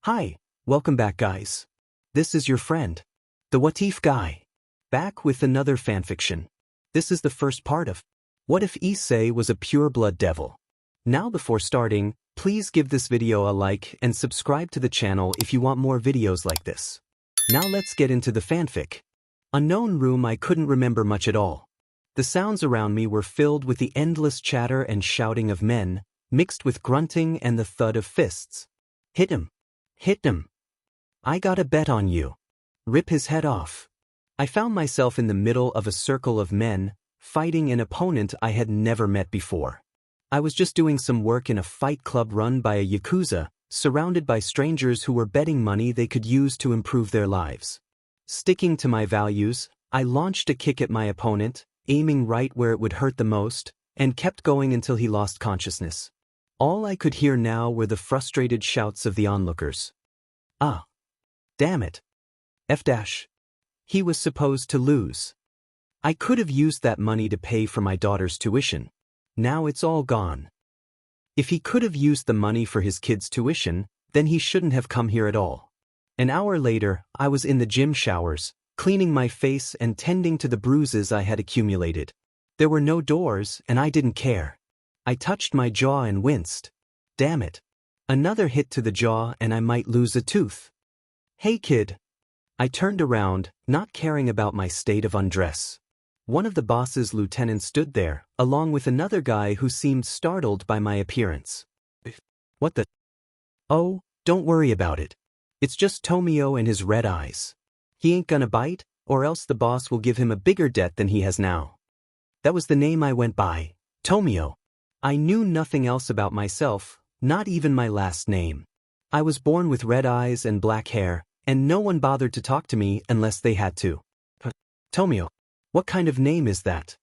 Hi, welcome back guys. This is your friend, the What If guy, back with another fanfiction. This is the first part of What If Issei was a Pureblood devil. Now before starting, please give this video a like and subscribe to the channel if you want more videos like this. Now let's get into the fanfic. Unknown room. I couldn't remember much at all. The sounds around me were filled with the endless chatter and shouting of men, mixed with grunting and the thud of fists. Hit him. Hit him. I got a bet on you. Rip his head off. I found myself in the middle of a circle of men, fighting an opponent I had never met before. I was just doing some work in a fight club run by a yakuza, surrounded by strangers who were betting money they could use to improve their lives. Sticking to my values, I launched a kick at my opponent, aiming right where it would hurt the most, and kept going until he lost consciousness. All I could hear now were the frustrated shouts of the onlookers. Ah. Damn it. F-. He was supposed to lose. I could have used that money to pay for my daughter's tuition. Now it's all gone. If he could have used the money for his kid's tuition, then he shouldn't have come here at all. An hour later, I was in the gym showers, cleaning my face and tending to the bruises I had accumulated. There were no doors, and I didn't care. I touched my jaw and winced. Damn it. Another hit to the jaw and I might lose a tooth. Hey kid. I turned around, not caring about my state of undress. One of the boss's lieutenants stood there, along with another guy who seemed startled by my appearance. What the? Oh, don't worry about it. It's just Tomio and his red eyes. He ain't gonna bite, or else the boss will give him a bigger debt than he has now. That was the name I went by, Tomio. I knew nothing else about myself, not even my last name. I was born with red eyes and black hair, and no one bothered to talk to me unless they had to. Tomio, what kind of name is that?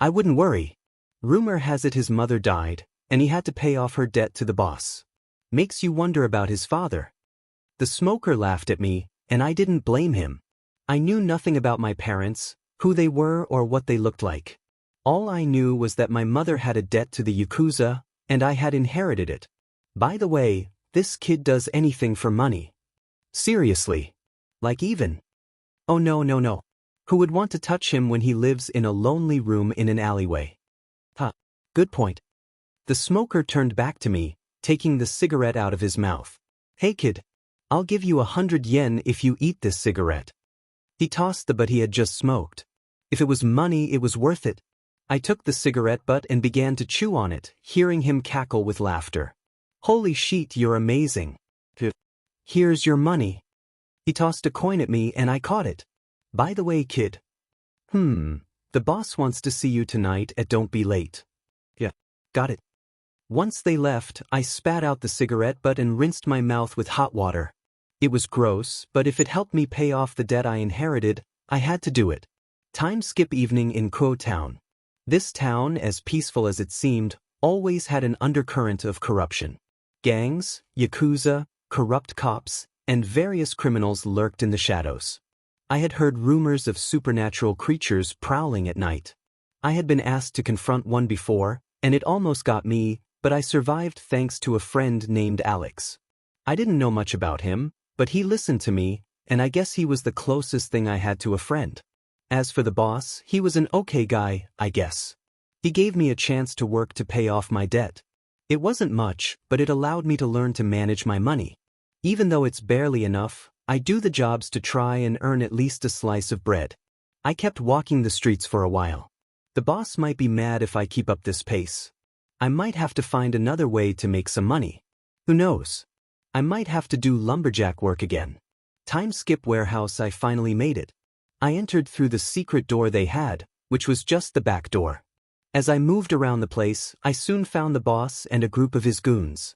I wouldn't worry. Rumor has it his mother died, and he had to pay off her debt to the boss. Makes you wonder about his father. The smoker laughed at me, and I didn't blame him. I knew nothing about my parents, who they were or what they looked like. All I knew was that my mother had a debt to the yakuza, and I had inherited it. By the way, this kid does anything for money. Seriously. Like even. Oh no. Who would want to touch him when he lives in a lonely room in an alleyway? Huh. Good point. The smoker turned back to me, taking the cigarette out of his mouth. Hey kid. I'll give you 100 yen if you eat this cigarette. He tossed the butt he had just smoked. If it was money, it was worth it. I took the cigarette butt and began to chew on it, hearing him cackle with laughter. Holy shit, you're amazing. Here's your money. He tossed a coin at me and I caught it. By the way, kid. The boss wants to see you tonight at Don't Be Late. Yeah, got it. Once they left, I spat out the cigarette butt and rinsed my mouth with hot water. It was gross, but if it helped me pay off the debt I inherited, I had to do it. Time skip evening in Kuo Town. This town, as peaceful as it seemed, always had an undercurrent of corruption. Gangs, yakuza, corrupt cops, and various criminals lurked in the shadows. I had heard rumors of supernatural creatures prowling at night. I had been asked to confront one before, and it almost got me, but I survived thanks to a friend named Alex. I didn't know much about him, but he listened to me, and I guess he was the closest thing I had to a friend. As for the boss, he was an okay guy, I guess. He gave me a chance to work to pay off my debt. It wasn't much, but it allowed me to learn to manage my money. Even though it's barely enough, I do the jobs to try and earn at least a slice of bread. I kept walking the streets for a while. The boss might be mad if I keep up this pace. I might have to find another way to make some money. Who knows? I might have to do lumberjack work again. Time skip warehouse. I finally made it. I entered through the secret door they had, which was just the back door. As I moved around the place, I soon found the boss and a group of his goons.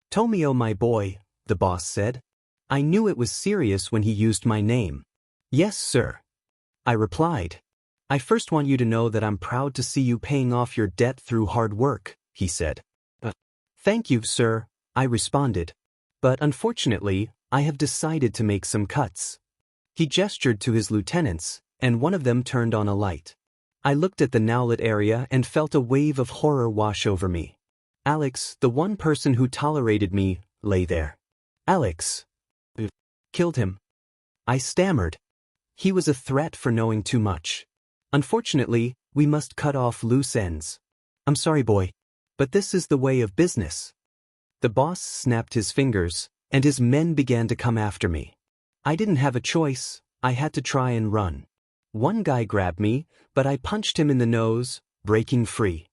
Tomio, my boy, the boss said. I knew it was serious when he used my name. Yes, sir. I replied. I first want you to know that I'm proud to see you paying off your debt through hard work, he said. Thank you, sir, I responded. But unfortunately, I have decided to make some cuts. He gestured to his lieutenants, and one of them turned on a light. I looked at the now lit area and felt a wave of horror wash over me. Alex, the one person who tolerated me, lay there. Alex. Killed him. I stammered. He was a threat for knowing too much. Unfortunately, we must cut off loose ends. I'm sorry, boy. But this is the way of business. The boss snapped his fingers, and his men began to come after me. I didn't have a choice, I had to try and run. One guy grabbed me, but I punched him in the nose, breaking free.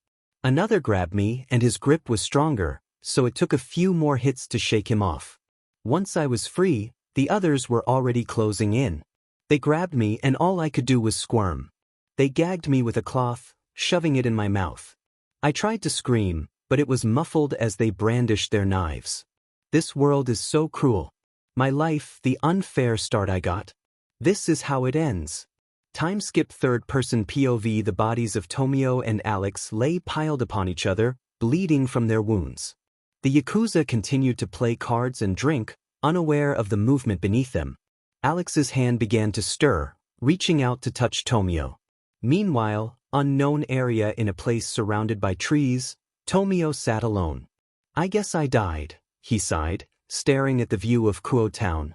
Another grabbed me and his grip was stronger, so it took a few more hits to shake him off. Once I was free, the others were already closing in. They grabbed me and all I could do was squirm. They gagged me with a cloth, shoving it in my mouth. I tried to scream, but it was muffled as they brandished their knives. This world is so cruel. My life, the unfair start I got. This is how it ends. Time skip third-person POV. The bodies of Tomio and Alex lay piled upon each other, bleeding from their wounds. The yakuza continued to play cards and drink, unaware of the movement beneath them. Alex's hand began to stir, reaching out to touch Tomio. Meanwhile, unknown area in a place surrounded by trees, Tomio sat alone. I guess I died, he sighed, staring at the view of Kuo town.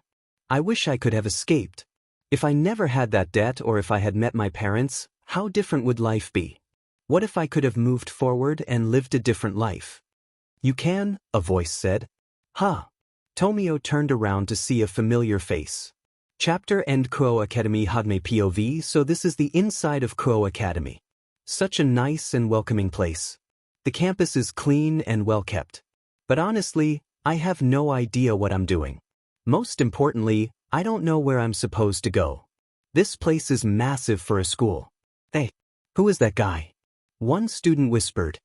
I wish I could have escaped. If I never had that debt or if I had met my parents, how different would life be? What if I could have moved forward and lived a different life? You can, a voice said. Huh. Tomio turned around to see a familiar face. Chapter End Kuo Academy Hadme POV. So this is the inside of Kuo Academy. Such a nice and welcoming place. The campus is clean and well kept. But honestly, I have no idea what I'm doing. Most importantly, I don't know where I'm supposed to go. This place is massive for a school. Hey, who is that guy? One student whispered.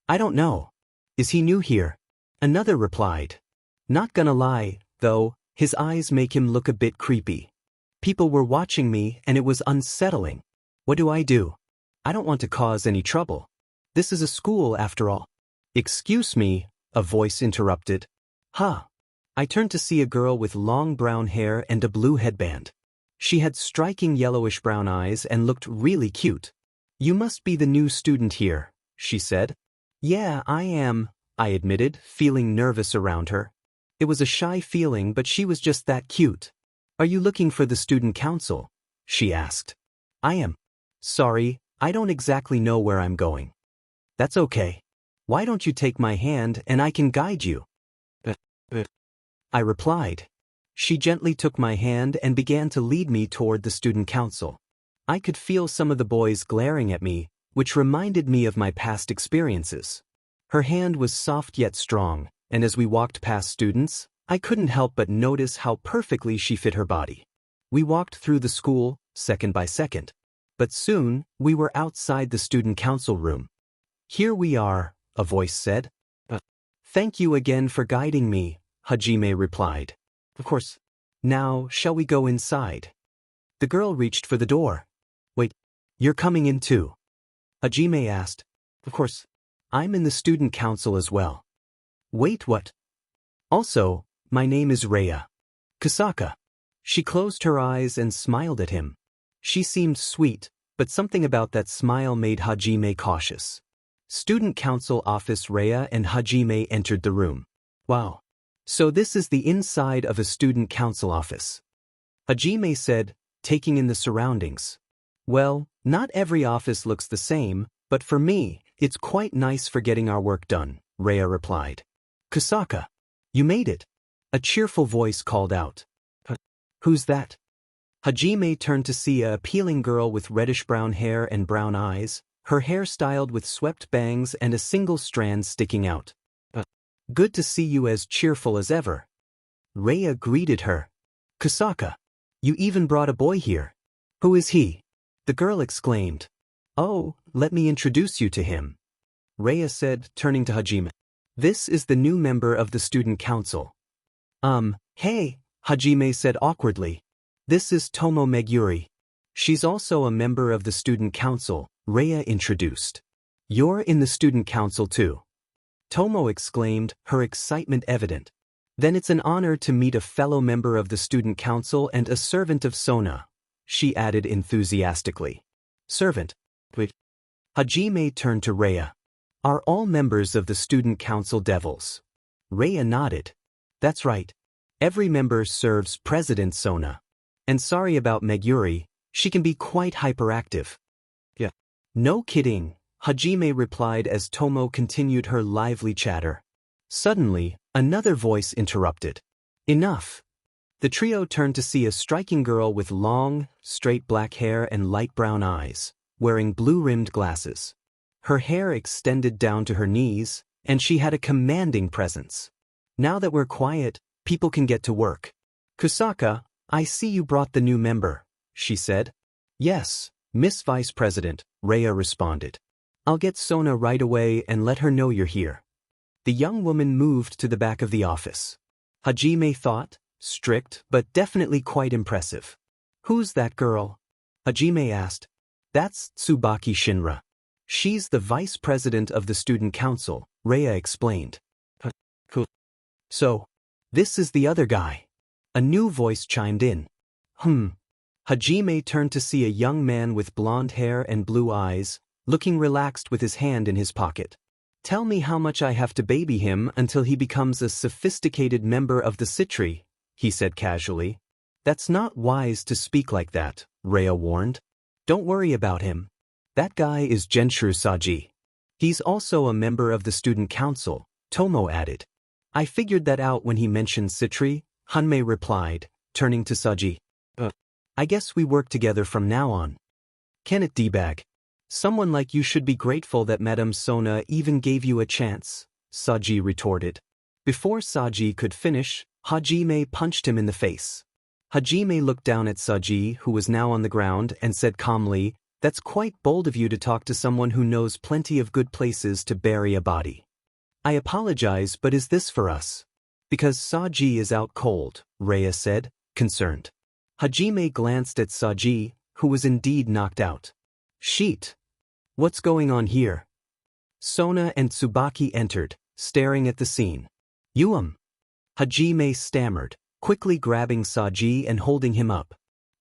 I don't know. Is he new here? Another replied. Not gonna lie, though, his eyes make him look a bit creepy. People were watching me and it was unsettling. What do? I don't want to cause any trouble. This is a school after all. Excuse me, a voice interrupted. Huh. I turned to see a girl with long brown hair and a blue headband. She had striking yellowish-brown eyes and looked really cute. You must be the new student here, she said. Yeah, I am, I admitted, feeling nervous around her. It was a shy feeling, but she was just that cute. Are you looking for the student council? She asked. I am. Sorry, I don't exactly know where I'm going. That's okay. Why don't you take my hand and I can guide you? I replied. She gently took my hand and began to lead me toward the student council. I could feel some of the boys glaring at me, which reminded me of my past experiences. Her hand was soft yet strong, and as we walked past students, I couldn't help but notice how perfectly she fit her body. We walked through the school, second by second. But soon, we were outside the student council room. Here we are, a voice said. Thank you again for guiding me, Hajime replied. Of course. Now, shall we go inside? The girl reached for the door. Wait, you're coming in too? Hajime asked. Of course. I'm in the student council as well. Wait, what? Also, my name is Rhea. Kusaka. She closed her eyes and smiled at him. She seemed sweet, but something about that smile made Hajime cautious. Student council office. Rhea and Hajime entered the room. Wow. So this is the inside of a student council office. Hajime said, taking in the surroundings. Well, not every office looks the same, but for me, it's quite nice for getting our work done, Rhea replied. Kusaka. You made it. A cheerful voice called out. Who's that? Hajime turned to see a appealing girl with reddish-brown hair and brown eyes, her hair styled with swept bangs and a single strand sticking out. Good to see you as cheerful as ever. Rhea greeted her. Kusaka. You even brought a boy here. Who is he? The girl exclaimed. Oh, let me introduce you to him. Rhea said, turning to Hajime. This is the new member of the student council. Hey, Hajime said awkwardly. This is Tomo Meguri. She's also a member of the student council, Rhea introduced. You're in the student council too. Tomo exclaimed, her excitement evident. Then it's an honor to meet a fellow member of the student council and a servant of Sona, she added enthusiastically. Servant? Wait. Hajime turned to Rhea. Are all members of the student council devils? Rhea nodded. That's right. Every member serves President Sona. And sorry about Meguri, she can be quite hyperactive. Yeah. No kidding, Hajime replied as Tomo continued her lively chatter. Suddenly, another voice interrupted. Enough. The trio turned to see a striking girl with long, straight black hair and light brown eyes, wearing blue-rimmed glasses. Her hair extended down to her knees, and she had a commanding presence. Now that we're quiet, people can get to work. Kusaka, I see you brought the new member, she said. Yes, Miss Vice President, Rhea responded. I'll get Sona right away and let her know you're here. The young woman moved to the back of the office. Hajime thought, strict but definitely quite impressive. Who's that girl? Hajime asked. That's Tsubaki Shinra. She's the vice president of the student council, Rhea explained. Cool. So, this is the other guy. A new voice chimed in. Hajime turned to see a young man with blonde hair and blue eyes, looking relaxed with his hand in his pocket. Tell me how much I have to baby him until he becomes a sophisticated member of the Citri, he said casually. That's not wise to speak like that, Rhea warned. Don't worry about him. That guy is Genshuru Saji. He's also a member of the student council, Tomo added. I figured that out when he mentioned Citri, Hanmei replied, turning to Saji. I guess we work together from now on. Can it, D-bag? Someone like you should be grateful that Madame Sona even gave you a chance, Saji retorted. Before Saji could finish, Hajime punched him in the face. Hajime looked down at Saji, who was now on the ground, and said calmly, That's quite bold of you to talk to someone who knows plenty of good places to bury a body. I apologize, but is this for us? Because Saji is out cold, Rhea said, concerned. Hajime glanced at Saji, who was indeed knocked out. Sheet. What's going on here? Sona and Tsubaki entered, staring at the scene. Hajime stammered, quickly grabbing Saji and holding him up.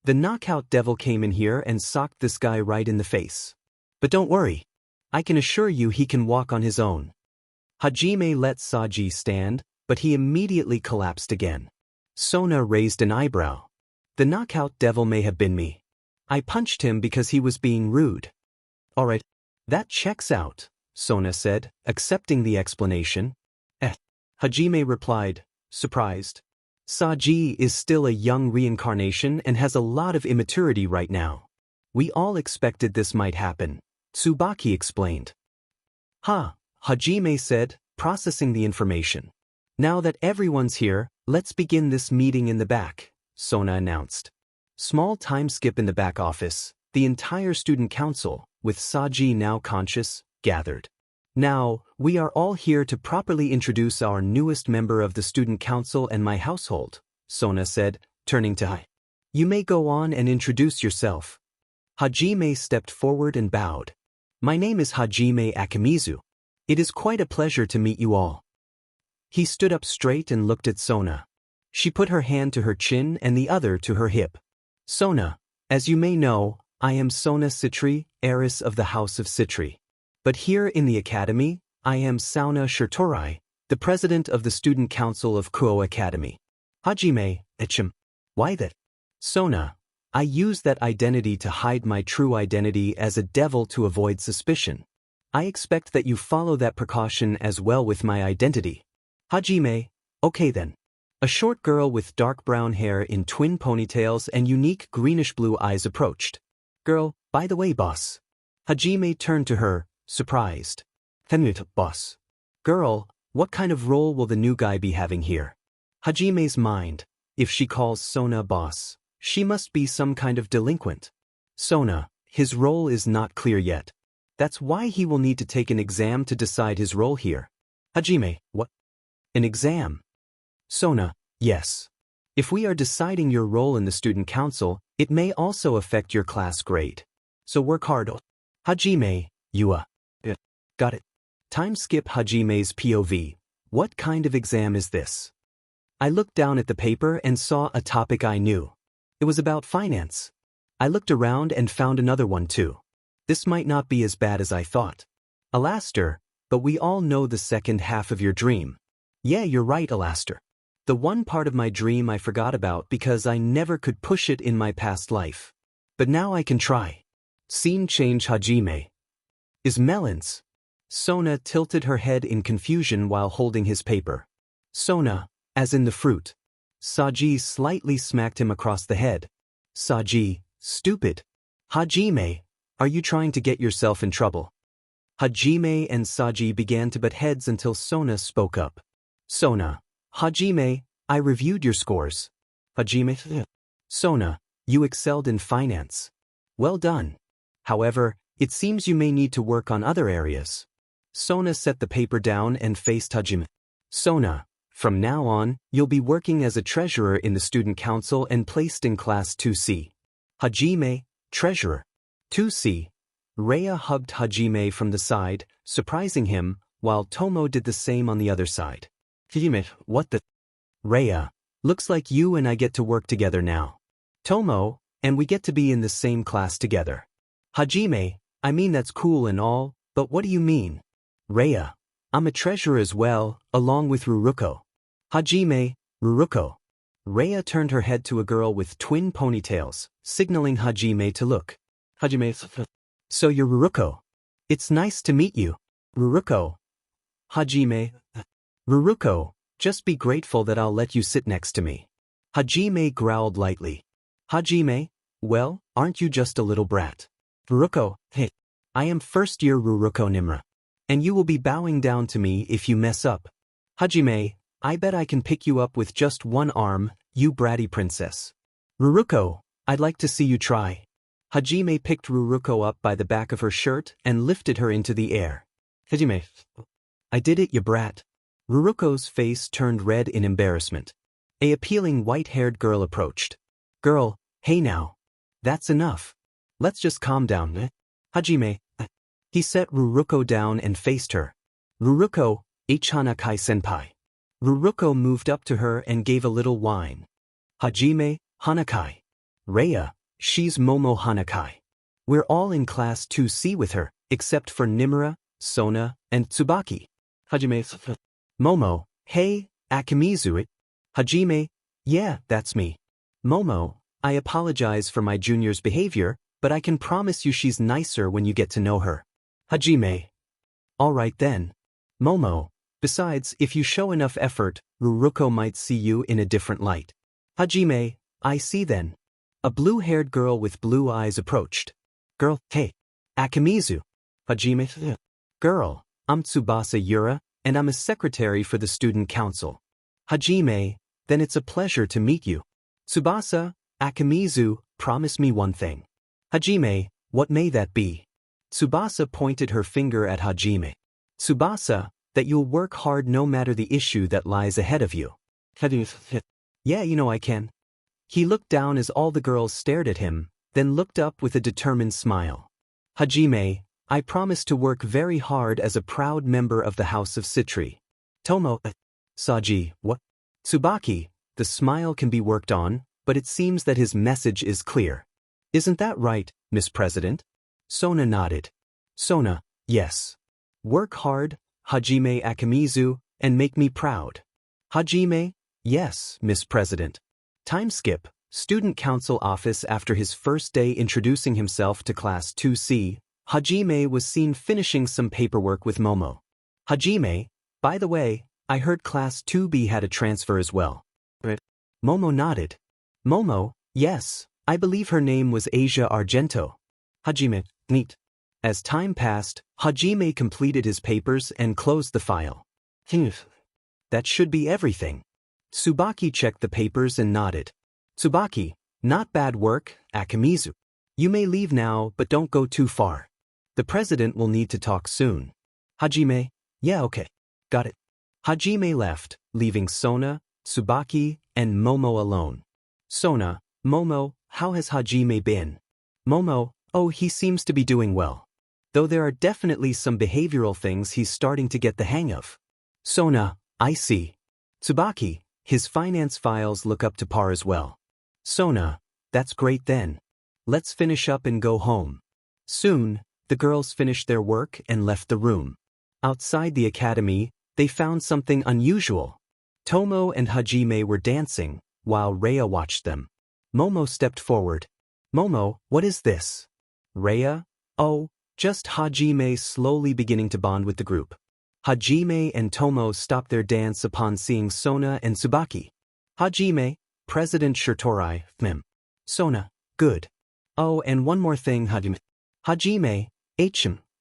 The knockout devil came in here and socked this guy right in the face. But don't worry. I can assure you he can walk on his own. Hajime let Saji stand, but he immediately collapsed again. Sona raised an eyebrow. The knockout devil may have been me. I punched him because he was being rude. Alright, that checks out, Sona said, accepting the explanation. Hajime replied, surprised. Saji is still a young reincarnation and has a lot of immaturity right now. We all expected this might happen, Tsubaki explained. Hajime said, processing the information. Now that everyone's here, let's begin this meeting in the back, Sona announced. Small time skip in the back office, the entire student council, with Saji now conscious, gathered. Now, we are all here to properly introduce our newest member of the student council and my household, Sona said, turning to Hai. You may go on and introduce yourself. Hajime stepped forward and bowed. My name is Hajime Akimizu. It is quite a pleasure to meet you all. He stood up straight and looked at Sona. She put her hand to her chin and the other to her hip. Sona, as you may know, I am Sona Citri, heiress of the House of Citri. But here in the academy, I am Sauna Shirtorai, the president of the student council of Kuo Academy. Hajime, why that? Sona, I use that identity to hide my true identity as a devil to avoid suspicion. I expect that you follow that precaution as well with my identity. Hajime, okay then. A short girl with dark brown hair in twin ponytails and unique greenish-blue eyes approached. Girl, by the way, boss. Hajime turned to her, surprised. Boss. Girl, what kind of role will the new guy be having here? Hajime's mind, if she calls Sona boss, she must be some kind of delinquent. Sona, his role is not clear yet. That's why he will need to take an exam to decide his role here. Hajime, what? An exam? Sona, yes. If we are deciding your role in the student council, it may also affect your class grade. So work hard. Hajime, you got it. Time skip Hajime's POV. What kind of exam is this? I looked down at the paper and saw a topic I knew. It was about finance. I looked around and found another one too. This might not be as bad as I thought. Alastair, but we all know the second half of your dream. Yeah, you're right, Alastair. The one part of my dream I forgot about because I never could push it in my past life. But now I can try. Scene change. Hajime is melons. Sona tilted her head in confusion while holding his paper. Sona, as in the fruit. Saji slightly smacked him across the head. Saji, stupid. Hajime, are you trying to get yourself in trouble? Hajime and Saji began to butt heads until Sona spoke up. Sona, Hajime, I reviewed your scores. Hajime, Sona, you excelled in finance. Well done. However, it seems you may need to work on other areas. Sona set the paper down and faced Hajime. Sona, from now on, you'll be working as a treasurer in the student council and placed in class 2C. Hajime, treasurer. 2C. Rhea hugged Hajime from the side, surprising him, while Tomo did the same on the other side. Hajime, what the? Rhea, looks like you and I get to work together now. Tomo, and we get to be in the same class together. Hajime, I mean that's cool and all, but what do you mean? Rhea, I'm a treasurer as well, along with Ruruko. Hajime, Ruruko. Rhea turned her head to a girl with twin ponytails, signaling Hajime to look. Hajime, so you're Ruruko. It's nice to meet you. Ruruko. Hajime, Ruruko, just be grateful that I'll let you sit next to me. Hajime growled lightly. Hajime, well, aren't you just a little brat? Ruruko, hey, I am first-year Ruruko Nimra. And you will be bowing down to me if you mess up. Hajime, I bet I can pick you up with just one arm, you bratty princess. Ruruko, I'd like to see you try. Hajime picked Ruruko up by the back of her shirt and lifted her into the air. Hajime, I did it, you brat. Ruruko's face turned red in embarrassment. A appealing white-haired girl approached. Girl, hey now. That's enough. Let's just calm down, Hajime. He set Ruruko down and faced her. Ruruko, Hanakai senpai. Ruruko moved up to her and gave a little whine. Hajime, Hanakai. Rhea, she's Momo Hanakai. We're all in class 2C with her, except for Nimura, Sona, and Tsubaki. Hajime, Momo, hey, Akimizu. Hajime, yeah, that's me. Momo, I apologize for my junior's behavior, but I can promise you she's nicer when you get to know her. Hajime. All right then. Momo, besides, if you show enough effort, Ruruko might see you in a different light. Hajime, I see then. A blue-haired girl with blue eyes approached. Girl, hey. Akimizu. Hajime. Girl, I'm Tsubasa Yura, and I'm a secretary for the student council. Hajime, then it's a pleasure to meet you. Tsubasa, Akimizu, promise me one thing. Hajime, what may that be? Tsubasa pointed her finger at Hajime. Tsubasa, that you'll work hard no matter the issue that lies ahead of you. Yeah, you know I can. He looked down as all the girls stared at him, then looked up with a determined smile. Hajime, I promise to work very hard as a proud member of the House of Citri. Tomo, Saji, what? Tsubaki, the smile can be worked on, but it seems that his message is clear. Isn't that right, Miss President? Sona nodded. Sona, yes. Work hard, Hajime Akimizu, and make me proud. Hajime, yes, Miss President. Time skip, Student Council office. After his first day introducing himself to Class 2C, Hajime was seen finishing some paperwork with Momo. Hajime, by the way, I heard Class 2B had a transfer as well. Momo nodded. Momo, yes, I believe her name was Asia Argento. Hajime, neat. As time passed, Hajime completed his papers and closed the file. That should be everything. Tsubaki checked the papers and nodded. Tsubaki, not bad work, Akimizu. You may leave now, but don't go too far. The president will need to talk soon. Hajime, yeah, okay. Got it. Hajime left, leaving Sona, Tsubaki, and Momo alone. Sona, Momo, how has Hajime been? Momo, oh, he seems to be doing well. Though there are definitely some behavioral things he's starting to get the hang of. Sona, I see. Tsubaki, his finance files look up to par as well. Sona, that's great then. Let's finish up and go home. Soon, the girls finished their work and left the room. Outside the academy, they found something unusual. Tomo and Hajime were dancing, while Rhea watched them. Momo stepped forward. Momo, what is this? Rhea? Oh, just Hajime slowly beginning to bond with the group. Hajime and Tomo stopped their dance upon seeing Sona and Tsubaki. Hajime, President Shirtorai, Sona, good. Oh, and one more thing, Hajime,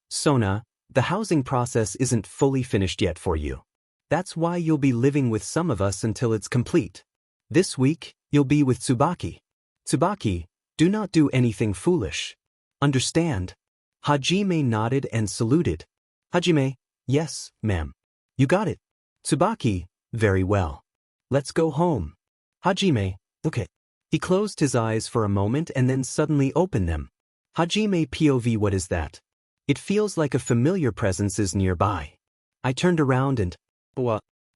Sona, the housing process isn't fully finished yet for you. That's why you'll be living with some of us until it's complete. This week, you'll be with Tsubaki. Tsubaki, do not do anything foolish. Understand? Hajime nodded and saluted. Hajime, yes, ma'am. You got it. Tsubaki, very well. Let's go home. Hajime, okay. He closed his eyes for a moment and then suddenly opened them. Hajime POV, what is that? It feels like a familiar presence is nearby. I turned around and,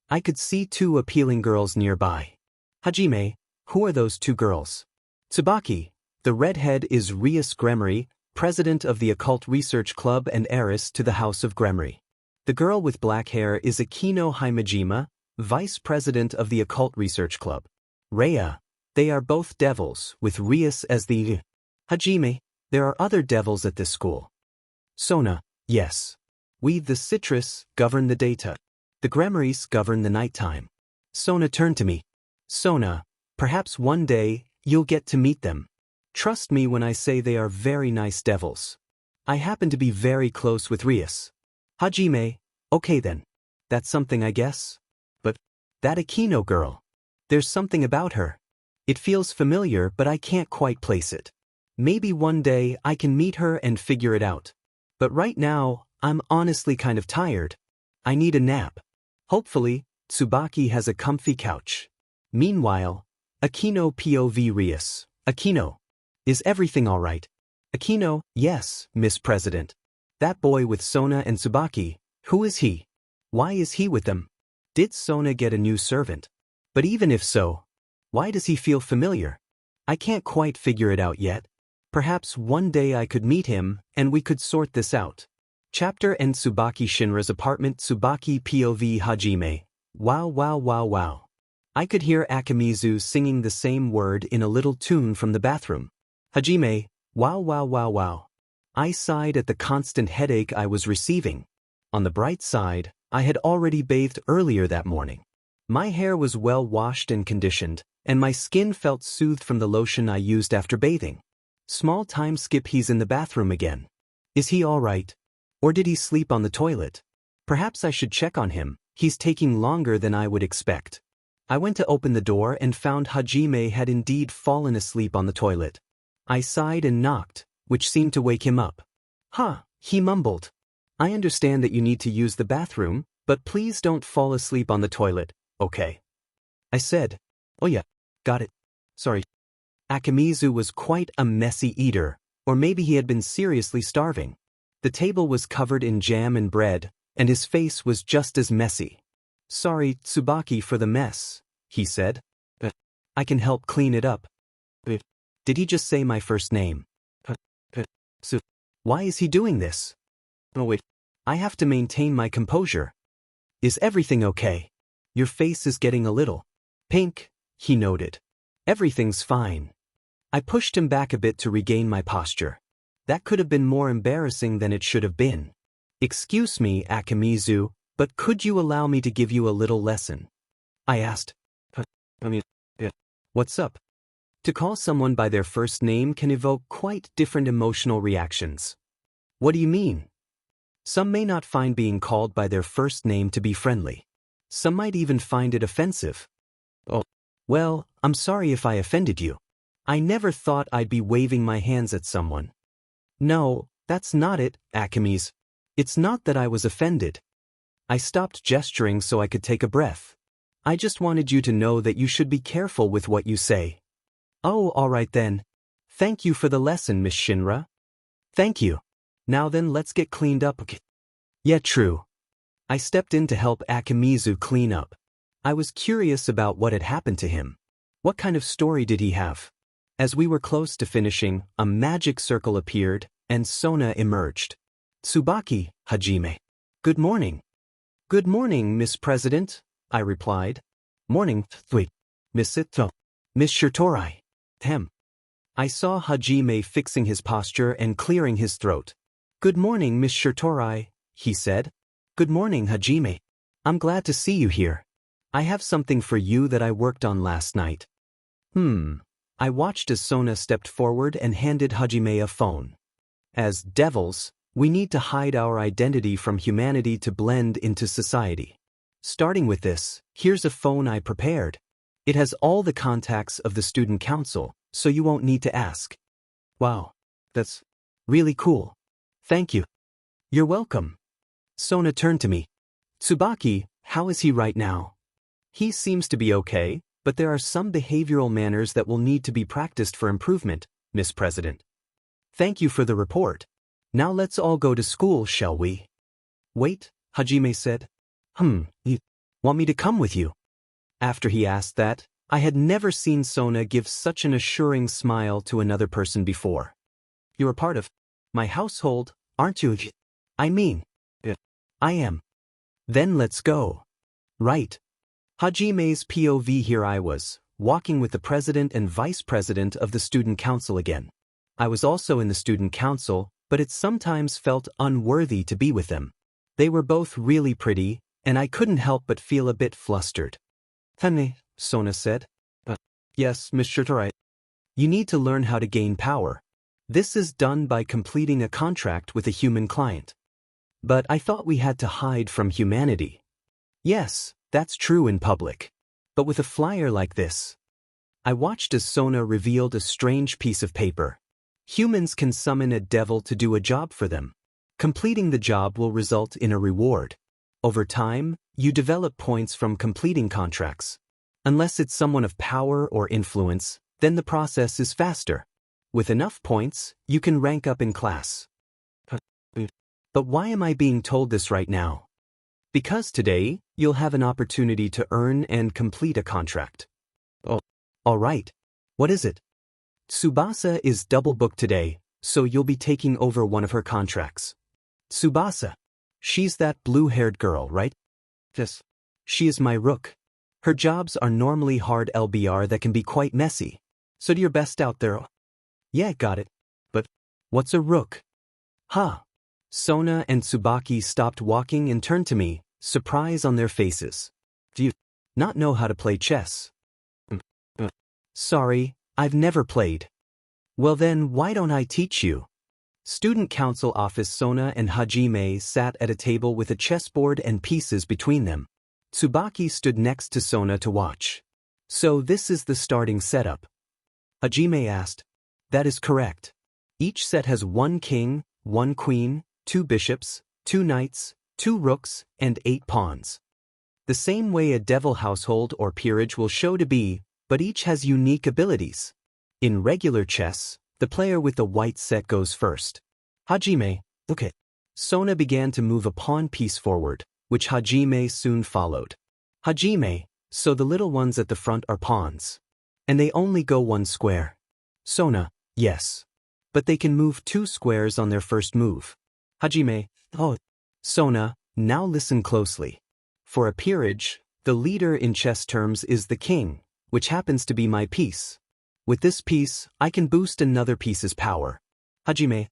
I could see two appealing girls nearby. Hajime, who are those two girls? Tsubaki, the redhead is Rias Gremory, president of the Occult Research Club and heiress to the House of Gremory. The girl with black hair is Akino Himejima, vice president of the Occult Research Club. Rhea, they are both devils, with Rias as the Hajime, there are other devils at this school. Sona, yes. We, the citrus, govern the data. The Gremorys govern the nighttime. Sona turned to me. Sona, perhaps one day, you'll get to meet them. Trust me when I say they are very nice devils. I happen to be very close with Rias. Hajime, okay then. That's something I guess. But, that Akino girl. There's something about her. It feels familiar but I can't quite place it. Maybe one day I can meet her and figure it out. But right now, I'm honestly kind of tired. I need a nap. Hopefully, Tsubaki has a comfy couch. Meanwhile, Akino POV Rias. Akino. Is everything alright? Akino, yes, Miss President. That boy with Sona and Tsubaki, who is he? Why is he with them? Did Sona get a new servant? But even if so, why does he feel familiar? I can't quite figure it out yet. Perhaps one day I could meet him and we could sort this out. Chapter End. Tsubaki Shinra's apartment. Tsubaki POV Hajime. Wow wow wow wow. I could hear Akimizu singing the same word in a little tune from the bathroom. Hajime, wow wow wow wow. I sighed at the constant headache I was receiving. On the bright side, I had already bathed earlier that morning. My hair was well washed and conditioned, and my skin felt soothed from the lotion I used after bathing. Small time skip, he's in the bathroom again. Is he alright? Or did he sleep on the toilet? Perhaps I should check on him, he's taking longer than I would expect. I went to open the door and found Hajime had indeed fallen asleep on the toilet. I sighed and knocked, which seemed to wake him up. He mumbled. I understand that you need to use the bathroom, but please don't fall asleep on the toilet, okay? I said. Oh yeah, got it. Sorry. Akimizu was quite a messy eater, or maybe he had been seriously starving. The table was covered in jam and bread, and his face was just as messy. Sorry, Tsubaki, for the mess, he said. I can help clean it up. Did he just say my first name? Why is he doing this? Oh wait, I have to maintain my composure. Is everything okay? Your face is getting a little pink, he noted. Everything's fine. I pushed him back a bit to regain my posture. That could have been more embarrassing than it should have been. Excuse me, Akimizu, but could you allow me to give you a little lesson? I asked. What's up? To call someone by their first name can evoke quite different emotional reactions. What do you mean? Some may not find being called by their first name to be friendly. Some might even find it offensive. Oh, well, I'm sorry if I offended you. I never thought I'd be waving my hands at someone. No, that's not it, Akimizu. It's not that I was offended. I stopped gesturing so I could take a breath. I just wanted you to know that you should be careful with what you say. Oh, alright then. Thank you for the lesson, Miss Shinra. Thank you. Now then, let's get cleaned up. Okay. Yeah, true. I stepped in to help Akimizu clean up. I was curious about what had happened to him. What kind of story did he have? As we were close to finishing, a magic circle appeared, and Sona emerged. Tsubaki, Hajime. Good morning. Good morning, Miss President, I replied. Morning, Thui. Miss Ito. Miss Shirtorai. Hem. I saw Hajime fixing his posture and clearing his throat. Good morning, Miss Shirtorai, he said. Good morning, Hajime. I'm glad to see you here. I have something for you that I worked on last night. I watched as Sona stepped forward and handed Hajime a phone. As devils, we need to hide our identity from humanity to blend into society. Starting with this, here's a phone I prepared. It has all the contacts of the student council, so you won't need to ask. Wow, that's really cool. Thank you. You're welcome. Sona turned to me. Tsubaki, how is he right now? He seems to be okay, but there are some behavioral manners that will need to be practiced for improvement, Miss President. Thank you for the report. Now let's all go to school, shall we? Wait, Hajime said. You want me to come with you? After he asked that, I had never seen Sona give such an assuring smile to another person before. You're a part of my household, aren't you? I mean, I am. Then let's go. Right. Hajime's POV. Here I was, walking with the president and vice president of the student council again. I was also in the student council, but it sometimes felt unworthy to be with them. They were both really pretty, and I couldn't help but feel a bit flustered. Honey, Sona said. Yes, Miss Shirtorai. You need to learn how to gain power. This is done by completing a contract with a human client. But I thought we had to hide from humanity. Yes, that's true in public. But with a flyer like this. I watched as Sona revealed a strange piece of paper. Humans can summon a devil to do a job for them. Completing the job will result in a reward. Over time, you develop points from completing contracts. Unless it's someone of power or influence, then the process is faster. With enough points, you can rank up in class. But why am I being told this right now? Because today, you'll have an opportunity to earn and complete a contract. Oh, all right. What is it? Tsubasa is double booked today, so you'll be taking over one of her contracts. Tsubasa. She's that blue-haired girl, right? Yes. She is my rook. Her jobs are normally hard LBR that can be quite messy. So do your best out there. Yeah, got it. But what's a rook? Sona and Tsubaki stopped walking and turned to me, surprise on their faces. Do you not know how to play chess? Sorry, I've never played. Well then, why don't I teach you? Student council office. Sona and Hajime sat at a table with a chessboard and pieces between them. Tsubaki stood next to Sona to watch. So this is the starting setup? Hajime asked. That is correct. Each set has 1 king, 1 queen, 2 bishops, 2 knights, 2 rooks, and 8 pawns. The same way a devil household or peerage will show to be, but each has unique abilities. In regular chess, the player with the white set goes first. Hajime, look it. Sona began to move a pawn piece forward, which Hajime soon followed. Hajime, so the little ones at the front are pawns. And they only go 1 square. Sona, yes. But they can move 2 squares on their first move. Hajime, oh. Sona, now listen closely. For a peerage, the leader in chess terms is the king, which happens to be my piece. With this piece, I can boost another piece's power. Hajime.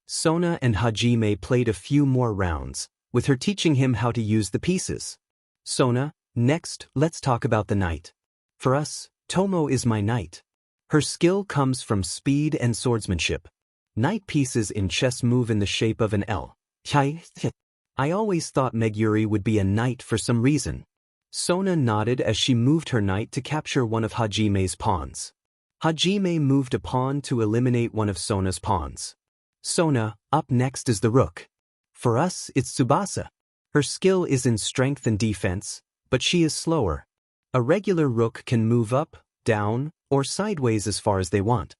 Sona and Hajime played a few more rounds, with her teaching him how to use the pieces. Sona, next, let's talk about the knight. For us, Tomo is my knight. Her skill comes from speed and swordsmanship. Knight pieces in chess move in the shape of an L. I always thought Meguri would be a knight for some reason. Sona nodded as she moved her knight to capture one of Hajime's pawns. Hajime moved a pawn to eliminate one of Sona's pawns. Sona, up next is the rook. For us, it's Tsubasa. Her skill is in strength and defense, but she is slower. A regular rook can move up, down, or sideways as far as they want.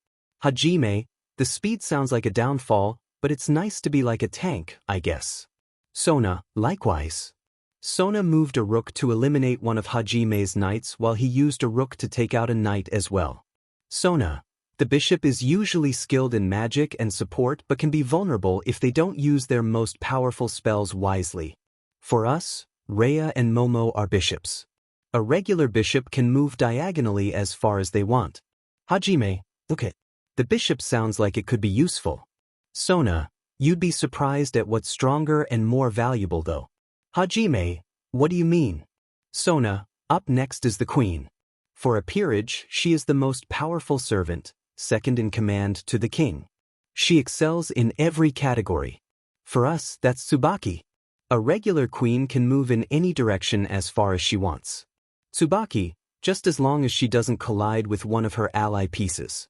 Hajime, the speed sounds like a downfall, but it's nice to be like a tank, I guess. Sona, likewise. Sona moved a rook to eliminate one of Hajime's knights while he used a rook to take out a knight as well. Sona, the bishop is usually skilled in magic and support but can be vulnerable if they don't use their most powerful spells wisely. For us, Rhea and Momo are bishops. A regular bishop can move diagonally as far as they want. Hajime, look at. The bishop sounds like it could be useful. Sona, you'd be surprised at what's stronger and more valuable though. Hajime, what do you mean? Sona, up next is the queen. For a peerage, she is the most powerful servant, second in command to the king. She excels in every category. For us, that's Tsubaki. A regular queen can move in any direction as far as she wants. Tsubaki, just as long as she doesn't collide with one of her ally pieces.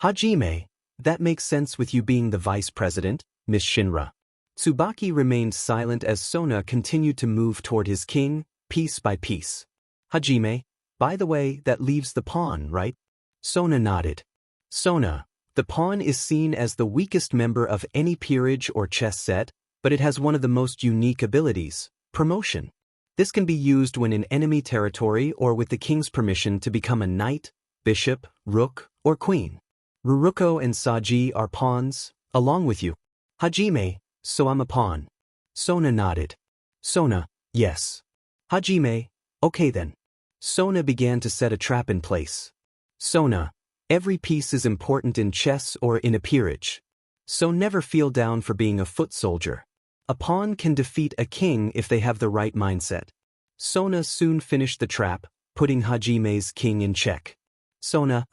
Hajime, that makes sense with you being the vice president, Miss Shinra. Tsubaki remained silent as Sona continued to move toward his king, piece by piece. Hajime, by the way, that leaves the pawn, right? Sona nodded. Sona, the pawn is seen as the weakest member of any peerage or chess set, but it has one of the most unique abilities, promotion. This can be used when in enemy territory or with the king's permission to become a knight, bishop, rook, or queen. Ruruko and Saji are pawns, along with you. Hajime, so I'm a pawn. Sona nodded. Sona, yes. Hajime, okay then. Sona began to set a trap in place. Sona, every piece is important in chess or in a peerage. So never feel down for being a foot soldier. A pawn can defeat a king if they have the right mindset. Sona soon finished the trap, putting Hajime's king in check. Sona,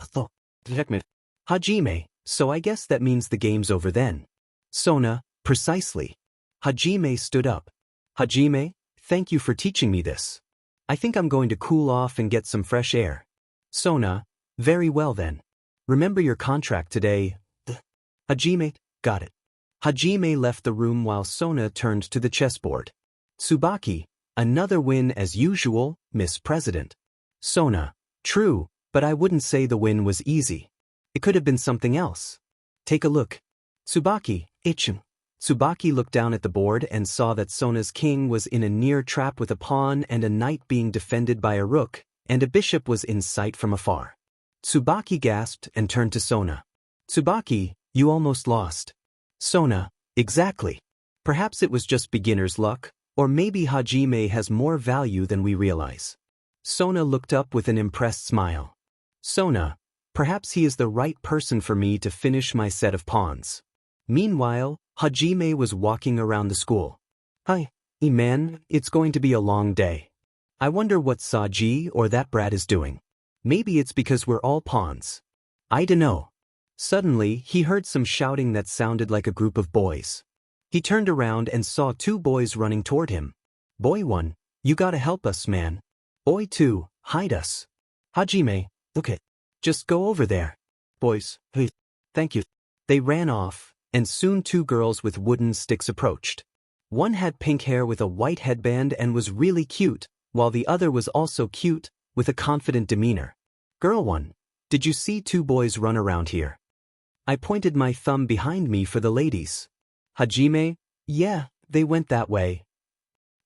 checkmate. Hajime, so I guess that means the game's over then. Sona, precisely. Hajime stood up. Hajime, thank you for teaching me this. I think I'm going to cool off and get some fresh air. Sona, very well then. Remember your contract today. Hajime, got it. Hajime left the room while Sona turned to the chessboard. Tsubaki, another win as usual, Miss President. Sona, true, but I wouldn't say the win was easy. It could have been something else. Take a look. Tsubaki, Ichim. Tsubaki looked down at the board and saw that Sona's king was in a near trap with a pawn and a knight being defended by a rook, and a bishop was in sight from afar. Tsubaki gasped and turned to Sona. Tsubaki, you almost lost. Sona, exactly. Perhaps it was just beginner's luck, or maybe Hajime has more value than we realize. Sona looked up with an impressed smile. Sona, perhaps he is the right person for me to finish my set of pawns. Meanwhile, Hajime was walking around the school. Hi, man, it's going to be a long day. I wonder what Saji or that brat is doing. Maybe it's because we're all pawns. I dunno. Suddenly, he heard some shouting that sounded like a group of boys. He turned around and saw two boys running toward him. Boy 1, you gotta help us, man. Boy 2, hide us. Hajime, look it. Just go over there. Boys, hey, thank you. They ran off, and soon two girls with wooden sticks approached. One had pink hair with a white headband and was really cute, while the other was also cute, with a confident demeanor. Girl 1, did you see two boys run around here? I pointed my thumb behind me for the ladies. Hajime, yeah, they went that way.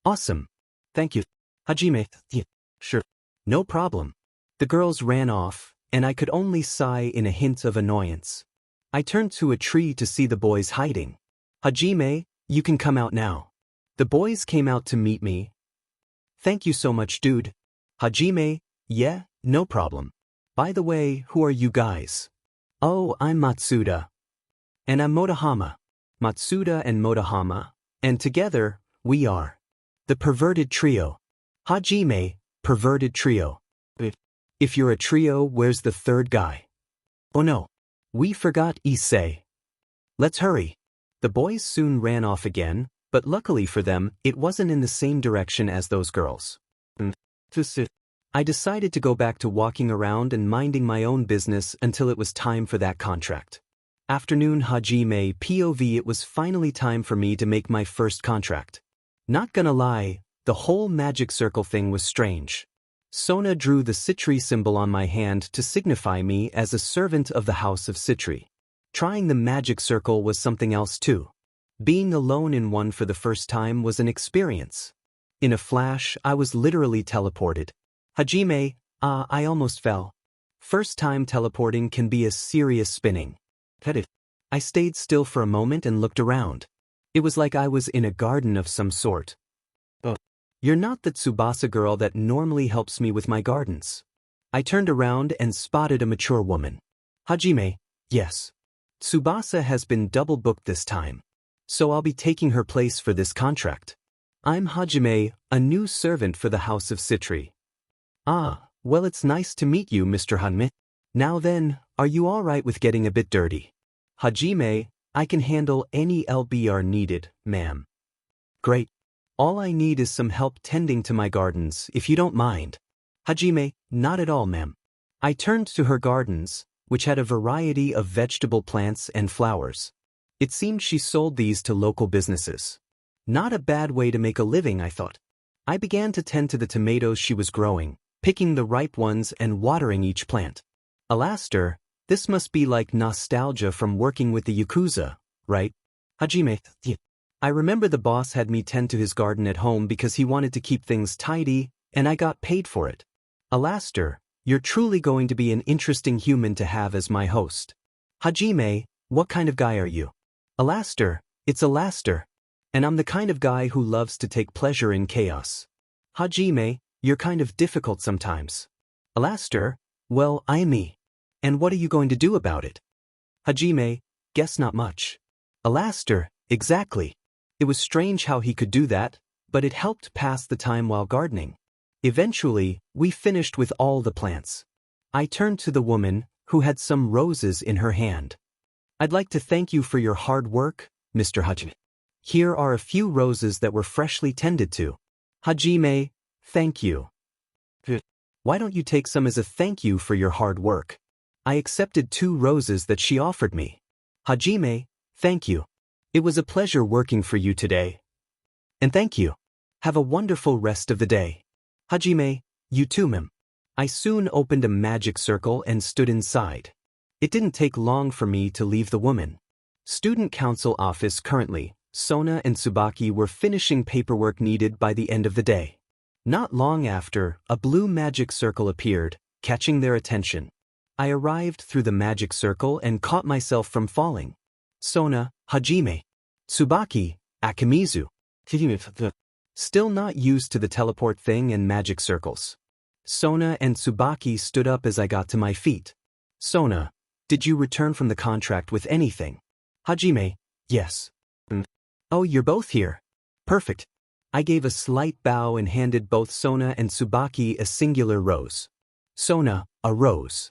Awesome. Thank you. Hajime, yeah, sure. No problem. The girls ran off, and I could only sigh in a hint of annoyance. I turned to a tree to see the boys hiding. Hajime, you can come out now. The boys came out to meet me. Thank you so much, dude. Hajime, yeah, no problem. By the way, who are you guys? Oh, I'm Matsuda. And I'm Motohama. Matsuda and Motohama, and together, we are the perverted trio. Hajime, perverted trio. If you're a trio, where's the third guy? Oh no. We forgot Issei. Let's hurry. The boys soon ran off again, but luckily for them, it wasn't in the same direction as those girls. I decided to go back to walking around and minding my own business until it was time for that contract. Afternoon Hajime POV. It was finally time for me to make my first contract. Not gonna lie, the whole magic circle thing was strange. Sona drew the Citri symbol on my hand to signify me as a servant of the House of Citri. Trying the magic circle was something else too. Being alone in one for the first time was an experience. In a flash, I was literally teleported. Hajime, I almost fell. First time teleporting can be a serious spinning. I stayed still for a moment and looked around. It was like I was in a garden of some sort. You're not the Tsubasa girl that normally helps me with my gardens. I turned around and spotted a mature woman. Hajime, yes. Tsubasa has been double booked this time. So I'll be taking her place for this contract. I'm Hajime, a new servant for the House of Citri. Ah, well, it's nice to meet you, Mr. Hanme. Now then, are you all right with getting a bit dirty? Hajime, I can handle any LBR needed, ma'am. Great. All I need is some help tending to my gardens, if you don't mind. Hajime, not at all, ma'am. I turned to her gardens, which had a variety of vegetable plants and flowers. It seemed she sold these to local businesses. Not a bad way to make a living, I thought. I began to tend to the tomatoes she was growing, picking the ripe ones and watering each plant. Alastair, this must be like nostalgia from working with the yakuza, right? Hajime, I remember the boss had me tend to his garden at home because he wanted to keep things tidy, and I got paid for it. Alastair, you're truly going to be an interesting human to have as my host. Hajime, what kind of guy are you? Alastair, it's Alastair. And I'm the kind of guy who loves to take pleasure in chaos. Hajime, you're kind of difficult sometimes. Alastair, well, I'm me. And what are you going to do about it? Hajime, guess not much. Alastair, exactly. It was strange how he could do that, but it helped pass the time while gardening. Eventually, we finished with all the plants. I turned to the woman, who had some roses in her hand. I'd like to thank you for your hard work, Mr. Hajime. Here are a few roses that were freshly tended to. Hajime, thank you. Why don't you take some as a thank you for your hard work? I accepted 2 roses that she offered me. Hajime, thank you. It was a pleasure working for you today. And thank you. Have a wonderful rest of the day. Hajime, you too, ma'am. I soon opened a magic circle and stood inside. It didn't take long for me to leave the woman. Student council office currently. Sona and Tsubaki were finishing paperwork needed by the end of the day. Not long after, a blue magic circle appeared, catching their attention. I arrived through the magic circle and caught myself from falling. Sona, Hajime. Tsubaki, Akimizu. Still not used to the teleport thing and magic circles. Sona and Tsubaki stood up as I got to my feet. Sona, did you return from the contract with anything? Hajime, yes. Oh, you're both here. Perfect. I gave a slight bow and handed both Sona and Tsubaki a singular rose. Sona, a rose.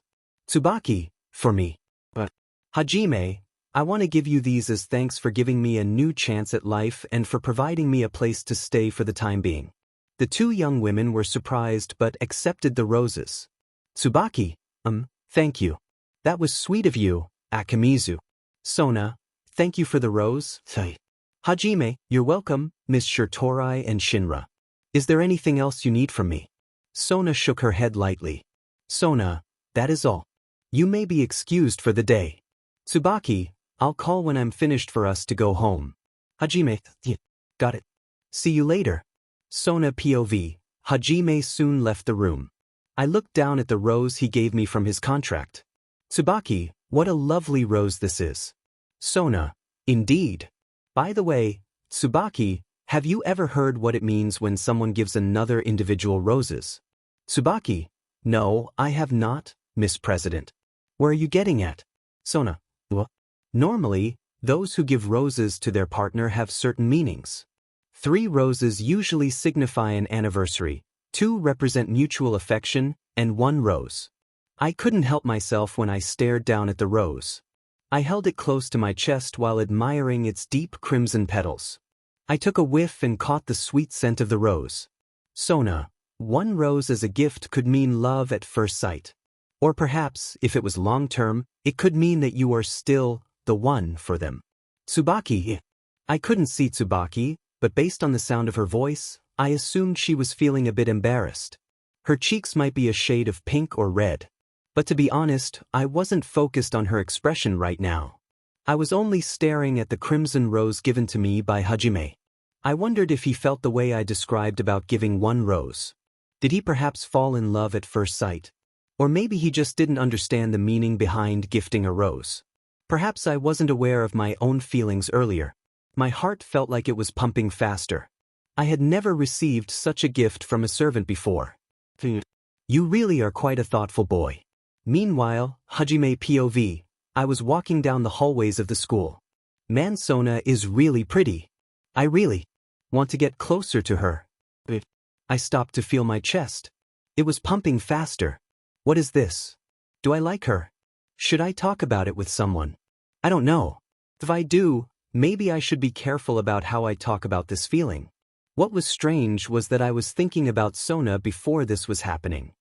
Tsubaki, for me. But Hajime, I want to give you these as thanks for giving me a new chance at life and for providing me a place to stay for the time being. The 2 young women were surprised but accepted the roses. Tsubaki, thank you. That was sweet of you, Akimizu. Sona, thank you for the rose. Hajime, you're welcome, Miss Shirtorai and Shinra. Is there anything else you need from me? Sona shook her head lightly. Sona, that is all. You may be excused for the day. Tsubaki, I'll call when I'm finished for us to go home. Hajime, got it. See you later. Sona POV, Hajime soon left the room. I looked down at the rose he gave me from his contract. Tsubaki, what a lovely rose this is. Sona, indeed. By the way, Tsubaki, have you ever heard what it means when someone gives another individual roses? Tsubaki, no, I have not, Miss President. Where are you getting at? Sona, well, normally, those who give roses to their partner have certain meanings. 3 roses usually signify an anniversary, 2 represent mutual affection, and 1 rose. I couldn't help myself when I stared down at the rose. I held it close to my chest while admiring its deep crimson petals. I took a whiff and caught the sweet scent of the rose. Sona, 1 rose as a gift could mean love at first sight. Or perhaps, if it was long-term, it could mean that you are still the one for them. Tsubaki. I couldn't see Tsubaki, but based on the sound of her voice, I assumed she was feeling a bit embarrassed. Her cheeks might be a shade of pink or red. But to be honest, I wasn't focused on her expression right now. I was only staring at the crimson rose given to me by Hajime. I wondered if he felt the way I described about giving 1 rose. Did he perhaps fall in love at first sight? Or maybe he just didn't understand the meaning behind gifting a rose. Perhaps I wasn't aware of my own feelings earlier. My heart felt like it was pumping faster. I had never received such a gift from a servant before. You really are quite a thoughtful boy. Meanwhile, Hajime POV, I was walking down the hallways of the school. Man, Sona is really pretty. I really want to get closer to her. I stopped to feel my chest. It was pumping faster. What is this? Do I like her? Should I talk about it with someone? I don't know. If I do, maybe I should be careful about how I talk about this feeling. What was strange was that I was thinking about Sona before this was happening.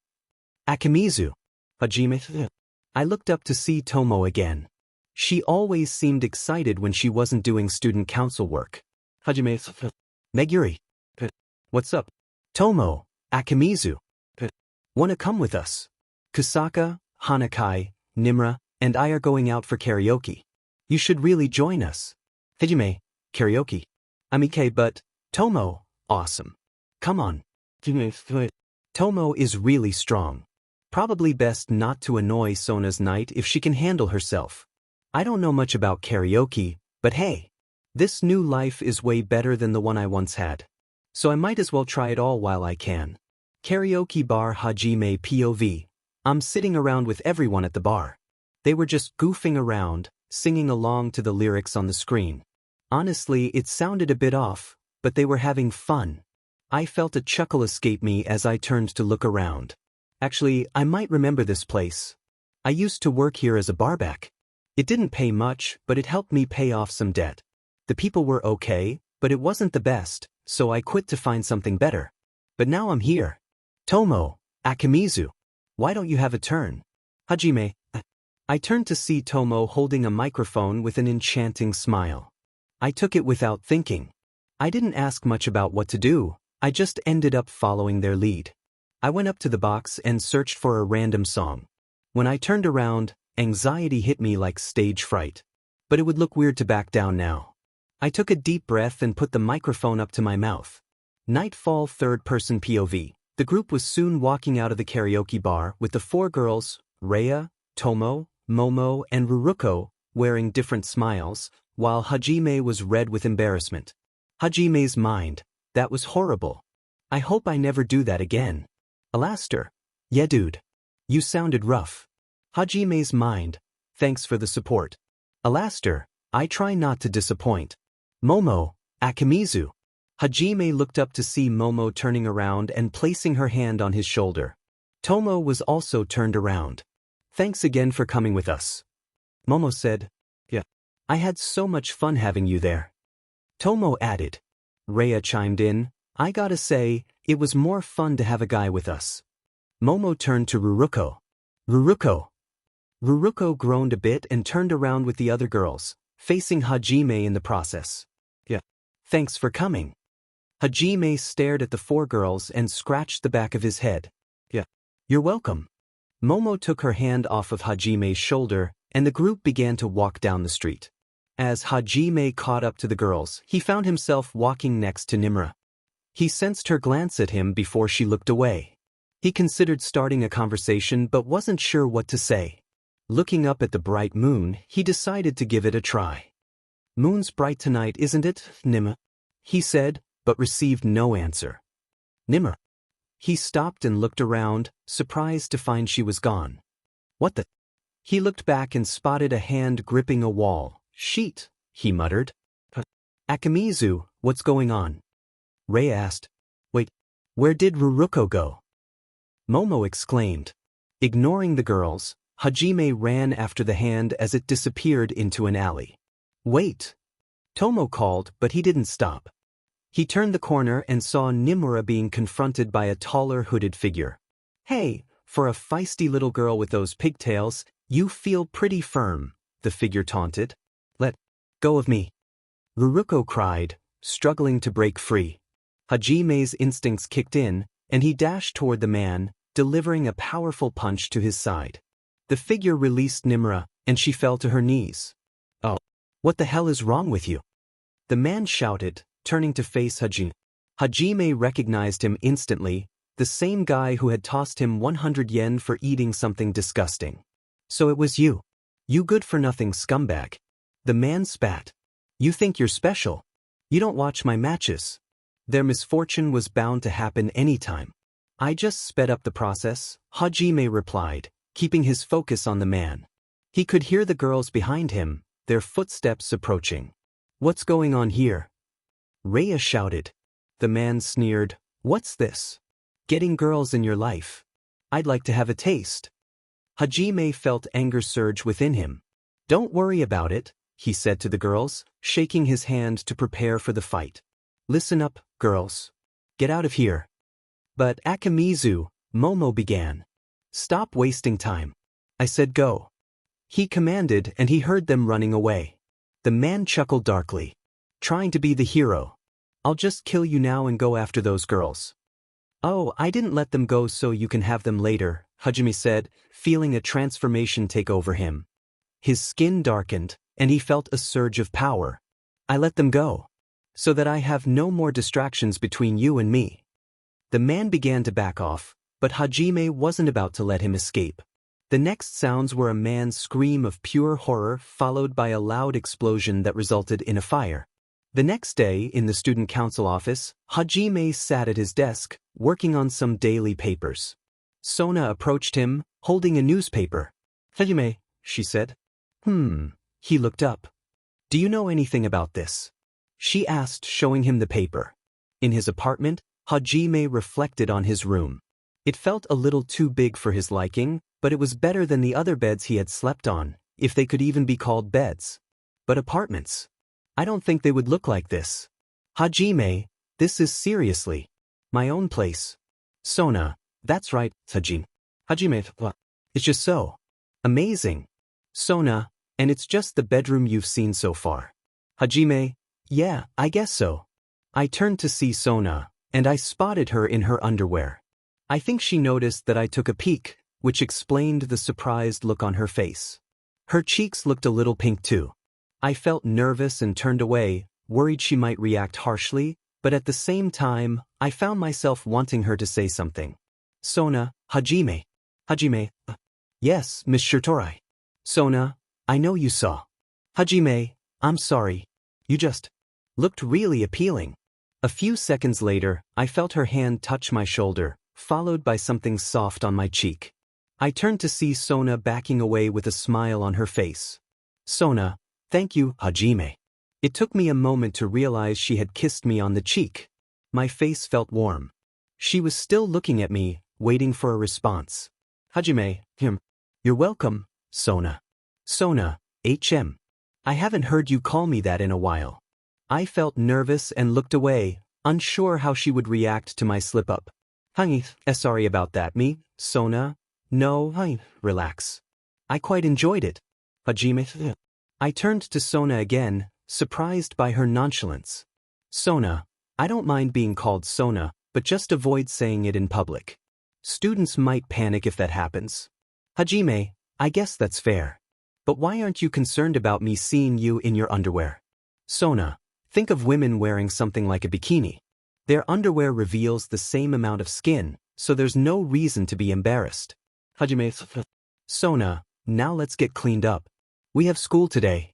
Akimizu. Hajime. I looked up to see Tomo again. She always seemed excited when she wasn't doing student council work. Hajime. Meguri. What's up? Tomo, Akimizu. Wanna come with us? Kusaka, Hanakai, Nimra, and I are going out for karaoke. You should really join us. Hajime, karaoke. I'm okay, but Tomo, awesome. Come on. Tomo is really strong. Probably best not to annoy Sona's night if she can handle herself. I don't know much about karaoke, but hey, this new life is way better than the one I once had. So I might as well try it all while I can. Karaoke bar Hajime POV. I'm sitting around with everyone at the bar. They were just goofing around, singing along to the lyrics on the screen. Honestly, it sounded a bit off, but they were having fun. I felt a chuckle escape me as I turned to look around. Actually, I might remember this place. I used to work here as a barback. It didn't pay much, but it helped me pay off some debt. The people were okay, but it wasn't the best, so I quit to find something better. But now I'm here. Tomo, Akimizu. Why don't you have a turn? Hajime. I turned to see Tomo holding a microphone with an enchanting smile. I took it without thinking. I didn't ask much about what to do, I just ended up following their lead. I went up to the box and searched for a random song. When I turned around, anxiety hit me like stage fright. But it would look weird to back down now. I took a deep breath and put the microphone up to my mouth. Nightfall third-person POV. The group was soon walking out of the karaoke bar with the four girls, Rhea, Tomo, Momo, and Ruruko, wearing different smiles, while Hajime was red with embarrassment. Hajime's mind, that was horrible. I hope I never do that again. Alastair. Yeah dude. You sounded rough. Hajime's mind, thanks for the support. Alastair, I try not to disappoint. Momo, Akimizu. Hajime looked up to see Momo turning around and placing her hand on his shoulder. Tomo was also turned around. Thanks again for coming with us. Momo said, yeah. I had so much fun having you there. Tomo added. Rhea chimed in, I gotta say, it was more fun to have a guy with us. Momo turned to Ruruko. Ruruko. Ruruko groaned a bit and turned around with the other girls, facing Hajime in the process. Yeah. Thanks for coming. Hajime stared at the four girls and scratched the back of his head. Yeah. You're welcome. Momo took her hand off of Hajime's shoulder, and the group began to walk down the street. As Hajime caught up to the girls, he found himself walking next to Nimra. He sensed her glance at him before she looked away. He considered starting a conversation but wasn't sure what to say. Looking up at the bright moon, he decided to give it a try. Moon's bright tonight, isn't it, Nimra? He said, but received no answer. Nimra. He stopped and looked around, surprised to find she was gone. What the? He looked back and spotted a hand gripping a wall. Sheet, he muttered. Akimizu, what's going on? Rei asked. Wait, where did Ruruko go? Momo exclaimed. Ignoring the girls, Hajime ran after the hand as it disappeared into an alley. Wait! Tomo called, but he didn't stop. He turned the corner and saw Nimura being confronted by a taller hooded figure. Hey, for a feisty little girl with those pigtails, you feel pretty firm, the figure taunted. Let go of me. Ruruko cried, struggling to break free. Hajime's instincts kicked in, and he dashed toward the man, delivering a powerful punch to his side. The figure released Nimura, and she fell to her knees. Oh, what the hell is wrong with you? The man shouted, turning to face Hajime. Hajime recognized him instantly, the same guy who had tossed him 100 yen for eating something disgusting. So it was you. You good-for-nothing scumbag. The man spat. You think you're special? You don't watch my matches. Their misfortune was bound to happen anytime. I just sped up the process, Hajime replied, keeping his focus on the man. He could hear the girls behind him, their footsteps approaching. What's going on here? Rhea shouted. The man sneered, what's this? Getting girls in your life. I'd like to have a taste. Hajime felt anger surge within him. Don't worry about it, he said to the girls, shaking his hand to prepare for the fight. Listen up, girls. Get out of here. But Akimizu, Momo began. Stop wasting time. I said go. He commanded and he heard them running away. The man chuckled darkly. Trying to be the hero. I'll just kill you now and go after those girls. Oh, I didn't let them go so you can have them later, Hajime said, feeling a transformation take over him. His skin darkened, and he felt a surge of power. I let them go. So that I have no more distractions between you and me. The man began to back off, but Hajime wasn't about to let him escape. The next sounds were a man's scream of pure horror followed by a loud explosion that resulted in a fire. The next day, in the student council office, Hajime sat at his desk, working on some daily papers. Sona approached him, holding a newspaper. Hajime, she said. He looked up. Do you know anything about this? She asked, showing him the paper. In his apartment, Hajime reflected on his room. It felt a little too big for his liking, but it was better than the other beds he had slept on, if they could even be called beds. But apartments? I don't think they would look like this. Hajime, this is seriously my own place. Sona, that's right, Hajime. Hajime, what? It's just so amazing. Sona, and it's just the bedroom you've seen so far. Hajime, yeah, I guess so. I turned to see Sona, and I spotted her in her underwear. I think she noticed that I took a peek, which explained the surprised look on her face. Her cheeks looked a little pink too. I felt nervous and turned away, worried she might react harshly, but at the same time, I found myself wanting her to say something. Sona, Hajime. Hajime, yes, Miss Shirtorai. Sona, I know you saw. Hajime, I'm sorry. You just looked really appealing. A few seconds later, I felt her hand touch my shoulder, followed by something soft on my cheek. I turned to see Sona backing away with a smile on her face. Sona, thank you, Hajime. It took me a moment to realize she had kissed me on the cheek. My face felt warm. She was still looking at me, waiting for a response. Hajime, You're welcome, Sona. Sona, HM. I haven't heard you call me that in a while. I felt nervous and looked away, unsure how she would react to my slip-up. Sorry about that, me, Sona. No, relax. I quite enjoyed it. Hajime. I turned to Sona again, surprised by her nonchalance. Sona, I don't mind being called Sona, but just avoid saying it in public. Students might panic if that happens. Hajime, I guess that's fair. But why aren't you concerned about me seeing you in your underwear? Sona, think of women wearing something like a bikini. Their underwear reveals the same amount of skin, so there's no reason to be embarrassed. Hajime. Sona, now let's get cleaned up. We have school today.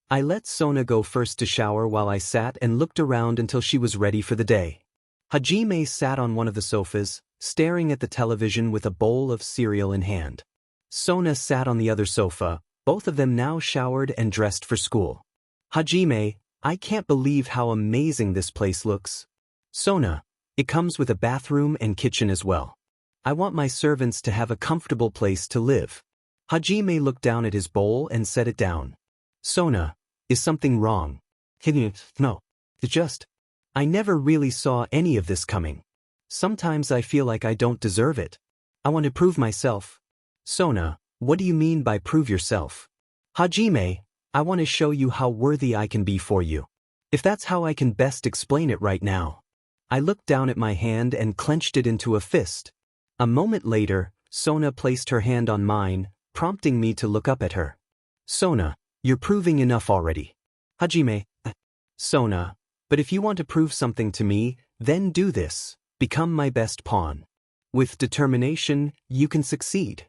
I let Sona go first to shower while I sat and looked around until she was ready for the day. Hajime sat on one of the sofas, staring at the television with a bowl of cereal in hand. Sona sat on the other sofa, both of them now showered and dressed for school. Hajime, I can't believe how amazing this place looks. Sona, it comes with a bathroom and kitchen as well. I want my servants to have a comfortable place to live. Hajime looked down at his bowl and set it down. Sona, is something wrong? No. It's just, I never really saw any of this coming. Sometimes I feel like I don't deserve it. I want to prove myself. Sona, what do you mean by prove yourself? Hajime, I want to show you how worthy I can be for you. If that's how I can best explain it right now. I looked down at my hand and clenched it into a fist. A moment later, Sona placed her hand on mine, prompting me to look up at her. Sona, you're proving enough already. Hajime. Sona, but if you want to prove something to me, then do this. Become my best pawn. With determination, you can succeed.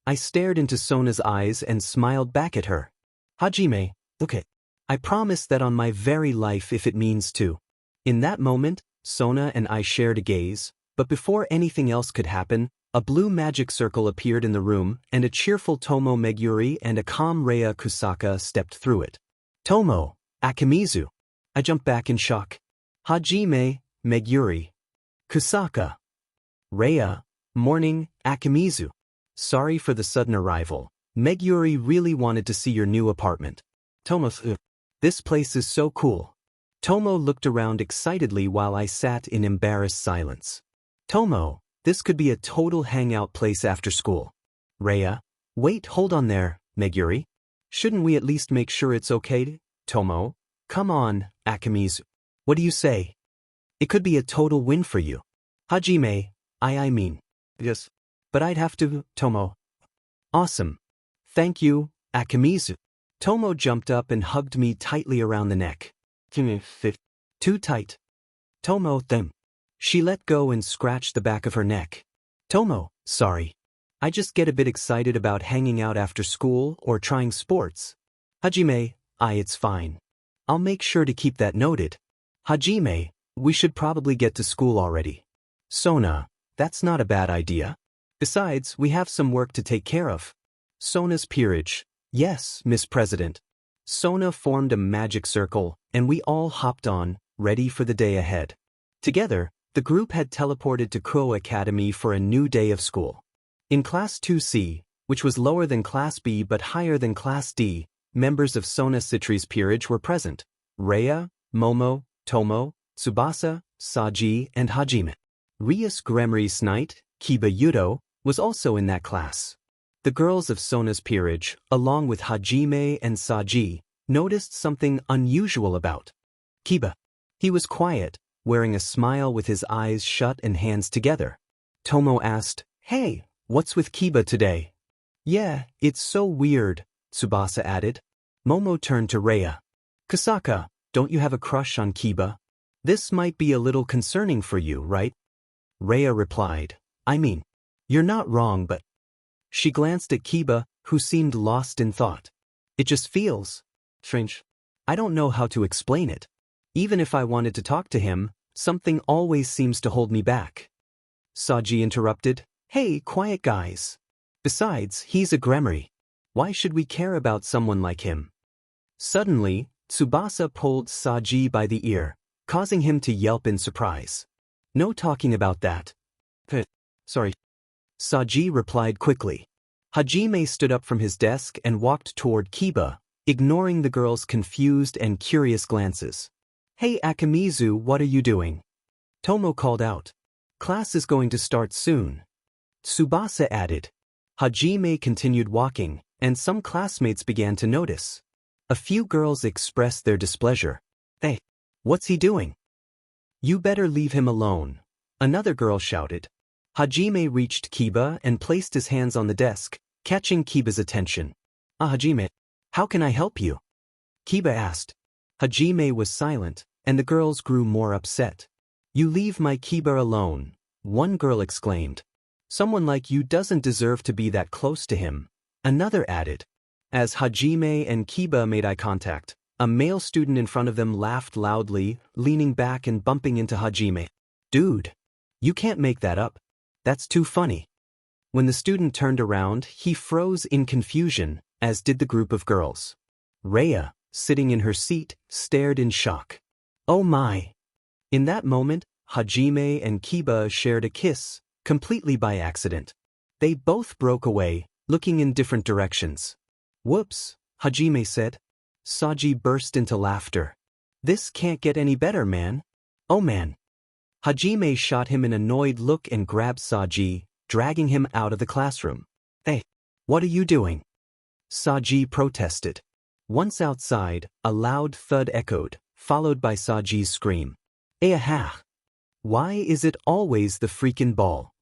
I stared into Sona's eyes and smiled back at her. Hajime, okay. I promise that on my very life if it means to. In that moment, Sona and I shared a gaze, but before anything else could happen, a blue magic circle appeared in the room and a cheerful Tomo Meguri and a calm Raya Kusaka stepped through it. Tomo, Akimizu. I jumped back in shock. Hajime, Meguri. Kusaka. Raya, morning, Akimizu. Sorry for the sudden arrival. Meguri really wanted to see your new apartment. Tomo, this place is so cool. Tomo looked around excitedly while I sat in embarrassed silence. Tomo, this could be a total hangout place after school. Raya, wait, hold on there, Meguri. Shouldn't we at least make sure it's okay? Tomo, come on, Akimizu. What do you say? It could be a total win for you. Hajime, I mean. Yes. But I'd have to, Tomo. Awesome. Thank you, Akimizu. Tomo jumped up and hugged me tightly around the neck. Too tight. Tomo, them. She let go and scratched the back of her neck. Tomo, sorry. I just get a bit excited about hanging out after school or trying sports. Hajime, it's fine. I'll make sure to keep that noted. Hajime, we should probably get to school already. Sona, that's not a bad idea. Besides, we have some work to take care of. Sona's peerage. Yes, Miss President. Sona formed a magic circle, and we all hopped on, ready for the day ahead. Together, the group had teleported to Kuo Academy for a new day of school. In Class 2C, which was lower than Class B but higher than Class D, members of Sona Citri's peerage were present. Raya, Momo, Tomo, Tsubasa, Saji, and Hajime. Rias Gremry's Knight, Kiba Yudo, was also in that class. The girls of Sona's peerage, along with Hajime and Saji, noticed something unusual about Kiba. He was quiet, wearing a smile with his eyes shut and hands together. Tomo asked, "Hey, what's with Kiba today?" "Yeah, it's so weird," Tsubasa added. Momo turned to Raya. "Kusaka, don't you have a crush on Kiba? This might be a little concerning for you, right?" Raya replied, "I mean, you're not wrong, but..." She glanced at Kiba, who seemed lost in thought. "It just feels strange. I don't know how to explain it. Even if I wanted to talk to him, something always seems to hold me back." Saji interrupted, "Hey, quiet guys. Besides, he's a Gremry. Why should we care about someone like him?" Suddenly, Tsubasa pulled Saji by the ear, causing him to yelp in surprise. "No talking about that." Sorry." Saji replied quickly. Hajime stood up from his desk and walked toward Kiba, ignoring the girl's confused and curious glances. "Hey Akimizu, what are you doing?" Tomo called out. "Class is going to start soon." Tsubasa added. Hajime continued walking, and some classmates began to notice. A few girls expressed their displeasure. "Hey, what's he doing?" "You better leave him alone," another girl shouted. Hajime reached Kiba and placed his hands on the desk, catching Kiba's attention. Hajime, how can I help you?" Kiba asked. Hajime was silent, and the girls grew more upset. "You leave my Kiba alone," one girl exclaimed. "Someone like you doesn't deserve to be that close to him," another added. As Hajime and Kiba made eye contact, a male student in front of them laughed loudly, leaning back and bumping into Hajime. "Dude, you can't make that up. That's too funny." When the student turned around, he froze in confusion, as did the group of girls. Raya, sitting in her seat, stared in shock. "Oh my!" In that moment, Hajime and Kiba shared a kiss, completely by accident. They both broke away, looking in different directions. "Whoops," Hajime said. Saji burst into laughter. "This can't get any better, man. Oh man." Hajime shot him an annoyed look and grabbed Saji, dragging him out of the classroom. "Hey, what are you doing?" Saji protested. Once outside, a loud thud echoed, followed by Saji's scream. "Aha! Why is it always the freakin' ball?"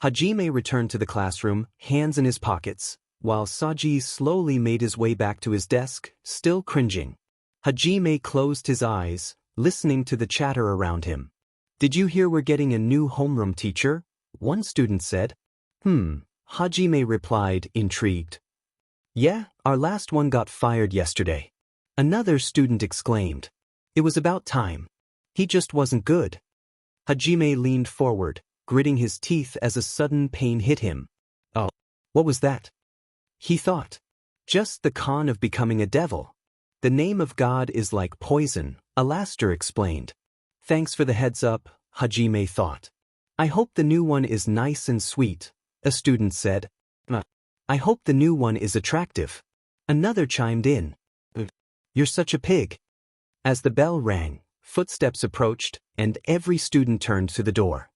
Hajime returned to the classroom, hands in his pockets, while Saji slowly made his way back to his desk, still cringing. Hajime closed his eyes, listening to the chatter around him. "Did you hear we're getting a new homeroom teacher?" one student said. Hajime replied, intrigued. "Yeah, our last one got fired yesterday." Another student exclaimed. "It was about time. He just wasn't good." Hajime leaned forward, gritting his teeth as a sudden pain hit him. Oh, what was that? He thought. Just the con of becoming a devil. The name of God is like poison, Alastair explained. Thanks for the heads up, Hajime thought. I hope the new one is nice and sweet, a student said. I hope the new one is attractive. Another chimed in. You're such a pig. As the bell rang, footsteps approached, and every student turned to the door.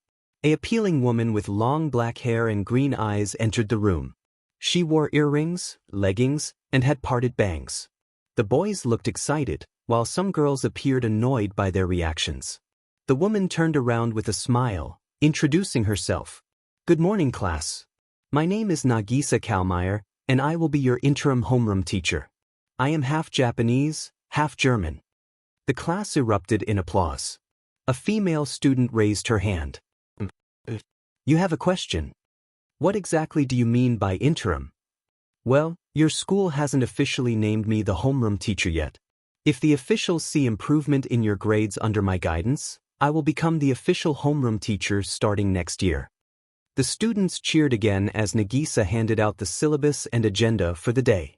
An appealing woman with long black hair and green eyes entered the room. She wore earrings, leggings, and had parted bangs. The boys looked excited, while some girls appeared annoyed by their reactions. The woman turned around with a smile, introducing herself. Good morning, class. My name is Nagisa Kalmeyer, and I will be your interim homeroom teacher. I am half Japanese, half German. The class erupted in applause. A female student raised her hand. You have a question. What exactly do you mean by interim? Well, your school hasn't officially named me the homeroom teacher yet. If the officials see improvement in your grades under my guidance, I will become the official homeroom teacher starting next year. The students cheered again as Nagisa handed out the syllabus and agenda for the day.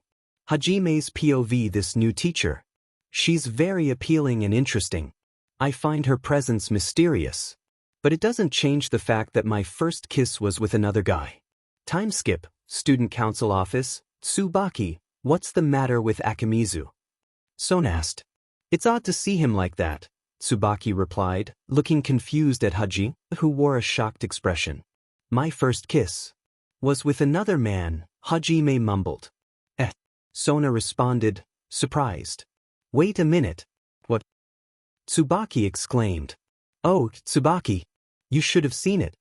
Hajime's POV, this new teacher. She's very appealing and interesting. I find her presence mysterious. But it doesn't change the fact that my first kiss was with another guy. Time skip, student council office, Tsubaki, what's the matter with Akimizu? Sona asked. It's odd to see him like that, Tsubaki replied, looking confused at Haji, who wore a shocked expression. My first kiss was with another man, Hajime mumbled. Sona responded, surprised. Wait a minute. What? Tsubaki exclaimed. Oh, Tsubaki. You should have seen it.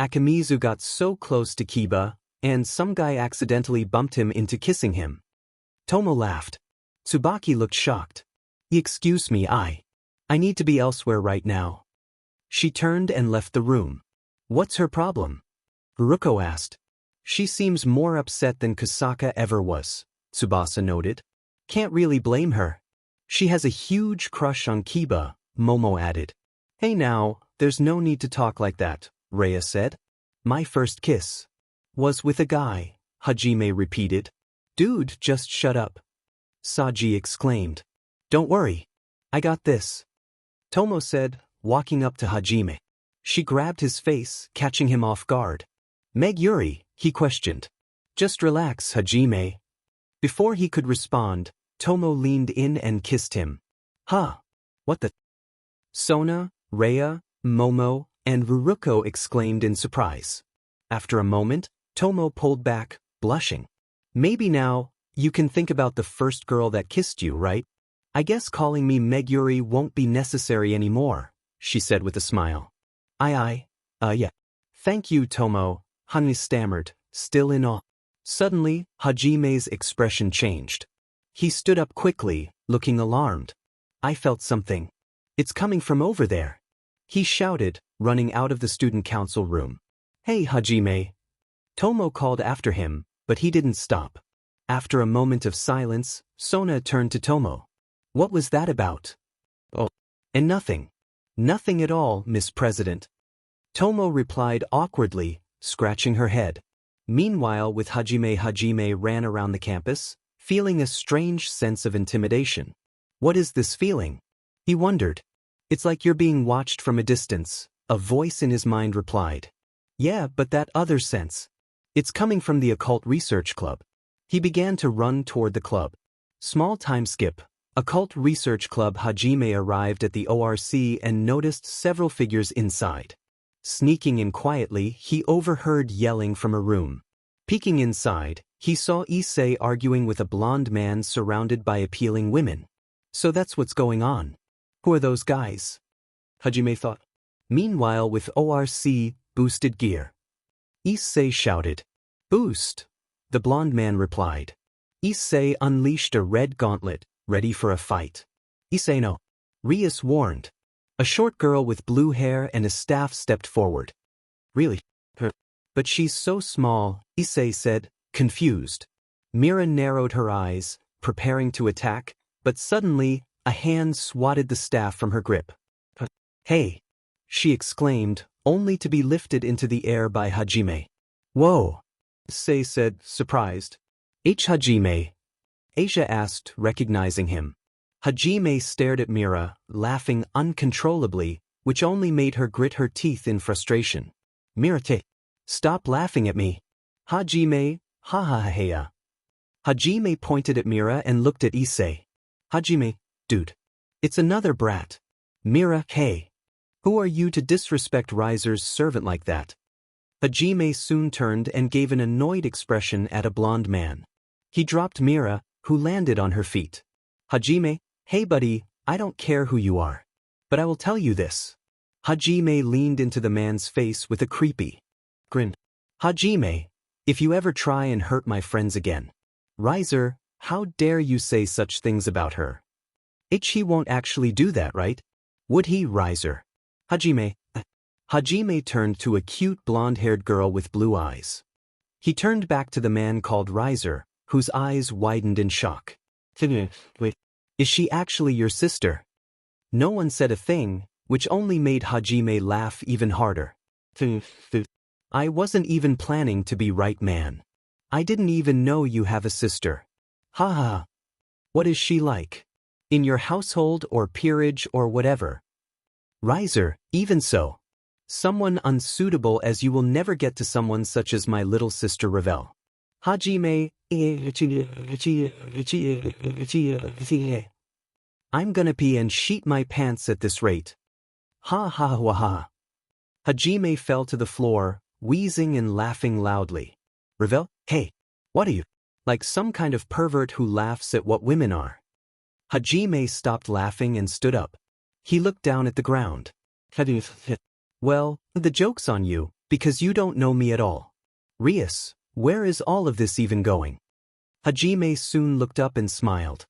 Akimizu got so close to Kiba, and some guy accidentally bumped him into kissing him. Tomo laughed. Tsubaki looked shocked. Excuse me, I need to be elsewhere right now. She turned and left the room. What's her problem? Ruko asked. She seems more upset than Kusaka ever was, Tsubasa noted. Can't really blame her. She has a huge crush on Kiba, Momo added. Hey now, there's no need to talk like that, Rhea said. My first kiss was with a guy, Hajime repeated. Dude, just shut up. Saji exclaimed. Don't worry. I got this. Tomo said, walking up to Hajime. She grabbed his face, catching him off guard. Meg Yuri, he questioned. Just relax, Hajime. Before he could respond, Tomo leaned in and kissed him. Huh? What the? Sona, Rhea, Momo, and Ruruko exclaimed in surprise. After a moment, Tomo pulled back, blushing. Maybe now, you can think about the first girl that kissed you, right? I guess calling me Meg Yuri won't be necessary anymore, she said with a smile. Yeah. Thank you, Tomo, Hani stammered, still in awe. Suddenly, Hajime's expression changed. He stood up quickly, looking alarmed. I felt something. It's coming from over there. He shouted, running out of the student council room. Hey, Hajime. Tomo called after him, but he didn't stop. After a moment of silence, Sona turned to Tomo. What was that about? Oh, and nothing. Nothing at all, Miss President. Tomo replied awkwardly, scratching her head. Meanwhile, with Hajime ran around the campus, feeling a strange sense of intimidation. What is this feeling? He wondered. It's like you're being watched from a distance, a voice in his mind replied. Yeah, but that other sense. It's coming from the Occult Research Club. He began to run toward the club. Small time skip. Occult Research Club. Hajime arrived at the ORC and noticed several figures inside. Sneaking in quietly, he overheard yelling from a room. Peeking inside, he saw Issei arguing with a blonde man surrounded by appealing women. So that's what's going on. Who are those guys? Hajime thought. Meanwhile, with ORC boosted gear. Issei shouted. Boost! The blonde man replied. Issei unleashed a red gauntlet, ready for a fight. Issei no. Rias warned. A short girl with blue hair and a staff stepped forward. Really? But she's so small, Issei said, confused. Mira narrowed her eyes, preparing to attack, but suddenly, a hand swatted the staff from her grip. Hey! she exclaimed, only to be lifted into the air by Hajime. Whoa! Issei said, surprised. Hajime? Asia asked, recognizing him. Hajime stared at Mira, laughing uncontrollably, which only made her grit her teeth in frustration. Mira-te, stop laughing at me. Hajime, ha. Hajime pointed at Mira and looked at Issei. Hajime, dude. It's another brat. Mira, hey. Who are you to disrespect Riser's servant like that? Hajime soon turned and gave an annoyed expression at a blonde man. He dropped Mira, who landed on her feet. Hajime, hey buddy, I don't care who you are. But I will tell you this. Hajime leaned into the man's face with a creepy grin. Hajime, if you ever try and hurt my friends again. Riser, how dare you say such things about her? He won't actually do that, right? Would he, Riser? Hajime. Hajime turned to a cute blonde-haired girl with blue eyes. He turned back to the man called Riser, whose eyes widened in shock. Wait, is she actually your sister? No one said a thing, which only made Hajime laugh even harder. I wasn't even planning to be right, man. I didn't even know you have a sister. Ha ha. What is she like? In your household or peerage or whatever? Riser, even so. Someone unsuitable as you will never get to someone such as my little sister Ravel. Hajime, I'm gonna pee and sheet my pants at this rate. Ha ha ha ha. Hajime fell to the floor, wheezing and laughing loudly. Ravel, hey, what are you? Like some kind of pervert who laughs at what women are. Hajime stopped laughing and stood up. He looked down at the ground. Well, the joke's on you, because you don't know me at all. Rias, where is all of this even going? Hajime soon looked up and smiled.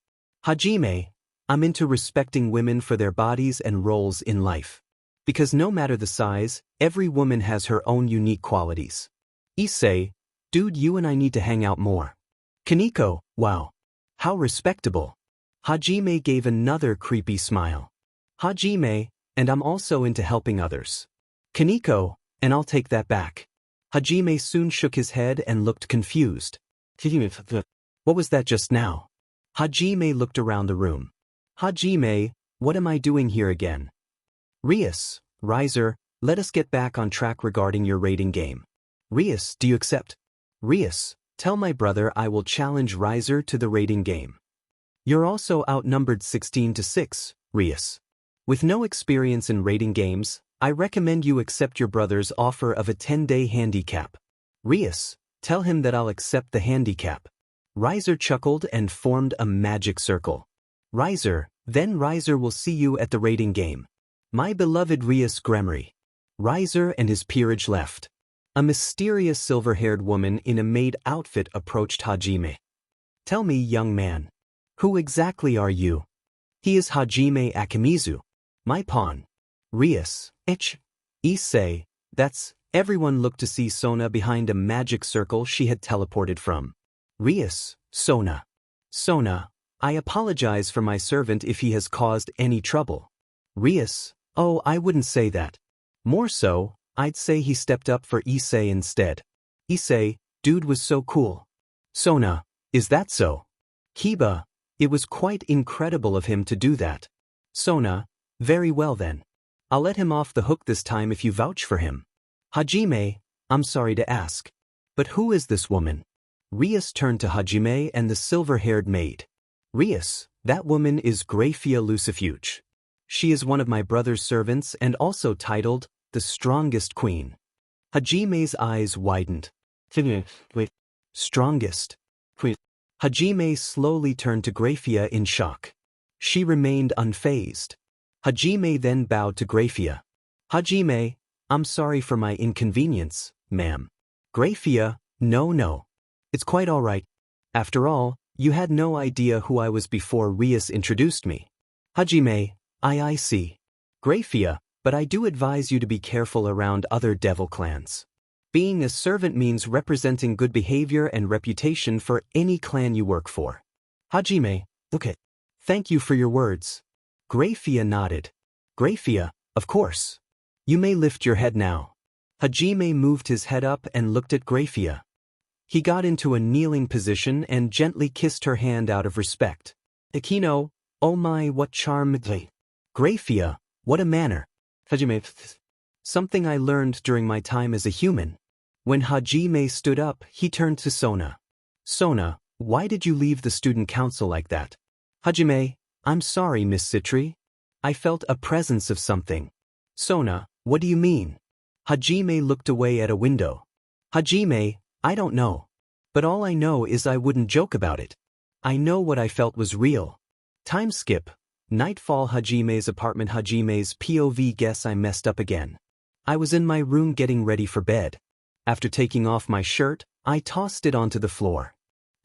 Hajime, I'm into respecting women for their bodies and roles in life. Because no matter the size, every woman has her own unique qualities. Issei, dude, you and I need to hang out more. Kaneko, wow. How respectable. Hajime gave another creepy smile. Hajime, and I'm also into helping others. Kaneko, and I'll take that back. Hajime soon shook his head and looked confused. What was that just now? Hajime looked around the room. Hajime, what am I doing here again? Rias, Riser, let us get back on track regarding your raiding game. Rias, do you accept? Rias, tell my brother I will challenge Riser to the raiding game. You're also outnumbered 16-6, Rias. With no experience in raiding games, I recommend you accept your brother's offer of a 10-day handicap. Rias, tell him that I'll accept the handicap. Riser chuckled and formed a magic circle. Riser, then Riser will see you at the raiding game. My beloved Rias Gremory. Riser and his peerage left. A mysterious silver-haired woman in a maid outfit approached Hajime. Tell me, young man. Who exactly are you? He is Hajime Akimizu. My pawn. Rias, Issei, that's, everyone looked to see Sona behind a magic circle she had teleported from. Rias, Sona. Sona, I apologize for my servant if he has caused any trouble. Rias, oh, I wouldn't say that. More so, I'd say he stepped up for Issei instead. Issei, dude was so cool. Sona, is that so? Kiba, it was quite incredible of him to do that. Sona, very well then. I'll let him off the hook this time if you vouch for him. Hajime, I'm sorry to ask. But who is this woman? Rias turned to Hajime and the silver-haired maid. Rias, that woman is Graphia Lucifuge. She is one of my brother's servants and also titled, the strongest queen. Hajime's eyes widened. Wait, strongest? Queen. Hajime slowly turned to Graphia in shock. She remained unfazed. Hajime then bowed to Graphia. Hajime, I'm sorry for my inconvenience, ma'am. Graphia, no. It's quite all right. After all, you had no idea who I was before Rias introduced me. Hajime, I see. Graphia, but I do advise you to be careful around other devil clans. Being a servant means representing good behavior and reputation for any clan you work for. Hajime, okay. Thank you for your words. Graphia nodded. Graphia, of course. You may lift your head now. Hajime moved his head up and looked at Grafia. He got into a kneeling position and gently kissed her hand out of respect. Akino, oh my, what charm. Grafia, what a manner. Hajime, something I learned during my time as a human. When Hajime stood up, he turned to Sona. Sona, why did you leave the student council like that? Hajime, I'm sorry, Miss Citri. I felt a presence of something. Sona, what do you mean? Hajime looked away at a window. Hajime, I don't know. But all I know is I wouldn't joke about it. I know what I felt was real. Time skip. Nightfall. Hajime's apartment. Hajime's POV. Guess I messed up again. I was in my room getting ready for bed. After taking off my shirt, I tossed it onto the floor.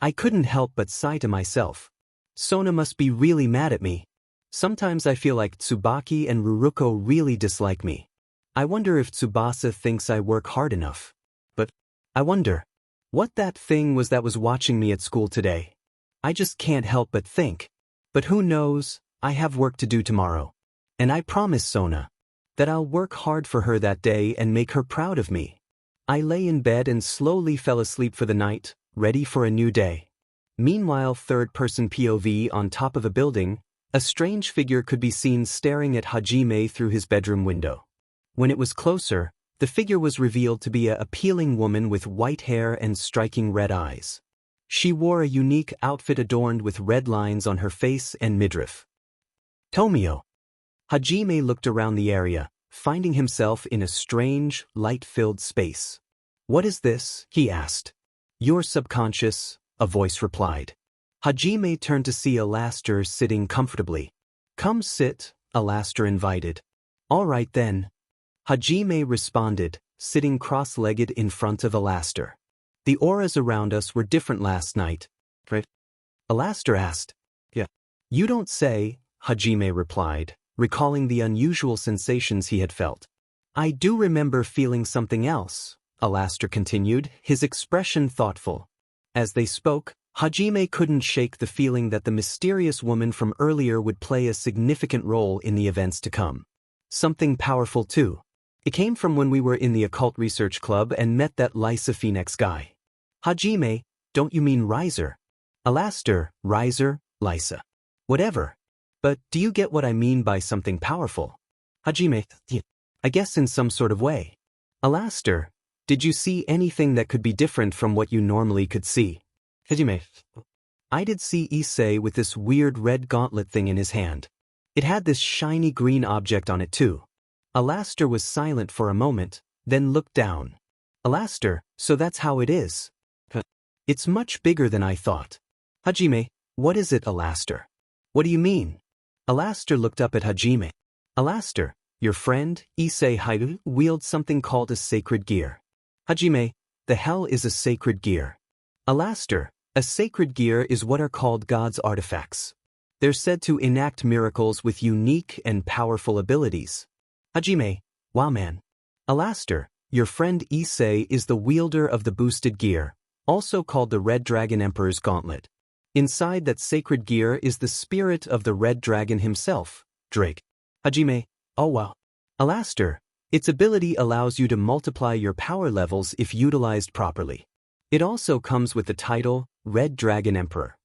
I couldn't help but sigh to myself. Sona must be really mad at me. Sometimes I feel like Tsubaki and Ruruko really dislike me. I wonder if Tsubasa thinks I work hard enough. But I wonder what that thing was that was watching me at school today. I just can't help but think. But who knows, I have work to do tomorrow. And I promise Sona that I'll work hard for her that day and make her proud of me. I lay in bed and slowly fell asleep for the night, ready for a new day. Meanwhile, third-person POV on top of a building, a strange figure could be seen staring at Hajime through his bedroom window. When it was closer, the figure was revealed to be an appealing woman with white hair and striking red eyes. She wore a unique outfit adorned with red lines on her face and midriff. Tomio. Hajime looked around the area, finding himself in a strange, light-filled space. What is this? He asked. Your subconscious, a voice replied. Hajime turned to see Alastair sitting comfortably. Come sit, Alastair invited. All right then. Hajime responded, sitting cross-legged in front of Alastair. The auras around us were different last night. Right? Alastair asked. Yeah. You don't say, Hajime replied, recalling the unusual sensations he had felt. I do remember feeling something else, Alastair continued, his expression thoughtful. As they spoke, Hajime couldn't shake the feeling that the mysterious woman from earlier would play a significant role in the events to come. Something powerful too. It came from when we were in the occult research club and met that Lysa Phoenix guy. Hajime, don't you mean Riser? Alastair, Riser, Lysa. Whatever. But do you get what I mean by something powerful? Hajime, I guess in some sort of way. Alastair, did you see anything that could be different from what you normally could see? Hajime, I did see Issei with this weird red gauntlet thing in his hand. It had this shiny green object on it too. Alastair was silent for a moment, then looked down. Alastair, so that's how it is. It's much bigger than I thought. Hajime, what is it, Alastair? What do you mean? Alastair looked up at Hajime. Alastair, your friend, Issei wields something called a sacred gear. Hajime, the hell is a sacred gear? Alastair, a sacred gear is what are called God's artifacts. They're said to enact miracles with unique and powerful abilities. Hajime, wow man. Alastair, your friend Issei is the wielder of the boosted gear, also called the Red Dragon Emperor's Gauntlet. Inside that sacred gear is the spirit of the Red Dragon himself, Drake. Hajime, oh wow. Alastair, its ability allows you to multiply your power levels if utilized properly. It also comes with the title, Red Dragon Emperor.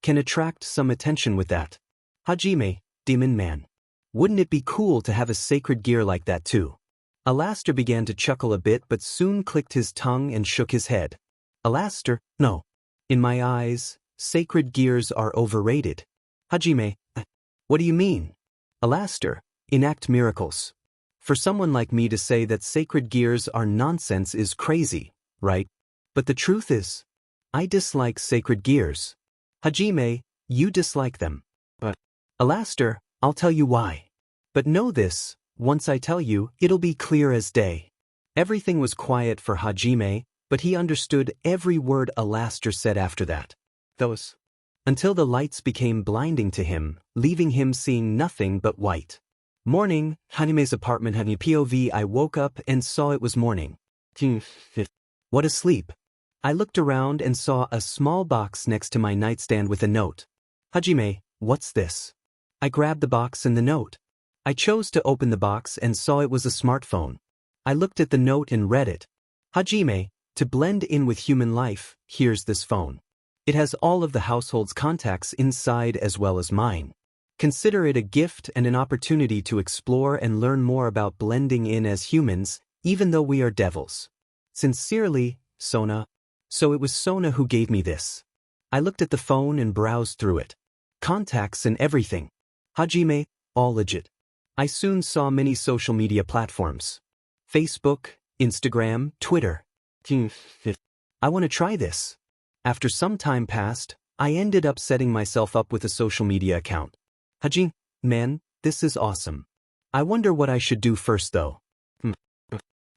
Can attract some attention with that. Hajime, Demon Man. Wouldn't it be cool to have a sacred gear like that too? Alastair began to chuckle a bit but soon clicked his tongue and shook his head. Alastair, no. In my eyes, sacred gears are overrated. Hajime, what do you mean? Alastair, enact miracles. For someone like me to say that sacred gears are nonsense is crazy, right? But the truth is, I dislike sacred gears. Hajime, you dislike them. But, Alastair, I'll tell you why. But know this, once I tell you, it'll be clear as day. Everything was quiet for Hajime, but he understood every word Alastair said after that. Until the lights became blinding to him, leaving him seeing nothing but white. Morning, Hajime's apartment. POV. I woke up and saw it was morning. What a sleep. I looked around and saw a small box next to my nightstand with a note. Hajime, what's this? I grabbed the box and the note. I chose to open the box and saw it was a smartphone. I looked at the note and read it. Hajime, to blend in with human life, here's this phone. It has all of the household's contacts inside as well as mine. Consider it a gift and an opportunity to explore and learn more about blending in as humans, even though we are devils. Sincerely, Sona. So it was Sona who gave me this. I looked at the phone and browsed through it. Contacts and everything. Hajime, all legit. I soon saw many social media platforms. Facebook, Instagram, Twitter. I want to try this. After some time passed, I ended up setting myself up with a social media account. Hajime, man, this is awesome. I wonder what I should do first though.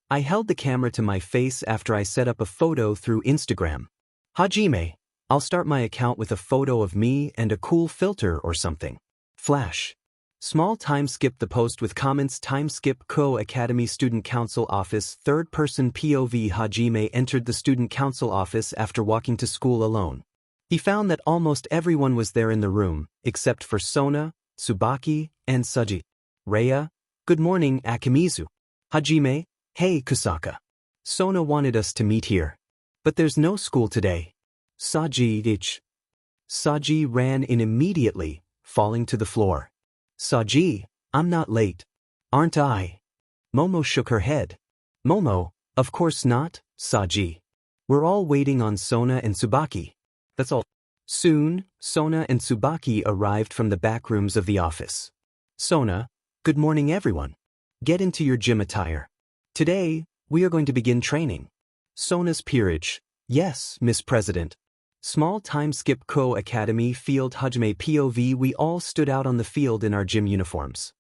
I held the camera to my face after I set up a photo through Instagram. Hajime, I'll start my account with a photo of me and a cool filter or something. Flash. Small time skip the post with comments. Time skip Ko Academy Student Council Office. Third person POV. Hajime entered the student council office after walking to school alone. He found that almost everyone was there in the room, except for Sona, Tsubaki, and Saji. Rhea, good morning Akimizu. Hajime, hey Kusaka. Sona wanted us to meet here. But there's no school today. Saji ran in immediately, falling to the floor. Saji, I'm not late. Aren't I? Momo shook her head. Momo, of course not, Saji. We're all waiting on Sona and Tsubaki. That's all. Soon, Sona and Tsubaki arrived from the back rooms of the office. Sona, good morning everyone. Get into your gym attire. Today, we are going to begin training. Sona's peerage. Yes, Miss President. Small time skip Ko Academy field. Hajime POV. We all stood out on the field in our gym uniforms.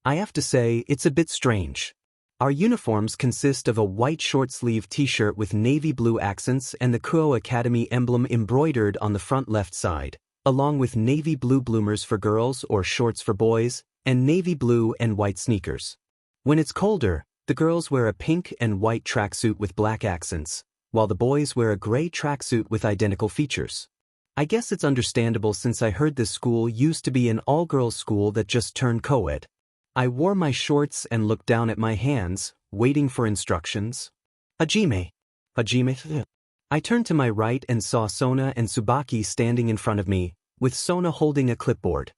I have to say, it's a bit strange. Our uniforms consist of a white short-sleeve t-shirt with navy blue accents and the Ko Academy emblem embroidered on the front left side, along with navy blue bloomers for girls or shorts for boys, and navy blue and white sneakers. When it's colder, the girls wear a pink and white tracksuit with black accents, while the boys wear a gray tracksuit with identical features. I guess it's understandable since I heard this school used to be an all-girls school that just turned co-ed. I wore my shorts and looked down at my hands, waiting for instructions. Hajime. I turned to my right and saw Sona and Tsubaki standing in front of me, with Sona holding a clipboard.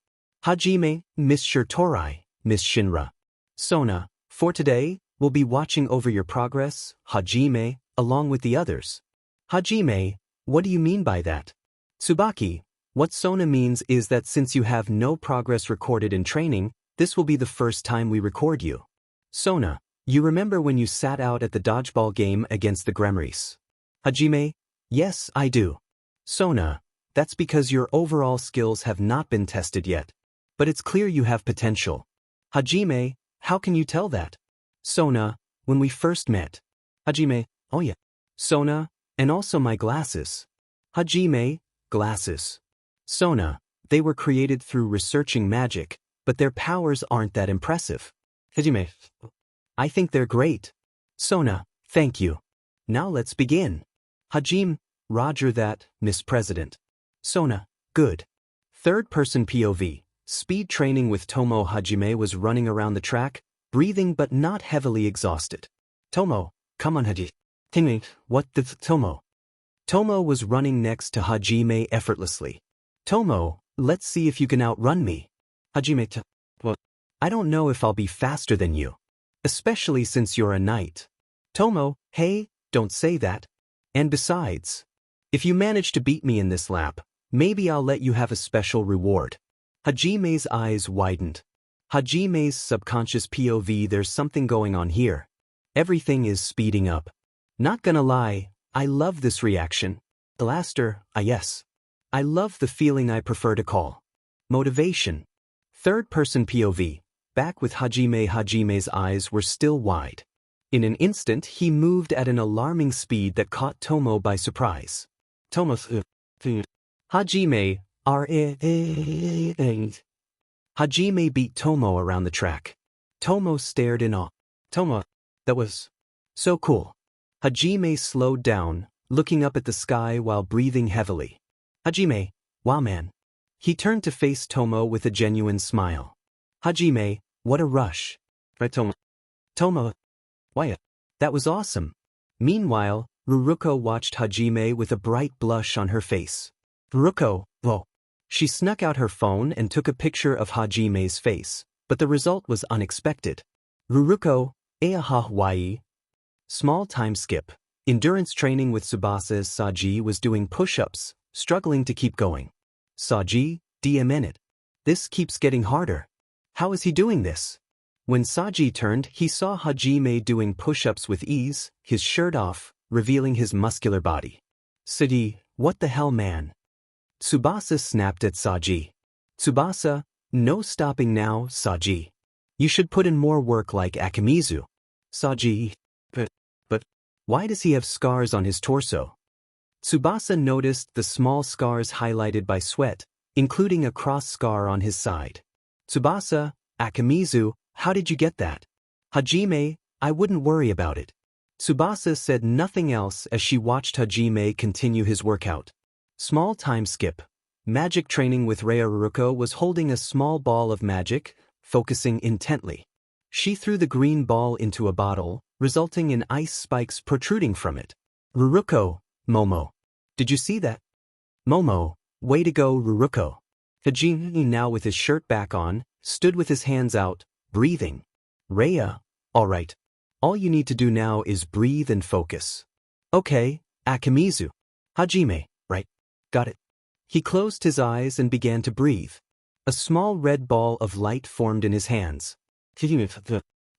Hajime, Miss Shirtorai, Miss Shinra. Sona, for today, we'll be watching over your progress, Hajime, along with the others. Hajime, what do you mean by that? Tsubaki, what Sona means is that since you have no progress recorded in training, this will be the first time we record you. Sona, you remember when you sat out at the dodgeball game against the Gremries? Hajime, yes, I do. Sona, that's because your overall skills have not been tested yet. But it's clear you have potential. Hajime, how can you tell that? Sona, when we first met. Hajime, oh yeah. Sona, and also my glasses. Hajime, glasses. Sona, they were created through researching magic, but their powers aren't that impressive. Hajime, I think they're great. Sona, thank you. Now let's begin. Hajime, roger that, Miss President. Sona, good. Third person POV, speed training with Tomo. Hajime was running around the track, breathing but not heavily exhausted. Tomo, come on Hajime. What the Tomo? Tomo was running next to Hajime effortlessly. Tomo, let's see if you can outrun me. Hajime, well, I don't know if I'll be faster than you. Especially since you're a knight. Tomo, hey, don't say that. And besides, if you manage to beat me in this lap, maybe I'll let you have a special reward. Hajime's eyes widened. Hajime's subconscious POV. There's something going on here. Everything is speeding up. Not gonna lie, I love this reaction. Blaster, yes. I love the feeling I prefer to call motivation. Third person POV, back with Hajime. Hajime's eyes were still wide. In an instant he moved at an alarming speed that caught Tomo by surprise. Tomo, Hajime, Hajime beat Tomo around the track. Tomo stared in awe. Tomo, that was so cool. Hajime slowed down, looking up at the sky while breathing heavily. Hajime, wow man. He turned to face Tomo with a genuine smile. Hajime, What a rush. Right, Tomo. Why? That was awesome. Meanwhile, Ruruko watched Hajime with a bright blush on her face. Ruruko, whoa. She snuck out her phone and took a picture of Hajime's face, but the result was unexpected. Ruruko, Hawaii. Small time skip. Endurance training with Tsubasa's Saji was doing push-ups, struggling to keep going. Saji, DM. This keeps getting harder. How is he doing this? When Saji turned, he saw Hajime doing push-ups with ease, his shirt off, revealing his muscular body. Saji, what the hell, man? Tsubasa snapped at Saji. Tsubasa, no stopping now, Saji. You should put in more work like Akimizu. Saji, but why does he have scars on his torso? Tsubasa noticed the small scars highlighted by sweat, including a cross scar on his side. Tsubasa, Akimizu, how did you get that? Hajime, I wouldn't worry about it. Tsubasa said nothing else as she watched Hajime continue his workout. Small time skip. Magic training with Rei Ruruko was holding a small ball of magic, focusing intently. She threw the green ball into a bottle, resulting in ice spikes protruding from it. Ruruko, Momo. Did you see that? Momo, way to go, Ruruko. Hajime, now with his shirt back on, stood with his hands out, breathing. Rhea, all right. All you need to do now is breathe and focus. Okay, Akimizu. Hajime, right. Got it. He closed his eyes and began to breathe. A small red ball of light formed in his hands.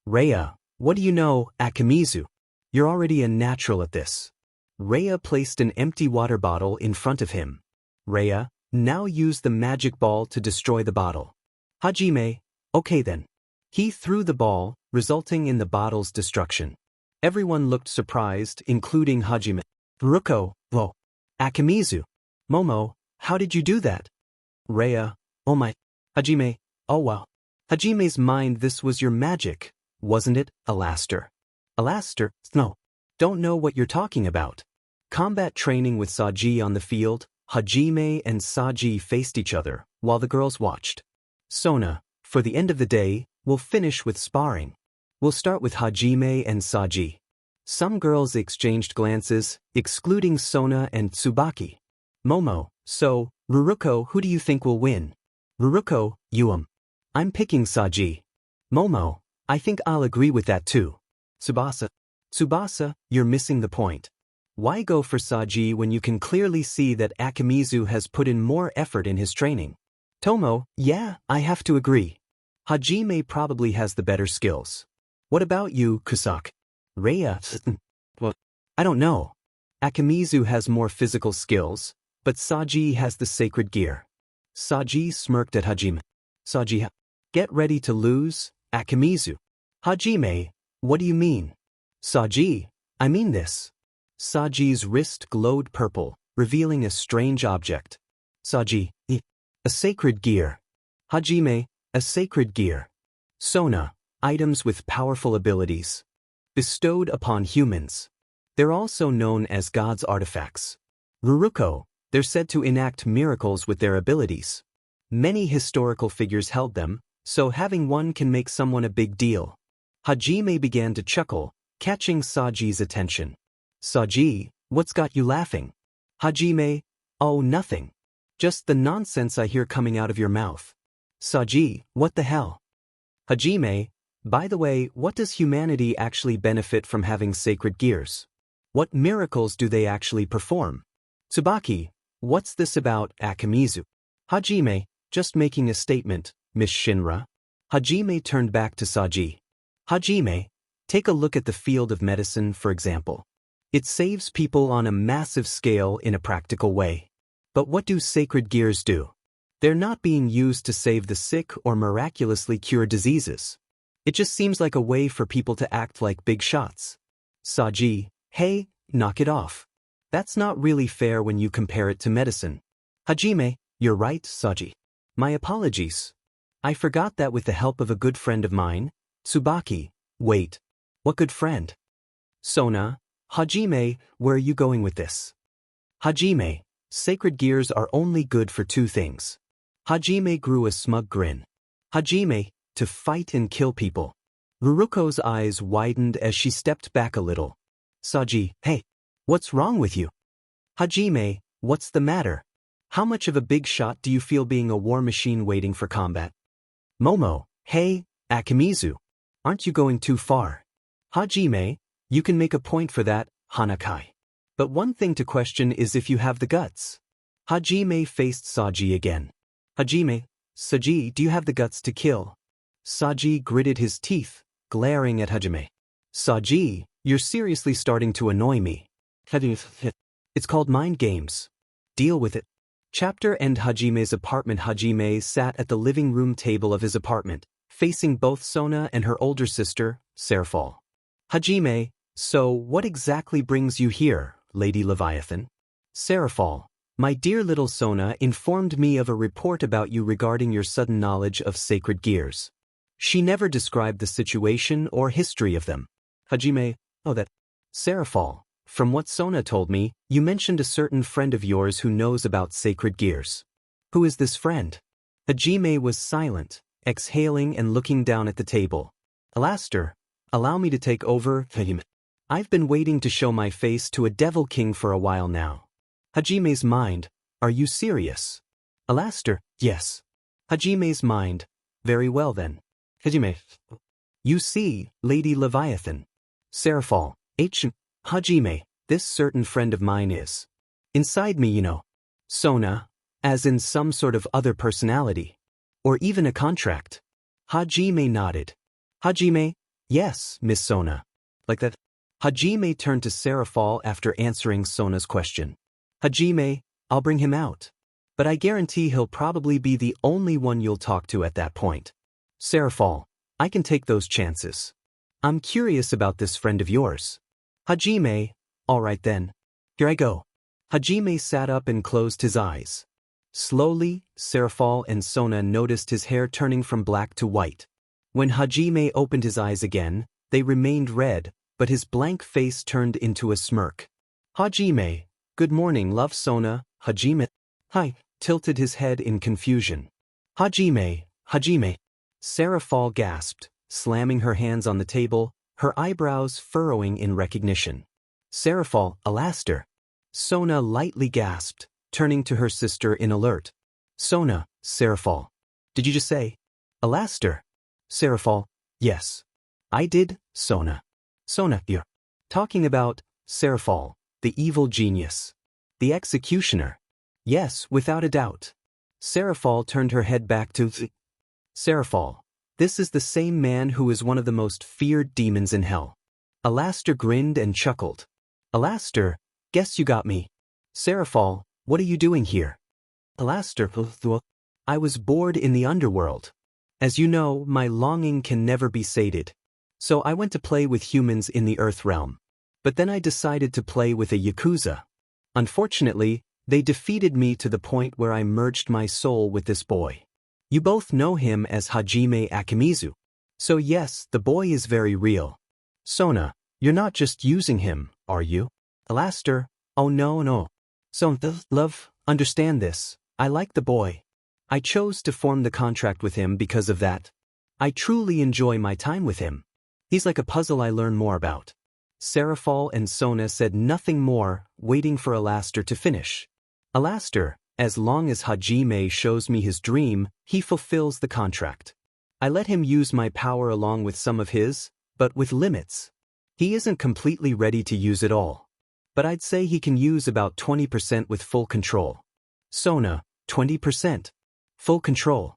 Rhea, what do you know, Akimizu? You're already a natural at this. Rhea placed an empty water bottle in front of him. Rhea, now use the magic ball to destroy the bottle. Hajime, okay then. He threw the ball, resulting in the bottle's destruction. Everyone looked surprised, including Hajime. Ruruko, whoa. Akimizu. Momo, how did you do that? Rhea, oh my. Hajime, oh wow. Hajime's mind, this was your magic, wasn't it, Alaster? Alaster? No. Don't know what you're talking about. Combat training with Saji on the field, Hajime and Saji faced each other, while the girls watched. Sona, for the end of the day, we'll finish with sparring. We'll start with Hajime and Saji. Some girls exchanged glances, excluding Sona and Tsubaki. Momo, so, Ruruko, who do you think will win? Ruruko, I'm picking Saji. Momo, I think I'll agree with that too. Tsubasa, you're missing the point. Why go for Saji when you can clearly see that Akimizu has put in more effort in his training? Tomo, yeah, I have to agree. Hajime probably has the better skills. What about you, Kusaki? Rhea, well, I don't know. Akimizu has more physical skills, but Saji has the sacred gear. Saji smirked at Hajime. Saji, get ready to lose, Akimizu. Hajime, what do you mean? Saji, I mean this. Saji's wrist glowed purple, revealing a strange object. Saji, a sacred gear. Hajime, a sacred gear. Sona, items with powerful abilities. Bestowed upon humans. They're also known as God's artifacts. Ruruko, they're said to enact miracles with their abilities. Many historical figures held them, so having one can make someone a big deal. Hajime began to chuckle, catching Saji's attention. Saji, what's got you laughing? Hajime, oh, nothing. Just the nonsense I hear coming out of your mouth. Saji, what the hell? Hajime, by the way, what does humanity actually benefit from having sacred gears? What miracles do they actually perform? Tsubaki, what's this about, Akimizu? Hajime, just making a statement, Miss Shinra. Hajime turned back to Saji. Hajime, take a look at the field of medicine, for example. It saves people on a massive scale in a practical way. But what do sacred gears do? They're not being used to save the sick or miraculously cure diseases. It just seems like a way for people to act like big shots. Saji, hey, knock it off. That's not really fair when you compare it to medicine. Hajime, you're right, Saji. My apologies. I forgot that with the help of a good friend of mine, Tsubaki. Wait, what good friend? Sona, Hajime, where are you going with this? Hajime, sacred gears are only good for two things. Hajime grew a smug grin. Hajime, to fight and kill people. Ruruko's eyes widened as she stepped back a little. Saji, hey, what's wrong with you? Hajime, what's the matter? How much of a big shot do you feel being a war machine waiting for combat? Momo, hey, Akimizu, aren't you going too far? Hajime, you can make a point for that, Hanakai. But one thing to question is if you have the guts. Hajime faced Saji again. Hajime, Saji, do you have the guts to kill? Saji gritted his teeth, glaring at Hajime. Saji, you're seriously starting to annoy me. It's called mind games. Deal with it. Chapter End. Hajime's apartment. Hajime sat at the living room table of his apartment, facing both Sona and her older sister, Serafal. Hajime, so what exactly brings you here, Lady Leviathan? Serafal, my dear little Sona informed me of a report about you regarding your sudden knowledge of sacred gears. She never described the situation or history of them. Hajime, oh that. Serafal, from what Sona told me, you mentioned a certain friend of yours who knows about sacred gears. Who is this friend? Hajime was silent, exhaling and looking down at the table. Alastair, allow me to take over. I've been waiting to show my face to a devil king for a while now. Hajime's mind, are you serious? Alastair, yes. Hajime's mind, very well then. Hajime, you see, Lady Leviathan. Serafal, Hajime, this certain friend of mine is inside me, you know. Sona, as in some sort of other personality. Or even a contract. Hajime nodded. Hajime, yes, Miss Sona. Like that. Hajime turned to Serafal after answering Sona's question. Hajime, I'll bring him out. But I guarantee he'll probably be the only one you'll talk to at that point. Serafal, I can take those chances. I'm curious about this friend of yours. Hajime, all right then. Here I go. Hajime sat up and closed his eyes. Slowly, Serafal and Sona noticed his hair turning from black to white. When Hajime opened his eyes again, they remained red, but his blank face turned into a smirk. Hajime, good morning, love. Sona, Hajime. Hi, tilted his head in confusion. Hajime. Serafal gasped, slamming her hands on the table, her eyebrows furrowing in recognition. Serafal, Alastair. Sona lightly gasped, turning to her sister in alert. Sona, Serafal. Did you just say? Alastair. Serafal, yes. I did, Sona. Sona, you're talking about Serafal, the evil genius. The executioner. Yes, without a doubt. Serafal turned her head back to Serafal. This is the same man who is one of the most feared demons in hell. Alastair grinned and chuckled. Alastair, guess you got me. Serafal, what are you doing here? Alastair, I was bored in the underworld. As you know, my longing can never be sated. So I went to play with humans in the Earth realm. But then I decided to play with a yakuza. Unfortunately, they defeated me to the point where I merged my soul with this boy. You both know him as Hajime Akimizu. So yes, the boy is very real. Sona, you're not just using him, are you? Alastair, oh no. Sona, love, understand this. I like the boy. I chose to form the contract with him because of that. I truly enjoy my time with him. He's like a puzzle I learn more about. Serafal and Sona said nothing more, waiting for Alastair to finish. Alastair, as long as Hajime shows me his dream, he fulfills the contract. I let him use my power along with some of his, but with limits. He isn't completely ready to use it all. But I'd say he can use about 20% with full control. Sona, 20%. Full control.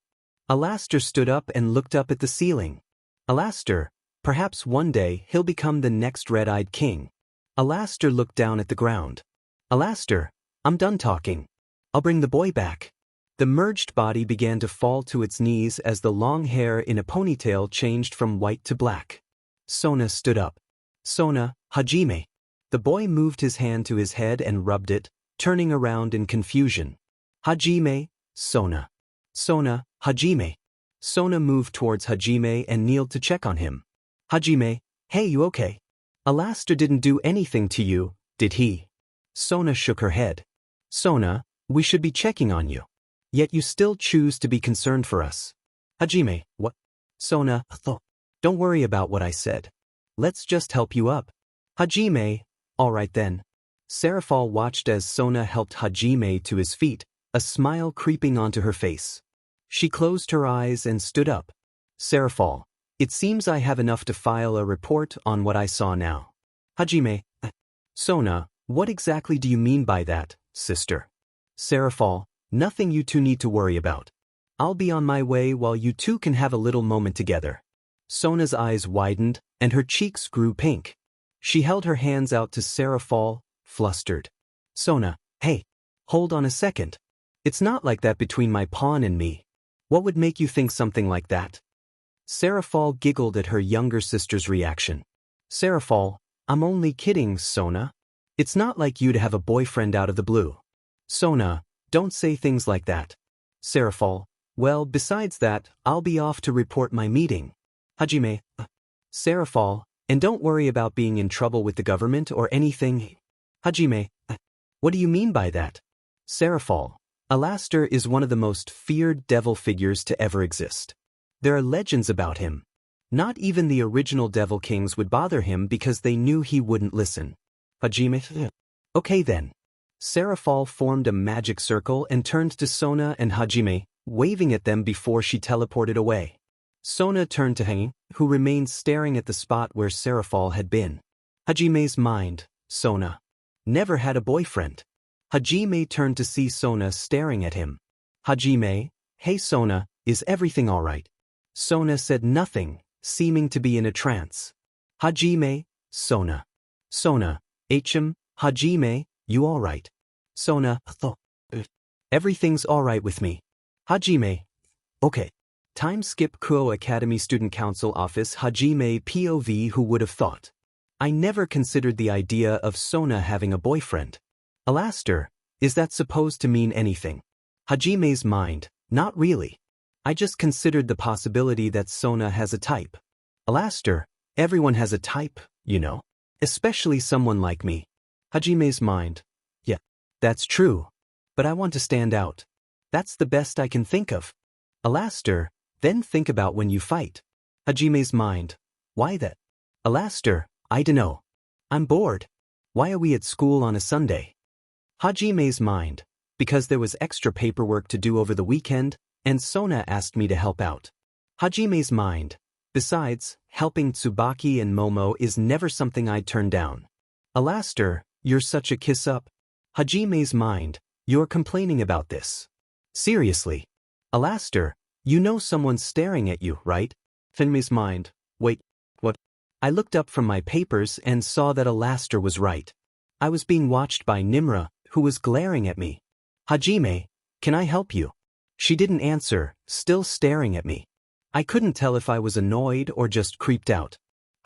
Alastair stood up and looked up at the ceiling. Alastair, perhaps one day he'll become the next red-eyed king. Alastair looked down at the ground. Alastair, I'm done talking. I'll bring the boy back. The merged body began to fall to its knees as the long hair in a ponytail changed from white to black. Sona stood up. Sona, Hajime. The boy moved his hand to his head and rubbed it, turning around in confusion. Hajime, Sona. Sona, Hajime. Sona moved towards Hajime and kneeled to check on him. Hajime, hey, you okay? Alastair didn't do anything to you, did he? Sona shook her head. Sona, we should be checking on you. Yet you still choose to be concerned for us. Hajime, what? Sona, don't worry about what I said. Let's just help you up. Hajime, alright then. Serafal watched as Sona helped Hajime to his feet, a smile creeping onto her face. She closed her eyes and stood up. Serafal, it seems I have enough to file a report on what I saw now. Hajime, Sona, what exactly do you mean by that, sister? Serafal, nothing you two need to worry about. I'll be on my way while you two can have a little moment together. Sona's eyes widened, and her cheeks grew pink. She held her hands out to Serafal, flustered. Sona, hey, hold on a second. It's not like that between my pawn and me. What would make you think something like that? Serafal giggled at her younger sister's reaction. Serafal, I'm only kidding, Sona. It's not like you to have a boyfriend out of the blue. Sona, don't say things like that. Serafal, well, besides that, I'll be off to report my meeting. Hajime, Serafal, and don't worry about being in trouble with the government or anything. Hajime, what do you mean by that? Serafal, Alastor is one of the most feared devil figures to ever exist. There are legends about him. Not even the original devil kings would bother him because they knew he wouldn't listen. Hajime, okay then. Serafal formed a magic circle and turned to Sona and Hajime, waving at them before she teleported away. Sona turned to Heng, who remained staring at the spot where Serafal had been. Hajime's mind, Sona. Never had a boyfriend. Hajime turned to see Sona staring at him. Hajime, hey Sona, is everything alright? Sona said nothing, seeming to be in a trance. Hajime, Sona. Sona, Hajime, you alright? Sona, everything's alright with me. Hajime, okay. Time skip Kuo Academy Student Council Office. Hajime POV. Who would have thought? I never considered the idea of Sona having a boyfriend. Alastor, is that supposed to mean anything? Hajime's mind, not really. I just considered the possibility that Sona has a type. Alastor, everyone has a type, you know. Especially someone like me. Hajime's mind, yeah, that's true. But I want to stand out. That's the best I can think of. Alastor, then think about when you fight. Hajime's mind, why that? Alastor, I dunno. I'm bored. Why are we at school on a Sunday? Hajime's mind, because there was extra paperwork to do over the weekend, and Sona asked me to help out. Hajime's mind, besides, helping Tsubaki and Momo is never something I'd turn down. Alastor, you're such a kiss-up. Hajime's mind, you're complaining about this. Seriously. Alastor, you know someone's staring at you, right? Finmi's mind, wait, what? I looked up from my papers and saw that Alastor was right. I was being watched by Nimra, who was glaring at me. Hajime, can I help you? She didn't answer, still staring at me. I couldn't tell if I was annoyed or just creeped out.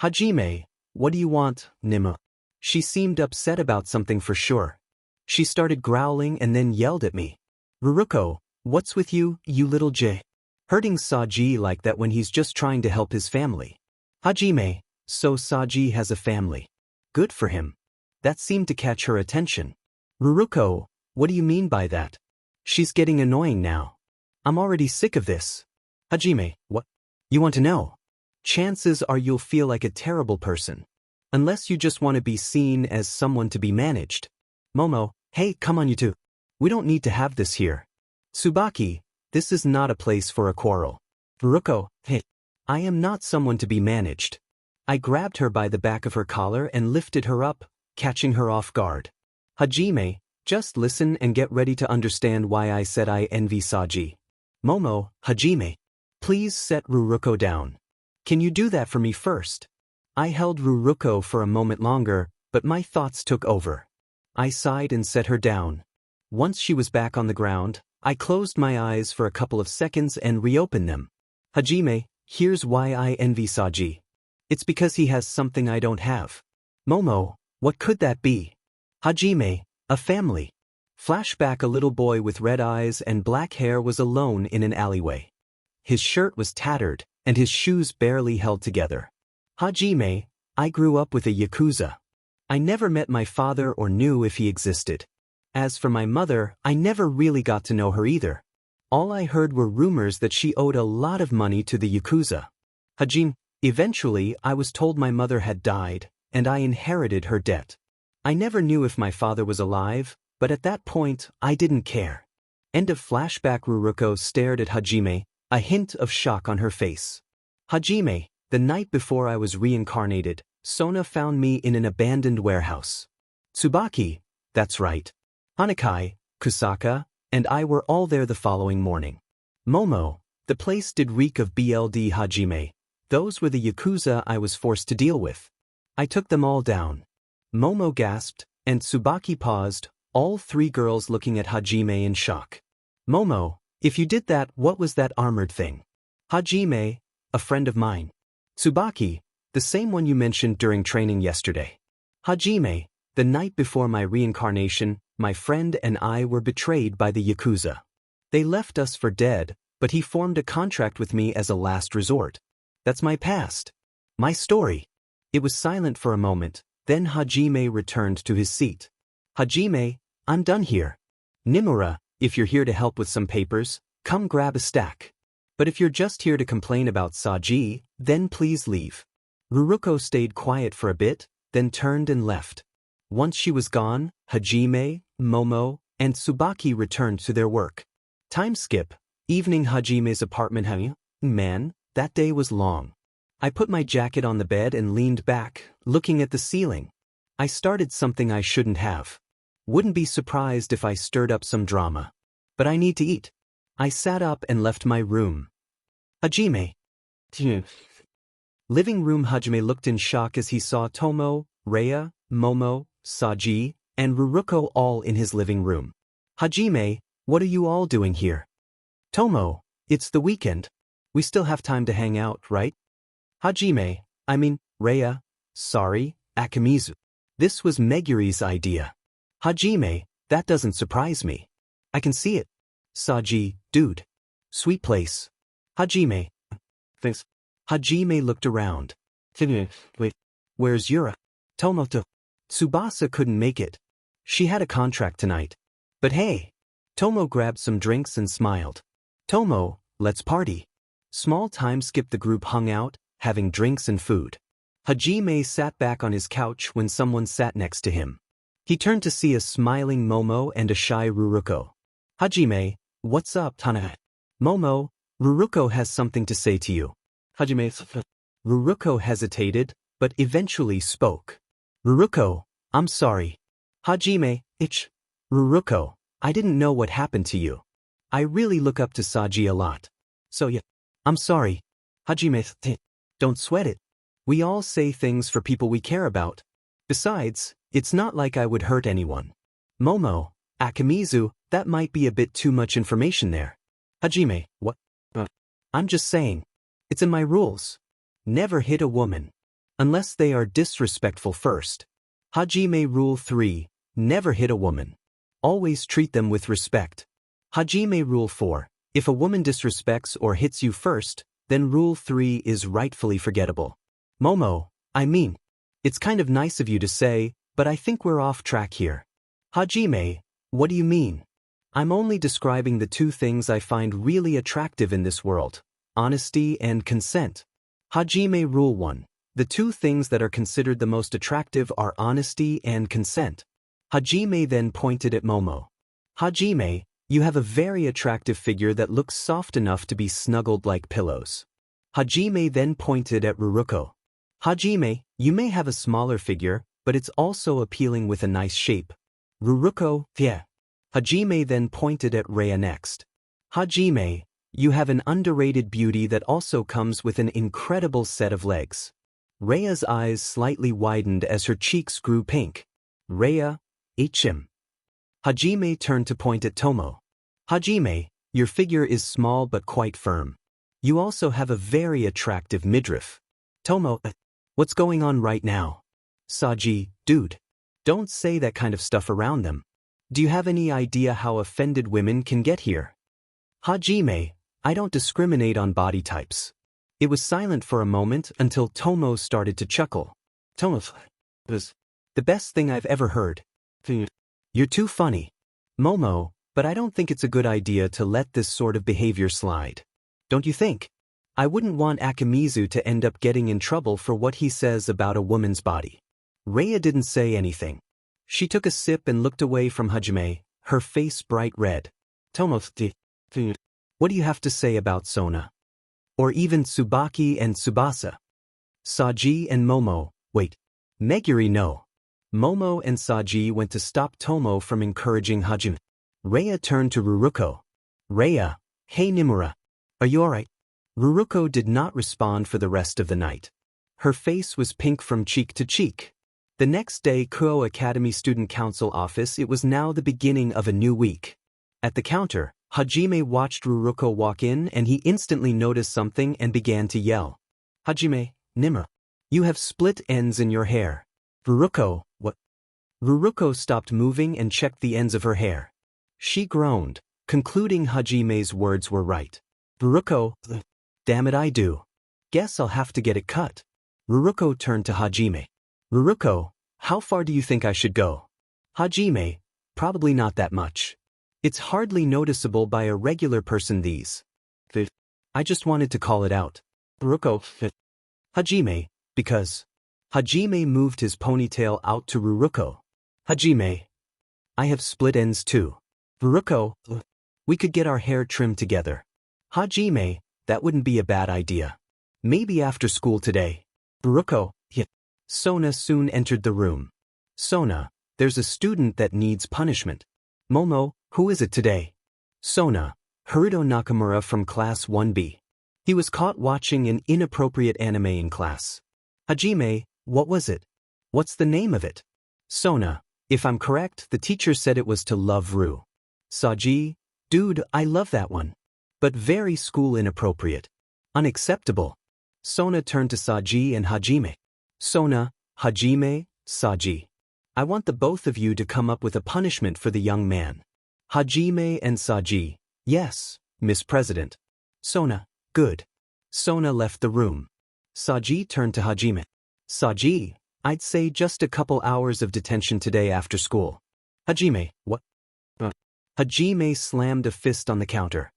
Hajime, what do you want, Nimra? She seemed upset about something for sure. She started growling and then yelled at me. Ruruko, what's with you, you little J? Hurting Saji like that when he's just trying to help his family. Hajime, so Saji has a family. Good for him. That seemed to catch her attention. Ruruko, what do you mean by that? She's getting annoying now. I'm already sick of this. Hajime, what? You want to know? Chances are you'll feel like a terrible person. Unless you just want to be seen as someone to be managed. Momo, hey, come on you two. We don't need to have this here. Tsubaki, this is not a place for a quarrel. Ruruko, hey, I am not someone to be managed. I grabbed her by the back of her collar and lifted her up, catching her off guard. Hajime, just listen and get ready to understand why I said I envy Saji. Momo, Hajime, please set Ruruko down. Can you do that for me first? I held Ruruko for a moment longer, but my thoughts took over. I sighed and set her down. Once she was back on the ground, I closed my eyes for a couple of seconds and reopened them. Hajime, here's why I envy Saji. It's because he has something I don't have. Momo, what could that be? Hajime, a family. Flashback. A little boy with red eyes and black hair was alone in an alleyway. His shirt was tattered, and his shoes barely held together. Hajime, I grew up with a yakuza. I never met my father or knew if he existed. As for my mother, I never really got to know her either. All I heard were rumors that she owed a lot of money to the yakuza. Hajime, eventually I was told my mother had died, and I inherited her debt. I never knew if my father was alive, but at that point, I didn't care. End of flashback. Ruruko stared at Hajime, a hint of shock on her face. Hajime, the night before I was reincarnated, Sona found me in an abandoned warehouse. Tsubaki, that's right. Hanakai, Kusaka, and I were all there the following morning. Momo, the place did reek of BLD. Hajime, those were the yakuza I was forced to deal with. I took them all down. Momo gasped, and Tsubaki paused, all three girls looking at Hajime in shock. Momo, if you did that, what was that armored thing? Hajime, a friend of mine. Tsubaki, the same one you mentioned during training yesterday. Hajime, the night before my reincarnation, my friend and I were betrayed by the yakuza. They left us for dead, but he formed a contract with me as a last resort. That's my past. My story. It was silent for a moment, then Hajime returned to his seat. Hajime, I'm done here. Nimura, if you're here to help with some papers, come grab a stack. But if you're just here to complain about Saji, then please leave. Ruruko stayed quiet for a bit, then turned and left. Once she was gone, Hajime, Momo, and Tsubaki returned to their work. Time skip. Evening. Hajime's apartment. Man, that day was long. I put my jacket on the bed and leaned back, looking at the ceiling. I started something I shouldn't have. Wouldn't be surprised if I stirred up some drama. But I need to eat. I sat up and left my room. Hajime. Living room. Hajime looked in shock as he saw Tomo, Rhea, Momo, Saji, and Ruruko all in his living room. Hajime, what are you all doing here? Tomo, it's the weekend. We still have time to hang out, right? Hajime, Rhea, sorry, Akimizu. This was Meguri's idea. Hajime, that doesn't surprise me. I can see it. Saji, dude. Sweet place. Hajime. Thanks. Hajime looked around. Wait, where's Yura? Tomoto. Tsubasa couldn't make it. She had a contract tonight. But hey. Tomo grabbed some drinks and smiled. Tomo, let's party. Small time skip. The group hung out, having drinks and food. Hajime sat back on his couch when someone sat next to him. He turned to see a smiling Momo and a shy Ruruko. Hajime, what's up, Tana? Momo, Ruruko has something to say to you. Hajime. Ruruko hesitated, but eventually spoke. Ruruko, I'm sorry. Hajime, Ruruko, I didn't know what happened to you. I really look up to Saji a lot. So yeah, I'm sorry. Hajime, don't sweat it. We all say things for people we care about. Besides, it's not like I would hurt anyone. Momo, Akimizu, that might be a bit too much information there. Hajime, what? I'm just saying. It's in my rules. Never hit a woman. Unless they are disrespectful first. Hajime Rule 3, never hit a woman. Always treat them with respect. Hajime Rule 4, if a woman disrespects or hits you first, then Rule 3 is rightfully forgettable. Momo, it's kind of nice of you to say, but I think we're off track here. Hajime, what do you mean? I'm only describing the two things I find really attractive in this world, honesty and consent. Hajime Rule 1, the two things that are considered the most attractive are honesty and consent. Hajime then pointed at Momo. Hajime, you have a very attractive figure that looks soft enough to be snuggled like pillows. Hajime then pointed at Ruruko. Hajime, you may have a smaller figure, but it's also appealing with a nice shape. Ruruko, yeah. Hajime then pointed at Rhea next. Hajime, you have an underrated beauty that also comes with an incredible set of legs. Rhea's eyes slightly widened as her cheeks grew pink. Rhea, Him. Hajime turned to point at Tomo. Hajime, your figure is small but quite firm. You also have a very attractive midriff. Tomo, what's going on right now? Saji, dude. Don't say that kind of stuff around them. Do you have any idea how offended women can get here? Hajime, I don't discriminate on body types. It was silent for a moment until Tomo started to chuckle. Tomo, was the best thing I've ever heard. You're too funny. Momo, but I don't think it's a good idea to let this sort of behavior slide. Don't you think? I wouldn't want Akimizu to end up getting in trouble for what he says about a woman's body. Rhea didn't say anything. She took a sip and looked away from Hajime, her face bright red. Tomofuki, what do you have to say about Sona? Or even Tsubaki and Tsubasa? Saji and Momo, wait. Meguri no. Momo and Saji went to stop Tomo from encouraging Hajime. Rhea turned to Ruruko. Rhea, hey Nimura. Are you alright? Ruruko did not respond for the rest of the night. Her face was pink from cheek to cheek. The next day, Kuo Academy Student Council office. It was now the beginning of a new week. At the counter, Hajime watched Ruruko walk in and he instantly noticed something and began to yell. Hajime, Nimura. You have split ends in your hair. Ruruko, what? Ruruko stopped moving and checked the ends of her hair. She groaned, concluding Hajime's words were right. Ruruko, damn it I do. Guess I'll have to get it cut. Ruruko turned to Hajime. Ruruko, how far do you think I should go? Hajime, probably not that much. It's hardly noticeable by a regular person these. I just wanted to call it out. Ruruko, Hajime, because. Hajime moved his ponytail out to Ruruko. Hajime, I have split ends too. Ruruko, we could get our hair trimmed together. Hajime, that wouldn't be a bad idea. Maybe after school today. Ruruko, yeah. Sona soon entered the room. Sona, there's a student that needs punishment. Momo, who is it today? Sona, Haruto Nakamura from Class 1B. He was caught watching an inappropriate anime in class. Hajime, what was it? What's the name of it? Sona, if I'm correct, the teacher said it was to love Ru. Saji, dude, I love that one. But very school inappropriate. Unacceptable. Sona turned to Saji and Hajime. Sona, Hajime, Saji. I want the both of you to come up with a punishment for the young man. Hajime and Saji. Yes, Miss President. Sona, good. Sona left the room. Saji turned to Hajime. Saji, I'd say just a couple hours of detention today after school. Hajime, what? Hajime slammed a fist on the counter.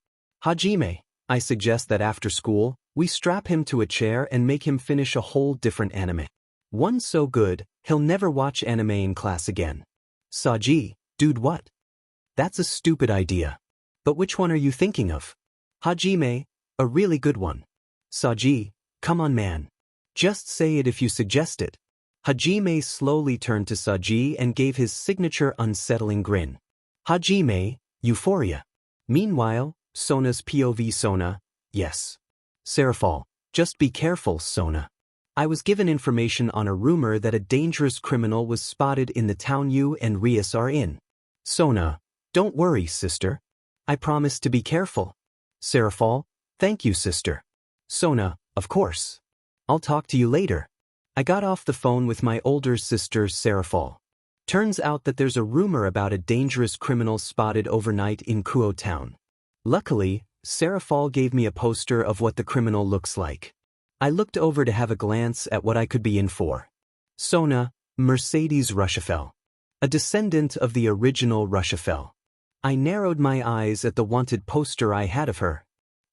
Hajime, I suggest that after school, we strap him to a chair and make him finish a whole different anime. One so good, he'll never watch anime in class again. Saji, dude what? That's a stupid idea. But which one are you thinking of? Hajime, a really good one. Saji, come on man. Just say it if you suggest it. Hajime slowly turned to Saji and gave his signature unsettling grin. Hajime, euphoria. Meanwhile, Sona's POV. Sona, yes. Serafal, just be careful, Sona. I was given information on a rumor that a dangerous criminal was spotted in the town you and Rias are in. Sona, don't worry, sister. I promise to be careful. Serafal, thank you, sister. Sona, of course. I'll talk to you later. I got off the phone with my older sister, Serafal. Turns out that there's a rumor about a dangerous criminal spotted overnight in Kuo town. Luckily, Serafal gave me a poster of what the criminal looks like. I looked over to have a glance at what I could be in for. Sona, Mercedes Rushafel. A descendant of the original Rushafel. I narrowed my eyes at the wanted poster I had of her.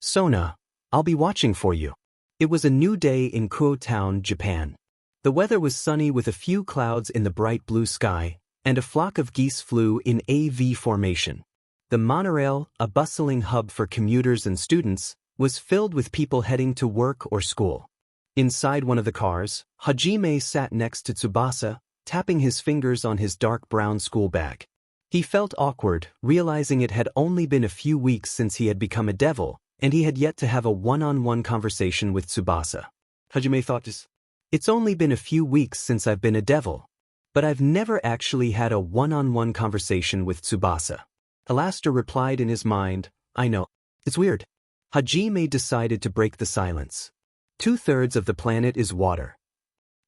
Sona, I'll be watching for you. It was a new day in Kuo town, Japan. The weather was sunny with a few clouds in the bright blue sky, and a flock of geese flew in a V formation. The monorail, a bustling hub for commuters and students, was filled with people heading to work or school. Inside one of the cars, Hajime sat next to Tsubasa, tapping his fingers on his dark brown school bag. He felt awkward, realizing it had only been a few weeks since he had become a devil, and he had yet to have a one-on-one conversation with Tsubasa. Hajime thought this. It's only been a few weeks since I've been a devil. But I've never actually had a one-on-one conversation with Tsubasa. Alastair replied in his mind, I know. It's weird. Hajime decided to break the silence. 2/3 of the planet is water.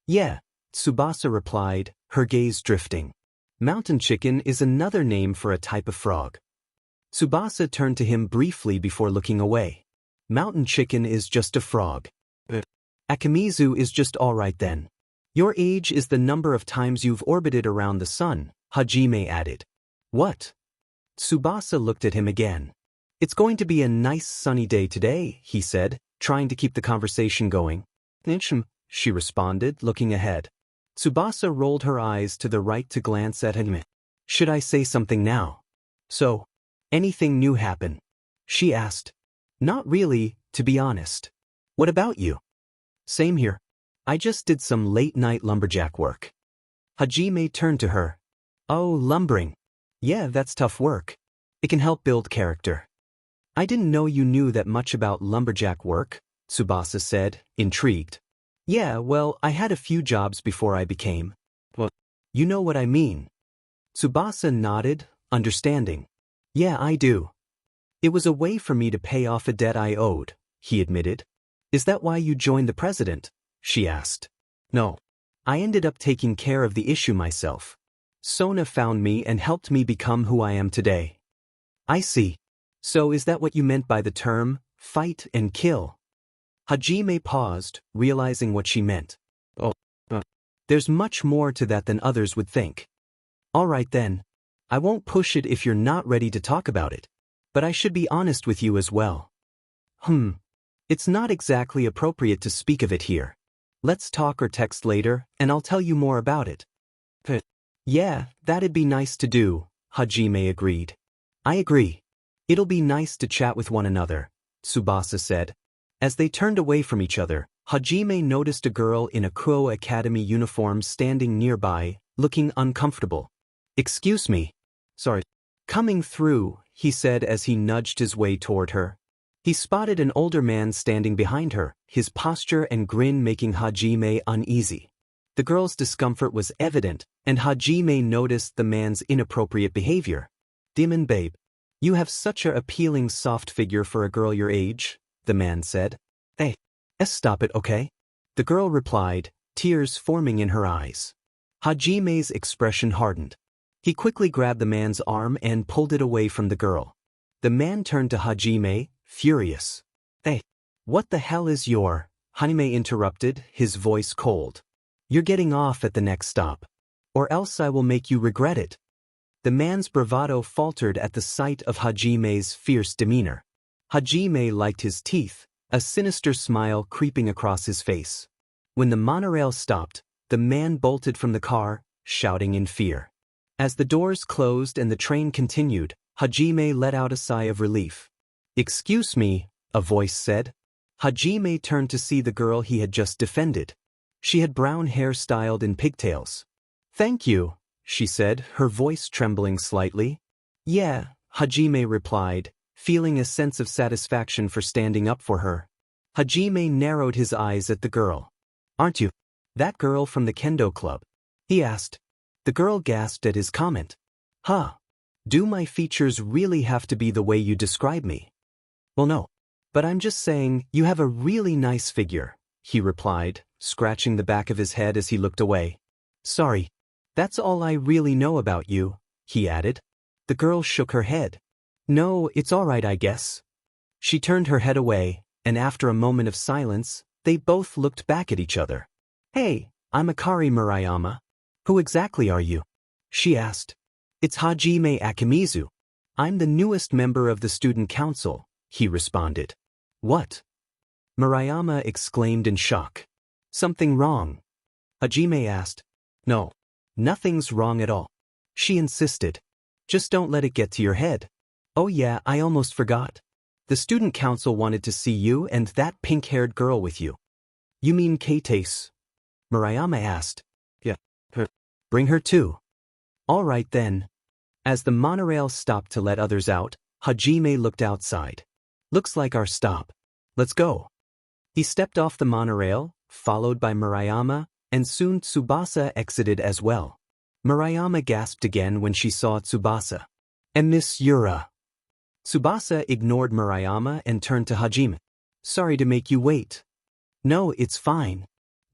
Yeah, Tsubasa replied, her gaze drifting. Mountain chicken is another name for a type of frog. Tsubasa turned to him briefly before looking away. Mountain chicken is just a frog. Akimizu is just alright then. Your age is the number of times you've orbited around the sun, Hajime added. What? Tsubasa looked at him again. It's going to be a nice sunny day today, he said, trying to keep the conversation going. She responded, looking ahead. Tsubasa rolled her eyes to the right to glance at him. Should I say something now? So, anything new happen? She asked. Not really, to be honest. What about you? Same here. I just did some late-night lumberjack work. Hajime turned to her. Oh, lumbering. Yeah, that's tough work. It can help build character. I didn't know you knew that much about lumberjack work, Tsubasa said, intrigued. Yeah, well, I had a few jobs before I became. Well, you know what I mean. Tsubasa nodded, understanding. Yeah, I do. It was a way for me to pay off a debt I owed, he admitted. Is that why you joined the president? She asked. No. I ended up taking care of the issue myself. Sona found me and helped me become who I am today. I see. So is that what you meant by the term, fight and kill? Hajime paused, realizing what she meant. Oh, there's much more to that than others would think. All right then. I won't push it if you're not ready to talk about it. But I should be honest with you as well. It's not exactly appropriate to speak of it here. Let's talk or text later, and I'll tell you more about it. Yeah, that'd be nice to do, Hajime agreed. I agree. It'll be nice to chat with one another, Tsubasa said. As they turned away from each other, Hajime noticed a girl in a Kuo Academy uniform standing nearby, looking uncomfortable. Excuse me. Sorry. Coming through, he said as he nudged his way toward her. He spotted an older man standing behind her, his posture and grin making Hajime uneasy. The girl's discomfort was evident, and Hajime noticed the man's inappropriate behavior. Demon babe. You have such a appealing soft figure for a girl your age, the man said. Hey, stop it, okay? The girl replied, tears forming in her eyes. Hajime's expression hardened. He quickly grabbed the man's arm and pulled it away from the girl. The man turned to Hajime, furious. Hey, what the hell is your... Hajime interrupted, his voice cold. You're getting off at the next stop. Or else I will make you regret it. The man's bravado faltered at the sight of Hajime's fierce demeanor. Hajime liked his teeth, a sinister smile creeping across his face. When the monorail stopped, the man bolted from the car, shouting in fear. As the doors closed and the train continued, Hajime let out a sigh of relief. Excuse me, a voice said. Hajime turned to see the girl he had just defended. She had brown hair styled in pigtails. Thank you, she said, her voice trembling slightly. Yeah, Hajime replied, feeling a sense of satisfaction for standing up for her. Hajime narrowed his eyes at the girl. Aren't you that girl from the kendo club? He asked. The girl gasped at his comment. Huh. Do my features really have to be the way you describe me? Well, no. But I'm just saying, you have a really nice figure, he replied, scratching the back of his head as he looked away. Sorry. That's all I really know about you, he added. The girl shook her head. No, it's all right, I guess. She turned her head away, and after a moment of silence, they both looked back at each other. Hey, I'm Akari Murayama. Who exactly are you? She asked. It's Hajime Akimizu. I'm the newest member of the student council, he responded. What? Murayama exclaimed in shock. Something wrong? Hajime asked. No, nothing's wrong at all. She insisted. Just don't let it get to your head. Oh yeah, I almost forgot. The student council wanted to see you and that pink-haired girl with you. You mean Kate-ace? Murayama asked. Yeah. Bring her too. All right then. As the monorail stopped to let others out, Hajime looked outside. Looks like our stop. Let's go. He stepped off the monorail, followed by Murayama, and soon Tsubasa exited as well. Murayama gasped again when she saw Tsubasa. And Miss Yura. Tsubasa ignored Murayama and turned to Hajime. Sorry to make you wait. No, it's fine.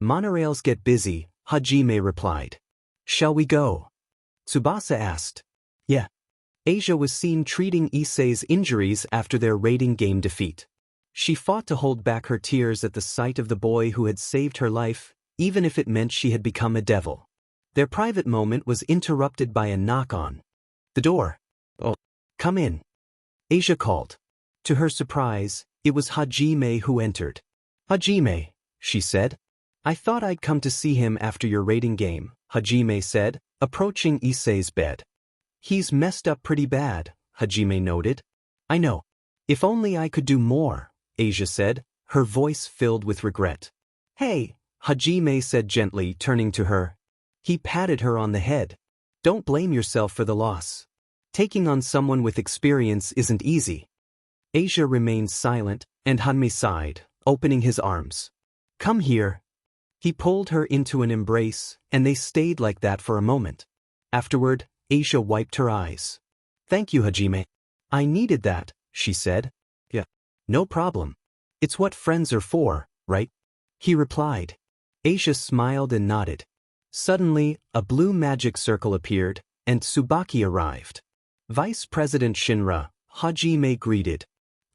Monorails get busy, Hajime replied. Shall we go? Tsubasa asked. Yeah. Asia was seen treating Issei's injuries after their raiding game defeat. She fought to hold back her tears at the sight of the boy who had saved her life, even if it meant she had become a devil. Their private moment was interrupted by a knock on the door. Oh, come in. Asia called. To her surprise, It was Hajime who entered. Hajime, she said. I thought I'd come to see him after your raiding game, Hajime said, approaching Issei's bed. He's messed up pretty bad, Hajime noted. I know. If only I could do more, Asia said, her voice filled with regret. Hey, Hajime said gently, turning to her. He patted her on the head. Don't blame yourself for the loss. Taking on someone with experience isn't easy. Asia remained silent, and Hajime sighed, opening his arms. Come here. He pulled her into an embrace, and they stayed like that for a moment. Afterward, Asia wiped her eyes. Thank you, Hajime. I needed that, she said. Yeah. No problem. It's what friends are for, right? He replied. Asia smiled and nodded. Suddenly, a blue magic circle appeared, and Tsubaki arrived. Vice President Shinra, Hajime greeted.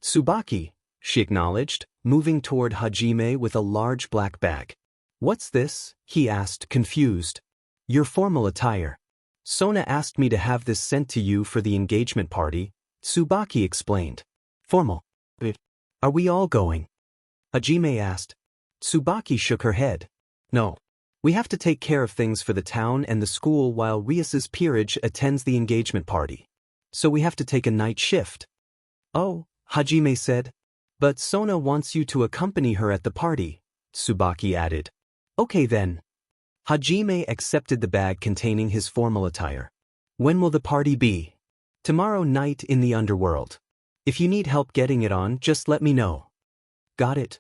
Tsubaki, she acknowledged, moving toward Hajime with a large black bag. What's this? He asked, confused. Your formal attire. Sona asked me to have this sent to you for the engagement party, Tsubaki explained. Formal. Are we all going? Hajime asked. Tsubaki shook her head. No. We have to take care of things for the town and the school while Rias's peerage attends the engagement party. So we have to take a night shift. Oh, Hajime said. But Sona wants you to accompany her at the party, Tsubaki added. Okay then. Hajime accepted the bag containing his formal attire. When will the party be? Tomorrow night in the underworld. If you need help getting it on, just let me know. Got it.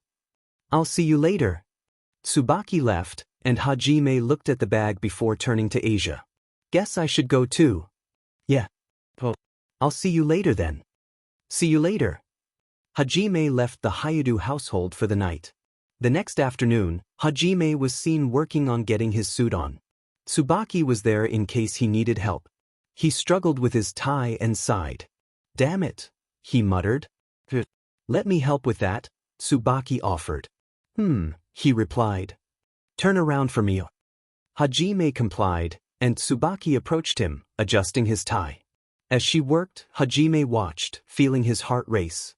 I'll see you later. Tsubaki left, and Hajime looked at the bag before turning to Asia. Guess I should go too. Yeah. Well, I'll see you later then. See you later. Hajime left the Hayadu household for the night. The next afternoon, Hajime was seen working on getting his suit on. Tsubaki was there in case he needed help. He struggled with his tie and sighed. Damn it, he muttered. Let me help with that, Tsubaki offered. He replied. Turn around for me. Hajime complied, and Tsubaki approached him, adjusting his tie. As she worked, Hajime watched, feeling his heart race.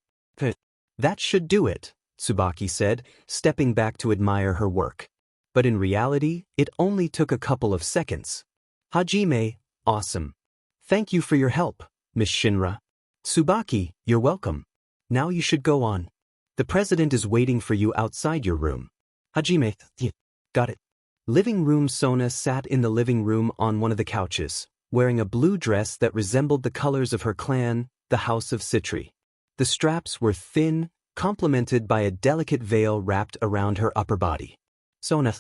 That should do it, Tsubaki said, stepping back to admire her work. But in reality, it only took a couple of seconds. Hajime, awesome. Thank you for your help, Miss Shinra. Tsubaki, you're welcome. Now you should go on. The president is waiting for you outside your room. Hajime, got it. Living room. Sona sat in the living room on one of the couches, wearing a blue dress that resembled the colors of her clan, the House of Citri. The straps were thin, complemented by a delicate veil wrapped around her upper body. Sona.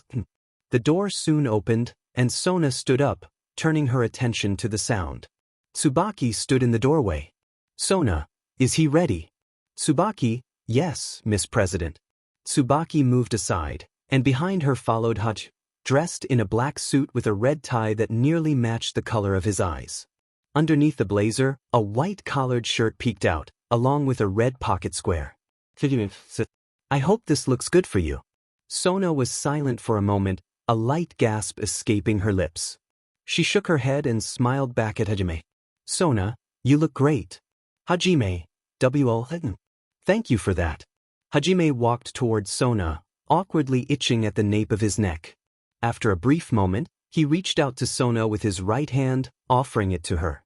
The door soon opened, and Sona stood up, turning her attention to the sound. Tsubaki stood in the doorway. Sona, is he ready? Tsubaki, yes, Miss President. Tsubaki moved aside, and behind her followed Haj, dressed in a black suit with a red tie that nearly matched the color of his eyes. Underneath the blazer, a white collared shirt peeked out, along with a red pocket square. I hope this looks good for you. Sona was silent for a moment, a light gasp escaping her lips. She shook her head and smiled back at Hajime. Sona, you look great. Hajime, thank you for that. Hajime walked towards Sona, awkwardly itching at the nape of his neck. After a brief moment, he reached out to Sona with his right hand, offering it to her.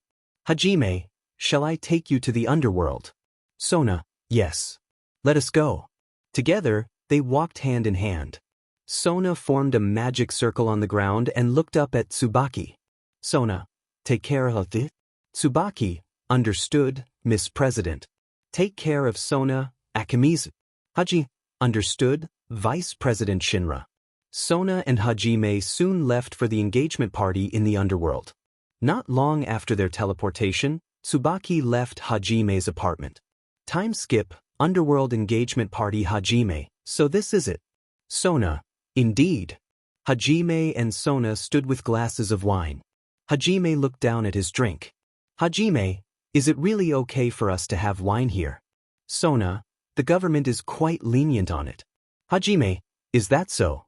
Hajime, shall I take you to the underworld? Sona, yes. Let us go. Together, they walked hand in hand. Sona formed a magic circle on the ground and looked up at Tsubaki. Sona, take care of it. Tsubaki, understood, Miss President. Take care of Sona, Akimizu. Haji, understood, Vice President Shinra. Sona and Hajime soon left for the engagement party in the underworld. Not long after their teleportation, Tsubaki left Hajime's apartment. Time skip, underworld engagement party. Hajime, so this is it. Sona, indeed. Hajime and Sona stood with glasses of wine. Hajime looked down at his drink. Hajime, is it really okay for us to have wine here? Sona, the government is quite lenient on it. Hajime, is that so?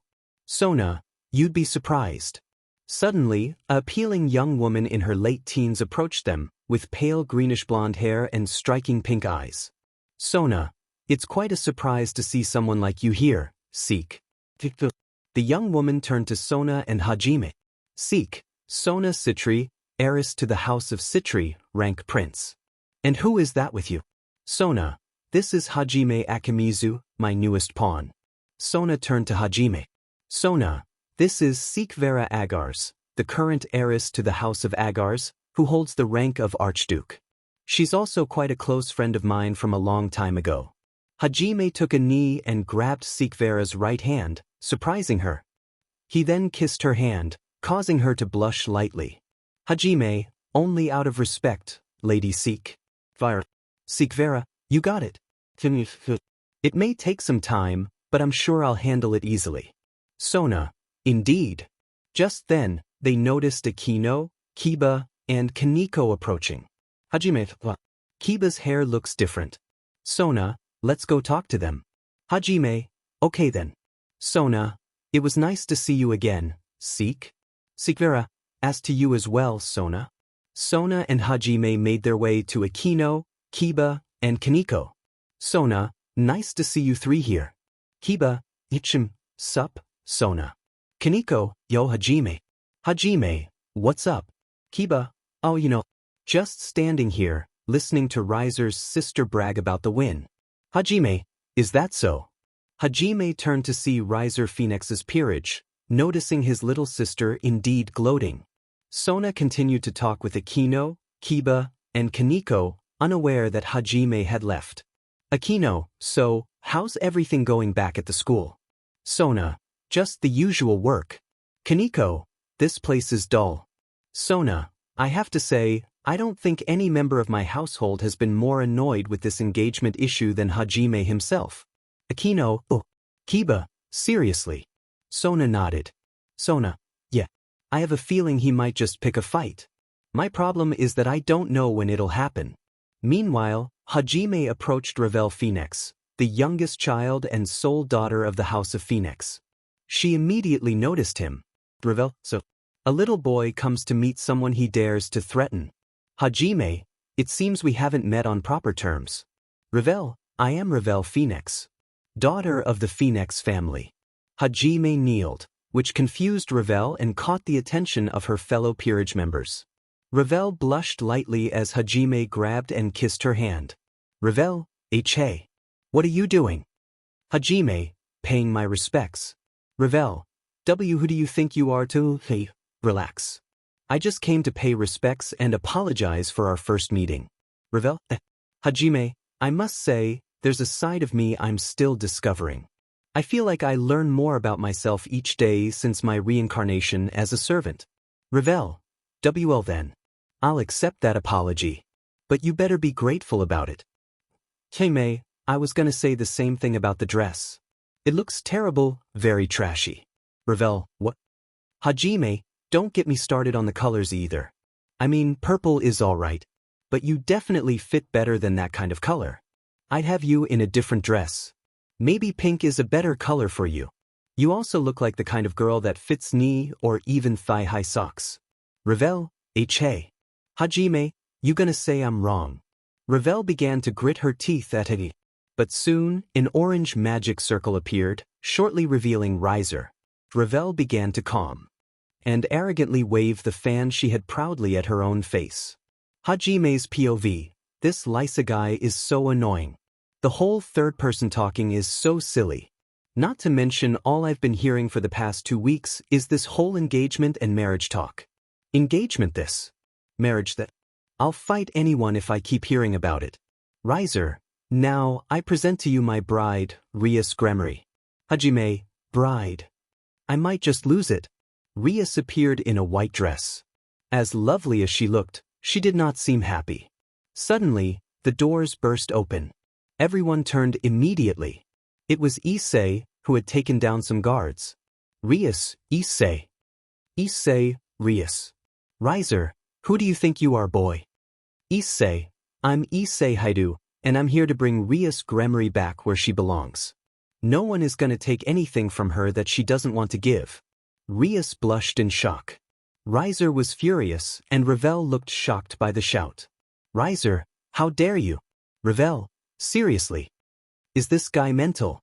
Sona, you'd be surprised. Suddenly, a appealing young woman in her late teens approached them, with pale greenish blonde hair and striking pink eyes. Sona, It's quite a surprise to see someone like you here, Seek. The young woman turned to Sona and Hajime. Seek, Sona Citri, heiress to the house of Citri, rank prince. And who is that with you? Sona, this is Hajime Akimizu, my newest pawn. Sona turned to Hajime. Sona, this is Seek Vera Agars, the current heiress to the house of Agars, who holds the rank of Archduke. She's also quite a close friend of mine from a long time ago. Hajime took a knee and grabbed Seek Vera's right hand, surprising her. He then kissed her hand, causing her to blush lightly. Hajime, only out of respect, Lady Seek. Seek Vera, you got it. It may take some time, but I'm sure I'll handle it easily. Sona, indeed. Just then, they noticed Akino, Kiba, and Kaneko approaching. Hajime, Kiba's hair looks different. Sona, let's go talk to them. Hajime, okay then. Sona, it was nice to see you again, Seek. Seek Vera, as to you as well, Sona. Sona and Hajime made their way to Akino, Kiba, and Kaneko. Sona, nice to see you three here. Kiba, Ichim, sup, Sona. Kaneko, yo Hajime. Hajime, what's up? Kiba, oh just standing here, listening to Riser's sister brag about the win. Hajime, is that so? Hajime turned to see Riser Phoenix's peerage, noticing his little sister indeed gloating. Sona continued to talk with Akino, Kiba, and Kaneko, unaware that Hajime had left. Akino, so, how's everything going back at the school? Sona, just the usual work. Kaneko, this place is dull. Sona, I have to say, I don't think any member of my household has been more annoyed with this engagement issue than Hajime himself. Akino, oh. Kiba, seriously. Sona nodded. Sona, yeah. I have a feeling he might just pick a fight. My problem is that I don't know when it'll happen. Meanwhile, Hajime approached Ravel Phoenix, the youngest child and sole daughter of the House of Phoenix. She immediately noticed him. Ravel, so. A little boy comes to meet someone he dares to threaten. Hajime, it seems we haven't met on proper terms. Ravel, I am Ravel Phoenix, daughter of the Phoenix family. Hajime kneeled, which confused Ravel and caught the attention of her fellow peerage members. Ravel blushed lightly as Hajime grabbed and kissed her hand. Ravel, Issei. What are you doing? Hajime, paying my respects. Ravel, who do you think you are to? Hey, relax. I just came to pay respects and apologize for our first meeting. Ravel, Hajime, I must say, there's a side of me I'm still discovering. I feel like I learn more about myself each day since my reincarnation as a servant. Ravel, then. I'll accept that apology. But you better be grateful about it. Hajime, I was gonna say the same thing about the dress. It looks terrible, very trashy. Ravel, what? Hajime, don't get me started on the colors either. I mean, purple is alright. But you definitely fit better than that kind of color. I'd have you in a different dress. Maybe pink is a better color for you. You also look like the kind of girl that fits knee or even thigh-high socks. Ravel, Issei. Hajime, you gonna say I'm wrong. Ravel began to grit her teeth at Hagi. But soon, an orange magic circle appeared, shortly revealing Riser. Ravel began to calm and arrogantly wave the fan she had proudly at her own face. Hajime's POV, this Lysa guy is so annoying. The whole third person talking is so silly. Not to mention all I've been hearing for the past 2 weeks is this whole engagement and marriage talk. Engagement this. Marriage that. I'll fight anyone if I keep hearing about it. Riser, now I present to you my bride, Rias Gremory. Hajime, bride. I might just lose it. Rias appeared in a white dress. As lovely as she looked, she did not seem happy. Suddenly, the doors burst open. Everyone turned immediately. It was Issei, who had taken down some guards. Rias, Issei. Issei, Rias. Riser, who do you think you are, boy? Issei, I'm Issei Haidu, and I'm here to bring Rias Gremory back where she belongs. No one is gonna take anything from her that she doesn't want to give. Rias blushed in shock. Riser was furious, and Ravel looked shocked by the shout. Riser, how dare you? Ravel, seriously. Is this guy mental?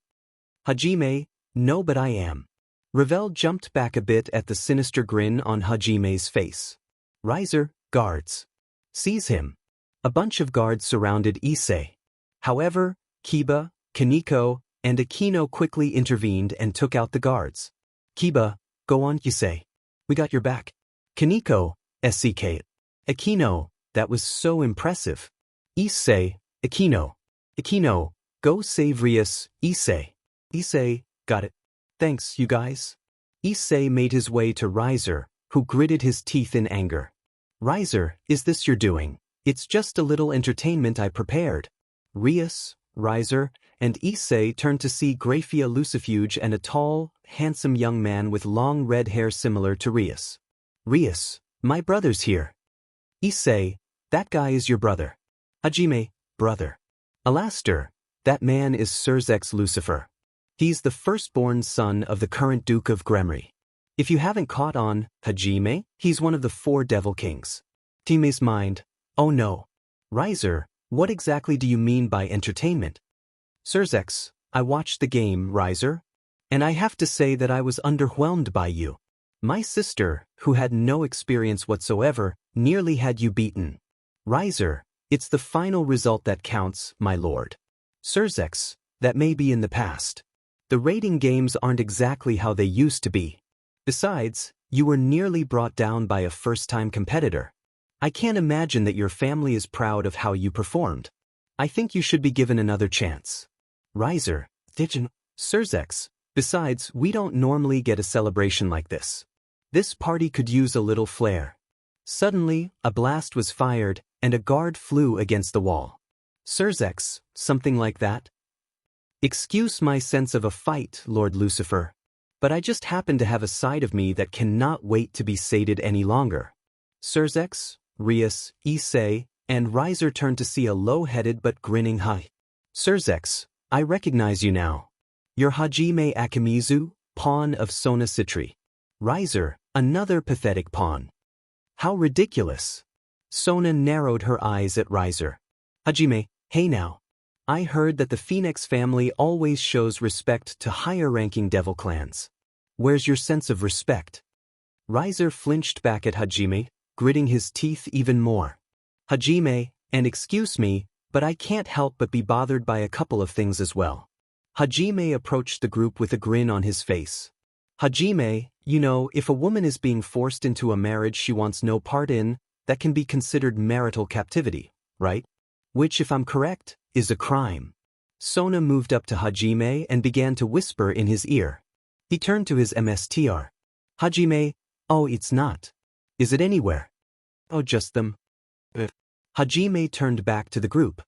Hajime, no but I am. Ravel jumped back a bit at the sinister grin on Hajime's face. Riser, guards. Seize him. A bunch of guards surrounded Issei. However, Kiba, Kaneko, and Akino quickly intervened and took out the guards. Kiba, go on Issei. We got your back. Kaneko, SCK. Akino, that was so impressive. Issei, Akino. Akino, go save Rias, Issei. Issei, got it. Thanks, you guys. Issei made his way to Riser, who gritted his teeth in anger. Riser, is this you're doing? It's just a little entertainment I prepared. Rias, Riser, and Issei turned to see Graphia Lucifuge and a tall, handsome young man with long red hair similar to Rias. Rias, my brother's here. Issei, that guy is your brother. Hajime, brother. Alastair, that man is Surzex Lucifer. He's the firstborn son of the current Duke of Gremry. If you haven't caught on, Hajime, he's one of the 4 Devil Kings. Time's mind, oh no. Riser, what exactly do you mean by entertainment? Surzex, I watched the game, Riser. And I have to say that I was underwhelmed by you. My sister, who had no experience whatsoever, nearly had you beaten. Riser, it's the final result that counts, my lord. Surzex, that may be in the past. The rating games aren't exactly how they used to be. Besides, you were nearly brought down by a first-time competitor. I can't imagine that your family is proud of how you performed. I think you should be given another chance. Riser, Surzex, besides, we don't normally get a celebration like this. This party could use a little flair. Suddenly, a blast was fired, and a guard flew against the wall. Surzex, something like that? Excuse my sense of a fight, Lord Lucifer. But I just happen to have a side of me that cannot wait to be sated any longer. Surzex, Rias, Issei, and Riser turned to see a low-headed but grinning Surzex, I recognize you now. You're Hajime Akimizu, pawn of Sona Citri. Riser, another pathetic pawn. How ridiculous. Sona narrowed her eyes at Riser. Hajime, hey now. I heard that the Phoenix family always shows respect to higher-ranking devil clans. Where's your sense of respect? Riser flinched back at Hajime, gritting his teeth even more. Hajime, and excuse me, but I can't help but be bothered by a couple of things as well. Hajime approached the group with a grin on his face. Hajime, you know, if a woman is being forced into a marriage she wants no part in, that can be considered marital captivity, right? Which, if I'm correct, is a crime. Sona moved up to Hajime and began to whisper in his ear. He turned to his MSTR. Hajime, oh, it's not. Is it anywhere? Oh, just them. Hajime turned back to the group.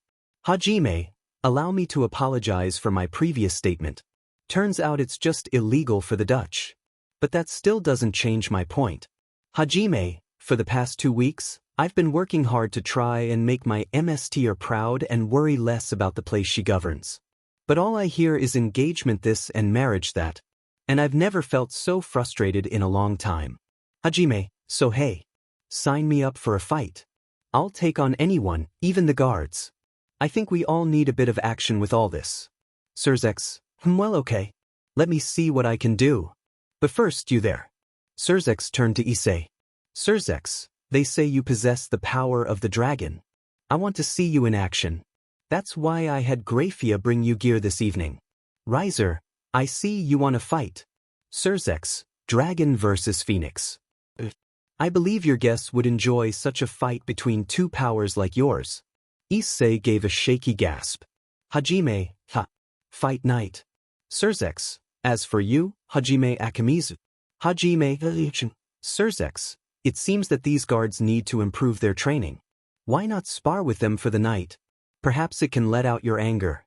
Hajime, allow me to apologize for my previous statement. Turns out it's just illegal for the Dutch. But that still doesn't change my point. Hajime, for the past 2 weeks, I've been working hard to try and make my MSTR proud and worry less about the place she governs. But all I hear is engagement this and marriage that. And I've never felt so frustrated in a long time. Hajime, so hey. Sign me up for a fight. I'll take on anyone, even the guards. I think we all need a bit of action with all this. Surzex, well okay. Let me see what I can do. But first, you there. Surzex turned to Issei. Surzex, they say you possess the power of the dragon. I want to see you in action. That's why I had Graphia bring you gear this evening. Riser, I see you want to fight. Surzex, dragon versus phoenix. I believe your guests would enjoy such a fight between 2 powers like yours. Issei gave a shaky gasp. Hajime, fight night. Surzex, as for you, Hajime Akimizu. Hajime, Surzex, it seems that these guards need to improve their training. Why not spar with them for the night? Perhaps it can let out your anger.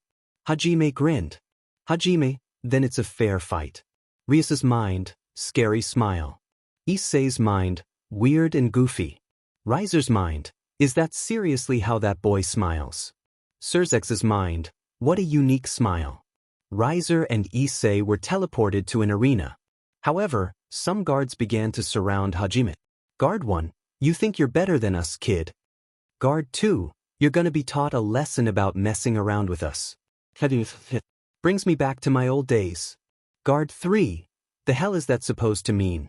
Hajime grinned. Hajime, then it's a fair fight. Rias's mind, scary smile. Issei's mind, weird and goofy. Riser's mind, is that seriously how that boy smiles? Surzex's mind, what a unique smile. Riser and Issei were teleported to an arena. However, some guards began to surround Hajime. Guard 1, you think you're better than us, kid. Guard 2, you're gonna be taught a lesson about messing around with us. Brings me back to my old days. Guard 3. The hell is that supposed to mean?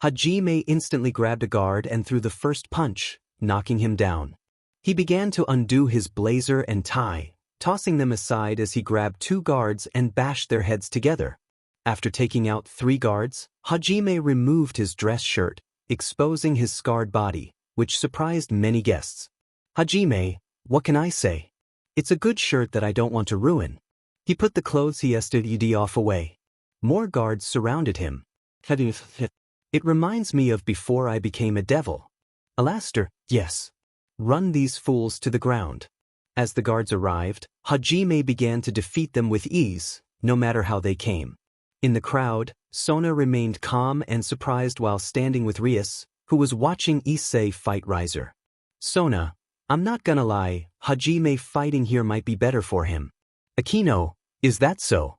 Hajime instantly grabbed a guard and threw the first punch, knocking him down. He began to undo his blazer and tie, tossing them aside as he grabbed 2 guards and bashed their heads together. After taking out 3 guards, Hajime removed his dress shirt, exposing his scarred body, which surprised many guests. Hajime, what can I say? It's a good shirt that I don't want to ruin. He put the clothes he used off away. More guards surrounded him. It reminds me of before I became a devil. Alastair, yes. Run these fools to the ground. As the guards arrived, Hajime began to defeat them with ease, no matter how they came. In the crowd, Sona remained calm and surprised while standing with Rias, who was watching Issei fight Riser. Sona, I'm not gonna lie, Hajime fighting here might be better for him. Akino, is that so?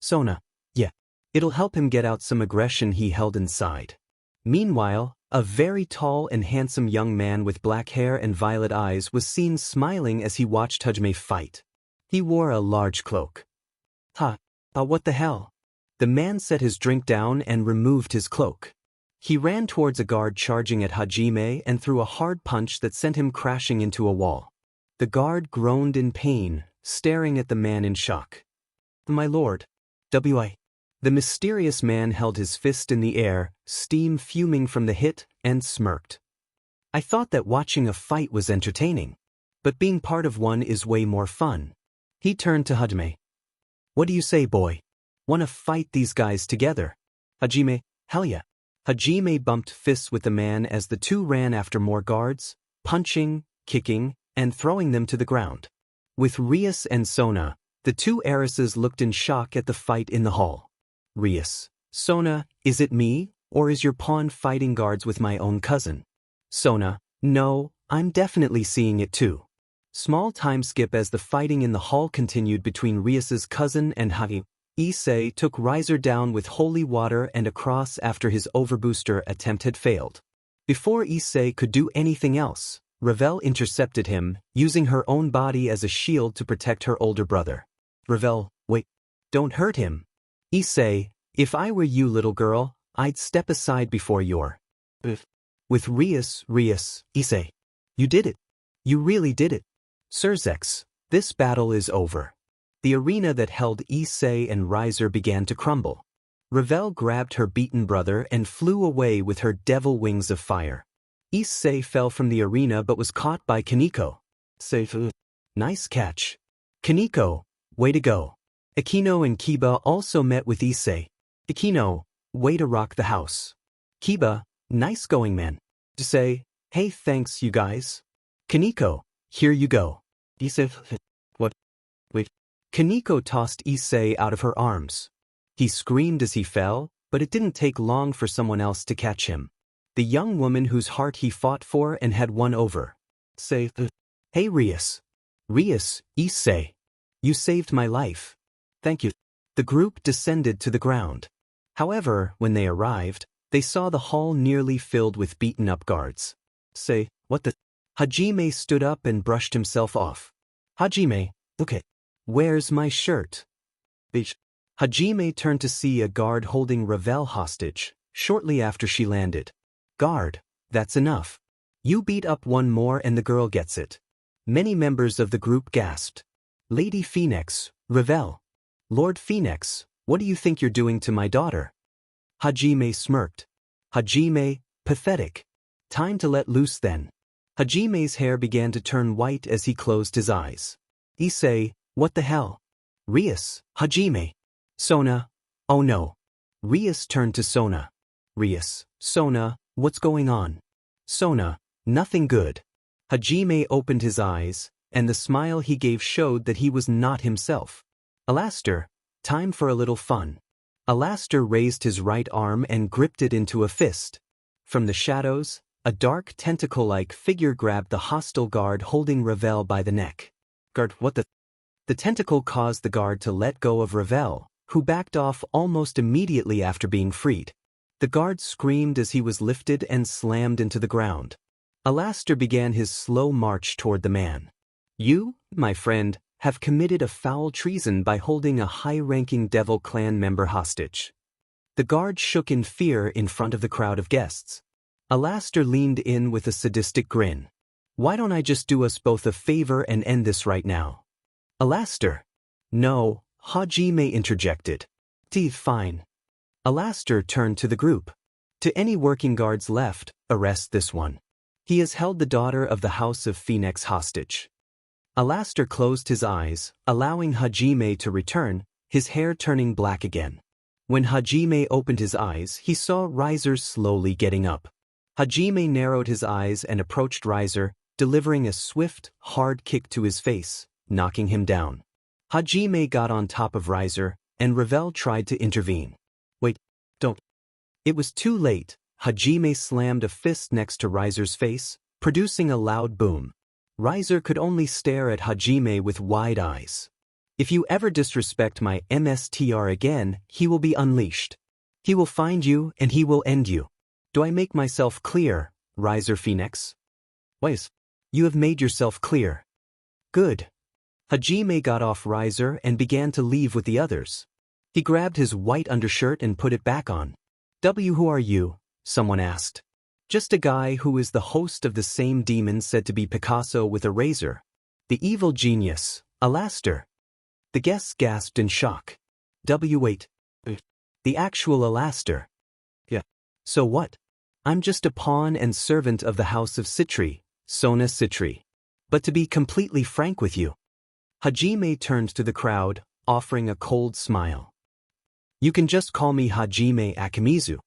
Sona, yeah. It'll help him get out some aggression he held inside. Meanwhile, a very tall and handsome young man with black hair and violet eyes was seen smiling as he watched Hajime fight. He wore a large cloak. What the hell? The man set his drink down and removed his cloak. He ran towards a guard charging at Hajime and threw a hard punch that sent him crashing into a wall. The guard groaned in pain, staring at the man in shock. My lord. W.I. The mysterious man held his fist in the air, steam fuming from the hit, and smirked. I thought that watching a fight was entertaining, but being part of one is way more fun. He turned to Hajime. What do you say, boy? Wanna fight these guys together? Hajime, hell yeah. Hajime bumped fists with the man as the two ran after more guards, punching, kicking, and throwing them to the ground. With Rias and Sona, the 2 heiresses looked in shock at the fight in the hall. Rias, Sona, is it me, or is your pawn fighting guards with my own cousin? Sona, no, I'm definitely seeing it too. Small time skip as the fighting in the hall continued between Rias's cousin and Hagi. Issei took Riser down with holy water and a cross after his overbooster attempt had failed. Before Issei could do anything else, Ravel intercepted him, using her own body as a shield to protect her older brother. Ravel, wait, don't hurt him. Issei, if I were you, little girl, I'd step aside before your... With Rias, Issei. You did it. You really did it. Surzex, this battle is over. The arena that held Issei and Riser began to crumble. Ravel grabbed her beaten brother and flew away with her devil wings of fire. Issei fell from the arena but was caught by Kaneko. Safe. Nice catch. Kaneko, way to go. Akino and Kiba also met with Issei. Akino, way to rock the house. Kiba, nice going, man. To say, hey, thanks you guys. Kaneko, here you go. Issei, what? Wait. Kaneko tossed Issei out of her arms. He screamed as he fell, but it didn't take long for someone else to catch him. The young woman whose heart he fought for and had won over. Say, hey Rias. Rias, Issei. You saved my life. Thank you. The group descended to the ground. However, when they arrived, they saw the hall nearly filled with beaten-up guards. Say, what the... Hajime stood up and brushed himself off. Hajime, okay. Where's my shirt? Hajime turned to see a guard holding Ravel hostage, shortly after she landed. Guard, that's enough. You beat up one more and the girl gets it. Many members of the group gasped. Lady Phoenix, Ravel. Lord Phoenix, what do you think you're doing to my daughter? Hajime smirked. Hajime, pathetic. Time to let loose then. Hajime's hair began to turn white as he closed his eyes. Issei, what the hell? Rias, Hajime. Sona, oh no. Rias turned to Sona. Rias, Sona, what's going on? Sona, nothing good. Hajime opened his eyes, and the smile he gave showed that he was not himself. Alastair, time for a little fun. Alastair raised his right arm and gripped it into a fist. From the shadows, a dark tentacle-like figure grabbed the hostile guard holding Ravel by the neck. Guard, what the... The tentacle caused the guard to let go of Ravel, who backed off almost immediately after being freed. The guard screamed as he was lifted and slammed into the ground. Alastair began his slow march toward the man. You, my friend, have committed a foul treason by holding a high-ranking Devil Clan member hostage. The guard shook in fear in front of the crowd of guests. Alastair leaned in with a sadistic grin. Why don't I just do us both a favor and end this right now? Alastair. No, Hajime interjected. Fine. Alastair turned to the group. To any working guards left, arrest this one. He has held the daughter of the House of Phoenix hostage. Alastair closed his eyes, allowing Hajime to return, his hair turning black again. When Hajime opened his eyes, he saw Riser slowly getting up. Hajime narrowed his eyes and approached Riser, delivering a swift, hard kick to his face, knocking him down. Hajime got on top of Riser, and Ravel tried to intervene. Wait, don't. It was too late. Hajime slammed a fist next to Riser's face, producing a loud boom. Riser could only stare at Hajime with wide eyes. If you ever disrespect my MSTR again, he will be unleashed. He will find you and he will end you. Do I make myself clear, Riser Phoenix? Wait. You have made yourself clear. Good. Hajime got off Riser and began to leave with the others. He grabbed his white undershirt and put it back on. Who are you? Someone asked. Just a guy who is the host of the same demon said to be Picasso with a razor. The evil genius, Alastair. The guests gasped in shock. Wait. The actual Alastair. Yeah. So what? I'm just a pawn and servant of the House of Citri, Sona Citri. But to be completely frank with you. Hajime turned to the crowd, offering a cold smile. You can just call me Hajime Akimizu.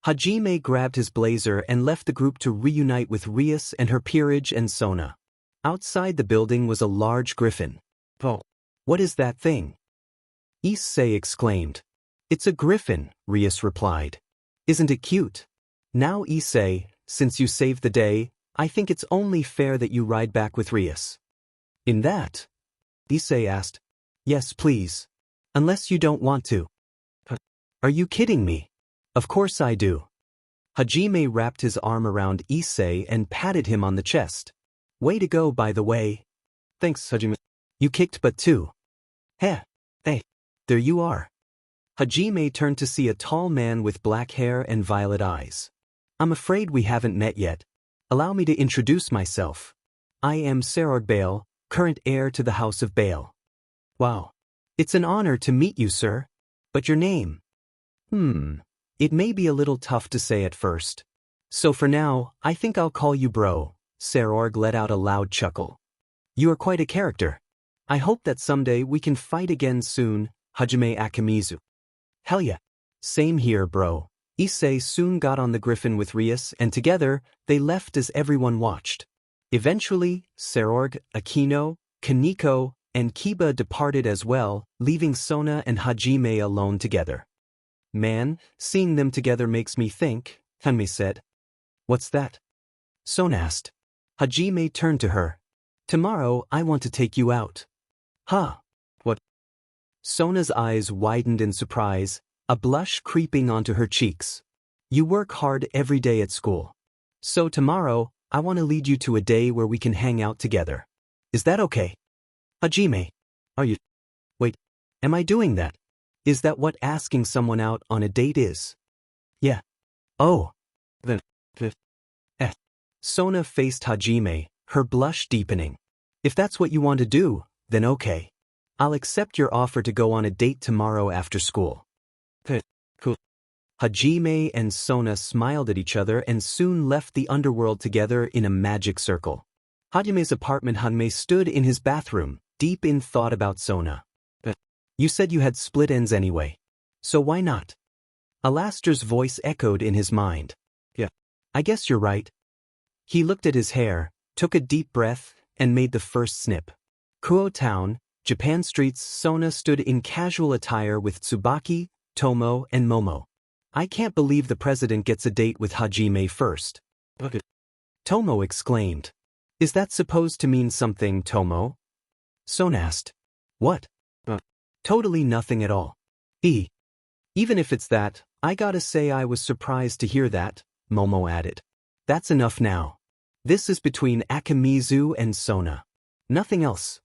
Hajime grabbed his blazer and left the group to reunite with Rias and her peerage and Sona. Outside the building was a large griffin. Oh, what is that thing? Issei exclaimed. It's a griffin, Rias replied. Isn't it cute? Now Issei, since you saved the day, I think it's only fair that you ride back with Rias. In that? Issei asked. Yes, please. Unless you don't want to. Are you kidding me? Of course I do. Hajime wrapped his arm around Issei and patted him on the chest. Way to go, by the way. Thanks, Hajime. You kicked butt too. Hey, there you are. Hajime turned to see a tall man with black hair and violet eyes. I'm afraid we haven't met yet. Allow me to introduce myself. I am Serorg Bale, current heir to the House of Bale. Wow. It's an honor to meet you, sir. But your name? It may be a little tough to say at first. So for now, I think I'll call you bro. Serorg let out a loud chuckle. You are quite a character. I hope that someday we can fight again soon, Hajime Akimizu. Hell yeah. Same here, bro. Issei soon got on the griffin with Rias and together, they left as everyone watched. Eventually, Serorg, Akino, Kaneko, and Kiba departed as well, leaving Sona and Hajime alone together. Man, seeing them together makes me think, Hanmi said. What's that? Sona asked. Hajime turned to her. Tomorrow I want to take you out. Huh? What? Sona's eyes widened in surprise, a blush creeping onto her cheeks. You work hard every day at school. So tomorrow, I want to lead you to a day where we can hang out together. Is that okay? Hajime. Are you? Wait, am I doing that? Is that what asking someone out on a date is? Yeah. Oh. Then. Sona faced Hajime, her blush deepening. If that's what you want to do, then okay. I'll accept your offer to go on a date tomorrow after school. Cool. Hajime and Sona smiled at each other and soon left the underworld together in a magic circle. Hajime's apartment. Hanmei stood in his bathroom, deep in thought about Sona. You said you had split ends anyway. So why not? Alastair's voice echoed in his mind. Yeah. I guess you're right. He looked at his hair, took a deep breath, and made the first snip. Kuo Town, Japan streets. Sona stood in casual attire with Tsubaki, Tomo, and Momo. I can't believe the president gets a date with Hajime first. Tomo exclaimed. Is that supposed to mean something, Tomo? Sona asked. What? Totally nothing at all. Even if it's that, I gotta say I was surprised to hear that, Momo added. That's enough now. This is between Akimizu and Sona. Nothing else.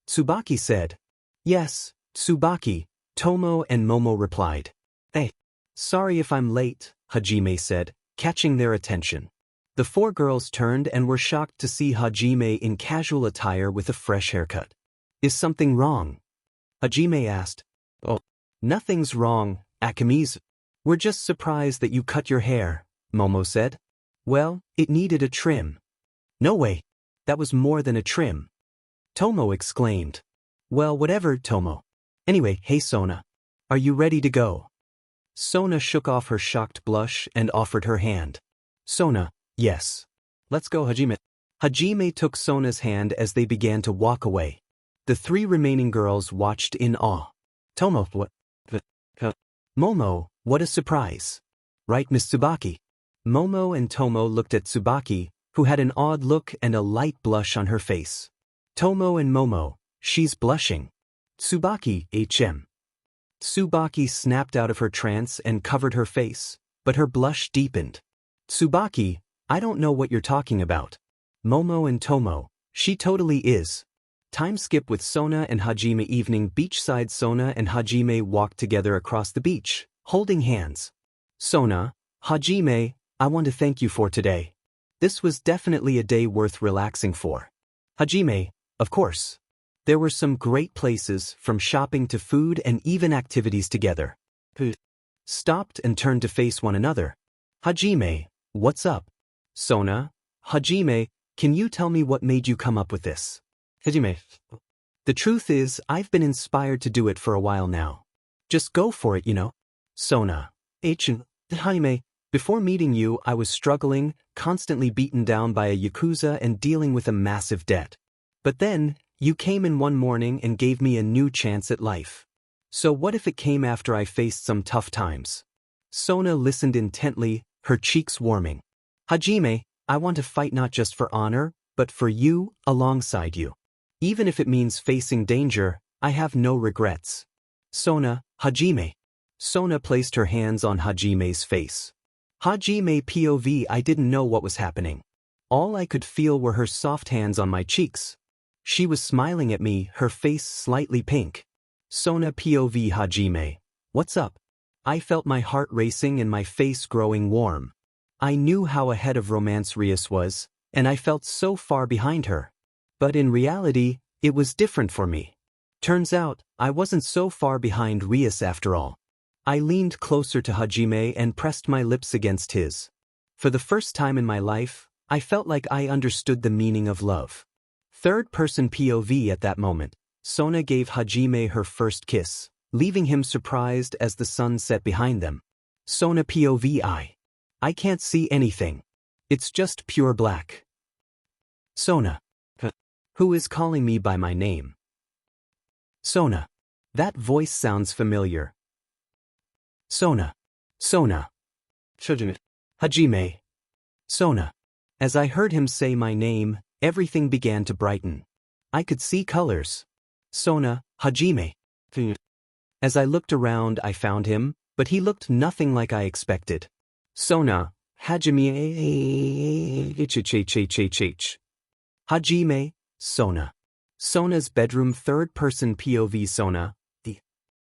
Tsubaki said. Yes, Tsubaki, Tomo and Momo replied. Hey. Sorry if I'm late, Hajime said, catching their attention. The four girls turned and were shocked to see Hajime in casual attire with a fresh haircut. Is something wrong? Hajime asked. Oh, nothing's wrong, Akamise. We're just surprised that you cut your hair, Momo said. Well, it needed a trim. No way. That was more than a trim. Tomo exclaimed. Well, whatever, Tomo. Anyway, hey Sona. Are you ready to go? Sona shook off her shocked blush and offered her hand. Sona, yes. Let's go, Hajime. Hajime took Sona's hand as they began to walk away. The three remaining girls watched in awe. Tomo, what? Momo, what a surprise. Right, Miss Tsubaki? Momo and Tomo looked at Tsubaki, who had an odd look and a light blush on her face. Tomo and Momo, she's blushing. Tsubaki, HM. Tsubaki snapped out of her trance and covered her face, but her blush deepened. Tsubaki, I don't know what you're talking about. Momo and Tomo, she totally is. Time skip with Sona and Hajime. Evening beachside. Sona and Hajime walked together across the beach, holding hands. Sona, Hajime, I want to thank you for today. This was definitely a day worth relaxing for. Hajime, of course. There were some great places, from shopping to food and even activities together. Stopped and turned to face one another. Hajime, what's up? Sona, Hajime, can you tell me what made you come up with this? Hajime, the truth is, I've been inspired to do it for a while now. Just go for it, you know. Sona, Hajime, before meeting you, I was struggling, constantly beaten down by a yakuza and dealing with a massive debt. But then, you came in one morning and gave me a new chance at life. So what if it came after I faced some tough times? Sona listened intently, her cheeks warming. Hajime, I want to fight not just for honor, but for you, alongside you. Even if it means facing danger, I have no regrets. Sona, Hajime. Sona placed her hands on Hajime's face. Hajime POV. I didn't know what was happening. All I could feel were her soft hands on my cheeks. She was smiling at me, her face slightly pink. Sona POV. Hajime. What's up? I felt my heart racing and my face growing warm. I knew how ahead of romance Rias was, and I felt so far behind her. But in reality, it was different for me. Turns out, I wasn't so far behind Rias after all. I leaned closer to Hajime and pressed my lips against his. For the first time in my life, I felt like I understood the meaning of love. Third-person POV. At that moment, Sona gave Hajime her first kiss, leaving him surprised as the sun set behind them. Sona POV. I can't see anything. It's just pure black. Sona. Who is calling me by my name? Sona. That voice sounds familiar. Sona. Sona. Hajime. Sona. As I heard him say my name, everything began to brighten. I could see colors. Sona, Hajime. As I looked around, I found him, but he looked nothing like I expected. Sona, Hajime. Hajime, Sona. Sona's bedroom. Third-person POV. Sona.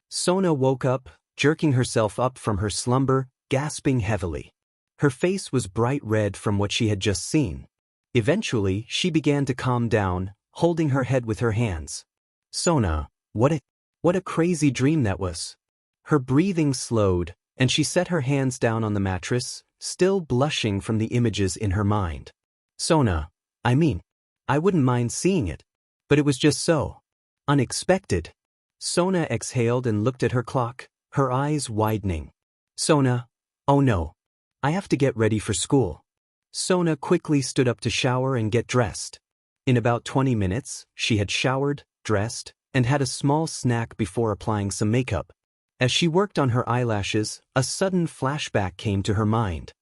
Sona woke up, jerking herself up from her slumber, gasping heavily. Her face was bright red from what she had just seen. Eventually, she began to calm down, holding her head with her hands. Sona, what a crazy dream that was. Her breathing slowed, and she set her hands down on the mattress, still blushing from the images in her mind. Sona, I wouldn't mind seeing it. But it was just so unexpected. Sona exhaled and looked at her clock, her eyes widening. Sona, oh no. I have to get ready for school. Sona quickly stood up to shower and get dressed. In about 20 minutes, she had showered, dressed, and had a small snack before applying some makeup. As she worked on her eyelashes, a sudden flashback came to her mind.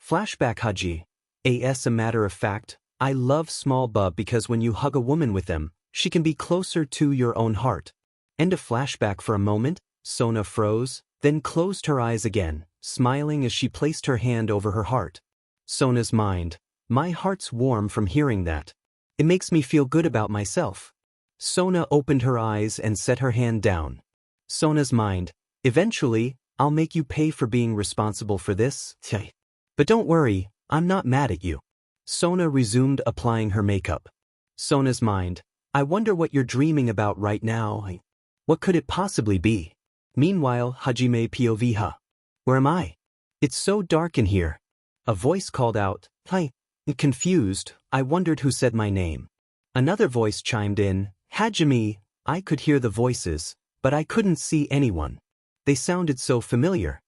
Flashback. Haji. As a matter of fact, I love small bub because when you hug a woman with them, she can be closer to your own heart. End of flashback. For a moment, Sona froze, then closed her eyes again, smiling as she placed her hand over her heart. Sona's mind. My heart's warm from hearing that. It makes me feel good about myself. Sona opened her eyes and set her hand down. Sona's mind, eventually, I'll make you pay for being responsible for this. But don't worry, I'm not mad at you. Sona resumed applying her makeup. Sona's mind, I wonder what you're dreaming about right now. What could it possibly be? Meanwhile, Hajime POV. Where am I? It's so dark in here. A voice called out, Hi. Confused, I wondered who said my name. Another voice chimed in, Hajime. I could hear the voices, but I couldn't see anyone. They sounded so familiar.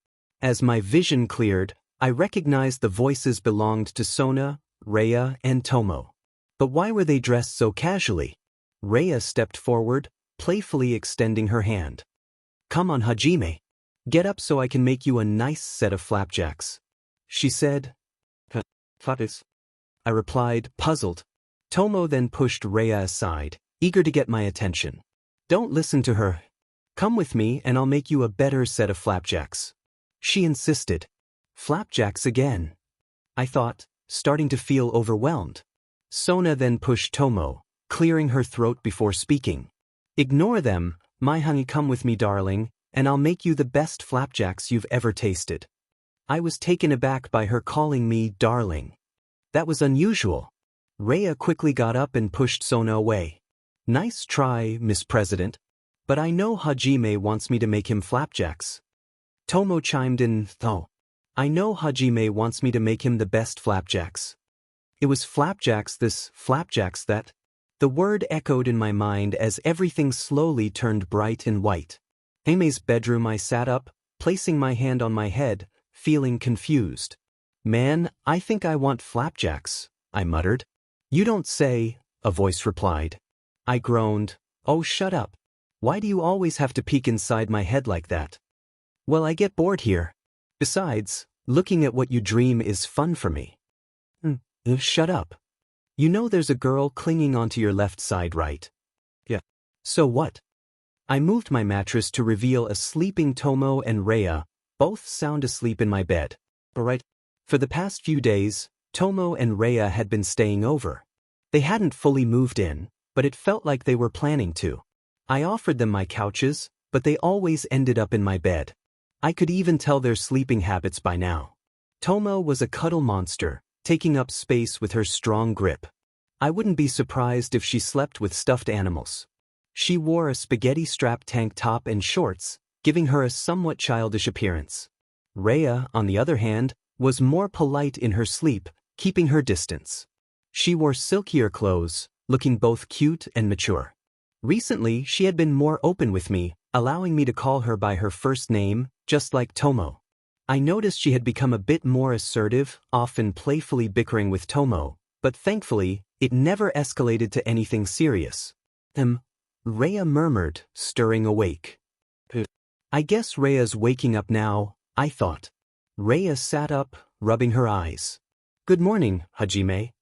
As my vision cleared, I recognized the voices belonged to Sona, Rhea, and Tomo. But why were they dressed so casually? Rhea stepped forward, playfully extending her hand. Come on, Hajime. Get up so I can make you a nice set of flapjacks. She said. Flapjacks? I replied, puzzled. Tomo then pushed Rhea aside, eager to get my attention. Don't listen to her. Come with me and I'll make you a better set of flapjacks. She insisted. Flapjacks again. I thought, starting to feel overwhelmed. Sona then pushed Tomo, clearing her throat before speaking. Ignore them, my honey, come with me, darling, and I'll make you the best flapjacks you've ever tasted. I was taken aback by her calling me darling. That was unusual. Rhea quickly got up and pushed Sona away. Nice try, Miss President. But I know Hajime wants me to make him flapjacks. Tomo chimed in, though. I know Hajime wants me to make him the best flapjacks. It was flapjacks this, flapjacks that. The word echoed in my mind as everything slowly turned bright and white. Hajime's bedroom. I sat up, placing my hand on my head, feeling confused. Man, I think I want flapjacks, I muttered. You don't say, a voice replied. I groaned. Oh, shut up. Why do you always have to peek inside my head like that? Well, I get bored here. Besides, looking at what you dream is fun for me. Shut up. You know there's a girl clinging onto your left side, right? Yeah. So what? I moved my mattress to reveal a sleeping Tomo and Rhea, both sound asleep in my bed. Alright. For the past few days, Tomo and Rhea had been staying over. They hadn't fully moved in, but it felt like they were planning to. I offered them my couches, but they always ended up in my bed. I could even tell their sleeping habits by now. Tomo was a cuddle monster, taking up space with her strong grip. I wouldn't be surprised if she slept with stuffed animals. She wore a spaghetti-strap tank top and shorts, giving her a somewhat childish appearance. Rhea, on the other hand, was more polite in her sleep, keeping her distance. She wore silkier clothes, looking both cute and mature. Recently, she had been more open with me, allowing me to call her by her first name, just like Tomo. I noticed she had become a bit more assertive, often playfully bickering with Tomo, but thankfully, it never escalated to anything serious. Rhea murmured, stirring awake. I guess Rhea's waking up now, I thought. Rhea sat up, rubbing her eyes. Good morning, Hajime.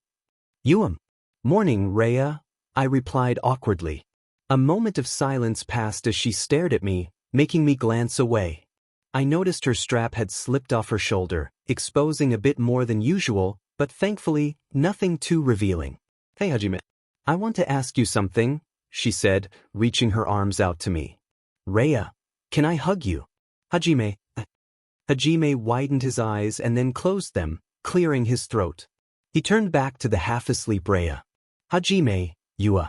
Morning, Rhea, I replied awkwardly. A moment of silence passed as she stared at me, making me glance away. I noticed her strap had slipped off her shoulder, exposing a bit more than usual, but thankfully, nothing too revealing. Hey, Hajime. I want to ask you something, she said, reaching her arms out to me. Rhea, can I hug you? Hajime. Hajime widened his eyes and then closed them, clearing his throat. He turned back to the half-asleep Rhea. Hajime, you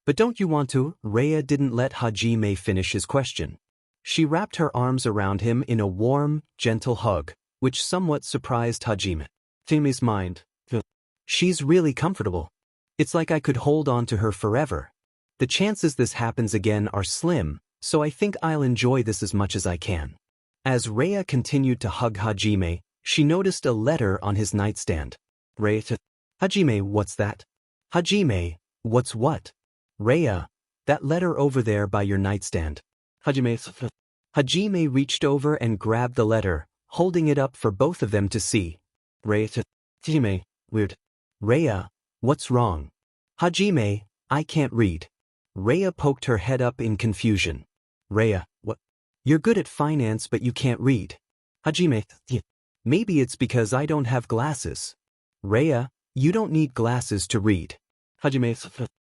But don't you want to? Rhea didn't let Hajime finish his question. She wrapped her arms around him in a warm, gentle hug, which somewhat surprised Hajime. Hajime's mind. She's really comfortable. It's like I could hold on to her forever. The chances this happens again are slim, so I think I'll enjoy this as much as I can. As Rhea continued to hug Hajime, she noticed a letter on his nightstand. Rhea. Hajime, what's that? Hajime, what's what? Rhea, that letter over there by your nightstand. Hajime reached over and grabbed the letter, holding it up for both of them to see. Rhea. Hajime, weird. Rhea, what's wrong? Hajime, I can't read. Rhea poked her head up in confusion. Rhea, what? You're good at finance but you can't read. Hajime, maybe it's because I don't have glasses. Rhea, you don't need glasses to read. Hajime,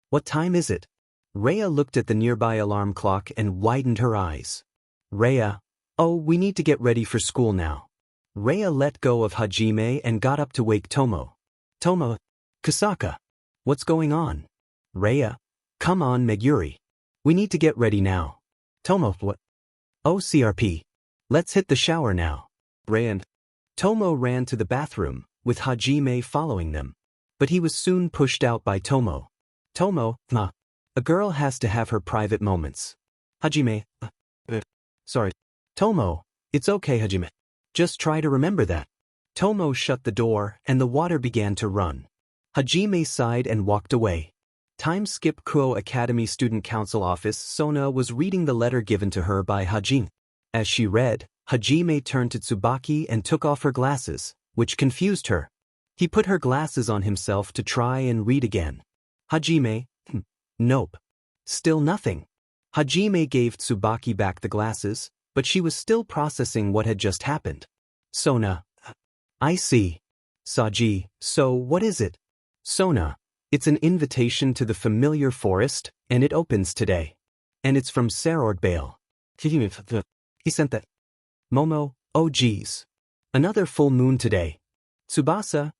what time is it? Rhea looked at the nearby alarm clock and widened her eyes. Rhea, oh, we need to get ready for school now. Rhea let go of Hajime and got up to wake Tomo. Tomo, Kusaka, what's going on? Rhea, come on Meguri. We need to get ready now. Tomo, what? Oh CRP. Let's hit the shower now. Rhea and Tomo ran to the bathroom, with Hajime following them. But he was soon pushed out by Tomo. Tomo, a girl has to have her private moments. Hajime, sorry. Tomo, it's okay Hajime. Just try to remember that. Tomo shut the door and the water began to run. Hajime sighed and walked away. Time skip Kuo Academy Student Council Office. Sona was reading the letter given to her by Hajime. As she read, Hajime turned to Tsubaki and took off her glasses, which confused her. He put her glasses on himself to try and read again. Hajime, nope. Still nothing. Hajime gave Tsubaki back the glasses, but she was still processing what had just happened. Sona, I see. Saji, so what is it? Sona, it's an invitation to the familiar forest, and it opens today. And it's from Sarord Bale. He sent that. Momo, oh geez. Another full moon today. Tsubasa,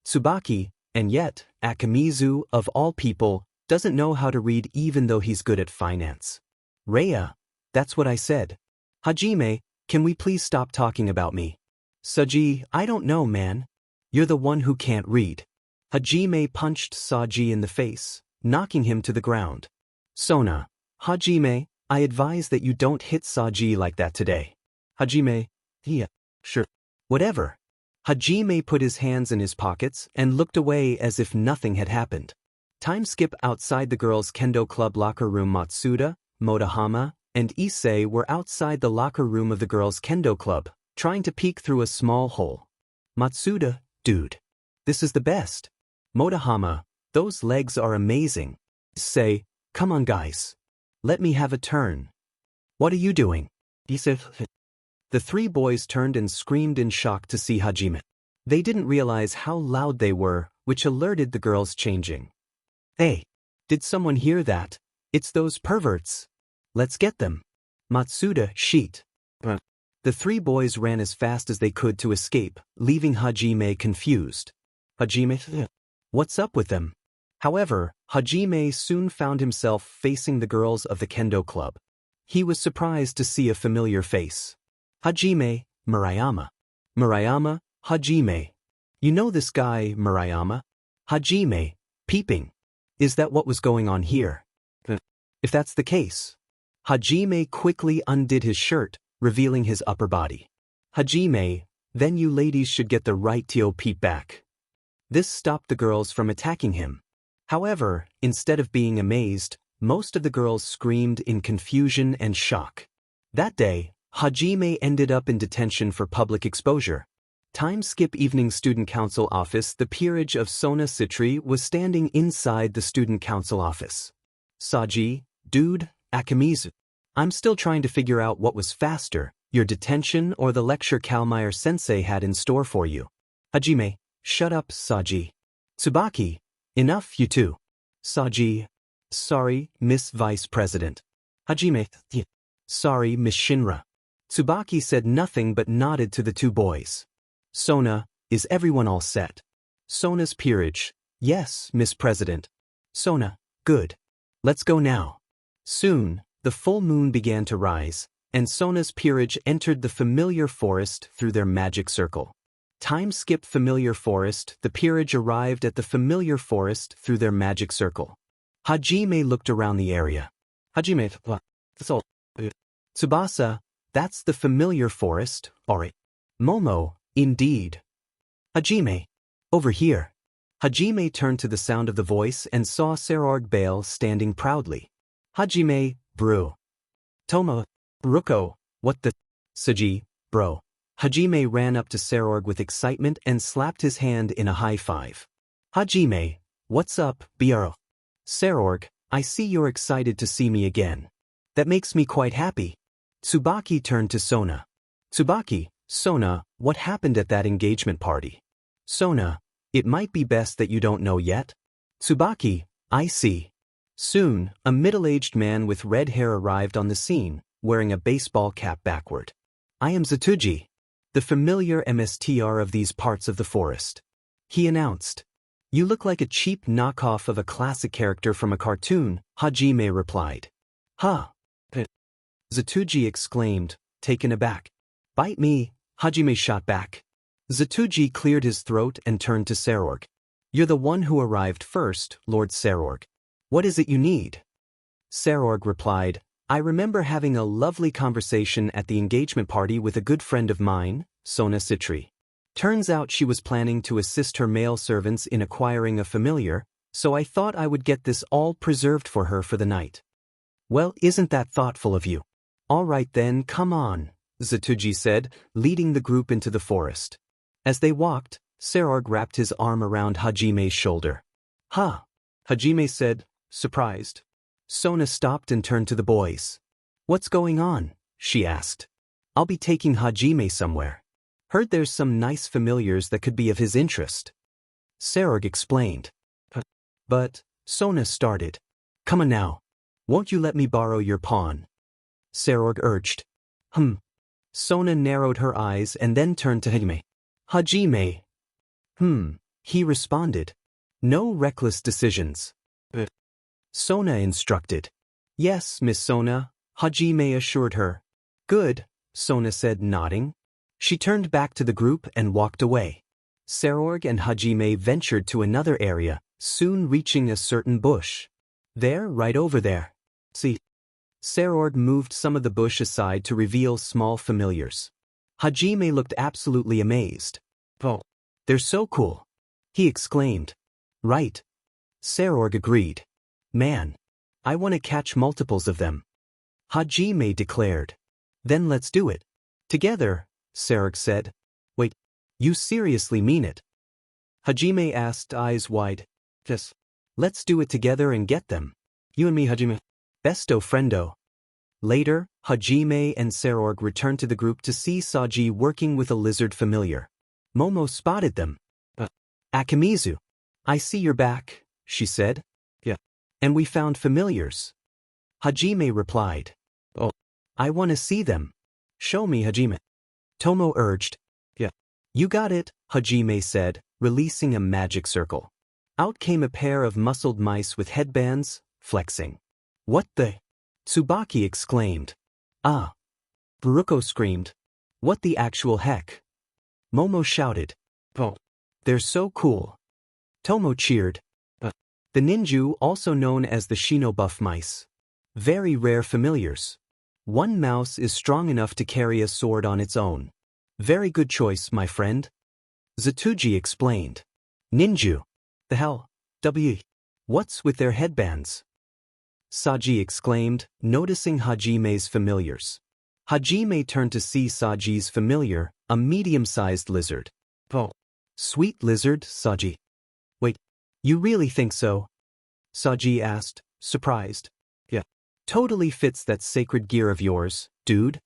Tsubaki, and yet, Akamizu, of all people, doesn't know how to read even though he's good at finance. Rhea, that's what I said. Hajime, can we please stop talking about me? Saji, I don't know man. You're the one who can't read. Hajime punched Saji in the face, knocking him to the ground. Sona, Hajime, I advise that you don't hit Saji like that today. Hajime, yeah, sure. Whatever. Hajime put his hands in his pockets and looked away as if nothing had happened. Time skip outside the girls' kendo club locker room. Matsuda, Motohama, and Issei were outside the locker room of the girls' kendo club, trying to peek through a small hole. Matsuda, dude. This is the best. Motohama, those legs are amazing. Issei, come on guys. Let me have a turn. What are you doing? Issei. The three boys turned and screamed in shock to see Hajime. They didn't realize how loud they were, which alerted the girls changing. Hey, did someone hear that? It's those perverts. Let's get them. Matsuda, sheet. The three boys ran as fast as they could to escape, leaving Hajime confused. Hajime, what's up with them? However, Hajime soon found himself facing the girls of the kendo club. He was surprised to see a familiar face. Hajime, Murayama. Murayama, Hajime. You know this guy, Murayama? Hajime, peeping. Is that what was going on here? If that's the case. Hajime quickly undid his shirt, revealing his upper body. Hajime, then you ladies should get the right to peep back. This stopped the girls from attacking him. However, instead of being amazed, most of the girls screamed in confusion and shock. That day, Hajime ended up in detention for public exposure. Time skip evening student council office. The peerage of Sona Citri was standing inside the student council office. Saji, dude, Akamizu. I'm still trying to figure out what was faster, your detention or the lecture Kalmeyer sensei had in store for you. Hajime, shut up, Saji. Tsubaki, enough you two. Saji, sorry, Miss Vice President. Hajime, sorry, Miss Shinra. Tsubaki said nothing but nodded to the two boys. Sona, is everyone all set? Sona's peerage, yes, Miss President. Sona, good. Let's go now. Soon, the full moon began to rise, and Sona's peerage entered the familiar forest through their magic circle. Time skip familiar forest. The peerage arrived at the familiar forest through their magic circle. Hajime looked around the area. Hajime, that's all. Tsubasa, that's the familiar forest, alright. Momo, indeed. Hajime, over here. Hajime turned to the sound of the voice and saw Sarord Bale standing proudly. Hajime, brew. Tomo, Ruko, what the? Saji, bro. Hajime ran up to Sarorg with excitement and slapped his hand in a high five. Hajime, what's up, bro? Sarorg, I see you're excited to see me again. That makes me quite happy. Tsubaki turned to Sona. Tsubaki, Sona, what happened at that engagement party? Sona, it might be best that you don't know yet. Tsubaki, I see. Soon, a middle-aged man with red hair arrived on the scene, wearing a baseball cap backward. I am Zatuji, the familiar MSTR of these parts of the forest. He announced. You look like a cheap knockoff of a classic character from a cartoon, Hajime replied. Ha! Zatuji exclaimed, taken aback. Bite me, Hajime shot back. Zatuji cleared his throat and turned to Sarorg. You're the one who arrived first, Lord Sarorg. What is it you need? Sarorg replied, I remember having a lovely conversation at the engagement party with a good friend of mine, Sona Citri. Turns out she was planning to assist her male servants in acquiring a familiar, so I thought I would get this all preserved for her for the night. Well, isn't that thoughtful of you? All right then, come on, Zatuji said, leading the group into the forest. As they walked, Sarorg wrapped his arm around Hajime's shoulder. Ha! Hajime said, surprised. Sona stopped and turned to the boys. What's going on? She asked. I'll be taking Hajime somewhere. Heard there's some nice familiars that could be of his interest. Sarorg explained. But, Sona started. Come on now. Won't you let me borrow your pawn? Sarorg urged. Sona narrowed her eyes and then turned to Hajime. Hajime. He responded. No reckless decisions. Sona instructed. Yes, Miss Sona, Hajime assured her. Good, Sona said, nodding. She turned back to the group and walked away. Sarorg and Hajime ventured to another area, soon reaching a certain bush. There, right over there. See. Sarorg moved some of the bush aside to reveal small familiars. Hajime looked absolutely amazed. Oh, they're so cool, he exclaimed. Right. Sarorg agreed. Man, I want to catch multiples of them. Hajime declared. Then let's do it. Together, Sarorg said. Wait, you seriously mean it? Hajime asked, eyes wide. Yes. Let's do it together and get them. You and me, Hajime. Besto friendo. Later, Hajime and Sarorg returned to the group to see Saji working with a lizard familiar. Momo spotted them. Akimizu. I see you're back, she said. Yeah. And we found familiars. Hajime replied. Oh, I want to see them. Show me, Hajime. Tomo urged. Yeah. You got it, Hajime said, releasing a magic circle. Out came a pair of muscled mice with headbands, flexing. What the? Tsubaki exclaimed. Ah. Baruko screamed. What the actual heck? Momo shouted. Oh. They're so cool. Tomo cheered. The ninju, also known as the shinobuff mice. Very rare familiars. One mouse is strong enough to carry a sword on its own. Very good choice, my friend. Zatuji explained. Ninju. The hell? What's with their headbands? Saji exclaimed, noticing Hajime's familiars. Hajime turned to see Saji's familiar, a medium-sized lizard. Oh. Sweet lizard, Saji. Wait, you really think so? Saji asked, surprised. Yeah. Totally fits that sacred gear of yours, dude.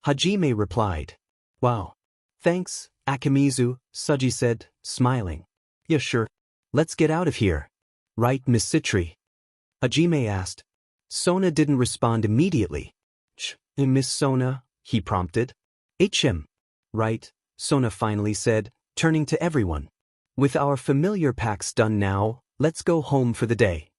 Hajime replied. Wow. Thanks, Akimizu, Saji said, smiling. Yeah, sure. Let's get out of here. Right, Miss Citri? Hajime asked. Sona didn't respond immediately. Miss Sona, he prompted. HM. Right, Sona finally said, turning to everyone. With our familiar packs done now, let's go home for the day.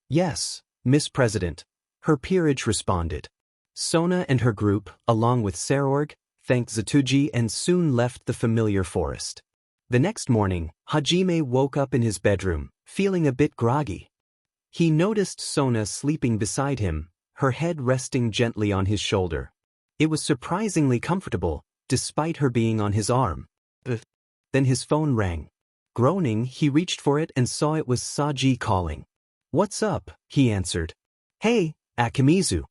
Yes, Miss President, her peerage responded. Sona and her group, along with Sarorg, thanked Zatuji and soon left the familiar forest. The next morning, Hajime woke up in his bedroom, feeling a bit groggy. He noticed Sona sleeping beside him, her head resting gently on his shoulder. It was surprisingly comfortable, despite her being on his arm. Then his phone rang. Groaning, he reached for it and saw it was Saji calling. What's up? He answered. Hey, Akimizu.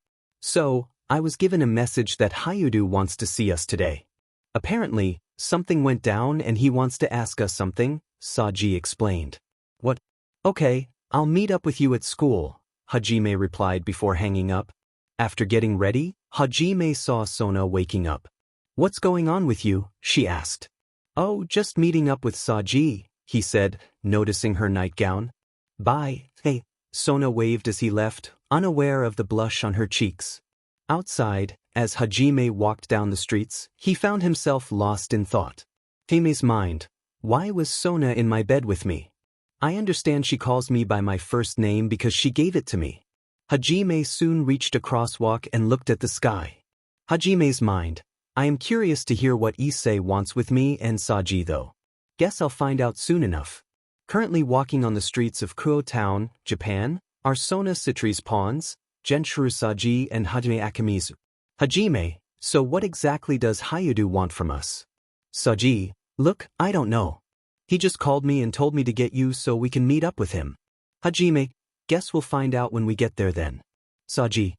So, I was given a message that Hyudu wants to see us today. Apparently, something went down and he wants to ask us something, Saji explained. What? Okay, I'll meet up with you at school, Hajime replied before hanging up. After getting ready, Hajime saw Sona waking up. What's going on with you? She asked. Oh, just meeting up with Saji, he said, noticing her nightgown. Bye. Hey, Sona waved as he left, unaware of the blush on her cheeks. Outside, as Hajime walked down the streets, he found himself lost in thought. Hajime's mind. Why was Sona in my bed with me? I understand she calls me by my first name because she gave it to me. Hajime soon reached a crosswalk and looked at the sky. Hajime's mind. I am curious to hear what Issei wants with me and Saji though. Guess I'll find out soon enough. Currently walking on the streets of Kuo Town, Japan, are Sona Citri's pawns, Genshuru Saji and Hajime Akimizu. Hajime, so what exactly does Hayudu want from us? Saji, look, I don't know. He just called me and told me to get you so we can meet up with him. Hajime, guess we'll find out when we get there then. Saji,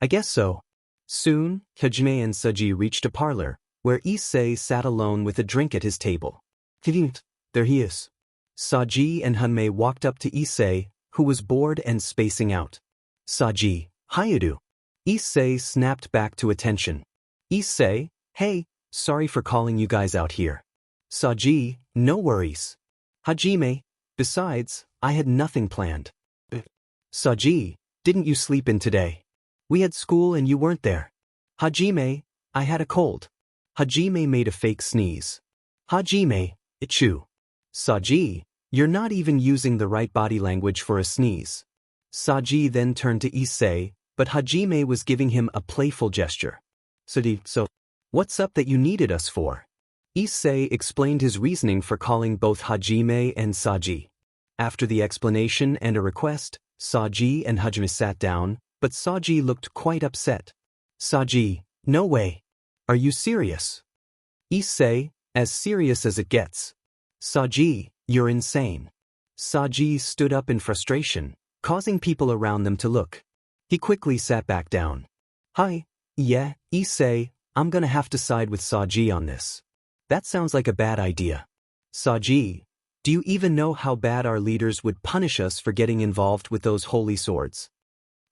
I guess so. Soon, Hajime and Saji reached a parlor, where Issei sat alone with a drink at his table. There he is. Saji and Hajime walked up to Issei, who was bored and spacing out. Saji, Hayudu. Issei snapped back to attention. Issei, hey, sorry for calling you guys out here. Saji, no worries. Hajime, besides, I had nothing planned. Saji, didn't you sleep in today? We had school and you weren't there. Hajime, I had a cold. Hajime made a fake sneeze. Hajime, Ichu. Saji, you're not even using the right body language for a sneeze. Saji then turned to Issei, but Hajime was giving him a playful gesture. So, what's up that you needed us for? Issei explained his reasoning for calling both Hajime and Saji. After the explanation and a request, Saji and Hajime sat down, but Saji looked quite upset. Saji, no way. Are you serious? Issei, as serious as it gets. Saji, you're insane. Saji stood up in frustration, causing people around them to look. He quickly sat back down. Hi, yeah, Issei, I'm gonna have to side with Saji on this. That sounds like a bad idea. Saji, do you even know how bad our leaders would punish us for getting involved with those holy swords?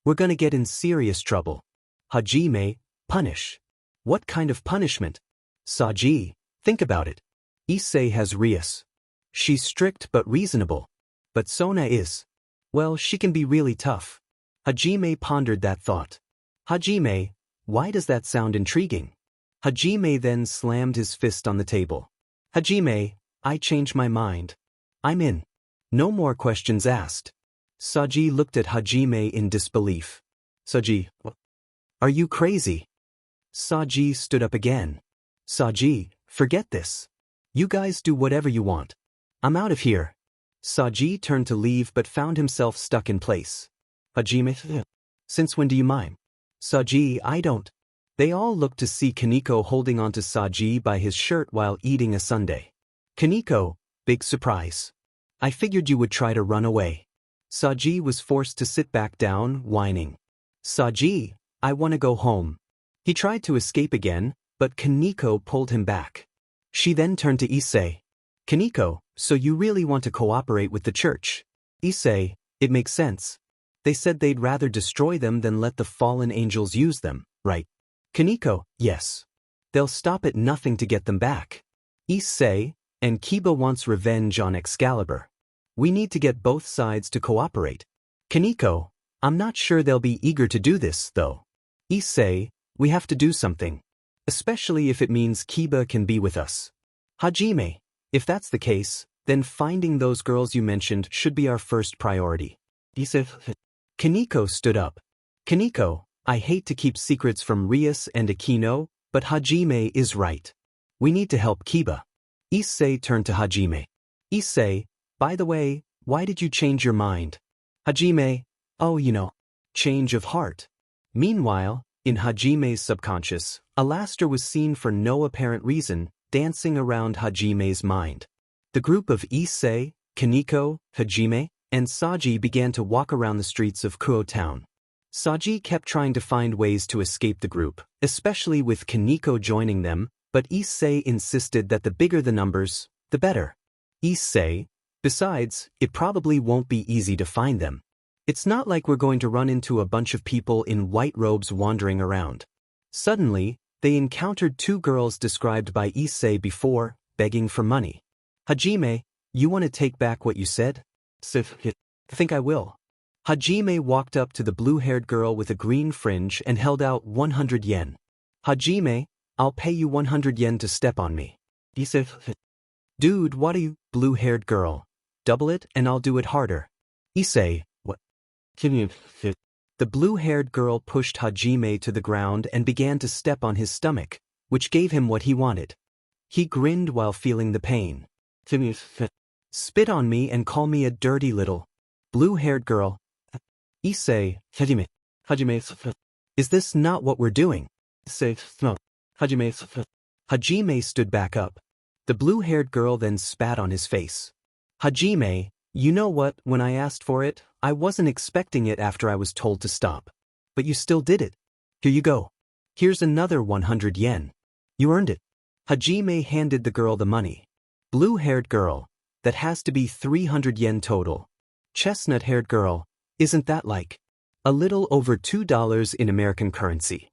We're gonna get in serious trouble. Hajime, punish. What kind of punishment? Saji, think about it. Issei has Rias. She's strict but reasonable. But Sona is. Well, she can be really tough. Hajime pondered that thought. Hajime, why does that sound intriguing? Hajime then slammed his fist on the table. Hajime, I changed my mind. I'm in. No more questions asked. Saji looked at Hajime in disbelief. Saji, are you crazy? Saji stood up again. Saji, forget this. You guys do whatever you want. I'm out of here. Saji turned to leave but found himself stuck in place. Hajime, since when do you mime? Saji, I don't. They all looked to see Kaneko holding onto Saji by his shirt while eating a sundae. Kaneko, big surprise. I figured you would try to run away. Saji was forced to sit back down, whining. Saji, I want to go home. He tried to escape again, but Kaneko pulled him back. She then turned to Issei. Kaneko, so you really want to cooperate with the church? Issei, it makes sense. They said they'd rather destroy them than let the fallen angels use them, right? Kaneko, yes. They'll stop at nothing to get them back. Issei, and Kiba wants revenge on Excalibur. We need to get both sides to cooperate. Kaneko, I'm not sure they'll be eager to do this, though. Issei, we have to do something. Especially if it means Kiba can be with us. Hajime, if that's the case, then finding those girls you mentioned should be our first priority. Issei. Kaneko stood up. Kaneko, I hate to keep secrets from Rias and Akino, but Hajime is right. We need to help Kiba. Issei turned to Hajime. Issei, by the way, why did you change your mind? Hajime, oh, change of heart. Meanwhile, in Hajime's subconscious, Alastor was seen for no apparent reason, dancing around Hajime's mind. The group of Issei, Kaneko, Hajime, and Saji began to walk around the streets of Kuo Town. Saji kept trying to find ways to escape the group, especially with Kaneko joining them, but Issei insisted that the bigger the numbers, the better. Issei, besides, it probably won't be easy to find them. It's not like we're going to run into a bunch of people in white robes wandering around. Suddenly, they encountered two girls described by Issei before, begging for money. Hajime, you want to take back what you said? I think I will. Hajime walked up to the blue-haired girl with a green fringe and held out 100 yen. Hajime, I'll pay you 100 yen to step on me. Issei. Dude, what are you, blue-haired girl? Double it and I'll do it harder. Issei, what? Can you? The blue-haired girl pushed Hajime to the ground and began to step on his stomach, which gave him what he wanted. He grinned while feeling the pain. Can you? Spit on me and call me a dirty little blue-haired girl. Issei, Hajime. Is this not what we're doing? Issei, no. Hajime stood back up. The blue-haired girl then spat on his face. Hajime, you know what, when I asked for it, I wasn't expecting it after I was told to stop. But you still did it. Here you go. Here's another 100 yen. You earned it. Hajime handed the girl the money. Blue-haired girl, that has to be 300 yen total. Chestnut-haired girl, isn't that like a little over $2 in American currency?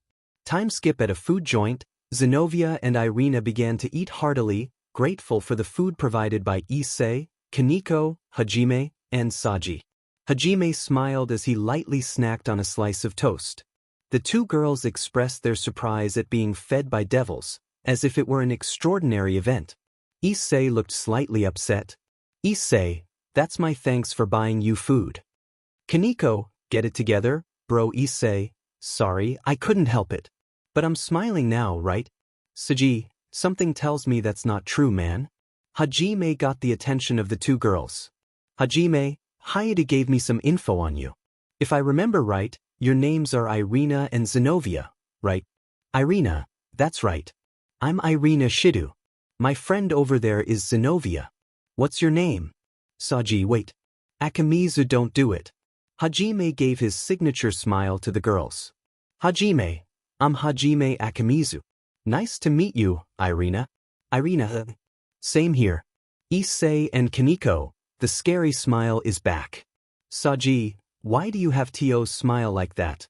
Time skip at a food joint, Zenobia and Irina began to eat heartily, grateful for the food provided by Issei, Kaneko, Hajime, and Saji. Hajime smiled as he lightly snacked on a slice of toast. The two girls expressed their surprise at being fed by devils, as if it were an extraordinary event. Issei looked slightly upset. Issei, that's my thanks for buying you food. Kaneko, get it together, bro. Issei, sorry, I couldn't help it. But I'm smiling now, right? Saji, something tells me that's not true, man. Hajime got the attention of the two girls. Hajime, Hayate gave me some info on you. If I remember right, your names are Irina and Zenobia, right? Irina, that's right. I'm Irina Shido. My friend over there is Zenobia. What's your name? Saji, wait. Akamizu, don't do it. Hajime gave his signature smile to the girls. Hajime, I'm Hajime Akamizu. Nice to meet you, Irina. Irina, same here. Issei and Kaneko, the scary smile is back. Saji, why do you have Tio's smile like that?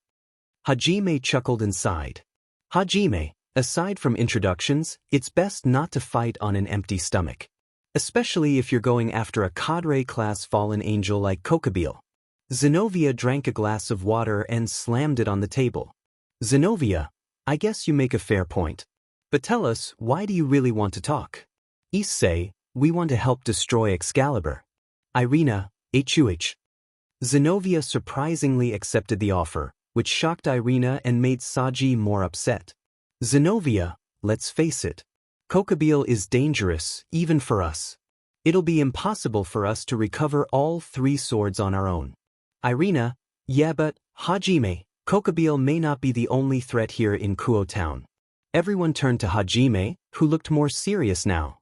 Hajime chuckled and sighed. Hajime, aside from introductions, it's best not to fight on an empty stomach. Especially if you're going after a cadre-class fallen angel like Kokobile. Zenobia drank a glass of water and slammed it on the table. Zenobia, I guess you make a fair point. But tell us, why do you really want to talk? Issei, we want to help destroy Excalibur. Irina, HUH. Zenobia surprisingly accepted the offer, which shocked Irina and made Saji more upset. Zenobia, let's face it. Kokobile is dangerous, even for us. It'll be impossible for us to recover all 3 swords on our own. Irina, yeah, but, Hajime, Kokobile may not be the only threat here in Kuo Town. Everyone turned to Hajime, who looked more serious now.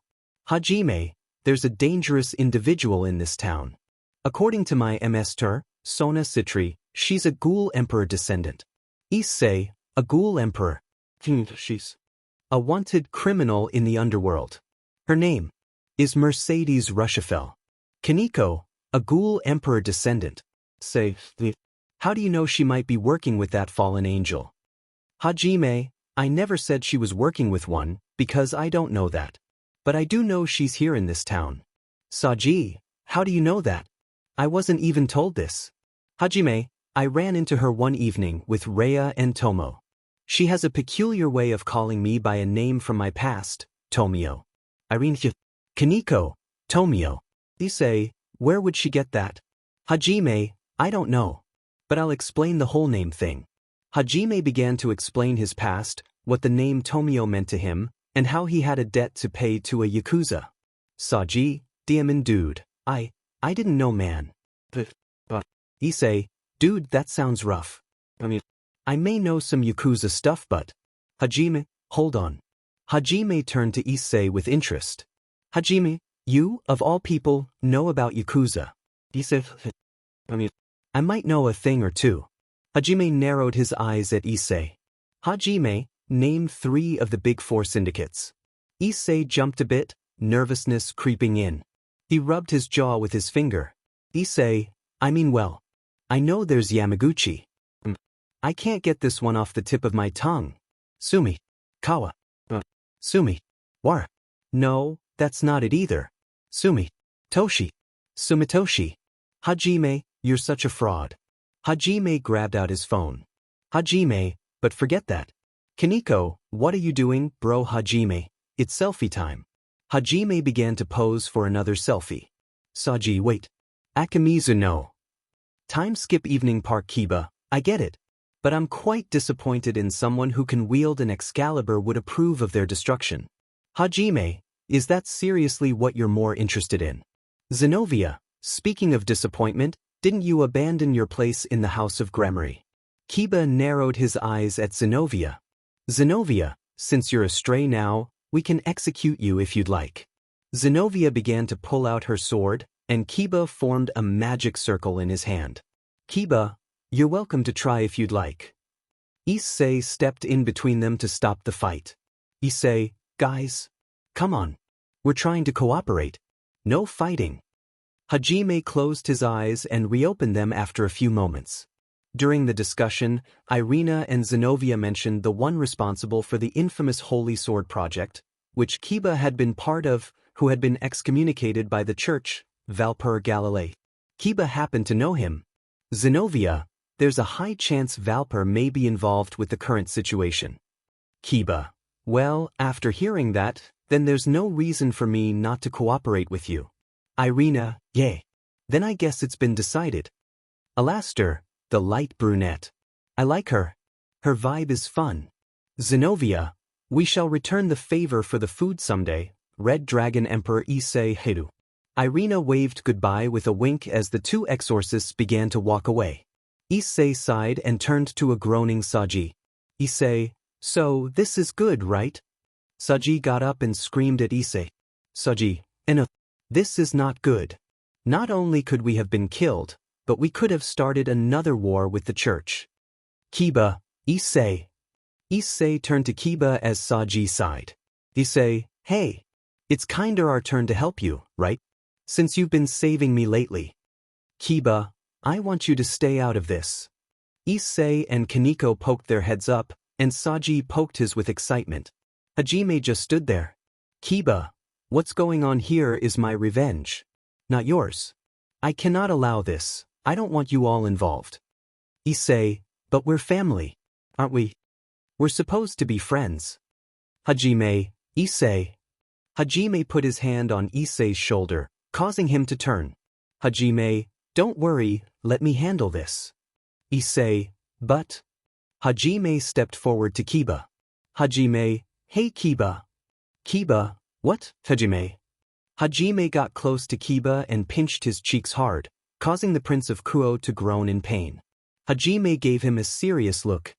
Hajime, there's a dangerous individual in this town. According to my MS-ter, Sona Citri, she's a ghoul emperor descendant. Issei, a ghoul emperor. She's a wanted criminal in the underworld. Her name is Mercedes Rushafel. Kaneko, a ghoul emperor descendant. Say, how do you know she might be working with that fallen angel? Hajime, I never said she was working with one, because I don't know that. But I do know she's here in this town. Saji, how do you know that? I wasn't even told this. Hajime, I ran into her one evening with Rhea and Tomo. She has a peculiar way of calling me by a name from my past, Tomio. Irene, Kaneko, Tomio. Issei, where would she get that? Hajime, I don't know. But I'll explain the whole name thing. Hajime began to explain his past, what the name Tomio meant to him, and how he had a debt to pay to a yakuza. Saji, Diamond dude, I didn't know, man. But Issei, dude, that sounds rough. I may know some yakuza stuff, but Hajime, hold on. Hajime turned to Issei with interest. Hajime, you, of all people, know about yakuza. Issei, I might know a thing or two. Hajime narrowed his eyes at Issei. Hajime, name 3 of the big 4 syndicates. Issei jumped a bit, nervousness creeping in. He rubbed his jaw with his finger. Issei, I mean, well, I know there's Yamaguchi. I can't get this one off the tip of my tongue. Sumi. Kawa. Sumi. Wara. No, that's not it either. Sumi. Toshi. Sumitoshi. Hajime, you're such a fraud. Hajime grabbed out his phone. Hajime, but forget that. Kaneko, what are you doing, bro? Hajime, it's selfie time. Hajime began to pose for another selfie. Saji, wait. Akamizu, no. Time skip evening park. Kiba, I get it. But I'm quite disappointed in someone who can wield an Excalibur would approve of their destruction. Hajime, is that seriously what you're more interested in? Zenobia, speaking of disappointment, didn't you abandon your place in the House of Gremory? Kiba narrowed his eyes at Zenobia. Zenobia, since you're astray now, we can execute you if you'd like. Zenobia began to pull out her sword, and Kiba formed a magic circle in his hand. Kiba, you're welcome to try if you'd like. Issei stepped in between them to stop the fight. Issei, guys, come on. We're trying to cooperate. No fighting. Hajime closed his eyes and reopened them after a few moments. During the discussion, Irina and Zenobia mentioned the one responsible for the infamous Holy Sword project, which Kiba had been part of, who had been excommunicated by the church, Valper Galilei. Kiba happened to know him. Zenobia, there's a high chance Valper may be involved with the current situation. Kiba, well, after hearing that, then there's no reason for me not to cooperate with you. Irina, yay. Then I guess it's been decided. Alastair, the light brunette. I like her. Her vibe is fun. Zenobia, we shall return the favor for the food someday. Red Dragon Emperor Issei Heiru. Irina waved goodbye with a wink as the two exorcists began to walk away. Issei sighed and turned to a groaning Saji. Issei, so this is good, right? Saji got up and screamed at Issei. Saji, this is not good. Not only could we have been killed, but we could have started another war with the church. Kiba, Issei. Issei turned to Kiba as Saji sighed. Issei, hey. It's kinda our turn to help you, right? Since you've been saving me lately. Kiba, I want you to stay out of this. Issei and Kaneko poked their heads up, and Saji poked his with excitement. Hajime just stood there. Kiba, what's going on here is my revenge. Not yours. I cannot allow this. I don't want you all involved. Issei, but we're family, aren't we? We're supposed to be friends. Hajime, Issei. Hajime put his hand on Issei's shoulder, causing him to turn. Hajime, don't worry, let me handle this. Issei, but... Hajime stepped forward to Kiba. Hajime, hey Kiba. Kiba, what? Hajime. Hajime got close to Kiba and pinched his cheeks hard, causing the Prince of Kuo to groan in pain. Hajime gave him a serious look.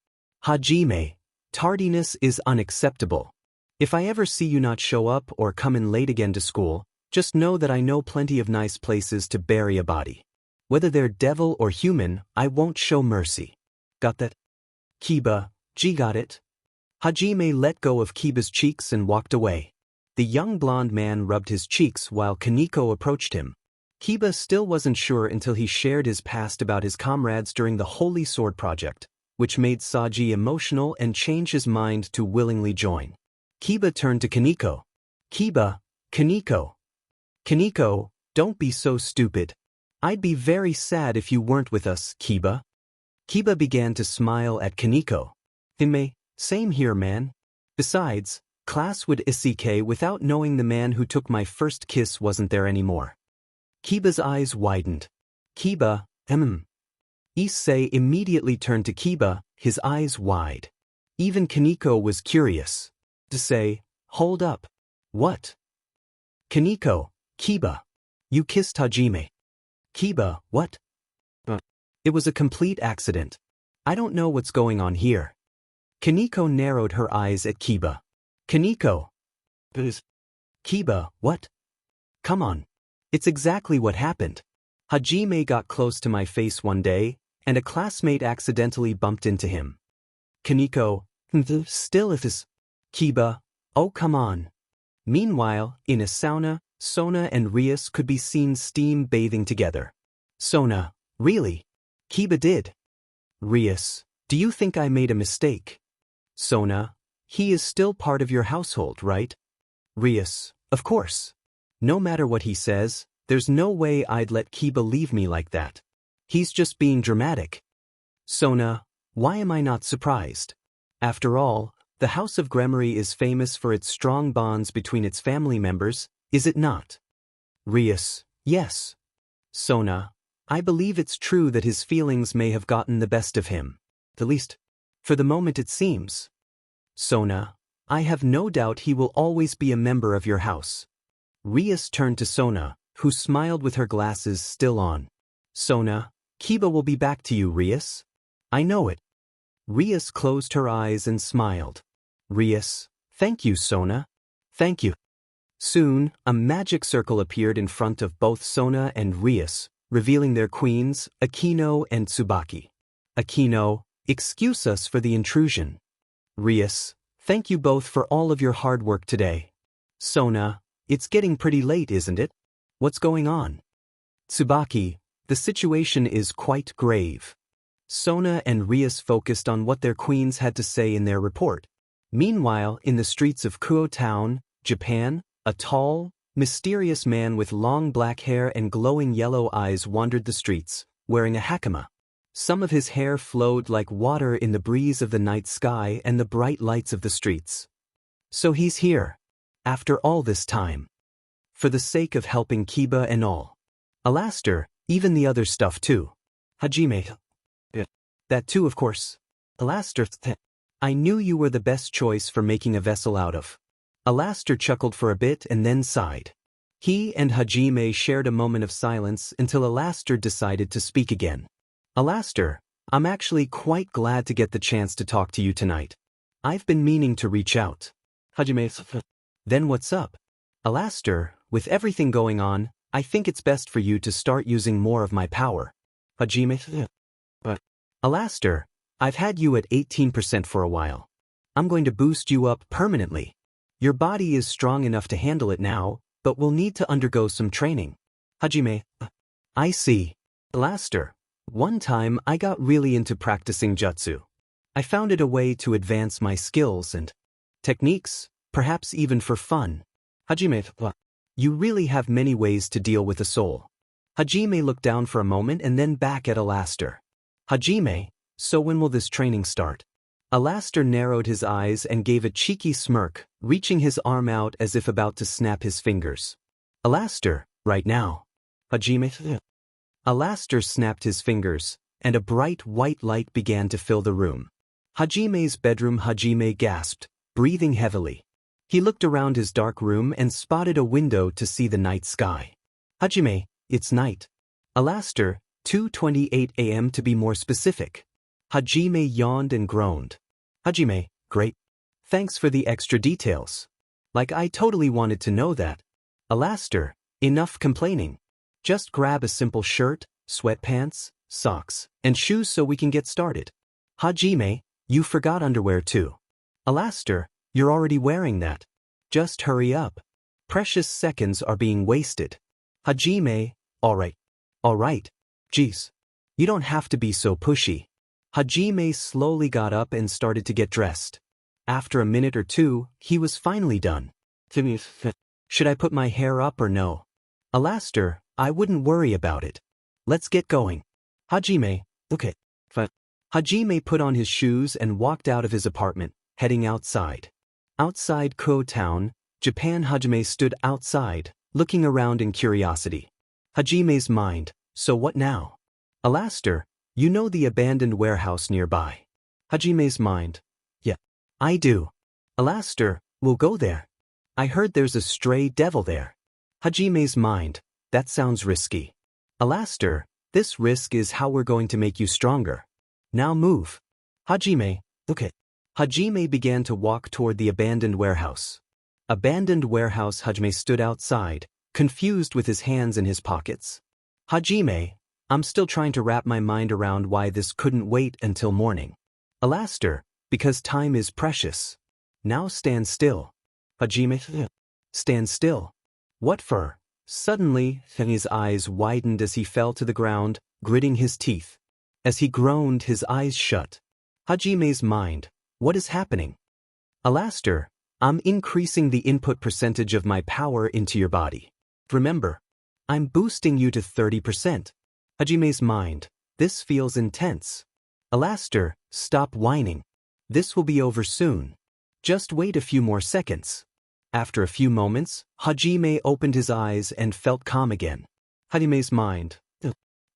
Hajime, tardiness is unacceptable. If I ever see you not show up or come in late again to school, just know that I know plenty of nice places to bury a body. Whether they're devil or human, I won't show mercy. Got that? Kiba, G got it. Hajime let go of Kiba's cheeks and walked away. The young blonde man rubbed his cheeks while Kaneko approached him. Kiba still wasn't sure until he shared his past about his comrades during the Holy Sword project, which made Saji emotional and changed his mind to willingly join. Kiba turned to Kaneko. Kiba, Kaneko. Kaneko, don't be so stupid. I'd be very sad if you weren't with us, Kiba. Kiba began to smile at Kaneko. Hime, same here, man. Besides, class would Issei without knowing the man who took my first kiss wasn't there anymore. Kiba's eyes widened. Kiba, Issei immediately turned to Kiba, his eyes wide. Even Kaneko was curious. To say, hold up. What? Kaneko, Kiba. You kissed Hajime. Kiba, what? It was a complete accident. I don't know what's going on here. Kaneko narrowed her eyes at Kiba. Kaneko. Kiba, what? Come on. It's exactly what happened. Hajime got close to my face one day, and a classmate accidentally bumped into him. Kaneko, still if this... Kiba, oh come on. Meanwhile, in a sauna, Sona and Rias could be seen steam bathing together. Sona, really? Kiba did. Rias, do you think I made a mistake? Sona, he is still part of your household, right? Rias, of course. No matter what he says, there's no way I'd let Kiba leave me like that. He's just being dramatic. Sona, why am I not surprised? After all, the House of Gremory is famous for its strong bonds between its family members, is it not? Rias, yes. Sona, I believe it's true that his feelings may have gotten the best of him. At least, for the moment it seems. Sona, I have no doubt he will always be a member of your house. Rias turned to Sona, who smiled with her glasses still on. Sona, Kiba will be back to you, Rias. I know it. Rias closed her eyes and smiled. Rias, thank you, Sona. Thank you. Soon, a magic circle appeared in front of both Sona and Rias, revealing their queens, Akino and Tsubaki. Akino, excuse us for the intrusion. Rias, thank you both for all of your hard work today. Sona, it's getting pretty late, isn't it? What's going on? Tsubaki, the situation is quite grave. Sona and Rias focused on what their queens had to say in their report. Meanwhile, in the streets of Kuo Town, Japan, a tall, mysterious man with long black hair and glowing yellow eyes wandered the streets, wearing a hakama. Some of his hair flowed like water in the breeze of the night sky and the bright lights of the streets. So he's here. After all this time. For the sake of helping Kiba and all. Alastair, even the other stuff too. Hajime. That too, of course. Alastair, I knew you were the best choice for making a vessel out of. Alastair chuckled for a bit and then sighed. He and Hajime shared a moment of silence until Alastair decided to speak again. Alastair, I'm actually quite glad to get the chance to talk to you tonight. I've been meaning to reach out. Hajime, then what's up? Alastair, with everything going on, I think it's best for you to start using more of my power. Hajime, but Alastair, I've had you at 18% for a while. I'm going to boost you up permanently. Your body is strong enough to handle it now, but will need to undergo some training. Hajime, I see. Alastair, one time I got really into practicing jutsu. I found it a way to advance my skills and techniques, perhaps even for fun. Hajime, you really have many ways to deal with a soul. Hajime looked down for a moment and then back at Alastair. Hajime, so when will this training start? Alastair narrowed his eyes and gave a cheeky smirk, reaching his arm out as if about to snap his fingers. Alastair, right now. Hajime. Alastair snapped his fingers, and a bright white light began to fill the room. Hajime's bedroom. Hajime gasped, breathing heavily. He looked around his dark room and spotted a window to see the night sky. Hajime, it's night. Alastair, 2:28 a.m. to be more specific. Hajime yawned and groaned. Hajime, great. Thanks for the extra details. Like I totally wanted to know that. Alastair, enough complaining. Just grab a simple shirt, sweatpants, socks, and shoes so we can get started. Hajime, you forgot underwear too. Alastair, you're already wearing that. Just hurry up. Precious seconds are being wasted. Hajime, alright. Alright. Geez. You don't have to be so pushy. Hajime slowly got up and started to get dressed. After a minute or two, he was finally done. Should I put my hair up or no? Alastair, I wouldn't worry about it. Let's get going. Hajime, okay. Hajime put on his shoes and walked out of his apartment, heading outside. Outside Kuo Town, Japan. Hajime stood outside, looking around in curiosity. Hajime's mind, so what now? Alastair, you know the abandoned warehouse nearby. Hajime's mind, yeah, I do. Alastair, we'll go there. I heard there's a stray devil there. Hajime's mind, that sounds risky. Alastair, this risk is how we're going to make you stronger. Now move. Hajime, okay. Hajime began to walk toward the abandoned warehouse. Abandoned warehouse. Hajime stood outside, confused with his hands in his pockets. Hajime, I'm still trying to wrap my mind around why this couldn't wait until morning. Alastair, because time is precious. Now stand still. Hajime, stand still. What for? Suddenly, his eyes widened as he fell to the ground, gritting his teeth. As he groaned, his eyes shut. Hajime's mind, what is happening? Alastair, I'm increasing the input percentage of my power into your body. Remember, I'm boosting you to 30%. Hajime's mind, this feels intense. Alastair, stop whining. This will be over soon. Just wait a few more seconds. After a few moments, Hajime opened his eyes and felt calm again. Hajime's mind.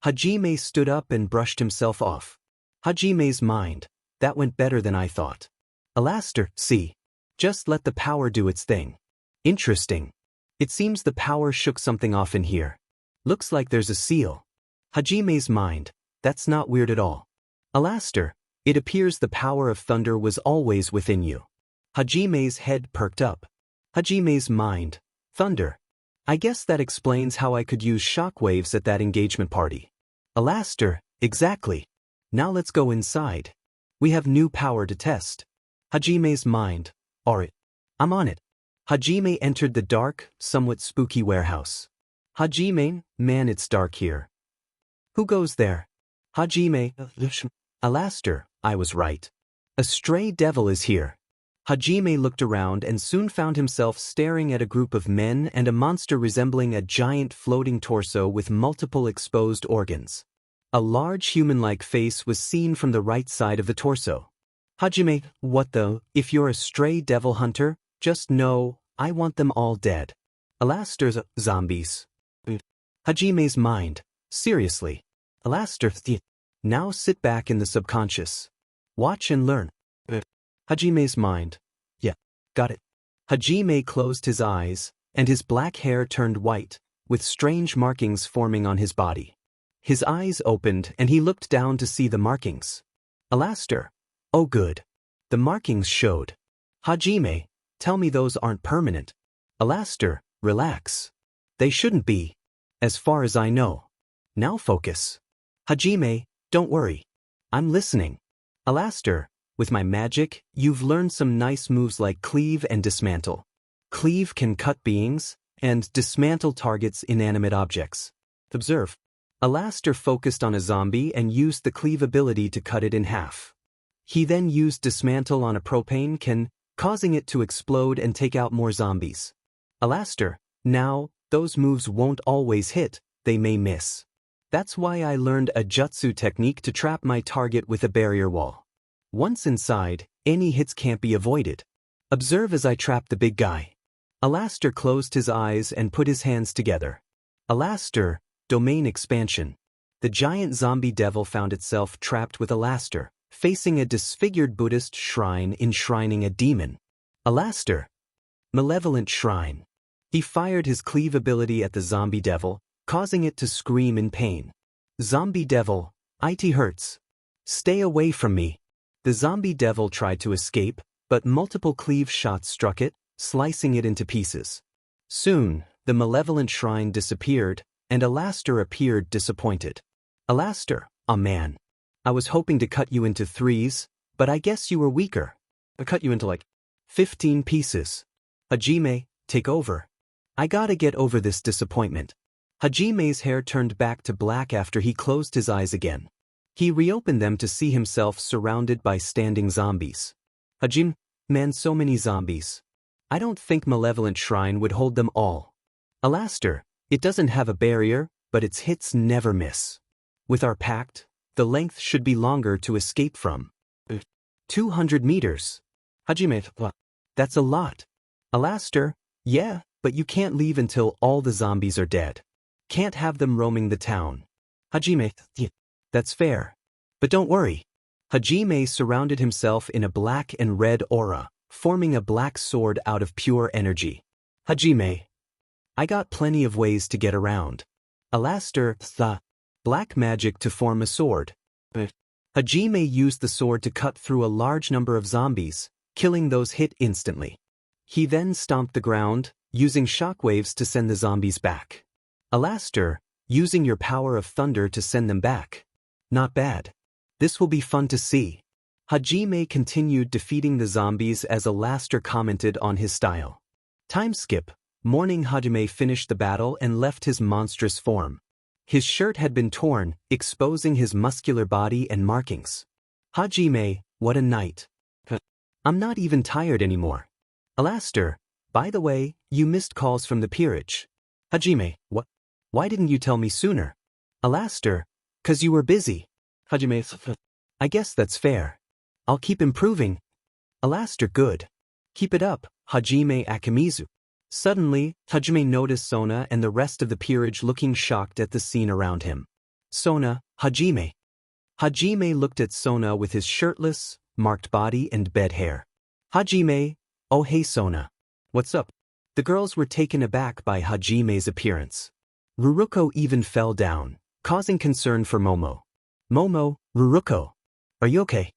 Hajime stood up and brushed himself off. Hajime's mind. That went better than I thought. Alastair, see. Just let the power do its thing. Interesting. It seems the power shook something off in here. Looks like there's a seal. Hajime's mind. That's not weird at all. Alastair, it appears the power of thunder was always within you. Hajime's head perked up. Hajime's mind. Thunder. I guess that explains how I could use shockwaves at that engagement party. Alastair, exactly. Now let's go inside. We have new power to test. Hajime's mind. Alright. I'm on it. Hajime entered the dark, somewhat spooky warehouse. Hajime, man, it's dark here. Who goes there? Hajime. Alastair, I was right. A stray devil is here. Hajime looked around and soon found himself staring at a group of men and a monster resembling a giant floating torso with multiple exposed organs. A large human-like face was seen from the right side of the torso. Hajime, what though, if you're a stray devil hunter, just know, I want them all dead. Alastair's zombies. Hajime's mind. Seriously. Alastair, now sit back in the subconscious. Watch and learn. Hajime's mind. Yeah, got it. Hajime closed his eyes, and his black hair turned white, with strange markings forming on his body. His eyes opened and he looked down to see the markings. Alastair. Oh good. The markings showed. Hajime, tell me those aren't permanent. Alastair, relax. They shouldn't be. As far as I know. Now focus. Hajime, don't worry. I'm listening. Alastair, with my magic, you've learned some nice moves like cleave and dismantle. Cleave can cut beings, and dismantle targets inanimate objects. Observe. Alastair focused on a zombie and used the cleave ability to cut it in half. He then used dismantle on a propane can, causing it to explode and take out more zombies. Alastair, now, those moves won't always hit, they may miss. That's why I learned a jutsu technique to trap my target with a barrier wall. Once inside, any hits can't be avoided. Observe as I trap the big guy. Alastair closed his eyes and put his hands together. Alastair, domain expansion. The giant zombie devil found itself trapped with Alastair, facing a disfigured Buddhist shrine enshrining a demon. Alastair. Malevolent shrine. He fired his cleave ability at the zombie devil, causing it to scream in pain. Zombie devil, it hurts. Stay away from me. The zombie devil tried to escape, but multiple cleave shots struck it, slicing it into pieces. Soon, the malevolent shrine disappeared, and Alastair appeared disappointed. Alastair, ah man. I was hoping to cut you into threes, but I guess you were weaker. I cut you into like 15 pieces. Hajime, take over. I gotta get over this disappointment. Hajime's hair turned back to black after he closed his eyes again. He reopened them to see himself surrounded by standing zombies. Hajime, man, so many zombies. I don't think Malevolent Shrine would hold them all. Alastair, it doesn't have a barrier, but its hits never miss. With our pact, the length should be longer to escape from. 200 meters. Hajime, what? That's a lot. Alastair, yeah, but you can't leave until all the zombies are dead. Can't have them roaming the town. Hajime, yeah, that's fair. But don't worry. Hajime surrounded himself in a black and red aura, forming a black sword out of pure energy. Hajime, I got plenty of ways to get around. Alastair, black magic to form a sword. Hajime used the sword to cut through a large number of zombies, killing those hit instantly. He then stomped the ground, using shockwaves to send the zombies back. Alastair, using your power of thunder to send them back. Not bad. This will be fun to see. Hajime continued defeating the zombies as Alastair commented on his style. Time skip. Morning. Hajime finished the battle and left his monstrous form. His shirt had been torn, exposing his muscular body and markings. Hajime, what a night. I'm not even tired anymore. Alastair, by the way, you missed calls from the peerage. Hajime, what? Why didn't you tell me sooner? Alastair, 'cause you were busy. Hajime, I guess that's fair. I'll keep improving. Alaster, good. Keep it up, Hajime Akimizu. Suddenly, Hajime noticed Sona and the rest of the peerage looking shocked at the scene around him. Sona, Hajime. Hajime looked at Sona with his shirtless, marked body and bed hair. Hajime, oh hey Sona. What's up? The girls were taken aback by Hajime's appearance. Ruruko even fell down, causing concern for Momo. Momo, Ruruko. Are you okay?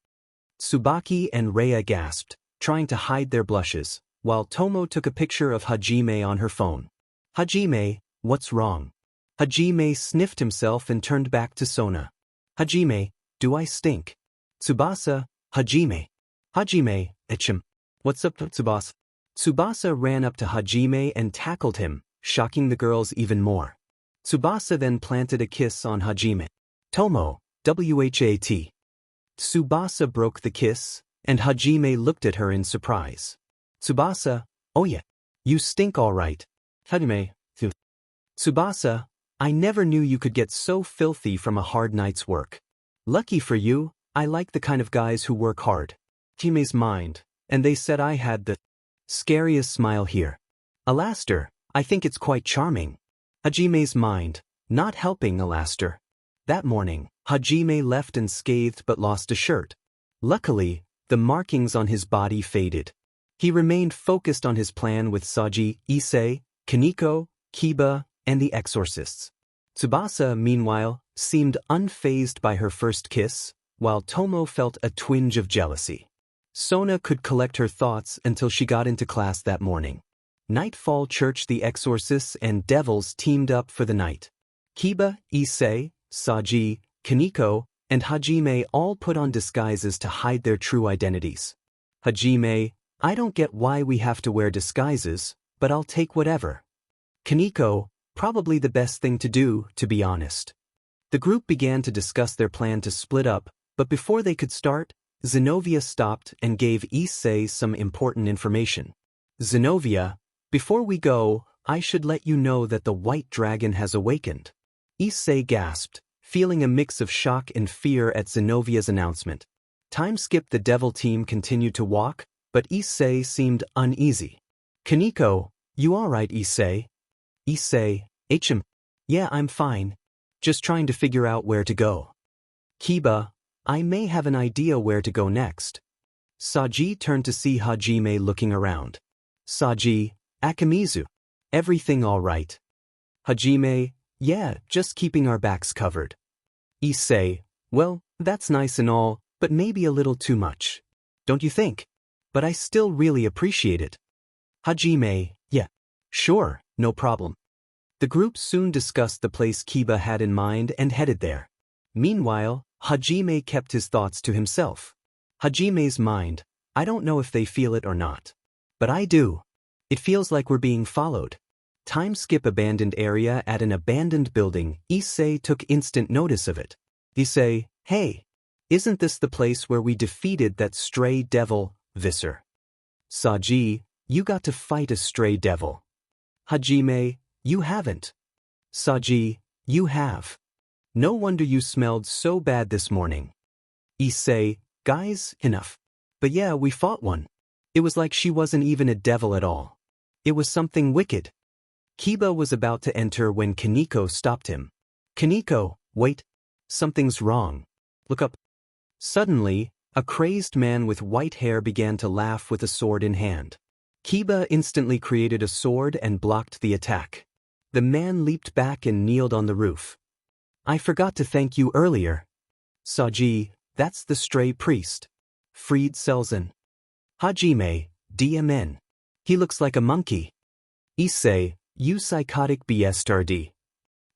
Tsubaki and Rhea gasped, trying to hide their blushes, while Tomo took a picture of Hajime on her phone. Hajime, what's wrong? Hajime sniffed himself and turned back to Sona. Hajime, do I stink? Tsubasa, Hajime. Hajime, echem. What's up, Tsubasa? Tsubasa ran up to Hajime and tackled him, shocking the girls even more. Tsubasa then planted a kiss on Hajime. Tomo, WHAT. Tsubasa broke the kiss, and Hajime looked at her in surprise. Tsubasa, oh yeah. You stink all right. Hajime, Tsubasa, I never knew you could get so filthy from a hard night's work. Lucky for you, I like the kind of guys who work hard. Hajime's mind, and they said I had the scariest smile here. Alaster, I think it's quite charming. Hajime's mind, not helping Alaster. That morning, Hajime left unscathed but lost a shirt. Luckily, the markings on his body faded. He remained focused on his plan with Saji, Issei, Kaneko, Kiba, and the exorcists. Tsubasa, meanwhile, seemed unfazed by her first kiss, while Tomo felt a twinge of jealousy. Sona could collect her thoughts until she got into class that morning. Nightfall Church, the exorcists and devils teamed up for the night. Kiba, Issei, Saji, Kaneko, and Hajime all put on disguises to hide their true identities. Hajime, I don't get why we have to wear disguises, but I'll take whatever. Kaneko, probably the best thing to do, to be honest. The group began to discuss their plan to split up, but before they could start, Zenobia stopped and gave Issei some important information. Zenobia, before we go, I should let you know that the white dragon has awakened. Issei gasped, feeling a mix of shock and fear at Zenovia's announcement. Time skipped. The devil team continued to walk, but Issei seemed uneasy. Kaneko, you alright, Issei? Issei, HM. Yeah, I'm fine. Just trying to figure out where to go. Kiba, I may have an idea where to go next. Saji turned to see Hajime looking around. Saji, Akimizu. Everything all right? Hajime, yeah, just keeping our backs covered. Issei, well, that's nice and all, but maybe a little too much. Don't you think? But I still really appreciate it. Hajime, yeah. Sure, no problem. The group soon discussed the place Kiba had in mind and headed there. Meanwhile, Hajime kept his thoughts to himself. Hajime's mind, I don't know if they feel it or not. But I do. It feels like we're being followed. Time skip. Abandoned area at an abandoned building. Issei took instant notice of it. Issei, hey, isn't this the place where we defeated that stray devil, Visser? Saji, you got to fight a stray devil. Hajime, you haven't. Saji, you have. No wonder you smelled so bad this morning. Issei, guys, enough. But yeah, we fought one. It was like she wasn't even a devil at all. It was something wicked. Kiba was about to enter when Kaneko stopped him. Kaneko, wait. Something's wrong. Look up. Suddenly, a crazed man with white hair began to laugh with a sword in hand. Kiba instantly created a sword and blocked the attack. The man leaped back and kneeled on the roof. I forgot to thank you earlier. Saji, that's the stray priest. Fried Selzen. Hajime, DMN. He looks like a monkey. Issei, you psychotic bastard.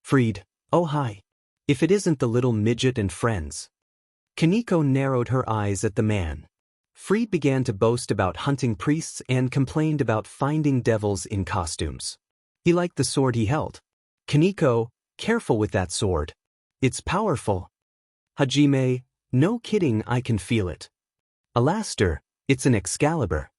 Fried, oh hi. If it isn't the little midget and friends. Kaneko narrowed her eyes at the man. Fried began to boast about hunting priests and complained about finding devils in costumes. He liked the sword he held. Kaneko, careful with that sword. It's powerful. Hajime, no kidding, I can feel it. Alaster, it's an Excalibur.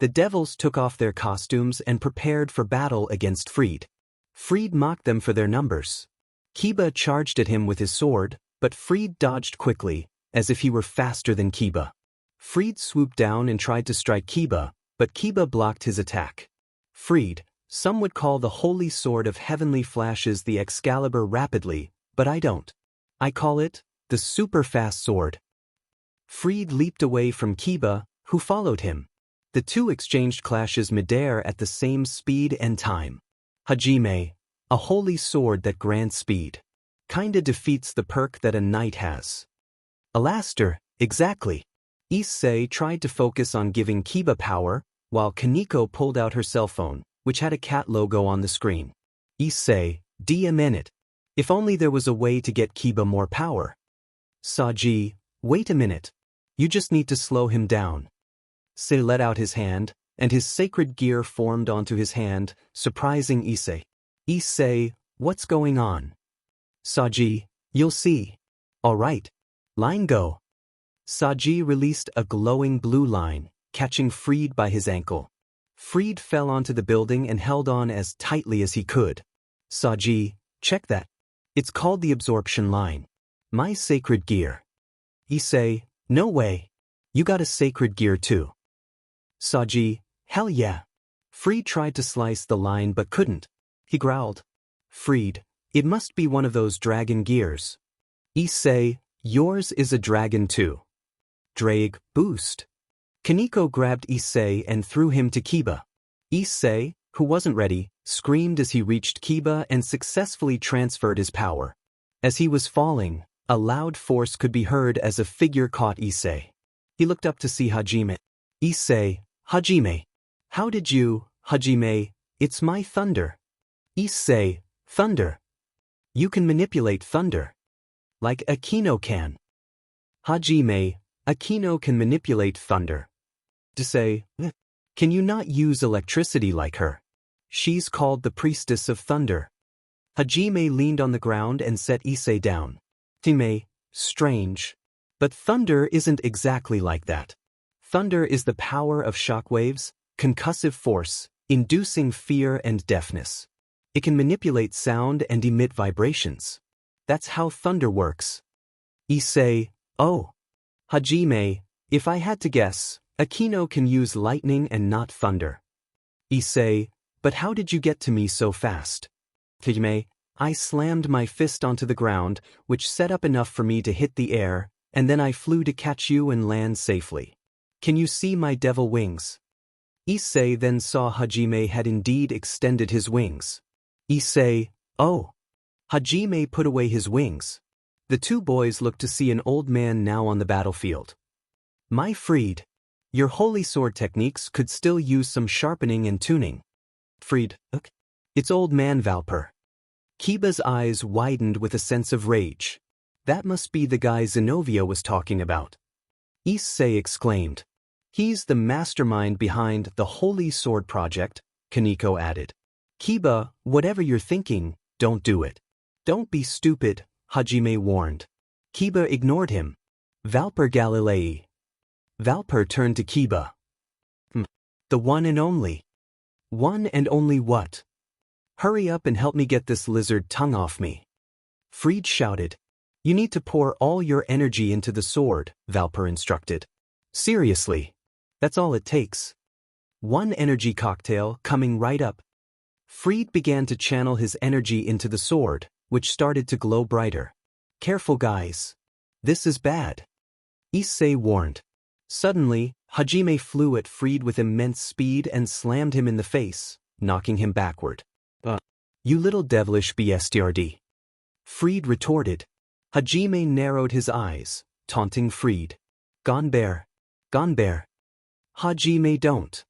The devils took off their costumes and prepared for battle against Fried. Fried mocked them for their numbers. Kiba charged at him with his sword, but Fried dodged quickly, as if he were faster than Kiba. Freed swooped down and tried to strike Kiba, but Kiba blocked his attack. Freed, some would call the holy sword of heavenly flashes the Excalibur rapidly, but I don't. I call it the super-fast sword. Freed leaped away from Kiba, who followed him. The two exchanged clashes midair at the same speed and time. Hajime, a holy sword that grants speed. Kinda defeats the perk that a knight has. Alaster, exactly. Issei tried to focus on giving Kiba power, while Kaneko pulled out her cell phone, which had a cat logo on the screen. Issei, DM it. If only there was a way to get Kiba more power. Saji, wait a minute. You just need to slow him down. Issei let out his hand, and his sacred gear formed onto his hand, surprising Issei. Issei, what's going on? Saji, you'll see. Alright. Line go. Saji released a glowing blue line, catching Freed by his ankle. Freed fell onto the building and held on as tightly as he could. Saji, check that. It's called the absorption line. My sacred gear. Issei, no way. You got a sacred gear too. Saji, hell yeah. Freed tried to slice the line but couldn't. He growled. Freed, it must be one of those dragon gears. Issei, yours is a dragon too. Drag, boost. Kaneko grabbed Issei and threw him to Kiba. Issei, who wasn't ready, screamed as he reached Kiba and successfully transferred his power. As he was falling, a loud force could be heard as a figure caught Issei. He looked up to see Hajime. Issei, Hajime. How did you, Hajime, it's my thunder. Issei, thunder. You can manipulate thunder. Like Akino can. Hajime, Akino can manipulate thunder. Issei, can you not use electricity like her? She's called the priestess of thunder. Hajime leaned on the ground and set Issei down. Hajime, strange. But thunder isn't exactly like that. Thunder is the power of shockwaves, concussive force, inducing fear and deafness. It can manipulate sound and emit vibrations. That's how thunder works. Issei, oh. Hajime, if I had to guess, Akino can use lightning and not thunder. Issei, but how did you get to me so fast? Hajime, I slammed my fist onto the ground, which set up enough for me to hit the air, and then I flew to catch you and land safely. Can you see my devil wings? Issei then saw Hajime had indeed extended his wings. Issei, oh. Hajime put away his wings. The two boys looked to see an old man now on the battlefield. My Freed, your holy sword techniques could still use some sharpening and tuning. Freed, it's old man Valper. Kiba's eyes widened with a sense of rage. That must be the guy Zenobia was talking about. Issei exclaimed. He's the mastermind behind the Holy Sword Project, Kaneko added. Kiba, whatever you're thinking, don't do it. Don't be stupid, Hajime warned. Kiba ignored him. Valper Galilei. Valper turned to Kiba. The one and only. One and only what? Hurry up and help me get this lizard tongue off me. Freed shouted. You need to pour all your energy into the sword, Valper instructed. Seriously. That's all it takes. One energy cocktail coming right up. Freed began to channel his energy into the sword, which started to glow brighter. Careful guys. This is bad. Issei warned. Suddenly, Hajime flew at Freed with immense speed and slammed him in the face, knocking him backward. You little devilish bestiardi. Freed retorted. Hajime narrowed his eyes, taunting Freed. Gone bear. Gone bear. Hajime don't.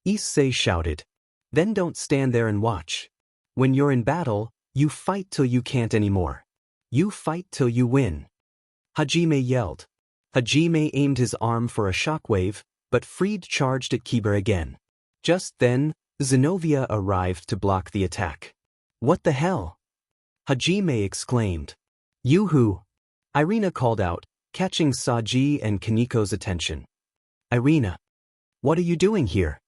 Issei shouted. Then don't stand there and watch. When you're in battle, you fight till you can't anymore. You fight till you win. Hajime yelled. Hajime aimed his arm for a shockwave, but Freed charged at Kiba again. Just then, Zenobia arrived to block the attack. What the hell? Hajime exclaimed. Yoo-hoo! Irina called out, catching Saji and Kaneko's attention. Irina. What are you doing here?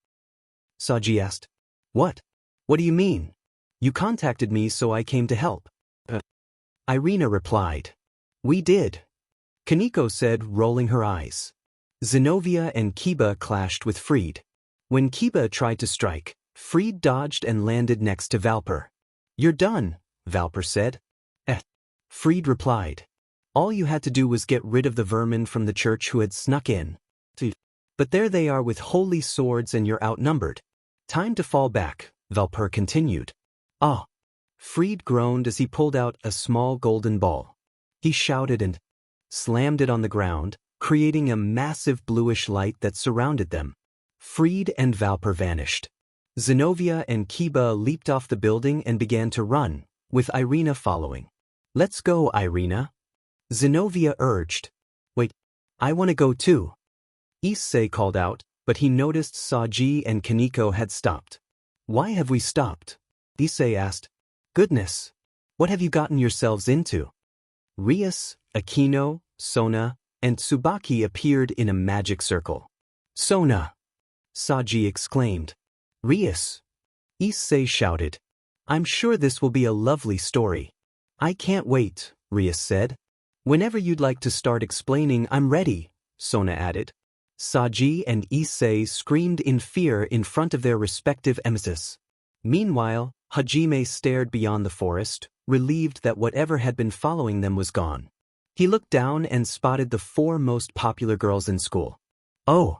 Saji asked. What? What do you mean? You contacted me so I came to help. Irina replied. We did. Kaneko said, rolling her eyes. Zenobia and Kiba clashed with Freed. When Kiba tried to strike, Freed dodged and landed next to Valper. You're done, Valper said. Freed replied. All you had to do was get rid of the vermin from the church who had snuck in. But there they are with holy swords and you're outnumbered. Time to fall back, Valper continued. Ah! Freed groaned as he pulled out a small golden ball. He shouted and slammed it on the ground, creating a massive bluish light that surrounded them. Freed and Valper vanished. Zenobia and Kiba leaped off the building and began to run, with Irina following. Let's go, Irina. Zenobia urged. Wait, I want to go too. Issei called out, but he noticed Saji and Kaneko had stopped. Why have we stopped? Issei asked. Goodness, what have you gotten yourselves into? Rias, Akino, Sona, and Tsubaki appeared in a magic circle. Sona! Saji exclaimed. Rias! Issei shouted. I'm sure this will be a lovely story. I can't wait, Rias said. Whenever you'd like to start explaining, I'm ready, Sona added. Saji and Issei screamed in fear in front of their respective emissaries. Meanwhile, Hajime stared beyond the forest, relieved that whatever had been following them was gone. He looked down and spotted the 4 most popular girls in school. Oh!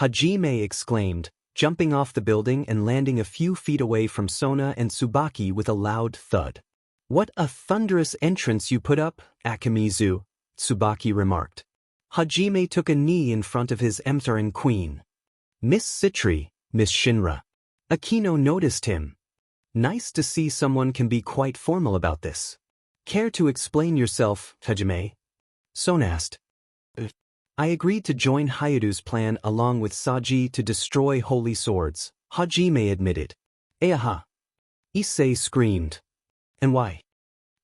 Hajime exclaimed, jumping off the building and landing a few feet away from Sona and Tsubaki with a loud thud. What a thunderous entrance you put up, Akimizu, Tsubaki remarked. Hajime took a knee in front of his Emtharan queen. Miss Citri, Miss Shinra. Akino noticed him. Nice to see someone can be quite formal about this. Care to explain yourself, Hajime? Sona asked. I agreed to join Hayadu's plan along with Saji to destroy holy swords, Hajime admitted. Aha! Issei screamed. And why?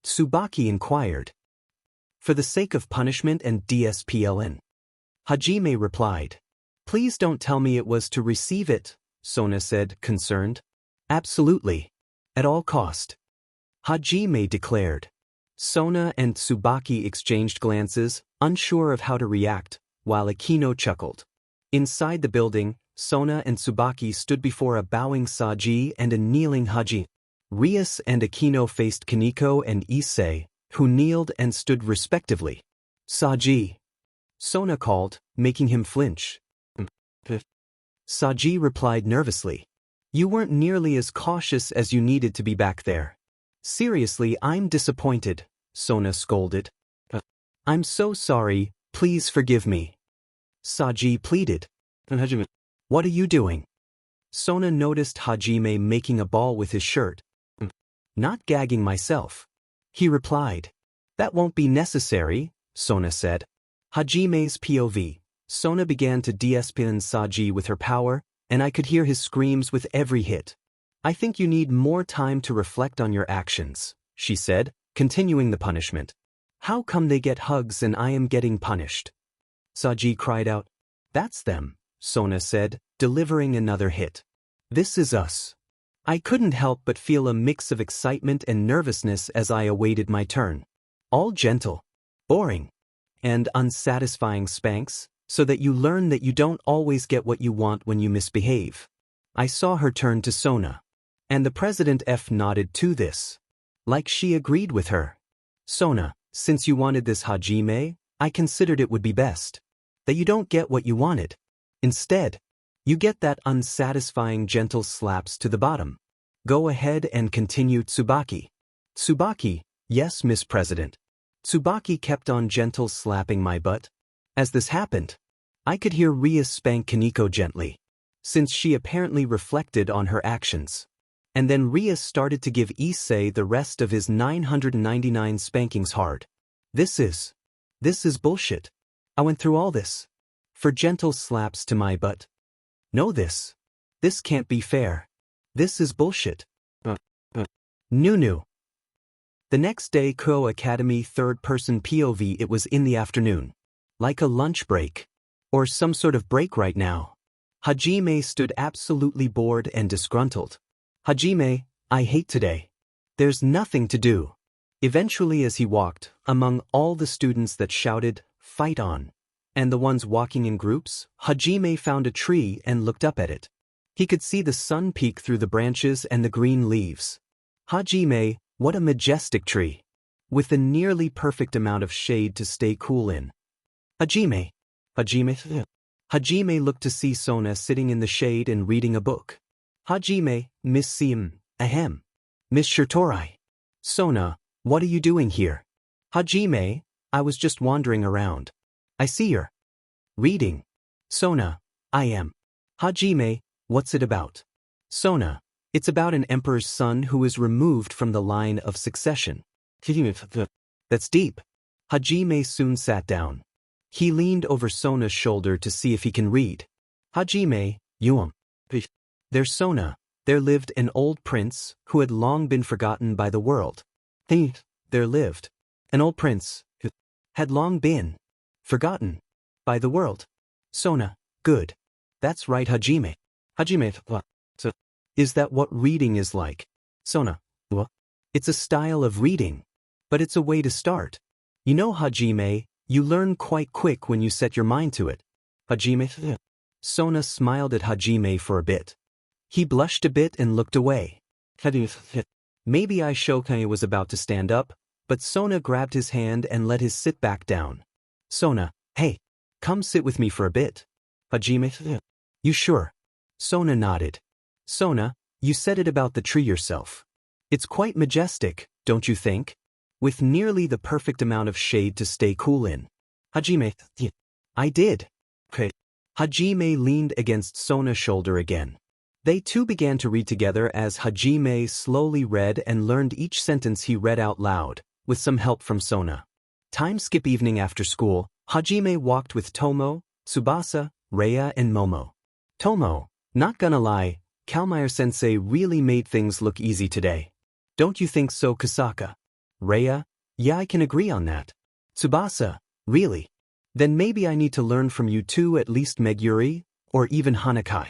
Tsubaki inquired. For the sake of punishment and DSPLN. Hajime replied. Please don't tell me it was to receive it, Sona said, concerned. Absolutely. At all cost. Hajime declared. Sona and Tsubaki exchanged glances, unsure of how to react, while Akino chuckled. Inside the building, Sona and Tsubaki stood before a bowing Saji and a kneeling Haji. Rias and Akino faced Kaneko and Issei, who kneeled and stood respectively. Saji. Sona called, making him flinch. Saji replied nervously. You weren't nearly as cautious as you needed to be back there. Seriously, I'm disappointed, Sona scolded. I'm so sorry, please forgive me. Saji pleaded. What are you doing? Sona noticed Hajime making a ball with his shirt. Not gagging myself. He replied. That won't be necessary, Sona said. Hajime's POV. Sona began to de-espionage Saji with her power, and I could hear his screams with every hit. I think you need more time to reflect on your actions, she said, continuing the punishment. How come they get hugs and I am getting punished? Saji cried out. That's them, Sona said, delivering another hit. This is us. I couldn't help but feel a mix of excitement and nervousness as I awaited my turn. All gentle, boring, and unsatisfying spanks, so that you learn that you don't always get what you want when you misbehave. I saw her turn to Sona. And the President F nodded to this. Like she agreed with her. Sona, since you wanted this Hajime, I considered it would be best. That you don't get what you wanted. Instead, you get that unsatisfying gentle slaps to the bottom. Go ahead and continue Tsubaki. Tsubaki, yes, Miss President. Tsubaki kept on gentle slapping my butt. As this happened, I could hear Rias spank Kaneko gently, since she apparently reflected on her actions. And then Rias started to give Issei the rest of his 999 spankings hard. This is bullshit. I went through all this. For gentle slaps to my butt. Know this. This can't be fair. This is bullshit. Nunu. The next day, Ko Academy third-person POV. It was in the afternoon. Like a lunch break. Or some sort of break right now. Hajime stood absolutely bored and disgruntled. Hajime, I hate today. There's nothing to do. Eventually, as he walked, among all the students that shouted, Fight on. And the ones walking in groups? Hajime found a tree and looked up at it. He could see the sun peek through the branches and the green leaves. Hajime, what a majestic tree. With a nearly perfect amount of shade to stay cool in. Hajime. Hajime looked to see Sona sitting in the shade and reading a book. Hajime, Miss Sim, ahem. Miss Shirtorai. Sona, what are you doing here? Hajime, I was just wandering around. I see you're reading. Sona, I am. Hajime, what's it about? Sona, it's about an emperor's son who is removed from the line of succession. That's deep. Hajime soon sat down. He leaned over Sona's shoulder to see if he can read. Hajime, There's Sona. There lived an old prince who had long been forgotten by the world. There lived an old prince who had long been forgotten by the world. Sona, good. That's right, Hajime. Hajime, what? So, is that what reading is like? Sona, what? It's a style of reading. But it's a way to start. You know, Hajime, you learn quite quick when you set your mind to it. Hajime. Sona smiled at Hajime for a bit. He blushed a bit and looked away. Maybe Aishokai was about to stand up, but Sona grabbed his hand and let his sit back down. Sona, hey, come sit with me for a bit. Hajime, you sure? Sona nodded. Sona, you said it about the tree yourself. It's quite majestic, don't you think? With nearly the perfect amount of shade to stay cool in. Hajime, I did. Hajime leaned against Sona's shoulder again. They two began to read together as Hajime slowly read and learned each sentence he read out loud, with some help from Sona. Time skip evening after school, Hajime walked with Tomo, Tsubasa, Rhea and Momo. Tomo, not gonna lie, Kalmeyer-sensei really made things look easy today. Don't you think so, Kasaka? Rhea, yeah, I can agree on that. Tsubasa, really? Then maybe I need to learn from you too, at least Meguri, or even Hanakai.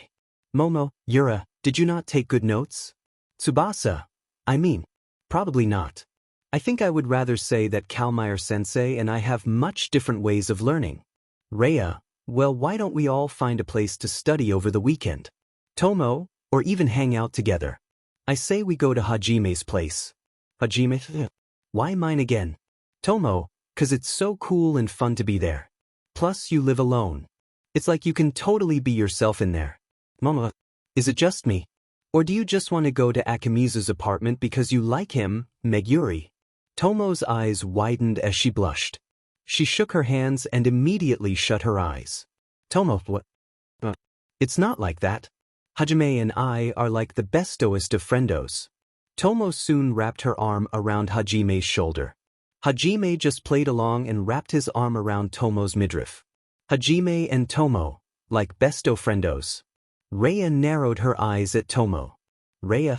Momo, Yura, did you not take good notes? Tsubasa, I mean, probably not. I think I would rather say that Kalmeyer-sensei and I have much different ways of learning. Rhea, well, why don't we all find a place to study over the weekend? Tomo, or even hang out together. I say we go to Hajime's place. Hajime, why mine again? Tomo, 'cause it's so cool and fun to be there. Plus you live alone. It's like you can totally be yourself in there. Momo, is it just me? Or do you just want to go to Akimizu's apartment because you like him, Meguri? Tomo's eyes widened as she blushed. She shook her hands and immediately shut her eyes. Tomo, what? It's not like that. Hajime and I are like the bestowest of friendos. Tomo soon wrapped her arm around Hajime's shoulder. Hajime just played along and wrapped his arm around Tomo's midriff. Hajime and Tomo, like besto friendos. Rhea narrowed her eyes at Tomo. Rhea,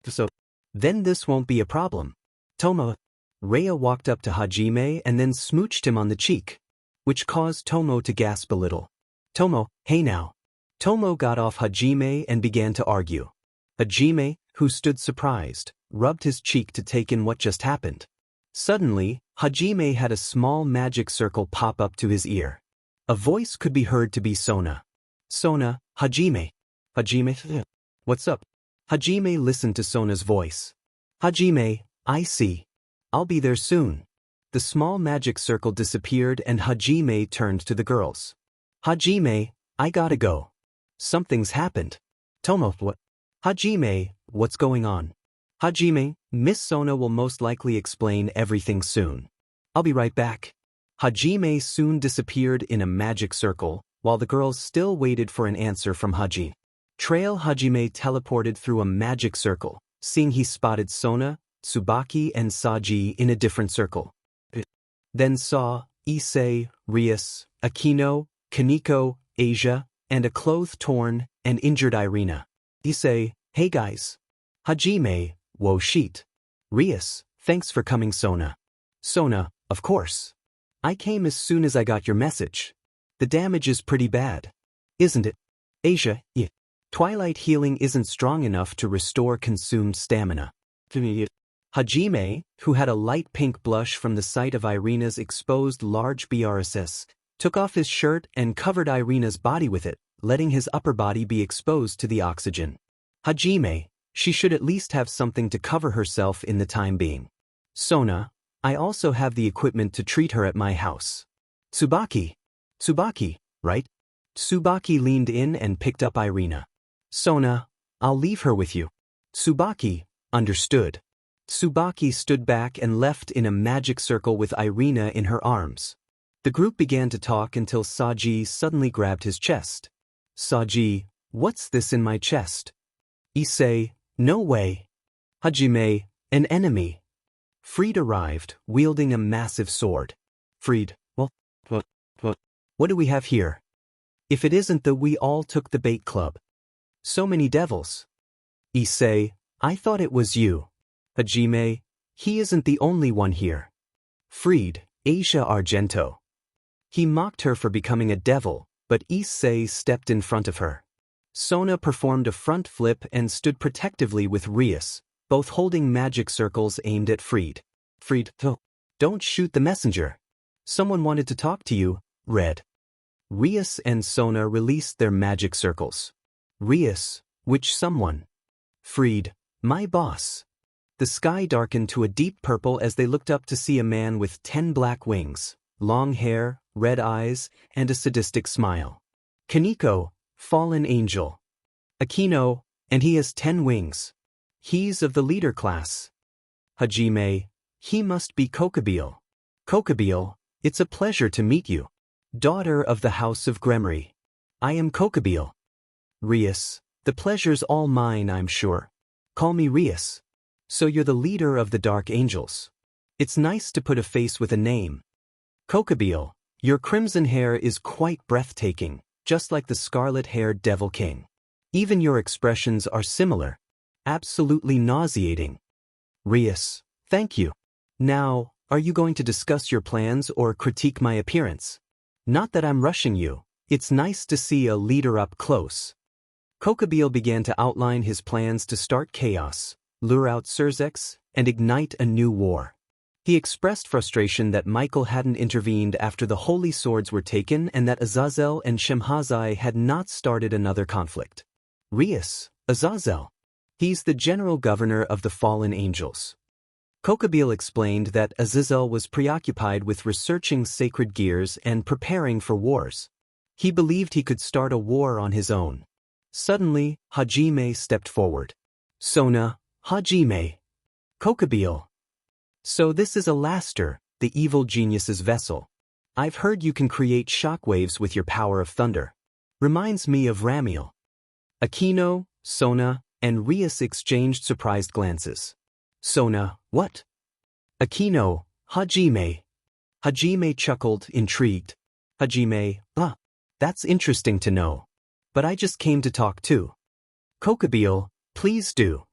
so then this won't be a problem. Tomo. Rhea walked up to Hajime and then smooched him on the cheek, which caused Tomo to gasp a little. Tomo, hey now. Tomo got off Hajime and began to argue. Hajime, who stood surprised, rubbed his cheek to take in what just happened. Suddenly, Hajime had a small magic circle pop up to his ear. A voice could be heard to be Sona. Sona, Hajime. Hajime, what's up? Hajime listened to Sona's voice. Hajime, I see. I'll be there soon. The small magic circle disappeared and Hajime turned to the girls. Hajime, I gotta go. Something's happened. Tomo, what? Hajime, what's going on? Hajime, Miss Sona will most likely explain everything soon. I'll be right back. Hajime soon disappeared in a magic circle, while the girls still waited for an answer from Hajime. Hajime teleported through a magic circle, seeing he spotted Sona, Tsubaki and Saji in a different circle. Then saw Issei, Rias, Akino, Kaneko, Asia, and a clothes-torn and injured Irina. Issei, hey guys. Hajime, whoa sheet. Rias, thanks for coming Sona. Sona, of course. I came as soon as I got your message. The damage is pretty bad. Isn't it? Asia, yeah. Twilight healing isn't strong enough to restore consumed stamina. Hajime, who had a light pink blush from the sight of Irina's exposed large BRSS, took off his shirt and covered Irina's body with it, letting his upper body be exposed to the oxygen. Hajime, she should at least have something to cover herself in the time being. Sona, I also have the equipment to treat her at my house. Tsubaki, right? Tsubaki leaned in and picked up Irina. Sona, I'll leave her with you. Tsubaki, understood. Tsubaki stood back and left in a magic circle with Irina in her arms. The group began to talk until Saji suddenly grabbed his chest. Saji, what's this in my chest? Issei, no way. Hajime, an enemy. Freed arrived, wielding a massive sword. Freed, what do we have here? If it isn't the we all took the bait club. So many devils. Issei, I thought it was you. Hajime, he isn't the only one here. Freed, Asia Argento. He mocked her for becoming a devil, but Issei stepped in front of her. Sona performed a front flip and stood protectively with Rias, both holding magic circles aimed at Freed. Freed, don't shoot the messenger. Someone wanted to talk to you, Red. Rias and Sona released their magic circles. Rias, which someone? Freed, my boss. The sky darkened to a deep purple as they looked up to see a man with 10 black wings, long hair, red eyes, and a sadistic smile. Kaneko, fallen angel. Akino, and he has 10 wings. He's of the leader class. Hajime, he must be Kokabeel. Kokabeel, it's a pleasure to meet you. Daughter of the House of Gremory. I am Kokabeel. Rias, the pleasure's all mine, I'm sure. Call me Rias. So you're the leader of the Dark Angels. It's nice to put a face with a name. Kokabeel, your crimson hair is quite breathtaking, just like the scarlet-haired Devil King. Even your expressions are similar. Absolutely nauseating. Rias, thank you. Now, are you going to discuss your plans or critique my appearance? Not that I'm rushing you. It's nice to see a leader up close. Kokabeel began to outline his plans to start chaos, lure out Surzex, and ignite a new war. He expressed frustration that Michael hadn't intervened after the holy swords were taken and that Azazel and Shemhazai had not started another conflict. Rias, Azazel. He's the general governor of the fallen angels. Kokabeel explained that Azazel was preoccupied with researching sacred gears and preparing for wars. He believed he could start a war on his own. Suddenly, Hajime stepped forward. Sona, Hajime. Kokabeel. So this is Alaster, the evil genius's vessel. I've heard you can create shockwaves with your power of thunder. Reminds me of Ramiel. Akino, Sona, and Rias exchanged surprised glances. Sona, what? Akino, Hajime. Hajime chuckled, intrigued. Hajime, that's interesting to know. But I just came to talk too. Kokabeel, please do.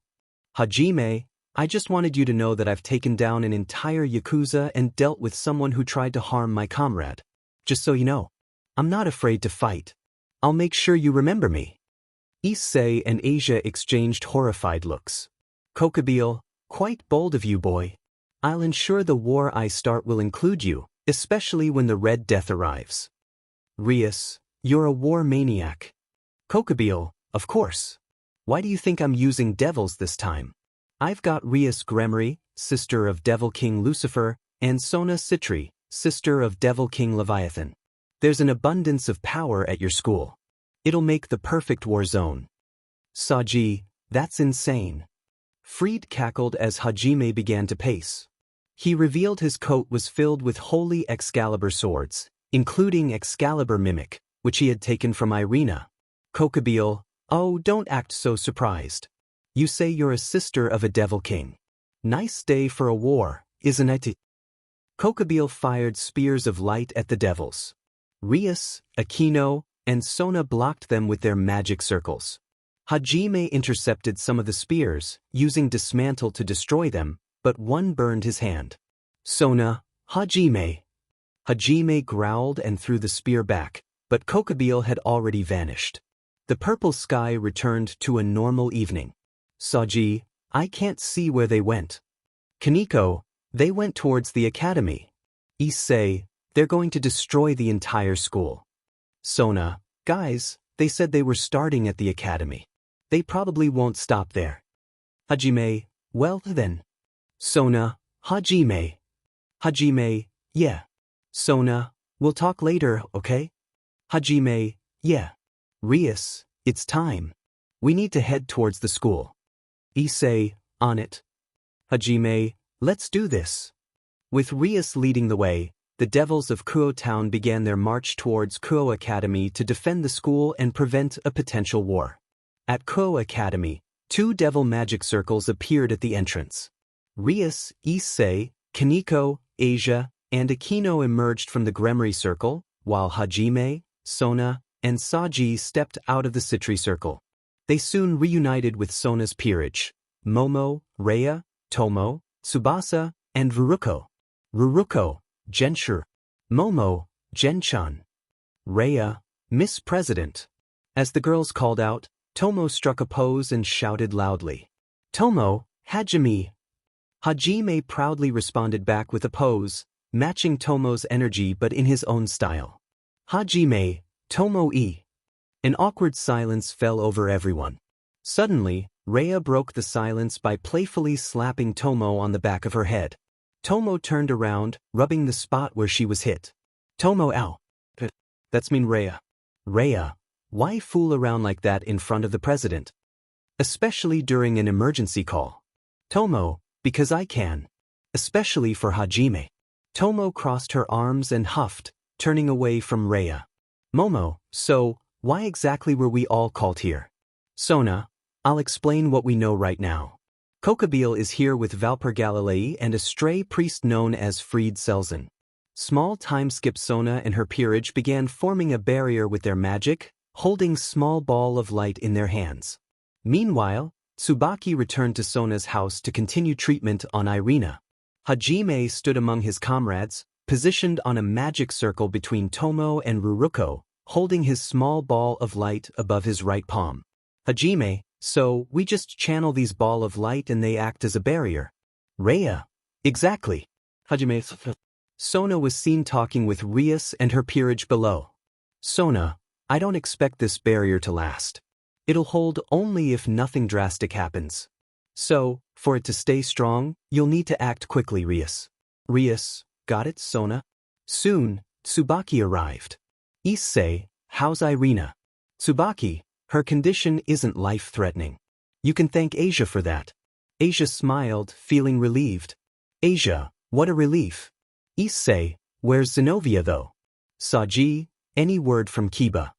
Hajime, I just wanted you to know that I've taken down an entire yakuza and dealt with someone who tried to harm my comrade. Just so you know, I'm not afraid to fight. I'll make sure you remember me. Issei and Asia exchanged horrified looks. Kokabeel, quite bold of you, boy. I'll ensure the war I start will include you, especially when the Red Death arrives. Rias, you're a war maniac. Kokabeel, of course. Why do you think I'm using devils this time? I've got Rias Gremory, sister of Devil King Lucifer, and Sona Citri, sister of Devil King Leviathan. There's an abundance of power at your school. It'll make the perfect war zone. Saji, that's insane. Freed cackled as Hajime began to pace. He revealed his coat was filled with holy Excalibur swords, including Excalibur Mimic, which he had taken from Irina. Kokabeel, oh, don't act so surprised. You say you're a sister of a Devil King. Nice day for a war, isn't it? Kokabeel fired spears of light at the devils. Rias, Akino, and Sona blocked them with their magic circles. Hajime intercepted some of the spears, using Dismantle to destroy them, but one burned his hand. Sona, Hajime. Hajime growled and threw the spear back, but Kokabeel had already vanished. The purple sky returned to a normal evening. Saji, I can't see where they went. Kaneko, they went towards the academy. Issei, they're going to destroy the entire school. Sona, guys, they said they were starting at the academy. They probably won't stop there. Hajime, well then. Sona, Hajime. Hajime, yeah. Sona, we'll talk later, okay? Hajime, yeah. Rias, it's time. We need to head towards the school. Issei, on it. Hajime, let's do this. With Rias leading the way, the devils of Kuo Town began their march towards Kuo Academy to defend the school and prevent a potential war. At Kuo Academy, 2 devil magic circles appeared at the entrance. Rias, Issei, Kaneko, Asia, and Akino emerged from the Gremory circle, while Hajime, Sona, and Saji stepped out of the Citri circle. They soon reunited with Sona's peerage, Momo, Rhea, Tomo, Tsubasa, and Ruruko. Ruruko, Genshur. Momo, Genchan. Rhea, Miss President. As the girls called out, Tomo struck a pose and shouted loudly. Tomo, Hajime. Hajime proudly responded back with a pose, matching Tomo's energy but in his own style. Hajime, Tomo-e. An awkward silence fell over everyone. Suddenly, Rhea broke the silence by playfully slapping Tomo on the back of her head. Tomo turned around, rubbing the spot where she was hit. Tomo, ow. That's mean, Rhea. Rhea, why fool around like that in front of the president? Especially during an emergency call. Tomo, because I can. Especially for Hajime. Tomo crossed her arms and huffed, turning away from Rhea. Momo, so, why exactly were we all called here? Sona, I'll explain what we know right now. Kokabeel is here with Valper Galilei and a stray priest known as Fried Selzen. Small time-skip Sona and her peerage began forming a barrier with their magic, holding small ball of light in their hands. Meanwhile, Tsubaki returned to Sona's house to continue treatment on Irina. Hajime stood among his comrades, positioned on a magic circle between Tomo and Ruruko, holding his small ball of light above his right palm. Hajime, so we just channel these ball of light and they act as a barrier. Rhea. Exactly. Hajime. Sona was seen talking with Rias and her peerage below. Sona, I don't expect this barrier to last. It'll hold only if nothing drastic happens. So, for it to stay strong, you'll need to act quickly, Rias. Rias, got it, Sona? Soon, Tsubaki arrived. Issei, how's Irina? Tsubaki, her condition isn't life-threatening. You can thank Asia for that. Asia smiled, feeling relieved. Asia, what a relief. Issei, where's Zenobia though? Saji, any word from Kiba?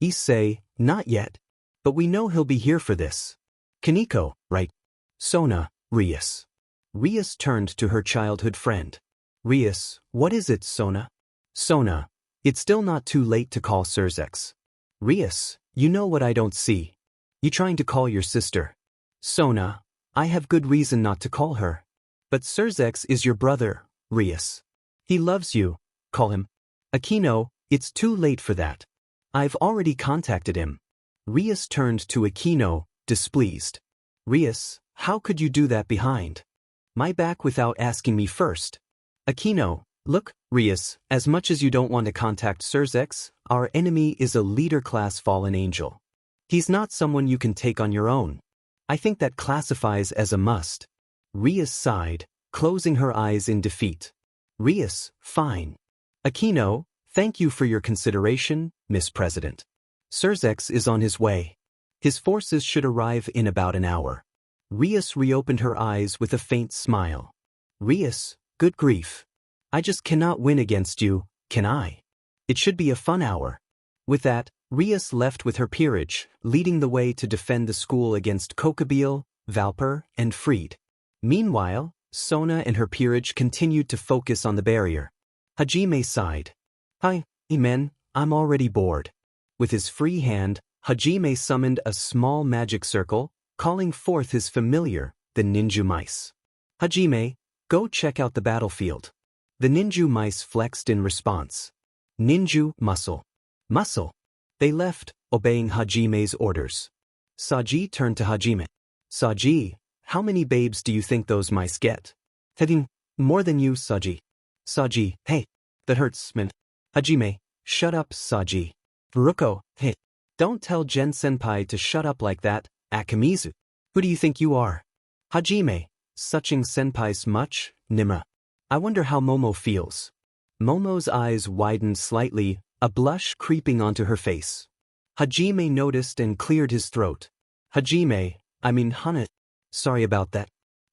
Issei, not yet. But we know he'll be here for this. Kaneko, right? Sona, Rias. Rias turned to her childhood friend. Rias, what is it, Sona? Sona, it's still not too late to call Surzex. Rias, you know what I don't see. You trying to call your sister. Sona, I have good reason not to call her. But Surzex is your brother, Rias. He loves you, call him. Akino, it's too late for that. I've already contacted him. Rias turned to Akino, displeased. Rias, how could you do that behind my back without asking me first? Akino, look, Rias, as much as you don't want to contact Surzex, our enemy is a leader-class fallen angel. He's not someone you can take on your own. I think that classifies as a must. Rias sighed, closing her eyes in defeat. Rias, fine. Akino, thank you for your consideration, Miss President. Surzex is on his way. His forces should arrive in about an hour. Rias reopened her eyes with a faint smile. Rias, good grief. I just cannot win against you, can I? It should be a fun hour. With that, Rias left with her peerage, leading the way to defend the school against Kokabeel, Valper, and Fried. Meanwhile, Sona and her peerage continued to focus on the barrier. Hajime sighed. Hi, men, I'm already bored. With his free hand, Hajime summoned a small magic circle, calling forth his familiar, the ninja mice. Hajime, go check out the battlefield. The ninja mice flexed in response. Ninja muscle. Muscle. They left, obeying Hajime's orders. Saji turned to Hajime. Saji, how many babes do you think those mice get? Heading, more than you, Saji. Saji, hey. That hurts, man. Hajime, shut up, Saji. Furuko, hey. Don't tell Gen-senpai to shut up like that, Akamizu. Who do you think you are? Hajime, suching senpai's much, Nimra. I wonder how Momo feels. Momo's eyes widened slightly, a blush creeping onto her face. Hajime noticed and cleared his throat. Hajime, I mean Hana. Sorry about that.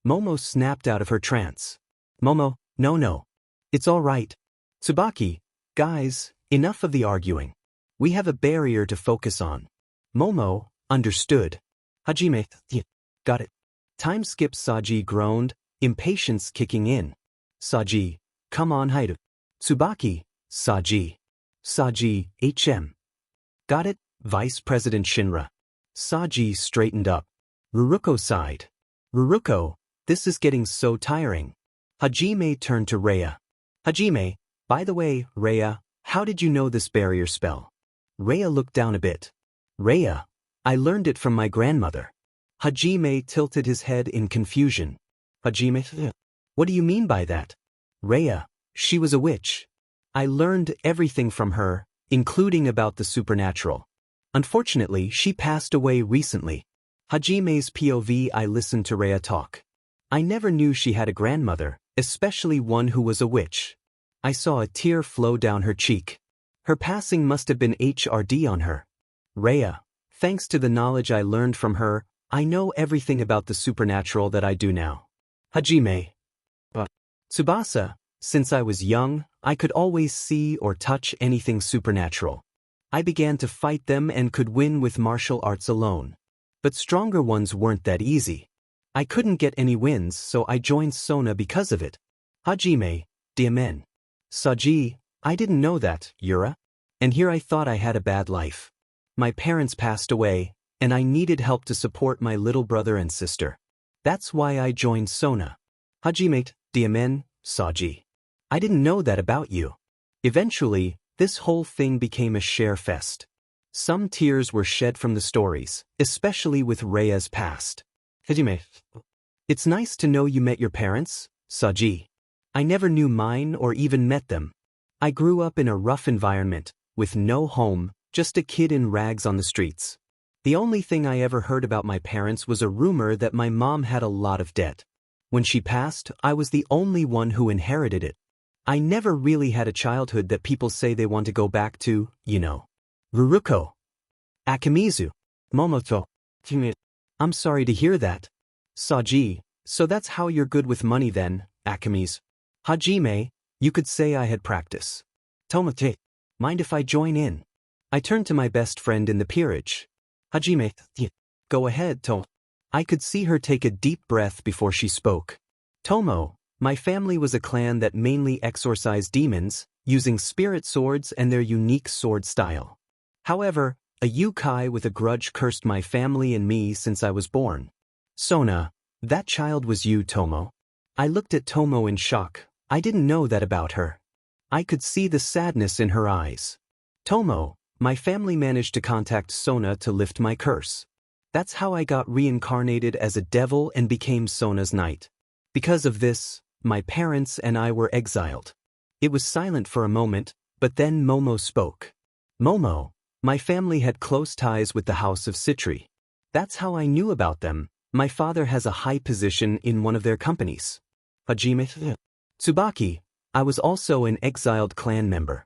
Momo snapped out of her trance. Momo, no. It's all right. Tsubaki, guys, enough of the arguing. We have a barrier to focus on. Momo, understood. Hajime, yeah, got it. Time skip. Saji groaned, impatience kicking in. Saji, come on Haidu. Tsubaki, Saji. Saji, HM. Got it, Vice President Shinra. Saji straightened up. Ruruko sighed. Ruruko, this is getting so tiring. Hajime turned to Rhea. Hajime, by the way, Rhea, how did you know this barrier spell? Rhea looked down a bit. Rhea, I learned it from my grandmother. Hajime tilted his head in confusion. Hajime, what do you mean by that? Rhea, she was a witch. I learned everything from her, including about the supernatural. Unfortunately, she passed away recently. Hajime's POV. I listened to Rhea talk. I never knew she had a grandmother, especially one who was a witch. I saw a tear flow down her cheek. Her passing must have been HRD on her. Rhea, thanks to the knowledge I learned from her, I know everything about the supernatural that I do now. Hajime. But Tsubasa, since I was young, I could always see or touch anything supernatural. I began to fight them and could win with martial arts alone. But stronger ones weren't that easy. I couldn't get any wins, so I joined Sona because of it. Hajime, Diamen. Saji, I didn't know that, Yura. And here I thought I had a bad life. My parents passed away, and I needed help to support my little brother and sister. That's why I joined Sona. Hajime, Diamen, Saji. I didn't know that about you. Eventually, this whole thing became a share fest. Some tears were shed from the stories, especially with Rhea's past. Hajime. It's nice to know you met your parents, Saji. I never knew mine or even met them. I grew up in a rough environment, with no home, just a kid in rags on the streets. The only thing I ever heard about my parents was a rumor that my mom had a lot of debt. When she passed, I was the only one who inherited it. I never really had a childhood that people say they want to go back to, you know. Ruruko. Akamizu. Momoto. I'm sorry to hear that. Saji, so that's how you're good with money then, Akamizu. Hajime, you could say I had practice. Tomote. Mind if I join in? I turned to my best friend in the peerage. Hajime, go ahead, Tomo. I could see her take a deep breath before she spoke. Tomo, my family was a clan that mainly exorcised demons, using spirit swords and their unique sword style. However, a yokai with a grudge cursed my family and me since I was born. Sona, that child was you, Tomo. I looked at Tomo in shock. I didn't know that about her. I could see the sadness in her eyes. Tomo, my family managed to contact Sona to lift my curse. That's how I got reincarnated as a devil and became Sona's knight. Because of this, my parents and I were exiled. It was silent for a moment, but then Momo spoke. Momo, my family had close ties with the House of Citri. That's how I knew about them. My father has a high position in one of their companies. Hajime. Tsubaki, I was also an exiled clan member.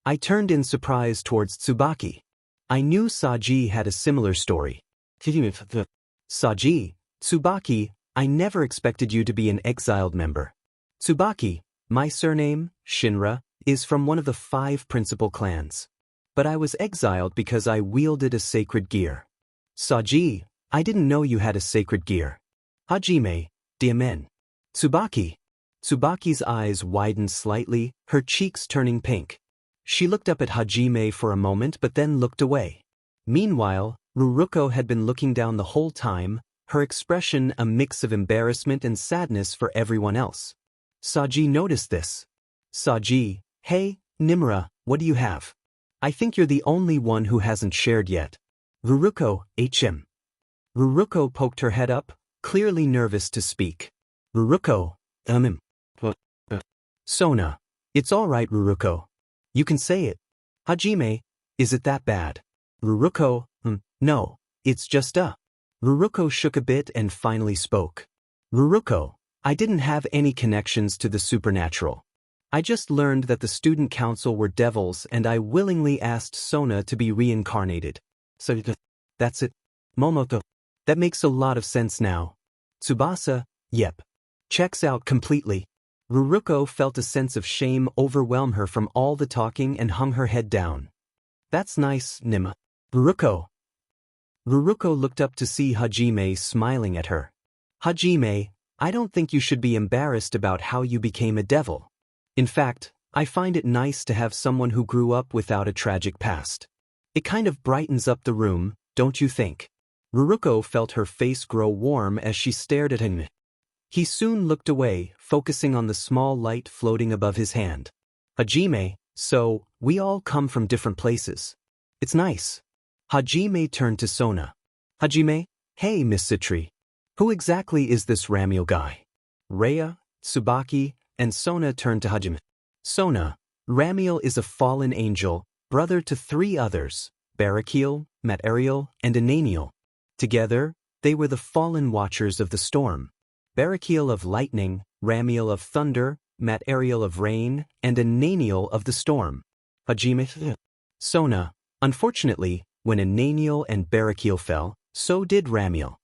I turned in surprise towards Tsubaki. I knew Saji had a similar story. Saji, Tsubaki, I never expected you to be an exiled member. Tsubaki, my surname, Shinra, is from one of the 5 principal clans. But I was exiled because I wielded a sacred gear. Saji, I didn't know you had a sacred gear. Hajime, Diamen. Tsubaki. Tsubaki's eyes widened slightly, her cheeks turning pink. She looked up at Hajime for a moment but then looked away. Meanwhile, Ruruko had been looking down the whole time, her expression a mix of embarrassment and sadness for everyone else. Saji noticed this. Saji, hey, Nimura, what do you have? I think you're the only one who hasn't shared yet. Ruruko, HM. Ruruko poked her head up, clearly nervous to speak. Ruruko, Sona. It's alright, Ruruko. You can say it. Hajime. Is it that bad? Ruruko. No. It's just Ruruko shook a bit and finally spoke. Ruruko. I didn't have any connections to the supernatural. I just learned that the student council were devils and I willingly asked Sona to be reincarnated. So that's it. Momoto. That makes a lot of sense now. Tsubasa. Yep. Checks out completely. Ruruko felt a sense of shame overwhelm her from all the talking and hung her head down. That's nice, Nima. Ruruko. Ruruko looked up to see Hajime smiling at her. Hajime, I don't think you should be embarrassed about how you became a devil. In fact, I find it nice to have someone who grew up without a tragic past. It kind of brightens up the room, don't you think? Ruruko felt her face grow warm as she stared at him. He soon looked away, focusing on the small light floating above his hand. Hajime, so, we all come from different places. It's nice. Hajime turned to Sona. Hajime, hey Miss Citri. Who exactly is this Ramiel guy? Rhea, Tsubaki, and Sona turned to Hajime. Sona, Ramiel is a fallen angel, brother to 3 others, Barakiel, Matariel, and Ananiel. Together, they were the fallen watchers of the storm. Barakiel of lightning, Ramiel of thunder, Matariel of rain, and Ananiel of the storm. Hajime. Sona, unfortunately, when Ananiel and Barakiel fell, so did Ramiel.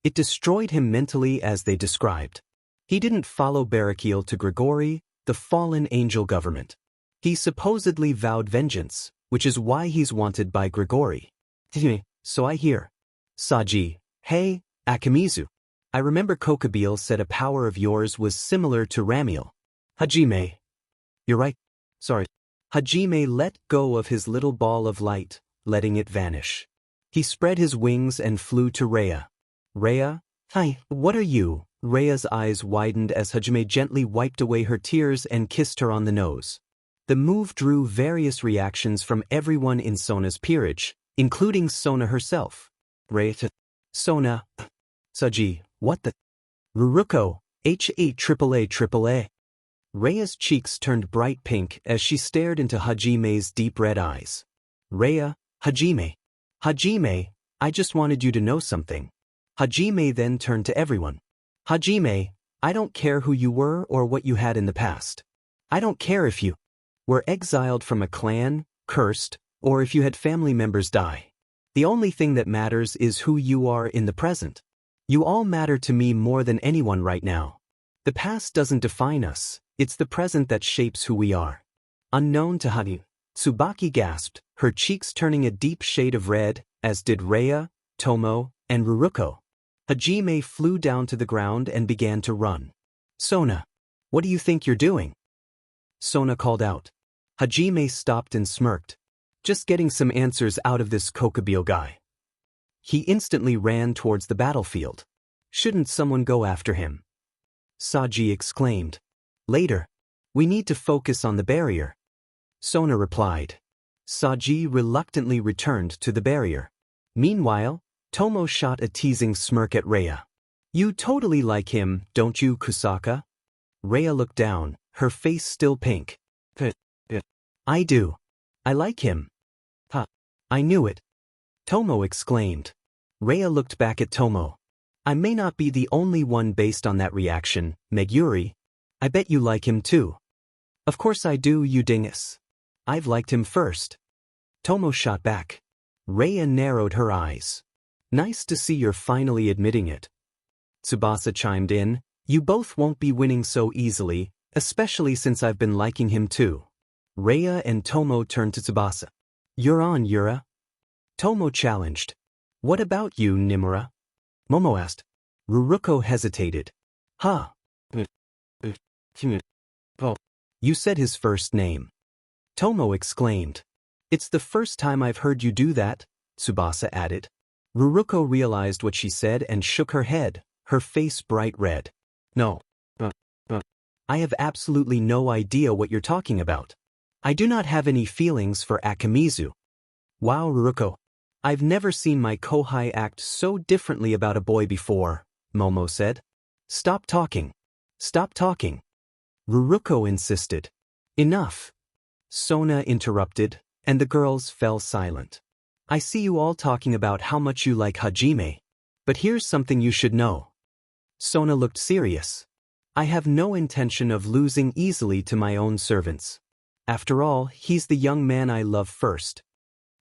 It destroyed him mentally as they described. He didn't follow Barakiel to Grigori, the fallen angel government. He supposedly vowed vengeance, which is why he's wanted by Grigori. So I hear. Saji, hey, Akimizu. I remember Kokabeel said a power of yours was similar to Ramiel. Hajime. You're right. Sorry. Hajime let go of his little ball of light, letting it vanish. He spread his wings and flew to Rhea. Rhea? Hi, what are you? Rhea's eyes widened as Hajime gently wiped away her tears and kissed her on the nose. The move drew various reactions from everyone in Sona's peerage, including Sona herself. Rhea. Sona. Saji, what the? Ruruko, HAAAA. Rhea's cheeks turned bright pink as she stared into Hajime's deep red eyes. Rhea, Hajime. Hajime, I just wanted you to know something. Hajime then turned to everyone. Hajime, I don't care who you were or what you had in the past. I don't care if you were exiled from a clan, cursed, or if you had family members die. The only thing that matters is who you are in the present. You all matter to me more than anyone right now. The past doesn't define us, it's the present that shapes who we are. Unknown to Hadi, Tsubaki gasped, her cheeks turning a deep shade of red, as did Rhea, Tomo, and Ruruko. Hajime flew down to the ground and began to run. Sona, what do you think you're doing? Sona called out. Hajime stopped and smirked. Just getting some answers out of this Kokabeel guy. He instantly ran towards the battlefield. Shouldn't someone go after him? Saji exclaimed. Later. We need to focus on the barrier. Sona replied. Saji reluctantly returned to the barrier. Meanwhile, Tomo shot a teasing smirk at Rhea. You totally like him, don't you, Kusaka? Rhea looked down, her face still pink. I do. I like him. Ha. I knew it. Tomo exclaimed. Rhea looked back at Tomo. I may not be the only one based on that reaction, Meguri. I bet you like him too. Of course I do, you dingus. I've liked him first. Tomo shot back. Rhea narrowed her eyes. Nice to see you're finally admitting it. Tsubasa chimed in. You both won't be winning so easily, especially since I've been liking him too. Rhea and Tomo turned to Tsubasa. You're on, Yura. Tomo challenged. What about you, Nimura? Momo asked. Ruruko hesitated. Huh. You said his first name. Tomo exclaimed. It's the first time I've heard you do that, Tsubasa added. Ruruko realized what she said and shook her head, her face bright red. No. I have absolutely no idea what you're talking about. I do not have any feelings for Akimizu. Wow, Ruruko. I've never seen my kohai act so differently about a boy before, Momo said. Stop talking. Stop talking. Ruruko insisted. Enough. Sona interrupted, and the girls fell silent. I see you all talking about how much you like Hajime. But here's something you should know. Sona looked serious. I have no intention of losing easily to my own servants. After all, he's the young man I love first.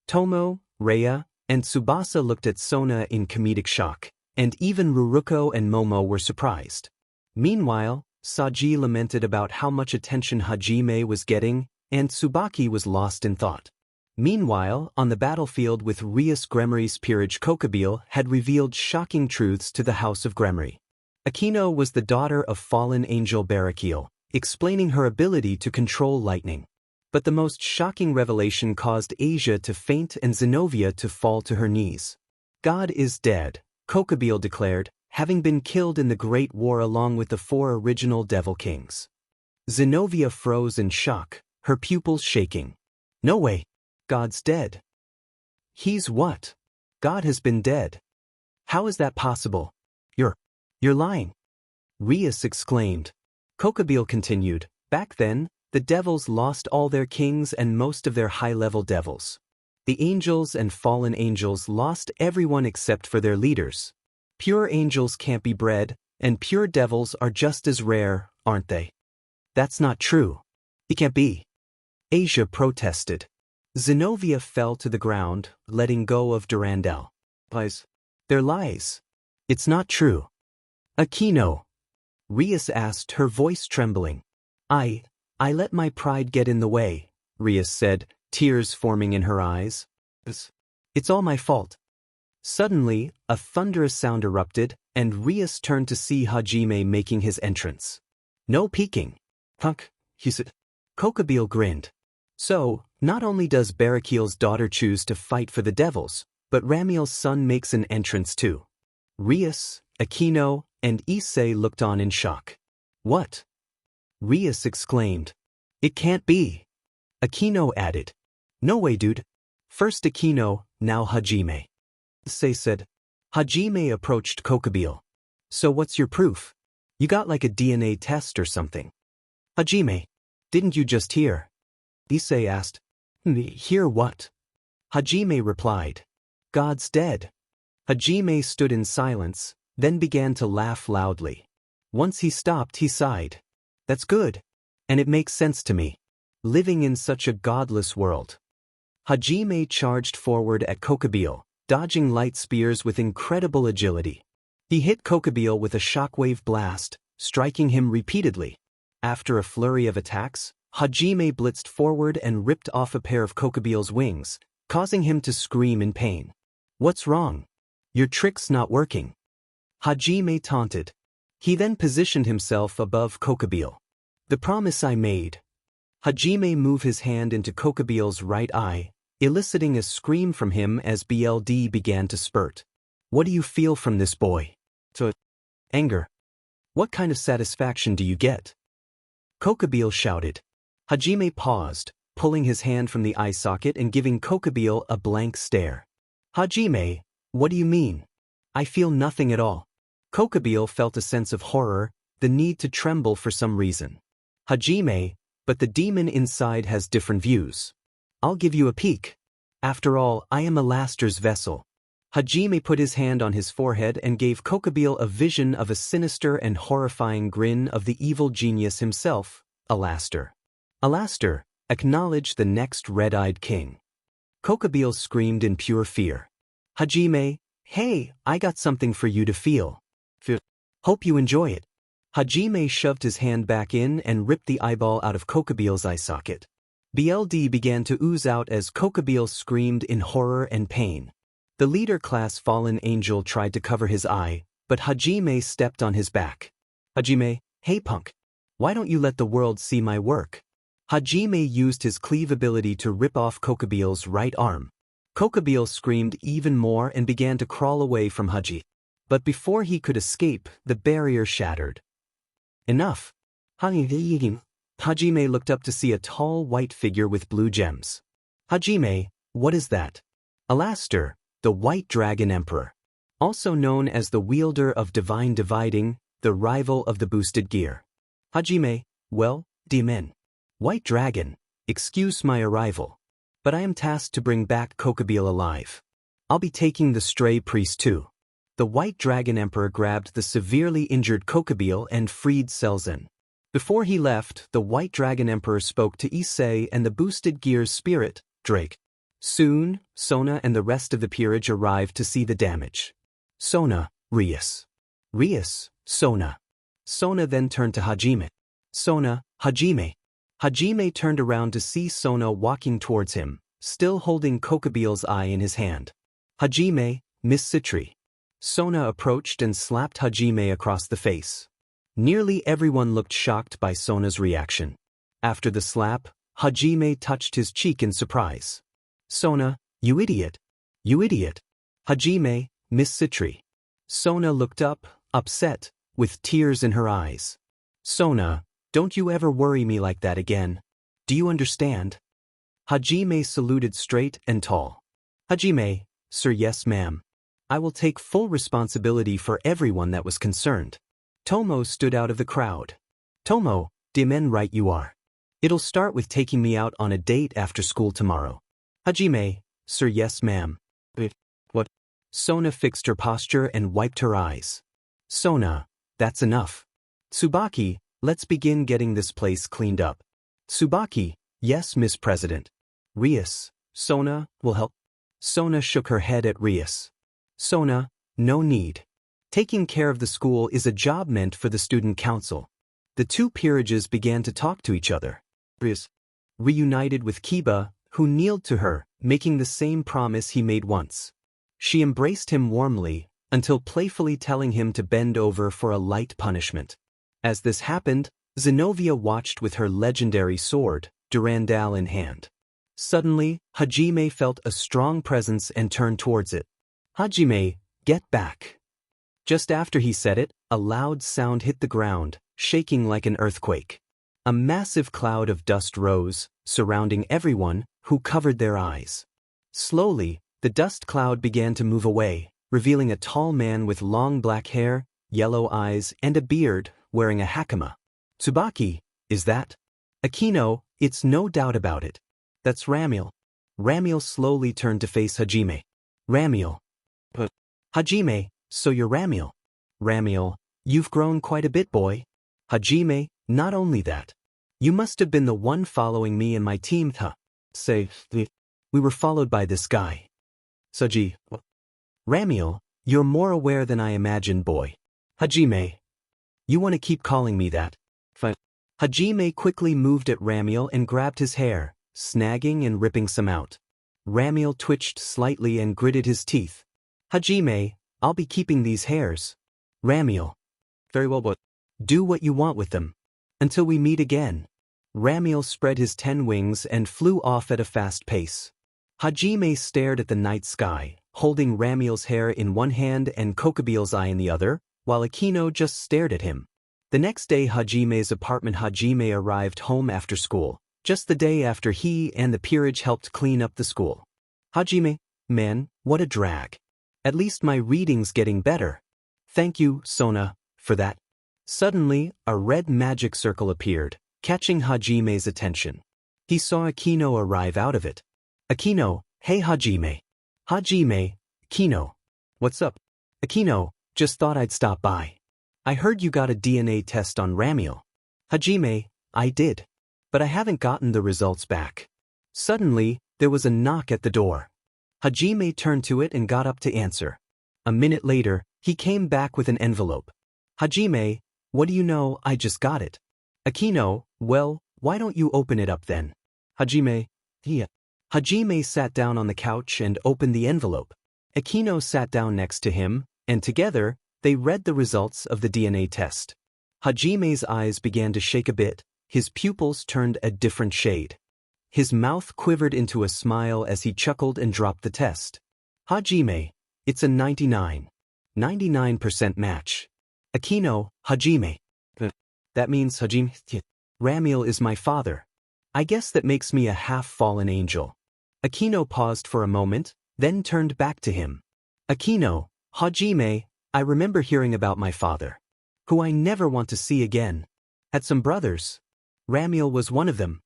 Tomo, Rhea, and Tsubasa looked at Sona in comedic shock, and even Ruruko and Momo were surprised. Meanwhile, Saji lamented about how much attention Hajime was getting, and Tsubaki was lost in thought. Meanwhile, on the battlefield with Rias Gremory's peerage, Kokabile had revealed shocking truths to the House of Gremory. Akino was the daughter of fallen angel Barakiel, explaining her ability to control lightning. But the most shocking revelation caused Asia to faint and Zenobia to fall to her knees. God is dead, Kokabile declared, having been killed in the Great War along with the 4 original Devil Kings. Zenobia froze in shock, her pupils shaking. No way. God's dead. He's what? God has been dead. How is that possible? You're lying. Rias exclaimed. Kokabile continued, back then, the devils lost all their kings and most of their high-level devils. The angels and fallen angels lost everyone except for their leaders. Pure angels can't be bred, and pure devils are just as rare, aren't they? That's not true. It can't be. Asia protested. Zenobia fell to the ground, letting go of Durandal. Lies. They're lies. It's not true. Akino. Rias asked, her voice trembling. I let my pride get in the way, Rias said, tears forming in her eyes. It's all my fault. Suddenly, a thunderous sound erupted, and Rias turned to see Hajime making his entrance. No peeking. Punk, he said. Kokabile grinned. So, not only does Barakiel's daughter choose to fight for the devils, but Ramiel's son makes an entrance too. Rias, Akino, and Issei looked on in shock. What? Rias exclaimed. It can't be. Akino added. No way, dude. First Akino, now Hajime. Issei said. Hajime approached Kokabile. So what's your proof? You got like a DNA test or something. Hajime, didn't you just hear? Issei asked. Hear what? Hajime replied. God's dead. Hajime stood in silence, then began to laugh loudly. Once he stopped, he sighed. That's good. And it makes sense to me. Living in such a godless world. Hajime charged forward at Kokabile, dodging light spears with incredible agility. He hit Kokabile with a shockwave blast, striking him repeatedly. After a flurry of attacks, Hajime blitzed forward and ripped off a pair of Kokabile's wings, causing him to scream in pain. What's wrong? Your trick's not working. Hajime taunted. He then positioned himself above Kokabile. The promise I made. Hajime moved his hand into Kokabile's right eye, eliciting a scream from him as BLD began to spurt. What do you feel from this boy? Anger. What kind of satisfaction do you get? Kokabile shouted. Hajime paused, pulling his hand from the eye socket and giving Kokabile a blank stare. Hajime, what do you mean? I feel nothing at all. Kokabile felt a sense of horror, the need to tremble for some reason. Hajime, but the demon inside has different views. I'll give you a peek. After all, I am Alaster's vessel. Hajime put his hand on his forehead and gave Kokabile a vision of a sinister and horrifying grin of the evil genius himself, Alaster. Alaster, acknowledge the next red-eyed king. Kokabile screamed in pure fear. Hajime, hey, I got something for you to feel. Hope you enjoy it. Hajime shoved his hand back in and ripped the eyeball out of Kokabile's eye socket. BLD began to ooze out as Kokabile screamed in horror and pain. The leader class fallen angel tried to cover his eye, but Hajime stepped on his back. Hajime, hey punk. Why don't you let the world see my work? Hajime used his cleave ability to rip off Kokabile's right arm. Kokabile screamed even more and began to crawl away from Haji. But before he could escape, the barrier shattered. Enough. Hajime looked up to see a tall white figure with blue gems. Hajime, what is that? Alaster, the White Dragon Emperor. Also known as the wielder of Divine Dividing, the rival of the boosted gear. Hajime, Well, demon. White Dragon, excuse my arrival. But I am tasked to bring back Kokobeel alive. I'll be taking the stray priest too. The White Dragon Emperor grabbed the severely injured Kokobeel and freed Selzen. Before he left, the White Dragon Emperor spoke to Issei and the boosted gear's spirit, Drake. Soon, Sona and the rest of the peerage arrived to see the damage. Sona, Rias. Rias, Sona. Sona then turned to Hajime. Sona, Hajime. Hajime turned around to see Sona walking towards him, still holding Kokobeel's eye in his hand. Hajime, Miss Citri. Sona approached and slapped Hajime across the face. Nearly everyone looked shocked by Sona's reaction. After the slap, Hajime touched his cheek in surprise. Sona, you idiot. You idiot. Hajime, Miss Citri. Sona looked up, upset, with tears in her eyes. Sona, don't you ever worry me like that again. Do you understand? Hajime saluted straight and tall. Hajime, sir, yes ma'am. I will take full responsibility for everyone that was concerned. Tomo stood out of the crowd. Tomo, demen right you are. It'll start with taking me out on a date after school tomorrow. Hajime, sir, yes ma'am. What? Sona fixed her posture and wiped her eyes. Sona, that's enough. Tsubaki, let's begin getting this place cleaned up. Tsubaki, yes, Miss President. Rias, Sona, will help. Sona shook her head at Rias. Sona, no need. Taking care of the school is a job meant for the student council. The two peerages began to talk to each other. Rias reunited with Kiba, who kneeled to her, making the same promise he made once. She embraced him warmly, until playfully telling him to bend over for a light punishment. As this happened, Zenobia watched with her legendary sword, Durandal in hand. Suddenly, Hajime felt a strong presence and turned towards it. Hajime, get back. Just after he said it, a loud sound hit the ground, shaking like an earthquake. A massive cloud of dust rose, surrounding everyone, who covered their eyes. Slowly, the dust cloud began to move away, revealing a tall man with long black hair, yellow eyes, and a beard, wearing a hakama. Tsubaki, is that? Akino, it's no doubt about it. That's Ramiel. Ramiel slowly turned to face Hajime. Ramiel. But Hajime, so you're Ramiel. Ramiel, you've grown quite a bit, boy. Hajime, not only that. You must have been the one following me and my team, huh? Say, we were followed by this guy. Saji. Ramiel, you're more aware than I imagined, boy. Hajime. You want to keep calling me that? Fine. Hajime quickly moved at Ramiel and grabbed his hair, snagging and ripping some out. Ramiel twitched slightly and gritted his teeth. Hajime, I'll be keeping these hairs. Ramiel. Very well, but do what you want with them. Until we meet again. Ramiel spread his 10 wings and flew off at a fast pace. Hajime stared at the night sky, holding Ramiel's hair in one hand and Kokobeel's eye in the other, while Akino just stared at him. The next day, Hajime's apartment. Hajime arrived home after school, just the day after he and the peerage helped clean up the school. Hajime, man, what a drag. At least my reading's getting better. Thank you, Sona, for that. Suddenly, a red magic circle appeared, catching Hajime's attention. He saw Akino arrive out of it. Akino, hey Hajime. Hajime, Akino. What's up? Akino, just thought I'd stop by. I heard you got a DNA test on Ramiel. Hajime, I did. But I haven't gotten the results back. Suddenly, there was a knock at the door. Hajime turned to it and got up to answer. A minute later, he came back with an envelope. Hajime, what do you know, I just got it. Akino, well, why don't you open it up then? Hajime, yeah. Hajime sat down on the couch and opened the envelope. Akino sat down next to him, and together, they read the results of the DNA test. Hajime's eyes began to shake a bit, his pupils turned a different shade. His mouth quivered into a smile as he chuckled and dropped the test. Hajime, it's a 99% match. Akino, Hajime. That means Hajime, Ramiel is my father. I guess that makes me a half-fallen angel. Akino paused for a moment, then turned back to him. Akino, Hajime, I remember hearing about my father, who I never want to see again. Had some brothers. Ramiel was one of them.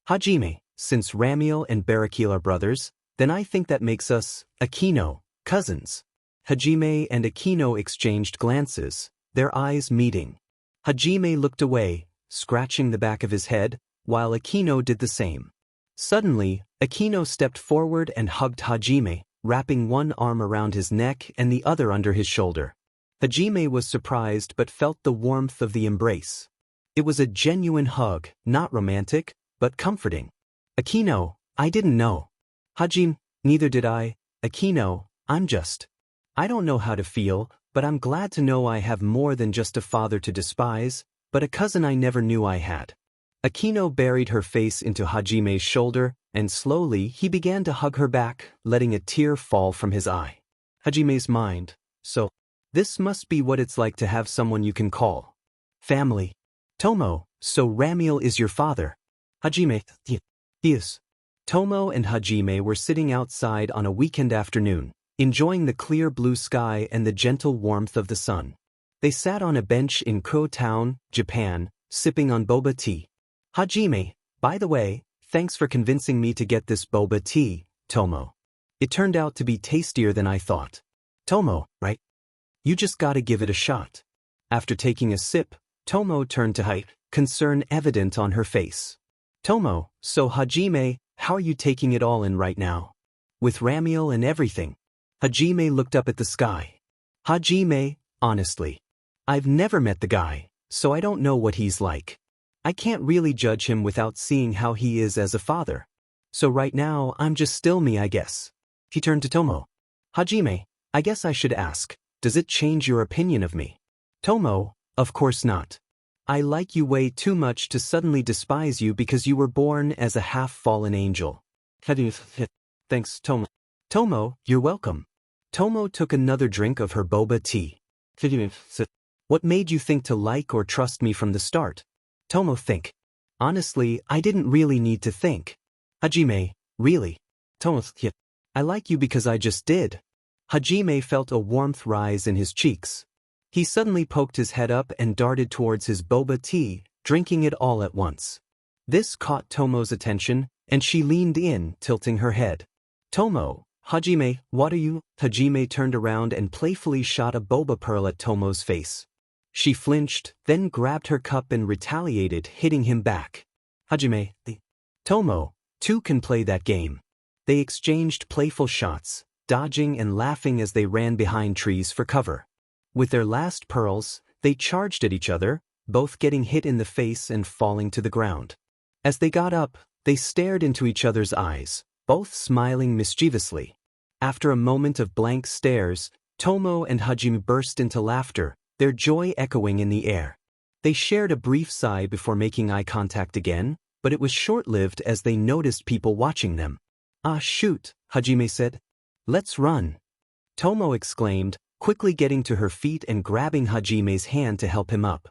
Hajime, since Ramiel and Barakil are brothers, then I think that makes us, Akino, cousins. Hajime and Akino exchanged glances, their eyes meeting. Hajime looked away, scratching the back of his head, while Akino did the same. Suddenly, Akino stepped forward and hugged Hajime, wrapping one arm around his neck and the other under his shoulder. Hajime was surprised but felt the warmth of the embrace. It was a genuine hug, not romantic, but comforting. Akino, I didn't know. Hajime, neither did I. Akino, I don't know how to feel, but I'm glad to know I have more than just a father to despise, but a cousin I never knew I had. Akino buried her face into Hajime's shoulder, and slowly he began to hug her back, letting a tear fall from his eye. Hajime's mind, so, this must be what it's like to have someone you can call family. Tomo, so Ramiel is your father. Hajime, yes. Tomo and Hajime were sitting outside on a weekend afternoon, enjoying the clear blue sky and the gentle warmth of the sun. They sat on a bench in Ko Town, Japan, sipping on boba tea. Hajime, by the way, thanks for convincing me to get this boba tea, Tomo. It turned out to be tastier than I thought. Tomo, right? You just gotta give it a shot. After taking a sip, Tomo turned to Hype, concern evident on her face. Tomo, so Hajime, how are you taking it all in right now? With Ramiel and everything. Hajime looked up at the sky. Hajime, honestly, I've never met the guy, so I don't know what he's like. I can't really judge him without seeing how he is as a father. So right now, I'm just still me, I guess. He turned to Tomo. Hajime, I guess I should ask, does it change your opinion of me? Tomo, of course not. I like you way too much to suddenly despise you because you were born as a half-fallen angel. Thanks, Tomo. Tomo, you're welcome. Tomo took another drink of her boba tea. What made you think to like or trust me from the start? Tomo, think. Honestly, I didn't really need to think. Hajime, really? Tomo, I like you because I just did. Hajime felt a warmth rise in his cheeks. He suddenly poked his head up and darted towards his boba tea, drinking it all at once. This caught Tomo's attention, and she leaned in, tilting her head. Tomo, Hajime, what are you? Hajime turned around and playfully shot a boba pearl at Tomo's face. She flinched, then grabbed her cup and retaliated, hitting him back. Hajime, Tomo, two can play that game. They exchanged playful shots, dodging and laughing as they ran behind trees for cover. With their last pearls, they charged at each other, both getting hit in the face and falling to the ground. As they got up, they stared into each other's eyes, both smiling mischievously. After a moment of blank stares, Tomo and Hajime burst into laughter, their joy echoing in the air. They shared a brief sigh before making eye contact again, but it was short-lived as they noticed people watching them. Ah shoot, Hajime said. Let's run. Tomo exclaimed, quickly getting to her feet and grabbing Hajime's hand to help him up.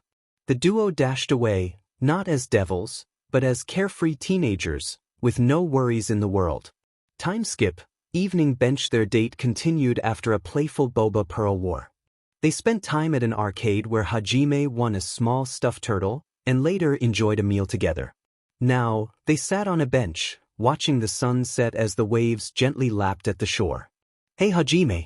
The duo dashed away, not as devils, but as carefree teenagers, with no worries in the world. Time skip, evening bench. Their date continued after a playful boba pearl war. They spent time at an arcade where Hajime won a small stuffed turtle, and later enjoyed a meal together. Now, they sat on a bench, watching the sun set as the waves gently lapped at the shore. Hey Hajime.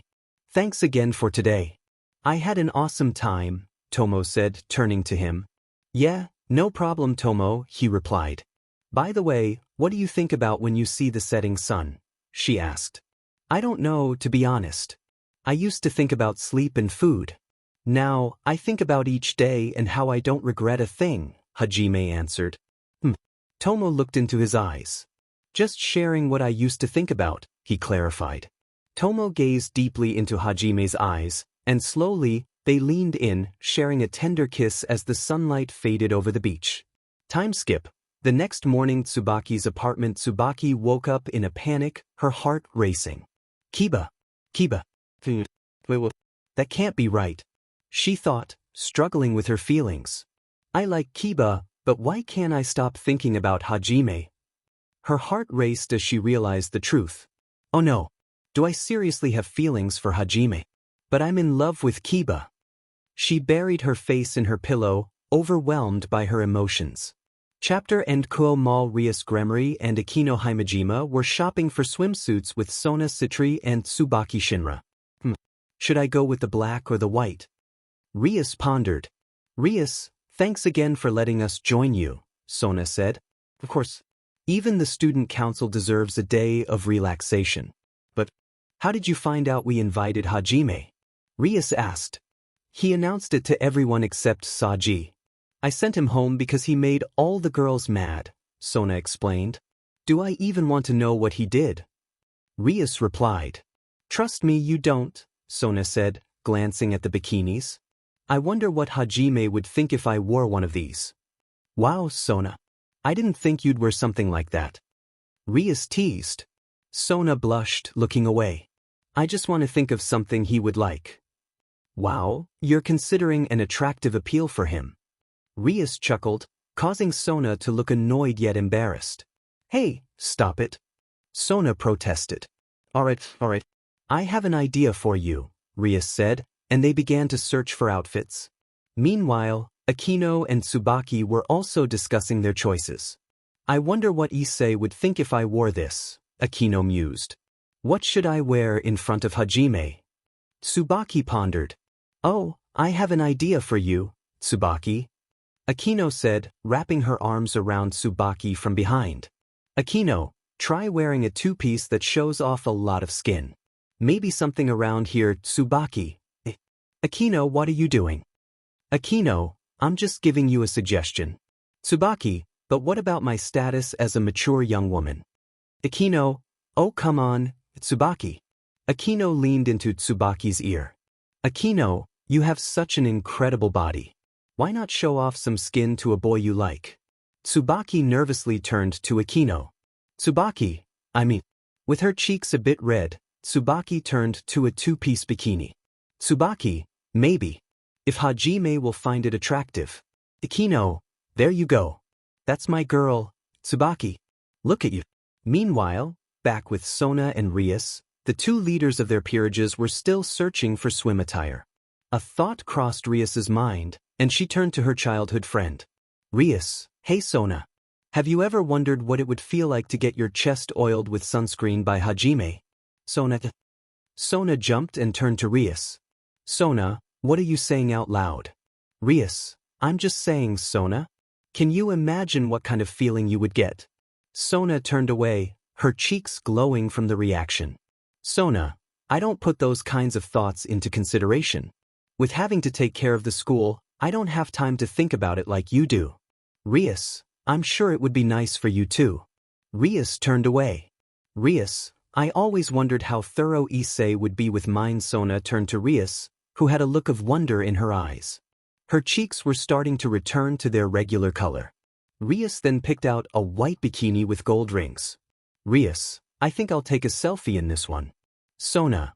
Thanks again for today. I had an awesome time, Tomo said, turning to him. Yeah, no problem, Tomo, he replied. By the way, what do you think about when you see the setting sun? She asked. I don't know, to be honest. I used to think about sleep and food. Now, I think about each day and how I don't regret a thing, Hajime answered. Tomo looked into his eyes. Just sharing what I used to think about, he clarified. Tomo gazed deeply into Hajime's eyes, and slowly, they leaned in, sharing a tender kiss as the sunlight faded over the beach. Time skip. The next morning, Tsubaki's apartment. Tsubaki woke up in a panic, her heart racing. Kiba. That can't be right. She thought, struggling with her feelings. I like Kiba, but why can't I stop thinking about Hajime? Her heart raced as she realized the truth. Oh no. Do I seriously have feelings for Hajime? But I'm in love with Kiba. She buried her face in her pillow, overwhelmed by her emotions. Chapter and Kuo Mall Rias Gremory and Akino Himejima were shopping for swimsuits with Sona Citri and Tsubaki Shinra. Should I go with the black or the white? Rias pondered. Rias, thanks again for letting us join you, Sona said. Of course, even the student council deserves a day of relaxation. But how did you find out we invited Hajime? Rias asked. He announced it to everyone except Saji. I sent him home because he made all the girls mad, Sona explained. Do I even want to know what he did? Rias replied. Trust me, you don't, Sona said, glancing at the bikinis. I wonder what Hajime would think if I wore one of these. Wow, Sona. I didn't think you'd wear something like that. Rias teased. Sona blushed, looking away. I just want to think of something he would like. Wow, you're considering an attractive appeal for him. Rias chuckled, causing Sona to look annoyed yet embarrassed. Hey, stop it. Sona protested. Alright. I have an idea for you, Rias said, and they began to search for outfits. Meanwhile, Akino and Tsubaki were also discussing their choices. I wonder what Issei would think if I wore this, Akino mused. What should I wear in front of Hajime? Tsubaki pondered. Oh, I have an idea for you, Tsubaki. Akino said, wrapping her arms around Tsubaki from behind. Akino, try wearing a two-piece that shows off a lot of skin. Maybe something around here, Tsubaki. Akino, what are you doing? Akino, I'm just giving you a suggestion. Tsubaki, but what about my status as a mature young woman? Akino, oh come on, Tsubaki. Akino leaned into Tsubaki's ear. Akino, you have such an incredible body. Why not show off some skin to a boy you like? Tsubaki nervously turned to Akino. Tsubaki, with her cheeks a bit red, Tsubaki turned to a two-piece bikini. Tsubaki, maybe. If Hajime will find it attractive. Akino, there you go. That's my girl, Tsubaki. Look at you. Meanwhile, back with Sona and Rias, the two leaders of their peerages were still searching for swim attire. A thought crossed Rias's mind, and she turned to her childhood friend. Rias, hey Sona. Have you ever wondered what it would feel like to get your chest oiled with sunscreen by Hajime? Sona jumped and turned to Rias. Sona, what are you saying out loud? Rias, I'm just saying, Sona. Can you imagine what kind of feeling you would get? Sona turned away, her cheeks glowing from the reaction. Sona, I don't put those kinds of thoughts into consideration. With having to take care of the school, I don't have time to think about it like you do. Rias, I'm sure it would be nice for you too. Rias turned away. Rias, I always wondered how thorough Issei would be with mine. Sona turned to Rias, who had a look of wonder in her eyes. Her cheeks were starting to return to their regular color. Rias then picked out a white bikini with gold rings. Rias, I think I'll take a selfie in this one. Sona.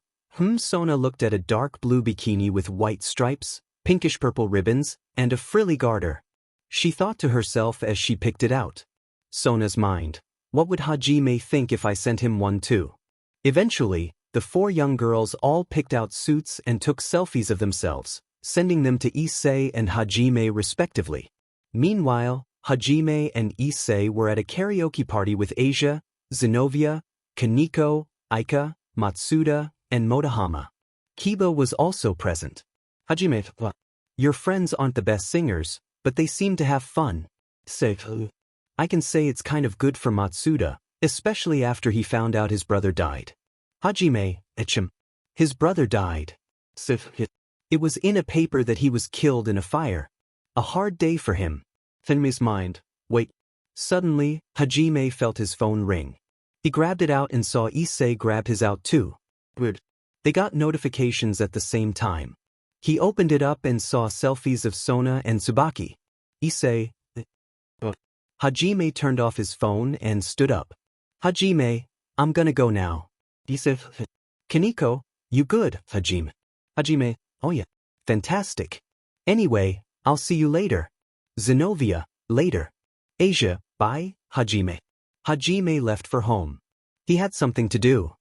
Sona looked at a dark blue bikini with white stripes, pinkish-purple ribbons, and a frilly garter. She thought to herself as she picked it out. Sona's mind. What would Hajime think if I sent him one too? Eventually, the four young girls all picked out suits and took selfies of themselves, sending them to Issei and Hajime respectively. Meanwhile, Hajime and Issei were at a karaoke party with Asia, Zenobia, Kaneko, Aika, Matsuda, and Motohama. Kiba was also present. Hajime, your friends aren't the best singers, but they seem to have fun. I can say it's kind of good for Matsuda, especially after he found out his brother died. Hajime, his brother died. It was in a paper that he was killed in a fire. A hard day for him. Hajime's mind. Wait. Suddenly, Hajime felt his phone ring. He grabbed it out and saw Issei grab his out too. Weird. They got notifications at the same time. He opened it up and saw selfies of Sona and Tsubaki. Issei. Hajime turned off his phone and stood up. Hajime, I'm gonna go now. Issei. Kaneko, you good, Hajime? Hajime, oh yeah. Fantastic. Anyway, I'll see you later. Zenobia, later. Asia, bye, Hajime. Hajime left for home. He had something to do.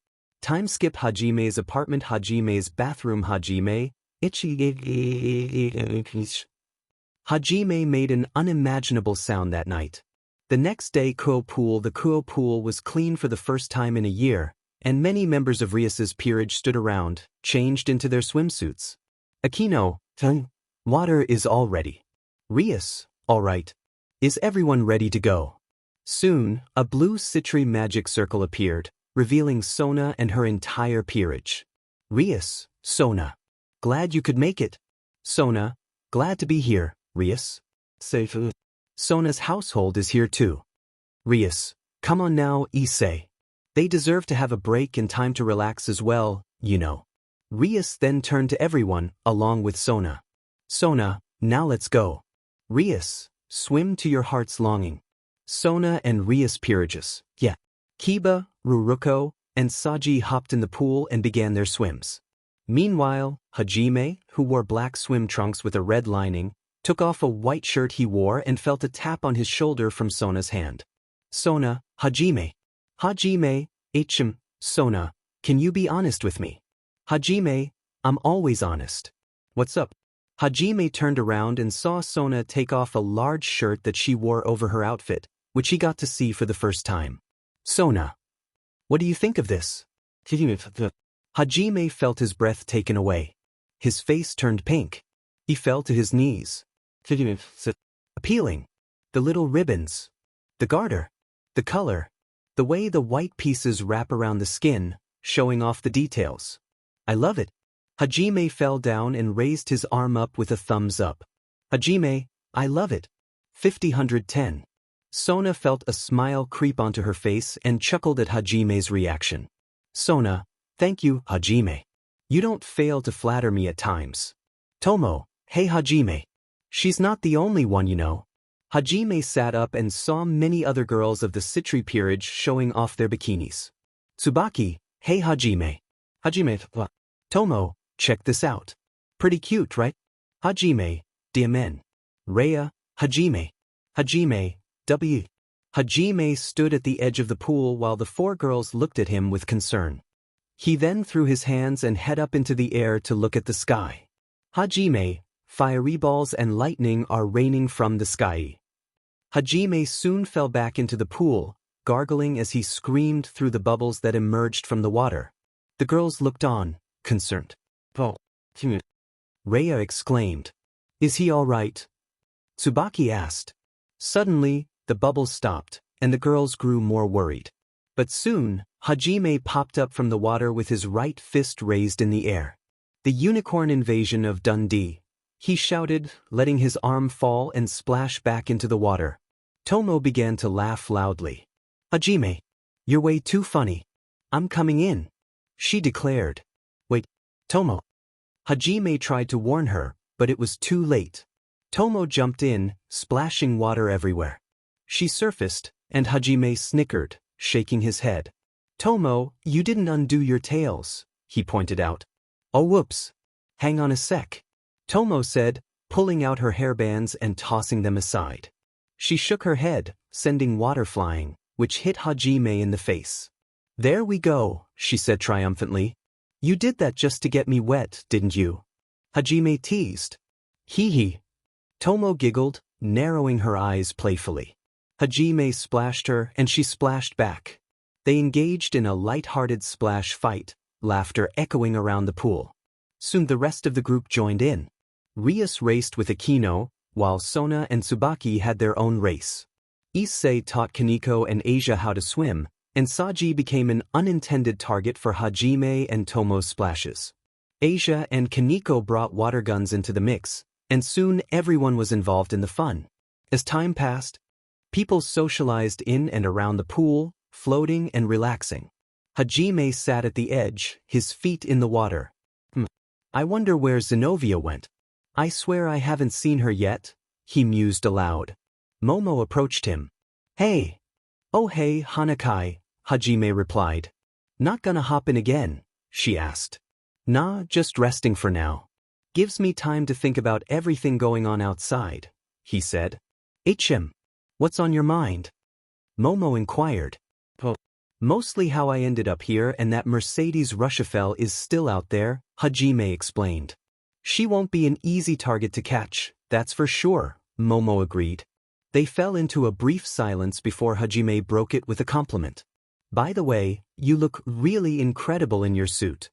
Time skip Hajime's apartment. Hajime's bathroom. Hajime made an unimaginable sound that night. The next day the Kuo pool was clean for the first time in a year, and many members of Rias's peerage stood around, changed into their swimsuits. Akino, water is all ready. Rias, all right. Is everyone ready to go? Soon, a blue citry magic circle appeared, revealing Sona and her entire peerage. Rias, Sona. Glad you could make it. Sona, glad to be here, Rias. Safe. Sona's household is here too. Rias, come on now, Issei. They deserve to have a break and time to relax as well, you know. Rias then turned to everyone, along with Sona. Sona, now let's go. Rias, swim to your heart's longing. Sona and Rias peerages, yeah. Kiba, Ruruko, and Saji hopped in the pool and began their swims. Meanwhile, Hajime, who wore black swim trunks with a red lining, took off a white shirt he wore and felt a tap on his shoulder from Sona's hand. Sona, Hajime. Hajime, Sona, can you be honest with me? Hajime, I'm always honest. What's up? Hajime turned around and saw Sona take off a large shirt that she wore over her outfit, which he got to see for the first time. Sona, what do you think of this? Hajime felt his breath taken away. His face turned pink. He fell to his knees. Appealing. The little ribbons. The garter. The color. The way the white pieces wrap around the skin, showing off the details. I love it. Hajime fell down and raised his arm up with a thumbs up. Hajime, I love it. 50-110. Sona felt a smile creep onto her face and chuckled at Hajime's reaction. Sona, thank you, Hajime. You don't fail to flatter me at times. Tomo, hey Hajime. She's not the only one, you know. Hajime sat up and saw many other girls of the Citri peerage showing off their bikinis. Tsubaki, hey Hajime. Hajime, what? Tomo, check this out. Pretty cute, right? Hajime, Diamen. Rhea, Hajime. Hajime, W. Hajime stood at the edge of the pool while the four girls looked at him with concern. He then threw his hands and head up into the air to look at the sky. Hajime, fiery balls and lightning are raining from the sky. Hajime soon fell back into the pool, gargling as he screamed through the bubbles that emerged from the water. The girls looked on, concerned. Rhea exclaimed. Is he all right? Tsubaki asked. Suddenly, the bubbles stopped, and the girls grew more worried. But soon, Hajime popped up from the water with his right fist raised in the air. The unicorn invasion of Dundee. He shouted, letting his arm fall and splash back into the water. Tomo began to laugh loudly. Hajime, you're way too funny. I'm coming in, she declared. Wait, Tomo. Hajime tried to warn her, but it was too late. Tomo jumped in, splashing water everywhere. She surfaced, and Hajime snickered, shaking his head. Tomo, you didn't undo your tails, he pointed out. Oh whoops. Hang on a sec. Tomo said, pulling out her hairbands and tossing them aside. She shook her head, sending water flying, which hit Hajime in the face. There we go, she said triumphantly. You did that just to get me wet, didn't you? Hajime teased. Hee hee. Tomo giggled, narrowing her eyes playfully. Hajime splashed her and she splashed back. They engaged in a light-hearted splash fight, laughter echoing around the pool. Soon the rest of the group joined in. Rias raced with Akino, while Sona and Tsubaki had their own race. Issei taught Kaneko and Asia how to swim, and Saji became an unintended target for Hajime and Tomo's splashes. Asia and Kaneko brought water guns into the mix, and soon everyone was involved in the fun. As time passed, people socialized in and around the pool, floating and relaxing. Hajime sat at the edge, his feet in the water. I wonder where Zenobia went. I swear I haven't seen her yet, he mused aloud. Momo approached him. Hey. Oh hey, Hanakai, Hajime replied. Not gonna hop in again, she asked. Nah, just resting for now. Gives me time to think about everything going on outside, he said. What's on your mind? Momo inquired. Mostly how I ended up here and that Mercedes Rushafel is still out there, Hajime explained. She won't be an easy target to catch, that's for sure, Momo agreed. They fell into a brief silence before Hajime broke it with a compliment. By the way, you look really incredible in your suit.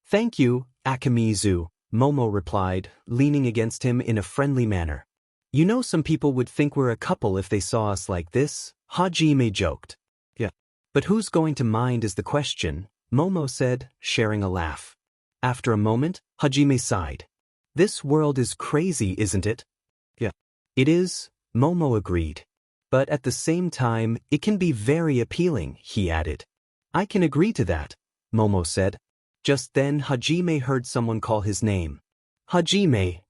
Thank you, Akamizu, Momo replied, leaning against him in a friendly manner. You know some people would think we're a couple if they saw us like this, Hajime joked. Yeah. But who's going to mind is the question, Momo said, sharing a laugh. After a moment, Hajime sighed. This world is crazy, isn't it? Yeah. It is, Momo agreed. But at the same time, it can be very appealing, he added. I can agree to that, Momo said. Just then Hajime heard someone call his name. Hajime.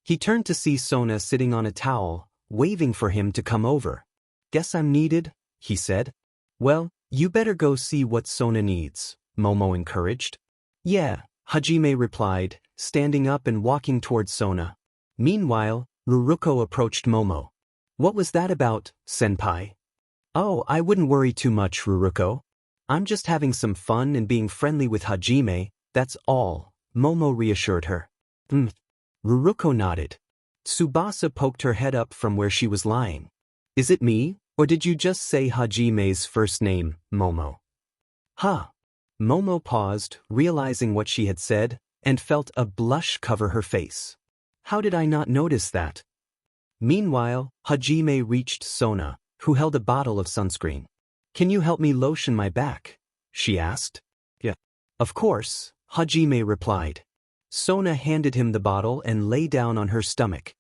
He turned to see Sona sitting on a towel, waving for him to come over. Guess I'm needed, he said. Well, you better go see what Sona needs, Momo encouraged. Yeah, Hajime replied, standing up and walking towards Sona. Meanwhile, Ruruko approached Momo. What was that about, senpai? Oh, I wouldn't worry too much, Ruruko. I'm just having some fun and being friendly with Hajime, that's all, Momo reassured her. Ruruko nodded. Tsubasa poked her head up from where she was lying. Is it me, or did you just say Hajime's first name, Momo? Huh. Momo paused, realizing what she had said, and felt a blush cover her face. How did I not notice that? Meanwhile, Hajime reached Sona, who held a bottle of sunscreen. Can you help me lotion my back? She asked. Yeah. Of course, Hajime replied. Sona handed him the bottle and lay down on her stomach.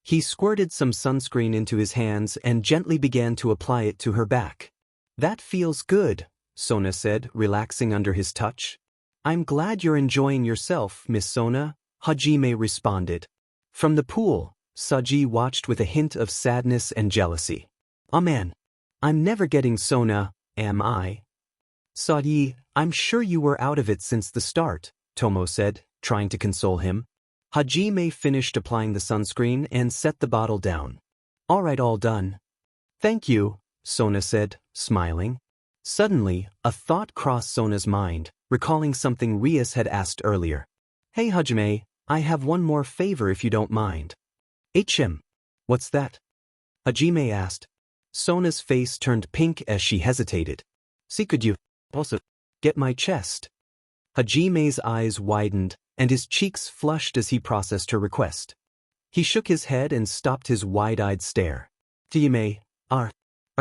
He squirted some sunscreen into his hands and gently began to apply it to her back. That feels good, Sona said, relaxing under his touch. I'm glad you're enjoying yourself, Miss Sona, Hajime responded. From the pool, Saji watched with a hint of sadness and jealousy. Oh man. I'm never getting Sona, am I? Saji, I'm sure you were out of it since the start, Tomo said, trying to console him. Hajime finished applying the sunscreen and set the bottle down. Alright, all done. Thank you, Sona said, smiling. Suddenly, a thought crossed Sona's mind, recalling something Rias had asked earlier. Hey Hajime, I have one more favor if you don't mind. What's that? Hajime asked. Sona's face turned pink as she hesitated. See, could you also get my chest? Hajime's eyes widened, and his cheeks flushed as he processed her request. He shook his head and stopped his wide-eyed stare. Hajime, are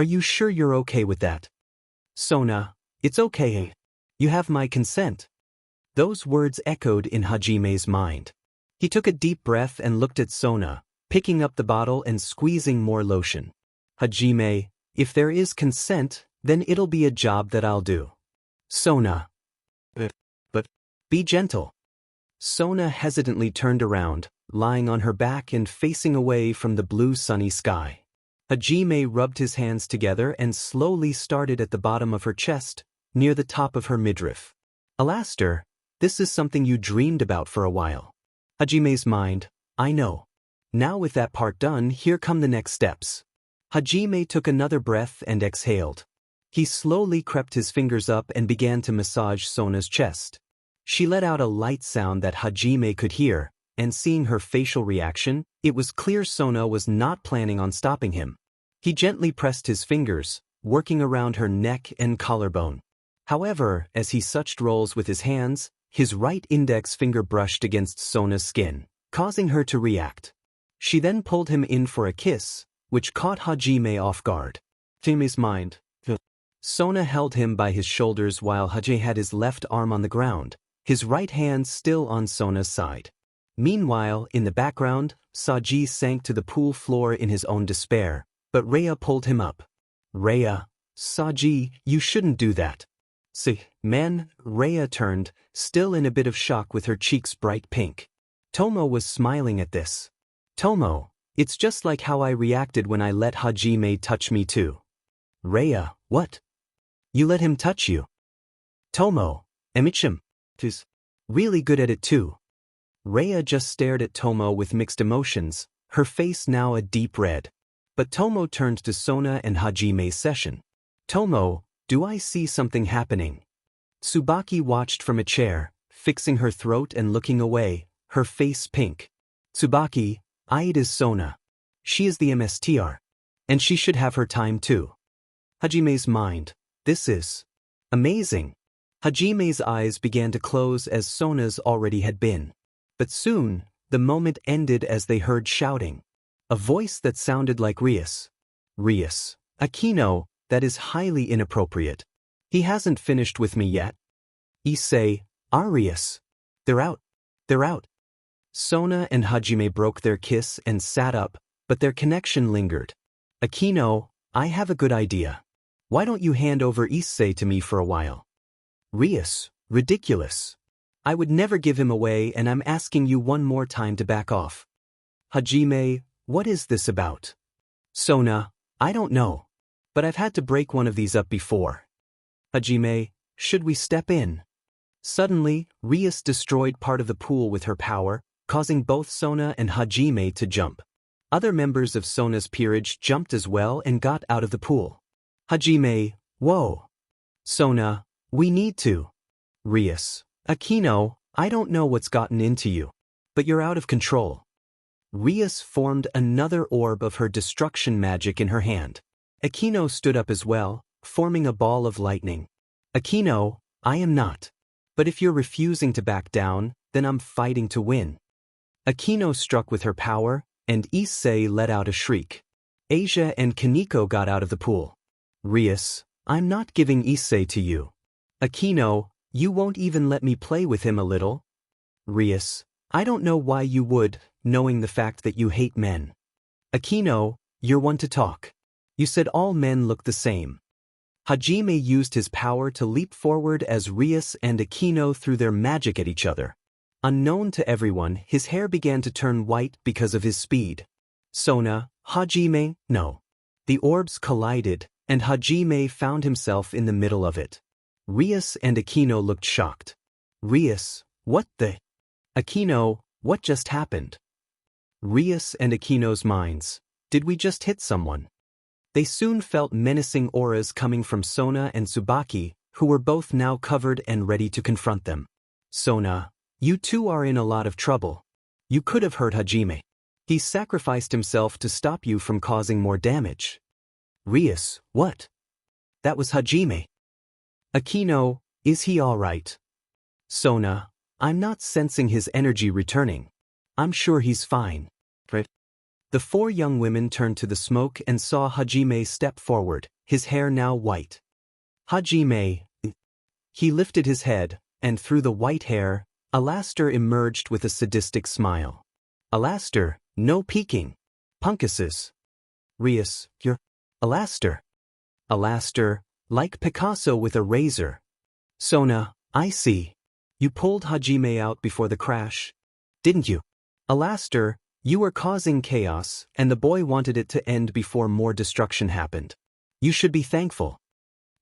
you sure you're okay with that? Sona, it's okay. You have my consent. Those words echoed in Hajime's mind. He took a deep breath and looked at Sona, picking up the bottle and squeezing more lotion. Hajime, if there is consent, then it'll be a job that I'll do. Sona. But be gentle. Sona hesitantly turned around, lying on her back and facing away from the blue sunny sky. Hajime rubbed his hands together and slowly started at the bottom of her chest, near the top of her midriff. Alastair, this is something you dreamed about for a while. Hajime's mind, I know. Now with that part done, here come the next steps. Hajime took another breath and exhaled. He slowly crept his fingers up and began to massage Sona's chest. She let out a light sound that Hajime could hear, and seeing her facial reaction, it was clear Sona was not planning on stopping him. He gently pressed his fingers, working around her neck and collarbone. However, as he suched rolls with his hands, his right index finger brushed against Sona's skin, causing her to react. She then pulled him in for a kiss, which caught Hajime off guard. Hajime's mind. Sona held him by his shoulders while Hajime had his left arm on the ground, his right hand still on Sona's side. Meanwhile, in the background, Saji sank to the pool floor in his own despair, but Rhea pulled him up. Rhea, Saji, you shouldn't do that. See, man, Rhea turned, still in a bit of shock with her cheeks bright pink. Tomo was smiling at this. Tomo, it's just like how I reacted when I let Hajime touch me too. Rhea, what? You let him touch you? Tomo, Emichim, he's really good at it too. Rhea just stared at Tomo with mixed emotions, her face now a deep red. But Tomo turned to Sona and Hajime's session. Tomo, do I see something happening? Tsubaki watched from a chair, fixing her throat and looking away, her face pink. Tsubaki, it is Sona. She is the MSTR. And she should have her time too. Hajime's mind. This is amazing. Hajime's eyes began to close as Sona's already had been. But soon, the moment ended as they heard shouting. A voice that sounded like Rias. Rias. Akino, that is highly inappropriate. He hasn't finished with me yet. Issei, Arias. They're out. They're out. Sona and Hajime broke their kiss and sat up, but their connection lingered. Akino, I have a good idea. Why don't you hand over Issei to me for a while? Rias, ridiculous. I would never give him away and I'm asking you one more time to back off. Hajime, what is this about? Sona, I don't know. But I've had to break one of these up before. Hajime, should we step in? Suddenly, Rias destroyed part of the pool with her power, causing both Sona and Hajime to jump. Other members of Sona's peerage jumped as well and got out of the pool. Hajime, whoa. Sona, we need to. Rias, Akino, I don't know what's gotten into you, but you're out of control. Rias formed another orb of her destruction magic in her hand. Akino stood up as well, forming a ball of lightning. Akino, I am not. But if you're refusing to back down, then I'm fighting to win. Akino struck with her power, and Issei let out a shriek. Asia and Kaneko got out of the pool. Rias, I'm not giving Issei to you. Akino, you won't even let me play with him a little? Rias, I don't know why you would, knowing the fact that you hate men. Akino, you're one to talk. You said all men look the same. Hajime used his power to leap forward as Rias and Akino threw their magic at each other. Unknown to everyone, his hair began to turn white because of his speed. Sona, Hajime, no. The orbs collided, and Hajime found himself in the middle of it. Rias and Akino looked shocked. Rias, what the? Akino, what just happened? Rias and Akino's minds. Did we just hit someone? They soon felt menacing auras coming from Sona and Tsubaki, who were both now covered and ready to confront them. Sona, you two are in a lot of trouble. You could have hurt Hajime. He sacrificed himself to stop you from causing more damage. Rias, what? That was Hajime. Akino, is he all right? Sona, I'm not sensing his energy returning. I'm sure he's fine. The four young women turned to the smoke and saw Hajime step forward, his hair now white. Hajime. He lifted his head, and through the white hair, Alaster emerged with a sadistic smile. Alaster, no peeking. Punkuses. Rias, you're Alaster. Alaster, like Picasso with a razor. Sona, I see. You pulled Hajime out before the crash, didn't you? Alaster, you were causing chaos, and the boy wanted it to end before more destruction happened. You should be thankful.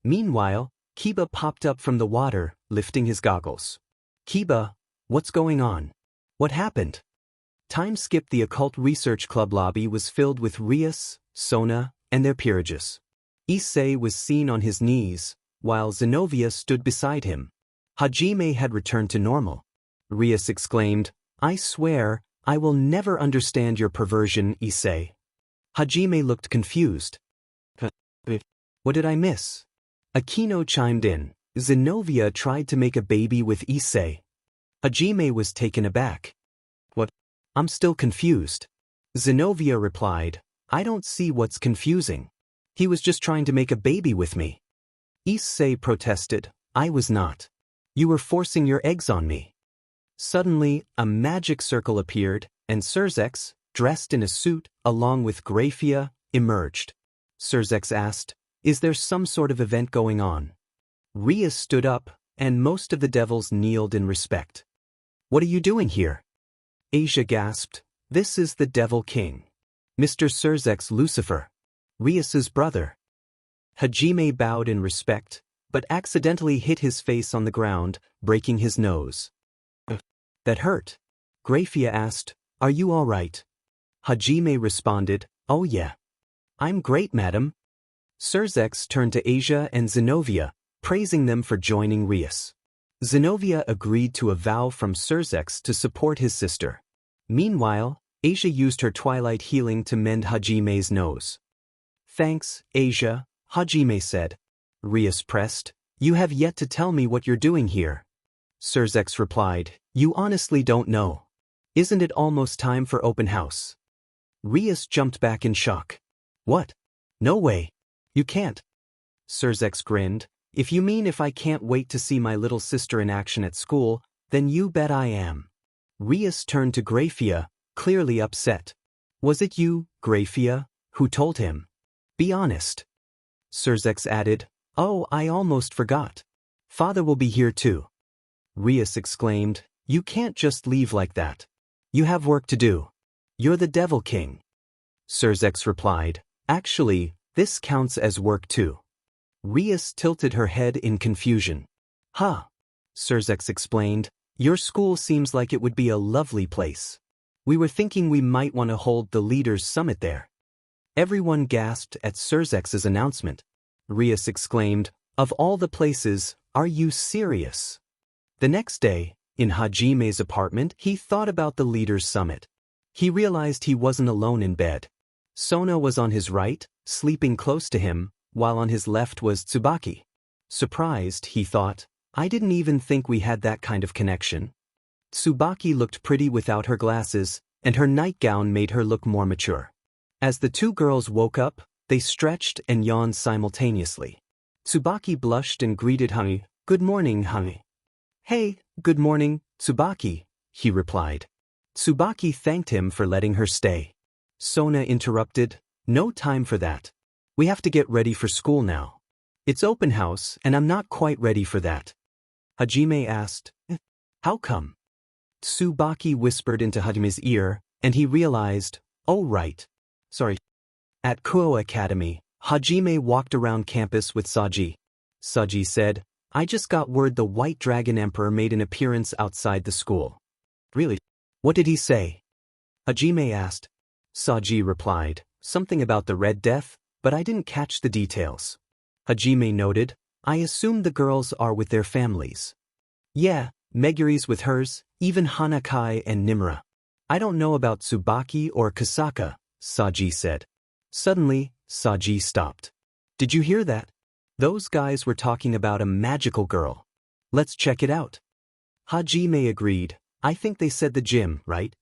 Meanwhile, Kiba popped up from the water, lifting his goggles. Kiba, what's going on? What happened? Time skip. The Occult Research Club lobby was filled with Rias, Sona, and their peerages. Issei was seen on his knees, while Zenobia stood beside him. Hajime had returned to normal. Rias exclaimed, I swear, I will never understand your perversion, Issei. Hajime looked confused. What did I miss? Akino chimed in. Zenobia tried to make a baby with Issei. Hajime was taken aback. What? I'm still confused. Zenobia replied, I don't see what's confusing. He was just trying to make a baby with me. Issei protested, I was not. You were forcing your eggs on me. Suddenly, a magic circle appeared, and Surzex, dressed in a suit, along with Graphia, emerged. Surzex asked, is there some sort of event going on? Rias stood up, and most of the devils kneeled in respect. What are you doing here? Asia gasped, this is the Devil King. Mr. Surzex Lucifer. Rias's brother. Hajime bowed in respect, but accidentally hit his face on the ground, breaking his nose. That hurt. Graphia asked, are you all right? Hajime responded, oh yeah. I'm great, madam. Surzex turned to Asia and Zenobia, praising them for joining Rias. Zenobia agreed to a vow from Surzex to support his sister. Meanwhile, Asia used her twilight healing to mend Hajime's nose. Thanks, Asia, Hajime said. Rias pressed. You have yet to tell me what you're doing here. Surzex replied, you honestly don't know. Isn't it almost time for open house? Rias jumped back in shock. What? No way. You can't. Surzex grinned. If you mean if I can't wait to see my little sister in action at school, then you bet I am. Rias turned to Grafia, clearly upset. Was it you, Grafia, who told him? Be honest. Surzex added, oh, I almost forgot. Father will be here too. Rias exclaimed, you can't just leave like that. You have work to do. You're the Devil King. Surzex replied, actually, this counts as work too. Rias tilted her head in confusion. Huh. Surzex explained, your school seems like it would be a lovely place. We were thinking we might want to hold the Leaders' Summit there. Everyone gasped at Surzex's announcement. Rias exclaimed, of all the places, are you serious? The next day, in Hajime's apartment, he thought about the Leaders' Summit. He realized he wasn't alone in bed. Sona was on his right, sleeping close to him, while on his left was Tsubaki. Surprised, he thought, I didn't even think we had that kind of connection. Tsubaki looked pretty without her glasses, and her nightgown made her look more mature. As the two girls woke up, they stretched and yawned simultaneously. Tsubaki blushed and greeted Hami. Good morning, Hami. Hey, good morning, Tsubaki, he replied. Tsubaki thanked him for letting her stay. Sona interrupted, no time for that. We have to get ready for school now. It's open house and I'm not quite ready for that. Hajime asked, how come? Tsubaki whispered into Hajime's ear, and he realized, oh right. Sorry. At Kuo Academy, Hajime walked around campus with Saji. Saji said, I just got word the White Dragon Emperor made an appearance outside the school. Really? What did he say? Hajime asked. Saji replied, something about the Red Death, but I didn't catch the details. Hajime noted, I assume the girls are with their families. Yeah, Meguri's with hers, even Hanakai and Nimura. I don't know about Tsubaki or Kasaka, Saji said. Suddenly, Saji stopped. Did you hear that? Those guys were talking about a magical girl. Let's check it out. Hajime agreed. I think they said the gym, right?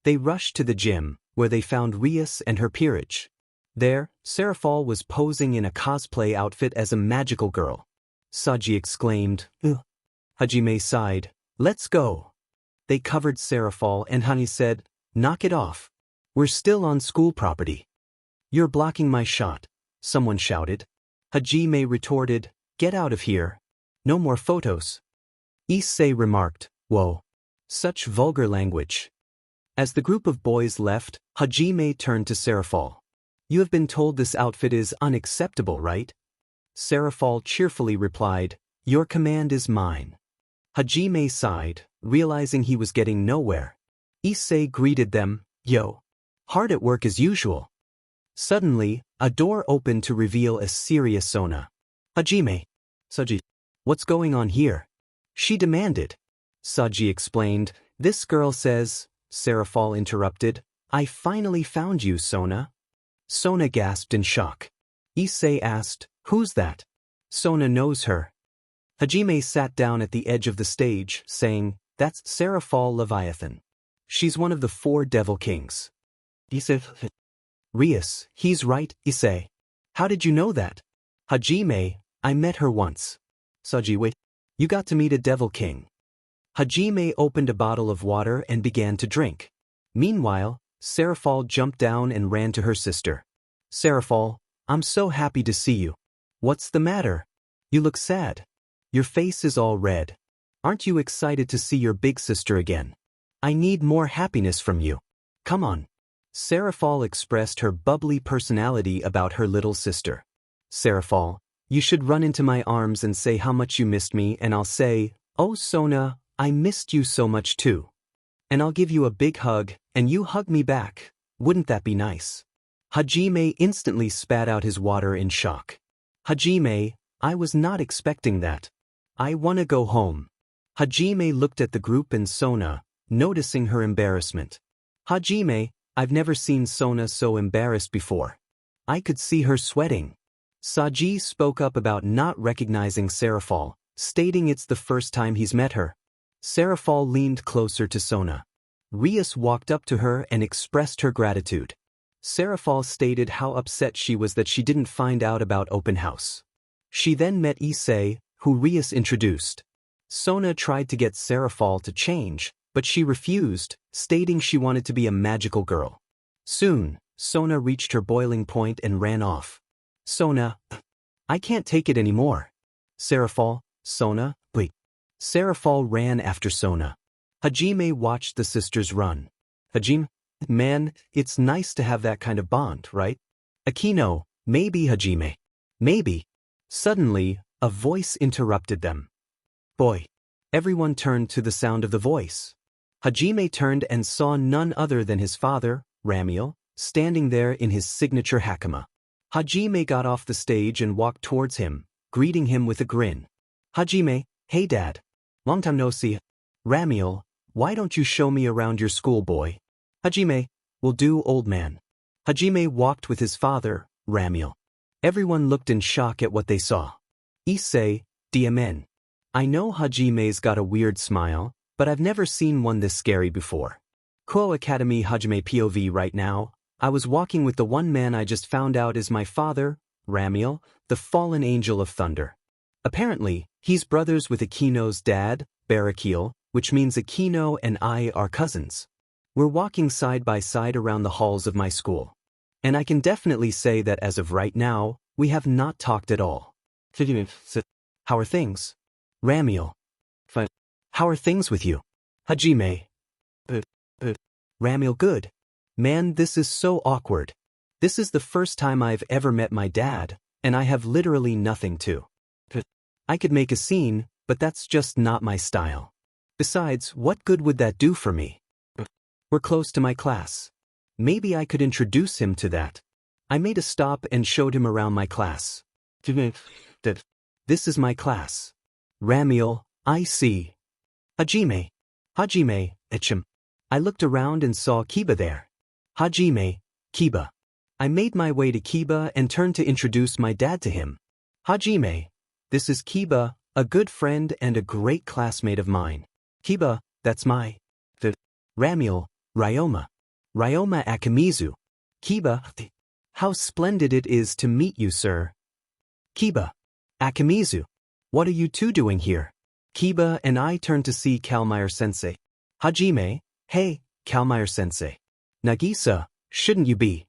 They rushed to the gym, where they found Rias and her peerage. There, Serafal was posing in a cosplay outfit as a magical girl. Saji exclaimed, ugh. Hajime sighed, let's go. They covered Serafal and Hani said, knock it off. We're still on school property. You're blocking my shot, someone shouted. Hajime retorted, get out of here. No more photos. Issei remarked, whoa. Such vulgar language. As the group of boys left, Hajime turned to Serafal. You have been told this outfit is unacceptable, right? Serafal cheerfully replied, your command is mine. Hajime sighed, realizing he was getting nowhere. Issei greeted them, yo. Hard at work as usual. Suddenly, a door opened to reveal a serious Sona. Hajime. Saji. What's going on here? She demanded. Saji explained, this girl says, Serafal interrupted, I finally found you, Sona. Sona gasped in shock. Issei asked, who's that? Sona knows her. Hajime sat down at the edge of the stage, saying, that's Serafal Leviathan. She's one of the 4 Devil Kings. Issei. Rias, he's right, Issei. How did you know that? Hajime, I met her once. Saji, wait. You got to meet a Devil King. Hajime opened a bottle of water and began to drink. Meanwhile, Serafal jumped down and ran to her sister. Serafal, I'm so happy to see you. What's the matter? You look sad. Your face is all red. Aren't you excited to see your big sister again? I need more happiness from you. Come on. Serafal expressed her bubbly personality about her little sister. Serafal, you should run into my arms and say how much you missed me, and I'll say, oh Sona, I missed you so much too. And I'll give you a big hug, and you hug me back. Wouldn't that be nice? Hajime instantly spat out his water in shock. Hajime, I was not expecting that. I wanna go home. Hajime looked at the group and Sona, noticing her embarrassment. Hajime, I've never seen Sona so embarrassed before. I could see her sweating. Saji spoke up about not recognizing Serafal, stating it's the first time he's met her. Serafal leaned closer to Sona. Rias walked up to her and expressed her gratitude. Serafal stated how upset she was that she didn't find out about open house. She then met Issei, who Rias introduced. Sona tried to get Serafal to change, but she refused, stating she wanted to be a magical girl. Soon, Sona reached her boiling point and ran off. Sona, I can't take it anymore. Serafal, Sona, wait. Serafal ran after Sona. Hajime watched the sisters run. Hajime, man, it's nice to have that kind of bond, right? Akino, maybe Hajime. Maybe. Suddenly, a voice interrupted them. Boy. Everyone turned to the sound of the voice. Hajime turned and saw none other than his father, Ramiel, standing there in his signature hakama. Hajime got off the stage and walked towards him, greeting him with a grin. Hajime, hey dad. Long time no see. Ramiel, why don't you show me around your school, boy? Hajime, will do, old man. Hajime walked with his father, Ramiel. Everyone looked in shock at what they saw. Issei, DMN. I know Hajime's got a weird smile, but I've never seen one this scary before. Kuo Academy Hajime POV right now. I was walking with the one man I just found out is my father, Ramiel, the fallen angel of thunder. Apparently, he's brothers with Akino's dad, Barakiel, which means Akino and I are cousins. We're walking side by side around the halls of my school. And I can definitely say that as of right now, we have not talked at all. How are things? Ramiel. Fine. How are things with you? Hajime. Ramiel, good. Man, this is so awkward. This is the first time I've ever met my dad, and I have literally nothing to. I could make a scene, but that's just not my style. Besides, what good would that do for me? We're close to my class. Maybe I could introduce him to that. I made a stop and showed him around my class. This is my class. Ramiel, I see. Hajime. Hajime, Ichem. I looked around and saw Kiba there. Hajime, Kiba. I made my way to Kiba and turned to introduce my dad to him. Hajime, this is Kiba, a good friend and a great classmate of mine. Kiba, that's my... Ramiel, Ryoma. Ryoma Akimizu. Kiba, how splendid it is to meet you, sir. Kiba. Akimizu. What are you two doing here? Kiba and I turned to see Kalmeyer-sensei. Hajime, hey, Kalmeyer-sensei. Nagisa, shouldn't you be?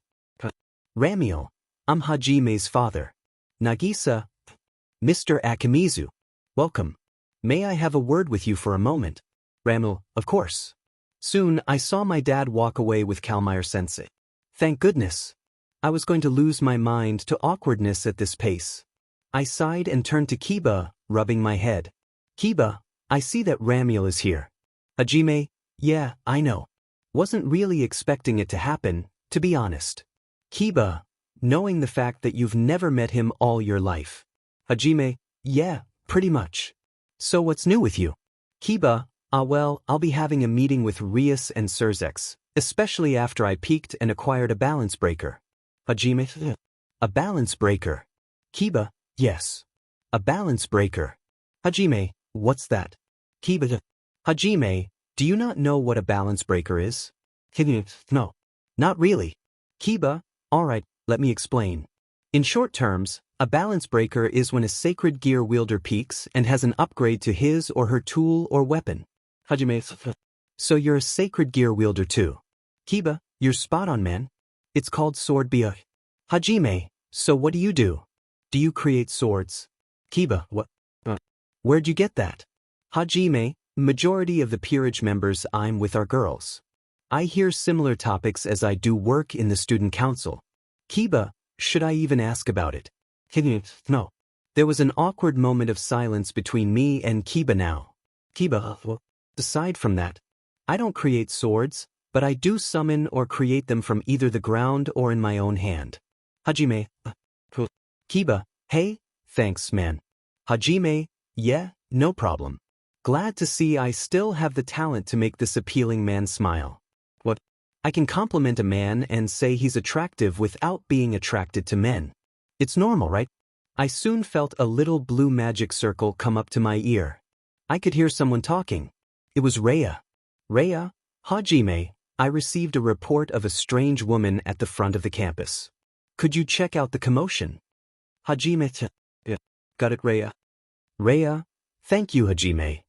Ramiel, I'm Hajime's father. Nagisa, Mr. Akimizu. Welcome. May I have a word with you for a moment? Ramiel, of course. Soon I saw my dad walk away with Kalmeyer-sensei. Thank goodness. I was going to lose my mind to awkwardness at this pace. I sighed and turned to Kiba, rubbing my head. Kiba, I see that Ramiel is here. Hajime, yeah, I know. Wasn't really expecting it to happen, to be honest. Kiba, knowing the fact that you've never met him all your life. Hajime, yeah, pretty much. So what's new with you? Kiba, well, I'll be having a meeting with Rias and Surzex, especially after I peaked and acquired a balance breaker. Hajime, a balance breaker. Kiba, yes. A balance breaker. Hajime, what's that? Kiba, Hajime, do you not know what a balance breaker is? No. Not really. Kiba, alright, let me explain. In short terms, a balance breaker is when a sacred gear wielder peaks and has an upgrade to his or her tool or weapon. Hajime, so you're a sacred gear wielder too. Kiba, you're spot on, man. It's called sword bia. Hajime, so what do you do? Do you create swords? Kiba, what? Where'd you get that? Hajime, majority of the peerage members I'm with are girls. I hear similar topics as I do work in the student council. Kiba, should I even ask about it? No. There was an awkward moment of silence between me and Kiba now. Kiba, aside from that, I don't create swords, but I do summon or create them from either the ground or in my own hand. Hajime, Kiba, hey, thanks man. Hajime, yeah, no problem. Glad to see I still have the talent to make this appealing man smile. What? I can compliment a man and say he's attractive without being attracted to men. It's normal, right? I soon felt a little blue magic circle come up to my ear. I could hear someone talking. It was Rhea. Rhea, Hajime, I received a report of a strange woman at the front of the campus. Could you check out the commotion? Hajime, yeah, got it, Rhea. Rhea, thank you, Hajime.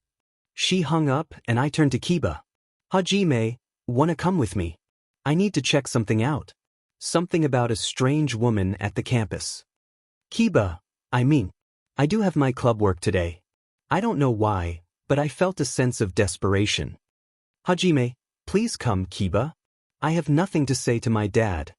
She hung up and I turned to Kiba. Hajime, wanna come with me? I need to check something out. Something about a strange woman at the campus. Kiba, I do have my club work today. I don't know why, but I felt a sense of desperation. Hajime, please come, Kiba. I have nothing to say to my dad.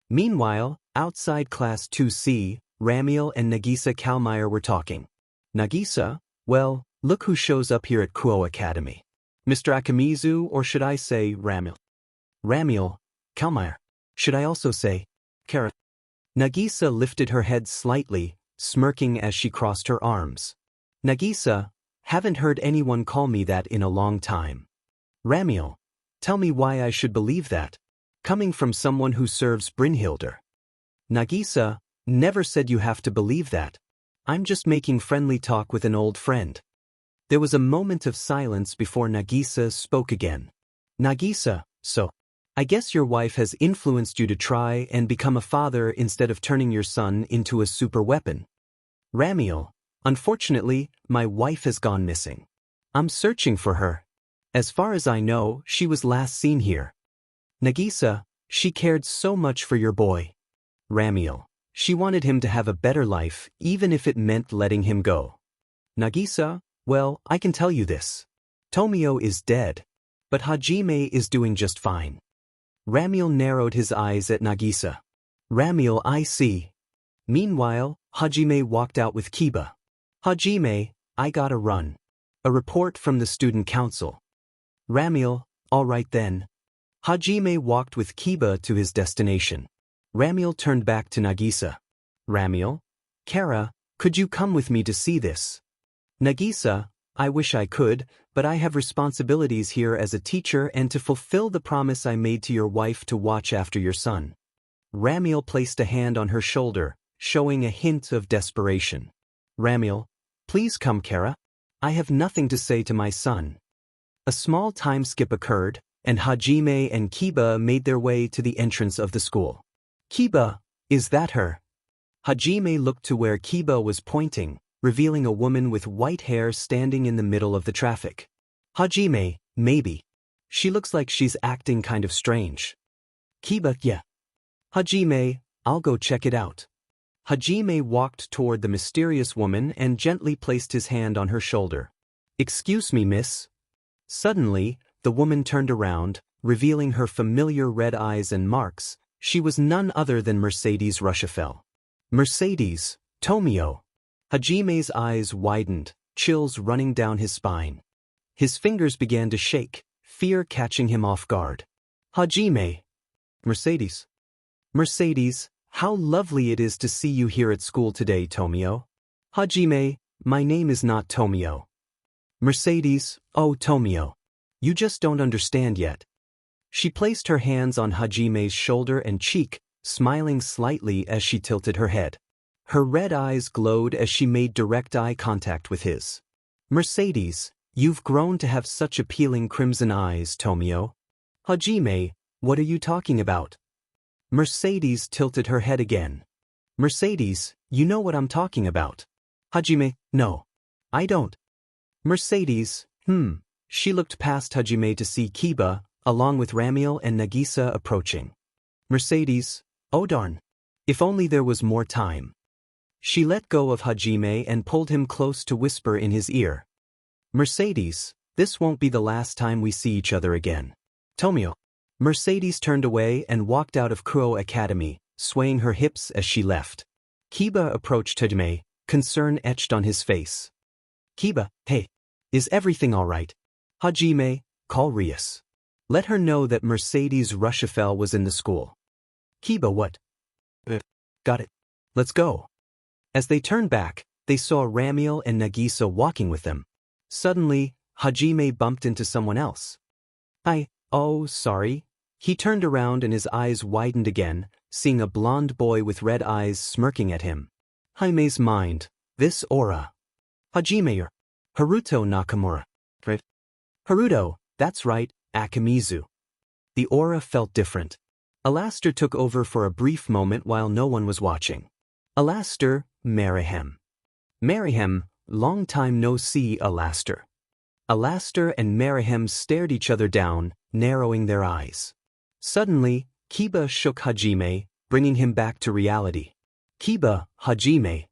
Meanwhile, outside Class 2C, Ramiel and Nagisa Kalmeyer were talking. Nagisa, well, look who shows up here at Kuo Academy. Mr. Akamizu, or should I say Ramiel? Ramiel, Kalmeyer. Should I also say Kara? Nagisa lifted her head slightly, smirking as she crossed her arms. Nagisa, haven't heard anyone call me that in a long time. Ramiel, tell me why I should believe that. Coming from someone who serves Brynhildr. Nagisa, never said you have to believe that. I'm just making friendly talk with an old friend. There was a moment of silence before Nagisa spoke again. Nagisa, so, I guess your wife has influenced you to try and become a father instead of turning your son into a super weapon. Ramiel, unfortunately, my wife has gone missing. I'm searching for her. As far as I know, she was last seen here. Nagisa, she cared so much for your boy. Ramiel, she wanted him to have a better life, even if it meant letting him go. Nagisa, well, I can tell you this. Tomio is dead, but Hajime is doing just fine. Ramiel narrowed his eyes at Nagisa. Ramiel, I see. Meanwhile, Hajime walked out with Kiba. Hajime, I gotta run. A report from the student council. Ramiel, all right then. Hajime walked with Kiba to his destination. Ramiel turned back to Nagisa. Ramiel, Kara, could you come with me to see this? Nagisa, I wish I could, but I have responsibilities here as a teacher and to fulfill the promise I made to your wife to watch after your son. Ramiel placed a hand on her shoulder, showing a hint of desperation. Ramiel, please come, Kara. I have nothing to say to my son. A small time skip occurred, and Hajime and Kiba made their way to the entrance of the school. Kiba, is that her? Hajime looked to where Kiba was pointing, revealing a woman with white hair standing in the middle of the traffic. Hajime, maybe. She looks like she's acting kind of strange. Kiba, yeah. Hajime, I'll go check it out. Hajime walked toward the mysterious woman and gently placed his hand on her shoulder. Excuse me, miss. Suddenly, the woman turned around, revealing her familiar red eyes and marks. She was none other than Mercedes Rushafel. Mercedes, Tomio. Hajime's eyes widened, chills running down his spine. His fingers began to shake, fear catching him off guard. Hajime. Mercedes. Mercedes, how lovely it is to see you here at school today, Tomio. Hajime, my name is not Tomio. Mercedes, oh Tomio. You just don't understand yet. She placed her hands on Hajime's shoulder and cheek, smiling slightly as she tilted her head. Her red eyes glowed as she made direct eye contact with his. Mercedes, you've grown to have such appealing crimson eyes, Tomio. Hajime, what are you talking about? Mercedes tilted her head again. Mercedes, you know what I'm talking about. Hajime, no. I don't. Mercedes, She looked past Hajime to see Kiba, along with Ramiel and Nagisa approaching. Mercedes, oh darn. If only there was more time. She let go of Hajime and pulled him close to whisper in his ear. Mercedes, this won't be the last time we see each other again. Tomio. Mercedes turned away and walked out of Kuo Academy, swaying her hips as she left. Kiba approached Hajime, concern etched on his face. Kiba, hey. Is everything all right? Hajime, call Rias. Let her know that Mercedes Rushafel was in the school. Kiba, what? Got it. Let's go. As they turned back, they saw Ramiel and Nagisa walking with them. Suddenly, Hajime bumped into someone else. Oh, sorry. He turned around and his eyes widened again, seeing a blond boy with red eyes smirking at him. Haime's mind, this aura. Hajime. Haruto Nakamura. Right? Haruto, that's right, Akimizu. The aura felt different. Alastair took over for a brief moment while no one was watching. Alastair, Merihem. Merihem, long time no see, Alastair. Alastair and Merihem stared each other down, narrowing their eyes. Suddenly, Kiba shook Hajime, bringing him back to reality. Kiba, Hajime.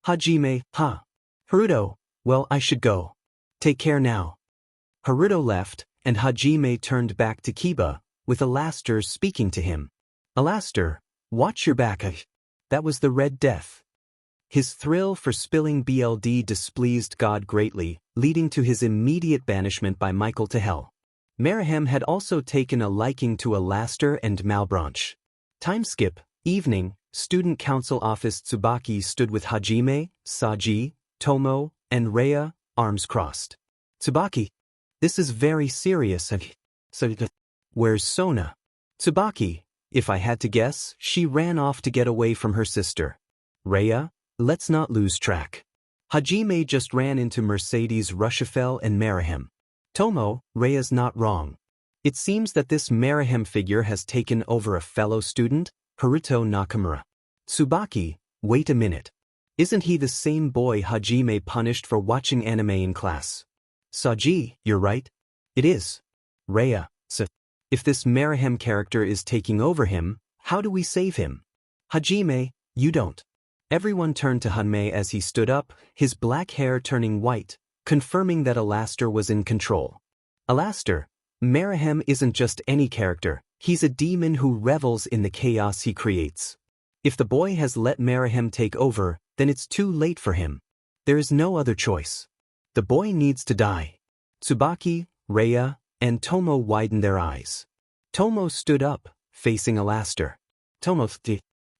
Hajime, ha. Haruto, well, I should go. Take care now. Haruto left, and Hajime turned back to Kiba, with Alastair speaking to him. Alastair, watch your back. That was the Red Death. His thrill for spilling BLD displeased God greatly, leading to his immediate banishment by Michael to hell. Merihem had also taken a liking to Alastair and Malbranche. Time skip, evening, student council office. Tsubaki stood with Hajime, Saji, Tomo, and Rhea, arms crossed. Tsubaki, this is very serious. Where's Sona? Tsubaki, if I had to guess, she ran off to get away from her sister. Rhea, let's not lose track. Hajime just ran into Mercedes Rushafel and Merihem. Tomo, Rhea's not wrong. It seems that this Merihem figure has taken over a fellow student, Haruto Nakamura. Tsubaki, wait a minute. Isn't he the same boy Hajime punished for watching anime in class? Saji, you're right. It is. Rhea, so if this Merihem character is taking over him, how do we save him? Hajime, you don't. Everyone turned to Hanmei as he stood up, his black hair turning white, confirming that Alastair was in control. Alastair, Merihem isn't just any character, he's a demon who revels in the chaos he creates. If the boy has let Merihem take over, then it's too late for him. There is no other choice. The boy needs to die. Tsubaki, Rhea, and Tomo widened their eyes. Tomo stood up, facing Alastair. Tomo,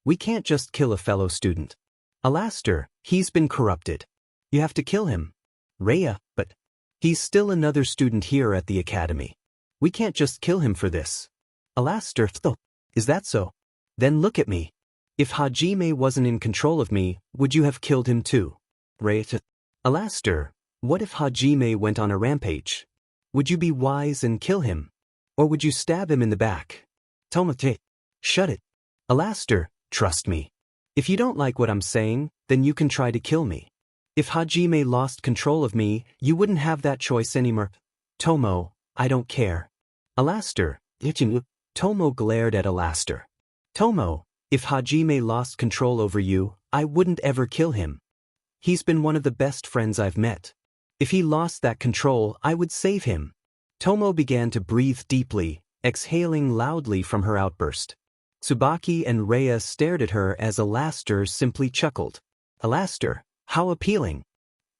we can't just kill a fellow student. Alastair, he's been corrupted. You have to kill him. Rhea, but he's still another student here at the academy. We can't just kill him for this. Alastair, is that so? Then look at me. If Hajime wasn't in control of me, would you have killed him too? Rhea, Alastair, what if Hajime went on a rampage? Would you be wise and kill him? Or would you stab him in the back? Tomote, shut it. Alastair, trust me. If you don't like what I'm saying, then you can try to kill me. If Hajime lost control of me, you wouldn't have that choice anymore. Tomo, I don't care. Alastair, Tomo glared at Alastair. Tomo, if Hajime lost control over you, I wouldn't ever kill him. He's been one of the best friends I've met. If he lost that control, I would save him. Tomo began to breathe deeply, exhaling loudly from her outburst. Tsubaki and Rhea stared at her as Alastair simply chuckled. Alastair, how appealing.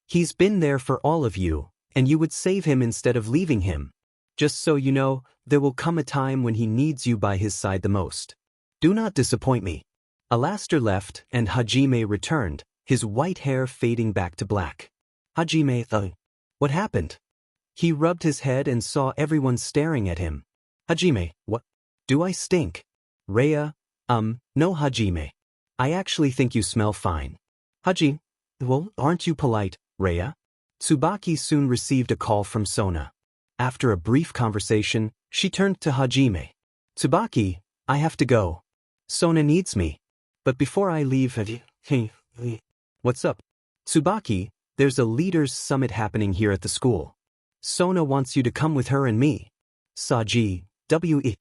He's been there for all of you, and you would save him instead of leaving him. Just so you know, there will come a time when he needs you by his side the most. Do not disappoint me. Alastair left and Hajime returned, his white hair fading back to black. Hajime, what happened? He rubbed his head and saw everyone staring at him. Hajime, what? Do I stink? Rhea, no Hajime. I actually think you smell fine. Haji, well, aren't you polite, Rhea? Tsubaki soon received a call from Sona. After a brief conversation, she turned to Hajime. Tsubaki, I have to go. Sona needs me. But before I leave, what's up? Tsubaki, there's a leaders' summit happening here at the school. Sona wants you to come with her and me. Saji, W.E.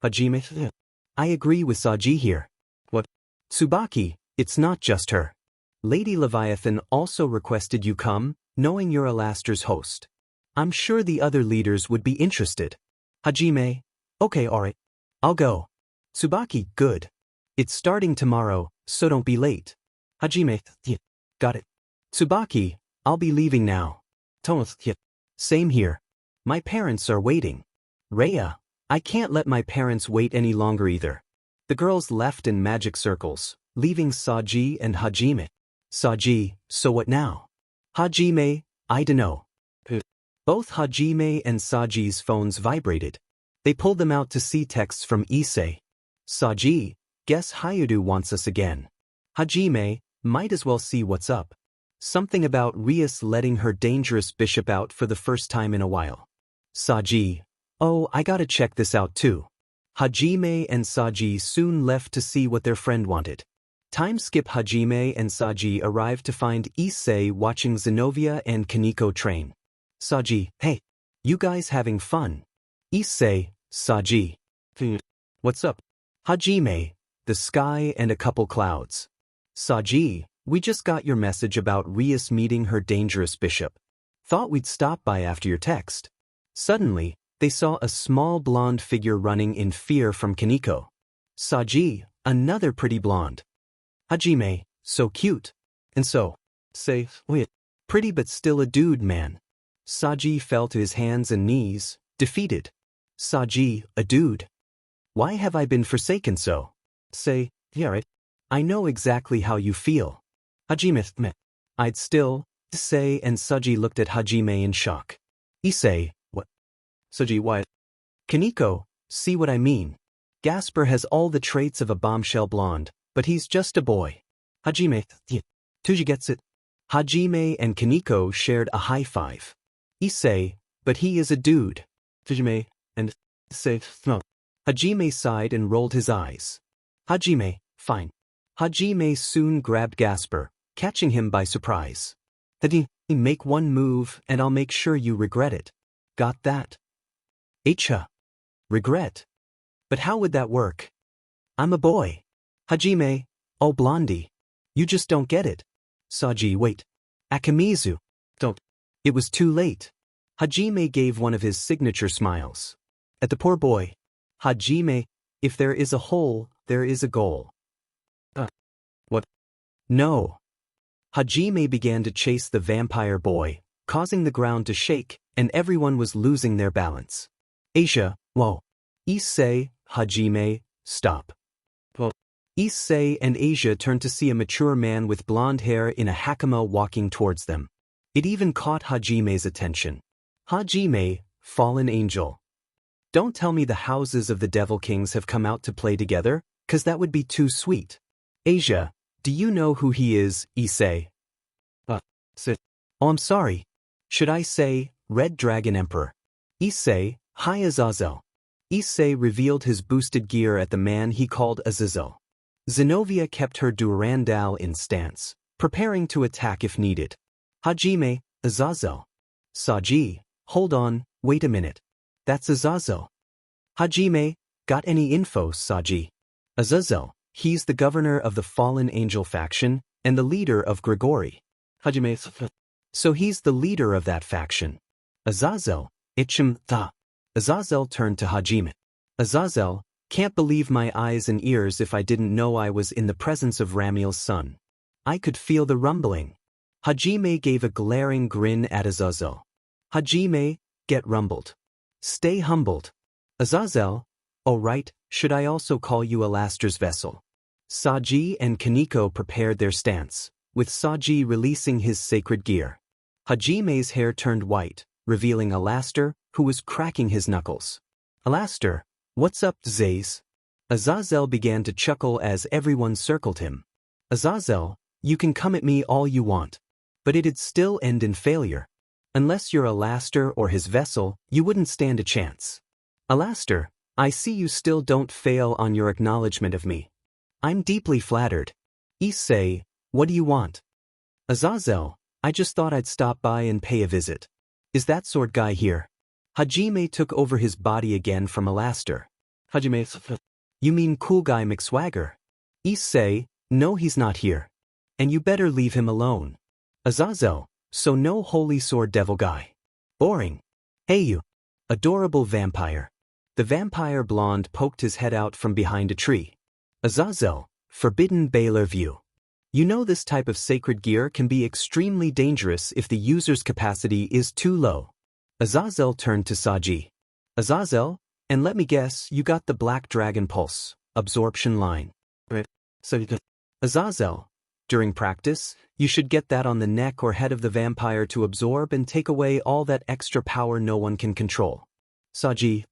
Hajime, I agree with Saji here. What? Tsubaki, it's not just her. Lady Leviathan also requested you come, knowing you're Alastair's host. I'm sure the other leaders would be interested. Hajime, okay, alright. I'll go. Tsubaki, good. It's starting tomorrow, so don't be late. Hajime, got it. Tsubaki, I'll be leaving now. Tomo, same here. My parents are waiting. Rhea, I can't let my parents wait any longer either. The girls left in magic circles, leaving Saji and Hajime. Saji, so what now? Hajime, I dunno. Both Hajime and Saji's phones vibrated. They pulled them out to see texts from Issei. Saji, guess Hyudu wants us again. Hajime, might as well see what's up. Something about Rias letting her dangerous bishop out for the first time in a while. Saji, oh, I gotta check this out too. Hajime and Saji soon left to see what their friend wanted. Time skip. Hajime and Saji arrived to find Issei watching Zenobia and Kaneko train. Saji, hey, you guys having fun? Issei, Saji. What's up? Hajime, the sky and a couple clouds. Saji, we just got your message about Rias meeting her dangerous bishop. Thought we'd stop by after your text. Suddenly, they saw a small blonde figure running in fear from Kaneko. Saji, another pretty blonde. Hajime, so cute. And so, say, wait, pretty but still a dude, man. Saji fell to his hands and knees, defeated. Saji, a dude. Why have I been forsaken so? Say, yeah right. I know exactly how you feel. Hajime, meh. I'd still, Issei and Saji looked at Hajime in shock. Issei, what? Saji, what? Kaneko, see what I mean? Gasper has all the traits of a bombshell blonde, but he's just a boy. Hajime, yeah. Tuji gets it. Hajime and Kaneko shared a high five. Issei, but he is a dude. Hajime, and Issei, no. Hajime sighed and rolled his eyes. Hajime, fine. Hajime soon grabbed Gasper, catching him by surprise. Hadi, make one move and I'll make sure you regret it. Got that? Echa. Regret? But how would that work? I'm a boy. Hajime, oh blondie. You just don't get it. Saji, wait. Akamizu. Don't. It was too late. Hajime gave one of his signature smiles. At the poor boy. Hajime, if there is a hole, there is a goal. What? No. Hajime began to chase the vampire boy, causing the ground to shake, and everyone was losing their balance. Asia, whoa. Issei, Hajime, stop. Well, Issei and Asia turned to see a mature man with blonde hair in a hakama walking towards them. It even caught Hajime's attention. Hajime, fallen angel. Don't tell me the houses of the Devil Kings have come out to play together, 'cause that would be too sweet. Asia, do you know who he is, Issei? Sit. Oh, I'm sorry. Should I say, Red Dragon Emperor? Issei, hi Azazel. Issei revealed his boosted gear at the man he called Azazel. Zenobia kept her Durandal in stance, preparing to attack if needed. Hajime, Azazel. Saji, hold on, wait a minute. That's Azazel. Hajime, got any info, Saji? Azazel, he's the governor of the Fallen Angel faction and the leader of Grigori. Hajime, so he's the leader of that faction. Azazel, Ichim, tha. Azazel turned to Hajime. Azazel, can't believe my eyes and ears if I didn't know I was in the presence of Ramiel's son. I could feel the rumbling. Hajime gave a glaring grin at Azazel. Hajime, get rumbled. Stay humbled. Azazel, oh right, should I also call you Alaster's vessel? Saji and Kaneko prepared their stance, with Saji releasing his sacred gear. Hajime's hair turned white, revealing Alaster, who was cracking his knuckles. Alaster, what's up, Zaze? Azazel began to chuckle as everyone circled him. Azazel, you can come at me all you want. But it'd still end in failure. Unless you're Alaster or his vessel, you wouldn't stand a chance. Alaster, I see you still don't fail on your acknowledgement of me. I'm deeply flattered. Issei, what do you want? Azazel, I just thought I'd stop by and pay a visit. Is that sword guy here? Hajime took over his body again from Alaster. Hajime, you mean cool guy McSwagger? Issei, no he's not here. And you better leave him alone. Azazel, so no holy sword devil guy. Boring. Hey you. Adorable vampire. The vampire blonde poked his head out from behind a tree. Azazel, forbidden Baylor view. You know this type of sacred gear can be extremely dangerous if the user's capacity is too low. Azazel turned to Saji. Azazel, and let me guess you got the Black Dragon Pulse, absorption line. Right. So Azazel, during practice, you should get that on the neck or head of the vampire to absorb and take away all that extra power no one can control. Saji,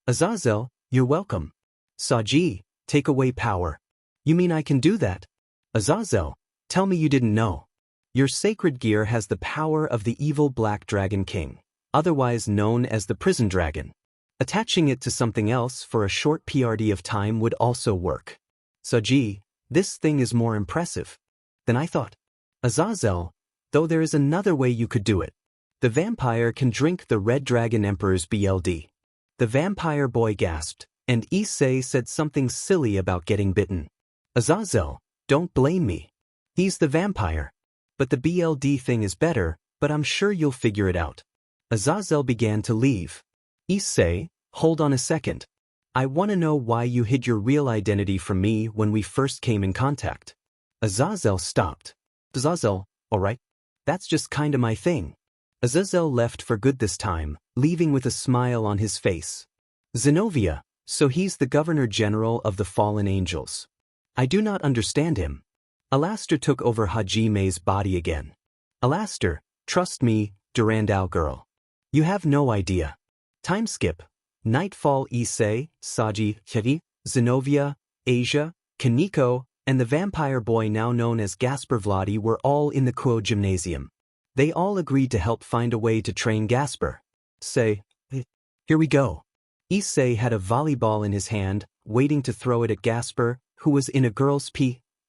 Azazel, you're welcome. Saji, take away power. You mean I can do that? Azazel, tell me you didn't know. Your sacred gear has the power of the evil Black Dragon King, otherwise known as the Prison Dragon. Attaching it to something else for a short period of time would also work. Saji, this thing is more impressive than I thought. Azazel, though there is another way you could do it. The vampire can drink the Red Dragon Emperor's BLD. The vampire boy gasped, and Issei said something silly about getting bitten. Azazel, don't blame me. He's the vampire. But the BLD thing is better, but I'm sure you'll figure it out. Azazel began to leave. Issei, hold on a second. I want to know why you hid your real identity from me when we first came in contact. Azazel stopped. Azazel, alright. That's just kinda my thing. Azazel left for good this time, leaving with a smile on his face. Zenobia, so he's the Governor General of the Fallen Angels. I do not understand him. Alastair took over Hajime's body again. Alastair, trust me, Durandal girl. You have no idea. Time skip. Nightfall. Issei, Saji, Hiri, Zenobia, Asia, Kaneko, and the vampire boy now known as Gasper Vladi were all in the Kuo Gymnasium. They all agreed to help find a way to train Gasper. Say, here we go. Issei had a volleyball in his hand, waiting to throw it at Gasper, who was in a girl's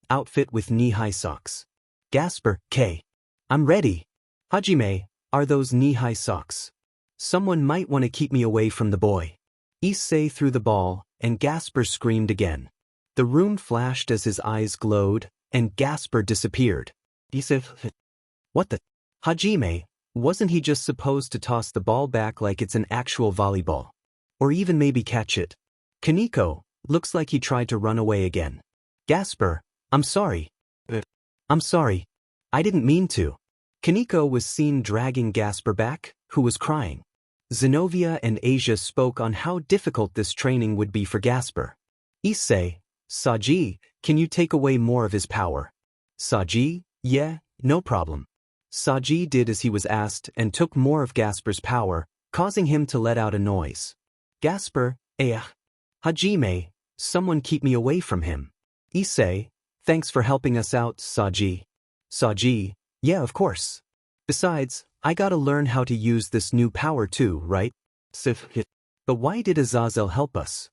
outfit with knee-high socks. Gasper, I'm ready. Hajime, are those knee-high socks? Someone might want to keep me away from the boy. Issei threw the ball, and Gasper screamed again. The room flashed as his eyes glowed, and Gasper disappeared. Issei, what the? Hajime, wasn't he just supposed to toss the ball back like it's an actual volleyball? Or even maybe catch it? Kaneko, looks like he tried to run away again. Gasper, I'm sorry. I'm sorry. I didn't mean to. Kaneko was seen dragging Gasper back, who was crying. Zenobia and Asia spoke on how difficult this training would be for Gasper. Issei, Saji, can you take away more of his power? Saji, yeah, no problem. Saji did as he was asked and took more of Gasper's power, causing him to let out a noise. Gasper, Hajime, someone keep me away from him. Issei, thanks for helping us out, Saji. Saji, yeah, of course. Besides, I gotta learn how to use this new power too, right? But why did Azazel help us?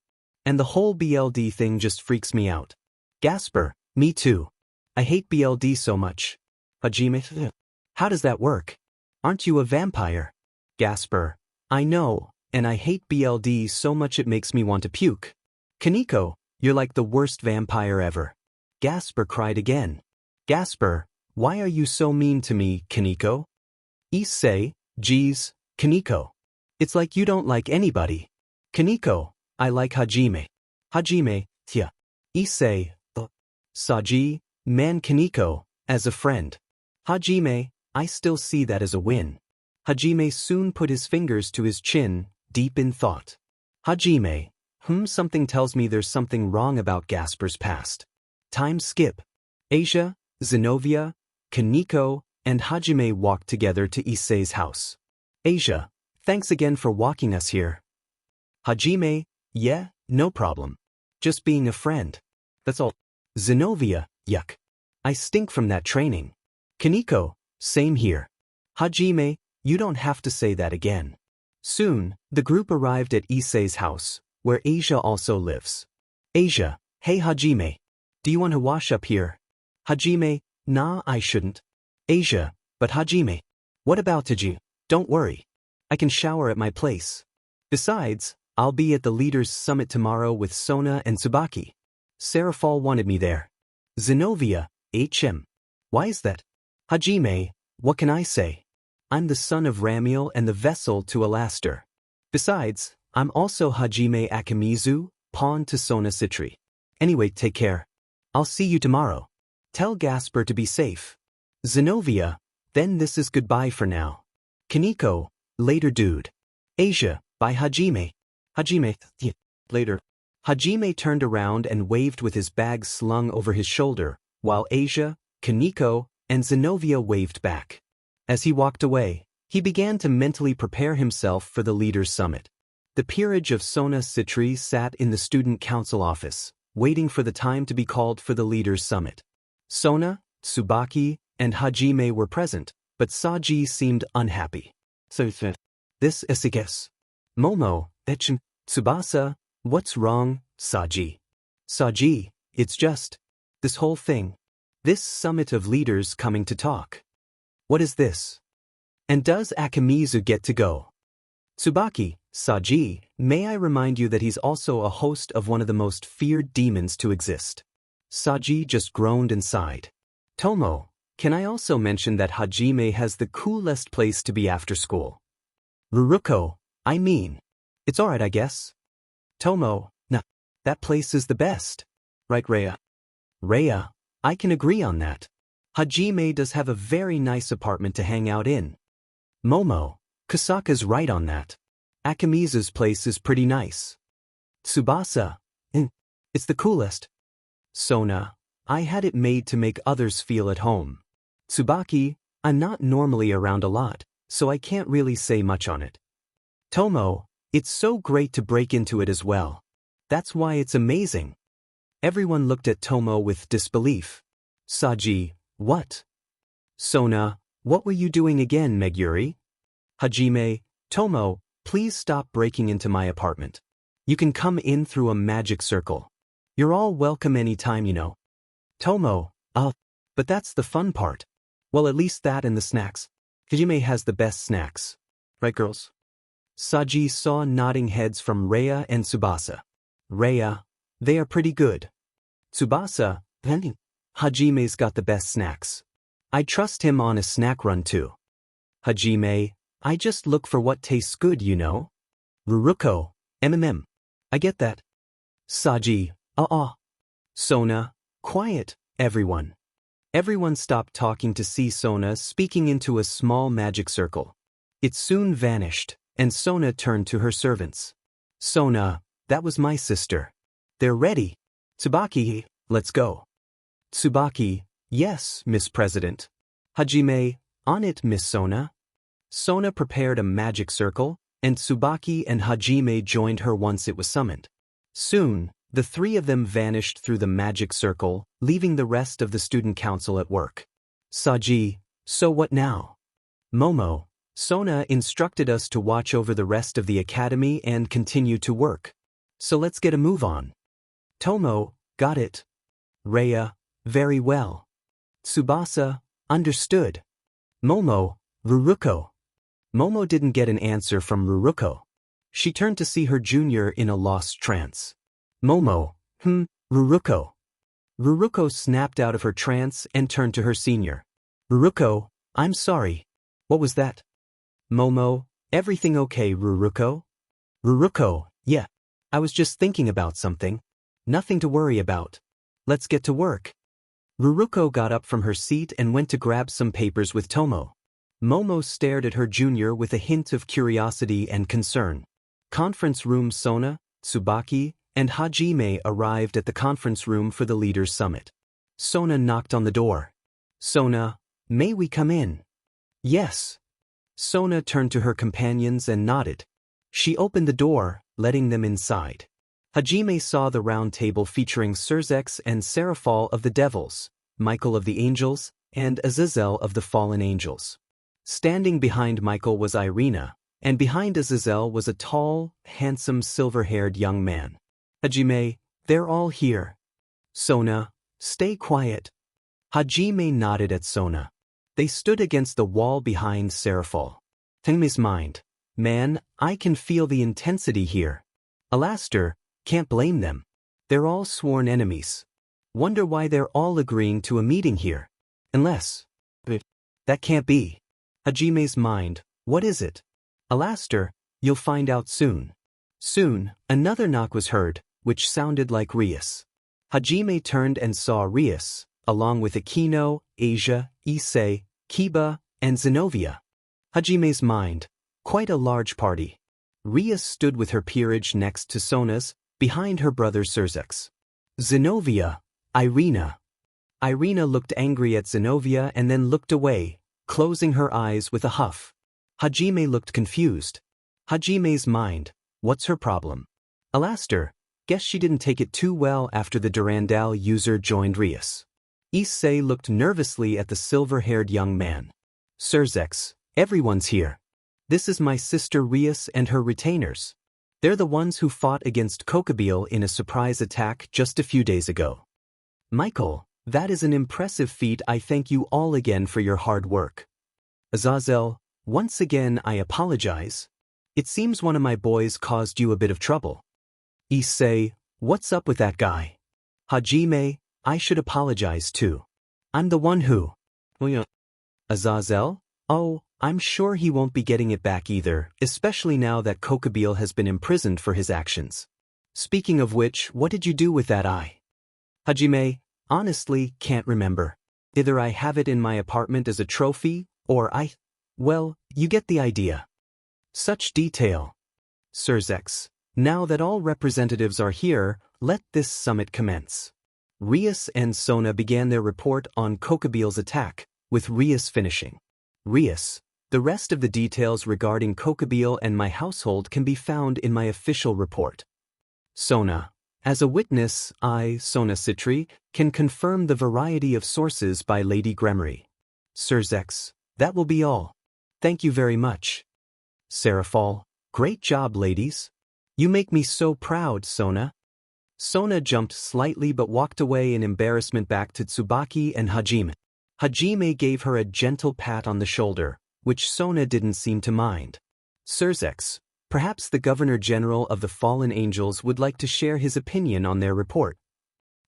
And the whole BLD thing just freaks me out. Gasper, me too. I hate BLD so much. Hajime, how does that work? Aren't you a vampire? Gasper, I know, and I hate BLD so much it makes me want to puke. Kaneko, you're like the worst vampire ever. Gasper cried again. Gasper, why are you so mean to me, Kaneko? Issei, geez, Kaneko. It's like you don't like anybody. Kaneko, I like Hajime. Hajime, yeah. Issei, Saji, man Kaneko, as a friend. Hajime, I still see that as a win. Hajime soon put his fingers to his chin, deep in thought. Hajime, something tells me there's something wrong about Gasper's past. Time skip. Asia, Zenobia, Kaneko, and Hajime walked together to Issei's house. Asia, thanks again for walking us here. Hajime, yeah, no problem. Just being a friend. That's all. Zenobia, yuck. I stink from that training. Kaneko, same here. Hajime, you don't have to say that again. Soon, the group arrived at Issei's house, where Asia also lives. Asia, hey Hajime. Do you want to wash up here? Hajime, nah, I shouldn't. Asia, but Hajime. What about Taji? Don't worry. I can shower at my place. Besides, I'll be at the Leaders' Summit tomorrow with Sona and Tsubaki. Serafal wanted me there. Zenobia, why is that? Hajime, what can I say? I'm the son of Ramiel and the vessel to Alastair. Besides, I'm also Hajime Akimizu, pawn to Sona Citri. Anyway, take care. I'll see you tomorrow. Tell Gasper to be safe. Zenobia, then this is goodbye for now. Kaneko, later dude. Asia, bye Hajime. Hajime, later. Hajime turned around and waved with his bag slung over his shoulder, while Asia, Kaneko, and Zenobia waved back. As he walked away, he began to mentally prepare himself for the Leaders' Summit. The peerage of Sona Citri sat in the student council office, waiting for the time to be called for the leaders' summit. Sona, Tsubaki, and Hajime were present, but Saji seemed unhappy. So this Issei. Momo, Echin, Tsubasa, what's wrong, Saji? Saji, it's just this whole thing. This summit of leaders coming to talk. What is this? And does Akimizu get to go? Tsubaki, Saji, may I remind you that he's also a host of one of the most feared demons to exist. Saji just groaned and sighed. Tomo, can I also mention that Hajime has the coolest place to be after school? Ruruko, I mean, it's alright I guess. Tomo, nah, that place is the best. Right Rhea? Rhea, I can agree on that. Hajime does have a very nice apartment to hang out in. Momo, Kusaka's right on that. Akimizu's place is pretty nice. Tsubasa, it's the coolest. Sona, I had it made to make others feel at home. Tsubaki, I'm not normally around a lot, so I can't really say much on it. Tomo, it's so great to break into it as well. That's why it's amazing. Everyone looked at Tomo with disbelief. Saji, what? Sona, what were you doing again, Meguri? Hajime, Tomo, please stop breaking into my apartment. You can come in through a magic circle. You're all welcome anytime, you know. Tomo, but that's the fun part. Well, at least that and the snacks. Hajime has the best snacks. Right, girls? Saji saw nodding heads from Rhea and Tsubasa. Rhea, they are pretty good. Tsubasa, Hajime's got the best snacks. I trust him on a snack run too. Hajime, I just look for what tastes good, you know. Ruruko, I get that. Saji, Sona, quiet, everyone. Everyone stopped talking to see Sona speaking into a small magic circle. It soon vanished, and Sona turned to her servants. Sona, that was my sister. They're ready. Tsubaki, let's go. Tsubaki, yes, Miss President. Hajime, on it, Miss Sona. Sona prepared a magic circle, and Tsubaki and Hajime joined her once it was summoned. Soon, the three of them vanished through the magic circle, leaving the rest of the student council at work. Saji, so what now? Momo, Sona instructed us to watch over the rest of the academy and continue to work. So let's get a move on. Tomo, got it. Rhea, very well. Tsubasa, understood. Momo, Ruruko. Momo didn't get an answer from Ruruko. She turned to see her junior in a lost trance. Momo, Ruruko. Ruruko snapped out of her trance and turned to her senior. Ruruko, I'm sorry. What was that? Momo, everything okay, Ruruko? Ruruko, yeah. I was just thinking about something. Nothing to worry about. Let's get to work. Ruruko got up from her seat and went to grab some papers with Tomo. Momo stared at her junior with a hint of curiosity and concern. Conference room Sona, Tsubaki, and Hajime arrived at the conference room for the leaders' summit. Sona knocked on the door. Sona, may we come in? Yes. Sona turned to her companions and nodded. She opened the door, letting them inside. Hajime saw the round table featuring Surzex and Seraphal of the Devils, Michael of the Angels, and Azazel of the Fallen Angels. Standing behind Michael was Irina, and behind Azazel was a tall, handsome, silver-haired young man. Hajime, they're all here. Sona, stay quiet. Hajime nodded at Sona. They stood against the wall behind Seraphal. Hajime's mind, man, I can feel the intensity here. Alastair, can't blame them. They're all sworn enemies. Wonder why they're all agreeing to a meeting here. Unless... that can't be. Hajime's mind, what is it? Alastair, you'll find out soon. Soon, another knock was heard, which sounded like Rias. Hajime turned and saw Rias, along with Akino, Asia, Issei, Kiba, and Zenobia. Hajime's mind, quite a large party. Rias stood with her peerage next to Sona's, behind her brother Surzex. Zenobia, Irina. Irina looked angry at Zenobia and then looked away, closing her eyes with a huff. Hajime looked confused. Hajime's mind, What's her problem? Alastair, guess she didn't take it too well after the Durandal user joined Rias. Issei looked nervously at the silver-haired young man. Surzex, everyone's here. This is my sister Rias and her retainers. They're the ones who fought against Kokabeel in a surprise attack just a few days ago. Michael, that is an impressive feat. I thank you all again for your hard work. Azazel, once again I apologize. It seems one of my boys caused you a bit of trouble. Issei, what's up with that guy? Hajime, I should apologize too. I'm the one who… Azazel? Oh, I'm sure he won't be getting it back either, especially now that Kokabeel has been imprisoned for his actions. Speaking of which, what did you do with that eye? Hajime, honestly, can't remember. Either I have it in my apartment as a trophy, or well, you get the idea. Such detail. Surzex, now that all representatives are here, let this summit commence. Rias and Sona began their report on Kokabeel's attack, with Rias finishing. Rias, the rest of the details regarding Kokabeel and my household can be found in my official report. Sona, as a witness, I, Sona Citri, can confirm the variety of sources by Lady Gremory. Surzex, that will be all. Thank you very much. Seraphal, great job ladies. You make me so proud, Sona. Sona jumped slightly but walked away in embarrassment back to Tsubaki and Hajime. Hajime gave her a gentle pat on the shoulder, which Sona didn't seem to mind. Surzex, perhaps the Governor-General of the Fallen Angels would like to share his opinion on their report.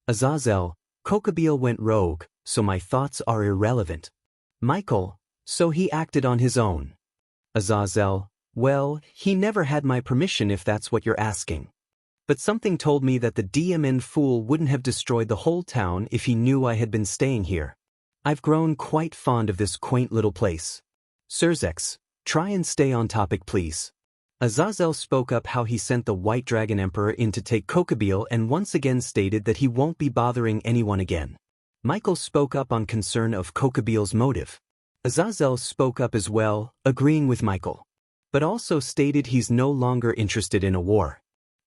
Azazel, Kokabeel went rogue, so my thoughts are irrelevant. Michael, so he acted on his own. Azazel, well, he never had my permission if that's what you're asking. But something told me that the DMN fool wouldn't have destroyed the whole town if he knew I had been staying here. I've grown quite fond of this quaint little place. Surzex, try and stay on topic please. Azazel spoke up how he sent the White Dragon Emperor in to take Kokabeel and once again stated that he won't be bothering anyone again. Michael spoke up on concern of Kokabeel's motive. Azazel spoke up as well, agreeing with Michael, but also stated he's no longer interested in a war.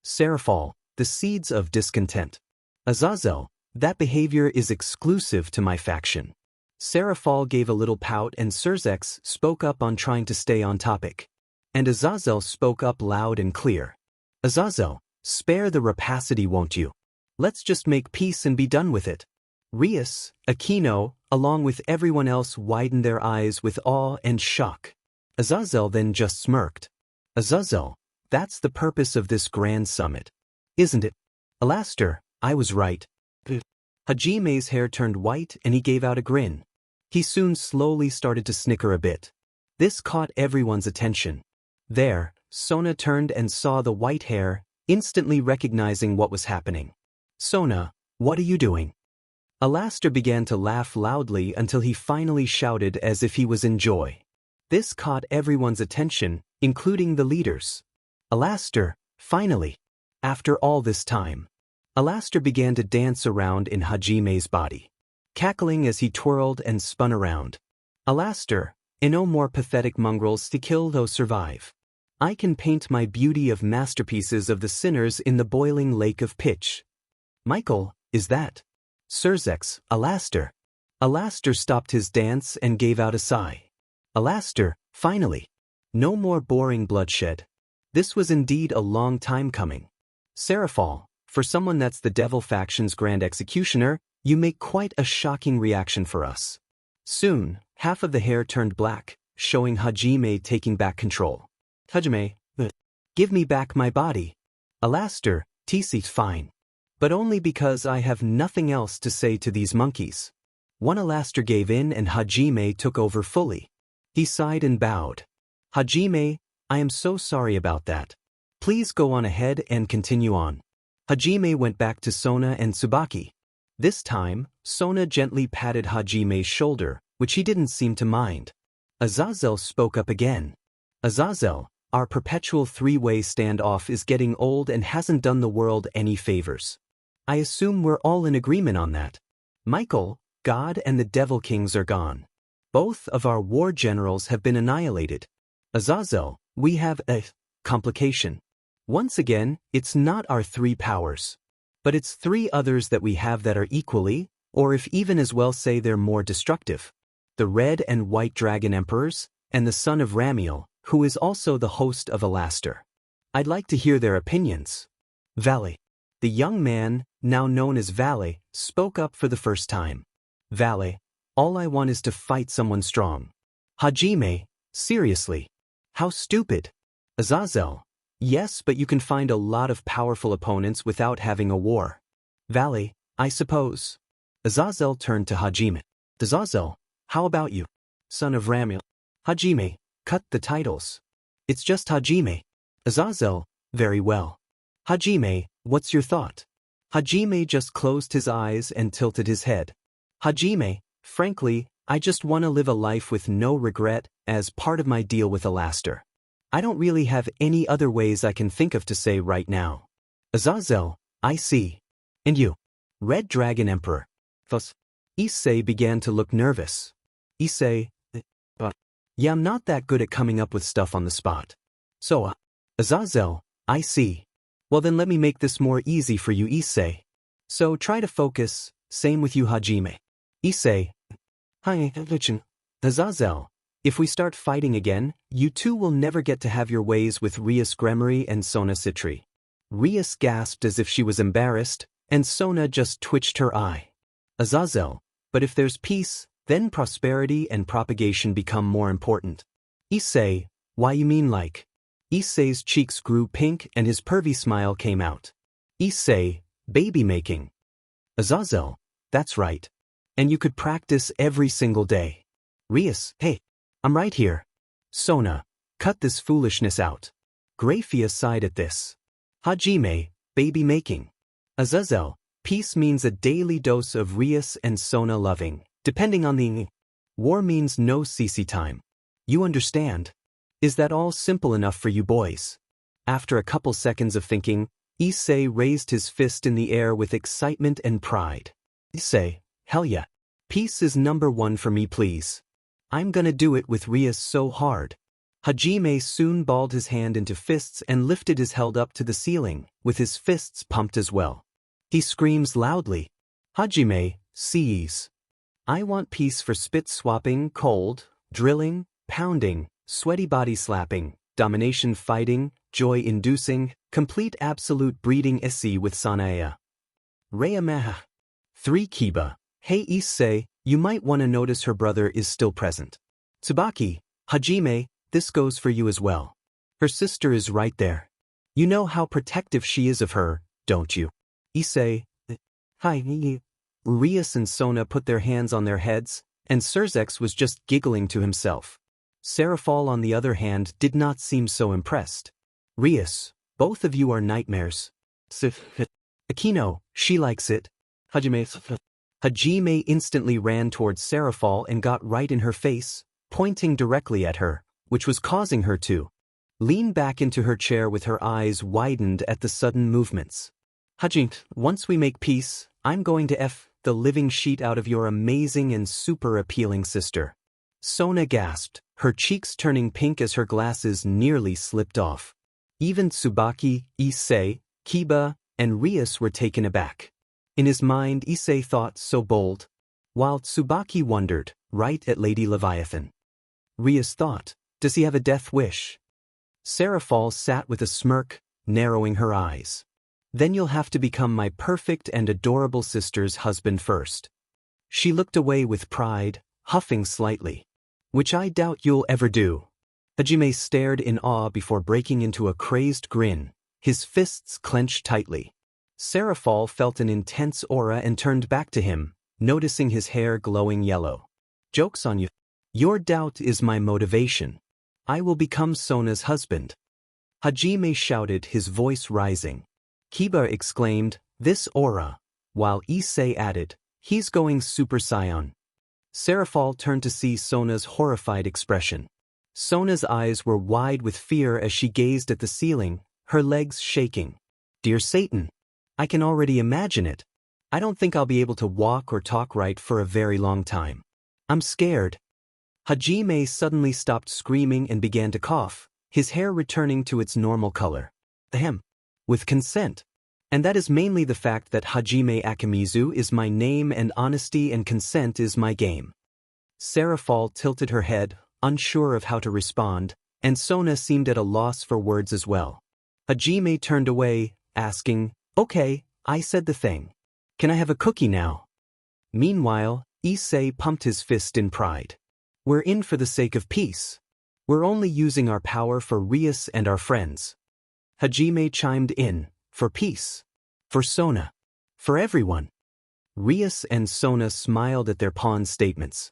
Seraphal, the seeds of discontent. Azazel, that behavior is exclusive to my faction. Seraphal gave a little pout and Surzex spoke up on trying to stay on topic. And Azazel spoke up loud and clear. Azazel, spare the rapacity won't you? Let's just make peace and be done with it. Rias, Aquino, along with everyone else widened their eyes with awe and shock. Azazel then just smirked. Azazel, that's the purpose of this grand summit. Isn't it? Alastair, I was right. Hajime's hair turned white and he gave out a grin. He soon slowly started to snicker a bit. This caught everyone's attention. There, Sona turned and saw the white hair, instantly recognizing what was happening. Sona, what are you doing? Alastair began to laugh loudly until he finally shouted as if he was in joy. This caught everyone's attention, including the leaders. Alastair, finally. After all this time. Alastair began to dance around in Hajime's body, cackling as he twirled and spun around. Alastair, no more pathetic mongrels to kill though survive. I can paint my beauty of masterpieces of the sinners in the boiling lake of pitch. Michael, is that? Surzex, Alastair. Alastair stopped his dance and gave out a sigh. Alastair, finally. No more boring bloodshed. This was indeed a long time coming. Seraphal, for someone that's the Devil Faction's Grand Executioner, you make quite a shocking reaction for us. Soon, half of the hair turned black, showing Hajime taking back control. Hajime, give me back my body. Alastair, TC's fine. But only because I have nothing else to say to these monkeys. One Alastair gave in and Hajime took over fully. He sighed and bowed. Hajime, I am so sorry about that. Please go on ahead and continue on. Hajime went back to Sona and Tsubaki. This time, Sona gently patted Hajime's shoulder, which he didn't seem to mind. Azazel spoke up again. Azazel, our perpetual three-way standoff is getting old and hasn't done the world any favors. I assume we're all in agreement on that. Michael, God and the Devil Kings are gone. Both of our war generals have been annihilated. Azazel, we have a complication. Once again, it's not our 3 powers. But it's 3 others that we have that are equally, or if even as well say they're more destructive. The Red and White Dragon Emperors, and the son of Ramiel, who is also the host of Alaster. I'd like to hear their opinions. Valet. The young man, now known as Valet, spoke up for the first time. Valet, all I want is to fight someone strong. Hajime, seriously. How stupid. Azazel. Yes, but you can find a lot of powerful opponents without having a war. Valet, I suppose. Azazel turned to Hajime. Azazel, how about you? Son of Ramiel. Hajime, cut the titles. It's just Hajime. Azazel, very well. Hajime, what's your thought? Hajime just closed his eyes and tilted his head. Hajime, frankly, I just want to live a life with no regret as part of my deal with Alaster. I don't really have any other ways I can think of to say right now. Azazel, I see. And you? Red Dragon Emperor. Thus, Issei began to look nervous. Issei, yeah, I'm not that good at coming up with stuff on the spot. So, Azazel, I see. Well then let me make this more easy for you, Issei. So try to focus, same with you, Hajime. Issei, hi, Azazel, if we start fighting again, you two will never get to have your ways with Rias Gremory and Sona Citri. Rias gasped as if she was embarrassed, and Sona just twitched her eye. Azazel, but if there's peace, then prosperity and propagation become more important. Issei, why you mean like? Issei's cheeks grew pink and his pervy smile came out. Issei, baby making. Azazel, that's right. And you could practice every single day. Rias, hey, I'm right here. Sona, cut this foolishness out. Graphia sighed at this. Hajime, baby making. Azazel, peace means a daily dose of Rias and Sona loving, depending on the war means no CC time. You understand? Is that all simple enough for you boys? After a couple seconds of thinking, Issei raised his fist in the air with excitement and pride. Issei, hell yeah. Peace is #1 for me, please. I'm gonna do it with Rias so hard. Hajime soon balled his hand into fists and lifted his held up to the ceiling, with his fists pumped as well. He screams loudly. Hajime, seize. I want peace for spit swapping, cold, drilling, pounding, sweaty body slapping, domination fighting, joy-inducing, complete absolute breeding Issei with Sanaea. Reamaha. 3 Kiba. Hey Issei, you might want to notice her brother is still present. Tsubaki, Hajime, this goes for you as well. Her sister is right there. You know how protective she is of her, don't you? Issei, hi. Rias and Sona put their hands on their heads, and Surzex was just giggling to himself. Serafal on the other hand did not seem so impressed. Rias, both of you are nightmares. Akino, she likes it. Hajime instantly ran towards Serafal and got right in her face, pointing directly at her, which was causing her to lean back into her chair with her eyes widened at the sudden movements. Hajime, once we make peace, I'm going to F the living sheet out of your amazing and super appealing sister. Sona gasped, her cheeks turning pink as her glasses nearly slipped off. Even Tsubaki, Issei, Kiba, and Rias were taken aback. In his mind, Issei thought so bold, while Tsubaki wondered, right at Lady Leviathan. Rias thought, does he have a death wish? Serafal sat with a smirk, narrowing her eyes. Then you'll have to become my perfect and adorable sister's husband first. She looked away with pride, huffing slightly. Which I doubt you'll ever do. Hajime stared in awe before breaking into a crazed grin, his fists clenched tightly. Serafal felt an intense aura and turned back to him, noticing his hair glowing yellow. Joke's on you. Your doubt is my motivation. I will become Sona's husband. Hajime shouted, his voice rising. Kiba exclaimed, this aura, while Issei added, he's going Super Saiyan. Serafal turned to see Sona's horrified expression. Sona's eyes were wide with fear as she gazed at the ceiling, her legs shaking. Dear Satan, I can already imagine it. I don't think I'll be able to walk or talk right for a very long time. I'm scared. Hajime suddenly stopped screaming and began to cough, his hair returning to its normal color. Ahem. With consent. And that is mainly the fact that Hajime Akimizu is my name and honesty and consent is my game. Serafal tilted her head, unsure of how to respond, and Sona seemed at a loss for words as well. Hajime turned away, asking, "Okay, I said the thing. Can I have a cookie now?" Meanwhile, Issei pumped his fist in pride. "We're in for the sake of peace. We're only using our power for Rias and our friends." Hajime chimed in, "For peace. For Sona. For everyone." Rias and Sona smiled at their pawn's statements.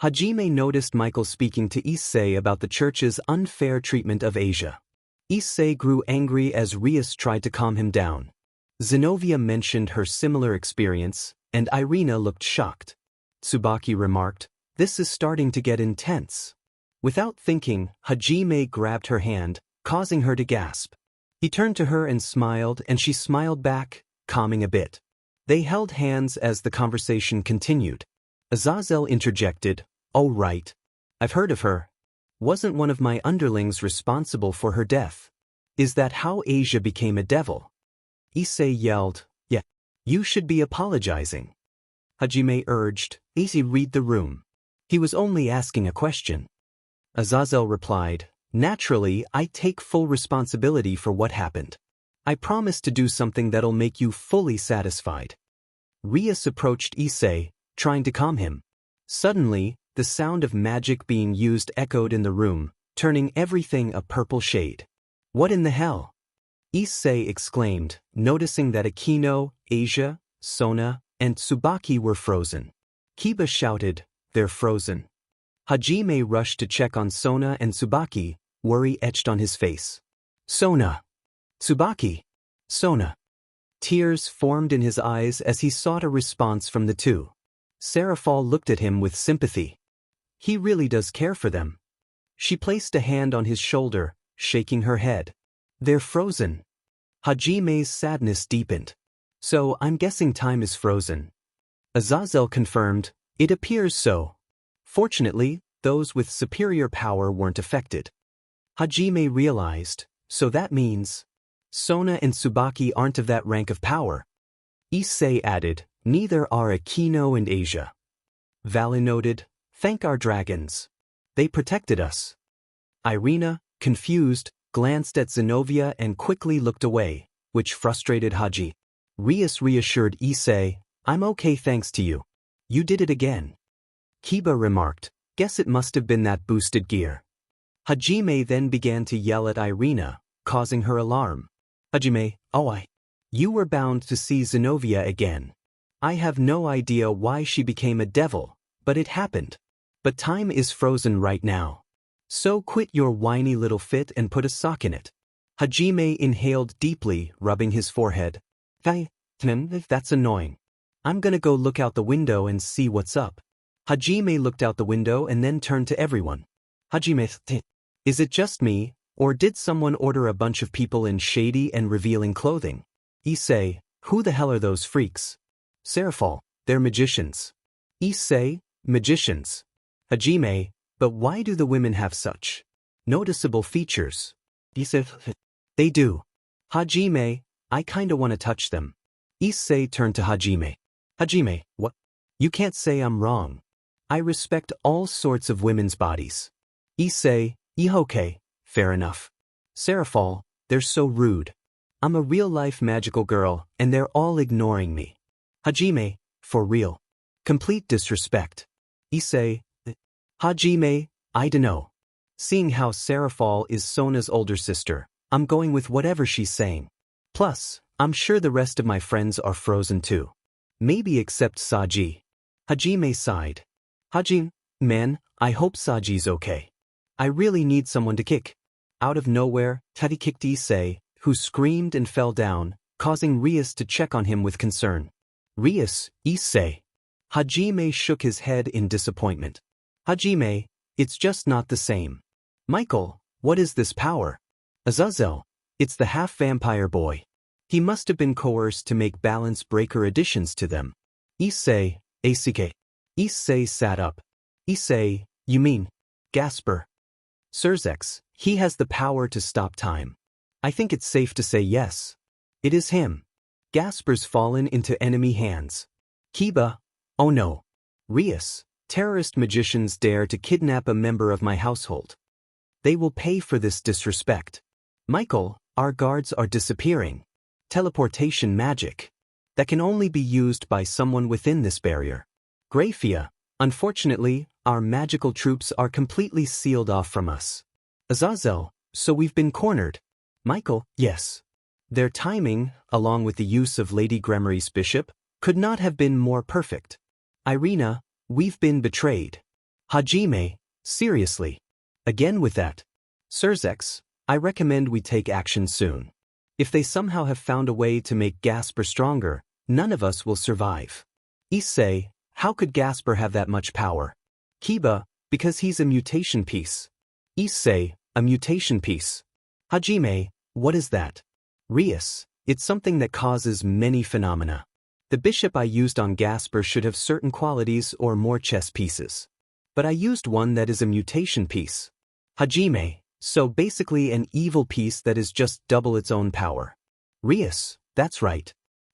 Hajime noticed Michael speaking to Issei about the church's unfair treatment of Asia. Issei grew angry as Rias tried to calm him down. Zenobia mentioned her similar experience, and Irina looked shocked. Tsubaki remarked, "This is starting to get intense." Without thinking, Hajime grabbed her hand, causing her to gasp. He turned to her and she smiled back, calming a bit. They held hands as the conversation continued. Azazel interjected, "Oh right. I've heard of her. Wasn't one of my underlings responsible for her death? Is that how Asia became a devil?" Issei yelled, "Yeah. You should be apologizing." Hajime urged, "Easy, read the room. He was only asking a question." Azazel replied, "Naturally, I take full responsibility for what happened. I promise to do something that'll make you fully satisfied." Rias approached Issei, trying to calm him. Suddenly, the sound of magic being used echoed in the room, turning everything a purple shade. "What in the hell?" Issei exclaimed, noticing that Akino, Asia, Sona, and Tsubaki were frozen. Kiba shouted, "They're frozen." Hajime rushed to check on Sona and Tsubaki, worry etched on his face. "Sona! Tsubaki! Sona!" Tears formed in his eyes as he sought a response from the two. Serafal looked at him with sympathy. He really does care for them. She placed a hand on his shoulder, shaking her head. "They're frozen." Hajime's sadness deepened. "So I'm guessing time is frozen." Azazel confirmed, "It appears so. Fortunately, those with superior power weren't affected." Hajime realized, so that means Sona and Tsubaki aren't of that rank of power. Issei added, "Neither are Akino and Asia." Valley noted, "Thank our dragons. They protected us." Irina, confused, glanced at Zenobia and quickly looked away, which frustrated Haji. Rias reassured Issei, "I'm okay thanks to you. You did it again." Kiba remarked, "Guess it must have been that boosted gear." Hajime then began to yell at Irina, causing her alarm. "Hajime, you were bound to see Zenobia again. I have no idea why she became a devil, but it happened. But time is frozen right now. So quit your whiny little fit and put a sock in it." Hajime inhaled deeply, rubbing his forehead. That's annoying. I'm gonna go look out the window and see what's up." Hajime looked out the window and then turned to everyone. "Hajime, is it just me, or did someone order a bunch of people in shady and revealing clothing?" Issei, "Who the hell are those freaks?" Serafal, "They're magicians." Issei, "Magicians." Hajime, "But why do the women have such noticeable features?" Issei, "They do." Hajime, "I kinda wanna touch them." Issei turned to Hajime. "Hajime, what? You can't say I'm wrong. I respect all sorts of women's bodies." Issei, "Okay, fair enough." Serafal, "They're so rude. I'm a real-life magical girl, and they're all ignoring me." Hajime, "For real. Complete disrespect." Issei, "Hajime, I dunno. Seeing how Serafal is Sona's older sister, I'm going with whatever she's saying. Plus, I'm sure the rest of my friends are frozen too. Maybe except Saji." Hajime sighed. "Hajime, man, I hope Saji's okay. I really need someone to kick." Out of nowhere, Tati kicked Issei, who screamed and fell down, causing Rias to check on him with concern. "Rias, Issei." Hajime shook his head in disappointment. "Hajime, it's just not the same." "Michael, what is this power?" "Azazel, it's the half-vampire boy. He must have been coerced to make balance breaker additions to them." Issei, "Asike." Issei sat up. "Issei, you mean Gasper?" "Surzex, he has the power to stop time." I think it's safe to say yes. It is him. Gasper's fallen into enemy hands. Kiba, oh no. Rias, terrorist magicians dare to kidnap a member of my household. They will pay for this disrespect. Michael, our guards are disappearing. Teleportation magic. That can only be used by someone within this barrier. Graphia, unfortunately, our magical troops are completely sealed off from us. Azazel, so we've been cornered. Michael, yes. Their timing, along with the use of Lady Gremory's bishop, could not have been more perfect. Irina, we've been betrayed. Hajime, seriously. Again with that. Surzex, I recommend we take action soon. If they somehow have found a way to make Gasper stronger, none of us will survive. Issei, how could Gasper have that much power? Kiba, because he's a mutation piece. Issei, a mutation piece. Hajime, what is that? Rias, it's something that causes many phenomena. The bishop I used on Gasper should have certain qualities or more chess pieces. But I used one that is a mutation piece. Hajime, so basically an evil piece that is just double its own power. Rias, that's right.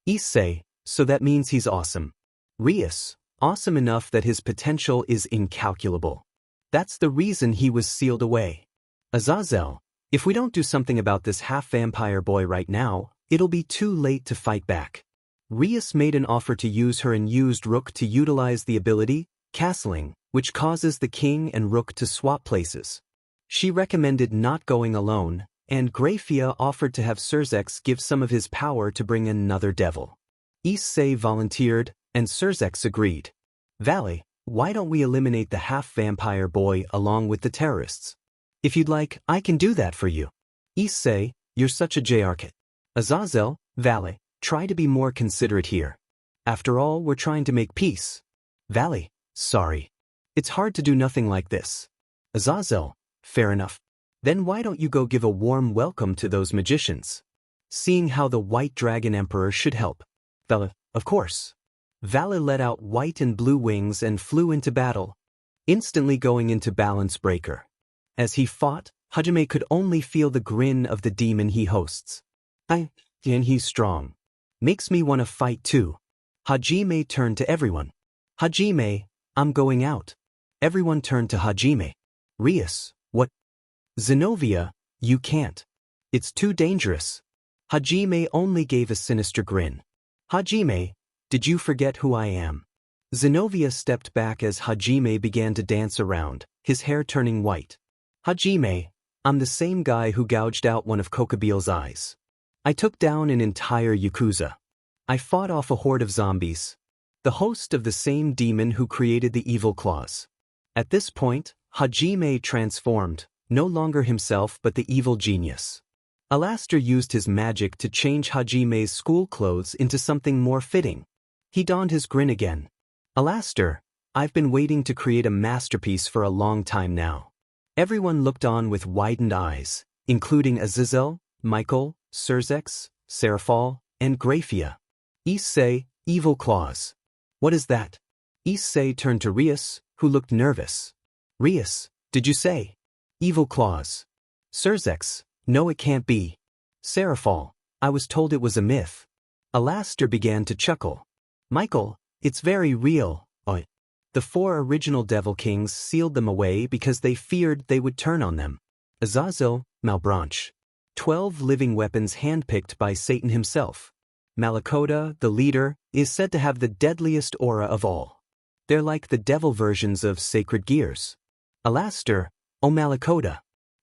Issei, so that means he's awesome. Rias, awesome enough that his potential is incalculable. That's the reason he was sealed away. Azazel, if we don't do something about this half-vampire boy right now, it'll be too late to fight back. Rias made an offer to use her unused rook to utilize the ability, castling, which causes the king and rook to swap places. She recommended not going alone, and Graphia offered to have Surzex give some of his power to bring another devil. Issei volunteered, and Surzex agreed. Valley, why don't we eliminate the half-vampire boy along with the terrorists? If you'd like, I can do that for you. Issei, you're such a J-Archit. Azazel, Valley, try to be more considerate here. After all, we're trying to make peace. Valley, sorry. It's hard to do nothing like this. Azazel, fair enough. Then why don't you go give a warm welcome to those magicians? Seeing how the White Dragon Emperor should help. Valley, of course. Valley let out white and blue wings and flew into battle, instantly going into balance breaker. As he fought, Hajime could only feel the grin of the demon he hosts. And he's strong. Makes me want to fight too. Hajime turned to everyone. Hajime, I'm going out. Everyone turned to Hajime. Rias, what? Zenobia, you can't. It's too dangerous. Hajime only gave a sinister grin. Hajime, did you forget who I am? Zenobia stepped back as Hajime began to dance around, his hair turning white. Hajime, I'm the same guy who gouged out one of Kokobeel's eyes. I took down an entire yakuza. I fought off a horde of zombies. The host of the same demon who created the evil claws. At this point, Hajime transformed, no longer himself but the evil genius. Alastair used his magic to change Hajime's school clothes into something more fitting. He donned his grin again. Alastair, I've been waiting to create a masterpiece for a long time now. Everyone looked on with widened eyes, including Azazel, Michael, Surzex, Seraphal, and Graphia. Issei, evil claws. What is that? Issei turned to Rias, who looked nervous. Rias, did you say? Evil claws. Surzex, no it can't be. Seraphal, I was told it was a myth. Alastair began to chuckle. Michael, it's very real. The 4 original Devil Kings sealed them away because they feared they would turn on them. Azazel, Malbranche. 12 living weapons handpicked by Satan himself. Malakota, the leader, is said to have the deadliest aura of all. They're like the devil versions of sacred gears. Alastair, oh Malakota.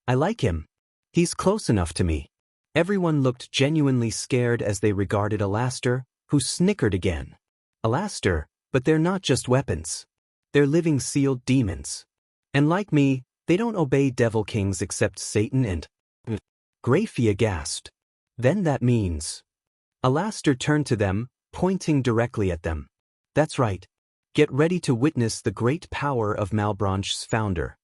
I like him. He's close enough to me. Everyone looked genuinely scared as they regarded Alastair, who snickered again. Alastair, but they're not just weapons. They're living sealed demons. And like me, they don't obey Devil Kings except Satan and... Graphia gasped. Then that means... Alastair turned to them, pointing directly at them. That's right. Get ready to witness the great power of Malbranche's founder.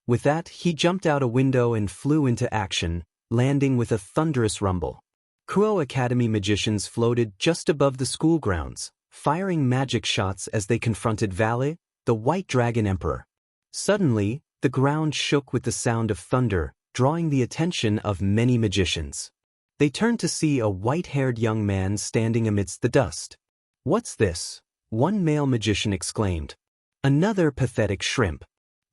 With that, he jumped out a window and flew into action, landing with a thunderous rumble. Kuo Academy magicians floated just above the school grounds, firing magic shots as they confronted Valley, the White Dragon Emperor. Suddenly, the ground shook with the sound of thunder, drawing the attention of many magicians. They turned to see a white-haired young man standing amidst the dust. "What's this?" one male magician exclaimed. "Another pathetic shrimp.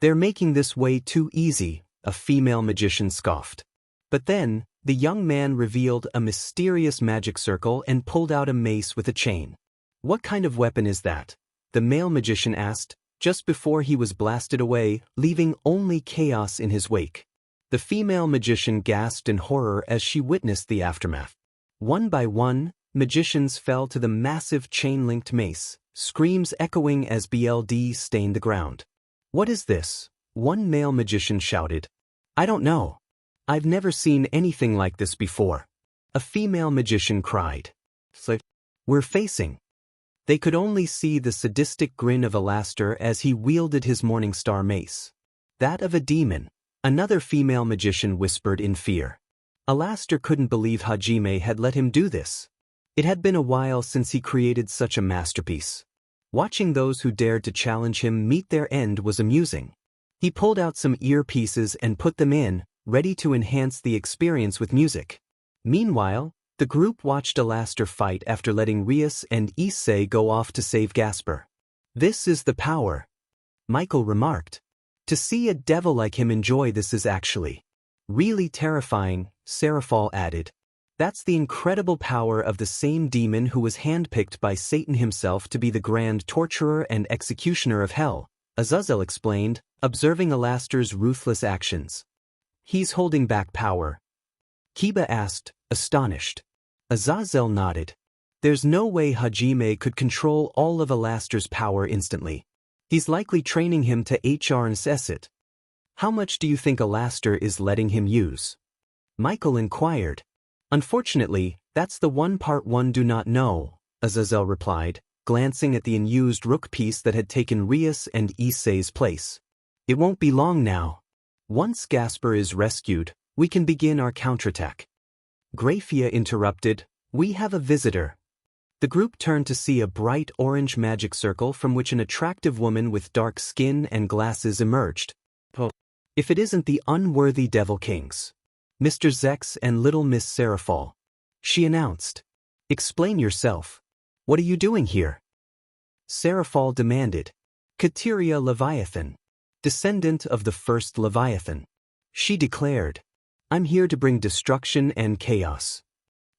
They're making this way too easy," a female magician scoffed. But then, the young man revealed a mysterious magic circle and pulled out a mace with a chain. "What kind of weapon is that?" the male magician asked, just before he was blasted away, leaving only chaos in his wake. The female magician gasped in horror as she witnessed the aftermath. One by one, magicians fell to the massive chain-linked mace, screams echoing as BLD stained the ground. "What is this?" one male magician shouted. "I don't know. I've never seen anything like this before," a female magician cried. "We're facing." They could only see the sadistic grin of Alastor as he wielded his Morningstar mace. "That of a demon," another female magician whispered in fear. Alastor couldn't believe Hajime had let him do this. It had been a while since he created such a masterpiece. Watching those who dared to challenge him meet their end was amusing. He pulled out some earpieces and put them in, ready to enhance the experience with music. Meanwhile, the group watched Alastor fight after letting Rias and Issei go off to save Gasper. "This is the power," Michael remarked. "To see a devil like him enjoy this is actually really terrifying," Serafal added. "That's the incredible power of the same demon who was handpicked by Satan himself to be the grand torturer and executioner of hell," Azazel explained, observing Alastor's ruthless actions. "He's holding back power?" Kiba asked, astonished. Azazel nodded. "There's no way Hajime could control all of Alastor's power instantly. He's likely training him to harness it." "How much do you think Alastor is letting him use?" Michael inquired. "Unfortunately, that's the one part one do not know," Azazel replied, glancing at the unused rook piece that had taken Rias and Issei's place. "It won't be long now. Once Gasper is rescued, we can begin our counterattack." Graphia interrupted, "We have a visitor." The group turned to see a bright orange magic circle from which an attractive woman with dark skin and glasses emerged. "If it isn't the unworthy Devil Kings, Mr. Zex and little Miss Serafal," she announced. "Explain yourself. What are you doing here?" Serafal demanded. "Kateria Leviathan, descendant of the first Leviathan," she declared. "I'm here to bring destruction and chaos."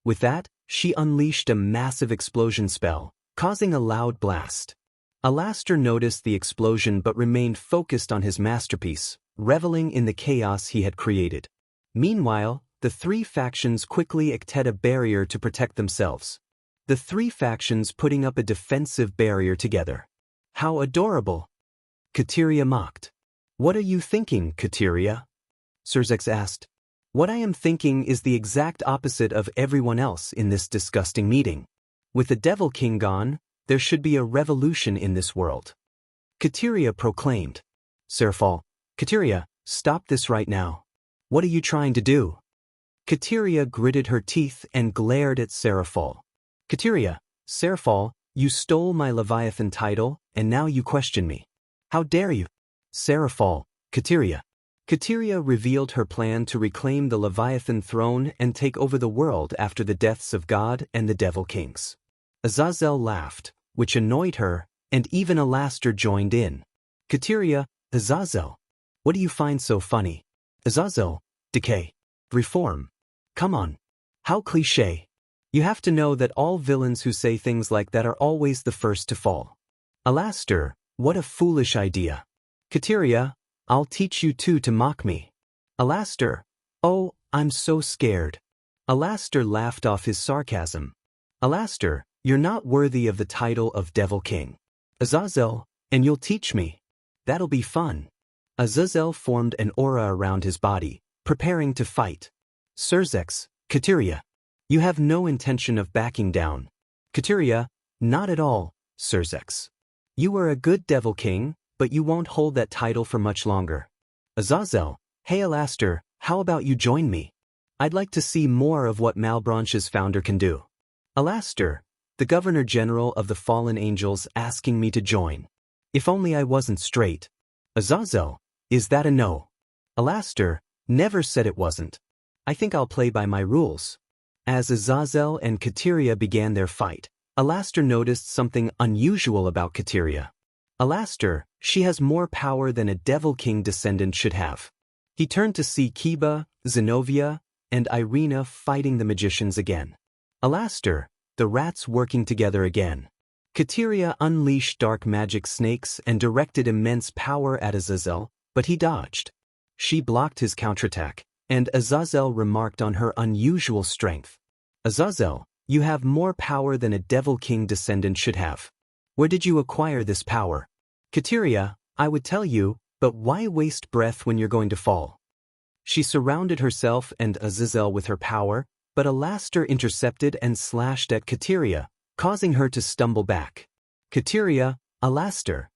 With that, she unleashed a massive explosion spell, causing a loud blast. Alastor noticed the explosion but remained focused on his masterpiece, reveling in the chaos he had created. Meanwhile, the three factions quickly erected a barrier to protect themselves. The three factions putting up a defensive barrier together. "How adorable!" Kateria mocked. "What are you thinking, Kateria?" Serzex asked. "What I am thinking is the exact opposite of everyone else in this disgusting meeting. With the Devil King gone, there should be a revolution in this world," Kateria proclaimed. Serafal, "Kateria, stop this right now. What are you trying to do?" Kateria gritted her teeth and glared at Serafal. "Kateria, Serafal, you stole my Leviathan title, and now you question me. How dare you?" Serafal, Kateria. Kateria revealed her plan to reclaim the Leviathan throne and take over the world after the deaths of God and the Devil Kings. Azazel laughed, which annoyed her, and even Alastor joined in. Kateria, Azazel, what do you find so funny? Azazel, decay. Reform. Come on. How cliché. You have to know that all villains who say things like that are always the first to fall. Alastor, what a foolish idea. Kateria, I'll teach you two to mock me. Alastor, oh, I'm so scared. Alastor laughed off his sarcasm. Alastor, you're not worthy of the title of Devil King. Azazel, and you'll teach me. That'll be fun. Azazel formed an aura around his body, preparing to fight. Serzex, Kateria, you have no intention of backing down. Kateria, not at all, Serzex. You are a good Devil King, but you won't hold that title for much longer. Azazel, hey Alastor, how about you join me? I'd like to see more of what Malbranche's founder can do. Alastor, the Governor General of the Fallen Angels asking me to join. If only I wasn't straight. Azazel, is that a no? Alastor, never said it wasn't. I think I'll play by my rules. As Azazel and Kateria began their fight, Alastor noticed something unusual about Kateria. Alastor, she has more power than a Devil King descendant should have. He turned to see Kiba, Zenobia, and Irina fighting the magicians again. Alastor, the rats working together again. Kateria unleashed dark magic snakes and directed immense power at Azazel, but he dodged. She blocked his counterattack, and Azazel remarked on her unusual strength. Azazel, you have more power than a Devil King descendant should have. Where did you acquire this power? Kateria, I would tell you, but why waste breath when you're going to fall? She surrounded herself and Azazel with her power, but Alastor intercepted and slashed at Kateria, causing her to stumble back. Kateria, Alastor.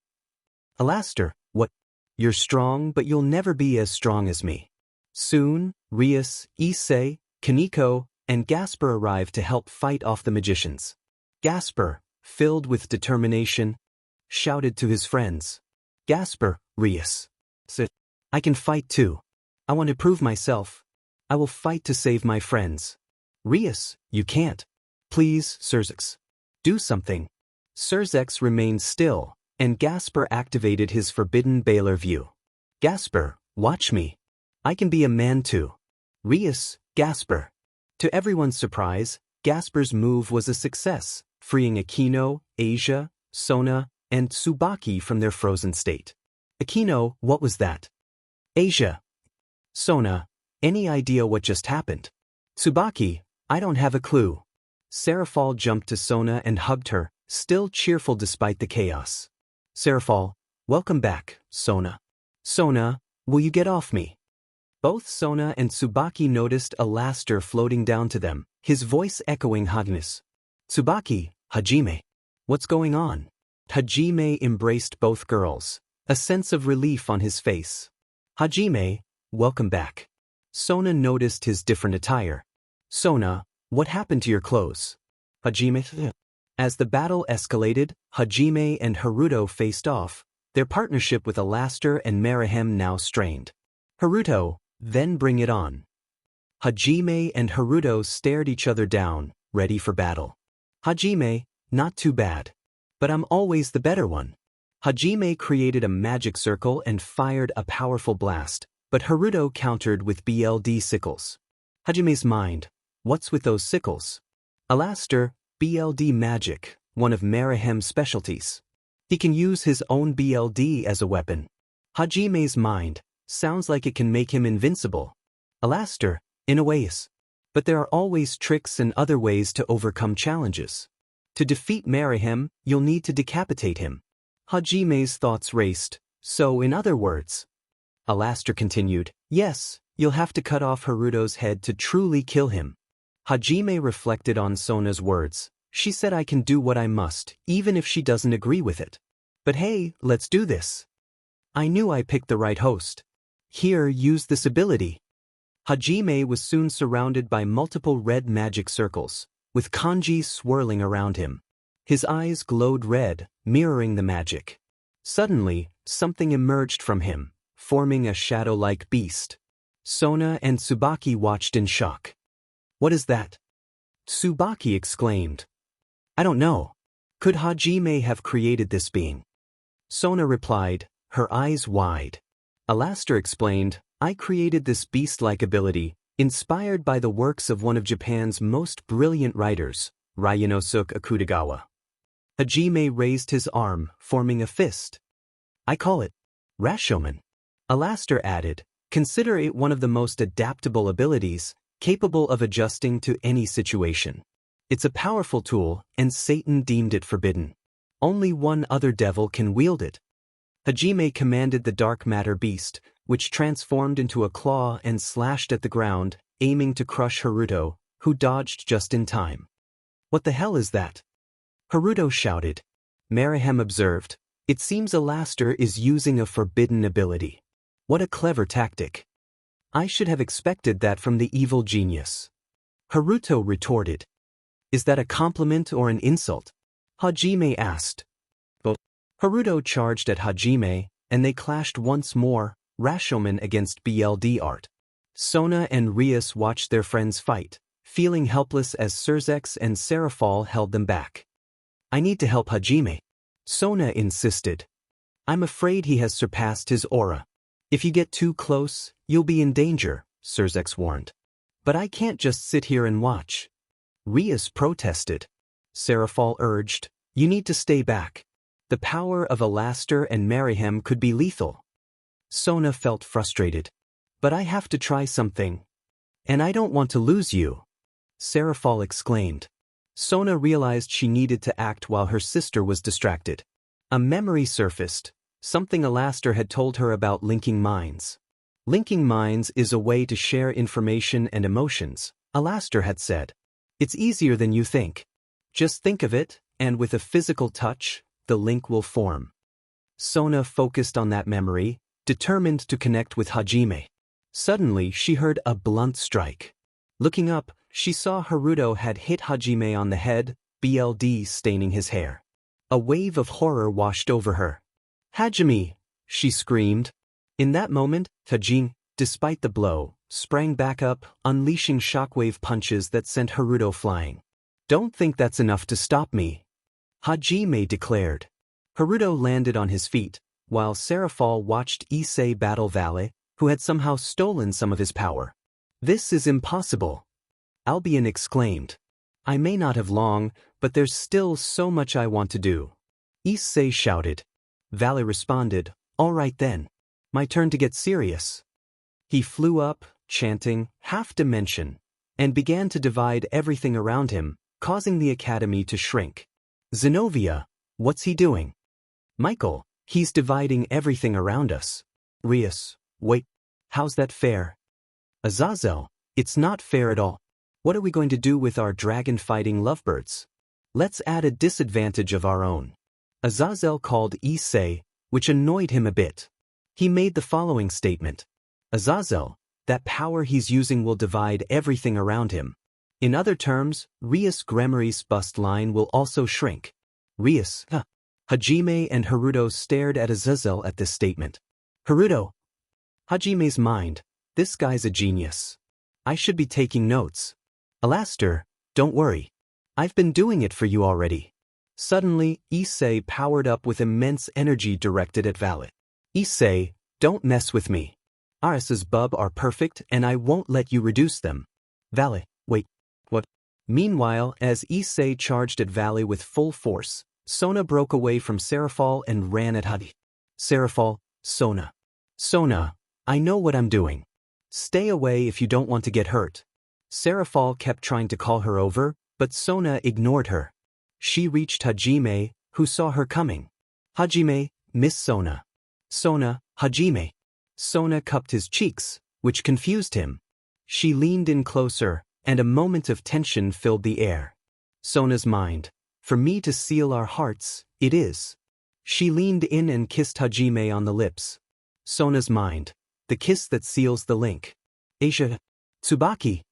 Alastor, what? You're strong, but you'll never be as strong as me. Soon, Rias, Issei, Kaneko, and Gasper arrived to help fight off the magicians. Gasper, filled with determination, shouted to his friends. Gasper, Rias. I can fight too. I want to prove myself. I will fight to save my friends. Rias, you can't. Please, Surzex. Do something. Surzex remained still, and Gasper activated his forbidden Baylor view. Gasper, watch me. I can be a man too. Rias, Gasper. To everyone's surprise, Gasper's move was a success, freeing Aquino, Asia, Sona, and Tsubaki from their frozen state. Aquino, what was that? Asia. Sona, any idea what just happened? Tsubaki, I don't have a clue. Serafal jumped to Sona and hugged her, still cheerful despite the chaos. Serafal, welcome back, Sona. Sona, will you get off me? Both Sona and Tsubaki noticed Alastor floating down to them, his voice echoing hotness. Tsubaki, Hajime. What's going on? Hajime embraced both girls, a sense of relief on his face. Hajime, welcome back. Sona noticed his different attire. Sona, what happened to your clothes? Hajime. As the battle escalated, Hajime and Haruto faced off, their partnership with Alastor and Marahem now strained. Haruto, then bring it on. Hajime and Haruto stared each other down, ready for battle. Hajime, not too bad. But I'm always the better one. Hajime created a magic circle and fired a powerful blast, but Haruto countered with BLD sickles. Hajime's mind, what's with those sickles? Alastor, BLD magic, one of Marahem's specialties. He can use his own BLD as a weapon. Hajime's mind, sounds like it can make him invincible. Alastor, in a ways. But there are always tricks and other ways to overcome challenges. To defeat Marahem, you'll need to decapitate him. Hajime's thoughts raced, so in other words. Alastor continued, yes, you'll have to cut off Haruto's head to truly kill him. Hajime reflected on Sona's words. She said I can do what I must, even if she doesn't agree with it. But hey, let's do this. I knew I picked the right host. Here, use this ability. Hajime was soon surrounded by multiple red magic circles, with kanji swirling around him. His eyes glowed red, mirroring the magic. Suddenly, something emerged from him, forming a shadow-like beast. Sona and Tsubaki watched in shock. What is that? Tsubaki exclaimed. I don't know. Could Hajime have created this being? Sona replied, her eyes wide. Alastor explained, I created this beast-like ability, inspired by the works of one of Japan's most brilliant writers, Ryunosuke Akutagawa. Hajime raised his arm, forming a fist. I call it Rashomon. Alastor added, consider it one of the most adaptable abilities, capable of adjusting to any situation. It's a powerful tool, and Satan deemed it forbidden. Only one other devil can wield it. Hajime commanded the dark matter beast, which transformed into a claw and slashed at the ground, aiming to crush Haruto, who dodged just in time. What the hell is that? Haruto shouted. Marahem observed, it seems Alastor is using a forbidden ability. What a clever tactic. I should have expected that from the evil genius. Haruto retorted. Is that a compliment or an insult? Hajime asked. Haruto charged at Hajime, and they clashed once more, Rashomon against BLD art. Sona and Rias watched their friends fight, feeling helpless as Surzex and Serafal held them back. I need to help Hajime, Sona insisted. I'm afraid he has surpassed his aura. If you get too close, you'll be in danger, Surzex warned. But I can't just sit here and watch. Rias protested. Serafal urged, you need to stay back. The power of Alaster and Marihem could be lethal. Sona felt frustrated. But I have to try something. And I don't want to lose you, Serafal exclaimed. Sona realized she needed to act while her sister was distracted. A memory surfaced, something Alaster had told her about linking minds. Linking minds is a way to share information and emotions, Alaster had said. It's easier than you think. Just think of it, and with a physical touch, the link will form. Sona focused on that memory, determined to connect with Hajime. Suddenly, she heard a blunt strike. Looking up, she saw Haruto had hit Hajime on the head, BLD staining his hair. A wave of horror washed over her. Hajime, she screamed. In that moment, Hajime, despite the blow, sprang back up, unleashing shockwave punches that sent Haruto flying. Don't think that's enough to stop me, Hajime declared. Haruto landed on his feet, while Serafal watched Issei battle Vale, who had somehow stolen some of his power. This is impossible, Albion exclaimed. I may not have long, but there's still so much I want to do. Issei shouted. Vale responded, all right then. My turn to get serious. He flew up, chanting, half dimension, and began to divide everything around him, causing the academy to shrink. Zenobia, what's he doing? Michael, he's dividing everything around us. Rias, wait, how's that fair? Azazel, it's not fair at all. What are we going to do with our dragon-fighting lovebirds? Let's add a disadvantage of our own. Azazel called Issei, which annoyed him a bit. He made the following statement. Azazel, that power he's using will divide everything around him. In other terms, Rias Gremory's bust line will also shrink. Rias, Hajime and Haruto stared at Azazel at this statement. Haruto. Hajime's mind, this guy's a genius. I should be taking notes. Alaster, don't worry. I've been doing it for you already. Suddenly, Issei powered up with immense energy directed at Vale. Issei, don't mess with me. Aris's bub are perfect and I won't let you reduce them. Vale, wait, what? Meanwhile, as Issei charged at Vale with full force, Sona broke away from Serafal and ran at Hadi. Serafal, Sona. Sona, I know what I'm doing. Stay away if you don't want to get hurt. Serafal kept trying to call her over, but Sona ignored her. She reached Hajime, who saw her coming. Hajime, Miss Sona. Sona, Hajime. Sona cupped his cheeks, which confused him. She leaned in closer, and a moment of tension filled the air. Sona's mind. For me to seal our hearts, it is. She leaned in and kissed Hajime on the lips. Sona's mind. The kiss that seals the link. Asia. Tsubaki.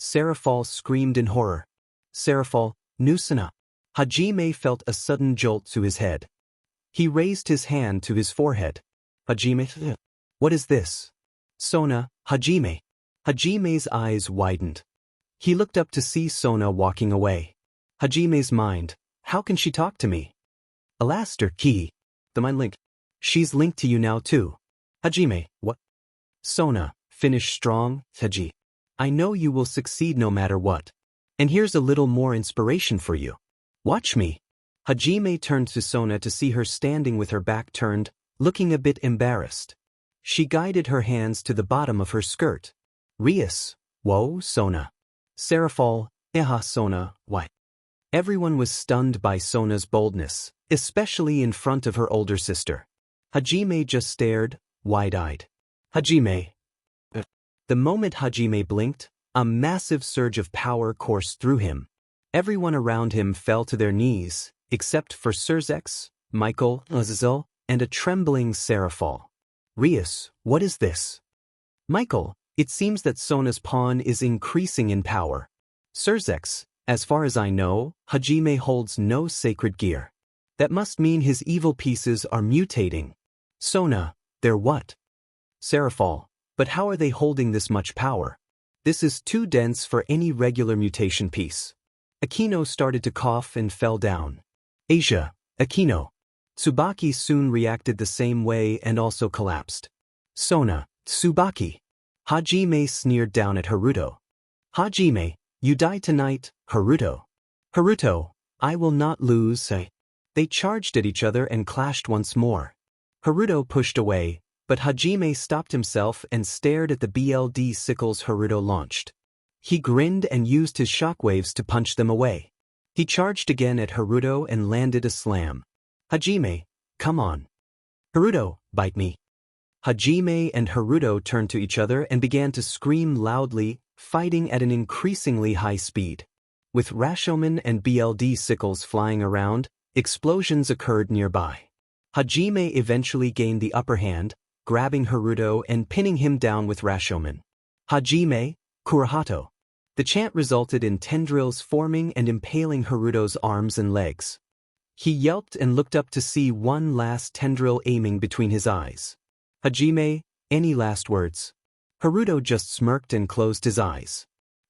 Serafal screamed in horror. Serafal, Nusana. Hajime felt a sudden jolt to his head. He raised his hand to his forehead. Hajime. What is this? Sona, Hajime. Hajime's eyes widened. He looked up to see Sona walking away. Hajime's mind. How can she talk to me? Alaster, key. The mind link. She's linked to you now too. Hajime, what? Sona, finish strong, Haji. I know you will succeed no matter what. And here's a little more inspiration for you. Watch me. Hajime turned to Sona to see her standing with her back turned, looking a bit embarrassed. She guided her hands to the bottom of her skirt. Rias, whoa, Sona. Serafal, Sona, why? Everyone was stunned by Sona's boldness, especially in front of her older sister. Hajime just stared, wide-eyed. Hajime. The moment Hajime blinked, a massive surge of power coursed through him. Everyone around him fell to their knees, except for Surzex, Michael, Azazel, and a trembling Serafal. Rias, what is this? Michael, it seems that Sona's pawn is increasing in power. Surzex, as far as I know, Hajime holds no sacred gear. That must mean his evil pieces are mutating. Sona, they're what? Serafal, but how are they holding this much power? This is too dense for any regular mutation piece. Akino started to cough and fell down. Asia, Akino. Tsubaki soon reacted the same way and also collapsed. Sona, Tsubaki. Hajime sneered down at Haruto. Hajime, you die tonight, Haruto. Haruto, I will not lose. They charged at each other and clashed once more. Haruto pushed away, but Hajime stopped himself and stared at the BLD sickles Haruto launched. He grinned and used his shockwaves to punch them away. He charged again at Haruto and landed a slam. Hajime, come on. Haruto, bite me. Hajime and Haruto turned to each other and began to scream loudly, fighting at an increasingly high speed. With Rashomon and BLD sickles flying around, explosions occurred nearby. Hajime eventually gained the upper hand, grabbing Haruto and pinning him down with Rashomon. Hajime, Kurohato. The chant resulted in tendrils forming and impaling Haruto's arms and legs. He yelped and looked up to see one last tendril aiming between his eyes. Hajime, any last words? Haruto just smirked and closed his eyes.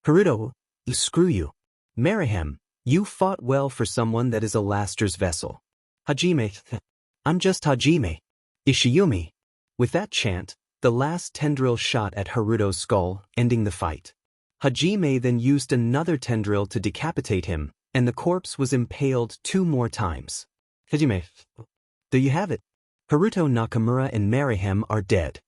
Haruto, screw you. Marihem, you fought well for someone that is a laster's vessel. Hajime, I'm just Hajime. Ishiyumi. With that chant, the last tendril shot at Haruto's skull, ending the fight. Hajime then used another tendril to decapitate him, and the corpse was impaled 2 more times. Hajime. There you have it. Haruto Nakamura and Marihem are dead.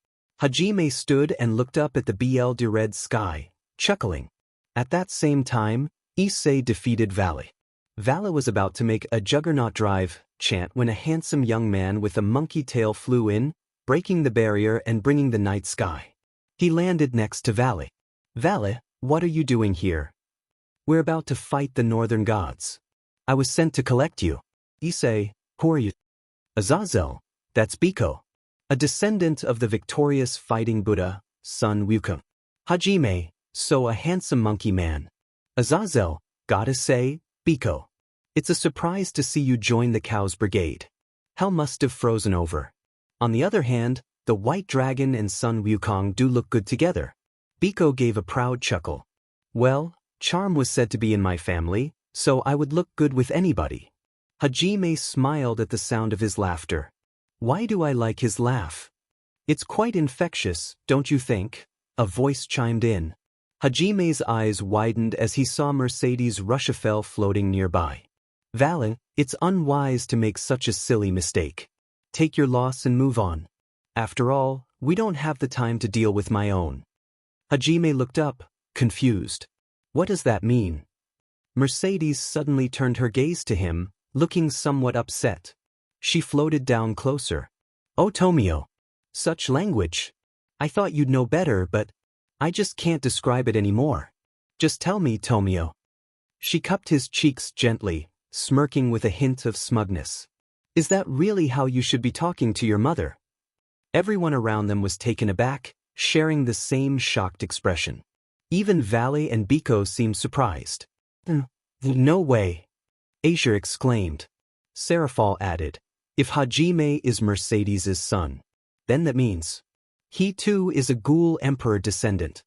Hajime stood and looked up at the BLD red sky, chuckling. At that same time, Issei defeated Valley. Valley was about to make a juggernaut drive chant when a handsome young man with a monkey tail flew in, breaking the barrier and bringing the night sky. He landed next to Valley. Valley, what are you doing here? We're about to fight the northern gods. I was sent to collect you. Issei, who are you? Azazel, that's Biko. A descendant of the victorious fighting Buddha, Sun Wukong. Hajime, so a handsome monkey man. Azazel, gotta say, Biko. It's a surprise to see you join the Cows Brigade. Hell must have frozen over. On the other hand, the White Dragon and Sun Wukong do look good together. Biko gave a proud chuckle. Well, charm was said to be in my family, so I would look good with anybody. Hajime smiled at the sound of his laughter. Why do I like his laugh? It's quite infectious, don't you think? A voice chimed in. Hajime's eyes widened as he saw Mercedes Rushafel floating nearby. Valen, it's unwise to make such a silly mistake. Take your loss and move on. After all, we don't have the time to deal with my own. Hajime looked up, confused. What does that mean? Mercedes suddenly turned her gaze to him, looking somewhat upset. She floated down closer. Oh, Tomio. Such language. I thought you'd know better, but I just can't describe it anymore. Just tell me, Tomio. She cupped his cheeks gently, smirking with a hint of smugness. Is that really how you should be talking to your mother? Everyone around them was taken aback, sharing the same shocked expression. Even Valley and Biko seemed surprised. No way. Asia exclaimed. Serafal added. If Hajime is Mercedes' son, then that means he too is a ghoul emperor descendant.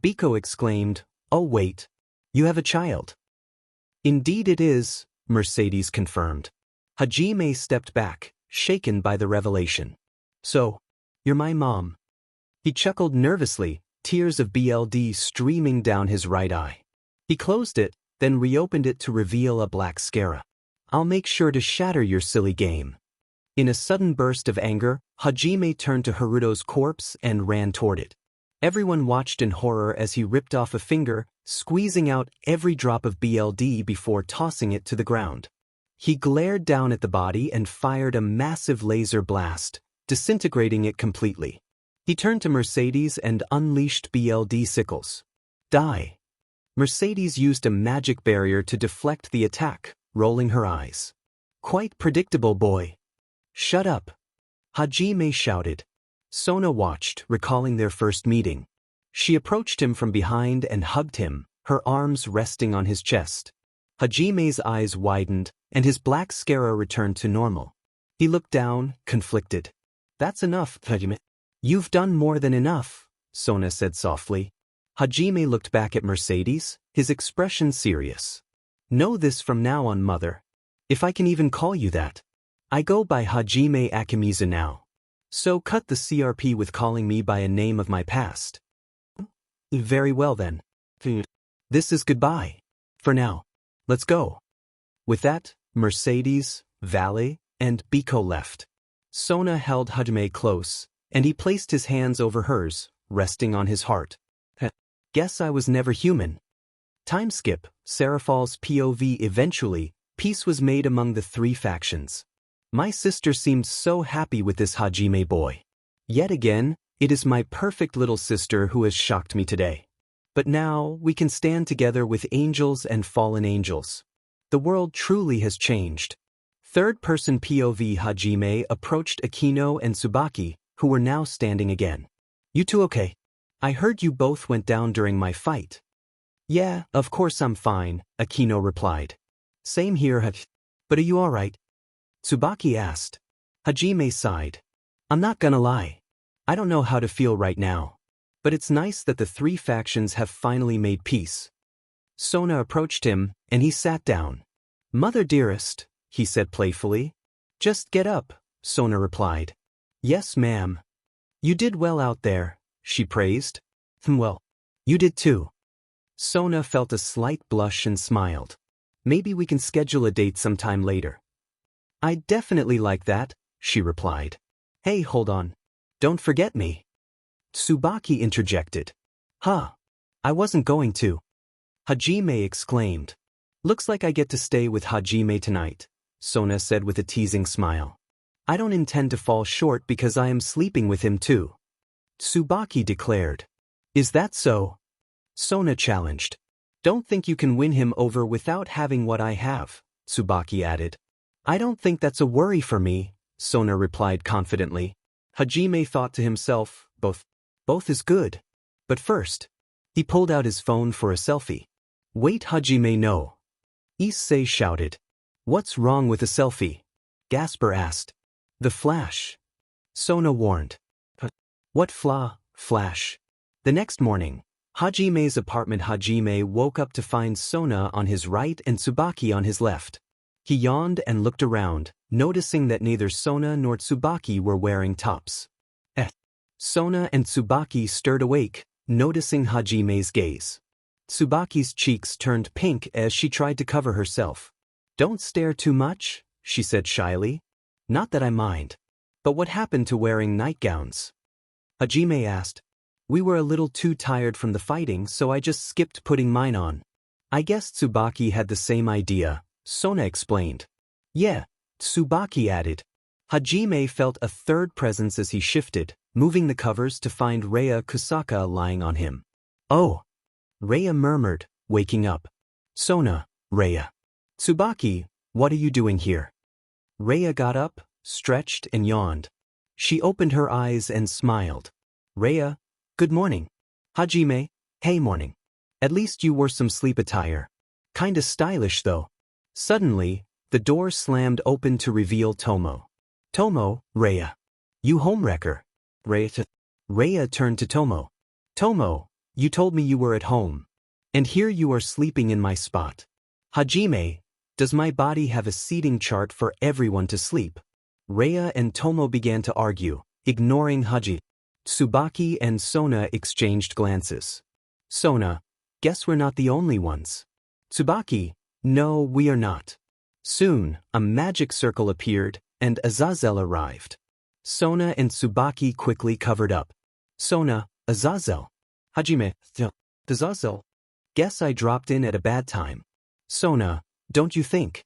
Biko exclaimed, oh wait, you have a child. Indeed it is, Mercedes confirmed. Hajime stepped back, shaken by the revelation. So, you're my mom. He chuckled nervously, tears of BLD streaming down his right eye. He closed it, then reopened it to reveal a black scara. I'll make sure to shatter your silly game. In a sudden burst of anger, Hajime turned to Haruto's corpse and ran toward it. Everyone watched in horror as he ripped off a finger, squeezing out every drop of BLD before tossing it to the ground. He glared down at the body and fired a massive laser blast, disintegrating it completely. He turned to Mercedes and unleashed BLD sickles. Die. Mercedes used a magic barrier to deflect the attack, rolling her eyes. Quite predictable, boy. Shut up. Hajime shouted. Sona watched, recalling their first meeting. She approached him from behind and hugged him, her arms resting on his chest. Hajime's eyes widened, and his black scara returned to normal. He looked down, conflicted. That's enough, Hajime. You've done more than enough, Sona said softly. Hajime looked back at Mercedes, his expression serious. Know this from now on, mother. If I can even call you that. I go by Hajime Akimiza now. So cut the CRP with calling me by a name of my past. Very well then. This is goodbye. For now. Let's go. With that, Mercedes, Valet, and Biko left. Sona held Hajime close, and he placed his hands over hers, resting on his heart. Guess I was never human. Time skip, Seraphal's POV. Eventually, peace was made among the three factions. My sister seemed so happy with this Hajime boy. Yet again, it is my perfect little sister who has shocked me today. But now, we can stand together with angels and fallen angels. The world truly has changed. Third-person POV. Hajime approached Akino and Tsubaki, who were now standing again. You two okay? I heard you both went down during my fight. Yeah, of course I'm fine, Akino replied. Same here, but are you alright? Tsubaki asked. Hajime sighed. I'm not gonna lie. I don't know how to feel right now. But it's nice that the three factions have finally made peace. Sona approached him, and he sat down. Mother dearest, he said playfully. Just get up, Sona replied. Yes, ma'am. You did well out there, she praised. Well, you did too. Sona felt a slight blush and smiled. Maybe we can schedule a date sometime later. I'd definitely like that, she replied. Hey, hold on. Don't forget me. Tsubaki interjected. Huh. I wasn't going to. Hajime exclaimed. Looks like I get to stay with Hajime tonight, Sona said with a teasing smile. I don't intend to fall short because I am sleeping with him too. Tsubaki declared. Is that so? Sona challenged. Don't think you can win him over without having what I have, Tsubaki added. I don't think that's a worry for me, Sona replied confidently. Hajime thought to himself, both is good. But first, he pulled out his phone for a selfie. Wait, Hajime, no. Issei shouted. What's wrong with a selfie? Gasper asked. The flash. Sona warned. What flash? The next morning, Hajime's apartment. Hajime woke up to find Sona on his right and Tsubaki on his left. He yawned and looked around, noticing that neither Sona nor Tsubaki were wearing tops. Sona and Tsubaki stirred awake, noticing Hajime's gaze. Tsubaki's cheeks turned pink as she tried to cover herself. Don't stare too much, she said shyly. Not that I mind. But what happened to wearing nightgowns? Hajime asked. We were a little too tired from the fighting, so I just skipped putting mine on. I guess Tsubaki had the same idea, Sona explained. Yeah, Tsubaki added. Hajime felt a third presence as he shifted, moving the covers to find Raya Kusaka lying on him. Oh! Raya murmured, waking up. Sona, Raya. Tsubaki, what are you doing here? Raya got up, stretched and yawned. She opened her eyes and smiled. Raya, good morning. Hajime, hey morning. At least you wore some sleep attire. Kinda stylish though. Suddenly, the door slammed open to reveal Tomo. Tomo, Raya. You homewrecker. Raya turned to Tomo. Tomo, you told me you were at home. And here you are sleeping in my spot. Hajime, does my body have a seating chart for everyone to sleep? Raya and Tomo began to argue, ignoring Haji. Tsubaki and Sona exchanged glances. Sona, guess we're not the only ones. Tsubaki, no, we are not. Soon, a magic circle appeared, and Azazel arrived. Sona and Tsubaki quickly covered up. Sona, Azazel. Hajime, Azazel. Guess I dropped in at a bad time. Sona, don't you think?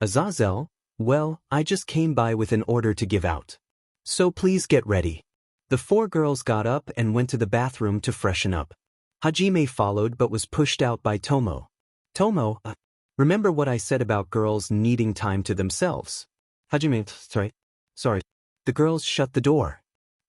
Azazel, well, I just came by with an order to give out. So please get ready. The four girls got up and went to the bathroom to freshen up. Hajime followed but was pushed out by Tomo. Tomo, remember what I said about girls needing time to themselves? Hajime, sorry. The girls shut the door.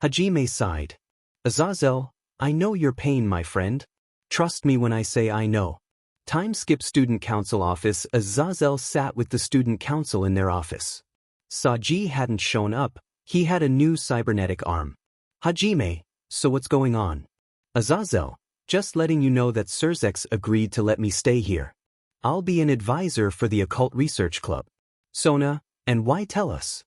Hajime sighed. Azazel, I know your pain, my friend. Trust me when I say I know. Time skip student council office. Azazel sat with the student council in their office. Saji hadn't shown up. He had a new cybernetic arm. Hajime, so what's going on? Azazel, Just letting you know that Surzex agreed to let me stay here. I'll be an advisor for the Occult Research Club. Sona, and why tell us?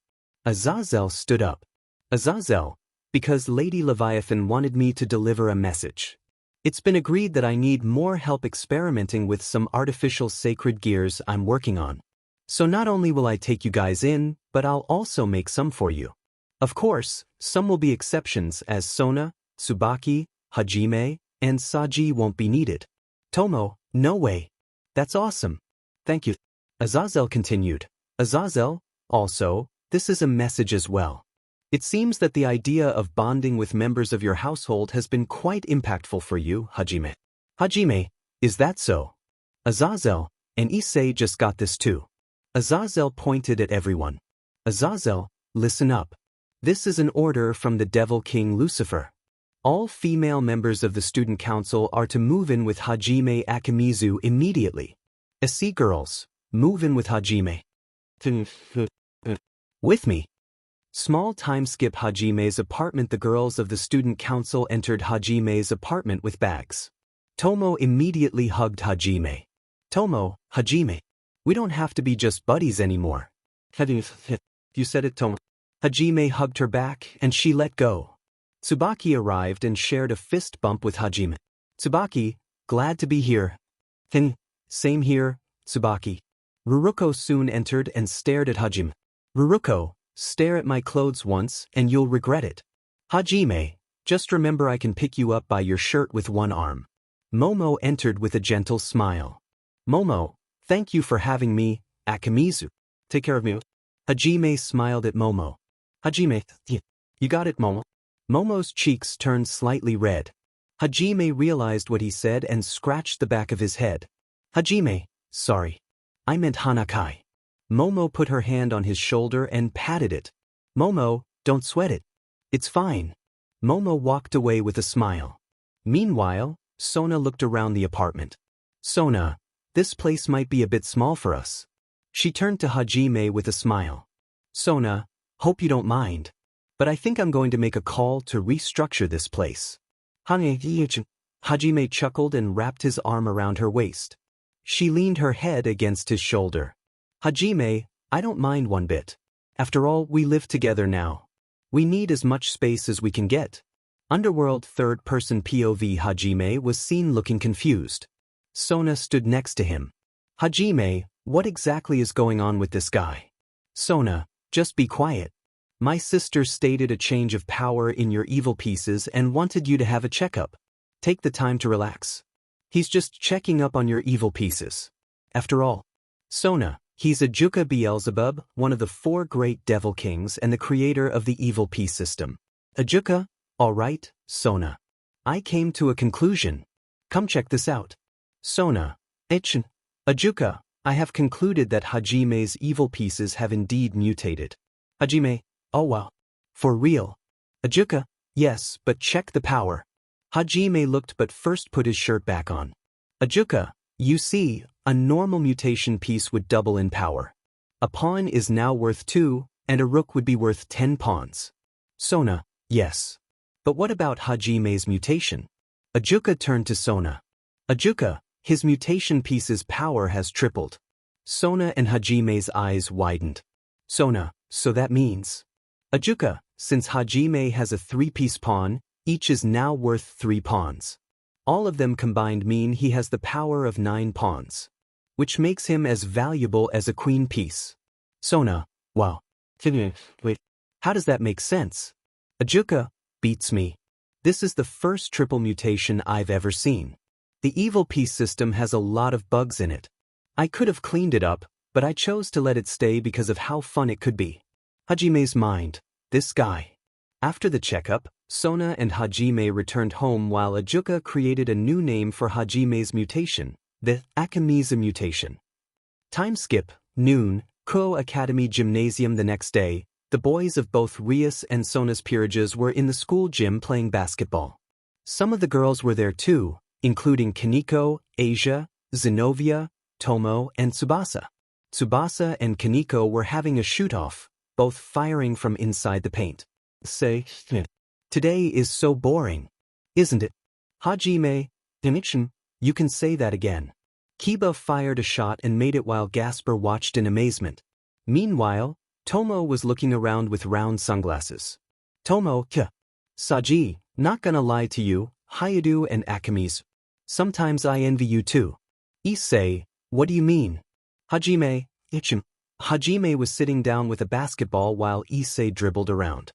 Azazel stood up. Azazel, because Lady Leviathan wanted me to deliver a message. It's been agreed that I need more help experimenting with some artificial sacred gears I'm working on. So not only will I take you guys in, but I'll also make some for you. Of course, some will be exceptions as Sona, Tsubaki, Hajime, and Saji won't be needed. Tomo, no way. That's awesome. Thank you. Azazel continued. Azazel, also, this is a message as well. It seems that the idea of bonding with members of your household has been quite impactful for you, Hajime. Hajime, is that so? Azazel, and Issei just got this too. Azazel pointed at everyone. Azazel, listen up. This is an order from the Devil King Lucifer. All female members of the student council are to move in with Hajime Akimizu immediately. Issei girls, move in with Hajime. With me. Small time skip Hajime's apartment. The girls of the student council entered Hajime's apartment with bags. Tomo immediately hugged Hajime. Tomo, Hajime. We don't have to be just buddies anymore. You said it, Tomo. Hajime hugged her back and she let go. Tsubaki arrived and shared a fist bump with Hajime. Tsubaki, glad to be here. Same here, Tsubaki. Ruruko soon entered and stared at Hajime. Ruruko, stare at my clothes once and you'll regret it. Hajime, just remember I can pick you up by your shirt with one arm. Momo entered with a gentle smile. Momo, thank you for having me, Akimizu. Take care of me. Hajime smiled at Momo. Hajime, you got it, Momo. Momo's cheeks turned slightly red. Hajime realized what he said and scratched the back of his head. Hajime, sorry. I meant Hanakai. Momo put her hand on his shoulder and patted it. Momo, don't sweat it. It's fine. Momo walked away with a smile. Meanwhile, Sona looked around the apartment. Sona, this place might be a bit small for us. She turned to Hajime with a smile. Sona, hope you don't mind. But I think I'm going to make a call to restructure this place. Hajime chuckled and wrapped his arm around her waist. She leaned her head against his shoulder. Hajime, I don't mind one bit. After all, we live together now. We need as much space as we can get. Underworld third-person POV. Hajime was seen looking confused. Sona stood next to him. Hajime, what exactly is going on with this guy? Sona, just be quiet. My sister stated a change of power in your evil pieces and wanted you to have a checkup. Take the time to relax. He's just checking up on your evil pieces. After all, Sona, he's Ajuka Beelzebub, one of the 4 great devil kings and the creator of the evil piece system. Ajuka, all right, Sona. I came to a conclusion. Come check this out. Sona, Ajuka, I have concluded that Hajime's evil pieces have indeed mutated. Hajime, oh wow. For real? Ajuka, yes, but check the power. Hajime looked but first put his shirt back on. Ajuka, you see, a normal mutation piece would double in power. A pawn is now worth 2, and a rook would be worth 10 pawns. Sona, yes. But what about Hajime's mutation? Ajuka turned to Sona. Ajuka, his mutation piece's power has tripled. Sona and Hajime's eyes widened. Sona, so that means... Ajuka, since Hajime has a 3-piece pawn, each is now worth 3 pawns. All of them combined mean he has the power of 9 pawns, which makes him as valuable as a queen piece. Sona, wow. Wait, how does that make sense? Ajuka, beats me. This is the first triple mutation I've ever seen. The evil piece system has a lot of bugs in it. I could have cleaned it up, but I chose to let it stay because of how fun it could be. Hajime's mind, this guy. After the checkup, Sona and Hajime returned home while Ajuka created a new name for Hajime's mutation, the Akimizu mutation. Time skip, noon, Kuo Academy Gymnasium. The next day, the boys of both Rias and Sona's peerages were in the school gym playing basketball. Some of the girls were there too, including Kaneko, Asia, Zenobia, Tomo, and Tsubasa. Tsubasa and Kaneko were having a shoot-off, both firing from inside the paint. Say, today is so boring, isn't it? Hajime, Denichim, you can say that again. Kiba fired a shot and made it while Gasper watched in amazement. Meanwhile, Tomo was looking around with round sunglasses. Tomo, Saji, not gonna lie to you, Hayadu and Akamise. Sometimes I envy you too. Issei, what do you mean? Hajime, Ichim. Hajime was sitting down with a basketball while Issei dribbled around.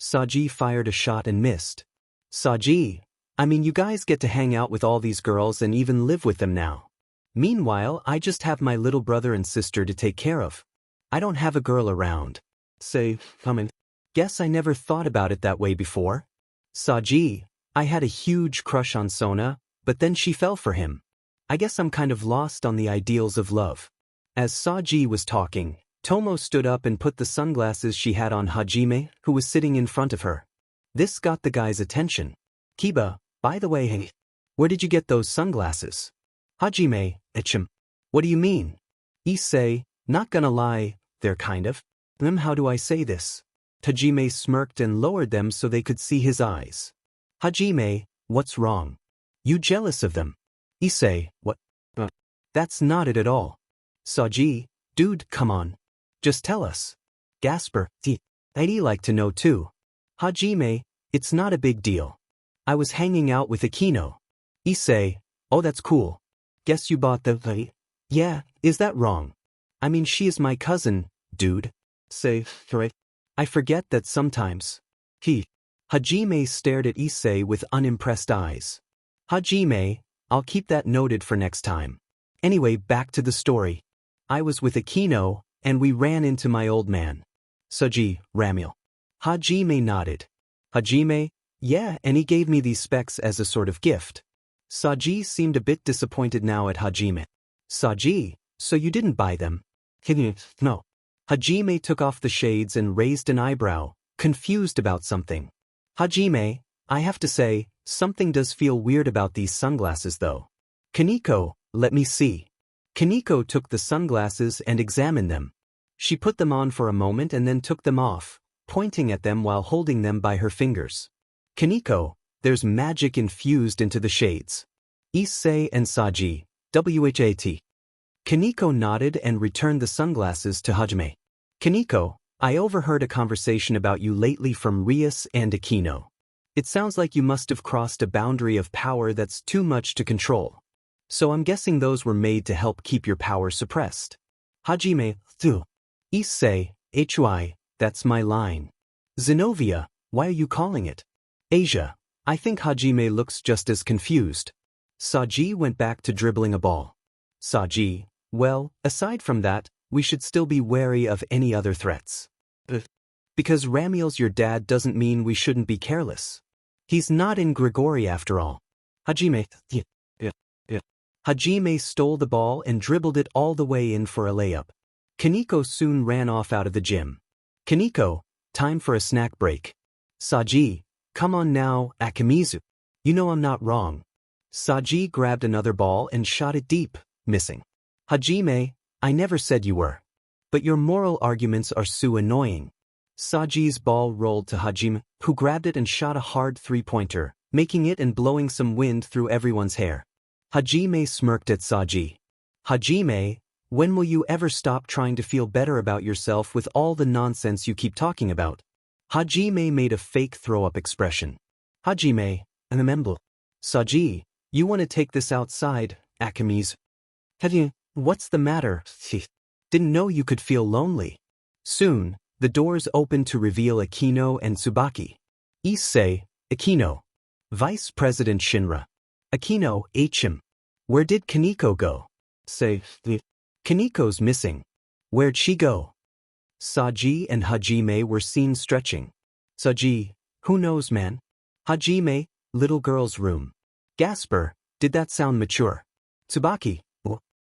Saji fired a shot and missed. Saji, I mean you guys get to hang out with all these girls and even live with them now. Meanwhile, I just have my little brother and sister to take care of. I don't have a girl around. Say, guess I never thought about it that way before. Saji, I had a huge crush on Sona, but then she fell for him. I guess I'm kind of lost on the ideals of love. As Saji was talking, Tomo stood up and put the sunglasses she had on Hajime, who was sitting in front of her. This got the guy's attention. Kiba, by the way, hey, where did you get those sunglasses? Hajime, Ichim. What do you mean? Issei, not gonna lie, they're kind of. How do I say this? Hajime smirked and lowered them so they could see his eyes. Hajime, what's wrong? You jealous of them? Issei, what? That's not it at all. Saji, dude, come on. Just tell us. Gasper, I'd like to know too. Hajime, it's not a big deal. I was hanging out with Akino. Issei, oh that's cool. Guess you bought the Yeah, is that wrong? I mean she is my cousin, dude. Say, I forget that sometimes. Hajime stared at Issei with unimpressed eyes. Hajime, I'll keep that noted for next time. Anyway, back to the story. I was with Akino, and we ran into my old man. Saji, Ramiel. Hajime nodded. Hajime, yeah, and he gave me these specs as a sort of gift. Saji seemed a bit disappointed now at Hajime. Saji, so you didn't buy them? No. Hajime took off the shades and raised an eyebrow, confused about something. Hajime, I have to say, something does feel weird about these sunglasses though. Kaneko, let me see. Kaneko took the sunglasses and examined them. She put them on for a moment and then took them off, pointing at them while holding them by her fingers. Kaneko, there's magic infused into the shades. Issei and Saji, WHAT. Kaneko nodded and returned the sunglasses to Hajime. Kaneko, I overheard a conversation about you lately from Rias and Akino. It sounds like you must have crossed a boundary of power that's too much to control. So I'm guessing those were made to help keep your power suppressed. Hajime, thu. Issei, HY, that's my line. Zenobia, why are you calling it? Asia, I think Hajime looks just as confused. Saji went back to dribbling a ball. Saji, well, aside from that, we should still be wary of any other threats. Because Ramiel's your dad doesn't mean we shouldn't be careless. He's not in Grigori after all. Hajime, Hajime stole the ball and dribbled it all the way in for a layup. Kaneko soon ran off out of the gym. Kaneko, time for a snack break. Saji, come on now, Akimizu. You know I'm not wrong. Saji grabbed another ball and shot it deep, missing. Hajime, I never said you were. But your moral arguments are so annoying. Saji's ball rolled to Hajime, who grabbed it and shot a hard three-pointer, making it and blowing some wind through everyone's hair. Hajime smirked at Saji. Hajime, when will you ever stop trying to feel better about yourself with all the nonsense you keep talking about? Hajime made a fake throw-up expression. Hajime, remember. Saji, you want to take this outside, Akimizu? What's the matter? Didn't know you could feel lonely. Soon, the doors opened to reveal Akino and Tsubaki. Issei, Akino. Vice President Shinra. Akino, HM. Where did Kaneko go? Say, Kaneko's missing. Where'd she go? Saji and Hajime were seen stretching. Saji, who knows man? Hajime, little girl's room. Gasper, did that sound mature? Tsubaki,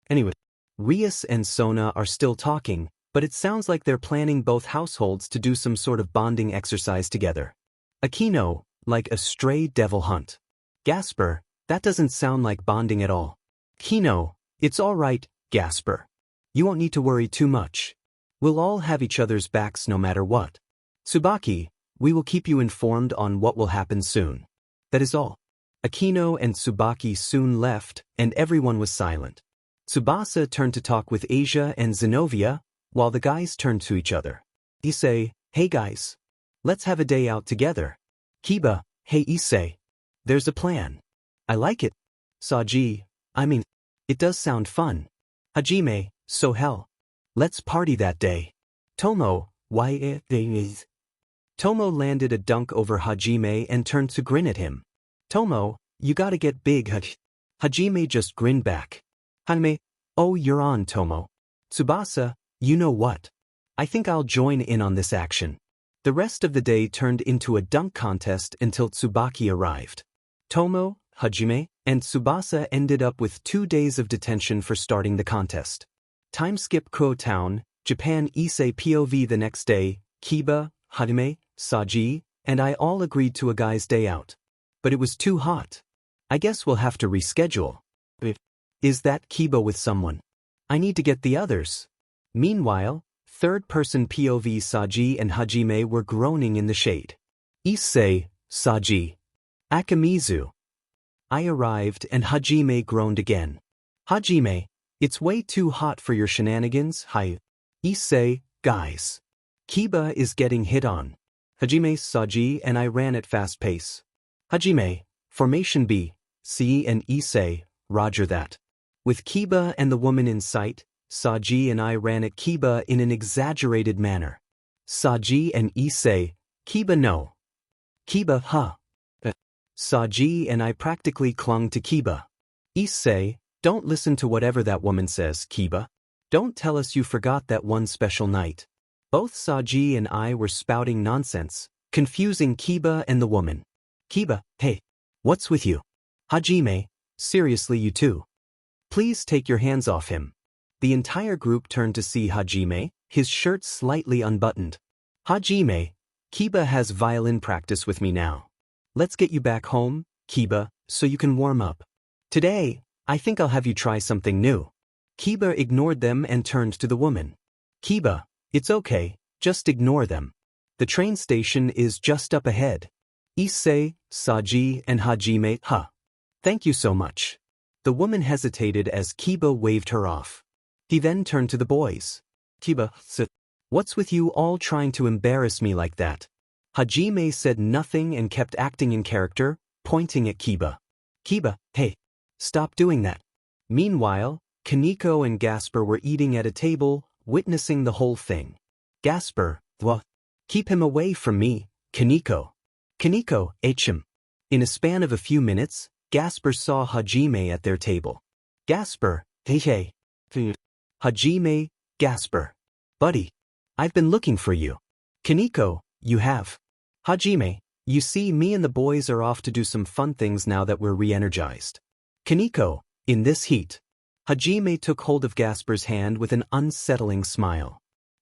anyway. Rias and Sona are still talking, but it sounds like they're planning both households to do some sort of bonding exercise together. Akino, like a stray devil hunt. Gasper, that doesn't sound like bonding at all. Kino, it's all right, Gasper. You won't need to worry too much. We'll all have each other's backs no matter what. Tsubaki, we will keep you informed on what will happen soon. That is all. Akino and Tsubaki soon left, and everyone was silent. Tsubasa turned to talk with Asia and Zenobia, while the guys turned to each other. Issei, hey guys. Let's have a day out together. Kiba, hey Issei. There's a plan. I like it. Saji, it does sound fun. Hajime, so hell. Let's party that day. Tomo, why it is. Tomo landed a dunk over Hajime and turned to grin at him. Tomo, you gotta get big. Hajime just grinned back. Hajime, oh you're on Tomo. Tsubasa, you know what? I think I'll join in on this action. The rest of the day turned into a dunk contest until Tsubaki arrived. Tomo, Hajime, and Tsubasa ended up with 2 days of detention for starting the contest. Time skip Kuo Town, Japan. Issei POV. The next day, Kiba, Hajime, Saji, and I all agreed to a guy's day out. But it was too hot. I guess we'll have to reschedule. Is that Kiba with someone? I need to get the others. Meanwhile, third-person POV Saji and Hajime were groaning in the shade. Issei, Saji. Akimizu. I arrived and Hajime groaned again. Hajime, it's way too hot for your shenanigans. Issei, guys. Kiba is getting hit on. Hajime, Saji and I ran at fast pace. Hajime, Formation B, C and Issei, roger that. With Kiba and the woman in sight, Saji and I ran at Kiba in an exaggerated manner. Saji and Issei, Kiba no. Kiba huh. Saji and I practically clung to Kiba. Issei, don't listen to whatever that woman says, Kiba. Don't tell us you forgot that one special night. Both Saji and I were spouting nonsense, confusing Kiba and the woman. Kiba, hey, what's with you? Hajime, seriously you too. Please take your hands off him. The entire group turned to see Hajime, his shirt slightly unbuttoned. Hajime, Kiba has violin practice with me now. Let's get you back home, Kiba, so you can warm up. Today, I think I'll have you try something new. Kiba ignored them and turned to the woman. Kiba, it's okay, just ignore them. The train station is just up ahead. Issei, Saji and Hajime, huh. Thank you so much. The woman hesitated as Kiba waved her off. He then turned to the boys. Kiba, what's with you all trying to embarrass me like that? Hajime said nothing and kept acting in character, pointing at Kiba. Kiba, hey, stop doing that. Meanwhile, Kaneko and Gasper were eating at a table, witnessing the whole thing. Gasper, what? Keep him away from me, Kaneko. Kaneko, him. In a span of a few minutes, Gasper saw Hajime at their table. Gasper, hey. Hajime, Gasper. Buddy, I've been looking for you. Kaneko, you have. Hajime, you see me and the boys are off to do some fun things now that we're re-energized. Kaneko, in this heat. Hajime took hold of Gasper's hand with an unsettling smile.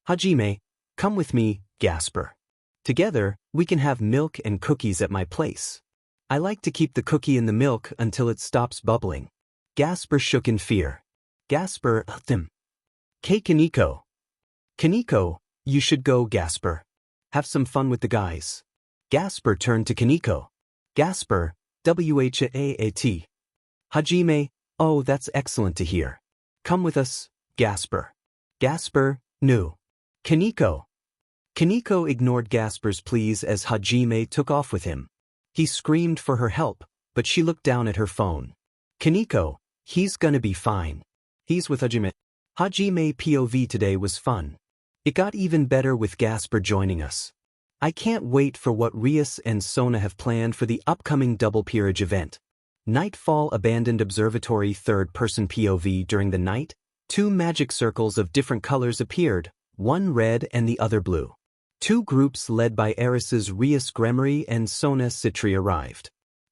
Hajime, come with me, Gasper. Together, we can have milk and cookies at my place. I like to keep the cookie in the milk until it stops bubbling. Gasper shook in fear. Gasper, Kaneko. Kaneko, you should go, Gasper. Have some fun with the guys. Gasper turned to Kaneko. Gasper, whaat. Hajime, oh that's excellent to hear. Come with us, Gasper. Gasper, no. Kaneko. Kaneko ignored Gasper's pleas as Hajime took off with him. He screamed for her help, but she looked down at her phone. Kaneko, he's gonna be fine. He's with Hajime. Hajime POV today was fun. It got even better with Gasper joining us. I can't wait for what Rias and Sona have planned for the upcoming double peerage event. Nightfall Abandoned Observatory third-person POV. During the night, 2 magic circles of different colors appeared, one red and the other blue. 2 groups led by Eris's Rias Gremory and Sona Citri arrived.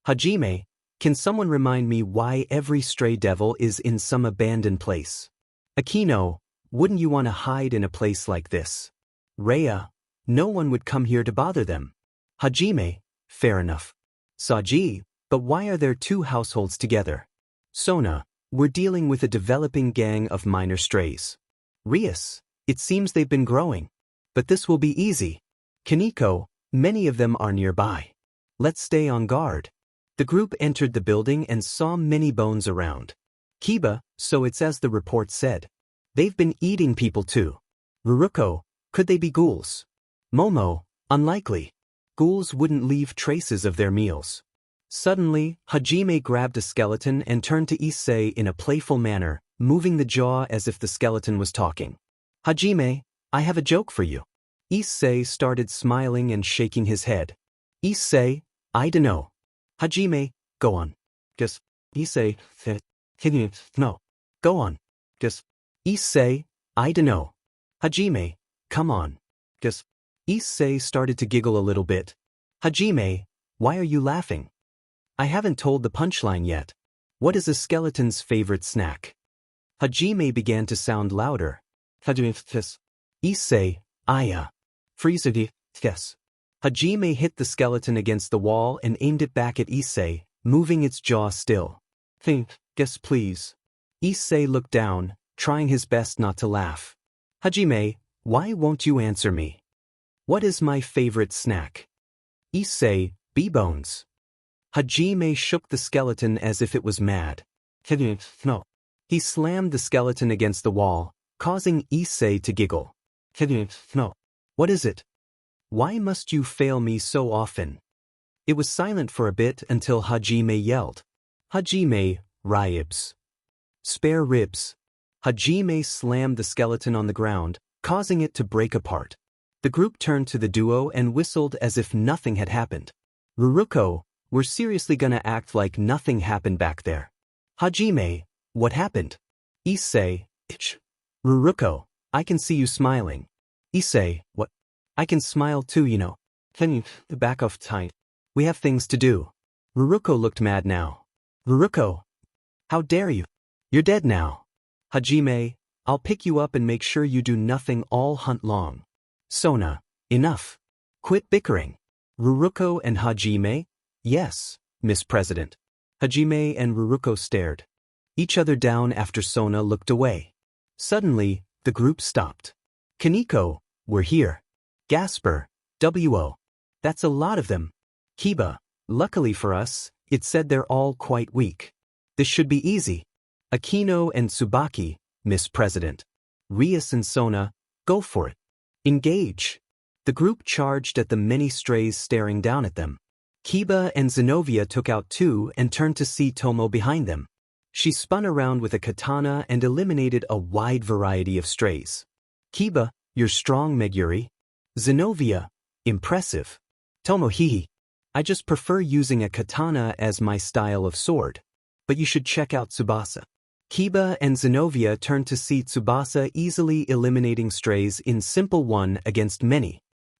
Hajime, can someone remind me why every stray devil is in some abandoned place? Akino, wouldn't you want to hide in a place like this? Rhea, no one would come here to bother them. Hajime, fair enough. Saji, but why are there 2 households together? Sona, we're dealing with a developing gang of minor strays. Rias, it seems they've been growing. But this will be easy. Kaneko, many of them are nearby. Let's stay on guard. The group entered the building and saw many bones around. Kiba, so it's as the report said. They've been eating people too. Ruruko, could they be ghouls? Momo, unlikely. Ghouls wouldn't leave traces of their meals. Suddenly, Hajime grabbed a skeleton and turned to Issei in a playful manner, moving the jaw as if the skeleton was talking. Hajime, I have a joke for you. Issei started smiling and shaking his head. Issei, I dunno. Hajime, go on. Just, Issei, no. Go on. Just, Issei, I dunno. Hajime, come on. Just, Issei started to giggle a little bit. Hajime, why are you laughing? I haven't told the punchline yet. What is a skeleton's favorite snack? Hajime began to sound louder. Hajime, Issei, Aya. Freezedy, yes. Hajime hit the skeleton against the wall and aimed it back at Issei, moving its jaw still. Guess please. Issei looked down, trying his best not to laugh. Hajime, why won't you answer me? What is my favorite snack? Issei, B-bones. Hajime shook the skeleton as if it was mad. No. He slammed the skeleton against the wall, causing Issei to giggle. No. What is it? Why must you fail me so often? It was silent for a bit until Hajime yelled. Hajime, ribs. Spare ribs. Hajime slammed the skeleton on the ground, causing it to break apart. The group turned to the duo and whistled as if nothing had happened. Ruruko, we're seriously gonna act like nothing happened back there. Hajime, what happened? Issei, itch. Ruruko, I can see you smiling. Issei, what? I can smile too, you know. Can you back off tight? We have things to do. Ruruko looked mad now. Ruruko, how dare you? You're dead now. Hajime, I'll pick you up and make sure you do nothing all hunt long. Sona, enough. Quit bickering. Ruruko and Hajime? Yes, Miss President. Hajime and Ruruko stared each other down after Sona looked away. Suddenly, the group stopped. Kaneko, we're here. Gasper, WO. That's a lot of them. Kiba, luckily for us, it said they're all quite weak. This should be easy. Akino and Tsubaki, Miss President. Rias and Sona, go for it. Engage. The group charged at the many strays staring down at them. Kiba and Zenobia took out two and turned to see Tomo behind them. She spun around with a katana and eliminated a wide variety of strays. Kiba, you're strong, Meguri. Zenobia, impressive. Tomo, hihi. I just prefer using a katana as my style of sword. But you should check out Tsubasa. Kiba and Zenobia turned to see Tsubasa easily eliminating strays in simple one against many.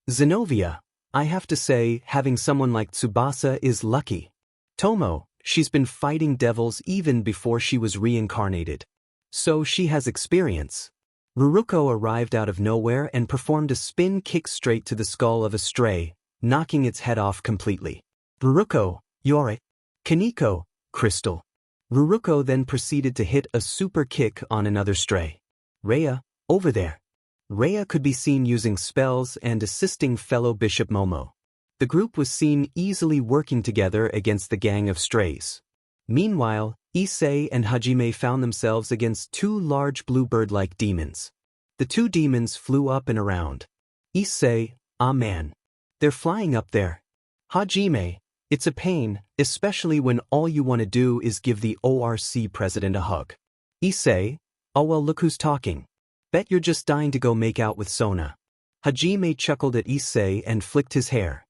Zenobia, I have to say, having someone like Tsubasa is lucky. Tomo, she's been fighting devils even before she was reincarnated. So she has experience. Ruruko arrived out of nowhere and performed a spin kick straight to the skull of a stray, knocking its head off completely. Ruruko, you alright? Kaneko, Crystal. Ruruko then proceeded to hit a super kick on another stray. Rhea, over there. Rhea could be seen using spells and assisting fellow Bishop Momo. The group was seen easily working together against the gang of strays. Meanwhile, Issei and Hajime found themselves against two large bluebird-like demons. The two demons flew up and around. Issei, ah man. They're flying up there. Hajime, it's a pain, especially when all you want to do is give the ORC president a hug. Issei, oh well, look who's talking. Bet you're just dying to go make out with Sona. Hajime chuckled at Issei and flicked his hair.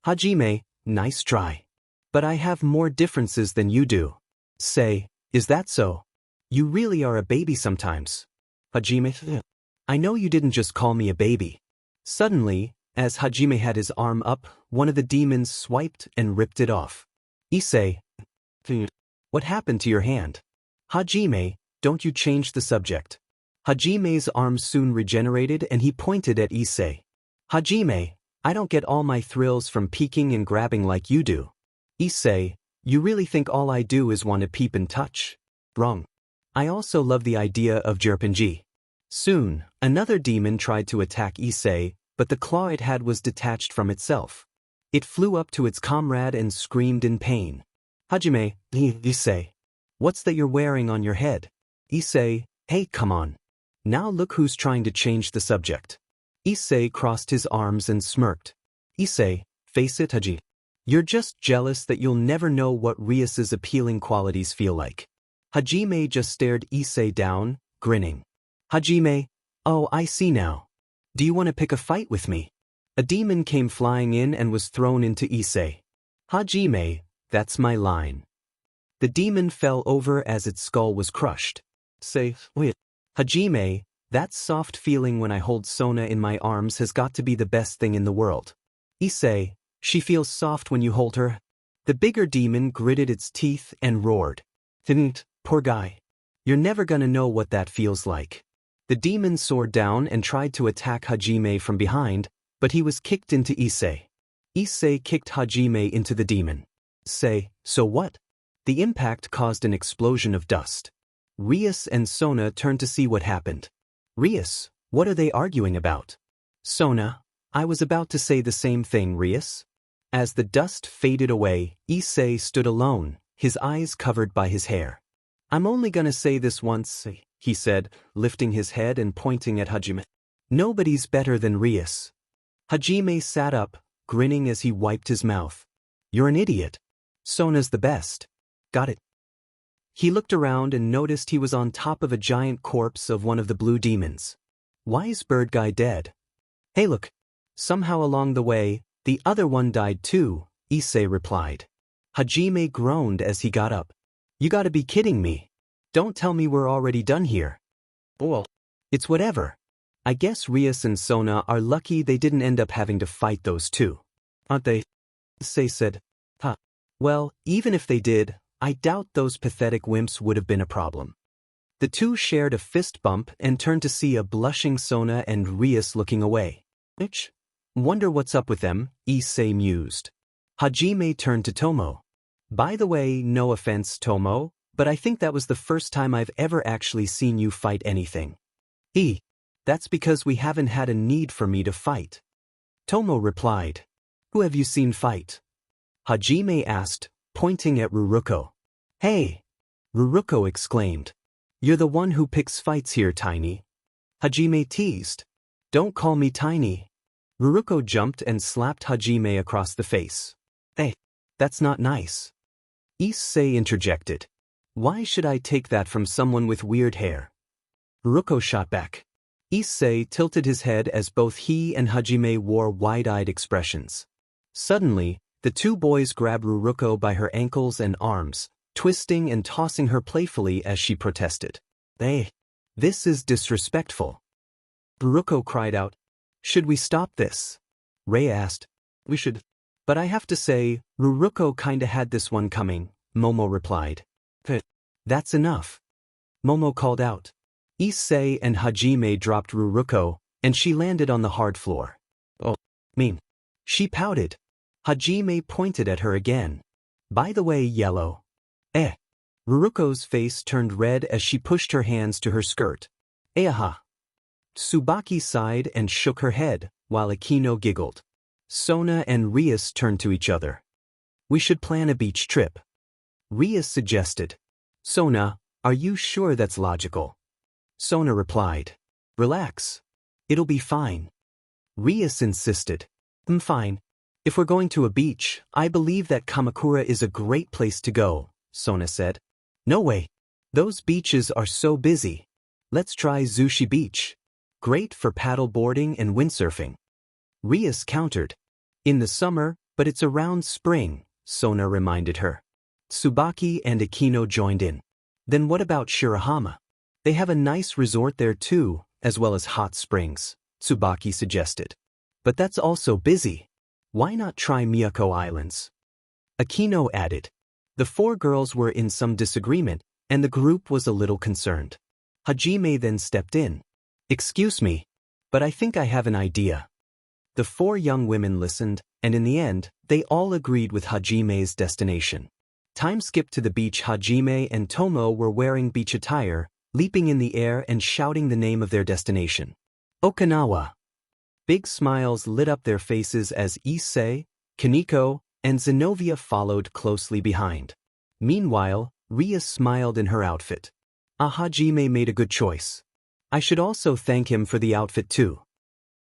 Hajime, nice try. But I have more differences than you do. Say, is that so? You really are a baby sometimes. Hajime, I know you didn't just call me a baby. Suddenly, as Hajime had his arm up, one of the demons swiped and ripped it off. Issei, what happened to your hand? Hajime, don't you change the subject. Hajime's arm soon regenerated and he pointed at Issei. Hajime, I don't get all my thrills from peeking and grabbing like you do. Issei, you really think all I do is want to peep and touch? Wrong. I also love the idea of Jirpanji. Soon, another demon tried to attack Issei, but the claw it had was detached from itself. It flew up to its comrade and screamed in pain. Hajime, Issei. What's that you're wearing on your head? Issei, hey, come on. Now look who's trying to change the subject. Issei crossed his arms and smirked. Issei, face it, Haji. You're just jealous that you'll never know what Rias's appealing qualities feel like. Hajime just stared Issei down, grinning. Hajime, oh, I see now. Do you want to pick a fight with me? A demon came flying in and was thrown into Issei. Hajime, that's my line. The demon fell over as its skull was crushed. Say, wait. Hajime, that soft feeling when I hold Sona in my arms has got to be the best thing in the world. Issei, she feels soft when you hold her. The bigger demon gritted its teeth and roared. Poor guy. You're never gonna know what that feels like. The demon soared down and tried to attack Hajime from behind, but he was kicked into Issei. Issei kicked Hajime into the demon. Say, so what? The impact caused an explosion of dust. Rias and Sona turned to see what happened. Rias, what are they arguing about? Sona, I was about to say the same thing, Rias. As the dust faded away, Issei stood alone, his eyes covered by his hair. I'm only gonna say this once, he said, lifting his head and pointing at Hajime. Nobody's better than Rias. Hajime sat up, grinning as he wiped his mouth. You're an idiot. Sona's the best. Got it. He looked around and noticed he was on top of a giant corpse of one of the blue demons. Why's bird guy dead? Hey look. Somehow along the way, the other one died too, Issei replied. Hajime groaned as he got up. You gotta be kidding me. Don't tell me we're already done here. Well, it's whatever. I guess Rias and Sona are lucky they didn't end up having to fight those two. Aren't they? Issei said. Huh. Well, even if they did, I doubt those pathetic wimps would have been a problem. The two shared a fist bump and turned to see a blushing Sona and Rias looking away. Wonder what's up with them, Issei mused. Hajime turned to Tomo. By the way, no offense, Tomo, but I think that was the first time I've ever actually seen you fight anything. That's because we haven't had a need for me to fight. Tomo replied. Who have you seen fight? Hajime asked, pointing at Ruruko. Hey! Ruruko exclaimed. You're the one who picks fights here, Tiny. Hajime teased. Don't call me Tiny. Ruruko jumped and slapped Hajime across the face. Hey, that's not nice. Issei interjected. Why should I take that from someone with weird hair? Ruruko shot back. Issei tilted his head as both he and Hajime wore wide-eyed expressions. Suddenly, the two boys grabbed Ruruko by her ankles and arms, twisting and tossing her playfully as she protested. Hey, this is disrespectful. Ruruko cried out. Should we stop this? Ray asked. We should. But I have to say, Ruruko kinda had this one coming, Momo replied. That's enough. Momo called out. Issei and Hajime dropped Ruruko, and she landed on the hard floor. Oh, mean. She pouted. Hajime pointed at her again. By the way, Yellow. Ruruko's face turned red as she pushed her hands to her skirt. Aha. Tsubaki sighed and shook her head, while Akino giggled. Sona and Rias turned to each other. We should plan a beach trip. Rias suggested. Sona, are you sure that's logical? Sona replied. Relax. It'll be fine. Rias insisted. Fine. If we're going to a beach, I believe that Kamakura is a great place to go, Sona said. No way. Those beaches are so busy. Let's try Zushi Beach. Great for paddle boarding and windsurfing. Rias countered. In the summer, but it's around spring, Sona reminded her. Tsubaki and Akino joined in. Then what about Shirahama? They have a nice resort there too, as well as hot springs, Tsubaki suggested. But that's also busy. Why not try Miyako Islands? Akino added. The four girls were in some disagreement, and the group was a little concerned. Hajime then stepped in. Excuse me, but I think I have an idea. The four young women listened, and in the end, they all agreed with Hajime's destination. Time skipped to the beach. Hajime and Tomo were wearing beach attire, leaping in the air and shouting the name of their destination. Okinawa. Big smiles lit up their faces as Issei, Kaneko, and Zenobia followed closely behind. Meanwhile, Ria smiled in her outfit. Hajime made a good choice. I should also thank him for the outfit too.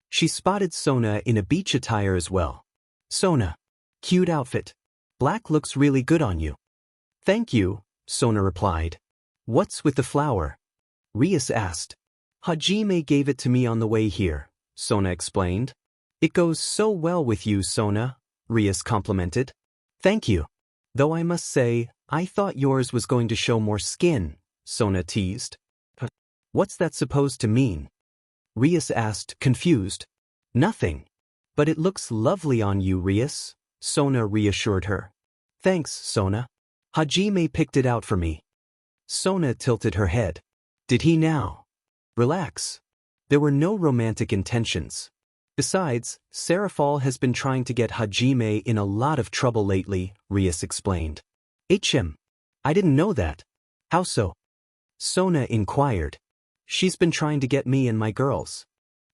She spotted Sona in a beach attire as well. Sona. Cute outfit. Black looks really good on you. Thank you, Sona replied. What's with the flower? Rias asked. Hajime gave it to me on the way here, Sona explained. It goes so well with you, Sona, Rias complimented. Thank you. Though I must say, I thought yours was going to show more skin, Sona teased. What's that supposed to mean? Rias asked, confused. Nothing. But it looks lovely on you, Rias, Sona reassured her. Thanks, Sona. Hajime picked it out for me. Sona tilted her head. Did he now? Relax. There were no romantic intentions. Besides, Serafal has been trying to get Hajime in a lot of trouble lately, Rias explained. I didn't know that. How so? Sona inquired. She's been trying to get me and my girls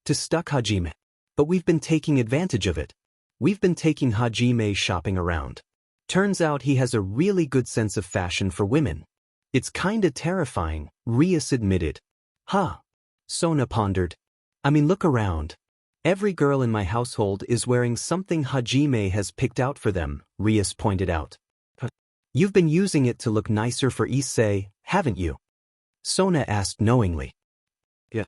to stuck Hajime. But we've been taking advantage of it. We've been taking Hajime shopping around. Turns out he has a really good sense of fashion for women. It's kinda terrifying, Rias admitted. Huh. Sona pondered. I mean, look around. Every girl in my household is wearing something Hajime has picked out for them, Rias pointed out. You've been using it to look nicer for Issei, haven't you? Sona asked knowingly. Yeah.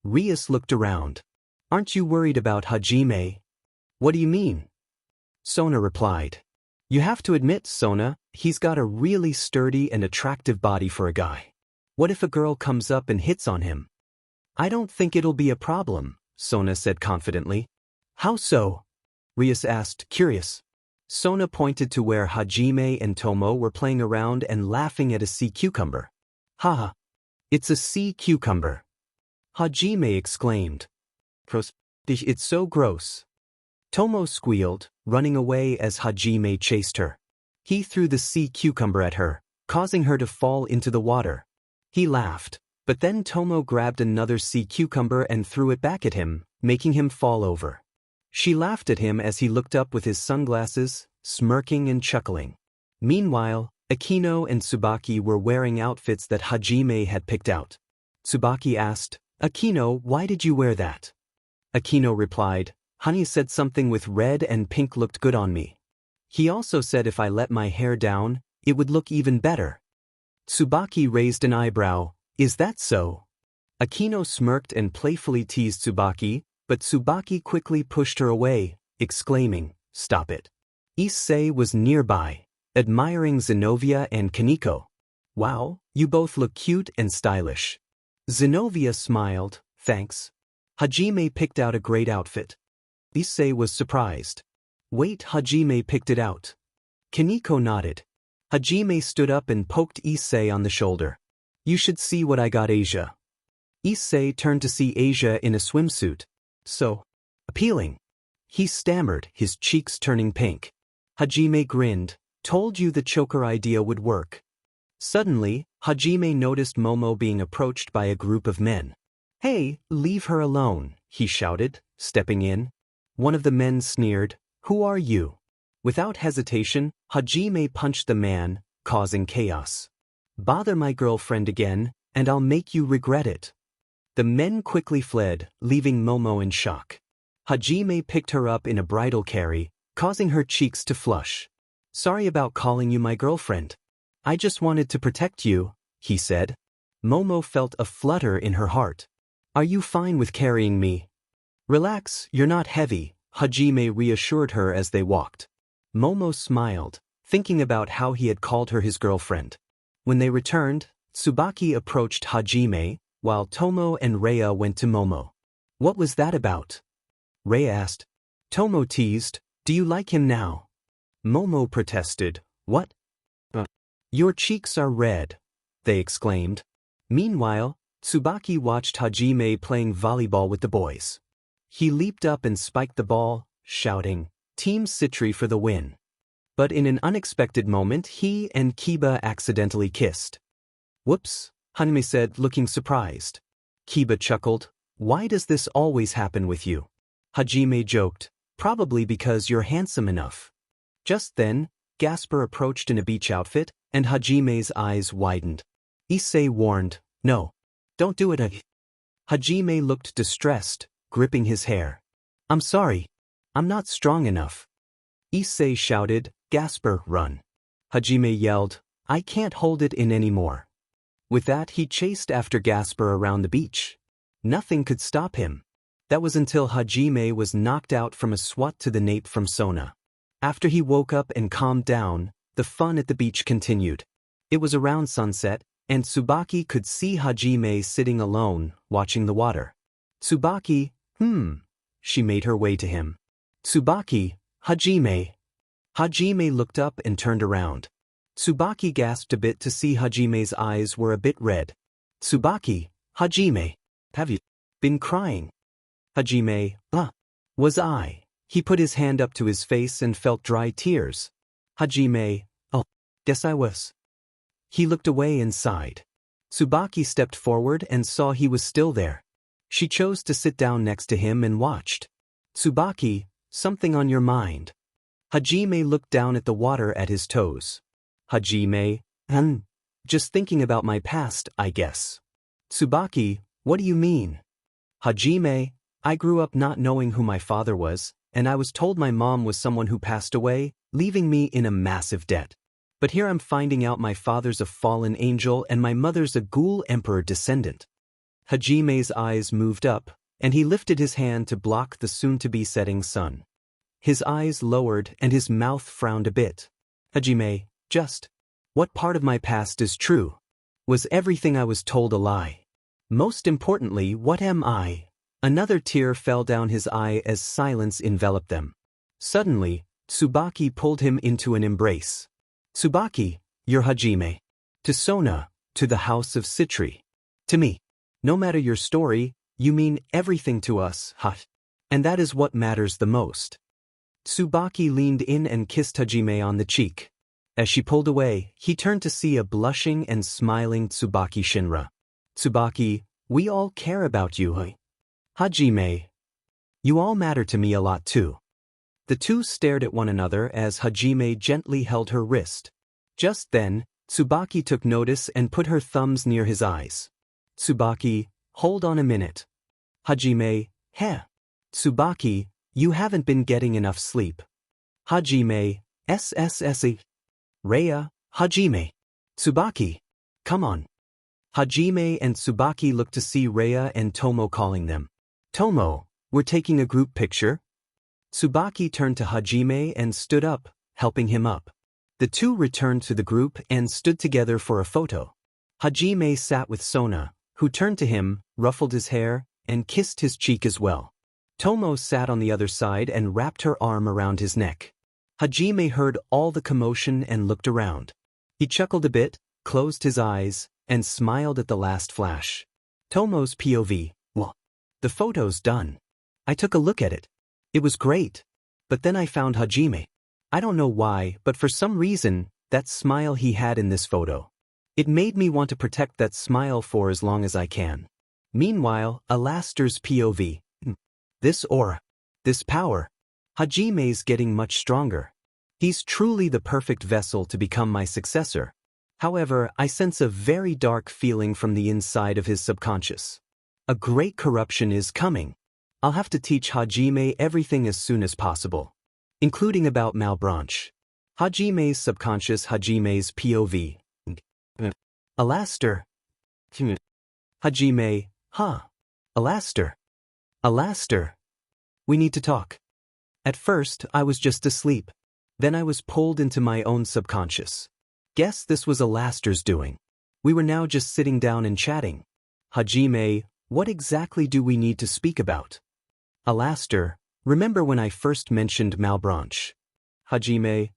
Rias looked around. Aren't you worried about Hajime? What do you mean? Sona replied. You have to admit, Sona, he's got a really sturdy and attractive body for a guy. What if a girl comes up and hits on him? I don't think it'll be a problem, Sona said confidently. How so? Rias asked, curious. Sona pointed to where Hajime and Tomo were playing around and laughing at a sea cucumber. Haha. It's a sea cucumber. Hajime exclaimed. It's so gross. Tomo squealed, running away as Hajime chased her. He threw the sea cucumber at her, causing her to fall into the water. He laughed, but then Tomo grabbed another sea cucumber and threw it back at him, making him fall over. She laughed at him as he looked up with his sunglasses, smirking and chuckling. Meanwhile, Akino and Tsubaki were wearing outfits that Hajime had picked out. Tsubaki asked, Akino, why did you wear that? Akino replied, Honey said something with red and pink looked good on me. He also said if I let my hair down, it would look even better. Tsubaki raised an eyebrow. Is that so? Akino smirked and playfully teased Tsubaki, but Tsubaki quickly pushed her away, exclaiming, Stop it. Issei was nearby, admiring Zenobia and Kaneko. Wow, you both look cute and stylish. Zenobia smiled, thanks. Hajime picked out a great outfit. Issei was surprised. Wait, Hajime picked it out. Kaneko nodded. Hajime stood up and poked Issei on the shoulder. You should see what I got Asia. Issei turned to see Asia in a swimsuit. So appealing. He stammered, his cheeks turning pink. Hajime grinned. Told you the choker idea would work. Suddenly, Hajime noticed Momo being approached by a group of men. Hey, leave her alone, he shouted, stepping in. One of the men sneered, Who are you? Without hesitation, Hajime punched the man, causing chaos. Bother my girlfriend again, and I'll make you regret it. The men quickly fled, leaving Momo in shock. Hajime picked her up in a bridal carry, causing her cheeks to flush. Sorry about calling you my girlfriend. I just wanted to protect you, he said. Momo felt a flutter in her heart. Are you fine with carrying me? Relax, you're not heavy, Hajime reassured her as they walked. Momo smiled, thinking about how he had called her his girlfriend. When they returned, Tsubaki approached Hajime, while Tomo and Rhea went to Momo. What was that about? Rhea asked. Tomo teased, Do you like him now? Momo protested, What? Your cheeks are red, they exclaimed. Meanwhile, Tsubaki watched Hajime playing volleyball with the boys. He leaped up and spiked the ball, shouting, Team Citri for the win. But in an unexpected moment he and Kiba accidentally kissed. Whoops, Hanme said, looking surprised. Kiba chuckled, Why does this always happen with you? Hajime joked, Probably because you're handsome enough. Just then, Gasper approached in a beach outfit, And Hajime's eyes widened. Issei warned, "No. Don't do it." Hajime looked distressed, gripping his hair. "I'm sorry. I'm not strong enough." Issei shouted, "Gasper, run." Hajime yelled, "I can't hold it in anymore." With that he chased after Gasper around the beach. Nothing could stop him. That was until Hajime was knocked out from a swat to the nape from Sona. After he woke up and calmed down, the fun at the beach continued. It was around sunset, and Tsubaki could see Hajime sitting alone, watching the water. "Tsubaki, She made her way to him. "Tsubaki, Hajime." Hajime looked up and turned around. Tsubaki gasped a bit to see Hajime's eyes were a bit red. "Tsubaki, Hajime, have you been crying?" Hajime, was I. He put his hand up to his face and felt dry tears. Hajime, "Oh, guess I was." He looked away and sighed. Tsubaki stepped forward and saw he was still there. She chose to sit down next to him and watched. "Tsubaki, something on your mind?" Hajime looked down at the water at his toes. Hajime, just thinking about my past, I guess." "Tsubaki, what do you mean?" Hajime, "I grew up not knowing who my father was, and I was told my mom was someone who passed away, leaving me in a massive debt. But here I'm finding out my father's a fallen angel and my mother's a ghoul emperor descendant." Hajime's eyes moved up, and he lifted his hand to block the soon-to-be setting sun. His eyes lowered and his mouth frowned a bit. "Hajime, what part of my past is true? Was everything I was told a lie? Most importantly, what am I?" Another tear fell down his eye as silence enveloped them. Suddenly, Tsubaki pulled him into an embrace. "Tsubaki, you're Hajime. To Sona, to the house of Citri. To me. No matter your story, you mean everything to us, and that is what matters the most." Tsubaki leaned in and kissed Hajime on the cheek. As she pulled away, he turned to see a blushing and smiling Tsubaki Shinra. "Tsubaki, we all care about you, Hajime. You all matter to me a lot too." The two stared at one another as Hajime gently held her wrist. Just then, Tsubaki took notice and put her thumbs near his eyes. "Tsubaki, hold on a minute." Hajime, "Tsubaki, you haven't been getting enough sleep." Hajime, "SSSE. Rhea, Hajime. Tsubaki, come on." Hajime and Tsubaki looked to see Rhea and Tomo calling them. "Tomo, we're taking a group picture?" Tsubaki turned to Hajime and stood up, helping him up. The two returned to the group and stood together for a photo. Hajime sat with Sona, who turned to him, ruffled his hair, and kissed his cheek as well. Tomo sat on the other side and wrapped her arm around his neck. Hajime heard all the commotion and looked around. He chuckled a bit, closed his eyes, and smiled at the last flash. Tomo's POV, "Well, the photo's done. I took a look at it. It was great. But then I found Hajime. I don't know why, but for some reason, that smile he had in this photo. It made me want to protect that smile for as long as I can." Meanwhile, Alastair's POV, "This aura, this power. Hajime's getting much stronger. He's truly the perfect vessel to become my successor. However, I sense a very dark feeling from the inside of his subconscious. A great corruption is coming. I'll have to teach Hajime everything as soon as possible, including about Malebranche." Hajime's subconscious, Hajime's POV. "Alastair." Hajime, Alastair. Alastair. "We need to talk. At first, I was just asleep. Then I was pulled into my own subconscious. Guess this was Alastair's doing. We were now just sitting down and chatting. Hajime, what exactly do we need to speak about?" Alastair, remember when I first mentioned Malebranche? Hajime,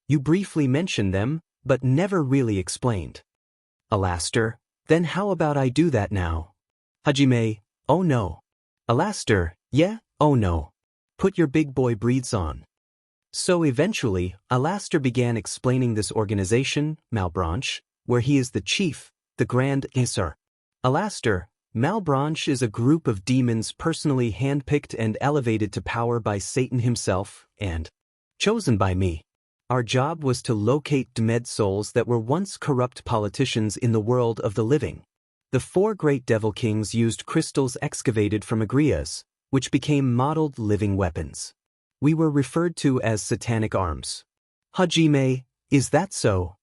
you briefly mentioned them, but never really explained. Alastair, then how about I do that now? Hajime, oh no. Alastair, yeah, oh no. Put your big boy breathes on. So eventually, Alastair began explaining this organization, Malebranche, where he is the chief, the Grand Issei. Alastair, Malebranche is a group of demons personally handpicked and elevated to power by Satan himself, and chosen by me. Our job was to locate dead souls that were once corrupt politicians in the world of the living. The 4 great devil kings used crystals excavated from agrias, which became modeled living weapons. We were referred to as satanic arms. Hajime, is that so?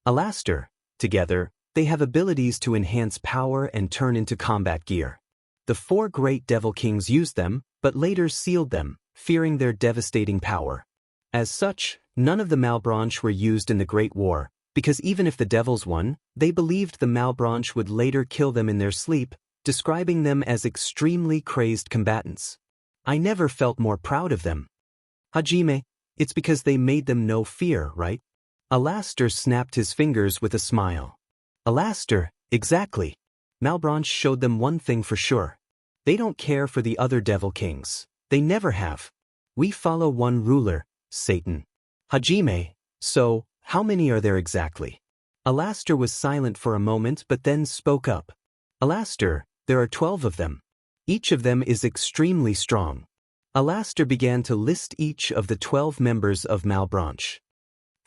Alastair, together, they have abilities to enhance power and turn into combat gear. The 4 great devil kings used them, but later sealed them, fearing their devastating power. As such, none of the Malebranche were used in the Great War, because even if the devils won, they believed the Malebranche would later kill them in their sleep, describing them as extremely crazed combatants. I never felt more proud of them. Hajime, it's because they made them know fear, right? Alastair snapped his fingers with a smile. Alastair, exactly. Malebranche showed them one thing for sure. They don't care for the other devil kings. They never have. We follow one ruler, Satan. Hajime, so, how many are there exactly? Alastair was silent for a moment but then spoke up. Alastair, there are 12 of them. Each of them is extremely strong. Alastair began to list each of the 12 members of Malebranche.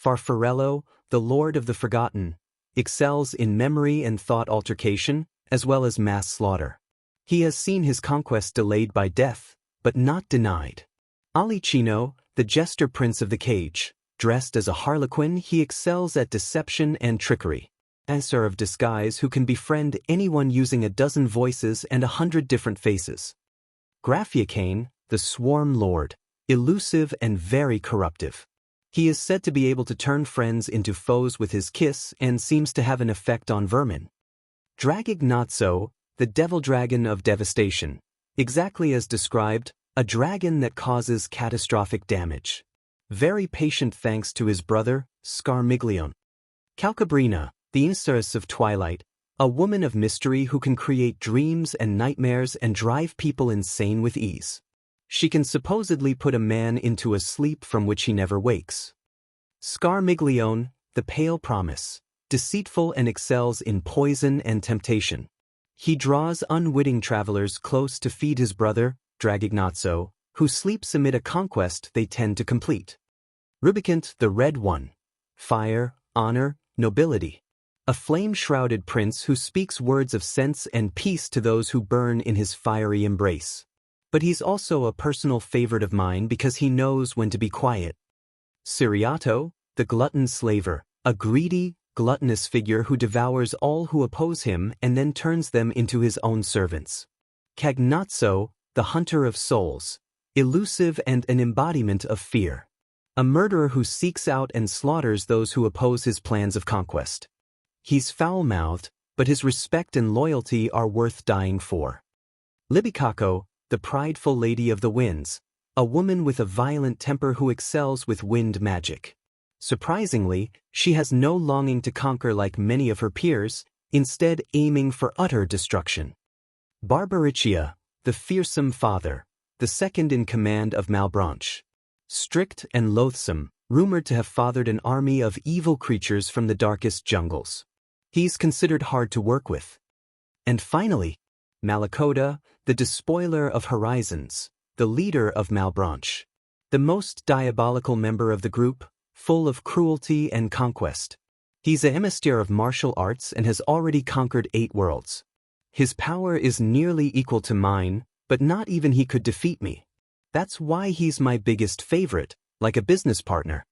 Farfarello, the Lord of the Forgotten, excels in memory and thought altercation, as well as mass slaughter. He has seen his conquest delayed by death, but not denied. Alicino, the jester prince of the cage, dressed as a harlequin, he excels at deception and trickery. Answer of disguise who can befriend anyone using a dozen voices and 100 different faces. Graphiacane, the swarm lord, elusive and very corruptive. He is said to be able to turn friends into foes with his kiss and seems to have an effect on vermin. Dragignazzo, the devil dragon of devastation, exactly as described, a dragon that causes catastrophic damage. Very patient thanks to his brother, Scarmiglione. Calcabrina, the Incerus of Twilight, a woman of mystery who can create dreams and nightmares and drive people insane with ease. She can supposedly put a man into a sleep from which he never wakes. Scarmiglione, the Pale Promise, deceitful and excels in poison and temptation. He draws unwitting travelers close to feed his brother, Dragignazzo, who sleeps amid a conquest they tend to complete. Rubicant, the Red One, fire, honor, nobility. A flame-shrouded prince who speaks words of sense and peace to those who burn in his fiery embrace. But he's also a personal favorite of mine because he knows when to be quiet. Siriato, the glutton slaver, a greedy, gluttonous figure who devours all who oppose him and then turns them into his own servants. Cagnazzo, the hunter of souls, elusive and an embodiment of fear. A murderer who seeks out and slaughters those who oppose his plans of conquest. He's foul-mouthed, but his respect and loyalty are worth dying for. Libicacco, the prideful lady of the winds, a woman with a violent temper who excels with wind magic. Surprisingly, she has no longing to conquer like many of her peers, instead aiming for utter destruction. Barbariccia, the fearsome father, the second in command of Malebranche. Strict and loathsome, rumored to have fathered an army of evil creatures from the darkest jungles. He's considered hard to work with. And finally, Malakota, the despoiler of horizons, the leader of Malebranche. The most diabolical member of the group, full of cruelty and conquest. He's an emissary of martial arts and has already conquered 8 worlds. His power is nearly equal to mine, but not even he could defeat me. That's why he's my biggest favorite, like a business partner.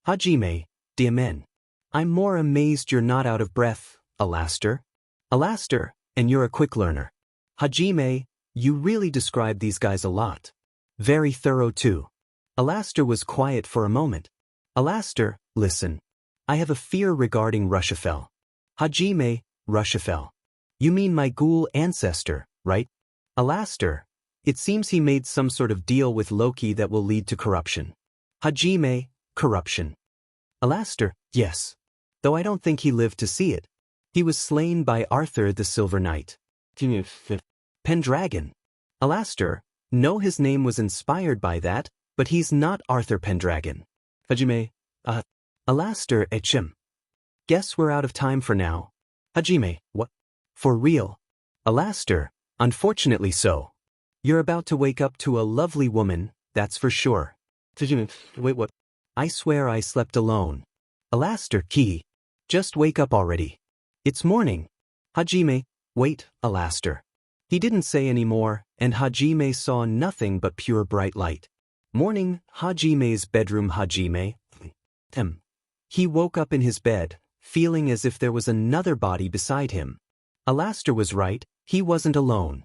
Hajime, Diamen. I'm more amazed you're not out of breath, Alastair. Alastair, and you're a quick learner. Hajime, you really described these guys a lot. Very thorough too. Alastair was quiet for a moment. Alastair, listen. I have a fear regarding Rushafell. Hajime, Rushafell. You mean my ghoul ancestor, right? Alastair, it seems he made some sort of deal with Loki that will lead to corruption. Hajime, corruption. Alastair, yes. Though I don't think he lived to see it. He was slain by Arthur the Silver Knight. Pendragon. Alastair, no, his name was inspired by that, but he's not Arthur Pendragon. Hajime, Alastair Echem. Guess we're out of time for now. Hajime, what? For real? Alastair, unfortunately so. You're about to wake up to a lovely woman, that's for sure. Hajime, wait, what? I swear I slept alone. Alastair, just wake up already. It's morning. Hajime, wait, Alastair. He didn't say any more, and Hajime saw nothing but pure bright light. Morning, Hajime's bedroom. Hajime. He woke up in his bed, feeling as if there was another body beside him. Alastair was right, he wasn't alone.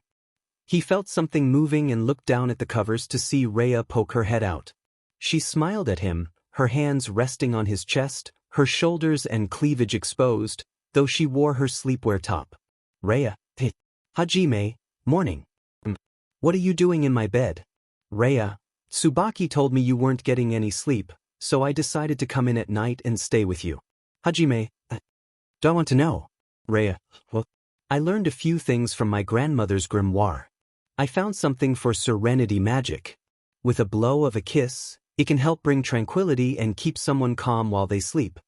He felt something moving and looked down at the covers to see Rhea poke her head out. She smiled at him, her hands resting on his chest, her shoulders and cleavage exposed, though she wore her sleepwear top. Rhea, Hajime, morning. What are you doing in my bed? Rhea, Tsubaki told me you weren't getting any sleep, so I decided to come in at night and stay with you. Hajime, do I want to know? Rhea, well, I learned a few things from my grandmother's grimoire. I found something for serenity magic. With a blow of a kiss, it can help bring tranquility and keep someone calm while they sleep.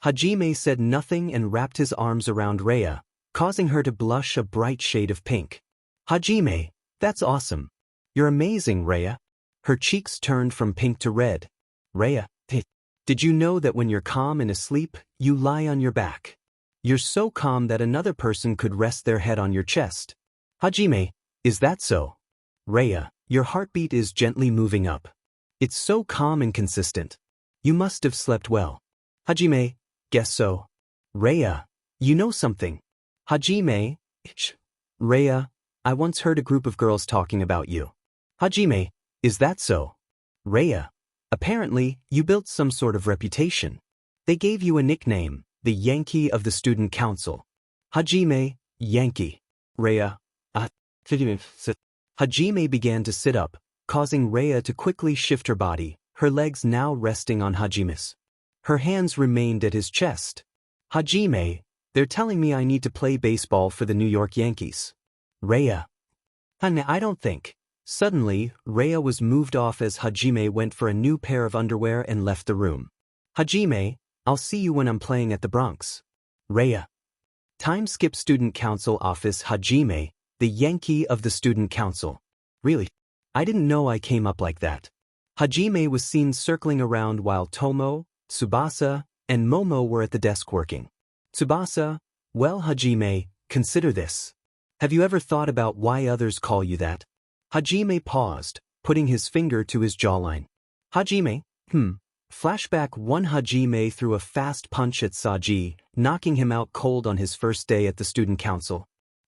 Hajime said nothing and wrapped his arms around Rhea, causing her to blush a bright shade of pink. Hajime, that's awesome. You're amazing, Rhea. Her cheeks turned from pink to red. Rhea, did you know that when you're calm and asleep, you lie on your back? You're so calm that another person could rest their head on your chest. Hajime, is that so? Rhea, your heartbeat is gently moving up. It's so calm and consistent. You must have slept well. Hajime, guess so. Rhea, you know something. Hajime, Rhea, I once heard a group of girls talking about you. Hajime, is that so? Rhea, apparently, you built some sort of reputation. They gave you a nickname, the Yankee of the Student Council. Hajime, Yankee. Rhea, Hajime began to sit up, causing Rhea to quickly shift her body, her legs now resting on Hajime's. Her hands remained at his chest. Hajime, they're telling me I need to play baseball for the New York Yankees. Rhea. I don't think. Suddenly, Rhea was moved off as Hajime went for a new pair of underwear and left the room. Hajime, I'll see you when I'm playing at the Bronx. Rhea. Time skip Student Council office. Hajime, the Yankee of the Student Council. Really? I didn't know I came up like that. Hajime was seen circling around while Tomo, Tsubasa, and Momo were at the desk working. Tsubasa, well, Hajime, consider this. Have you ever thought about why others call you that? Hajime paused, putting his finger to his jawline. Hajime, Flashback 1. Hajime threw a fast punch at Saji, knocking him out cold on his first day at the student council.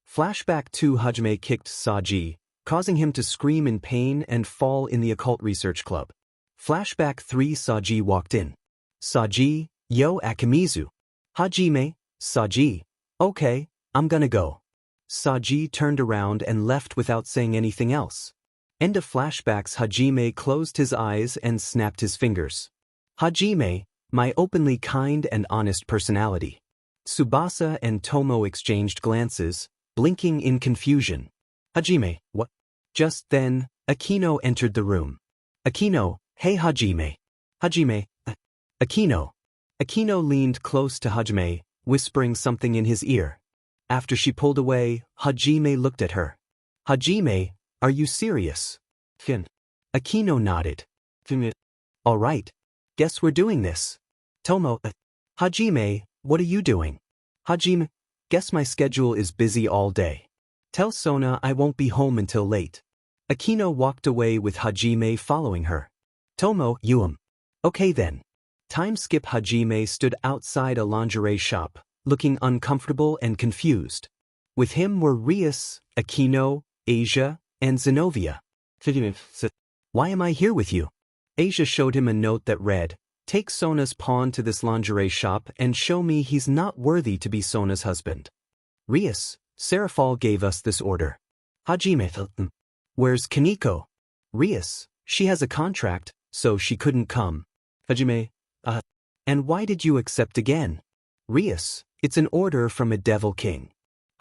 Flashback 2. Hajime kicked Saji, causing him to scream in pain and fall in the occult research club. Flashback 3. Saji walked in. Saji, yo Akimizu. Hajime, Saji, okay, I'm gonna go. Saji turned around and left without saying anything else. End of flashbacks. Hajime closed his eyes and snapped his fingers. Hajime, my openly kind and honest personality. Tsubasa and Tomo exchanged glances, blinking in confusion. Hajime, what? Just then, Akino entered the room. Akino, hey Hajime. Hajime, Akino. Akino leaned close to Hajime, whispering something in his ear. After she pulled away, Hajime looked at her. Hajime, are you serious? Akino nodded. All right. Guess we're doing this. Tomo, Hajime, what are you doing? Hajime, guess my schedule is busy all day. Tell Sona I won't be home until late. Akino walked away with Hajime following her. Tomo, okay then. Time skip. Hajime stood outside a lingerie shop, looking uncomfortable and confused. With him were Rias, Akino, Asia, and Zenobia. Why am I here with you? Asia showed him a note that read, take Sona's pawn to this lingerie shop and show me he's not worthy to be Sona's husband. Rias, Serafal gave us this order. Hajime, where's Kaneko? Rias, she has a contract, so she couldn't come. Hajime, and why did you accept again? Rias, it's an order from a devil king.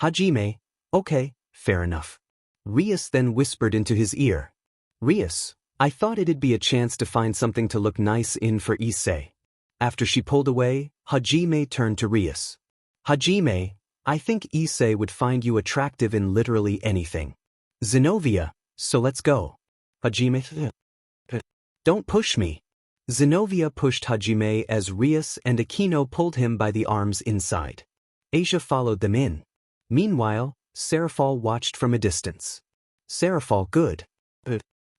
Hajime, okay, fair enough. Rias then whispered into his ear. Rias, I thought it'd be a chance to find something to look nice in for Issei. After she pulled away, Hajime turned to Rias. Hajime, I think Issei would find you attractive in literally anything. Zenobia, so let's go. Hajime, don't push me. Zenobia pushed Hajime as Rias and Aquino pulled him by the arms inside. Asia followed them in. Meanwhile, Serafal watched from a distance. Serafal, good.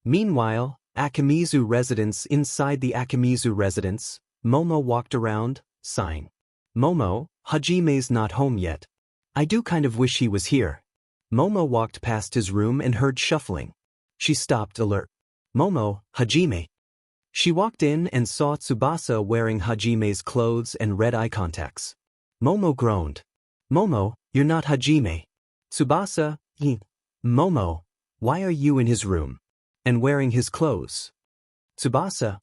Meanwhile, Akimizu residence. Inside the Akimizu residence, Momo walked around, sighing. Momo, Hajime's not home yet. I do kind of wish he was here. Momo walked past his room and heard shuffling. She stopped, alert. Momo, Hajime. She walked in and saw Tsubasa wearing Hajime's clothes and red eye contacts. Momo groaned. Momo, you're not Hajime. Tsubasa, Momo, why are you in his room? And wearing his clothes? Tsubasa,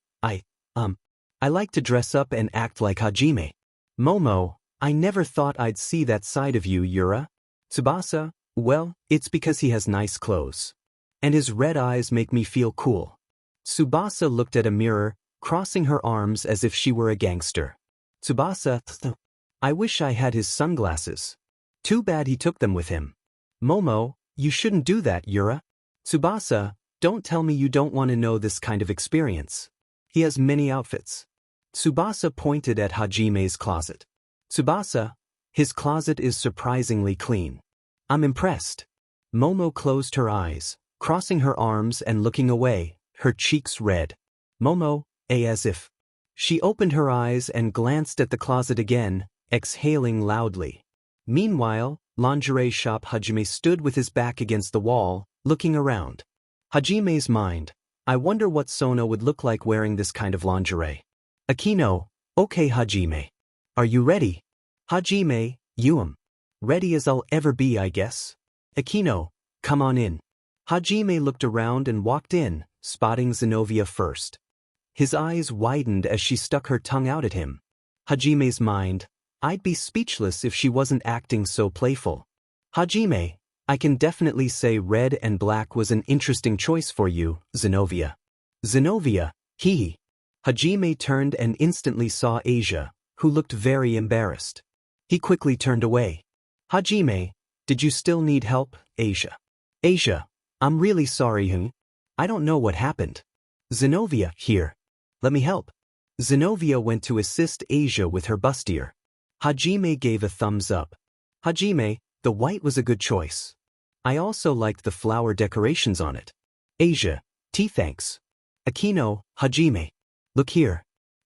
I like to dress up and act like Hajime. Momo, I never thought I'd see that side of you, Yura. Tsubasa, well, it's because he has nice clothes. And his red eyes make me feel cool. Tsubasa looked at a mirror, crossing her arms as if she were a gangster. Tsubasa, I wish I had his sunglasses. Too bad he took them with him. Momo, you shouldn't do that, Yura. Tsubasa, don't tell me you don't want to know this kind of experience. He has many outfits. Tsubasa pointed at Hajime's closet. Tsubasa, his closet is surprisingly clean. I'm impressed. Momo closed her eyes, crossing her arms and looking away, her cheeks red. Momo, as if. She opened her eyes and glanced at the closet again, exhaling loudly. Meanwhile, lingerie shop Hajime stood with his back against the wall, looking around. Hajime's mind, I wonder what Sono would look like wearing this kind of lingerie. Aquino, okay Hajime. Are you ready? Hajime, ready as I'll ever be, I guess. Aquino, come on in. Hajime looked around and walked in, spotting Zenobia first. His eyes widened as she stuck her tongue out at him. Hajime's mind, I'd be speechless if she wasn't acting so playful. Hajime, I can definitely say red and black was an interesting choice for you, Zenobia. Zenobia, hee. Hajime turned and instantly saw Asia, who looked very embarrassed. He quickly turned away. Hajime, did you still need help, Asia? Asia, I'm really sorry, I don't know what happened. Zenobia, here. Let me help. Zenobia went to assist Asia with her bustier. Hajime gave a thumbs up. Hajime, the white was a good choice. I also liked the flower decorations on it. Asia, thanks. Aquino, Hajime. Look here.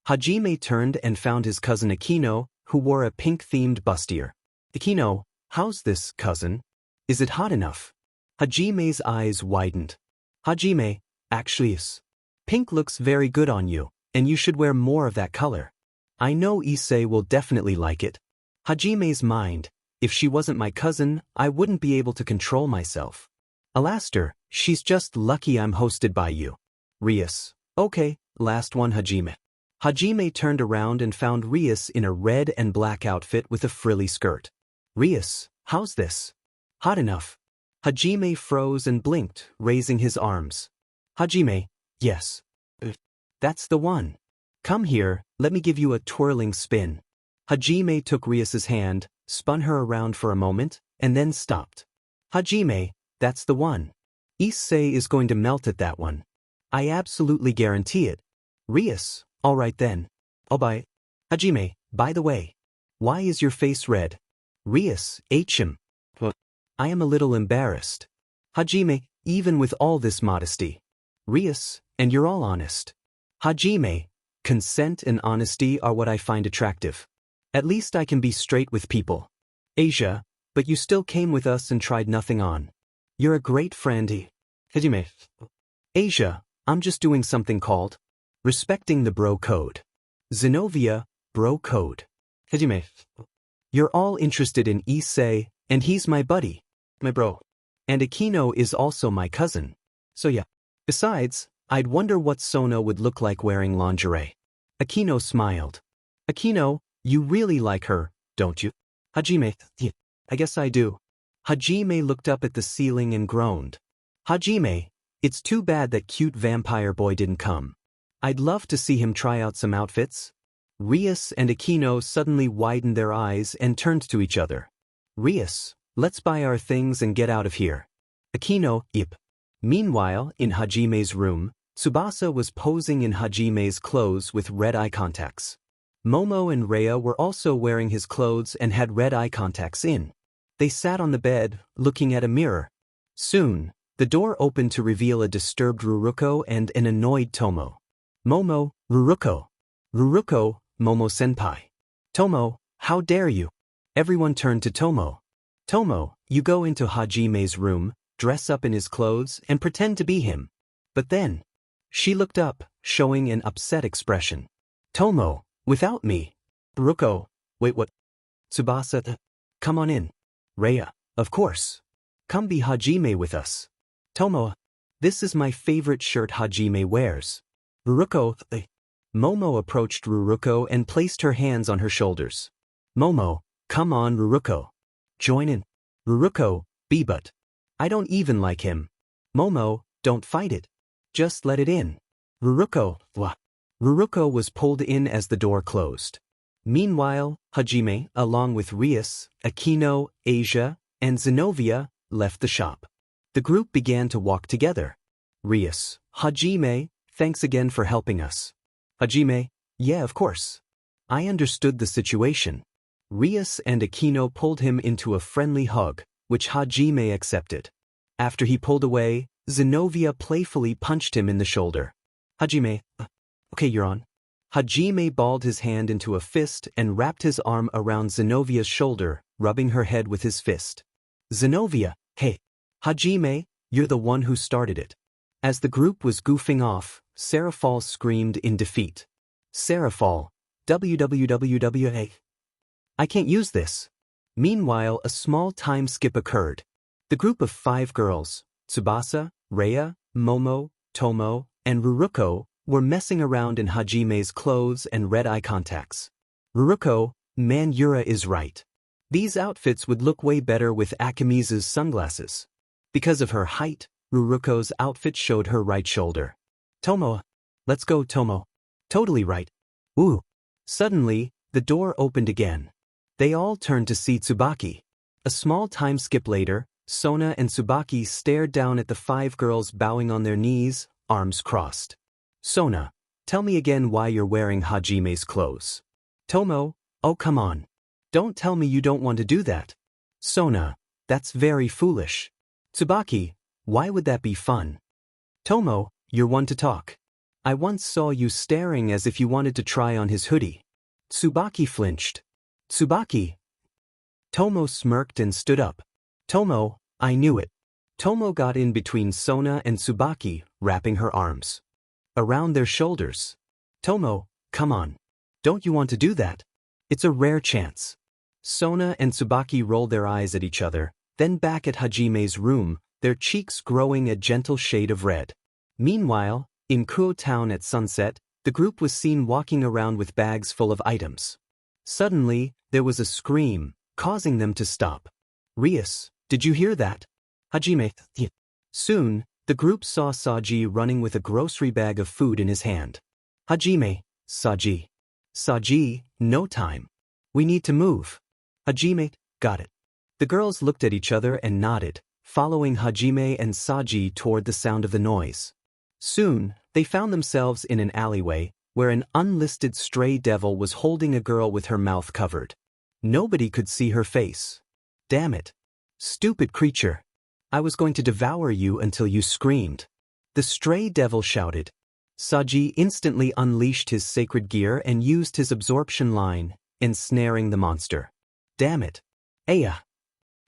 Hajime turned and found his cousin Aquino, who wore a pink-themed bustier. Aquino, how's this, cousin? Is it hot enough? Hajime's eyes widened. Hajime, actually yes. Pink looks very good on you, and you should wear more of that color. I know Issei will definitely like it. Hajime's mind, if she wasn't my cousin, I wouldn't be able to control myself. Alastair, she's just lucky I'm hosted by you. Rias, okay, last one Hajime. Hajime turned around and found Rias in a red and black outfit with a frilly skirt. Rias, how's this? Hot enough. Hajime froze and blinked, raising his arms. Hajime, yes. That's the one. Come here, let me give you a twirling spin. Hajime took Rias's hand, spun her around for a moment, and then stopped. Hajime, that's the one. Issei is going to melt at that one. I absolutely guarantee it. Rias, all right then. I'll buy it. Hajime, by the way. Why is your face red? Rias, him. I am a little embarrassed. Hajime, even with all this modesty. Rias, and you're all honest. Hajime, consent and honesty are what I find attractive. At least I can be straight with people. Asia, but you still came with us and tried nothing on. You're a great friend. Hajime. Asia, I'm just doing something called respecting the bro code. Zenobia, bro code. Hajime. You're all interested in Issei, and he's my buddy. My bro. And Aquino is also my cousin. So yeah. Besides, I'd wonder what Sono would look like wearing lingerie. Aquino smiled. Aquino, you really like her, don't you? Hajime, yeah, I guess I do. Hajime looked up at the ceiling and groaned. Hajime, it's too bad that cute vampire boy didn't come. I'd love to see him try out some outfits. Rias and Aquino suddenly widened their eyes and turned to each other. Rias, let's buy our things and get out of here. Aquino, yep. Meanwhile, in Hajime's room, Tsubasa was posing in Hajime's clothes with red eye contacts. Momo and Rhea were also wearing his clothes and had red eye contacts in. They sat on the bed, looking at a mirror. Soon, the door opened to reveal a disturbed Ruruko and an annoyed Tomo. Momo, Ruruko. Ruruko, Momo-senpai. Tomo, how dare you? Everyone turned to Tomo. Tomo, you go into Hajime's room, dress up in his clothes, and pretend to be him. But then, she looked up, showing an upset expression. Tomo, without me. Ruruko, wait, what? Tsubasa, come on in. Rhea, of course. Come be Hajime with us. Tomo, this is my favorite shirt Hajime wears. Ruruko, Momo approached Ruruko and placed her hands on her shoulders. Momo, come on Ruruko. Join in. Ruruko, but. I don't even like him. Momo, don't fight it. Just let it in. Ruruko, what? Ruruko was pulled in as the door closed. Meanwhile, Hajime, along with Rias, Akino, Asia, and Zenobia, left the shop. The group began to walk together. Rias, Hajime, thanks again for helping us. Hajime, yeah, of course. I understood the situation. Rias and Akino pulled him into a friendly hug, which Hajime accepted. After he pulled away, Zenobia playfully punched him in the shoulder. Hajime, okay, you're on. Hajime balled his hand into a fist and wrapped his arm around Zenovia's shoulder, rubbing her head with his fist. Zenobia, hey. Hajime, you're the one who started it. As the group was goofing off, Seraphal screamed in defeat. Seraphal, wwwwa. I can't use this. Meanwhile, a small time skip occurred. The group of 5 girls, Tsubasa, Rhea, Momo, Tomo, and Ruruko, were messing around in Hajime's clothes and red eye contacts. Ruruko, man, Yura is right. These outfits would look way better with Akimizu's sunglasses. Because of her height, Ruruko's outfit showed her right shoulder. Tomo, let's go Tomo. Totally right. Ooh. Suddenly, the door opened again. They all turned to see Tsubaki. A small time skip later, Sona and Tsubaki stared down at the 5 girls bowing on their knees, arms crossed. Sona, tell me again why you're wearing Hajime's clothes. Tomo, oh come on. Don't tell me you don't want to do that. Sona, that's very foolish. Tsubaki, why would that be fun? Tomo, you're one to talk. I once saw you staring as if you wanted to try on his hoodie. Tsubaki flinched. Tsubaki. Tomo smirked and stood up. Tomo, I knew it. Tomo got in between Sona and Tsubaki, wrapping her arms around their shoulders. Tomo, come on. Don't you want to do that? It's a rare chance. Sona and Tsubaki rolled their eyes at each other, then back at Hajime's room, their cheeks growing a gentle shade of red. Meanwhile, in Kuo Town at sunset, the group was seen walking around with bags full of items. Suddenly, there was a scream, causing them to stop. Rias, did you hear that? Hajime, yeah. Soon, the group saw Saji running with a grocery bag of food in his hand. Hajime, Saji. Saji, no time. We need to move. Hajime, got it. The girls looked at each other and nodded, following Hajime and Saji toward the sound of the noise. Soon, they found themselves in an alleyway, where an unlisted stray devil was holding a girl with her mouth covered. Nobody could see her face. Damn it. Stupid creature. I was going to devour you until you screamed. The stray devil shouted. Saji instantly unleashed his sacred gear and used his absorption line, ensnaring the monster. Damn it. Aya.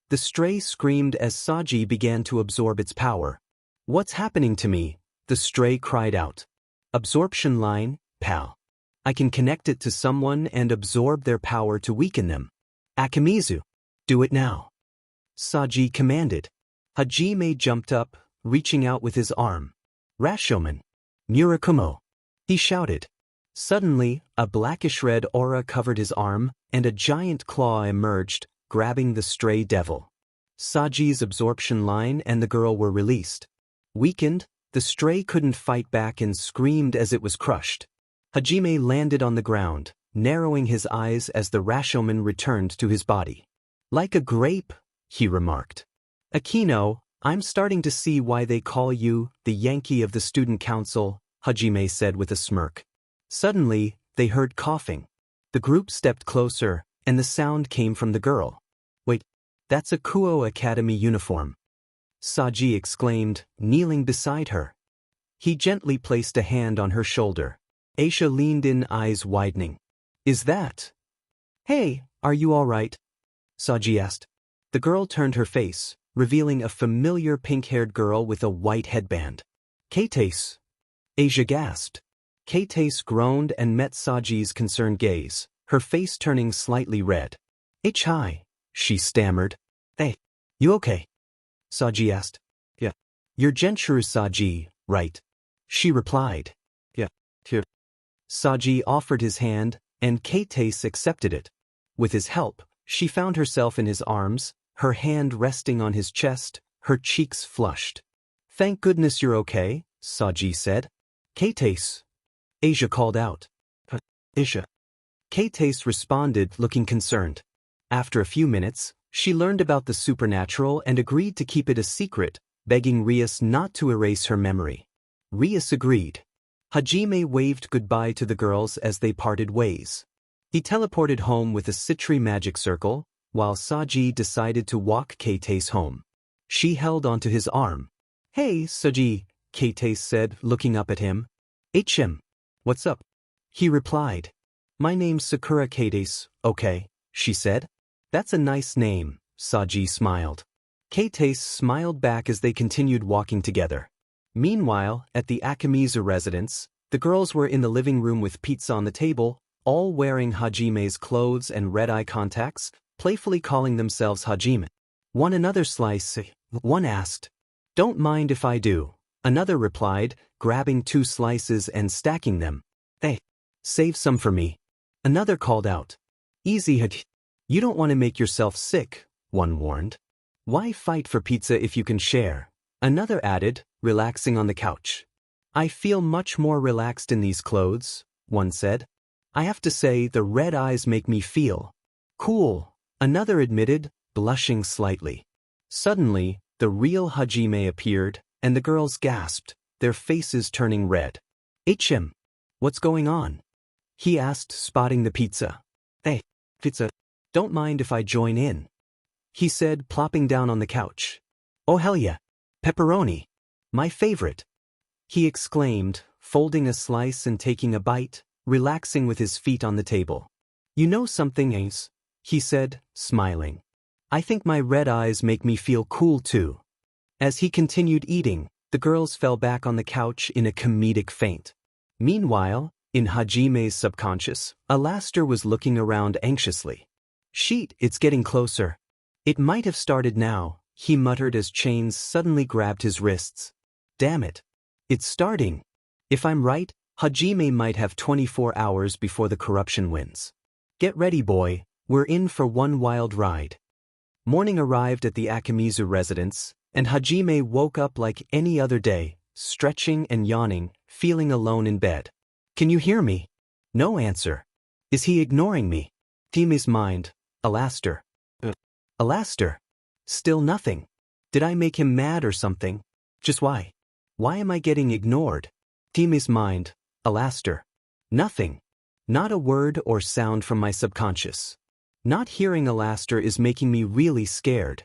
The stray screamed as Saji began to absorb its power. What's happening to me? The stray cried out. Absorption line, pal. I can connect it to someone and absorb their power to weaken them. Akimizu, do it now. Saji commanded. Hajime jumped up, reaching out with his arm. Rashomon. Murakumo. He shouted. Suddenly, a blackish-red aura covered his arm, and a giant claw emerged, grabbing the stray devil. Saji's absorption line and the girl were released. Weakened, the stray couldn't fight back and screamed as it was crushed. Hajime landed on the ground, narrowing his eyes as the Rashomon returned to his body. Like a grape, he remarked. Akino, I'm starting to see why they call you the Yankee of the student council, Hajime said with a smirk. Suddenly, they heard coughing. The group stepped closer, and the sound came from the girl. Wait, that's a Kuo Academy uniform, Saji exclaimed, kneeling beside her. He gently placed a hand on her shoulder. Aisha leaned in, eyes widening. Is that? Hey, are you all right? Saji asked. The girl turned her face, revealing a familiar pink-haired girl with a white headband. Kates. Asia gasped. Kates groaned and met Saji's concerned gaze, her face turning slightly red. Hi, she stammered. Hey, you okay? Saji asked. Yeah. You're Genshuru Saji, right? She replied. Yeah, here. Saji offered his hand, and Kates accepted it. With his help, she found herself in his arms, her hand resting on his chest, her cheeks flushed. Thank goodness you're okay, Saji said. Kates. Asia called out. Asia. Kates responded, looking concerned. After a few minutes, she learned about the supernatural and agreed to keep it a secret, begging Rias not to erase her memory. Rias agreed. Hajime waved goodbye to the girls as they parted ways. He teleported home with a Citri magic circle, while Saji decided to walk Kates home. She held onto his arm. Hey, Saji, Kates said, looking up at him. HM. What's up? He replied. My name's Sakura Kates, okay, she said. That's a nice name, Saji smiled. Kates smiled back as they continued walking together. Meanwhile, at the Akamizu residence, the girls were in the living room with pizza on the table, all wearing Hajime's clothes and red-eye contacts, playfully calling themselves Hajime. Want another slice? One asked. Don't mind if I do, another replied, grabbing 2 slices and stacking them. Hey, save some for me. Another called out. Easy, you don't want to make yourself sick, one warned. Why fight for pizza if you can share? Another added, relaxing on the couch. I feel much more relaxed in these clothes, one said. I have to say the red eyes make me feel cool, another admitted, blushing slightly. Suddenly, the real Hajime appeared, and the girls gasped, their faces turning red. HM. What's going on? He asked, spotting the pizza. Hey, pizza. Don't mind if I join in, he said, plopping down on the couch. Oh hell yeah. Pepperoni. My favorite. He exclaimed, folding a slice and taking a bite, relaxing with his feet on the table. You know something, Ace? He said, smiling. I think my red eyes make me feel cool too. As he continued eating, the girls fell back on the couch in a comedic faint. Meanwhile, in Hajime's subconscious, Alastair was looking around anxiously. Sheet, it's getting closer. It might have started now, he muttered as chains suddenly grabbed his wrists. Damn it. It's starting. If I'm right, Hajime might have 24 hours before the corruption wins. Get ready, boy, we're in for one wild ride. Morning arrived at the Akamizu residence, and Hajime woke up like any other day, stretching and yawning, feeling alone in bed. Can you hear me? No answer. Is he ignoring me? Time's mind. Alastair. Alastair. Still nothing. Did I make him mad or something? Just why? Why am I getting ignored? Time's mind. Alastair. Nothing. Not a word or sound from my subconscious. Not hearing Alastair is making me really scared.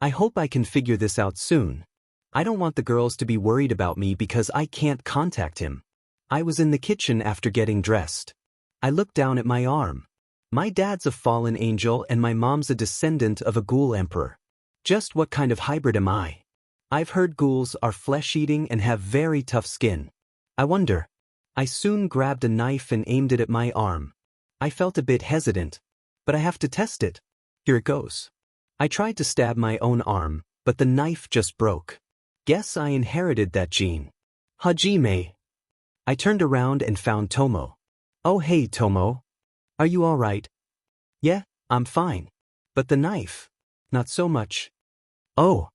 I hope I can figure this out soon. I don't want the girls to be worried about me because I can't contact him. I was in the kitchen after getting dressed. I looked down at my arm. My dad's a fallen angel and my mom's a descendant of a ghoul emperor. Just what kind of hybrid am I? I've heard ghouls are flesh-eating and have very tough skin. I wonder. I soon grabbed a knife and aimed it at my arm. I felt a bit hesitant, but I have to test it. Here it goes. I tried to stab my own arm, but the knife just broke. Guess I inherited that gene. Hajime. I turned around and found Tomo. Oh hey Tomo. Are you all right? Yeah, I'm fine. But the knife? Not so much. Oh.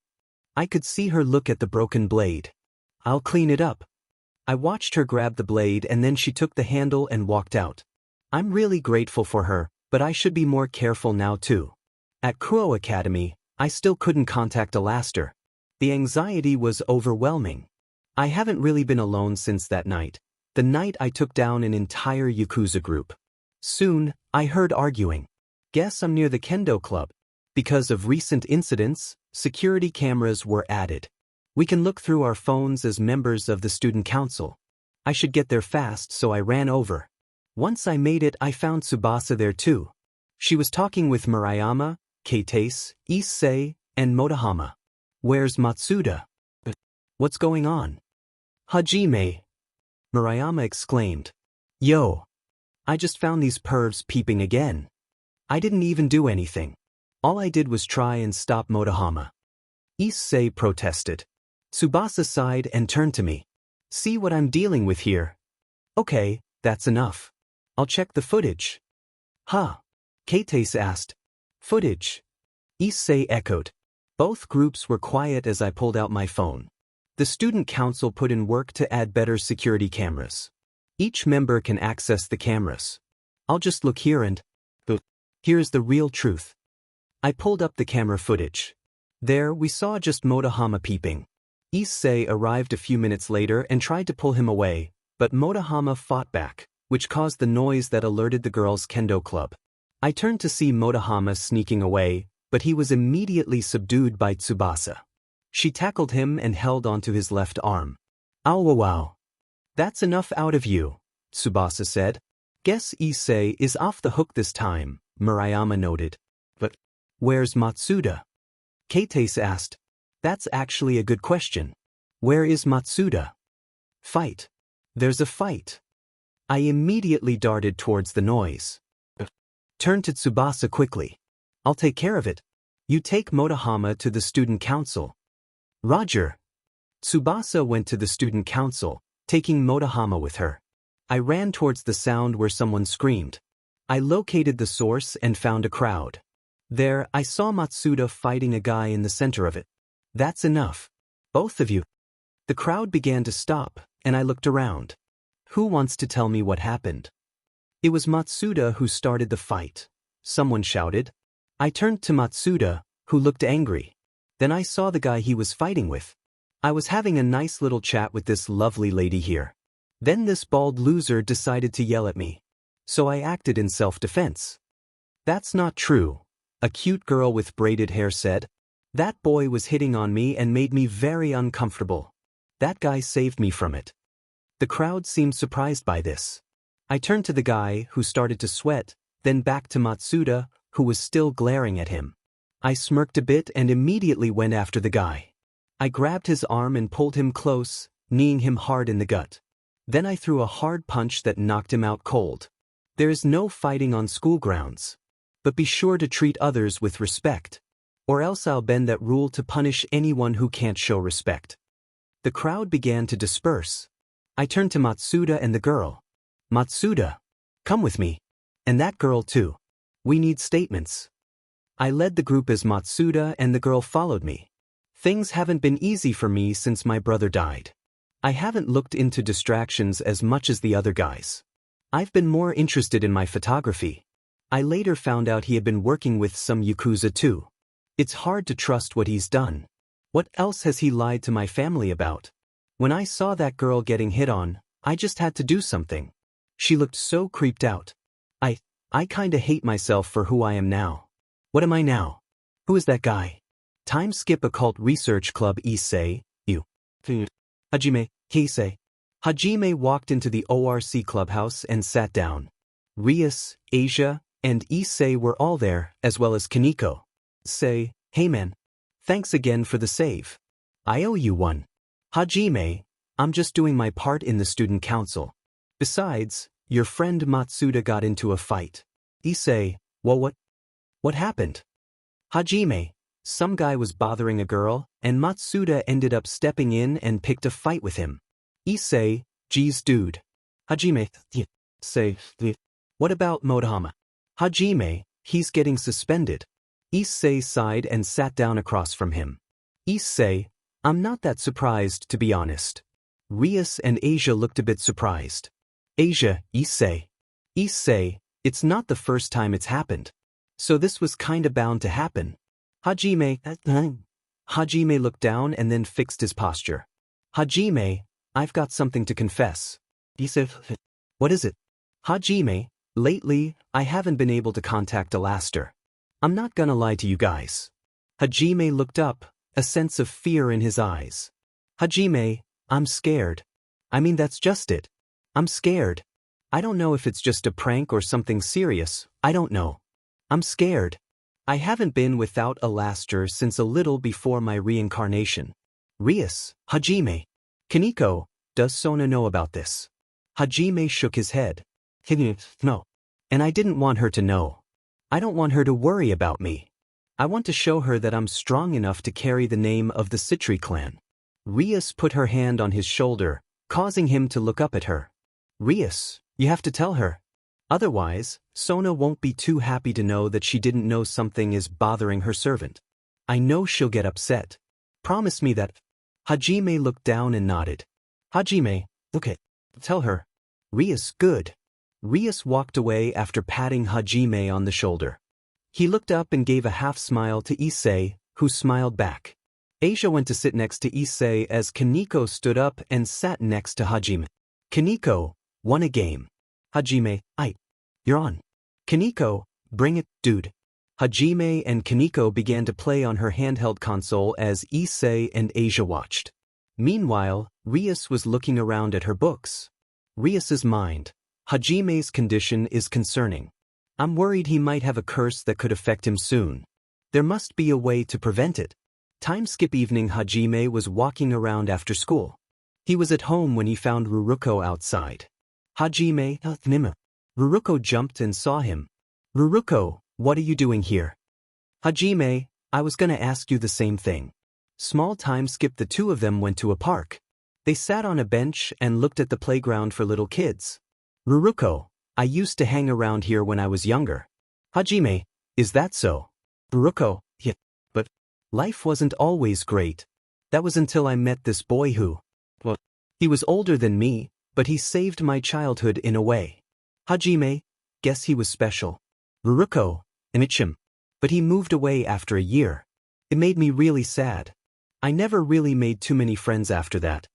I could see her look at the broken blade. I'll clean it up. I watched her grab the blade and then she took the handle and walked out. I'm really grateful for her, but I should be more careful now too. At Kuo Academy, I still couldn't contact Alastair. The anxiety was overwhelming. I haven't really been alone since that night, the night I took down an entire yakuza group. Soon, I heard arguing. Guess I'm near the kendo club. Because of recent incidents, security cameras were added. We can look through our phones as members of the student council. I should get there fast, so I ran over. Once I made it, I found Tsubasa there too. She was talking with Murayama, Keitase, Issei, and Motohama. Where's Matsuda? What's going on? Hajime! Murayama exclaimed. Yo! I just found these pervs peeping again. I didn't even do anything. All I did was try and stop Motohama. Issei protested. Tsubasa sighed and turned to me. See what I'm dealing with here? Okay, that's enough. I'll check the footage. Huh? Keitase asked. Footage? Issei echoed. Both groups were quiet as I pulled out my phone. The student council put in work to add better security cameras. Each member can access the cameras. I'll just look here and... Here's the real truth. I pulled up the camera footage. There we saw just Motohama peeping. Issei arrived a few minutes later and tried to pull him away, but Motohama fought back, which caused the noise that alerted the girls' kendo club. I turned to see Motohama sneaking away, but he was immediately subdued by Tsubasa. She tackled him and held onto his left arm. Ow wow. That's enough out of you, Tsubasa said. Guess Issei is off the hook this time, Murayama noted. But where's Matsuda? Keitase asked. That's actually a good question. Where is Matsuda? Fight. There's a fight. I immediately darted towards the noise. Turned to Tsubasa quickly. I'll take care of it. You take Motohama to the student council. Roger. Tsubasa went to the student council, taking Motohama with her. I ran towards the sound where someone screamed. I located the source and found a crowd. There, I saw Matsuda fighting a guy in the center of it. That's enough. Both of you. The crowd began to stop, and I looked around. Who wants to tell me what happened? It was Matsuda who started the fight. Someone shouted. I turned to Matsuda, who looked angry. Then I saw the guy he was fighting with. I was having a nice little chat with this lovely lady here. Then this bald loser decided to yell at me. So I acted in self-defense. That's not true, a cute girl with braided hair said. That boy was hitting on me and made me very uncomfortable. That guy saved me from it. The crowd seemed surprised by this. I turned to the guy, who started to sweat, then back to Matsuda, who was still glaring at him. I smirked a bit and immediately went after the guy. I grabbed his arm and pulled him close, kneeing him hard in the gut. Then I threw a hard punch that knocked him out cold. There is no fighting on school grounds. But be sure to treat others with respect. Or else I'll bend that rule to punish anyone who can't show respect. The crowd began to disperse. I turned to Matsuda and the girl. Matsuda, come with me. And that girl too. We need statements. I led the group as Matsuda and the girl followed me. Things haven't been easy for me since my brother died. I haven't looked into distractions as much as the other guys. I've been more interested in my photography. I later found out he had been working with some yakuza too. It's hard to trust what he's done. What else has he lied to my family about? When I saw that girl getting hit on, I just had to do something. She looked so creeped out. I kinda hate myself for who I am now. What am I now? Who is that guy? Time skip occult research club Issei, you. Hajime, Issei. Hajime walked into the ORC clubhouse and sat down. Rias, Asia, and Issei were all there, as well as Kaneko. Say, hey man. Thanks again for the save. I owe you one. Hajime, I'm just doing my part in the student council. Besides, your friend Matsuda got into a fight. Issei, well what happened? Hajime, some guy was bothering a girl, and Matsuda ended up stepping in and picked a fight with him. Issei, geez dude. Hajime, say, what about Motohama? Hajime, he's getting suspended. Issei sighed and sat down across from him. Issei, I'm not that surprised to be honest. Rias and Asia looked a bit surprised. Asia, Issei. Issei, it's not the first time it's happened. So this was kinda bound to happen. Hajime, Hajime looked down and then fixed his posture. Hajime, I've got something to confess. Issei, what is it? Hajime, lately, I haven't been able to contact Alastair. I'm not gonna lie to you guys. Hajime looked up, a sense of fear in his eyes. Hajime, I'm scared. I mean, that's just it. I'm scared. I don't know if it's just a prank or something serious, I don't know. I'm scared. I haven't been without Alastair since a little before my reincarnation. Rias, Hajime. Kaneko, does Sona know about this? Hajime shook his head. No. And I didn't want her to know. I don't want her to worry about me. I want to show her that I'm strong enough to carry the name of the Citri clan. Rias put her hand on his shoulder, causing him to look up at her. Rias, you have to tell her. Otherwise, Sona won't be too happy to know that she didn't know something is bothering her servant. I know she'll get upset. Promise me that. Hajime looked down and nodded. Hajime, okay, tell her. Rias, good. Rias walked away after patting Hajime on the shoulder. He looked up and gave a half smile to Issei, who smiled back. Asia went to sit next to Issei as Kaneko stood up and sat next to Hajime. Kaneko, won a game. Hajime, you're on. Kaneko, bring it, dude. Hajime and Kaneko began to play on her handheld console as Issei and Asia watched. Meanwhile, Rias was looking around at her books. Rias's mind. Hajime's condition is concerning. I'm worried he might have a curse that could affect him soon. There must be a way to prevent it. Time skip evening. Hajime was walking around after school. He was at home when he found Ruruko outside. Hajime, Nima. Ruruko jumped and saw him. Ruruko, what are you doing here? Hajime, I was gonna ask you the same thing. Small time skip. The two of them went to a park. They sat on a bench and looked at the playground for little kids. Ruruko, I used to hang around here when I was younger. Hajime, is that so? Ruruko, yeah, but life wasn't always great. That was until I met this boy who, well, he was older than me, but he saved my childhood in a way. Hajime, guess he was special. Ruruko, Amichim. But he moved away after a year. It made me really sad. I never really made too many friends after that.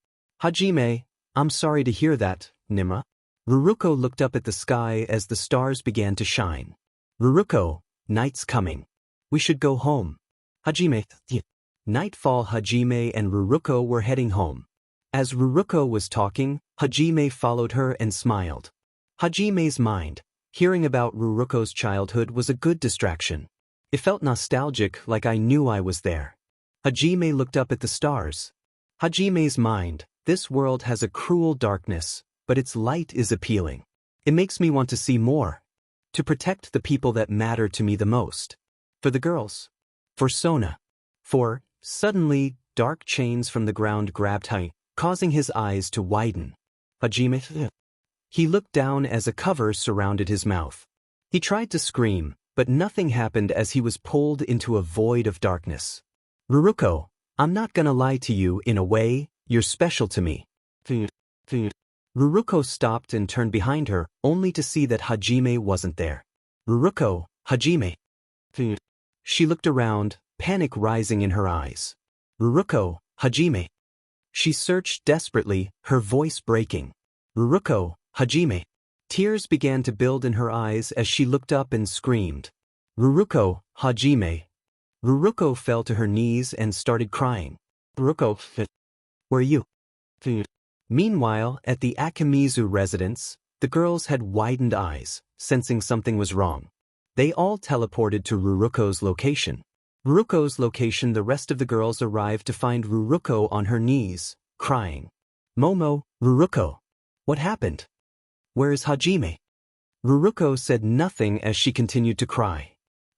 Hajime, I'm sorry to hear that, Nima. Ruruko looked up at the sky as the stars began to shine. Ruruko, night's coming. We should go home. Hajime, Nightfall. Hajime and Ruruko were heading home. As Ruruko was talking, Hajime followed her and smiled. Hajime's mind, hearing about Ruruko's childhood, was a good distraction. It felt nostalgic, like I knew I was there. Hajime looked up at the stars. Hajime's mind, this world has a cruel darkness, but its light is appealing. It makes me want to see more. To protect the people that matter to me the most. For the girls. For Sona. Suddenly, dark chains from the ground grabbed Hai, causing his eyes to widen. Hajime. He looked down as a cover surrounded his mouth. He tried to scream, but nothing happened as he was pulled into a void of darkness. Ruruko, I'm not gonna lie to you, in a way, you're special to me. Ruruko stopped and turned behind her, only to see that Hajime wasn't there. Ruruko, Hajime. She looked around, panic rising in her eyes. Ruruko, Hajime. She searched desperately, her voice breaking. Ruruko, Hajime. Tears began to build in her eyes as she looked up and screamed. Ruruko, Hajime. Ruruko fell to her knees and started crying. Ruruko, where are you? Meanwhile, at the Akimizu residence, the girls had widened eyes, sensing something was wrong. They all teleported to Ruruko's location. The rest of the girls arrived to find Ruruko on her knees, crying. Momo, Ruruko. What happened? Where is Hajime? Ruruko said nothing as she continued to cry.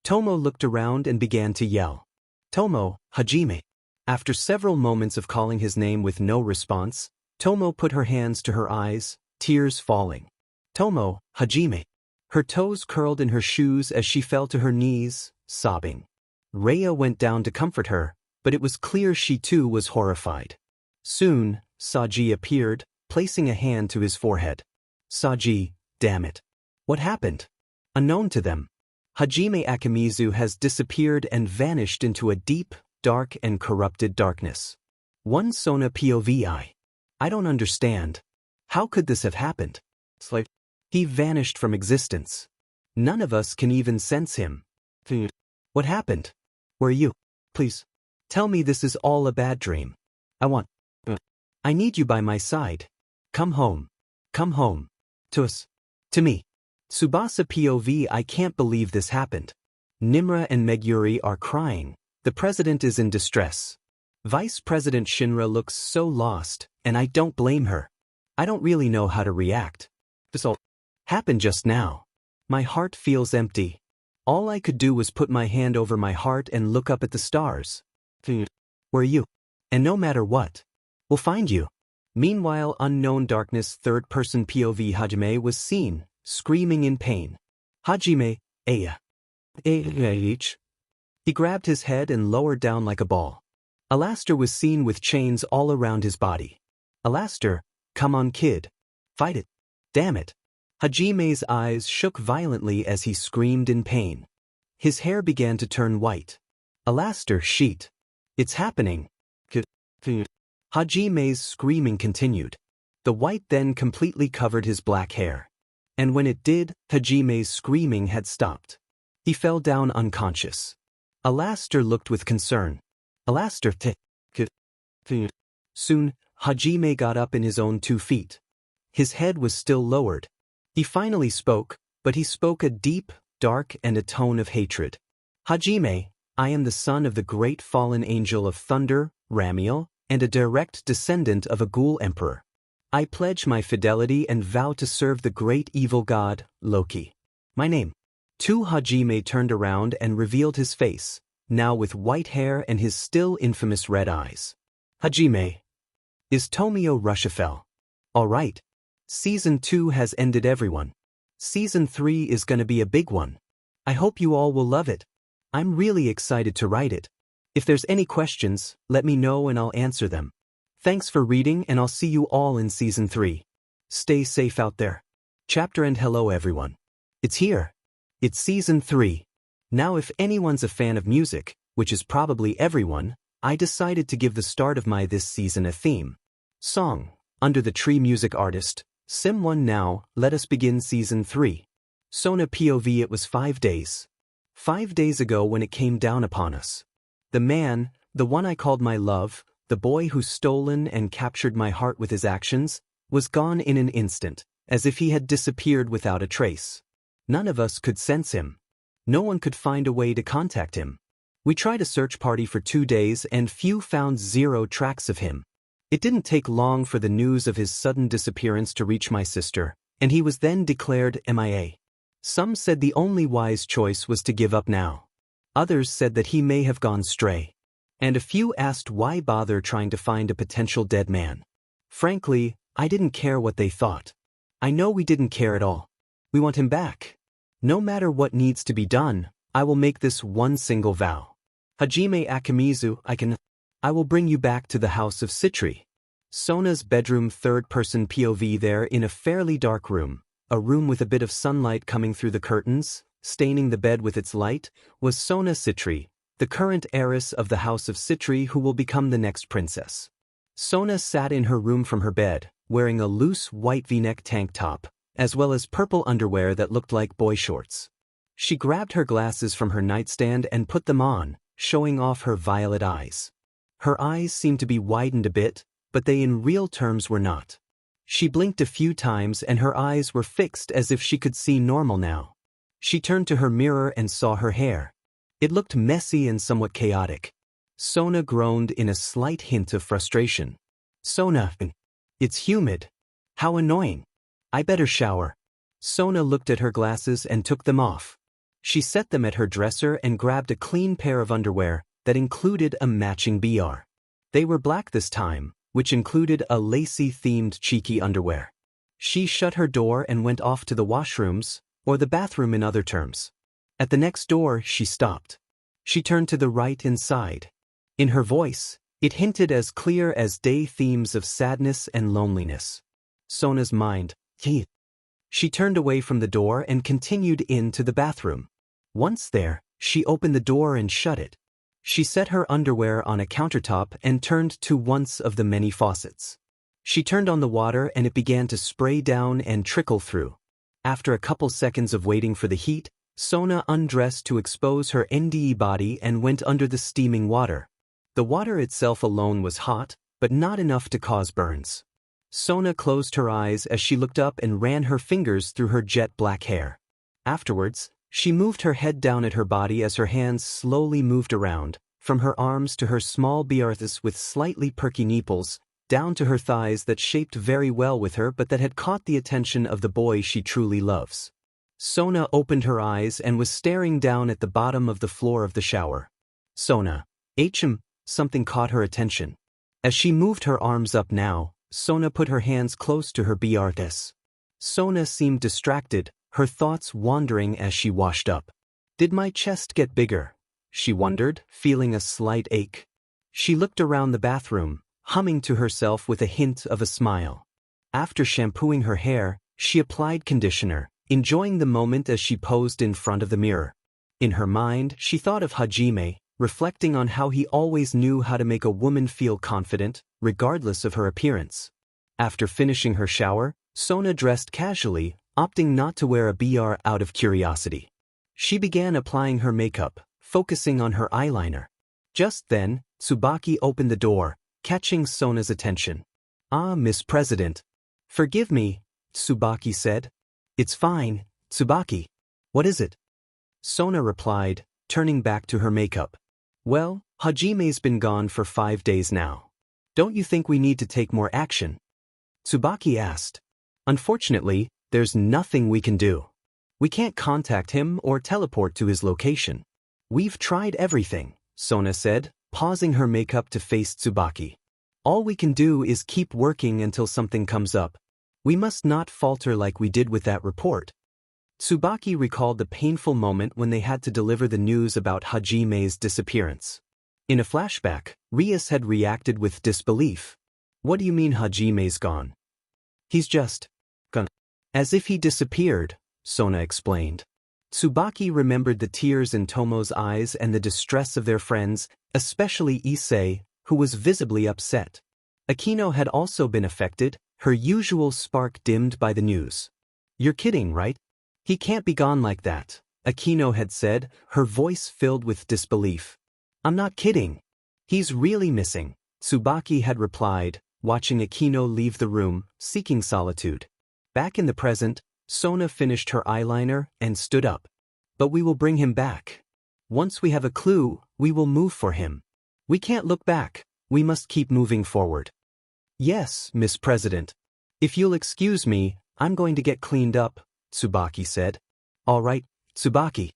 Tomo looked around and began to yell. Tomo, Hajime. After several moments of calling his name with no response, Tomo put her hands to her eyes, tears falling. Tomo, Hajime. Her toes curled in her shoes as she fell to her knees, sobbing. Rhea went down to comfort her, but it was clear she too was horrified. Soon, Saji appeared, placing a hand to his forehead. Saji, damn it. What happened? Unknown to them, Hajime Akimizu has disappeared and vanished into a deep, dark and corrupted darkness. One Sona POV. I don't understand. How could this have happened? It's like he vanished from existence. None of us can even sense him. What happened? Where are you? Please. Tell me this is all a bad dream. I need you by my side. Come home. Come home. To us. To me. Tsubasa POV. I can't believe this happened. Nimra and Meguri are crying. The president is in distress. Vice President Shinra looks so lost, and I don't blame her. I don't really know how to react. This all happened just now. My heart feels empty. All I could do was put my hand over my heart and look up at the stars. Where are you? And no matter what, we'll find you. Meanwhile, unknown darkness third-person POV Hajime was seen, screaming in pain. Hajime, Aya. He grabbed his head and lowered down like a ball. Alastair was seen with chains all around his body. Alastair, come on kid. Fight it. Damn it. Hajime's eyes shook violently as he screamed in pain. His hair began to turn white. Alastair, sheet. It's happening. Hajime's screaming continued. The white then completely covered his black hair. And when it did, Hajime's screaming had stopped. He fell down unconscious. Alastair looked with concern. Alastair, Soon, Hajime got up in his own 2 feet. His head was still lowered. He finally spoke, but he spoke a deep, dark and a tone of hatred. Hajime, I am the son of the great fallen angel of thunder, Ramiel, and a direct descendant of a ghoul emperor. I pledge my fidelity and vow to serve the great evil god, Loki. My name. Hajime turned around and revealed his face, now with white hair and his still infamous red eyes. Hajime. Is Tomio Rushafel. Alright. Season 2 has ended everyone. Season 3 is gonna be a big one. I hope you all will love it. I'm really excited to write it. If there's any questions, let me know and I'll answer them. Thanks for reading and I'll see you all in Season 3. Stay safe out there. Chapter and hello everyone. It's here. It's Season 3. Now if anyone's a fan of music, which is probably everyone, I decided to give the start of my this season a theme. Song, under the tree music artist, Sim1 now, let us begin Season 3. Sona POV. It was 5 days. 5 days ago when it came down upon us. The man, the one I called my love, the boy who stolen and captured my heart with his actions, was gone in an instant, as if he had disappeared without a trace. None of us could sense him. No one could find a way to contact him. We tried a search party for 2 days and few found 0 tracks of him. It didn't take long for the news of his sudden disappearance to reach my sister, and he was then declared MIA. Some said the only wise choice was to give up now. Others said that he may have gone stray. And a few asked why bother trying to find a potential dead man. Frankly, I didn't care what they thought. I know we didn't care at all. We want him back. No matter what needs to be done, I will make this one single vow. Hajime Akimizu, I will bring you back to the house of Citri. Sona's bedroom third-person POV. There in a fairly dark room, a room with a bit of sunlight coming through the curtains, staining the bed with its light, was Sona Citri, the current heiress of the house of Citri who will become the next princess. Sona sat in her room from her bed, wearing a loose white V-neck tank top, as well as purple underwear that looked like boy shorts. She grabbed her glasses from her nightstand and put them on, showing off her violet eyes. Her eyes seemed to be widened a bit, but they in real terms were not. She blinked a few times and her eyes were fixed as if she could see normal now. She turned to her mirror and saw her hair. It looked messy and somewhat chaotic. Sona groaned in a slight hint of frustration. Sona, it's humid. How annoying. I better shower. Sona looked at her glasses and took them off. She set them at her dresser and grabbed a clean pair of underwear that included a matching BR. They were black this time, which included a lacy-themed cheeky underwear. She shut her door and went off to the washrooms, or the bathroom in other terms. At the next door, she stopped. She turned to the right and sighed. In her voice, it hinted as clear as day themes of sadness and loneliness. Sona's mind, She turned away from the door and continued into the bathroom. Once there, she opened the door and shut it. She set her underwear on a countertop and turned to one of the many faucets. She turned on the water and it began to spray down and trickle through. After a couple seconds of waiting for the heat, Sona undressed to expose her NDE body and went under the steaming water. The water itself alone was hot, but not enough to cause burns. Sona closed her eyes as she looked up and ran her fingers through her jet black hair. Afterwards, she moved her head down at her body as her hands slowly moved around, from her arms to her small biarthus with slightly perky nipples, down to her thighs that shaped very well with her but that had caught the attention of the boy she truly loves. Sona opened her eyes and was staring down at the bottom of the floor of the shower. Sona, something caught her attention. As she moved her arms up now, Sona put her hands close to her biarthus. Sona seemed distracted, her thoughts wandering as she washed up. Did my chest get bigger? She wondered, feeling a slight ache. She looked around the bathroom, humming to herself with a hint of a smile. After shampooing her hair, she applied conditioner, enjoying the moment as she posed in front of the mirror. In her mind, she thought of Hajime, reflecting on how he always knew how to make a woman feel confident, regardless of her appearance. After finishing her shower, Sona dressed casually, opting not to wear a BR out of curiosity. She began applying her makeup, focusing on her eyeliner. Just then, Tsubaki opened the door, catching Sona's attention. "Ah, Miss President." "Forgive me," Tsubaki said. "It's fine, Tsubaki." "What is it?" Sona replied, turning back to her makeup. "Well, Hajime's been gone for 5 days now. Don't you think we need to take more action?" Tsubaki asked. "Unfortunately, there's nothing we can do. We can't contact him or teleport to his location. We've tried everything," Sona said, pausing her makeup to face Tsubaki. "All we can do is keep working until something comes up. We must not falter like we did with that report." Tsubaki recalled the painful moment when they had to deliver the news about Hajime's disappearance. In a flashback, Rias had reacted with disbelief. "What do you mean Hajime's gone?" "He's just gone." "As if he disappeared," Sona explained. Tsubaki remembered the tears in Tomo's eyes and the distress of their friends, especially Issei, who was visibly upset. Akino had also been affected, her usual spark dimmed by the news. "You're kidding, right? He can't be gone like that," Akino had said, her voice filled with disbelief. "I'm not kidding. He's really missing," Tsubaki had replied, watching Akino leave the room, seeking solitude. Back in the present, Sona finished her eyeliner and stood up. "But we will bring him back. Once we have a clue, we will move for him. We can't look back, we must keep moving forward." "Yes, Miss President. If you'll excuse me, I'm going to get cleaned up," Tsubaki said. "All right, Tsubaki.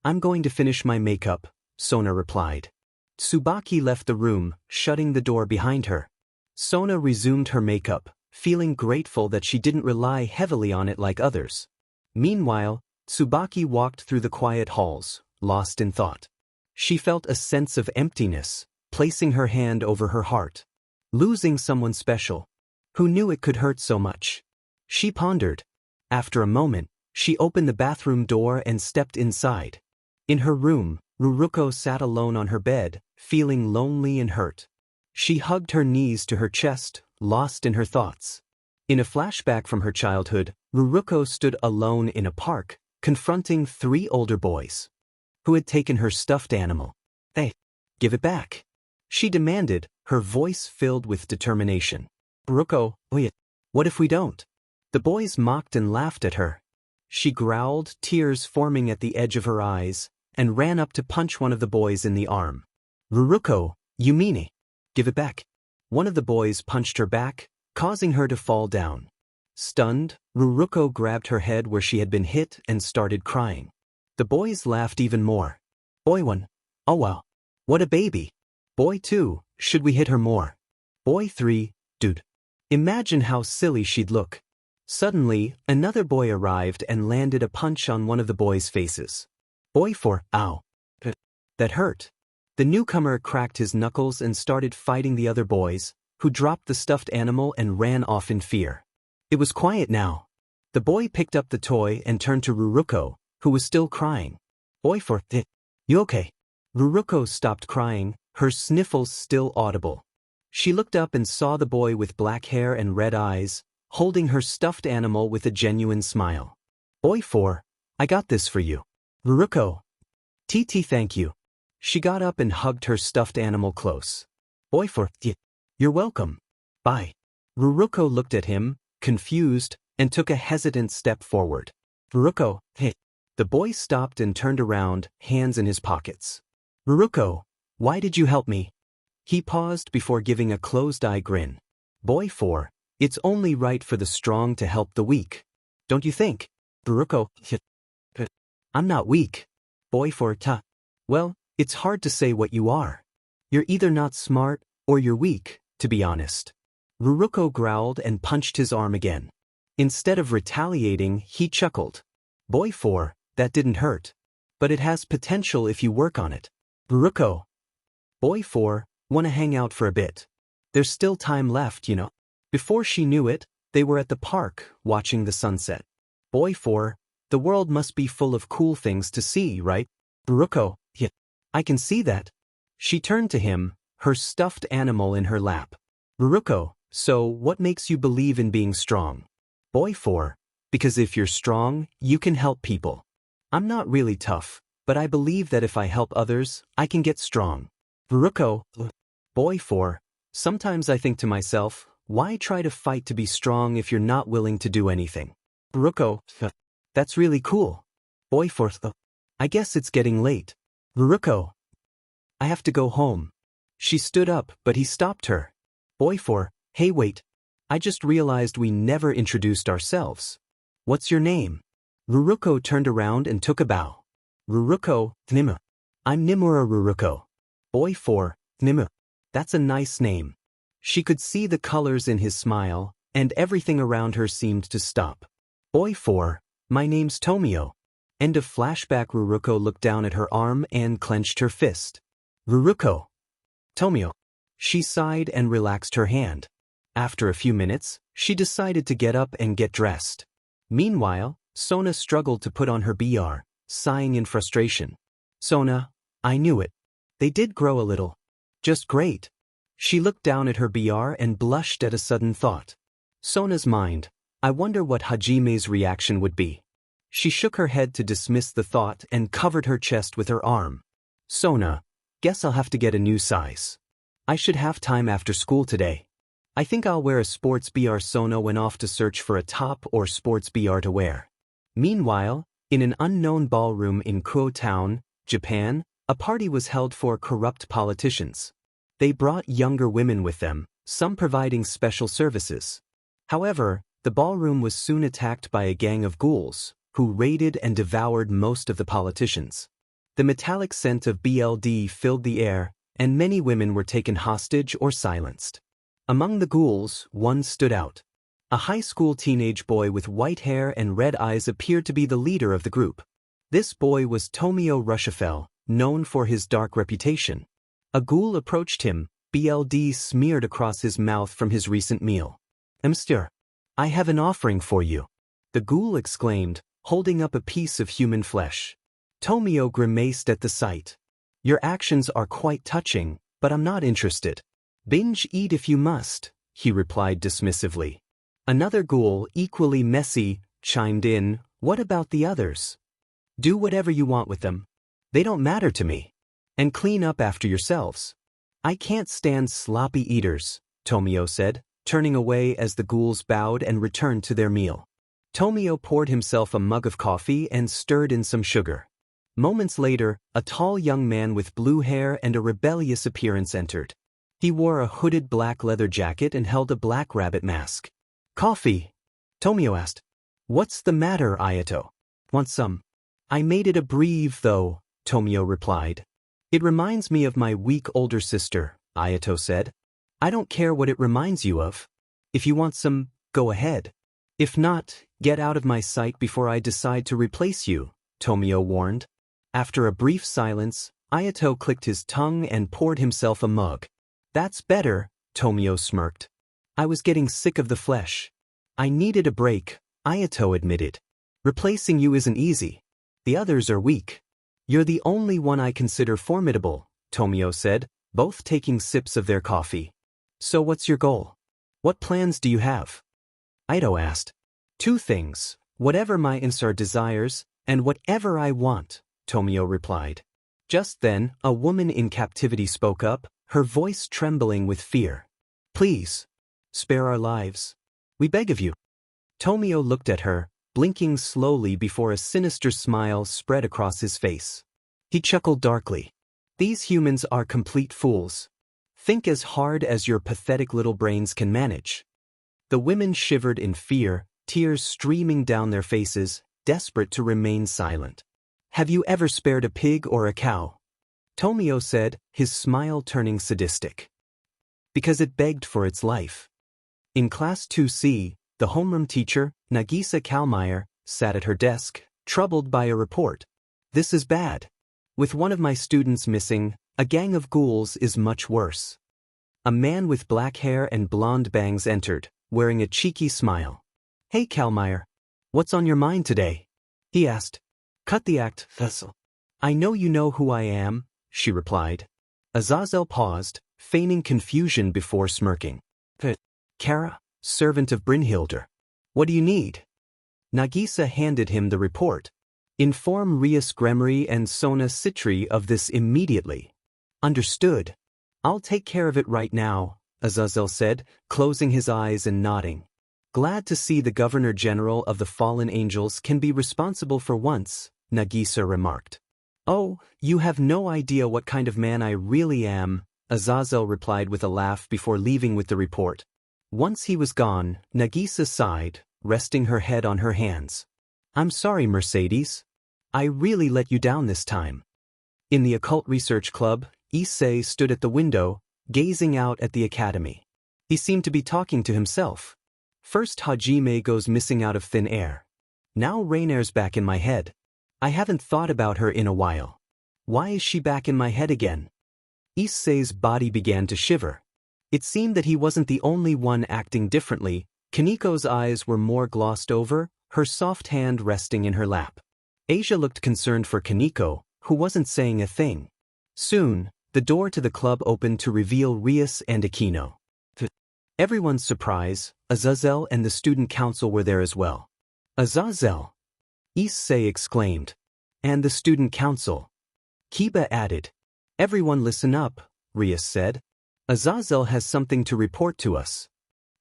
I'm going to finish my makeup," Sona replied. Tsubaki left the room, shutting the door behind her. Sona resumed her makeup, feeling grateful that she didn't rely heavily on it like others. Meanwhile, Tsubaki walked through the quiet halls, lost in thought. She felt a sense of emptiness, placing her hand over her heart. Losing someone special. Who knew it could hurt so much? She pondered. After a moment, she opened the bathroom door and stepped inside. In her room, Ruruko sat alone on her bed, feeling lonely and hurt. She hugged her knees to her chest, lost in her thoughts. In a flashback from her childhood, Ruruko stood alone in a park, confronting 3 older boys who had taken her stuffed animal. "Hey, give it back," she demanded, her voice filled with determination. "Ruruko, what if we don't?" The boys mocked and laughed at her. She growled, tears forming at the edge of her eyes, and ran up to punch one of the boys in the arm. "Ruruko, you mean it? Give it back." One of the boys punched her back, causing her to fall down. Stunned, Ruruko grabbed her head where she had been hit and started crying. The boys laughed even more. "Boy 1, oh wow. What a baby. Boy 2, should we hit her more? Boy 3, dude. Imagine how silly she'd look." Suddenly, another boy arrived and landed a punch on one of the boys' faces. Boy 4, ow. That hurt. The newcomer cracked his knuckles and started fighting the other boys, who dropped the stuffed animal and ran off in fear. It was quiet now. The boy picked up the toy and turned to Ruruko, who was still crying. "Boy 4, you okay?" Ruruko stopped crying, her sniffles still audible. She looked up and saw the boy with black hair and red eyes, holding her stuffed animal with a genuine smile. Boy 4, I got this for you. Ruruko. TT, thank you. She got up and hugged her stuffed animal close. Boy 4, you're welcome. Bye. Ruruko looked at him, confused, and took a hesitant step forward. Ruruko, hey. The boy stopped and turned around, hands in his pockets. Ruruko, why did you help me? He paused before giving a closed-eye grin. Boy 4, it's only right for the strong to help the weak. Don't you think? Ruruko, I'm not weak. Boy 4, well, it's hard to say what you are. You're either not smart or you're weak, to be honest. Ruruko growled and punched his arm again. Instead of retaliating, he chuckled. Boy 4, that didn't hurt. But it has potential if you work on it. Ruruko. Boy 4, wanna hang out for a bit. There's still time left, you know. Before she knew it, they were at the park, watching the sunset. Boy 4, the world must be full of cool things to see, right? Ruruko, yeah, I can see that. She turned to him, her stuffed animal in her lap. Ruruko, so what makes you believe in being strong? Boy 4, because if you're strong, you can help people. I'm not really tough, but I believe that if I help others, I can get strong. Ruruko. Boy 4, sometimes I think to myself, why try to fight to be strong if you're not willing to do anything? Ruruko. That's really cool. Boy 4, I guess it's getting late. Ruruko. I have to go home. She stood up, but he stopped her. Boy 4, hey wait. I just realized we never introduced ourselves. What's your name? Ruruko turned around and took a bow. Ruruko, Nimu. I'm Nimura Ruruko. Boy 4, Nimu. That's a nice name. She could see the colors in his smile, and everything around her seemed to stop. Boy 4, my name's Tomio. End of flashback. Ruruko looked down at her arm and clenched her fist. Ruruko. Tomio. She sighed and relaxed her hand. After a few minutes, she decided to get up and get dressed. Meanwhile, Sona struggled to put on her BR, sighing in frustration. Sona, I knew it. They did grow a little. Just great. She looked down at her BR and blushed at a sudden thought. Sona's mind, I wonder what Hajime's reaction would be. She shook her head to dismiss the thought and covered her chest with her arm. Sona, guess I'll have to get a new size. I should have time after school today. I think I'll wear a sports BR. Sona went off to search for a top or sports BR to wear. Meanwhile, in an unknown ballroom in Kuo Town, Japan, a party was held for corrupt politicians. They brought younger women with them, some providing special services. However, the ballroom was soon attacked by a gang of ghouls, who raided and devoured most of the politicians. The metallic scent of BLD filled the air, and many women were taken hostage or silenced. Among the ghouls, one stood out. A high school teenage boy with white hair and red eyes appeared to be the leader of the group. This boy was Tomio Rushafel, known for his dark reputation. A ghoul approached him, BLD smeared across his mouth from his recent meal. Mr. I have an offering for you. The ghoul exclaimed, holding up a piece of human flesh. Tomio grimaced at the sight. Your actions are quite touching, but I'm not interested. Binge eat if you must, he replied dismissively. Another ghoul, equally messy, chimed in, what about the others? Do whatever you want with them. They don't matter to me. And clean up after yourselves. I can't stand sloppy eaters, Tomio said, turning away as the ghouls bowed and returned to their meal. Tomio poured himself a mug of coffee and stirred in some sugar. Moments later, a tall young man with blue hair and a rebellious appearance entered. He wore a hooded black leather jacket and held a black rabbit mask. Coffee? Tomio asked. What's the matter, Ayato? Want some? I made it a breve, though, Tomio replied. It reminds me of my weak older sister, Ayato said. I don't care what it reminds you of. If you want some, go ahead. If not, get out of my sight before I decide to replace you, Tomio warned. After a brief silence, Ayato clicked his tongue and poured himself a mug. That's better, Tomio smirked. I was getting sick of the flesh. I needed a break, Ayato admitted. Replacing you isn't easy. The others are weak. You're the only one I consider formidable, Tomio said, both taking sips of their coffee. So what's your goal? What plans do you have? Ito asked. Two things, whatever my Insar desires, and whatever I want, Tomio replied. Just then, a woman in captivity spoke up, her voice trembling with fear. Please, spare our lives. We beg of you. Tomio looked at her, blinking slowly before a sinister smile spread across his face. He chuckled darkly. These humans are complete fools. Think as hard as your pathetic little brains can manage. The women shivered in fear, tears streaming down their faces, desperate to remain silent. Have you ever spared a pig or a cow? Tomio said, his smile turning sadistic. Because it begged for its life. In Class 2C, the homeroom teacher, Nagisa Kalmeyer, sat at her desk, troubled by a report. This is bad. With one of my students missing, a gang of ghouls is much worse. A man with black hair and blonde bangs entered, wearing a cheeky smile. Hey Kalmeyer, what's on your mind today? He asked. Cut the act, Vessel. I know you know who I am, she replied. Azazel paused, feigning confusion before smirking. Kara, servant of Brynhildr. What do you need? Nagisa handed him the report. Inform Rias Gremory and Sona Citri of this immediately. Understood. I'll take care of it right now, Azazel said, closing his eyes and nodding. Glad to see the Governor-General of the Fallen Angels can be responsible for once, Nagisa remarked. Oh, you have no idea what kind of man I really am, Azazel replied with a laugh before leaving with the report. Once he was gone, Nagisa sighed, resting her head on her hands. I'm sorry, Mercedes. I really let you down this time. In the Occult Research Club, Issei stood at the window, gazing out at the academy. He seemed to be talking to himself. First Hajime goes missing out of thin air. Now Rainer's back in my head. I haven't thought about her in a while. Why is she back in my head again? Issei's body began to shiver. It seemed that he wasn't the only one acting differently. Kaniko's eyes were more glossed over, her soft hand resting in her lap. Asia looked concerned for Kaniko, who wasn't saying a thing. Soon, the door to the club opened to reveal Rias and Aquino. To everyone's surprise, Azazel and the student council were there as well. Azazel! Issei exclaimed. And the student council. Kiba added. Everyone listen up, Rias said. Azazel has something to report to us.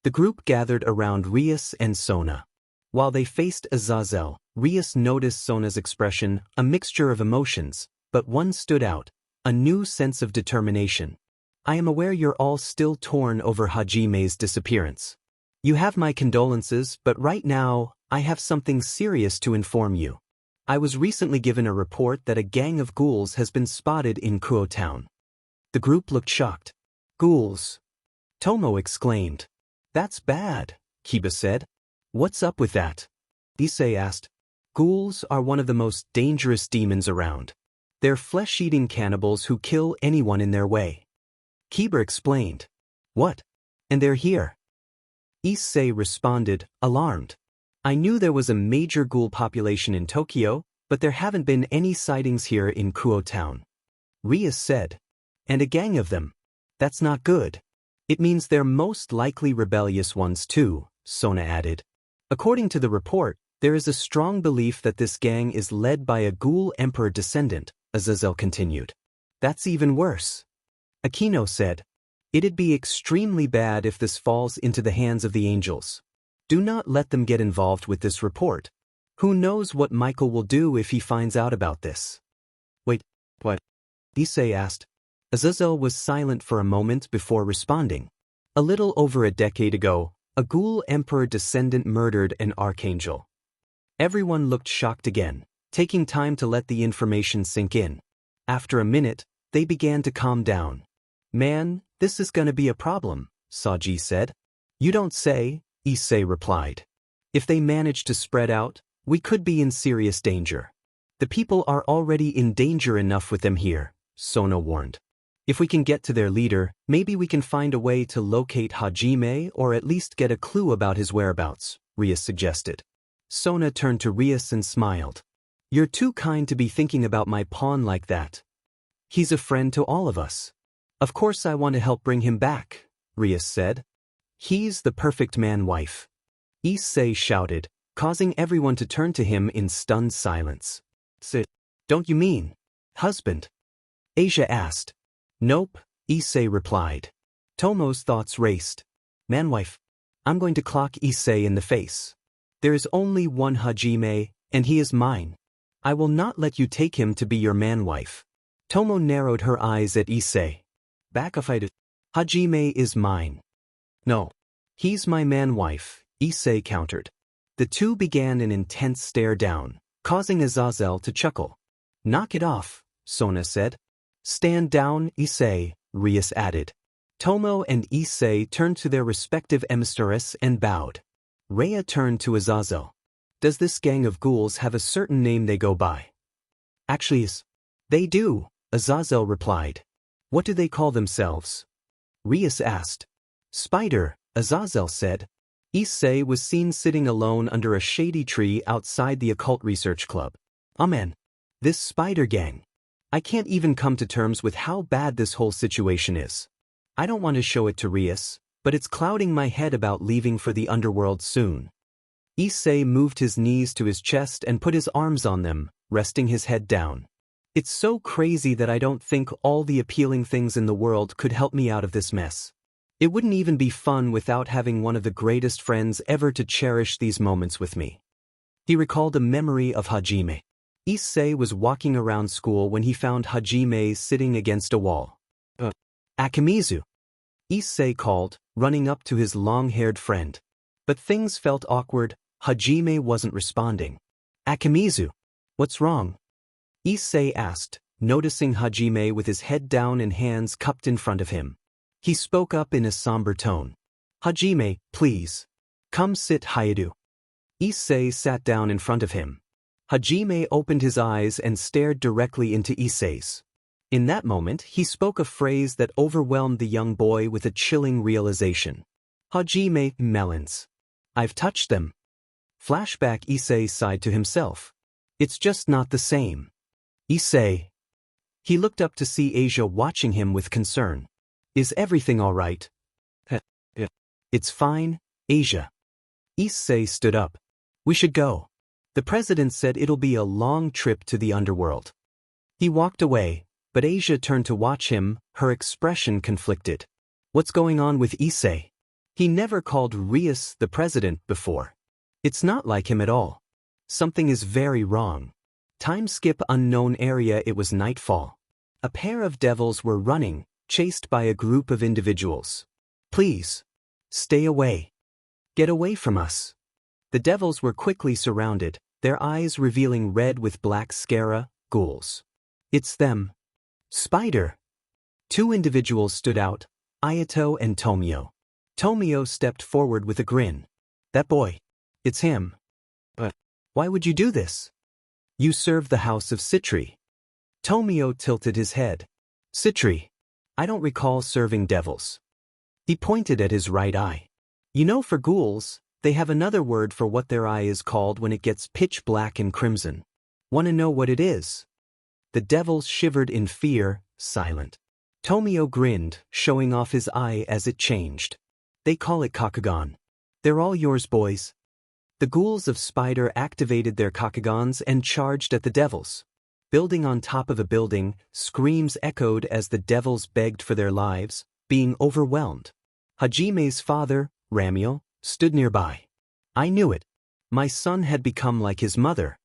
The group gathered around Rias and Sona. While they faced Azazel, Rias noticed Sona's expression, a mixture of emotions, but one stood out, a new sense of determination. I am aware you're all still torn over Hajime's disappearance. You have my condolences, but right now, I have something serious to inform you. I was recently given a report that a gang of ghouls has been spotted in Kuo Town. The group looked shocked. Ghouls! Tomo exclaimed. That's bad, Kiba said. What's up with that? Issei asked. Ghouls are one of the most dangerous demons around. They're flesh-eating cannibals who kill anyone in their way. Kiba explained. What? And they're here? Issei responded, alarmed. I knew there was a major ghoul population in Tokyo, but there haven't been any sightings here in Kuo Town. Rias said. And a gang of them. That's not good. It means they're most likely rebellious ones too, Sona added. According to the report, there is a strong belief that this gang is led by a ghoul emperor descendant, Azazel continued. That's even worse. Aquino said. It'd be extremely bad if this falls into the hands of the angels. Do not let them get involved with this report. Who knows what Michael will do if he finds out about this? Wait, what? Issei asked. Azazel was silent for a moment before responding. A little over a decade ago, a ghoul emperor descendant murdered an archangel. Everyone looked shocked again, taking time to let the information sink in. After a minute, they began to calm down. Man, this is gonna be a problem, Saji said. You don't say, Issei replied. If they manage to spread out, we could be in serious danger. The people are already in danger enough with them here, Sona warned. If we can get to their leader, maybe we can find a way to locate Hajime or at least get a clue about his whereabouts, Rias suggested. Sona turned to Rias and smiled. You're too kind to be thinking about my pawn like that. He's a friend to all of us. Of course I want to help bring him back, Rias said. He's the perfect man-wife. Issei shouted, causing everyone to turn to him in stunned silence. Sit. Don't you mean husband? Asia asked. Nope, Issei replied. Tomo's thoughts raced. Man-wife. I'm going to clock Issei in the face. There is only one Hajime, and he is mine. I will not let you take him to be your man-wife. Tomo narrowed her eyes at Issei. Back off, Hajime is mine. No. He's my man-wife, Issei countered. The two began an intense stare down, causing Azazel to chuckle. Knock it off, Sona said. Stand down, Issei, Rias added. Tomo and Issei turned to their respective emissaries and bowed. Rhea turned to Azazel. Does this gang of ghouls have a certain name they go by? Actually, they do, Azazel replied. What do they call themselves? Rias asked. Spider, Azazel said. Issei was seen sitting alone under a shady tree outside the Occult Research Club. Oh man, this spider gang. I can't even come to terms with how bad this whole situation is. I don't want to show it to Rias, but it's clouding my head about leaving for the underworld soon. Issei moved his knees to his chest and put his arms on them, resting his head down. It's so crazy that I don't think all the appealing things in the world could help me out of this mess. It wouldn't even be fun without having one of the greatest friends ever to cherish these moments with me. He recalled a memory of Hajime. Issei was walking around school when he found Hajime sitting against a wall. Akimizu. Issei called, running up to his long-haired friend. But things felt awkward. Hajime wasn't responding. Akimizu. What's wrong? Issei asked, noticing Hajime with his head down and hands cupped in front of him. He spoke up in a somber tone. Hajime, please. Come sit, Hayadu. Issei sat down in front of him. Hajime opened his eyes and stared directly into Issei's. In that moment, he spoke a phrase that overwhelmed the young boy with a chilling realization. Hajime, melons. I've touched them. Flashback. Issei sighed to himself. It's just not the same. Issei. He looked up to see Asia watching him with concern. Is everything all right? It's fine, Asia. Issei stood up. We should go. The president said it'll be a long trip to the underworld. He walked away, but Asia turned to watch him, her expression conflicted. What's going on with Issei? He never called Rias the president before. It's not like him at all. Something is very wrong. Time skip. Unknown area. It was nightfall. A pair of devils were running, chased by a group of individuals. Please. Stay away. Get away from us. The devils were quickly surrounded, their eyes revealing red with black scara, ghouls. It's them. Spider. Two individuals stood out, Ayato and Tomio. Tomio stepped forward with a grin. That boy. It's him. But why would you do this? You serve the house of Citri. Tomio tilted his head. Citri. I don't recall serving devils. He pointed at his right eye. You know, for ghouls, they have another word for what their eye is called when it gets pitch black and crimson. Want to know what it is? The devils shivered in fear, silent. Tomio grinned, showing off his eye as it changed. They call it Kakugan. They're all yours, boys. The ghouls of Spider activated their Kakugans and charged at the devils. Building on top of a building, screams echoed as the devils begged for their lives, being overwhelmed. Hajime's father, Ramiel, stood nearby. I knew it. My son had become like his mother.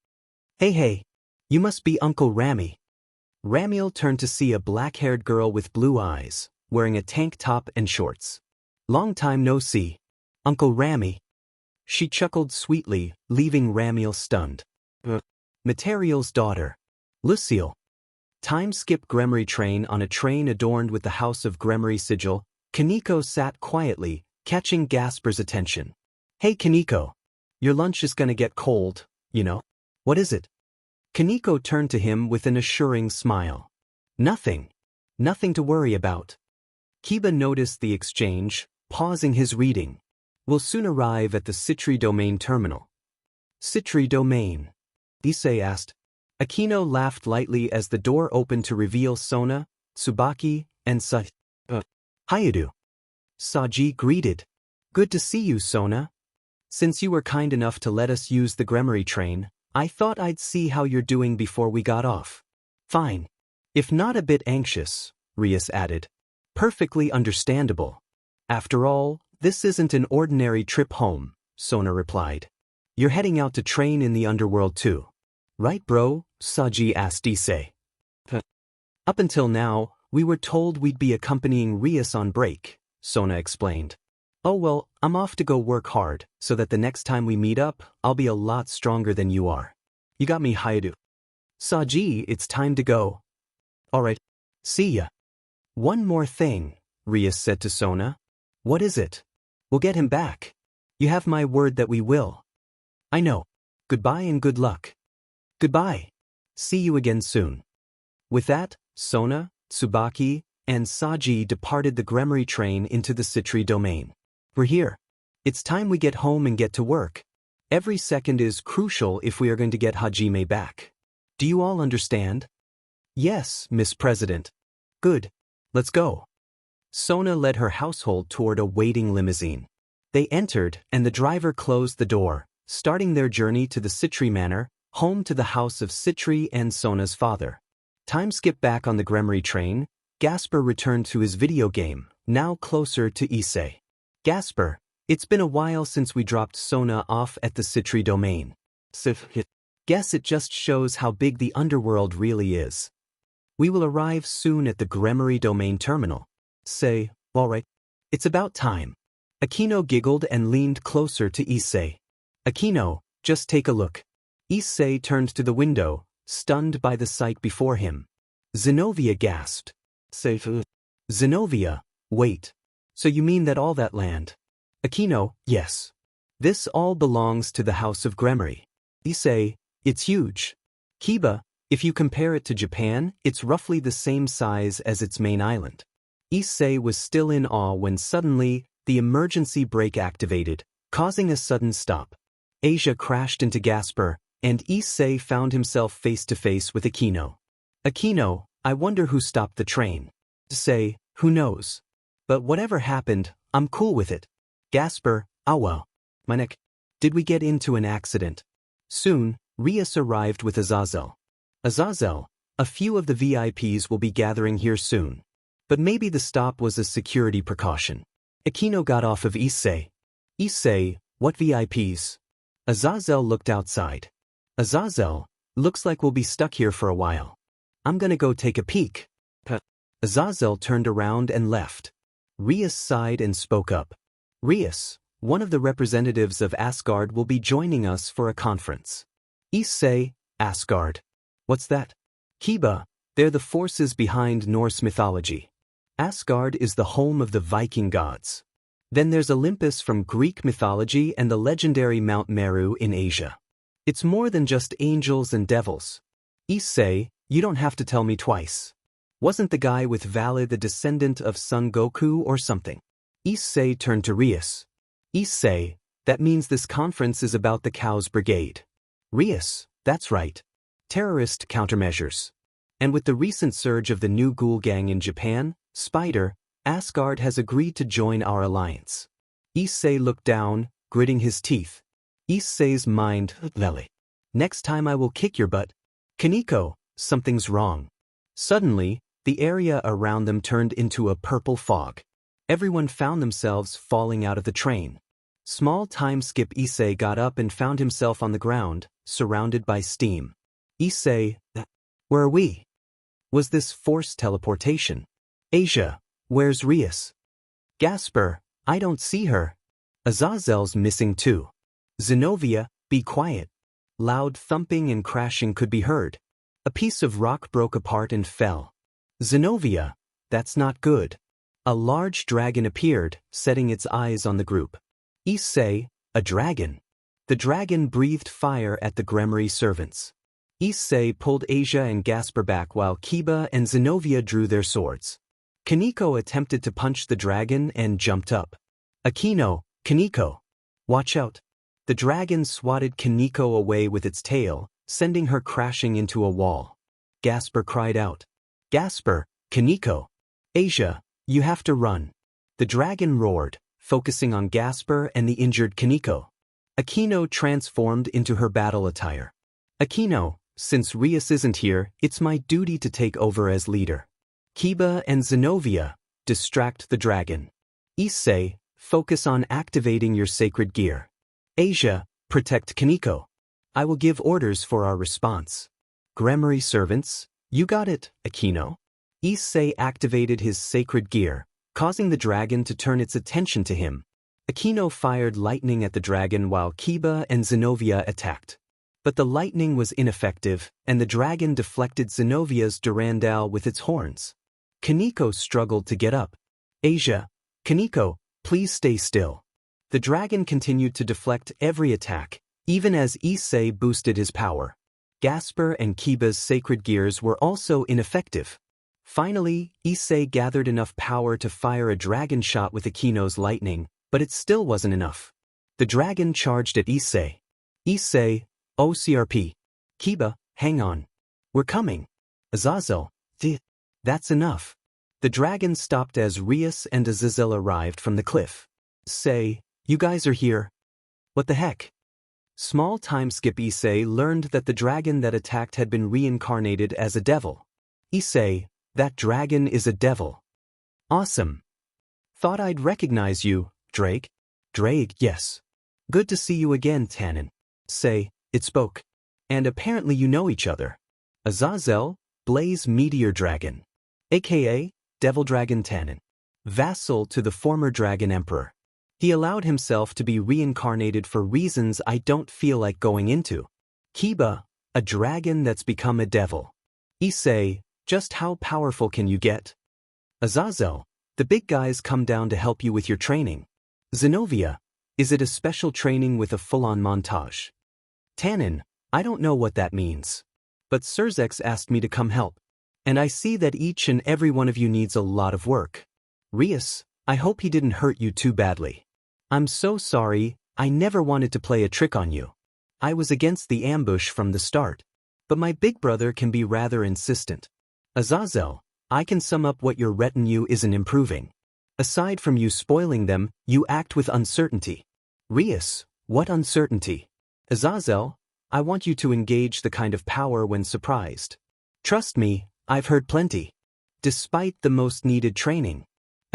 Hey, you must be Uncle Rami. Ramiel turned to see a black-haired girl with blue eyes, wearing a tank top and shorts. Long time no see. Uncle Rami. She chuckled sweetly, leaving Ramiel stunned. Material's daughter. Lucille. Time skip. Gremory train. On a train adorned with the House of Gremory sigil, Kaneko sat quietly, catching Gasper's attention. Hey Kaneko. Your lunch is gonna get cold, you know. What is it? Kaneko turned to him with an assuring smile. Nothing. Nothing to worry about. Kiba noticed the exchange, pausing his reading. We'll soon arrive at the Citri Domain terminal. Citri Domain? Issei asked. Akino laughed lightly as the door opened to reveal Sona, Tsubaki, and Hayadu. Saji greeted. Good to see you, Sona. Since you were kind enough to let us use the Gremory train, I thought I'd see how you're doing before we got off. Fine. If not a bit anxious, Rias added. Perfectly understandable. After all, this isn't an ordinary trip home, Sona replied. You're heading out to train in the underworld too. Right, bro? Saji asked Issei. Up until now, we were told we'd be accompanying Rias on break, Sona explained. Oh well, I'm off to go work hard, so that the next time we meet up, I'll be a lot stronger than you are. You got me, Hayadu. Saji, it's time to go. Alright. See ya. One more thing, Rias said to Sona. What is it? We'll get him back. You have my word that we will. I know. Goodbye and good luck. Goodbye. See you again soon. With that, Sona, Tsubaki, and Saji departed the Gremory train into the Citri domain. We're here. It's time we get home and get to work. Every second is crucial if we are going to get Hajime back. Do you all understand? Yes, Miss President. Good. Let's go. Sona led her household toward a waiting limousine. They entered, and the driver closed the door, starting their journey to the Citri Manor, home to the house of Citri and Sona's father. Time skip back on the Gremory train. Gasper returned to his video game, now closer to Issei. Gasper, it's been a while since we dropped Sona off at the Citri domain. Guess it just shows how big the underworld really is. We will arrive soon at the Gremory domain terminal. Say, alright. It's about time. Akino giggled and leaned closer to Issei. Akino, just take a look. Issei turned to the window, stunned by the sight before him. Zenobia gasped. Zenobia, wait. So you mean that all that land? Akino, yes. This all belongs to the House of Gremory. Issei, it's huge. Kiba, if you compare it to Japan, it's roughly the same size as its main island. Issei was still in awe when suddenly, the emergency brake activated, causing a sudden stop. Asia crashed into Gasper, and Issei found himself face to face with Akino. Akino, I wonder who stopped the train. Issei, who knows? But whatever happened, I'm cool with it. Gasper, ah well. My neck. Did we get into an accident? Soon, Rias arrived with Azazel. Azazel, a few of the VIPs will be gathering here soon. But maybe the stop was a security precaution. Akino got off of Issei. Issei, what VIPs? Azazel looked outside. Azazel, looks like we'll be stuck here for a while. I'm gonna go take a peek. Azazel turned around and left. Rias sighed and spoke up. Rias, one of the representatives of Asgard will be joining us for a conference. Issei, Asgard. What's that? Kiba, they're the forces behind Norse mythology. Asgard is the home of the Viking gods. Then there's Olympus from Greek mythology and the legendary Mount Meru in Asia. It's more than just angels and devils. Issei, you don't have to tell me twice. Wasn't the guy with Valid the descendant of Son Goku or something? Issei turned to Rias. Issei, that means this conference is about the Cows Brigade. Rias, that's right. Terrorist countermeasures. And with the recent surge of the new ghoul gang in Japan, Spider, Asgard has agreed to join our alliance. Issei looked down, gritting his teeth. Issei's mind, Lele. Next time I will kick your butt. Kaneko, something's wrong. Suddenly, the area around them turned into a purple fog. Everyone found themselves falling out of the train. Small time skip Issei got up and found himself on the ground, surrounded by steam. Issei, where are we? Was this forced teleportation? Asia, where's Rias? Gasper, I don't see her. Azazel's missing too. Zenobia, be quiet. Loud thumping and crashing could be heard. A piece of rock broke apart and fell. Zenobia, that's not good. A large dragon appeared, setting its eyes on the group. Issei, a dragon. The dragon breathed fire at the Gremory servants. Issei pulled Asia and Gasper back while Kiba and Zenobia drew their swords. Kaneko attempted to punch the dragon and jumped up. Akino, Kaneko. Watch out. The dragon swatted Kaneko away with its tail, sending her crashing into a wall. Gasper cried out. Gasper, Kaneko. Asia, you have to run. The dragon roared, focusing on Gasper and the injured Kaneko. Akino transformed into her battle attire. Akino, since Rias isn't here, it's my duty to take over as leader. Kiba and Zenobia, distract the dragon. Issei, focus on activating your sacred gear. Asia, protect Kaneko. I will give orders for our response. Gremory servants, you got it, Akino. Issei activated his sacred gear, causing the dragon to turn its attention to him. Akino fired lightning at the dragon while Kiba and Zenobia attacked. But the lightning was ineffective, and the dragon deflected Zenovia's Durandal with its horns. Kaneko struggled to get up. Asia, Kaneko, please stay still. The dragon continued to deflect every attack, even as Issei boosted his power. Gasper and Kiba's sacred gears were also ineffective. Finally, Issei gathered enough power to fire a dragon shot with Akino's lightning, but it still wasn't enough. The dragon charged at Issei. Issei, OCRP. Kiba, hang on. We're coming. Azazel, that's enough. The dragon stopped as Rias and Azazel arrived from the cliff. Say, you guys are here? What the heck? Small time skip. Issei learned that the dragon that attacked had been reincarnated as a devil. Issei, that dragon is a devil. Awesome. Thought I'd recognize you, Drake. Drake, yes. Good to see you again, Tannen. Say, it spoke. And apparently you know each other. Azazel, Blaze Meteor Dragon. AKA, Devil Dragon Tannen. Vassal to the former Dragon Emperor. He allowed himself to be reincarnated for reasons I don't feel like going into. Kiba, a dragon that's become a devil. Issei, just how powerful can you get? Azazel, the big guys come down to help you with your training. Zenobia, is it a special training with a full-on montage? Tannen, I don't know what that means. But Surzex asked me to come help. And I see that each and every one of you needs a lot of work. Rias, I hope he didn't hurt you too badly. I'm so sorry, I never wanted to play a trick on you. I was against the ambush from the start. But my big brother can be rather insistent. Azazel, I can sum up what your retinue isn't improving. Aside from you spoiling them, you act with uncertainty. Rias, what uncertainty? Azazel, I want you to engage the kind of power when surprised. Trust me, I've heard plenty. Despite the most needed training.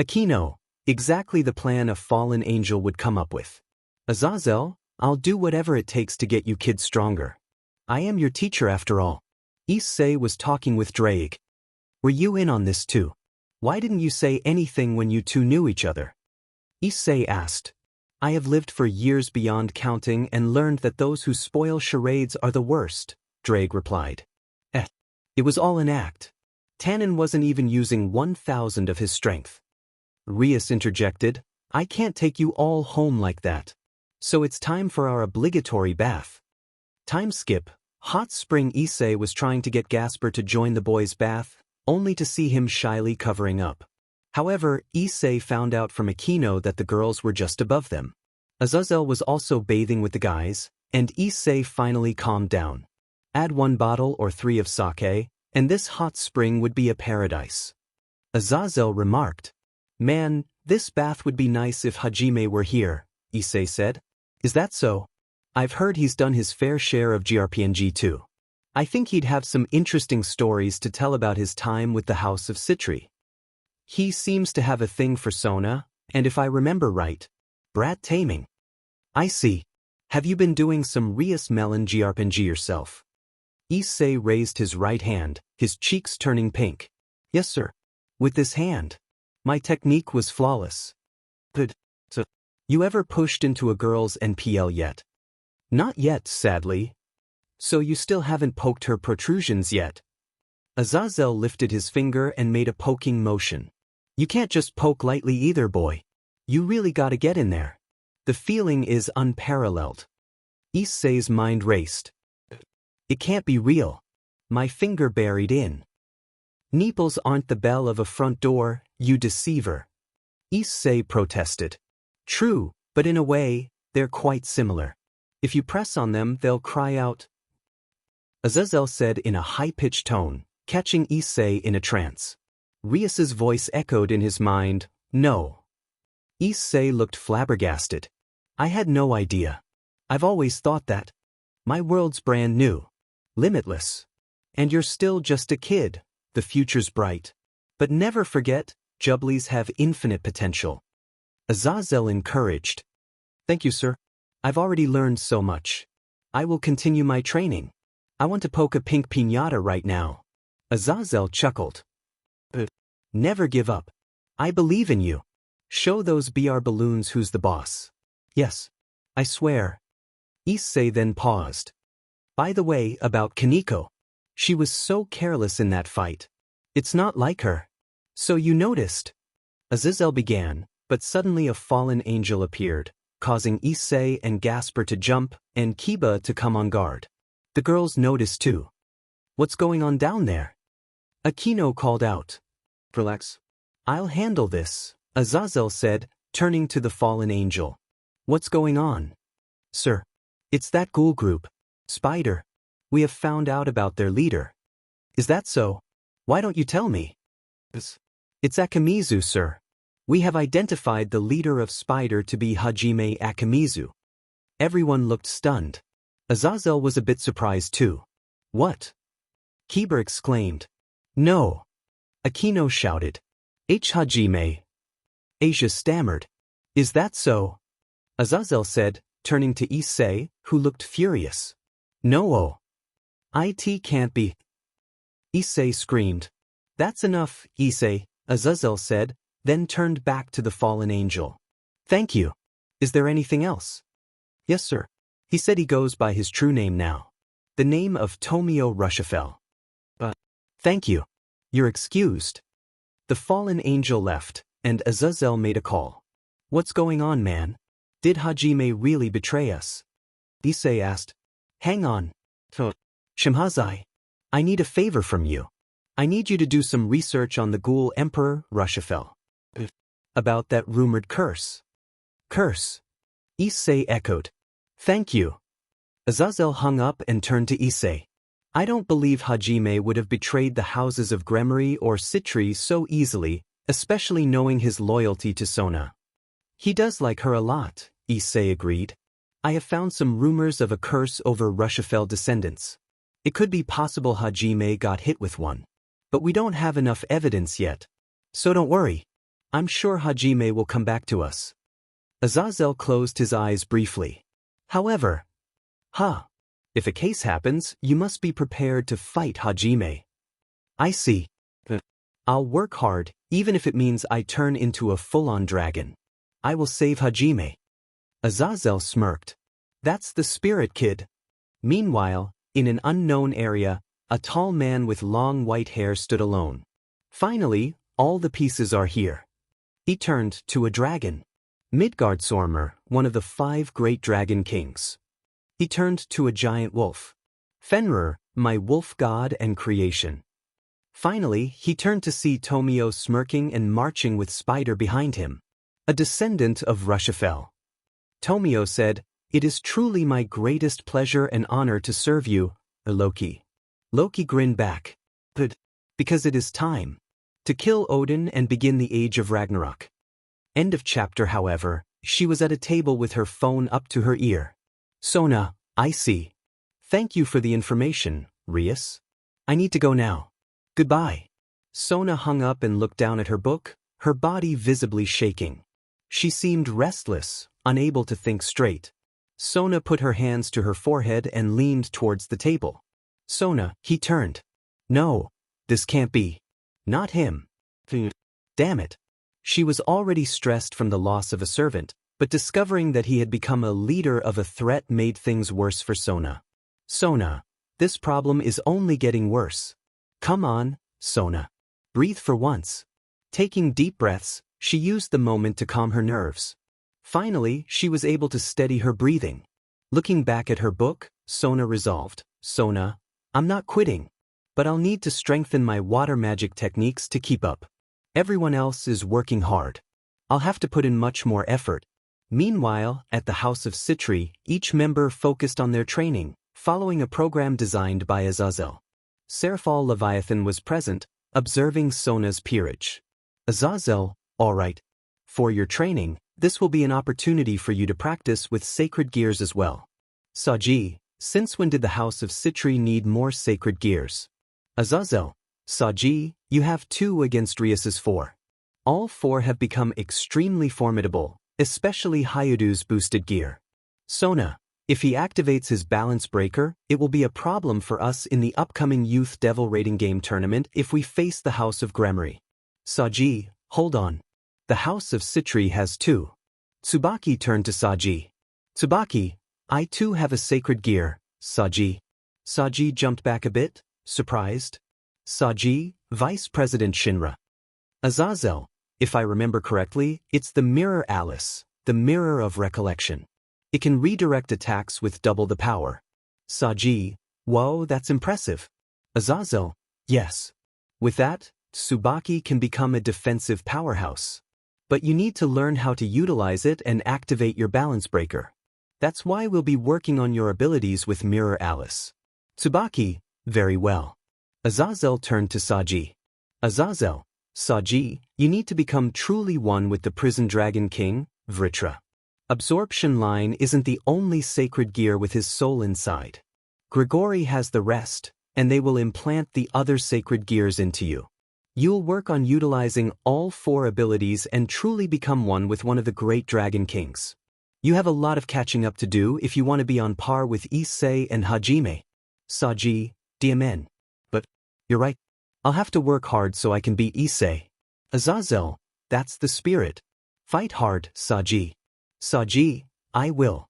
Akino, exactly the plan a fallen angel would come up with. Azazel, I'll do whatever it takes to get you kids stronger. I am your teacher after all. Issei was talking with Drake. Were you in on this too? Why didn't you say anything when you two knew each other? Issei asked. I have lived for years beyond counting and learned that those who spoil charades are the worst, Drake replied. It was all an act. Tannen wasn't even using 1,000 of his strength. Rias interjected, I can't take you all home like that. So it's time for our obligatory bath. Time skip. Hot spring. Issei was trying to get Gasper to join the boys' bath, only to see him shyly covering up. However, Issei found out from Akino that the girls were just above them. Azazel was also bathing with the guys, and Issei finally calmed down. Add 1 bottle or 3 of sake, and this hot spring would be a paradise. Azazel remarked. Man, this bath would be nice if Hajime were here, Issei said. Is that so? I've heard he's done his fair share of JRPG too. I think he'd have some interesting stories to tell about his time with the House of Citri. He seems to have a thing for Sona, and if I remember right, brat taming. I see. Have you been doing some Rias Melon JRPG yourself? Issei raised his right hand, his cheeks turning pink. Yes, sir. With this hand. My technique was flawless. Good. So, you ever pushed into a girl's NPL yet? Not yet, sadly. So you still haven't poked her protrusions yet? Azazel lifted his finger and made a poking motion. You can't just poke lightly either, boy. You really gotta get in there. The feeling is unparalleled. Issei's mind raced. It can't be real. My finger buried in. Nipples aren't the bell of a front door, you deceiver. Issei protested. True, but in a way, they're quite similar. If you press on them, they'll cry out. Azazel said in a high-pitched tone, catching Issei in a trance. Rias's voice echoed in his mind, "No." Issei looked flabbergasted. "I had no idea. I've always thought that. My world's brand new. Limitless. And you're still just a kid. The future's bright. But never forget, Jubblies have infinite potential." Azazel encouraged. "Thank you, sir. I've already learned so much. I will continue my training. I want to poke a pink piñata right now." Azazel chuckled. "Never give up. I believe in you. Show those BR balloons who's the boss." "Yes. I swear." Issei then paused. "By the way, about Kaneko. She was so careless in that fight. It's not like her." "So you noticed?" Azazel began, but suddenly a fallen angel appeared, causing Issei and Gasper to jump and Kiba to come on guard. The girls noticed too. "What's going on down there?" Akino called out. "Relax. I'll handle this," Azazel said, turning to the fallen angel. "What's going on?" "Sir, it's that ghoul group, Spider. We have found out about their leader." "Is that so? Why don't you tell me?" It's Akimizu, sir. We have identified the leader of Spider to be Hajime Akimizu." Everyone looked stunned. Azazel was a bit surprised too. "What?" Kiba exclaimed. "No." Akino shouted. Hajime." Asia stammered. "Is that so?" Azazel said, turning to Issei, who looked furious. "No. It can't be." Issei screamed. "That's enough, Issei," Azazel said, then turned back to the fallen angel. "Thank you. Is there anything else?" "Yes, sir. He said he goes by his true name now. The name of Tomio Rushafel." "Thank you. You're excused." The fallen angel left, and Azazel made a call. "What's going on, man? Did Hajime really betray us?" Issei asked. "Hang on. Shimhazai, I need a favor from you. I need you to do some research on the ghoul Emperor Rushafel. About that rumored curse." "Curse?" Issei echoed. "Thank you." Azazel hung up and turned to Issei. "I don't believe Hajime would have betrayed the houses of Gremory or Citri so easily, especially knowing his loyalty to Sona." "He does like her a lot," Issei agreed. "I have found some rumors of a curse over Rushafel descendants. It could be possible Hajime got hit with one. But we don't have enough evidence yet. So don't worry. I'm sure Hajime will come back to us." Azazel closed his eyes briefly. "However, if a case happens, you must be prepared to fight Hajime." "I see. I'll work hard, even if it means I turn into a full-on dragon. I will save Hajime." Azazel smirked. "That's the spirit, kid." Meanwhile, in an unknown area, a tall man with long white hair stood alone. "Finally, all the pieces are here." He turned to a dragon. Midgardsormr, one of the 5 great dragon kings. He turned to a giant wolf. "Fenrir, my wolf god and creation." Finally, he turned to see Tomio smirking and marching with Spider behind him. A descendant of Rushafel. Tomio said, "It is truly my greatest pleasure and honor to serve you, Loki." Loki grinned back. "But, because it is time to kill Odin and begin the Age of Ragnarok." End of chapter. However, she was at a table with her phone up to her ear. "Sona, I see. Thank you for the information, Rias. I need to go now. Goodbye." Sona hung up and looked down at her book, her body visibly shaking. She seemed restless, unable to think straight. Sona put her hands to her forehead and leaned towards the table. "Sona," he turned. "No, this can't be. Not him. Damn it." She was already stressed from the loss of a servant, but discovering that he had become a leader of a threat made things worse for Sona. "Sona, this problem is only getting worse. Come on, Sona. Breathe for once." Taking deep breaths, she used the moment to calm her nerves. Finally, she was able to steady her breathing. Looking back at her book, Sona resolved, "Sona, I'm not quitting. But I'll need to strengthen my water magic techniques to keep up. Everyone else is working hard. I'll have to put in much more effort." Meanwhile, at the House of Citri, each member focused on their training, following a program designed by Azazel. Seraphal Leviathan was present, observing Sona's peerage. Azazel, all right. For your training, this will be an opportunity for you to practice with sacred gears as well. Saji, since when did the House of Citri need more sacred gears? Azazel, Saji, you have 2 against Rias's 4. All 4 have become extremely formidable, especially Hayudu's boosted gear. Sona, if he activates his balance breaker, it will be a problem for us in the upcoming Youth Devil Rating Game tournament if we face the House of Gremory. Saji, hold on. The House of Citri has 2. Tsubaki turned to Saji. Tsubaki, I too have a sacred gear, Saji. Saji jumped back a bit, surprised. Saji, Vice President Shinra. Azazel, if I remember correctly, it's the Mirror Alice, the Mirror of Recollection. It can redirect attacks with double the power. Saji, whoa, that's impressive. Azazel, yes. With that, Tsubaki can become a defensive powerhouse. But you need to learn how to utilize it and activate your balance breaker. That's why we'll be working on your abilities with Mirror Alice. Tsubaki, very well. Azazel turned to Saji. Azazel, Saji, you need to become truly one with the Prison Dragon King, Vritra. Absorption Line isn't the only sacred gear with his soul inside. Grigori has the rest, and they will implant the other sacred gears into you. You'll work on utilizing all 4 abilities and truly become one with one of the great Dragon Kings. You have a lot of catching up to do if you want to be on par with Issei and Hajime. Saji, DMN. But, you're right. I'll have to work hard so I can beat Issei. Azazel, that's the spirit. Fight hard, Saji. Saji, I will.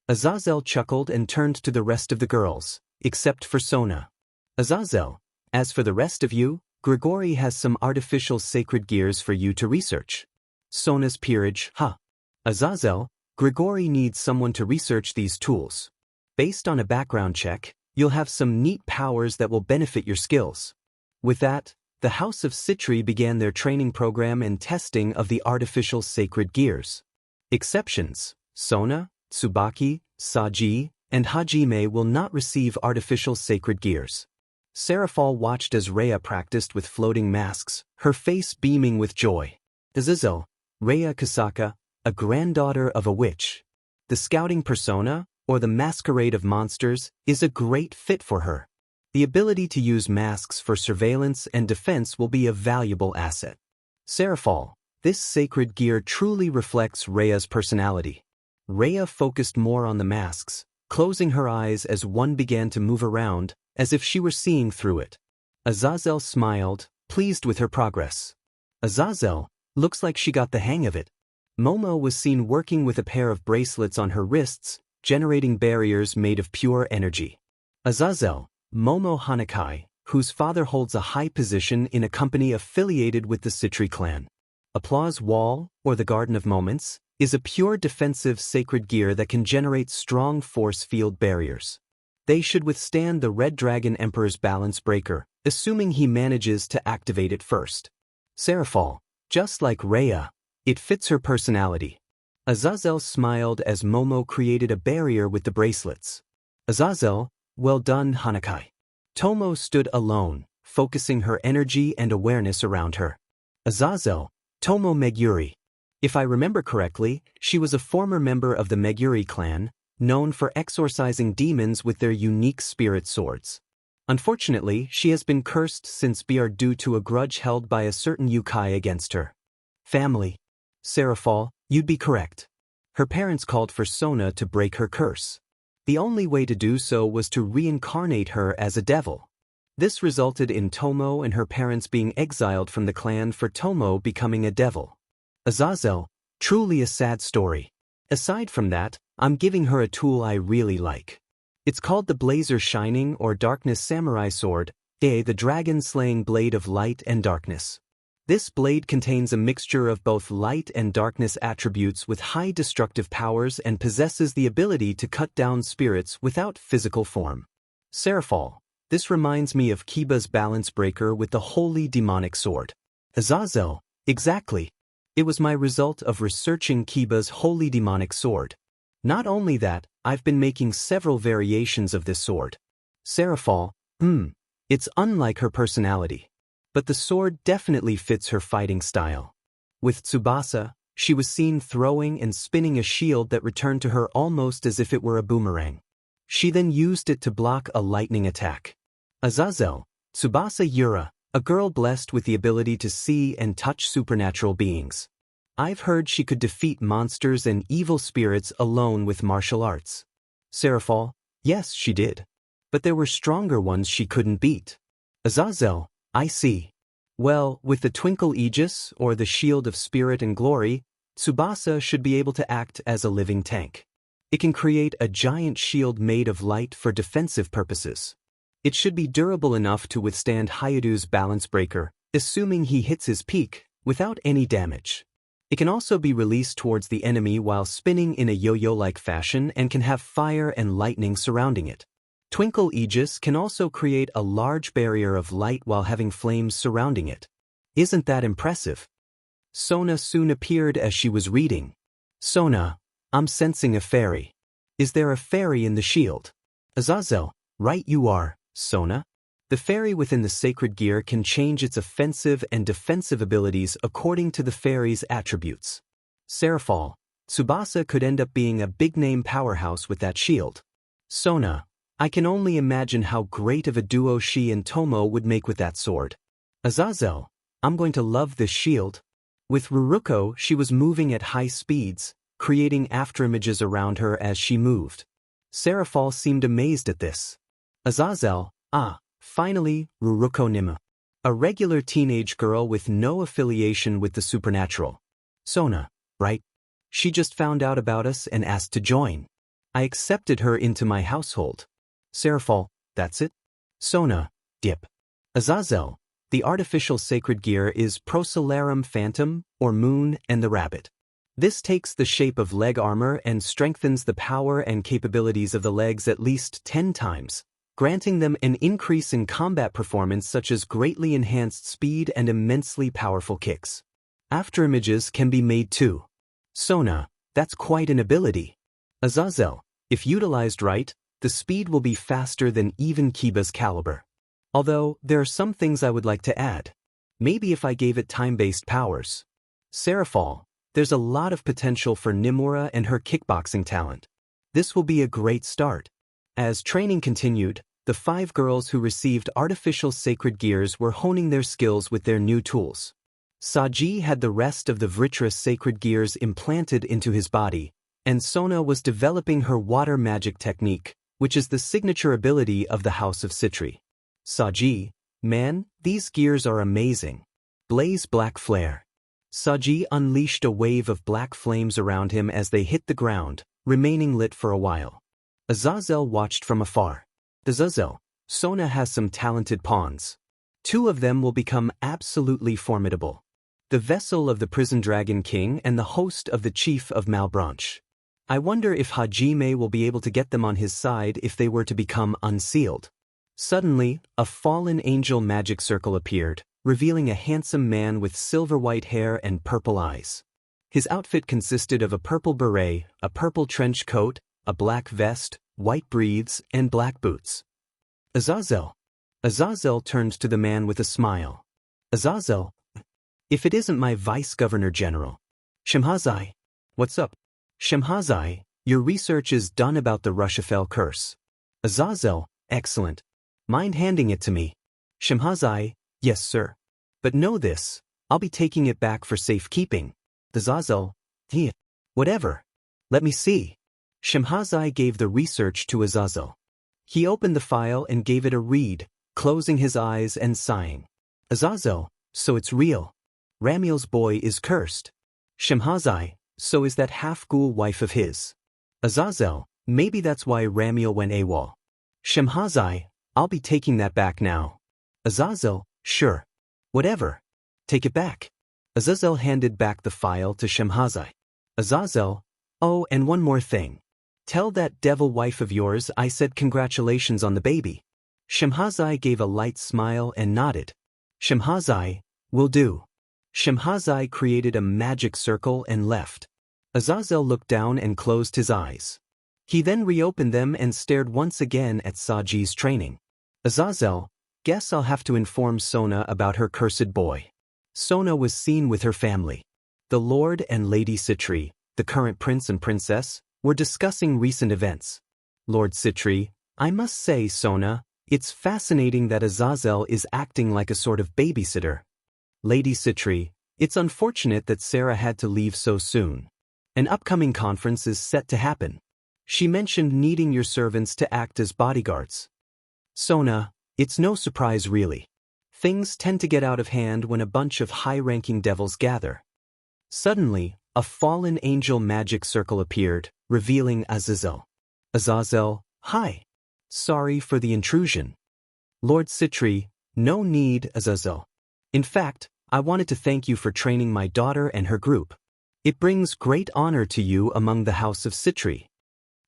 Azazel chuckled and turned to the rest of the girls, except for Sona. Azazel, as for the rest of you, Grigori has some artificial sacred gears for you to research. Sona's peerage, huh? Azazel, Grigori needs someone to research these tools. Based on a background check, you'll have some neat powers that will benefit your skills. With that, the House of Citri began their training program and testing of the artificial sacred gears. Exceptions, Sona, Tsubaki, Saji, and Hajime will not receive artificial sacred gears. Seraphal watched as Rhea practiced with floating masks, her face beaming with joy. Azazel, Rhea Kasaka, a granddaughter of a witch. The scouting persona, or the masquerade of monsters, is a great fit for her. The ability to use masks for surveillance and defense will be a valuable asset. Seraphal, this sacred gear truly reflects Rhea's personality. Rhea focused more on the masks, closing her eyes as one began to move around, as if she were seeing through it. Azazel smiled, pleased with her progress. Azazel, looks like she got the hang of it. Momo was seen working with a pair of bracelets on her wrists, generating barriers made of pure energy. Azazel, Momo Hanakai, whose father holds a high position in a company affiliated with the Citri clan. Applause Wall, or the Garden of Moments, is a pure defensive sacred gear that can generate strong force field barriers. They should withstand the Red Dragon Emperor's balance breaker, assuming he manages to activate it first. Seraphal, just like Rhea, it fits her personality. Azazel smiled as Momo created a barrier with the bracelets. Azazel, well done, Hanakai. Tomo stood alone, focusing her energy and awareness around her. Azazel, Tomo Meguri. If I remember correctly, she was a former member of the Meguri clan, known for exorcising demons with their unique spirit swords. Unfortunately, she has been cursed since BR due to a grudge held by a certain yokai against her. Family. Seraphal, you'd be correct. Her parents called for Sona to break her curse. The only way to do so was to reincarnate her as a devil. This resulted in Tomo and her parents being exiled from the clan for Tomo becoming a devil. Azazel, truly a sad story. Aside from that, I'm giving her a tool I really like. It's called the Blazer Shining or Darkness Samurai Sword, the dragon-slaying blade of light and darkness. This blade contains a mixture of both light and darkness attributes with high destructive powers and possesses the ability to cut down spirits without physical form. Seraphal, this reminds me of Kiba's balance breaker with the holy demonic sword. Azazel, exactly. It was my result of researching Kiba's holy demonic sword. Not only that, I've been making several variations of this sword. Seraphal, it's unlike her personality. But the sword definitely fits her fighting style. With Tsubasa, she was seen throwing and spinning a shield that returned to her almost as if it were a boomerang. She then used it to block a lightning attack. Azazel, Tsubasa Yura, a girl blessed with the ability to see and touch supernatural beings. I've heard she could defeat monsters and evil spirits alone with martial arts. Seraphal, yes, she did. But there were stronger ones she couldn't beat. Azazel, I see. Well, with the Twinkle Aegis, or the Shield of Spirit and Glory, Tsubasa should be able to act as a living tank. It can create a giant shield made of light for defensive purposes. It should be durable enough to withstand Hayudu's balance breaker, assuming he hits his peak, without any damage. It can also be released towards the enemy while spinning in a yo-yo-like fashion and can have fire and lightning surrounding it. Twinkle Aegis can also create a large barrier of light while having flames surrounding it. Isn't that impressive? Sona soon appeared as she was reading. Sona, I'm sensing a fairy. Is there a fairy in the shield? Azazel, right you are, Sona. The fairy within the sacred gear can change its offensive and defensive abilities according to the fairy's attributes. Seraphal, Tsubasa could end up being a big-name powerhouse with that shield. Sona, I can only imagine how great of a duo she and Tomo would make with that sword. Azazel, I'm going to love this shield. With Ruruko, she was moving at high speeds, creating afterimages around her as she moved. Seraphal seemed amazed at this. Azazel, finally, Ruruko Nima. A regular teenage girl with no affiliation with the supernatural. Sona, right? She just found out about us and asked to join. I accepted her into my household. Seraphal, that's it? Sona, dip. Azazel, the artificial sacred gear is Procellarum Phantom, or Moon, and the Rabbit. This takes the shape of leg armor and strengthens the power and capabilities of the legs at least 10 times, granting them an increase in combat performance such as greatly enhanced speed and immensely powerful kicks. Afterimages can be made too. Sona, that's quite an ability. Azazel, if utilized right, the speed will be faster than even Kiba's caliber. Although, there are some things I would like to add. Maybe if I gave it time-based powers. Seraphal, there's a lot of potential for Nimura and her kickboxing talent. This will be a great start. As training continued, the 5 girls who received artificial sacred gears were honing their skills with their new tools. Saji had the rest of the Vritra sacred gears implanted into his body, and Sona was developing her water magic technique, which is the signature ability of the House of Citri. Saji, man, these gears are amazing. Blaze Black Flare. Saji unleashed a wave of black flames around him as they hit the ground, remaining lit for a while. Azazel watched from afar. Azazel, Sona has some talented pawns. 2 of them will become absolutely formidable. The vessel of the Prison Dragon King and the host of the Chief of Malbranche. I wonder if Hajime will be able to get them on his side if they were to become unsealed. Suddenly, a fallen angel magic circle appeared, revealing a handsome man with silver-white hair and purple eyes. His outfit consisted of a purple beret, a purple trench coat, a black vest, white breeves, and black boots. Azazel. Azazel turned to the man with a smile. Azazel, if it isn't my Vice-Governor General. Shemhazai. What's up? Shemhazai, your research is done about the Rushafel curse. Azazel, excellent. Mind handing it to me? Shemhazai, yes sir. But know this, I'll be taking it back for safekeeping. Azazel, whatever. Let me see. Shemhazai gave the research to Azazel. He opened the file and gave it a read, closing his eyes and sighing. Azazel, so it's real. Ramiel's boy is cursed. Shemhazai, so is that half-ghoul wife of his. Azazel, maybe that's why Ramiel went AWOL. Shemhazai, I'll be taking that back now. Azazel, sure. Whatever. Take it back. Azazel handed back the file to Shemhazai. Azazel, oh, and one more thing. Tell that devil wife of yours I said congratulations on the baby. Shemhazai gave a light smile and nodded. Shemhazai, will do. Shemhazai created a magic circle and left. Azazel looked down and closed his eyes. He then reopened them and stared once again at Saji's training. Azazel, guess I'll have to inform Sona about her cursed boy. Sona was seen with her family. The Lord and Lady Citri, the current prince and princess, were discussing recent events. Lord Citri, I must say, Sona, it's fascinating that Azazel is acting like a sort of babysitter. Lady Citri, it's unfortunate that Sarah had to leave so soon. An upcoming conference is set to happen. She mentioned needing your servants to act as bodyguards. Sona, it's no surprise really. Things tend to get out of hand when a bunch of high-ranking devils gather. Suddenly, a fallen angel magic circle appeared, revealing Azazel. Azazel, hi. Sorry for the intrusion. Lord Citri, no need, Azazel. In fact, I wanted to thank you for training my daughter and her group. It brings great honor to you among the house of Citri.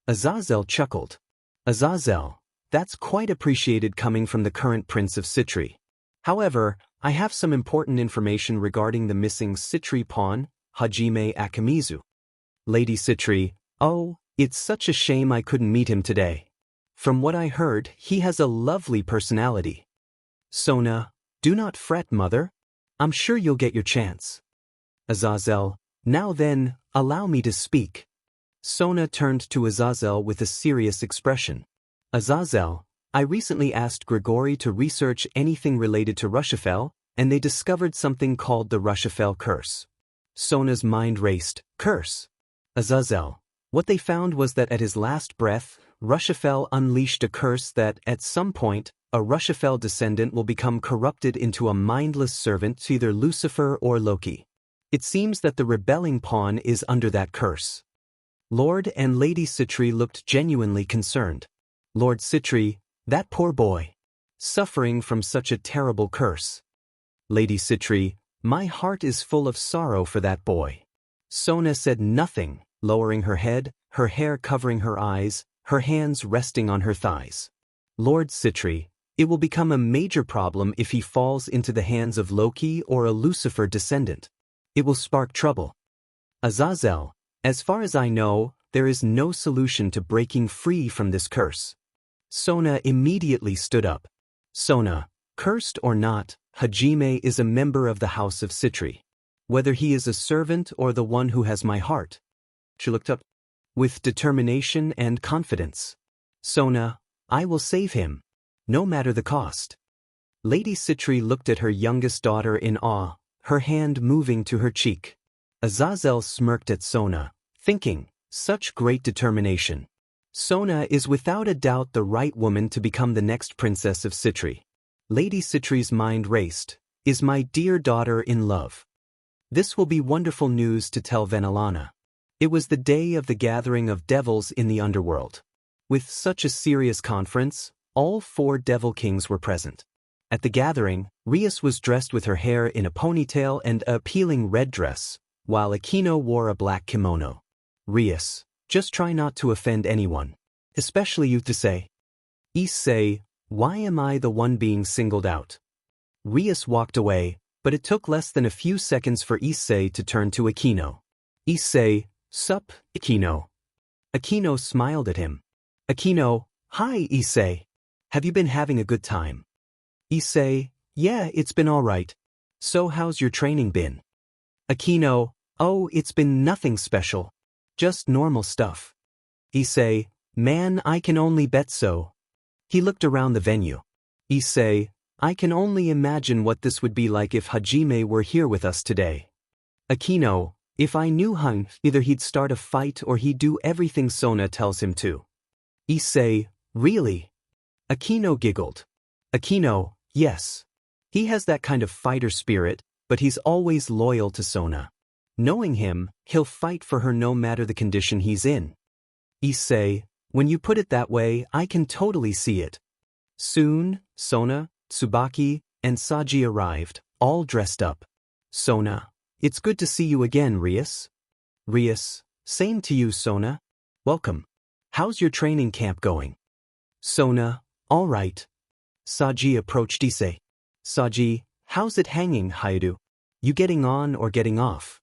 Azazel chuckled. Azazel, that's quite appreciated coming from the current prince of Citri. However, I have some important information regarding the missing Citri pawn, Hajime Akimizu. Lady Citri, oh, it's such a shame I couldn't meet him today. From what I heard, he has a lovely personality. Sona, do not fret, mother. I'm sure you'll get your chance. Azazel, now then, allow me to speak. Sona turned to Azazel with a serious expression. Azazel, I recently asked Grigori to research anything related to Rushafel, and they discovered something called the Rushafel curse. Sona's mind raced. Curse? Azazel, what they found was that at his last breath, Rushafel unleashed a curse that, at some point, a Rushafel descendant will become corrupted into a mindless servant to either Lucifer or Loki. It seems that the rebelling pawn is under that curse. Lord and Lady Citri looked genuinely concerned. Lord Citri, that poor boy. Suffering from such a terrible curse. Lady Citri, my heart is full of sorrow for that boy. Sona said nothing, lowering her head, her hair covering her eyes, her hands resting on her thighs. Lord Citri, it will become a major problem if he falls into the hands of Loki or a Lucifer descendant. It will spark trouble. Azazel, as far as I know, there is no solution to breaking free from this curse. Sona immediately stood up. Sona, cursed or not, Hajime is a member of the house of Citri. Whether he is a servant or the one who has my heart. She looked up with determination and confidence. Sona, I will save him, no matter the cost. Lady Citri looked at her youngest daughter in awe, her hand moving to her cheek. Azazel smirked at Sona, thinking, such great determination. Sona is without a doubt the right woman to become the next princess of Citri. Lady Citri's mind raced. Is my dear daughter in love? This will be wonderful news to tell Venelana. It was the day of the gathering of devils in the underworld. With such a serious conference, all 4 devil kings were present. At the gathering, Rias was dressed with her hair in a ponytail and a appealing red dress, while Akino wore a black kimono. Rias, just try not to offend anyone, especially you, Issei. Issei, why am I the one being singled out? Rias walked away, but it took less than a few seconds for Issei to turn to Akino. Issei, sup, Akino. Akino smiled at him. Akino, hi, Issei. Have you been having a good time? Issei, yeah, it's been all right. So how's your training been? Akino, oh, it's been nothing special. Just normal stuff. Issei, man, I can only bet so. He looked around the venue. Issei, I can only imagine what this would be like if Hajime were here with us today. Akino, if I knew him, either he'd start a fight or he'd do everything Sona tells him to. Issei, really? Akino giggled. Akino, yes. He has that kind of fighter spirit, but he's always loyal to Sona. Knowing him, he'll fight for her no matter the condition he's in. Issei, when you put it that way, I can totally see it. Soon, Sona, Tsubaki, and Saji arrived, all dressed up. Sona, it's good to see you again, Rias. Rias, same to you, Sona. Welcome. How's your training camp going? Sona, all right. Saji approached Issei. Saji, how's it hanging, Haidu? You getting on or getting off?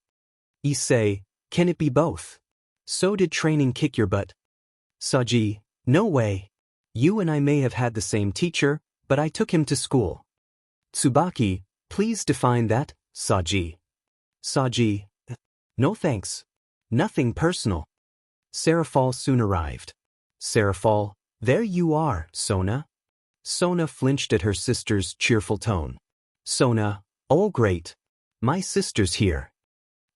Issei, can it be both? So did training kick your butt? Saji, no way. You and I may have had the same teacher, but I took him to school. Tsubaki, please define that, Saji. Saji, no thanks. Nothing personal. Serafal soon arrived. Serafal, there you are, Sona. Sona flinched at her sister's cheerful tone. Sona, oh great. My sister's here.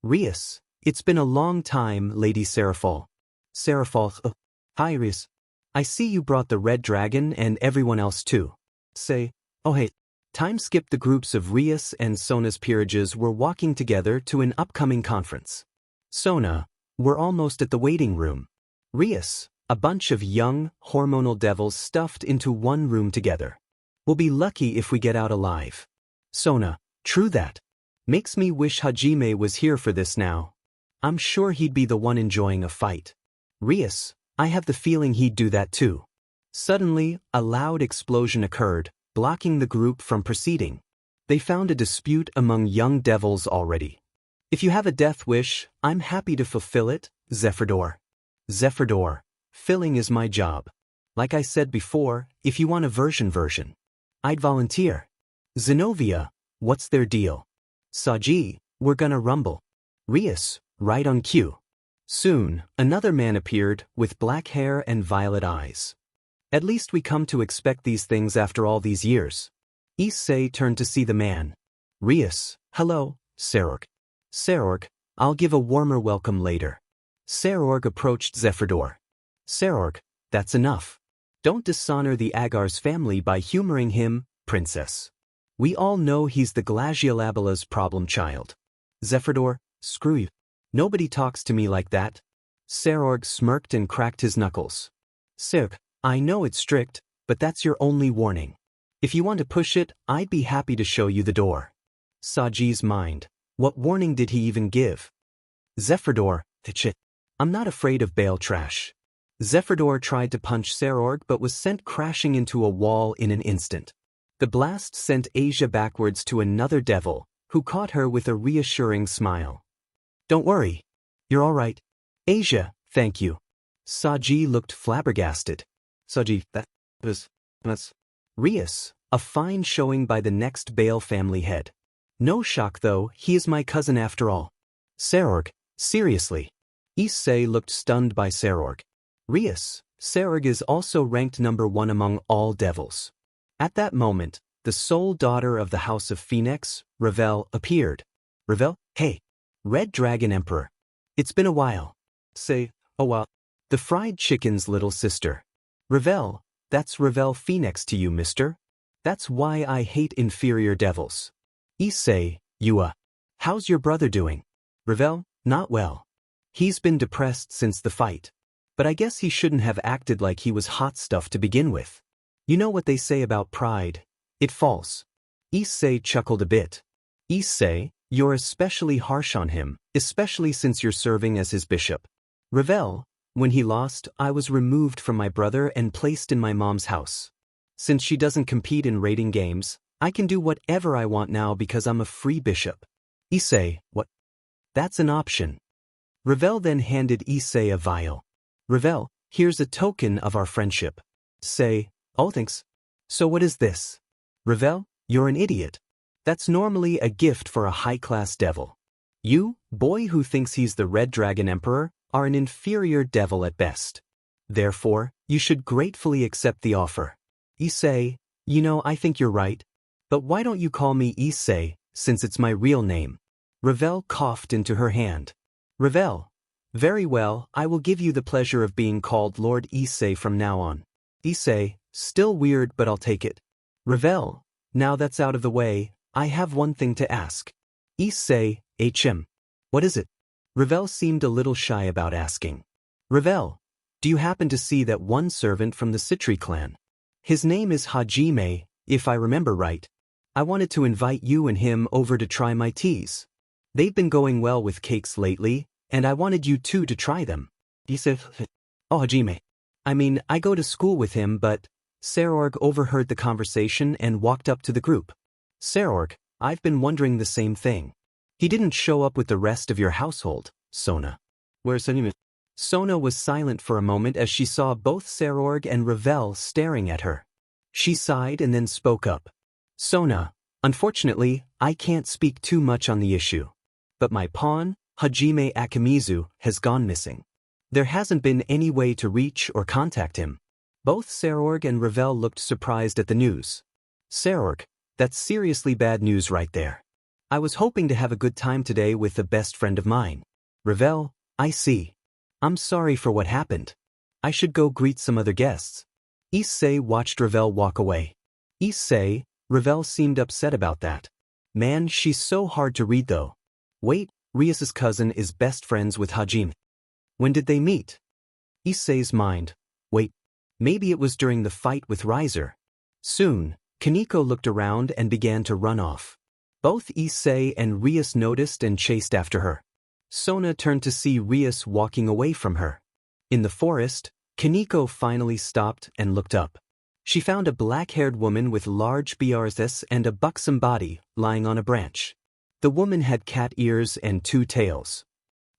Rias, it's been a long time, Lady Serafal. Serafal, hi Rias. I see you brought the red dragon and everyone else too. Say, oh hey. Time skipped. The groups of Rias and Sona's peerages were walking together to an upcoming conference. Sona, we're almost at the waiting room. Rias, a bunch of young, hormonal devils stuffed into one room together. We'll be lucky if we get out alive. Sona, true that. Makes me wish Hajime was here for this now. I'm sure he'd be the one enjoying a fight. Rias, I have the feeling he'd do that too. Suddenly, a loud explosion occurred, blocking the group from proceeding. They found a dispute among young devils already. If you have a death wish, I'm happy to fulfill it, Zephyrdor. Zephyrdor, filling is my job. Like I said before, if you want a version, I'd volunteer. Zenobia, what's their deal? Saji, we're gonna rumble. Rias, right on cue. Soon, another man appeared, with black hair and violet eyes. At least we come to expect these things after all these years. Issei turned to see the man. Rias, hello, Serorg. Serorg, I'll give a warmer welcome later. Serorg approached Zephyrdor. Serorg, that's enough. Don't dishonor the Agar's family by humoring him, princess. We all know he's the Glaciolabala's problem child. Zephyrdor, screw you. Nobody talks to me like that. Serorg smirked and cracked his knuckles. Serg, I know it's strict, but that's your only warning. If you want to push it, I'd be happy to show you the door. Saji's mind. What warning did he even give? Zephyrdor, I'm not afraid of bale trash. Zephyrdor tried to punch Serorg but was sent crashing into a wall in an instant. The blast sent Asia backwards to another devil, who caught her with a reassuring smile. Don't worry. You're all right. Asia, thank you. Saji looked flabbergasted. Saji, that's Rias, a fine showing by the next Bale family head. No shock though, he is my cousin after all. Serorg, seriously. Issei looked stunned by Serorg. Rias, Serorg is also ranked number 1 among all devils. At that moment, the sole daughter of the House of Phoenix, Ravel, appeared. Ravel, hey. Red Dragon Emperor. It's been a while. Say, oh well. The fried chicken's little sister. Ravel, that's Ravel Phoenix to you, mister. That's why I hate inferior devils. Issei, how's your brother doing? Ravel, not well. He's been depressed since the fight. But I guess he shouldn't have acted like he was hot stuff to begin with. You know what they say about pride? It falls. Issei chuckled a bit. Issei, you're especially harsh on him, especially since you're serving as his bishop. Ravel, when he lost, I was removed from my brother and placed in my mom's house. Since she doesn't compete in rating games, I can do whatever I want now because I'm a free bishop. Issei, what? That's an option. Ravel then handed Issei a vial. Ravel, here's a token of our friendship. Say, oh thanks. So what is this? Ravel, you're an idiot. That's normally a gift for a high-class devil. You, boy who thinks he's the Red Dragon Emperor, are an inferior devil at best. Therefore, you should gratefully accept the offer. Issei, I think you're right. But why don't you call me Issei, since it's my real name? Ravel coughed into her hand. Ravel, very well, I will give you the pleasure of being called Lord Issei from now on. Issei, still weird but I'll take it. Ravel, now that's out of the way, I have one thing to ask. Issei, what is it? Ravel seemed a little shy about asking. Ravel, do you happen to see that one servant from the Citri clan? His name is Hajime, if I remember right. I wanted to invite you and him over to try my teas. They've been going well with cakes lately, and I wanted you two to try them. Issei, oh Hajime. I go to school with him but... Serorg overheard the conversation and walked up to the group. Serorg, I've been wondering the same thing. He didn't show up with the rest of your household, Sona. Where's Hajime? Sona was silent for a moment as she saw both Serorg and Ravel staring at her. She sighed and then spoke up. Sona, unfortunately, I can't speak too much on the issue. But my pawn, Hajime Akimizu, has gone missing. There hasn't been any way to reach or contact him. Both Serorg and Ravel looked surprised at the news. Serorg, that's seriously bad news right there. I was hoping to have a good time today with a best friend of mine. Ravel, I see. I'm sorry for what happened. I should go greet some other guests. Issei watched Ravel walk away. Issei, Ravel seemed upset about that. Man, she's so hard to read though. Wait, Rias's cousin is best friends with Hajime. When did they meet? Issei's mind. Wait, maybe it was during the fight with Riser. Soon, Kaneko looked around and began to run off. Both Issei and Rias noticed and chased after her. Sona turned to see Rias walking away from her. In the forest, Kaneko finally stopped and looked up. She found a black-haired woman with large BRS and a buxom body lying on a branch. The woman had cat ears and 2 tails.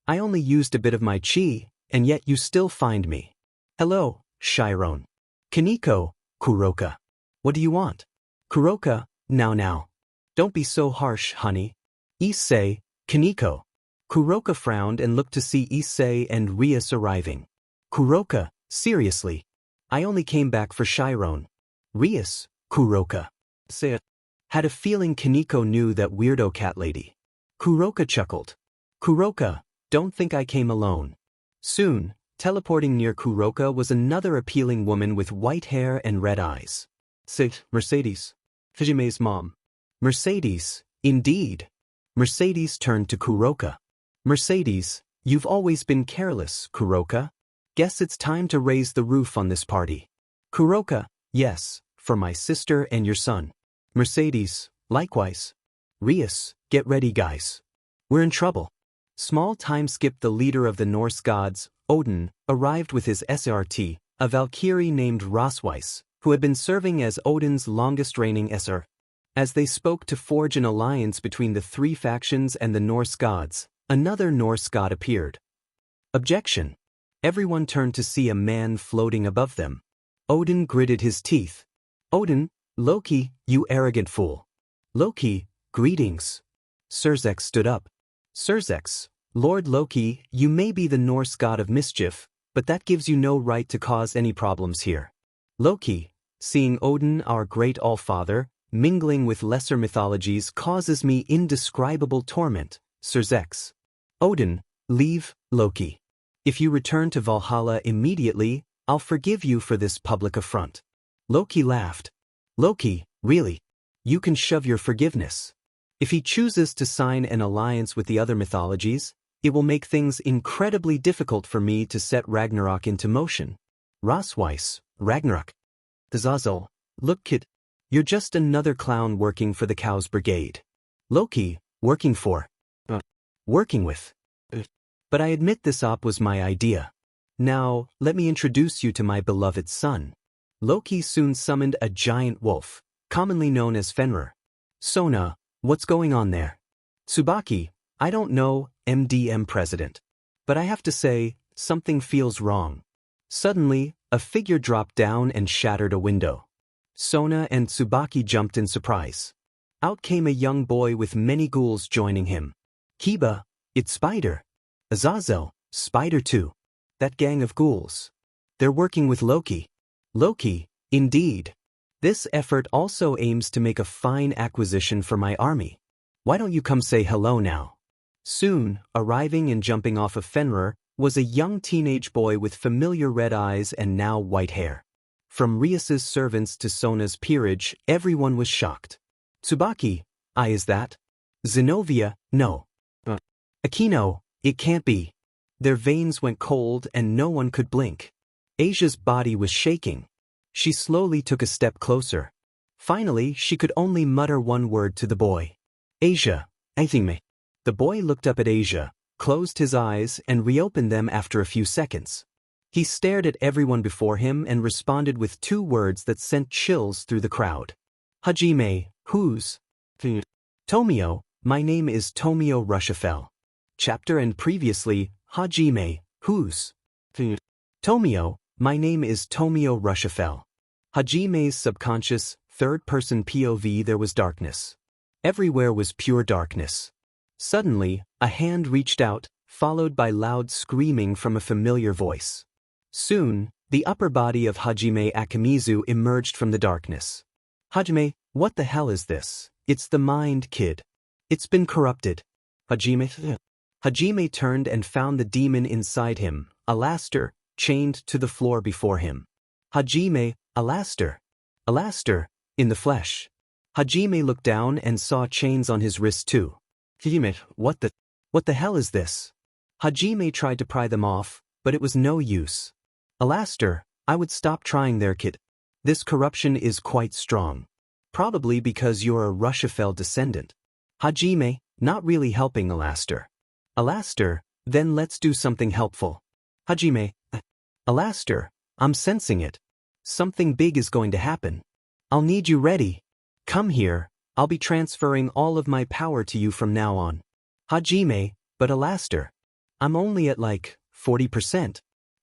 I only used a bit of my chi, and yet you still find me. Hello, Chiron. Kaneko, Kuroka. What do you want? Kuroka, now. Don't be so harsh, honey. Issei, Kaneko. Kuroka frowned and looked to see Issei and Rias arriving. Kuroka, seriously. I only came back for Chiron. Rias, Kuroka. Issei had a feeling Kaneko knew that weirdo cat lady. Kuroka chuckled. Kuroka, don't think I came alone. Soon, teleporting near Kuroka was another appealing woman with white hair and red eyes. Sit, Mercedes. Hajime's mom. Mercedes, indeed. Mercedes turned to Kuroka. Mercedes, you've always been careless, Kuroka. Guess it's time to raise the roof on this party. Kuroka, yes, for my sister and your son. Mercedes, likewise. Rias, get ready guys. We're in trouble. Small time skip. The leader of the Norse gods, Odin, arrived with his SRT, a Valkyrie named Rosweiss, who had been serving as Odin's longest-reigning SR. As they spoke to forge an alliance between the 3 factions and the Norse gods, another Norse god appeared. Objection. Everyone turned to see a man floating above them. Odin gritted his teeth. Odin, Loki, you arrogant fool. Loki, greetings. Surzex stood up. Surzex, Lord Loki, you may be the Norse god of mischief, but that gives you no right to cause any problems here. Loki, seeing Odin, our great all-father, mingling with lesser mythologies causes me indescribable torment. Surzex. Odin, leave, Loki. If you return to Valhalla immediately, I'll forgive you for this public affront. Loki laughed. Loki, really? You can shove your forgiveness. If he chooses to sign an alliance with the other mythologies, it will make things incredibly difficult for me to set Ragnarok into motion. Rosweiss, Ragnarok. Zazel, look kid. You're just another clown working for the Cows Brigade. Loki, working for. Working with. But I admit this op was my idea. Now, let me introduce you to my beloved son. Loki soon summoned a giant wolf, commonly known as Fenrir. Sona, what's going on there? Tsubaki, I don't know, MDM president. But I have to say, something feels wrong. Suddenly, a figure dropped down and shattered a window. Sona and Tsubaki jumped in surprise. Out came a young boy with many ghouls joining him. Kiba, it's Spider. Azazel, Spider too. That gang of ghouls. They're working with Loki. Loki, indeed. This effort also aims to make a fine acquisition for my army. Why don't you come say hello now? Soon, arriving and jumping off of Fenrir, was a young teenage boy with familiar red eyes and now white hair. From Rias's servants to Sona's peerage, everyone was shocked. Tsubaki, is that? Zenobia, no. Akino, it can't be. Their veins went cold and no one could blink. Asia's body was shaking. She slowly took a step closer. Finally, she could only mutter one word to the boy. Asia, I think me. The boy looked up at Asia, closed his eyes and reopened them after a few seconds. He stared at everyone before him and responded with 2 words that sent chills through the crowd. Hajime, who's? Tomio, my name is Tomio Rushafel. Chapter and previously, Hajime, who's? Tomio, my name is Tomio Rushafel. Hajime's subconscious, third-person POV. There was darkness. Everywhere was pure darkness. Suddenly, a hand reached out, followed by loud screaming from a familiar voice. Soon, the upper body of Hajime Akimizu emerged from the darkness. Hajime, what the hell is this? It's the mind, kid. It's been corrupted. Hajime turned and found the demon inside him, Alaster, chained to the floor before him. Hajime, Alaster, in the flesh. Hajime looked down and saw chains on his wrist too. Hajime, what the hell is this? Hajime tried to pry them off, but it was no use. Alaster, I would stop trying there, kid. This corruption is quite strong. Probably because you're a Rushafel descendant. Hajime, not really helping Alaster. Alaster, then let's do something helpful. Hajime, Alaster, I'm sensing it. Something big is going to happen. I'll need you ready. Come here, I'll be transferring all of my power to you from now on. Hajime, but Alaster, I'm only at like 40%.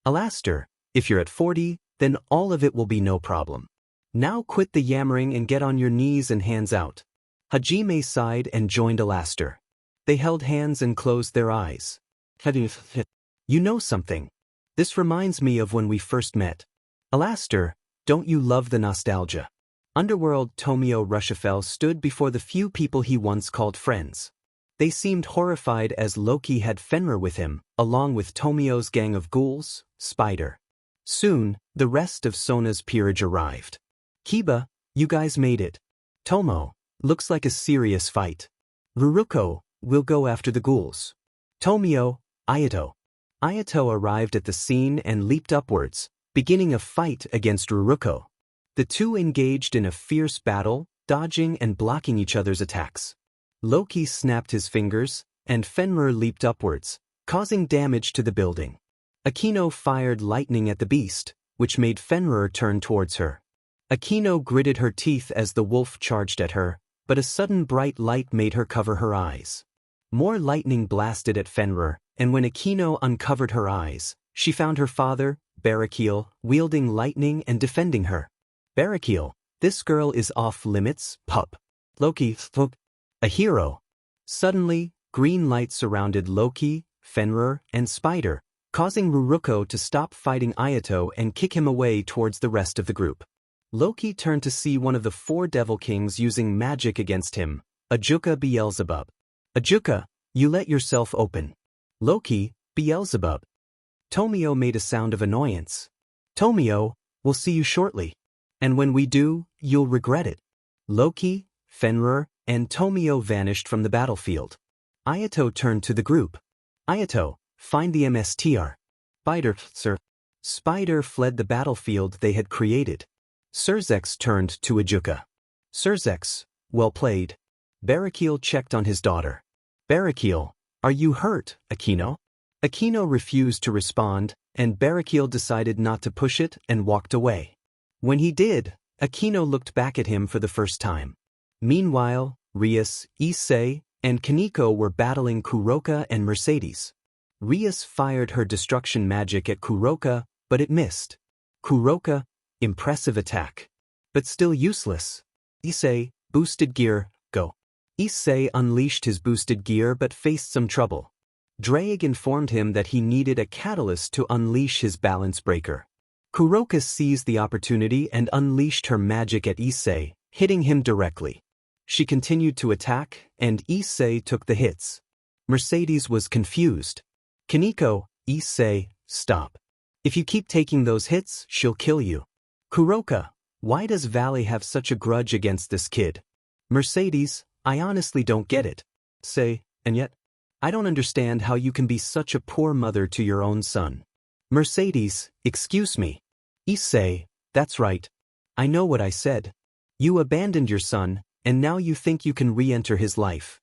Alaster, if you're at 40, then all of it will be no problem. Now quit the yammering and get on your knees and hands out. Hajime sighed and joined Alaster. They held hands and closed their eyes. You know something? This reminds me of when we first met. Alaster, don't you love the nostalgia? Underworld Tomio Rushafel stood before the few people he once called friends. They seemed horrified as Loki had Fenrir with him, along with Tomio's gang of ghouls, Spider. Soon, the rest of Sona's peerage arrived. Kiba, you guys made it. Tomo, looks like a serious fight. Ruruko, we'll go after the ghouls. Tomio, Ayato. Ayato arrived at the scene and leaped upwards, beginning a fight against Ruruko. The two engaged in a fierce battle, dodging and blocking each other's attacks. Loki snapped his fingers, and Fenrir leaped upwards, causing damage to the building. Akino fired lightning at the beast, which made Fenrir turn towards her. Akino gritted her teeth as the wolf charged at her, but a sudden bright light made her cover her eyes. More lightning blasted at Fenrir, and when Akino uncovered her eyes, she found her father, Barakiel, wielding lightning and defending her. Barakiel, this girl is off limits, pup. Loki, a hero. Suddenly, green light surrounded Loki, Fenrir, and Spider, causing Ruruko to stop fighting Ayato and kick him away towards the rest of the group. Loki turned to see one of the 4 Devil Kings using magic against him, Ajuka Beelzebub. Ajuka, you let yourself open. Loki, Beelzebub. Tomio made a sound of annoyance. Tomio, we'll see you shortly. And when we do, you'll regret it. Loki, Fenrir, and Tomio vanished from the battlefield. Ayato turned to the group. Ayato, find the MSTR. Spider, sir. Spider fled the battlefield they had created. Surzex turned to Ajuka. Surzex, well played. Barakiel checked on his daughter. Barakiel, are you hurt, Akino? Akino refused to respond, and Barakiel decided not to push it and walked away. When he did, Akino looked back at him for the first time. Meanwhile, Rias, Issei, and Kaneko were battling Kuroka and Mercedes. Rias fired her destruction magic at Kuroka, but it missed. Kuroka, impressive attack. But still useless. Issei, boosted gear, go. Issei unleashed his boosted gear but faced some trouble. Drake informed him that he needed a catalyst to unleash his balance breaker. Kuroka seized the opportunity and unleashed her magic at Issei, hitting him directly. She continued to attack, and Issei took the hits. Mercedes was confused. Kaneko, Issei, stop. If you keep taking those hits, she'll kill you. Kuroka, why does Valley have such a grudge against this kid? Mercedes, I honestly don't get it. Say, and yet, I don't understand how you can be such a poor mother to your own son. Mercedes, excuse me. Issei, that's right. I know what I said. You abandoned your son, and now you think you can re-enter his life.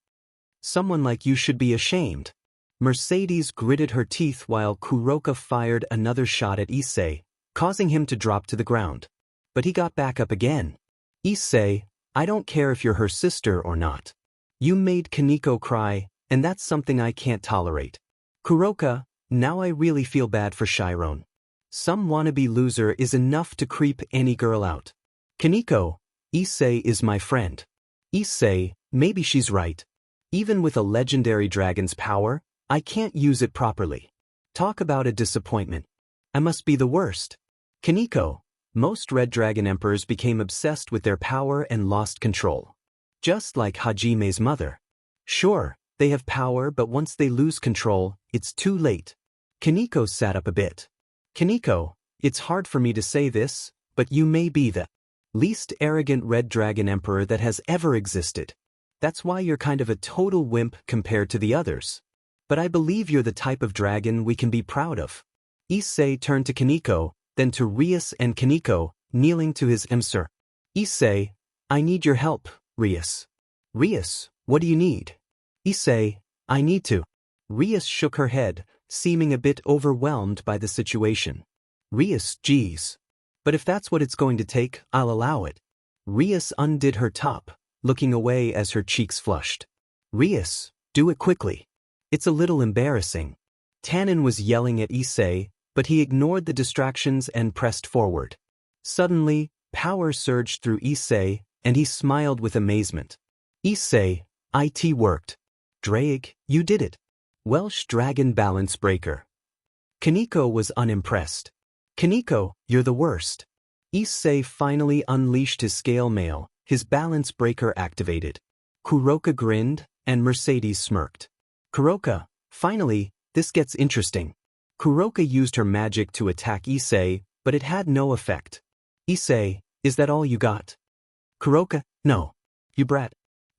Someone like you should be ashamed. Mercedes gritted her teeth while Kuroka fired another shot at Issei, causing him to drop to the ground. But he got back up again. Issei, I don't care if you're her sister or not. You made Kaneko cry, and that's something I can't tolerate. Kuroka, Now I really feel bad for Chiron. Some wannabe loser is enough to creep any girl out. Kaneko, Issei is my friend. Issei, maybe she's right. Even with a legendary dragon's power, I can't use it properly. Talk about a disappointment. I must be the worst. Kaneko, most Red Dragon Emperors became obsessed with their power and lost control. Just like Hajime's mother. Sure, they have power, but once they lose control, it's too late. Kaneko sat up a bit. Kaneko, it's hard for me to say this, but you may be the least arrogant Red Dragon Emperor that has ever existed. That's why you're kind of a total wimp compared to the others. But I believe you're the type of dragon we can be proud of. Issei turned to Kaneko, then to Rias and Kaneko, kneeling to his sir. Issei, I need your help, Rias. Rias, what do you need? Issei, I need to. Rias shook her head, seeming a bit overwhelmed by the situation. Rias, geez. But if that's what it's going to take, I'll allow it. Rias undid her top, looking away as her cheeks flushed. Rias, do it quickly. It's a little embarrassing. Tannen was yelling at Issei, but he ignored the distractions and pressed forward. Suddenly, power surged through Issei, and he smiled with amazement. Issei, it worked. Drake, you did it. Welsh Dragon Balance Breaker. Kaneko was unimpressed. Kaneko, you're the worst. Issei finally unleashed his scale mail, his balance breaker activated. Kuroka grinned, and Mercedes smirked. Kuroka, finally, this gets interesting. Kuroka used her magic to attack Issei, but it had no effect. Issei, is that all you got? Kuroka, no. You brat.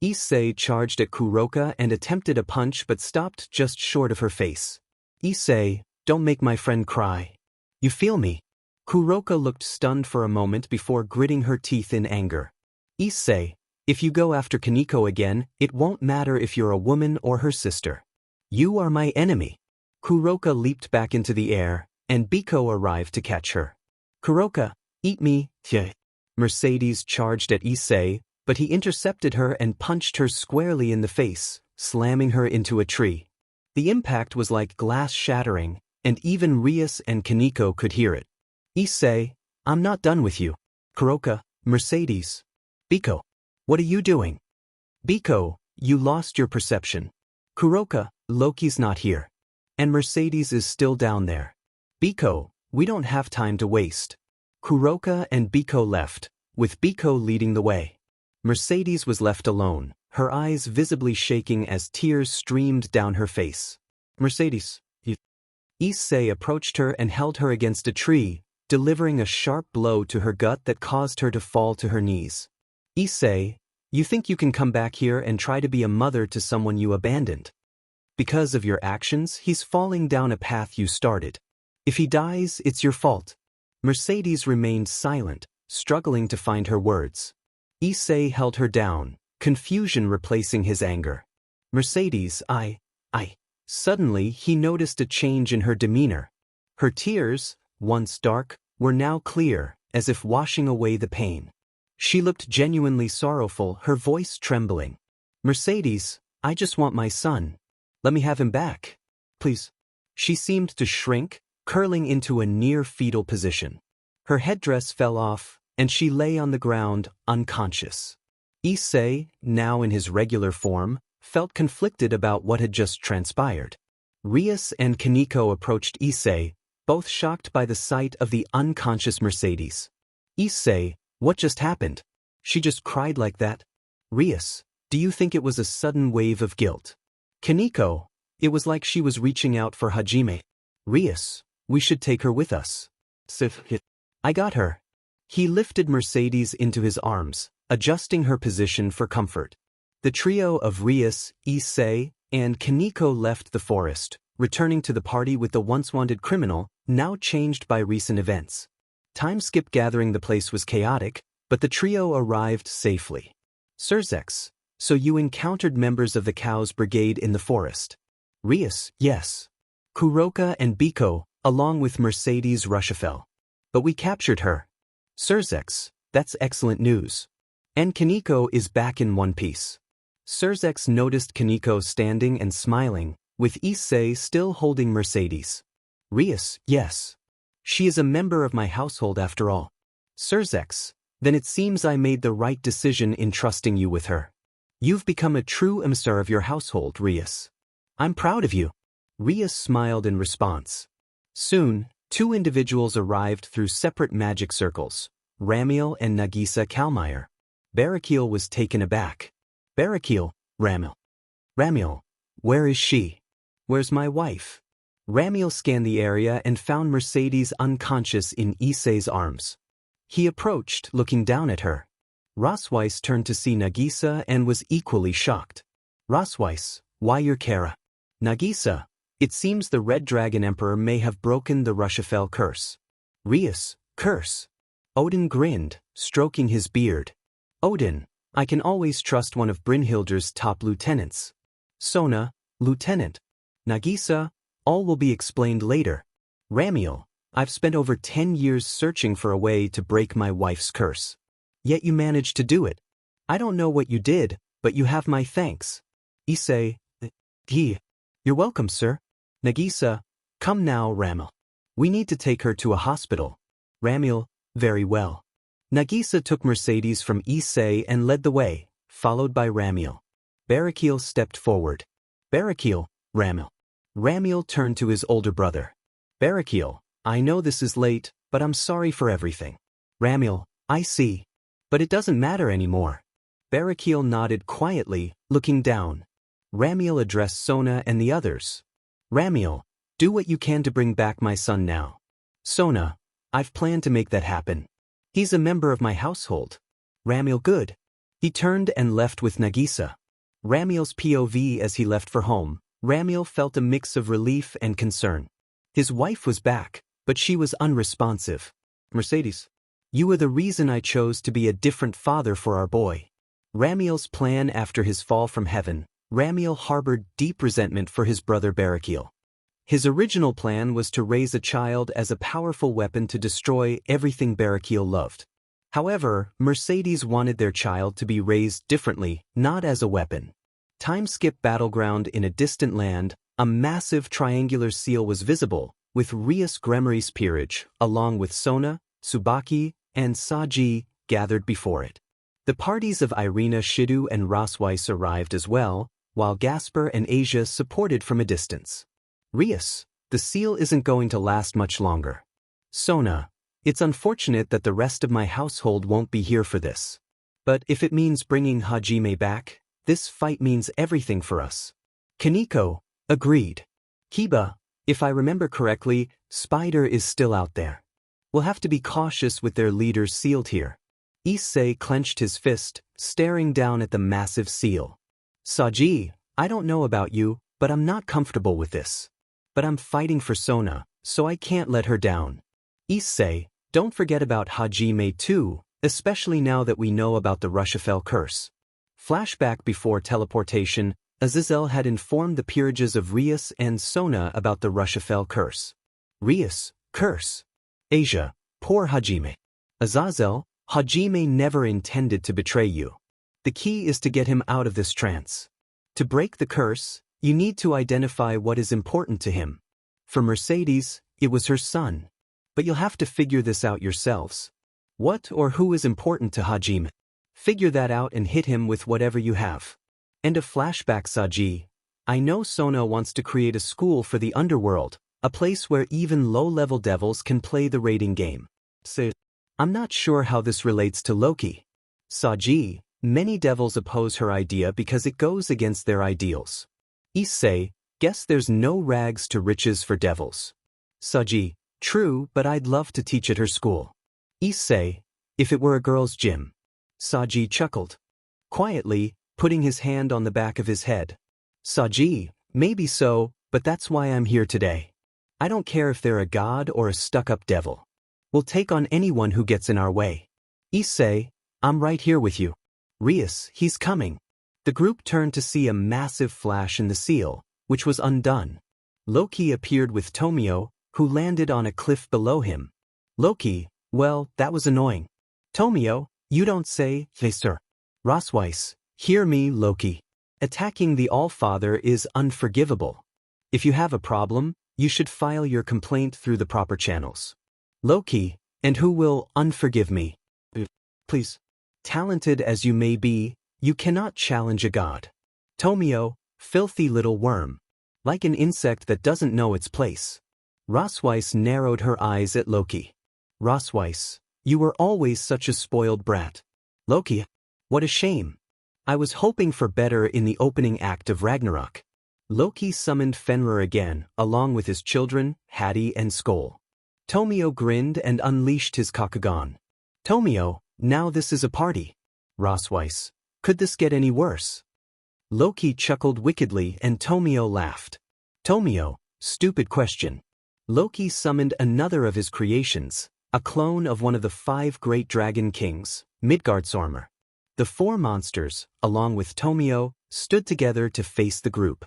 Issei charged at Kuroka and attempted a punch but stopped just short of her face. Issei, don't make my friend cry. You feel me? Kuroka looked stunned for a moment before gritting her teeth in anger. Issei, if you go after Kaneko again, it won't matter if you're a woman or her sister. You are my enemy. Kuroka leaped back into the air, and Biko arrived to catch her. Kuroka, eat me, tch. Mercedes charged at Issei, but he intercepted her and punched her squarely in the face, slamming her into a tree. The impact was like glass shattering, and even Rias and Kaneko could hear it. Issei, I'm not done with you. Kuroka, Mercedes. Biko, what are you doing? Biko, you lost your perception. Kuroka, Loki's not here. And Mercedes is still down there. Biko, we don't have time to waste. Kuroka and Biko left, with Biko leading the way. Mercedes was left alone, her eyes visibly shaking as tears streamed down her face. Mercedes, you... Issei approached her and held her against a tree, delivering a sharp blow to her gut that caused her to fall to her knees. Issei, you think you can come back here and try to be a mother to someone you abandoned? Because of your actions, he's falling down a path you started. If he dies, it's your fault. Mercedes remained silent, struggling to find her words. Issei held her down, confusion replacing his anger. Mercedes, I. Suddenly, he noticed a change in her demeanor. Her tears, once dark, were now clear, as if washing away the pain. She looked genuinely sorrowful, her voice trembling. Mercedes, I just want my son. Let me have him back. Please. She seemed to shrink, curling into a near-fetal position. Her headdress fell off, and she lay on the ground, unconscious. Issei, now in his regular form, felt conflicted about what had just transpired. Rias and Kaneko approached Issei, both shocked by the sight of the unconscious Mercedes. Issei, what just happened? She just cried like that? Rias, do you think it was a sudden wave of guilt? Kaneko, it was like she was reaching out for Hajime. Rias, we should take her with us. Sif, I got her. He lifted Mercedes into his arms, adjusting her position for comfort. The trio of Rias, Issei, and Kaneko left the forest, returning to the party with the once-wanted criminal, now changed by recent events. Time skip gathering the place was chaotic, but the trio arrived safely. Surzex, so you encountered members of the Cows Brigade in the forest. Rias, yes. Kuroka and Biko, along with Mercedes Rushafel. But we captured her. Surzex, that's excellent news. And Kaneko is back in one piece. Surzex noticed Kaneko standing and smiling, with Issei still holding Mercedes. Rias, yes. She is a member of my household after all. Surzex, then it seems I made the right decision in trusting you with her. You've become a true emissary of your household, Rias. I'm proud of you. Rias smiled in response. Soon, two individuals arrived through separate magic circles, Ramiel and Nagisa Kalmeyer. Barakiel was taken aback. Barakiel, Ramiel. Ramiel, where is she? Where's my wife? Ramiel scanned the area and found Mercedes unconscious in Issei's arms. He approached, looking down at her. Rosweiss turned to see Nagisa and was equally shocked. Rosweiss, why your Kara? Nagisa, it seems the Red Dragon Emperor may have broken the Rushafell curse. Rias, curse? Odin grinned, stroking his beard. Odin, I can always trust one of Brynhilder's top lieutenants. Sona, lieutenant. Nagisa, all will be explained later. Ramiel, I've spent over 10 years searching for a way to break my wife's curse. Yet you managed to do it. I don't know what you did, but you have my thanks. Issei, you're welcome, sir. Nagisa, come now, Ramiel. We need to take her to a hospital. Ramiel, very well. Nagisa took Mercedes from Issei and led the way, followed by Ramiel. Barakiel stepped forward. Barakiel, Ramiel. Ramiel turned to his older brother. Barakiel, I know this is late, but I'm sorry for everything. Ramiel, I see. But it doesn't matter anymore. Barakiel nodded quietly, looking down. Ramiel addressed Sona and the others. Ramiel, do what you can to bring back my son now. Sona, I've planned to make that happen. He's a member of my household. Ramiel, good. He turned and left with Nagisa. Ramiel's POV as he left for home, Ramiel felt a mix of relief and concern. His wife was back, but she was unresponsive. Mercedes, you were the reason I chose to be a different father for our boy. Ramiel's plan after his fall from heaven, Ramiel harbored deep resentment for his brother Barakiel. His original plan was to raise a child as a powerful weapon to destroy everything Barakiel loved. However, Mercedes wanted their child to be raised differently, not as a weapon. Time-skip battleground in a distant land, a massive triangular seal was visible, with Rias Gremory's peerage, along with Sona, Tsubaki, and Saji, gathered before it. The parties of Irina Shidu and Rosweiss arrived as well, while Gasper and Asia supported from a distance. Rias, the seal isn't going to last much longer. Sona, it's unfortunate that the rest of my household won't be here for this. But if it means bringing Hajime back, this fight means everything for us. Kaneko, agreed. Kiba, if I remember correctly, Spider is still out there. We'll have to be cautious with their leaders sealed here. Issei clenched his fist, staring down at the massive seal. Saji, I don't know about you, but I'm not comfortable with this. But I'm fighting for Sona, so I can't let her down. Issei, don't forget about Hajime too, especially now that we know about the Rushafell curse. Flashback before teleportation, Azazel had informed the peerages of Rias and Sona about the Rushafell curse. Rias, curse. Asia, poor Hajime. Azazel, Hajime never intended to betray you. The key is to get him out of this trance. To break the curse, you need to identify what is important to him. For Mercedes, it was her son. But you'll have to figure this out yourselves. What or who is important to Hajime? Figure that out and hit him with whatever you have. End of flashback. Saji, I know Sona wants to create a school for the underworld, a place where even low-level devils can play the raiding game. So, I'm not sure how this relates to Loki. Saji, many devils oppose her idea because it goes against their ideals. Issei, guess there's no rags to riches for devils. Saji, true, but I'd love to teach at her school. Issei, if it were a girls' gym. Saji chuckled. Quietly, putting his hand on the back of his head. Saji, maybe so, but that's why I'm here today. I don't care if they're a god or a stuck-up devil. We'll take on anyone who gets in our way. Issei, I'm right here with you. Rias, he's coming. The group turned to see a massive flash in the seal, which was undone. Loki appeared with Tomio, who landed on a cliff below him. Loki, well, that was annoying. Tomio, you don't say, yes sir. Rosweiss, hear me, Loki. Attacking the All-Father is unforgivable. If you have a problem, you should file your complaint through the proper channels. Loki, and who will unforgive me? Please. Talented as you may be, you cannot challenge a god. Tomio, filthy little worm. Like an insect that doesn't know its place. Rosweiss narrowed her eyes at Loki. Rosweiss, you were always such a spoiled brat. Loki, what a shame. I was hoping for better in the opening act of Ragnarok. Loki summoned Fenrir again, along with his children, Hattie and Skoll. Tomio grinned and unleashed his Kakugan. Tomio, now this is a party. Rosweiss, could this get any worse? Loki chuckled wickedly and Tomio laughed. Tomio, stupid question. Loki summoned another of his creations, a clone of one of the 5 great dragon kings, Midgardsormr. The 4 monsters, along with Tomio, stood together to face the group.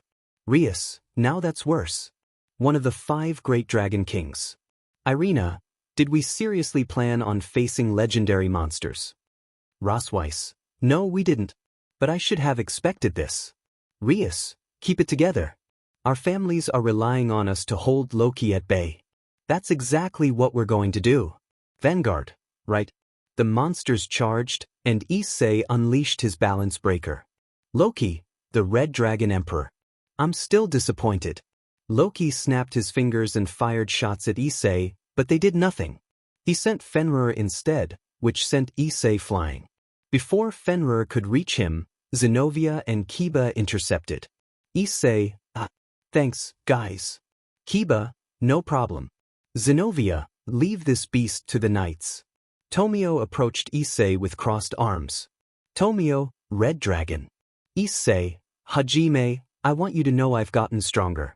Rias, now that's worse. One of the 5 great dragon kings. Irina, did we seriously plan on facing legendary monsters? Rosweiss, no we didn't. But I should have expected this. Rias, keep it together. Our families are relying on us to hold Loki at bay. That's exactly what we're going to do. Vanguard, right? The monsters charged, and Issei unleashed his balance breaker. Loki, the Red Dragon Emperor. I'm still disappointed. Loki snapped his fingers and fired shots at Issei, but they did nothing. He sent Fenrir instead, which sent Issei flying. Before Fenrir could reach him, Zenobia and Kiba intercepted. Issei, thanks, guys. Kiba, no problem. Zenobia, leave this beast to the knights. Tomio approached Issei with crossed arms. Tomio, Red Dragon. Issei, Hajime, I want you to know I've gotten stronger.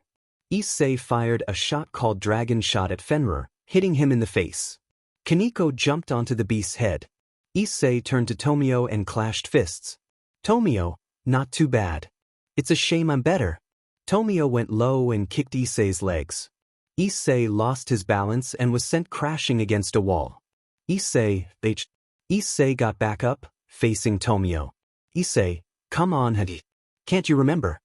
Issei fired a shot called Dragon Shot at Fenrir, hitting him in the face. Kaneko jumped onto the beast's head. Issei turned to Tomio and clashed fists. Tomio, not too bad. It's a shame I'm better. Tomio went low and kicked Issei's legs. Issei lost his balance and was sent crashing against a wall. Issei got back up, facing Tomio. Issei, come on Hadi. Can't you remember?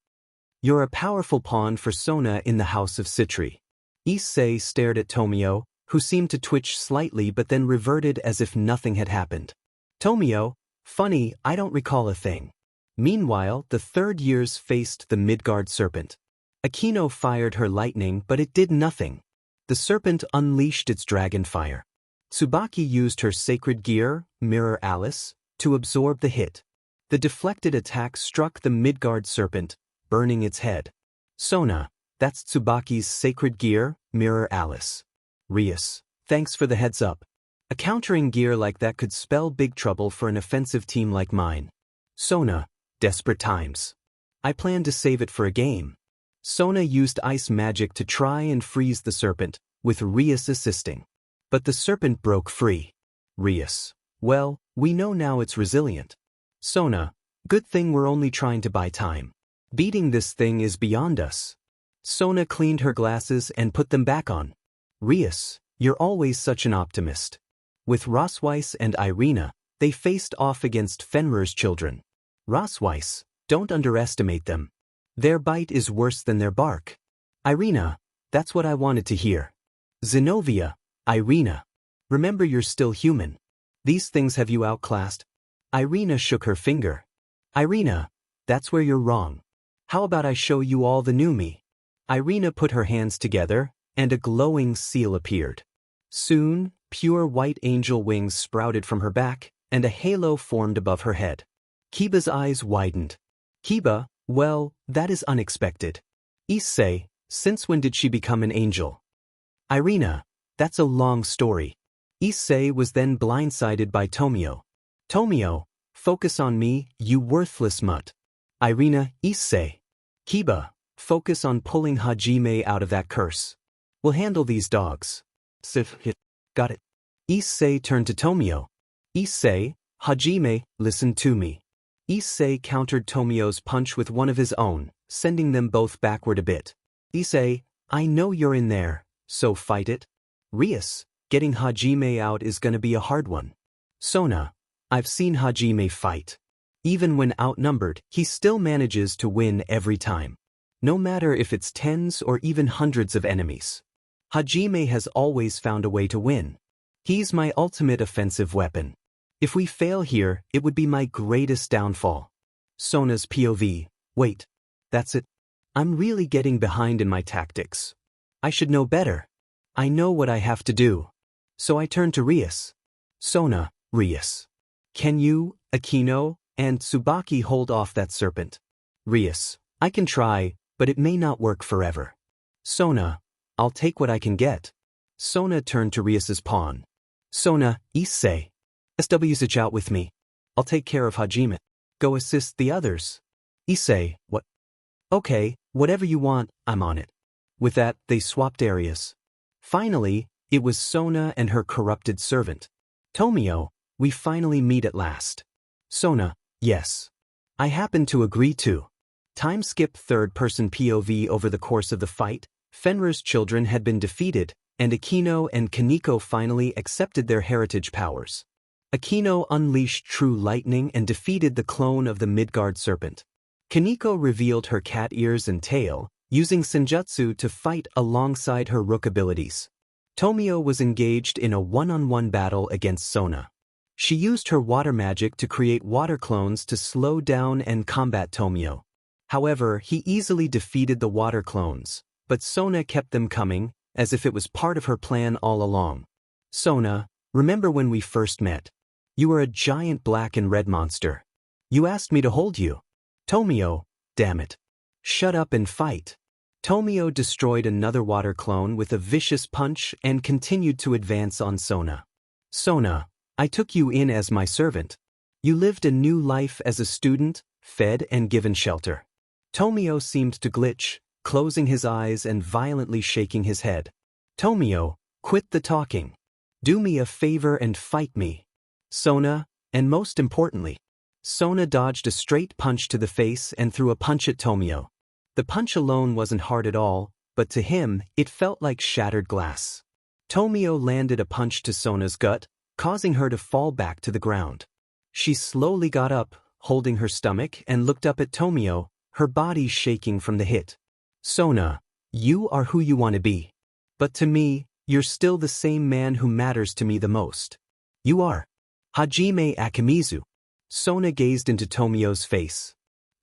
You're a powerful pawn for Sona in the House of Citri. Issei stared at Tomio, who seemed to twitch slightly but then reverted as if nothing had happened. Tomio, funny, I don't recall a thing. Meanwhile, the 3rd years faced the Midgard serpent. Akino fired her lightning but it did nothing. The serpent unleashed its dragon fire. Tsubaki used her sacred gear, Mirror Alice, to absorb the hit. The deflected attack struck the Midgard serpent, burning its head. Sona, that's Tsubaki's sacred gear, Mirror Alice. Rias, thanks for the heads up. A countering gear like that could spell big trouble for an offensive team like mine. Sona, desperate times. I planned to save it for a game. Sona used ice magic to try and freeze the serpent, with Rias assisting. But the serpent broke free. Rias, well, we know now it's resilient. Sona, good thing we're only trying to buy time. Beating this thing is beyond us. Sona cleaned her glasses and put them back on. Rias, you're always such an optimist. With Rosweiss and Irina, they faced off against Fenrir's children. Rosweiss, don't underestimate them. Their bite is worse than their bark. Irina, that's what I wanted to hear. Zenobia, Irina, remember you're still human. These things have you outclassed. Irina shook her finger. Irina, that's where you're wrong. How about I show you all the new me? Irina put her hands together, and a glowing seal appeared. Soon, pure white angel wings sprouted from her back, and a halo formed above her head. Kiba's eyes widened. Kiba, well, that is unexpected. Issei, since when did she become an angel? Irina, that's a long story. Issei was then blindsided by Tomio. Tomio, focus on me, you worthless mutt. Irina, Issei. Kiba, focus on pulling Hajime out of that curse. We'll handle these dogs. Sif, got it. Issei turned to Tomio. Issei, Hajime, listen to me. Issei countered Tomio's punch with one of his own, sending them both backward a bit. Issei, I know you're in there, so fight it. Rias, getting Hajime out is gonna be a hard one. Sona, I've seen Hajime fight. Even when outnumbered, he still manages to win every time. No matter if it's tens or even hundreds of enemies. Hajime has always found a way to win. He's my ultimate offensive weapon. If we fail here, it would be my greatest downfall. Sona's POV. Wait. That's it. I'm really getting behind in my tactics. I should know better. I know what I have to do. So I turn to Rias. Sona, Rias. Can you, Akino, and Tsubaki hold off that serpent? Rias. I can try, but it may not work forever. Sona. I'll take what I can get. Sona turned to Rias's pawn. Sona, Issei. SW's out with me. I'll take care of Hajime. Go assist the others. Issei, what? Okay, whatever you want, I'm on it. With that, they swapped areas. Finally, it was Sona and her corrupted servant. Tomio, we finally meet at last. Sona, yes. I happen to agree too. Time skip third-person POV. Over the course of the fight, Fenrir's children had been defeated, and Akino and Kaneko finally accepted their heritage powers. Akino unleashed true lightning and defeated the clone of the Midgard serpent. Kaneko revealed her cat ears and tail, using senjutsu to fight alongside her rook abilities. Tomio was engaged in a one-on-one battle against Sona. She used her water magic to create water clones to slow down and combat Tomio. However, he easily defeated the water clones, but Sona kept them coming, as if it was part of her plan all along. Sona, remember when we first met? You were a giant black and red monster. You asked me to hold you. Tomio, damn it. Shut up and fight. Tomio destroyed another water clone with a vicious punch and continued to advance on Sona. Sona, I took you in as my servant. You lived a new life as a student, fed and given shelter. Tomio seemed to glitch, closing his eyes and violently shaking his head. Tomio, quit the talking. Do me a favor and fight me. Sona, and most importantly, Sona dodged a straight punch to the face and threw a punch at Tomio. The punch alone wasn't hard at all, but to him, it felt like shattered glass. Tomio landed a punch to Sona's gut, causing her to fall back to the ground. She slowly got up, holding her stomach, and looked up at Tomio, her body shaking from the hit. Sona, you are who you want to be. But to me, you're still the same man who matters to me the most. You are. Hajime Akimizu. Sona gazed into Tomio's face.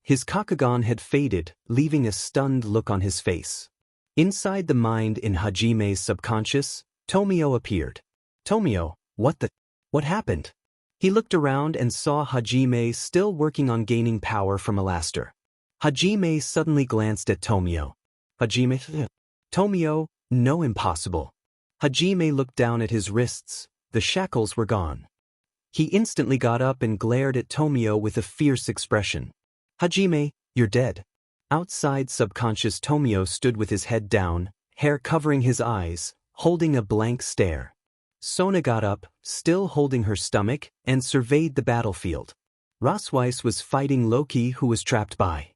His Kakugan had faded, leaving a stunned look on his face. Inside the mind in Hajime's subconscious, Tomio appeared. Tomio, what happened? He looked around and saw Hajime still working on gaining power from Alaster. Hajime suddenly glanced at Tomio. Hajime? Tomio, no, impossible. Hajime looked down at his wrists. The shackles were gone. He instantly got up and glared at Tomio with a fierce expression. Hajime, you're dead. Outside subconscious, Tomio stood with his head down, hair covering his eyes, holding a blank stare. Sona got up, still holding her stomach, and surveyed the battlefield. Rosweiss was fighting Loki, who was trapped by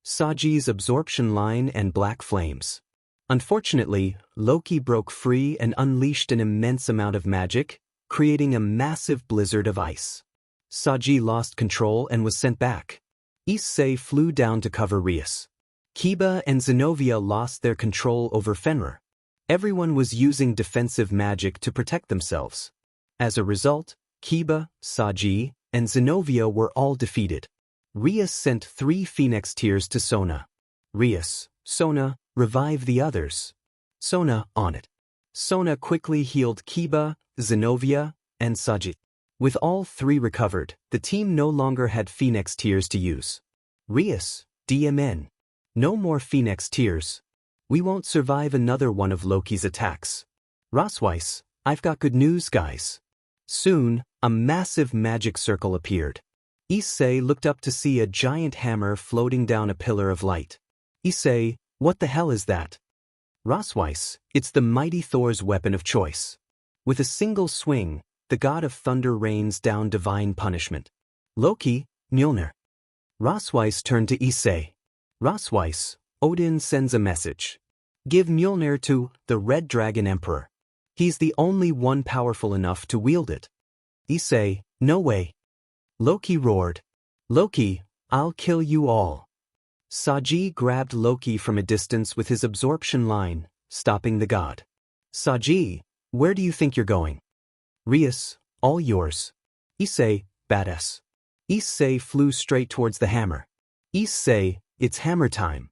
Saji's absorption line and black flames. Unfortunately, Loki broke free and unleashed an immense amount of magic, creating a massive blizzard of ice. Saji lost control and was sent back. Issei flew down to cover Rias. Kiba and Zenobia lost their control over Fenrir. Everyone was using defensive magic to protect themselves. As a result, Kiba, Saji, and Zenobia were all defeated. Rias sent 3 Phoenix Tears to Sona. Rias, Sona, revive the others. Sona, on it. Sona quickly healed Kiba, Zenobia, and Saji. With all 3 recovered, the team no longer had Phoenix Tears to use. Rias, DMN. No more Phoenix Tears. We won't survive another one of Loki's attacks. Rosweiss, I've got good news, guys. Soon, a massive magic circle appeared. Issei looked up to see a giant hammer floating down a pillar of light. Issei, what the hell is that? Rosweiss, it's the mighty Thor's weapon of choice. With a single swing, the god of thunder rains down divine punishment. Loki, Mjolnir. Rosweiss turned to Issei. Rosweiss, Odin sends a message. Give Mjolnir to the Red Dragon Emperor. He's the only one powerful enough to wield it. Issei, no way. Loki roared. Loki, I'll kill you all. Saji grabbed Loki from a distance with his absorption line, stopping the god. Saji, where do you think you're going? Rias, all yours. Issei, badass. Issei flew straight towards the hammer. Issei, it's hammer time.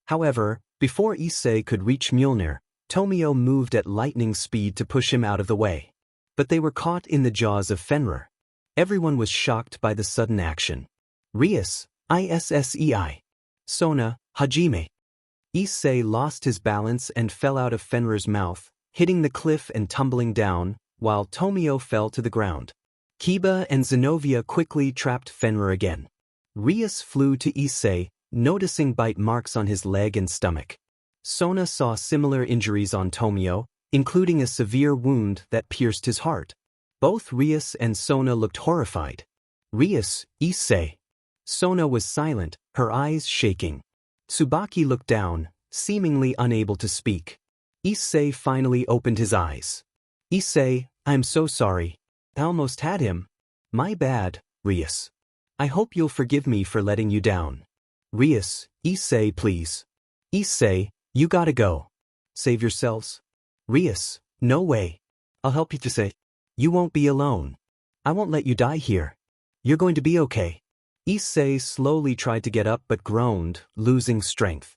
However, before Issei could reach Mjolnir, Tomio moved at lightning speed to push him out of the way. But they were caught in the jaws of Fenrir. Everyone was shocked by the sudden action. Rias, Issei. Sona, Hajime. Issei lost his balance and fell out of Fenrir's mouth, hitting the cliff and tumbling down, while Tomio fell to the ground. Kiba and Zenobia quickly trapped Fenrir again. Rias flew to Issei, noticing bite marks on his leg and stomach. Sona saw similar injuries on Tomio, including a severe wound that pierced his heart. Both Rias and Sona looked horrified. Rias, Issei. Sona was silent, her eyes shaking. Tsubaki looked down, seemingly unable to speak. Issei finally opened his eyes. Issei, I'm so sorry. I almost had him. My bad, Rias. I hope you'll forgive me for letting you down. Rias, Issei please. Issei, you gotta go. Save yourselves. Rias, no way. I'll help you to say. You won't be alone. I won't let you die here. You're going to be okay. Issei slowly tried to get up but groaned, losing strength.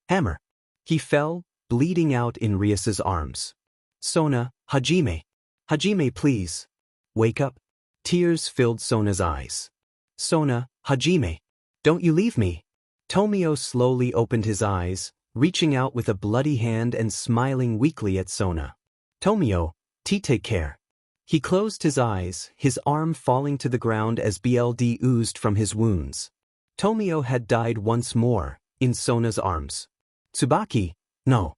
Hammer. He fell, bleeding out in Rias's arms. Sona, Hajime. Hajime please. Wake up. Tears filled Sona's eyes. Sona, Hajime. Don't you leave me. Tomio slowly opened his eyes, reaching out with a bloody hand and smiling weakly at Sona. Tomio, take care. He closed his eyes, his arm falling to the ground as blood oozed from his wounds. Tomio had died once more, in Sona's arms. Tsubaki, no.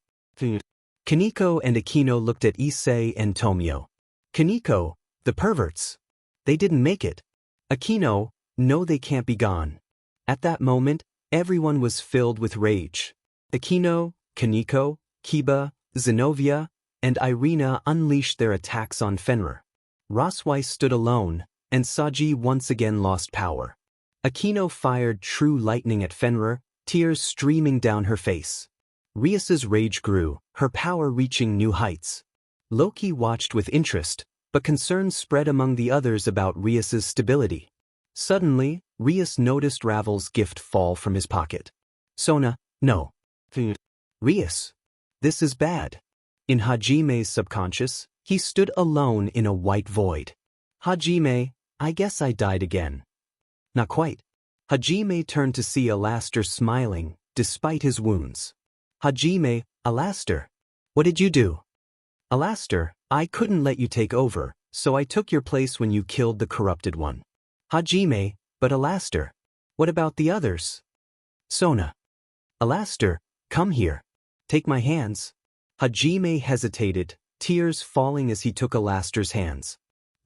Kaneko and Akino looked at Issei and Tomio. Kaneko, the perverts. They didn't make it. Akino, no, they can't be gone. At that moment, everyone was filled with rage. Akino, Kaneko, Kiba, Zenobia, and Irina unleashed their attacks on Fenrir. Rosweiss stood alone, and Saji once again lost power. Akino fired true lightning at Fenrir, tears streaming down her face. Rias's rage grew, her power reaching new heights. Loki watched with interest, but concerns spread among the others about Rias's stability. Suddenly, Rias noticed Ravel's gift fall from his pocket. Sona, no. Rias. This is bad. In Hajime's subconscious, he stood alone in a white void. Hajime, I guess I died again. Not quite. Hajime turned to see Alastor smiling, despite his wounds. Hajime, Alastor. What did you do? Alastor, I couldn't let you take over, so I took your place when you killed the corrupted one. Hajime, but Alastor. What about the others? Sona. Alastor, come here. Take my hands. Hajime hesitated, tears falling as he took Alastor's hands.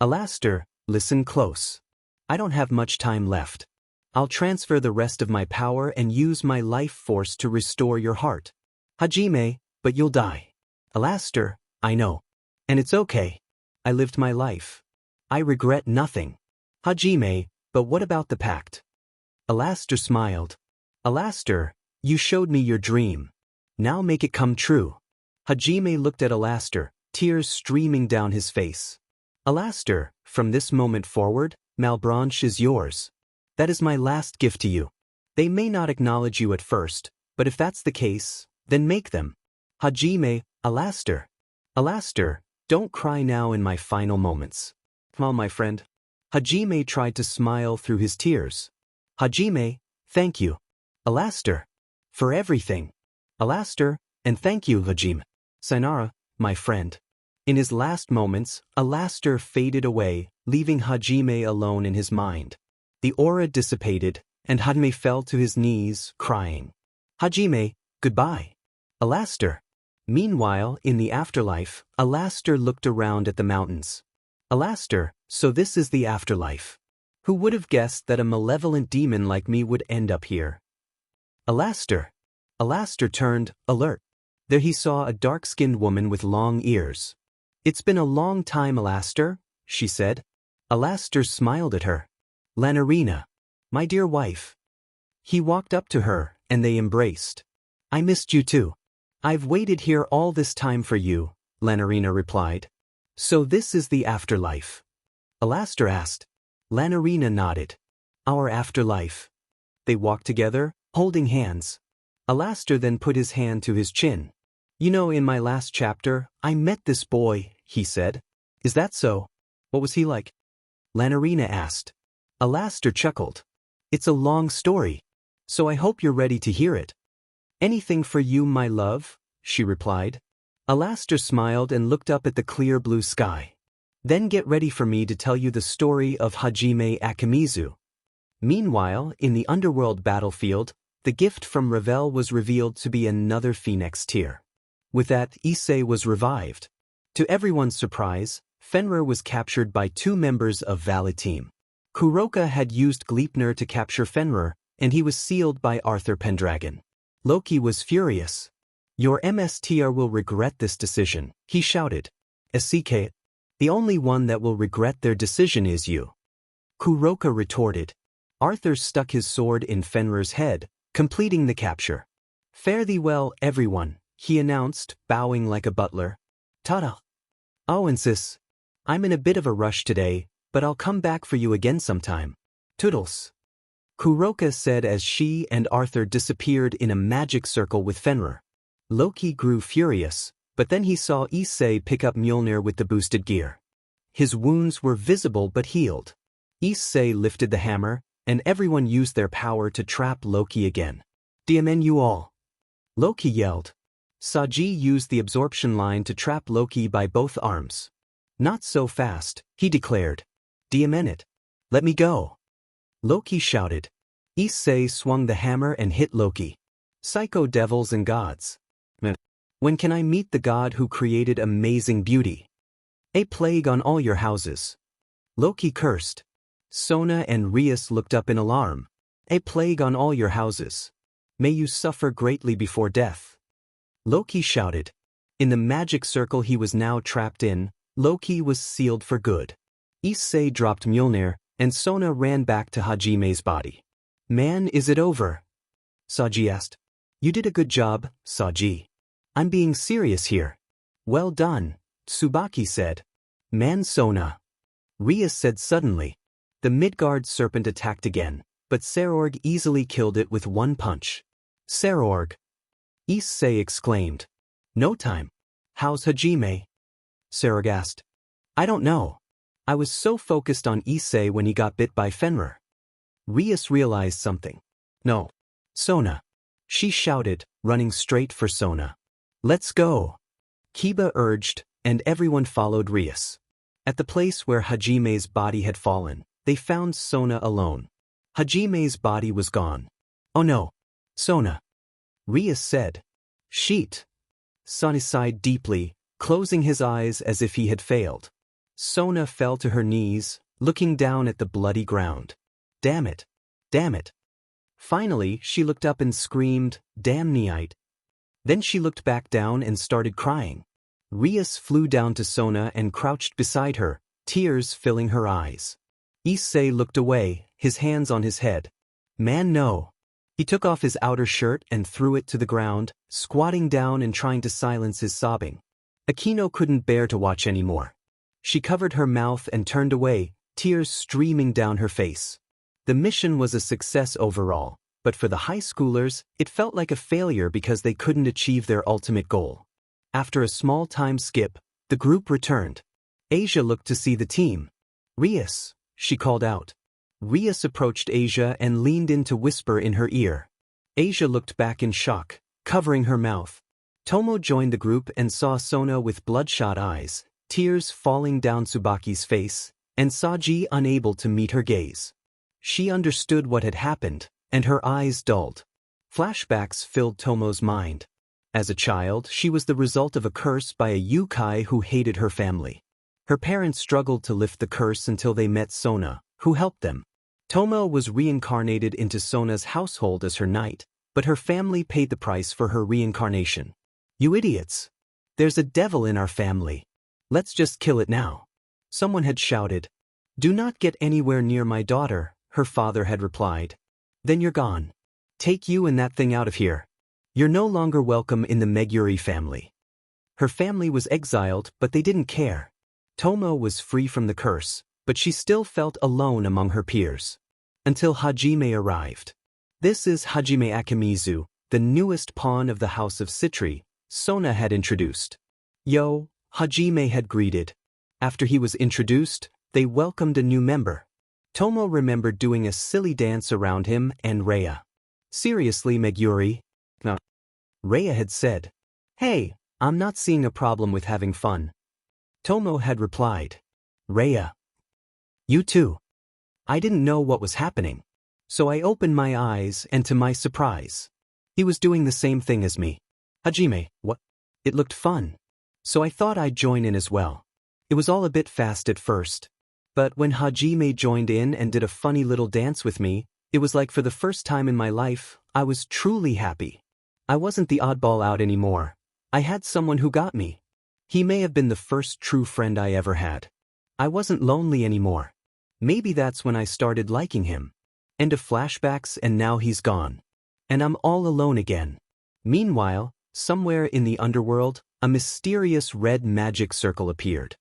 Alastor, listen close. I don't have much time left. I'll transfer the rest of my power and use my life force to restore your heart. Hajime, but you'll die. Alastor, I know. And it's okay. I lived my life. I regret nothing. Hajime, but what about the pact? Alastor smiled. Alastor, you showed me your dream. Now make it come true. Hajime looked at Alastor, tears streaming down his face. Alastor, from this moment forward, Malebranche is yours. That is my last gift to you. They may not acknowledge you at first, but if that's the case, then make them. Hajime, Alastor. Alastor, don't cry now in my final moments. Well, my friend. Hajime tried to smile through his tears. Hajime, thank you. Alastor. For everything. Alastor, and thank you, Hajime. Sayonara, my friend. In his last moments, Alastor faded away, leaving Hajime alone in his mind. The aura dissipated, and Hajime fell to his knees, crying. Hajime, goodbye. Alastor. Meanwhile, in the afterlife, Alastor looked around at the mountains. Alastor, so this is the afterlife. Who would have guessed that a malevolent demon like me would end up here? Alastor. Alastor turned, alert. There he saw a dark-skinned woman with long ears. It's been a long time, Alastor, she said. Alastor smiled at her. Lanarina. My dear wife. He walked up to her, and they embraced. I missed you too. I've waited here all this time for you, Lanarina replied. So this is the afterlife? Alastor asked. Lanarina nodded. Our afterlife. They walked together, holding hands. Alastor then put his hand to his chin. You know, in my last chapter, I met this boy, he said. Is that so? What was he like? Lanarina asked. Alastor chuckled. It's a long story, so I hope you're ready to hear it. Anything for you, my love, she replied. Alastor smiled and looked up at the clear blue sky. Then get ready for me to tell you the story of Hajime Akimizu. Meanwhile, in the underworld battlefield, the gift from Ravel was revealed to be another phoenix tear. With that, Issei was revived. To everyone's surprise, Fenrir was captured by 2 members of Valid Team. Kuroka had used Gleipnir to capture Fenrir, and he was sealed by Arthur Pendragon. Loki was furious. Your MSTR will regret this decision, he shouted. Issei, the only one that will regret their decision is you. Kuroka retorted. Arthur stuck his sword in Fenrir's head, completing the capture. Fare thee well, everyone, he announced, bowing like a butler. Ta-da. Oh, and sis, I'm in a bit of a rush today, but I'll come back for you again sometime. Toodles. Kuroka said as she and Arthur disappeared in a magic circle with Fenrir. Loki grew furious, but then he saw Issei pick up Mjolnir with the boosted gear. His wounds were visible but healed. Issei lifted the hammer, and everyone used their power to trap Loki again. Diamen you all. Loki yelled. Saji used the absorption line to trap Loki by both arms. Not so fast, he declared. Diamen it. Let me go. Loki shouted. Issei swung the hammer and hit Loki. Psycho devils and gods. When can I meet the god who created amazing beauty? A plague on all your houses. Loki cursed. Sona and Rias looked up in alarm. A plague on all your houses. May you suffer greatly before death. Loki shouted. In the magic circle he was now trapped in, Loki was sealed for good. Issei dropped Mjolnir, and Sona ran back to Hajime's body. Man, is it over? Saji asked. You did a good job, Saji. I'm being serious here. Well done, Tsubaki said. Man, Sona. Rias said suddenly. The Midgard serpent attacked again, but Serorg easily killed it with one punch. Serorg. Issei exclaimed. No time. How's Hajime? Serorg asked. I don't know. I was so focused on Issei when he got bit by Fenrir. Rias realized something. No. Sona. She shouted, running straight for Sona. Let's go. Kiba urged, and everyone followed Rias. At the place where Hajime's body had fallen, they found Sona alone. Hajime's body was gone. Oh no. Sona. Rias said. Sheet. Sona sighed deeply, closing his eyes as if he had failed. Sona fell to her knees, looking down at the bloody ground. Damn it. Damn it. Finally, she looked up and screamed, Damn Neite. Then she looked back down and started crying. Rias flew down to Sona and crouched beside her, tears filling her eyes. Issei looked away, his hands on his head. Man, no. He took off his outer shirt and threw it to the ground, squatting down and trying to silence his sobbing. Akino couldn't bear to watch anymore. She covered her mouth and turned away, tears streaming down her face. The mission was a success overall, but for the high schoolers, it felt like a failure because they couldn't achieve their ultimate goal. After a small time skip, the group returned. Asia looked to see the team. Rias, she called out. Rias approached Asia and leaned in to whisper in her ear. Asia looked back in shock, covering her mouth. Tomo joined the group and saw Sona with bloodshot eyes, tears falling down Tsubaki's face, and Saji unable to meet her gaze. She understood what had happened, and her eyes dulled. Flashbacks filled Tomo's mind. As a child, she was the result of a curse by a yokai who hated her family. Her parents struggled to lift the curse until they met Sona, who helped them. Tomo was reincarnated into Sona's household as her knight, but her family paid the price for her reincarnation. You idiots! There's a devil in our family. Let's just kill it now. Someone had shouted. Do not get anywhere near my daughter, her father had replied. Then you're gone. Take you and that thing out of here. You're no longer welcome in the Meguri family. Her family was exiled, but they didn't care. Tomo was free from the curse, but she still felt alone among her peers. Until Hajime arrived. This is Hajime Akimizu, the newest pawn of the House of Citri, Sona had introduced. Yo, Hajime had greeted. After he was introduced, they welcomed a new member. Tomo remembered doing a silly dance around him and Rhea. Seriously, Meguri? No. Rhea had said. Hey, I'm not seeing a problem with having fun. Tomo had replied. Rhea. You too. I didn't know what was happening. So I opened my eyes and to my surprise, he was doing the same thing as me. Hajime, what? It looked fun. So I thought I'd join in as well. It was all a bit fast at first. But when Hajime joined in and did a funny little dance with me, it was like for the first time in my life, I was truly happy. I wasn't the oddball out anymore. I had someone who got me. He may have been the first true friend I ever had. I wasn't lonely anymore. Maybe that's when I started liking him. End of flashbacks and now he's gone. And I'm all alone again. Meanwhile, somewhere in the underworld, a mysterious red magic circle appeared.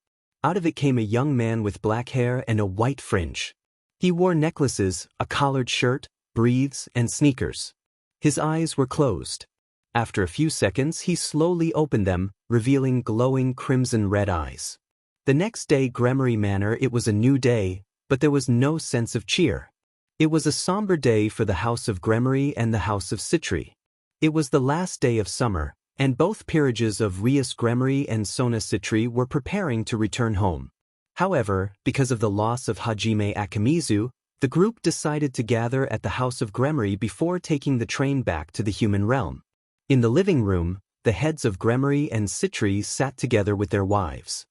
Out of it came a young man with black hair and a white fringe. He wore necklaces, a collared shirt, breathes, and sneakers. His eyes were closed. After a few seconds, he slowly opened them, revealing glowing crimson red eyes. The next day, Gremory Manor, it was a new day, but there was no sense of cheer. It was a somber day for the House of Gremory and the House of Citri. It was the last day of summer, and both peerages of Rias Gremory and Sona Citri were preparing to return home. However, because of the loss of Hajime Akimizu, the group decided to gather at the House of Gremory before taking the train back to the human realm. In the living room, the heads of Gremory and Citri sat together with their wives.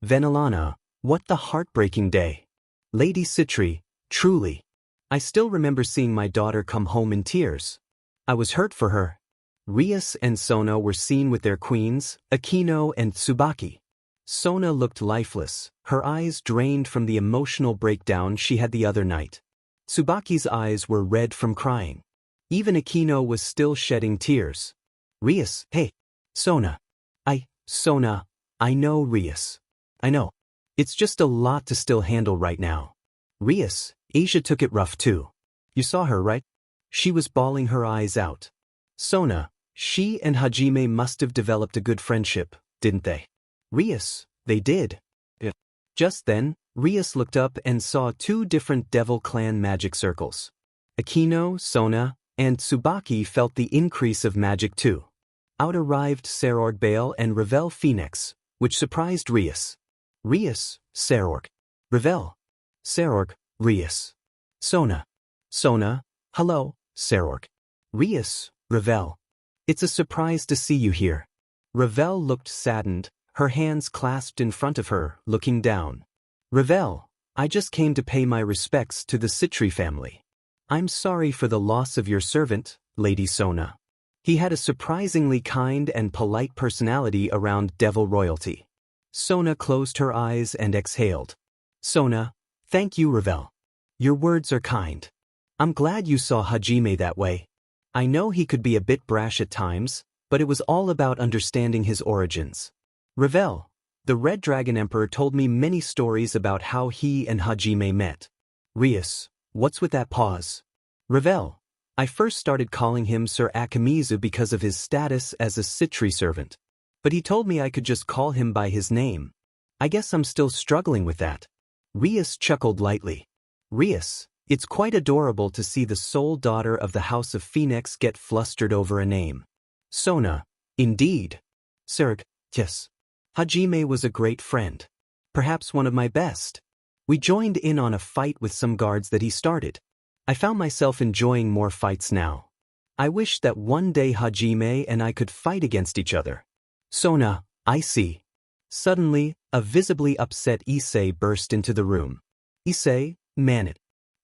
Venelana, what the heartbreaking day. Lady Citri, truly. I still remember seeing my daughter come home in tears. I was hurt for her. Rias and Sona were seen with their queens, Akino and Tsubaki. Sona looked lifeless, her eyes drained from the emotional breakdown she had the other night. Tsubaki's eyes were red from crying. Even Akino was still shedding tears. Rias, hey. Sona. Sona, I know, Rias. I know. It's just a lot to still handle right now. Rias, Asia took it rough too. You saw her, right? She was bawling her eyes out. Sona, she and Hajime must have developed a good friendship, didn't they? Rias, they did. Just then, Rias looked up and saw two different Devil Clan magic circles. Akino, Sona, and Tsubaki felt the increase of magic too. Out arrived Serorg Bale and Revel Phoenix, which surprised Rias. Rias, Serorg. Revel. Serorg, Rias. Sona. Hello, Serorg. Rias, Revel. It's a surprise to see you here. Revel looked saddened, her hands clasped in front of her, looking down. Revel, I just came to pay my respects to the Citri family. I'm sorry for the loss of your servant, Lady Sona. He had a surprisingly kind and polite personality around Devil royalty. Sona closed her eyes and exhaled. Sona, thank you, Revel. Your words are kind. I'm glad you saw Hajime that way. I know he could be a bit brash at times, but it was all about understanding his origins. Revel, the Red Dragon Emperor told me many stories about how he and Hajime met. Rias, what's with that pause? Revel, I first started calling him Sir Akimizu because of his status as a Citri servant. But he told me I could just call him by his name. I guess I'm still struggling with that. Rias chuckled lightly. Rias, it's quite adorable to see the sole daughter of the House of Phoenix get flustered over a name. Sona, indeed. Serg, yes. Hajime was a great friend. Perhaps one of my best. We joined in on a fight with some guards that he started. I found myself enjoying more fights now. I wish that one day Hajime and I could fight against each other. Sona, I see. Suddenly, a visibly upset Issei burst into the room. Issei, man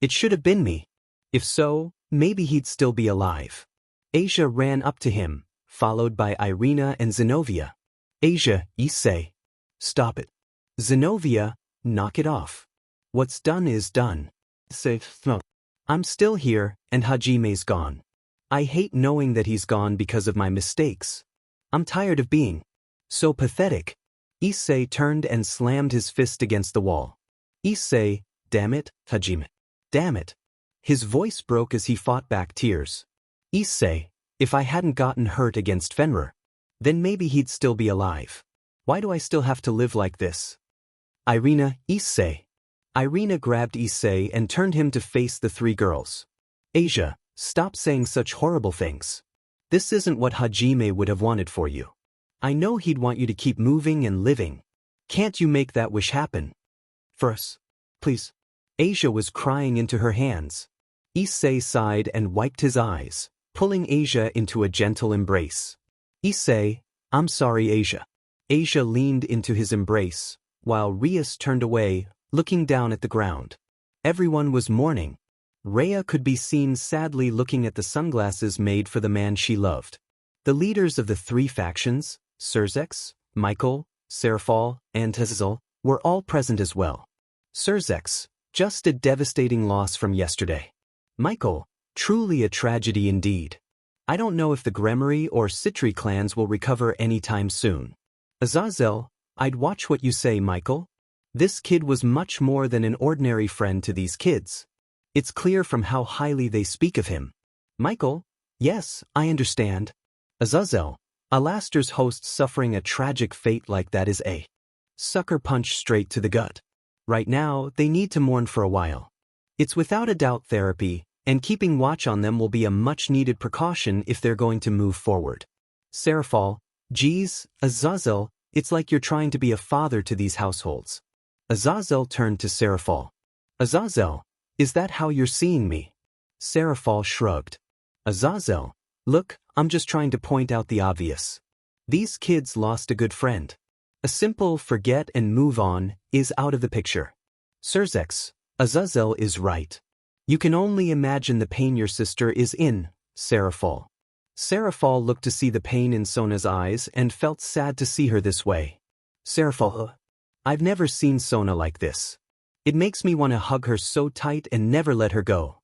it should have been me. If so, maybe he'd still be alive. Asia ran up to him, followed by Irina and Zenobia. Asia, Issei. Stop it. Zenobia, knock it off. What's done is done. Say, no. I'm still here, and Hajime's gone. I hate knowing that he's gone because of my mistakes. I'm tired of being so pathetic. Issei turned and slammed his fist against the wall. Issei, damn it, Hajime. Damn it. His voice broke as he fought back tears. Issei, if I hadn't gotten hurt against Fenrir, then maybe he'd still be alive. Why do I still have to live like this? Irina, Issei. Irina grabbed Issei and turned him to face the three girls. Asia, stop saying such horrible things. This isn't what Hajime would have wanted for you. I know he'd want you to keep moving and living. Can't you make that wish happen? For us, please. Asia was crying into her hands. Issei sighed and wiped his eyes, pulling Asia into a gentle embrace. Issei, I'm sorry, Asia. Asia leaned into his embrace, while Rias turned away, looking down at the ground. Everyone was mourning. Rhea could be seen sadly looking at the sunglasses made for the man she loved. The leaders of the three factions, Surzex, Michael, Serafal, and Hazel, were all present as well. Surzex, just a devastating loss from yesterday. Michael, truly a tragedy indeed. I don't know if the Gremory or Citri clans will recover anytime soon. Azazel, I'd watch what you say, Michael. This kid was much more than an ordinary friend to these kids. It's clear from how highly they speak of him. Michael, yes, I understand. Azazel, Alastair's host suffering a tragic fate like that is a sucker punch straight to the gut. Right now, they need to mourn for a while. It's without a doubt therapy, and keeping watch on them will be a much-needed precaution if they're going to move forward. Serafal, geez, Azazel, it's like you're trying to be a father to these households. Azazel turned to Serafal. Azazel, is that how you're seeing me? Serafal shrugged. Azazel, look, I'm just trying to point out the obvious. These kids lost a good friend. A simple forget and move on is out of the picture. Surzex, Azazel is right. You can only imagine the pain your sister is in, Serafal. Serafal looked to see the pain in Sona's eyes and felt sad to see her this way. Serafal, I've never seen Sona like this. It makes me want to hug her so tight and never let her go.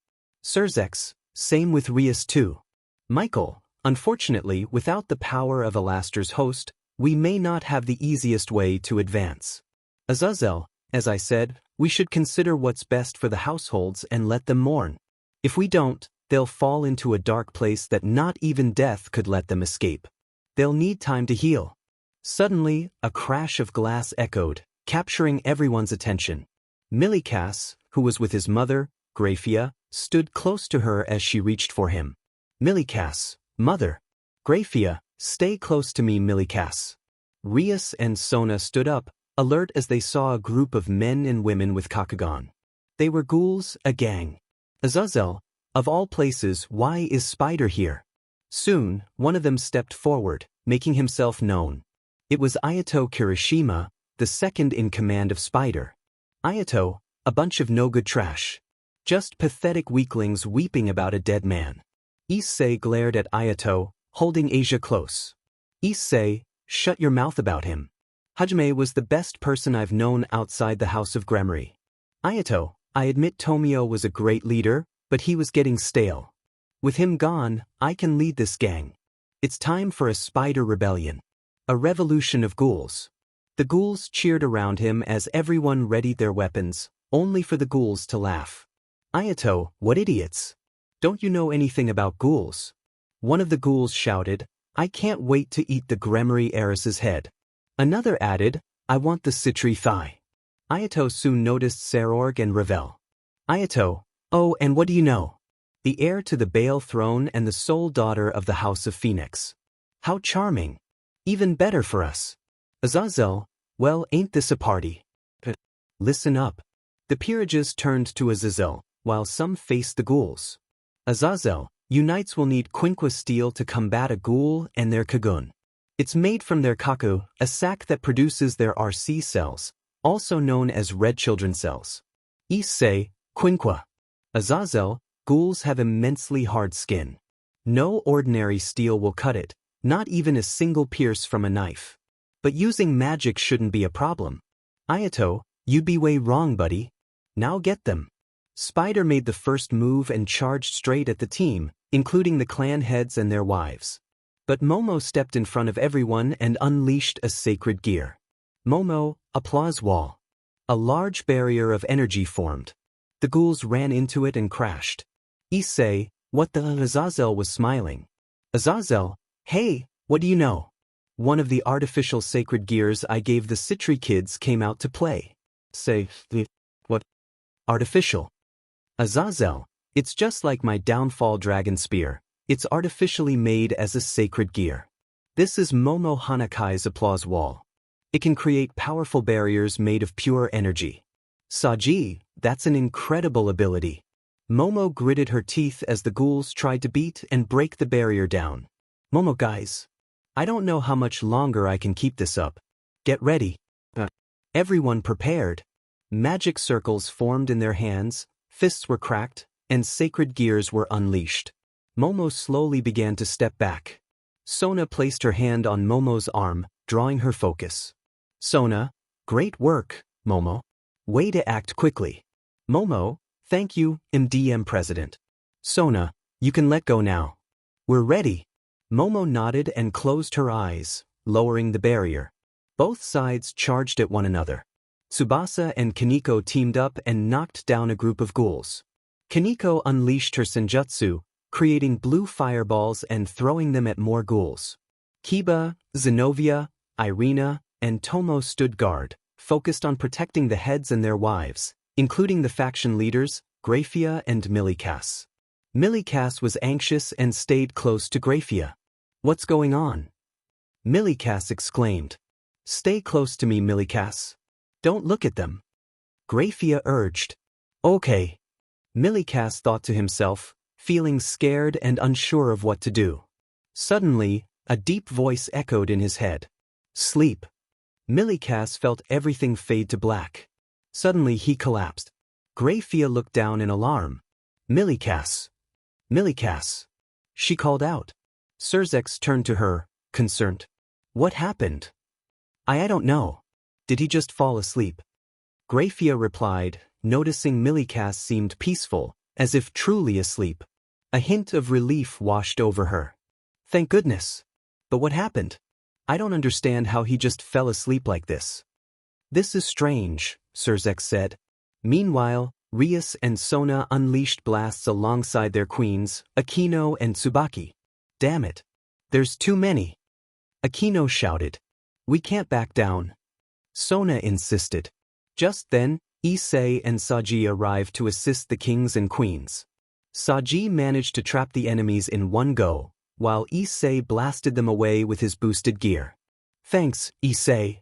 Surzex, same with Rias too. Michael, unfortunately, without the power of Alastair's host, we may not have the easiest way to advance. Azazel, as I said, we should consider what's best for the households and let them mourn. If we don't, they'll fall into a dark place that not even death could let them escape. They'll need time to heal. Suddenly, a crash of glass echoed, capturing everyone's attention. Milikas, who was with his mother, Grafia, stood close to her as she reached for him. Milikas, mother. Grafia, stay close to me, Milikas. Rias and Sona stood up, alert as they saw a group of men and women with Kakugan. They were ghouls, a gang. Azazel, of all places, why is Spider here? Soon, one of them stepped forward, making himself known. It was Ayato Kirishima, the second in command of Spider. Ayato, a bunch of no-good trash. Just pathetic weaklings weeping about a dead man. Issei glared at Ayato, holding Asia close. Issei, shut your mouth about him. Hajime was the best person I've known outside the House of Gremory. Ayato, I admit Tomio was a great leader, but he was getting stale. With him gone, I can lead this gang. It's time for a spider rebellion. A revolution of ghouls. The ghouls cheered around him as everyone readied their weapons, only for the ghouls to laugh. Ayato, what idiots! Don't you know anything about ghouls? One of the ghouls shouted, I can't wait to eat the Gremory heiress's head. Another added, I want the citri thigh. Ayato soon noticed Serorg and Ravel. Ayato, oh, and what do you know? The heir to the Baal throne and the sole daughter of the House of Phoenix. How charming. Even better for us. Azazel, well, ain't this a party? Listen up. The peerages turned to Azazel, while some faced the ghouls. Azazel, you knights will need quinqua steel to combat a ghoul and their kagun. It's made from their kaku, a sac that produces their RC cells, also known as red children cells. Issei, quinqua. Azazel, ghouls have immensely hard skin. No ordinary steel will cut it, not even a single pierce from a knife. But using magic shouldn't be a problem. Ayato, you'd be way wrong, buddy. Now get them. Spider made the first move and charged straight at the team, including the clan heads and their wives. But Momo stepped in front of everyone and unleashed a sacred gear. Momo, applause wall. A large barrier of energy formed. The ghouls ran into it and crashed. Issei, what the Azazel was smiling. Azazel, hey, what do you know? One of the artificial sacred gears I gave the Citri kids came out to play. Say, what? Artificial. Azazel, it's just like my downfall dragon spear. It's artificially made as a sacred gear. This is Momo Hanakai's applause wall. It can create powerful barriers made of pure energy. Saji, that's an incredible ability. Momo gritted her teeth as the ghouls tried to beat and break the barrier down. Momo guys, I don't know how much longer I can keep this up. Get ready. Everyone prepared. Magic circles formed in their hands, fists were cracked, and sacred gears were unleashed. Momo slowly began to step back. Sona placed her hand on Momo's arm, drawing her focus. Sona, great work, Momo. Way to act quickly. Momo, thank you, MDM President. Sona, you can let go now. We're ready. Momo nodded and closed her eyes, lowering the barrier. Both sides charged at one another. Tsubasa and Kaneko teamed up and knocked down a group of ghouls. Kaneko unleashed her senjutsu, creating blue fireballs and throwing them at more ghouls. Kiba, Zenobia, Irina, and Tomo stood guard, focused on protecting the heads and their wives, including the faction leaders, Grafia and Milikas. Milikas was anxious and stayed close to Grafia. What's going on? Milikas exclaimed. Stay close to me, Milikas. Don't look at them. Grafia urged. Okay. Milikas thought to himself, feeling scared and unsure of what to do. Suddenly, a deep voice echoed in his head. Sleep. Milikas felt everything fade to black. Suddenly he collapsed. Grafia looked down in alarm. Milikas. Milikas. She called out. Surzex turned to her, concerned. What happened? I don't know. Did he just fall asleep? Grafia replied, noticing Milikas seemed peaceful, as if truly asleep. A hint of relief washed over her. Thank goodness. But what happened? I don't understand how he just fell asleep like this. This is strange, Surzex said. Meanwhile, Rias and Sona unleashed blasts alongside their queens, Akino and Tsubaki. Damn it. There's too many. Akino shouted. We can't back down. Sona insisted. Just then, Issei and Saji arrived to assist the kings and queens. Saji managed to trap the enemies in one go, while Issei blasted them away with his boosted gear. Thanks, Issei.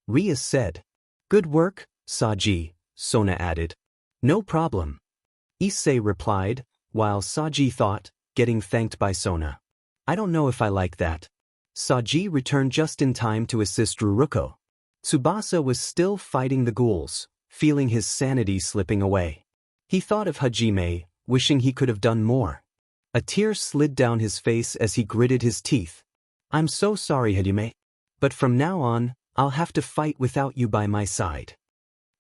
Rias said. Good work, Saji, Sona added. No problem. Issei replied, while Saji thought, getting thanked by Sona. I don't know if I like that. Saji returned just in time to assist Ruruko. Tsubasa was still fighting the ghouls, feeling his sanity slipping away. He thought of Hajime, wishing he could have done more. A tear slid down his face as he gritted his teeth. I'm so sorry, Hajime. But from now on, I'll have to fight without you by my side.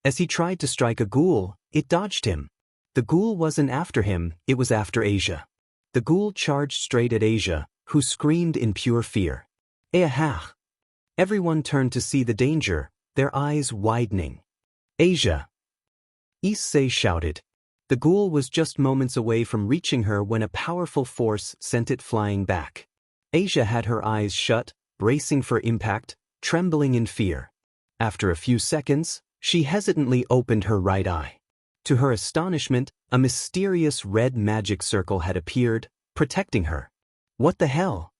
As he tried to strike a ghoul, it dodged him. The ghoul wasn't after him, it was after Asia. The ghoul charged straight at Asia, who screamed in pure fear. Eahah! Everyone turned to see the danger, their eyes widening. Asia! Issei shouted. The ghoul was just moments away from reaching her when a powerful force sent it flying back. Asia had her eyes shut, bracing for impact, trembling in fear. After a few seconds, she hesitantly opened her right eye. To her astonishment, a mysterious red magic circle had appeared, protecting her. What the hell?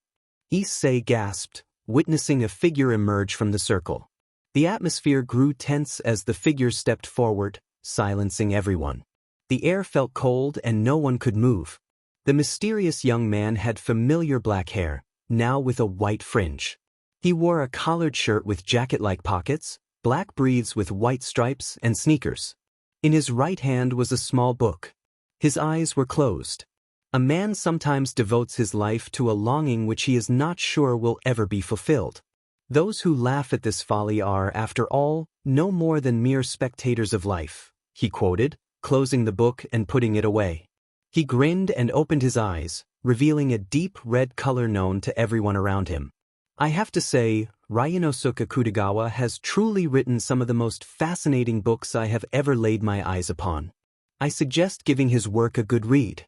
Issei gasped, witnessing a figure emerge from the circle. The atmosphere grew tense as the figure stepped forward, silencing everyone. The air felt cold and no one could move. The mysterious young man had familiar black hair, now with a white fringe. He wore a collared shirt with jacket-like pockets, black briefs with white stripes, and sneakers. In his right hand was a small book. His eyes were closed. A man sometimes devotes his life to a longing which he is not sure will ever be fulfilled. Those who laugh at this folly are, after all, no more than mere spectators of life, he quoted, closing the book and putting it away. He grinned and opened his eyes, revealing a deep red color known to everyone around him. I have to say, Ryunosuke Kutagawa has truly written some of the most fascinating books I have ever laid my eyes upon. I suggest giving his work a good read.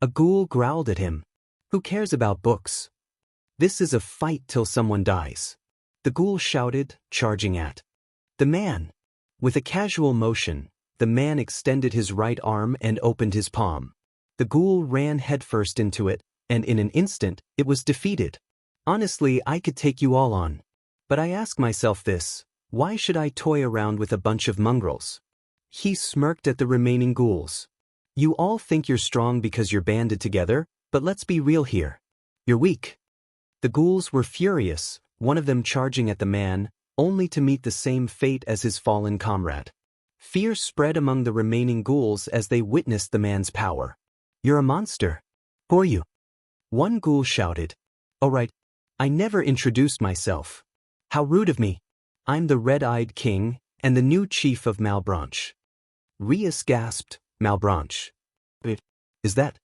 A ghoul growled at him. Who cares about books? This is a fight till someone dies. The ghoul shouted, charging at the man. With a casual motion, the man extended his right arm and opened his palm. The ghoul ran headfirst into it, and in an instant, it was defeated. Honestly, I could take you all on. But I ask myself this, why should I toy around with a bunch of mongrels? He smirked at the remaining ghouls. You all think you're strong because you're banded together, but let's be real here. You're weak. The ghouls were furious, one of them charging at the man, only to meet the same fate as his fallen comrade. Fear spread among the remaining ghouls as they witnessed the man's power. You're a monster. Who are you? One ghoul shouted. Oh right, I never introduced myself. How rude of me. I'm the red-eyed king, and the new chief of Malebranche. Rias gasped, Malebranche. Is that?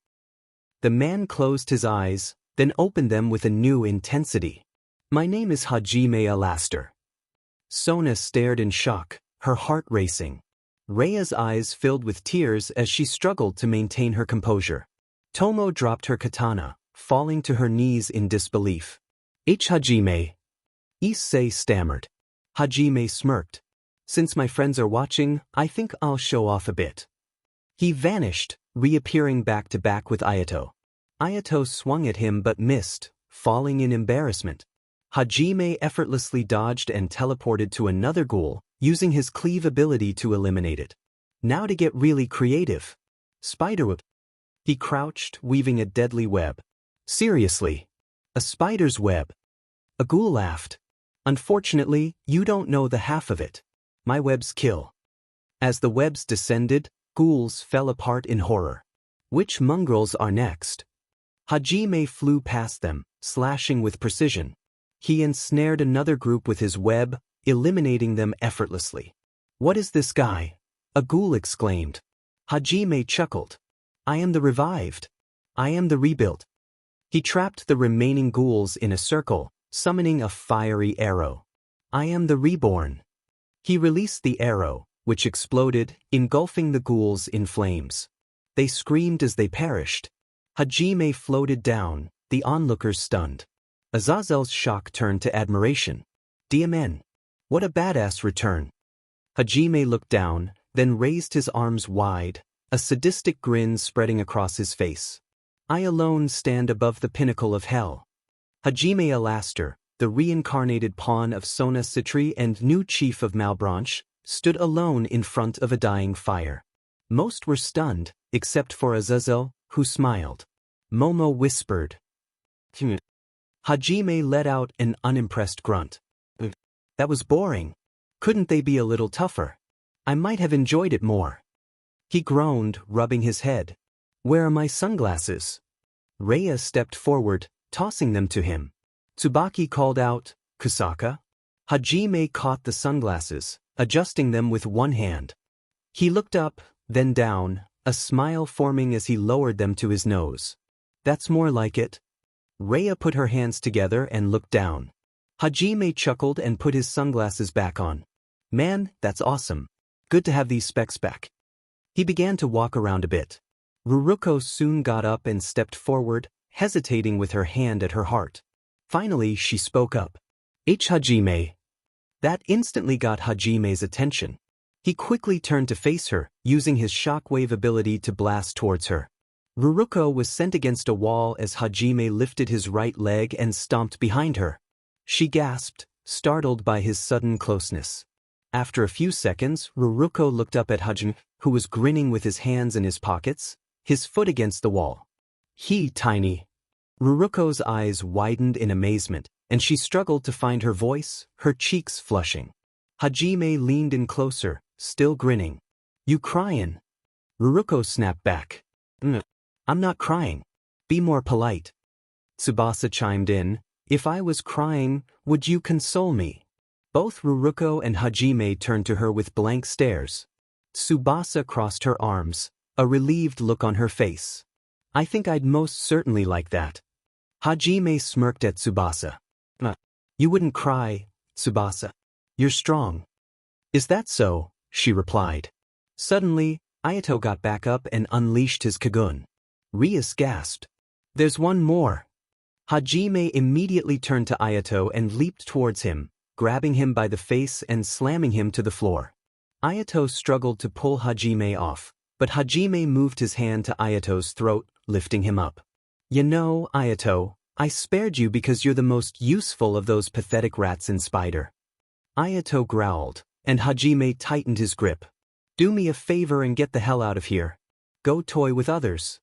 The man closed his eyes, then opened them with a new intensity. My name is Hajime Alaster. Sona stared in shock, her heart racing. Reia's eyes filled with tears as she struggled to maintain her composure. Tomo dropped her katana, falling to her knees in disbelief. Hajime. Issei stammered. Hajime smirked. Since my friends are watching, I think I'll show off a bit. He vanished, reappearing back to back with Ayato. Ayato swung at him but missed, falling in embarrassment. Hajime effortlessly dodged and teleported to another ghoul, using his cleave ability to eliminate it. Now to get really creative. Spiderweb. He crouched, weaving a deadly web. Seriously? A spider's web? A ghoul laughed. Unfortunately, you don't know the half of it. My webs kill. As the webs descended, ghouls fell apart in horror. Which mongrels are next? Hajime flew past them, slashing with precision. He ensnared another group with his web, eliminating them effortlessly. What is this guy? A ghoul exclaimed. Hajime chuckled. I am the revived. I am the rebuilt. He trapped the remaining ghouls in a circle, summoning a fiery arrow. I am the reborn. He released the arrow, which exploded, engulfing the ghouls in flames. They screamed as they perished. Hajime floated down, the onlookers stunned. Azazel's shock turned to admiration. DMN. What a badass return. Hajime looked down, then raised his arms wide, a sadistic grin spreading across his face. I alone stand above the pinnacle of hell. Hajime Alaster, the reincarnated pawn of Sona Citri and new chief of Malebranche, stood alone in front of a dying fire. Most were stunned, except for Azazel, who smiled. Momo whispered. Hajime let out an unimpressed grunt. That was boring. Couldn't they be a little tougher? I might have enjoyed it more. He groaned, rubbing his head. Where are my sunglasses? Reia stepped forward, tossing them to him. Tsubaki called out, Kusaka? Hajime caught the sunglasses, adjusting them with one hand. He looked up, then down, a smile forming as he lowered them to his nose. That's more like it. Reia put her hands together and looked down. Hajime chuckled and put his sunglasses back on. Man, that's awesome. Good to have these specs back. He began to walk around a bit. Ruruko soon got up and stepped forward, hesitating with her hand at her heart. Finally, she spoke up. Hajime. That instantly got Hajime's attention. He quickly turned to face her, using his shockwave ability to blast towards her. Ruruko was sent against a wall as Hajime lifted his right leg and stomped behind her. She gasped, startled by his sudden closeness. After a few seconds, Ruruko looked up at Hajime, who was grinning with his hands in his pockets, his foot against the wall. He, tiny. Ruruko's eyes widened in amazement, and she struggled to find her voice, her cheeks flushing. Hajime leaned in closer, still grinning. You cryin'? Ruruko snapped back. I'm not crying. Be more polite. Tsubasa chimed in. If I was crying, would you console me? Both Ruruko and Hajime turned to her with blank stares. Tsubasa crossed her arms, a relieved look on her face. I think I'd most certainly like that. Hajime smirked at Tsubasa. You wouldn't cry, Tsubasa. You're strong. Is that so? She replied. Suddenly, Ayato got back up and unleashed his Kagun. Rias gasped. There's one more. Hajime immediately turned to Ayato and leaped towards him, grabbing him by the face and slamming him to the floor. Ayato struggled to pull Hajime off, but Hajime moved his hand to Ayato's throat, lifting him up. You know, Ayato, I spared you because you're the most useful of those pathetic rats in Spider. Ayato growled, and Hajime tightened his grip. Do me a favor and get the hell out of here. Go toy with others.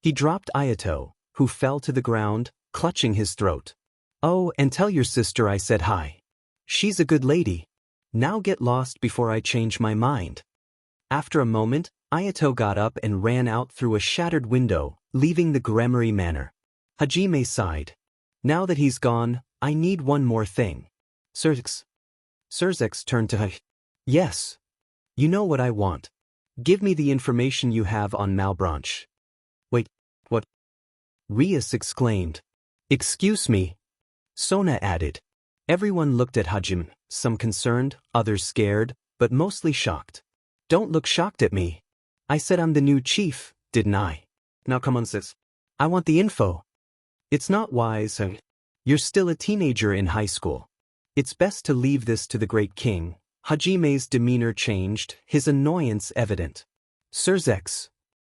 He dropped Ayato, who fell to the ground, clutching his throat. Oh, and tell your sister I said hi. She's a good lady. Now get lost before I change my mind. After a moment, Ayato got up and ran out through a shattered window, leaving the Gremory Manor. Hajime sighed. Now that he's gone, I need one more thing. Surzex turned to Hajime. Yes. You know what I want. Give me the information you have on Malebranche. Wait, what? Rias exclaimed. Excuse me. Sona added. Everyone looked at Hajime, some concerned, others scared, but mostly shocked. Don't look shocked at me. I said I'm the new chief, didn't I? Now come on, sis. I want the info. It's not wise. You're still a teenager in high school. It's best to leave this to the great king. Hajime's demeanor changed, his annoyance evident. Surzex.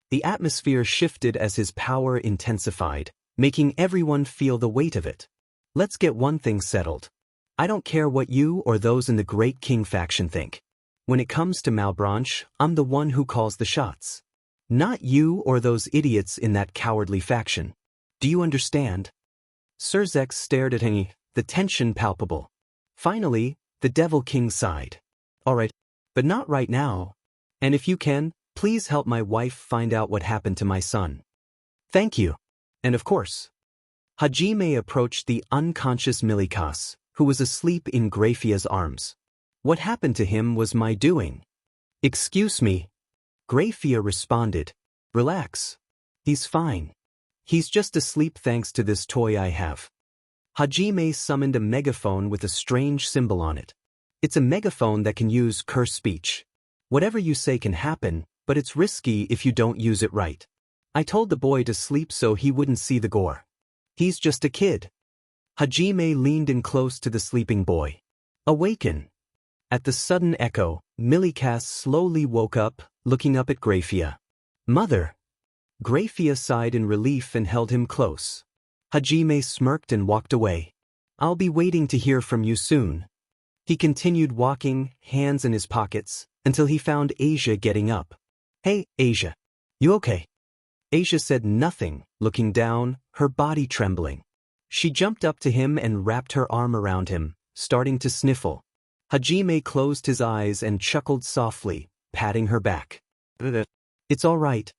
The atmosphere shifted as his power intensified, making everyone feel the weight of it. Let's get one thing settled. I don't care what you or those in the Great King faction think. When it comes to Malebranche, I'm the one who calls the shots. Not you or those idiots in that cowardly faction. Do you understand? Surzex stared at him, the tension palpable. Finally, the Devil King sighed. All right, but not right now. And if you can, please help my wife find out what happened to my son. Thank you. And of course. Hajime approached the unconscious Milikas, who was asleep in Graphia's arms. What happened to him was my doing. Excuse me. Graphia responded. Relax. He's fine. He's just asleep thanks to this toy I have. Hajime summoned a megaphone with a strange symbol on it. It's a megaphone that can use curse speech. Whatever you say can happen, but it's risky if you don't use it right. I told the boy to sleep so he wouldn't see the gore. He's just a kid. Hajime leaned in close to the sleeping boy. Awaken. At the sudden echo, Milikas slowly woke up, looking up at Graphia. Mother. Graphia sighed in relief and held him close. Hajime smirked and walked away. I'll be waiting to hear from you soon. He continued walking, hands in his pockets, until he found Asia getting up. Hey, Asia. You okay? Asia said nothing, looking down, her body trembling. She jumped up to him and wrapped her arm around him, starting to sniffle. Hajime closed his eyes and chuckled softly, patting her back. It's all right.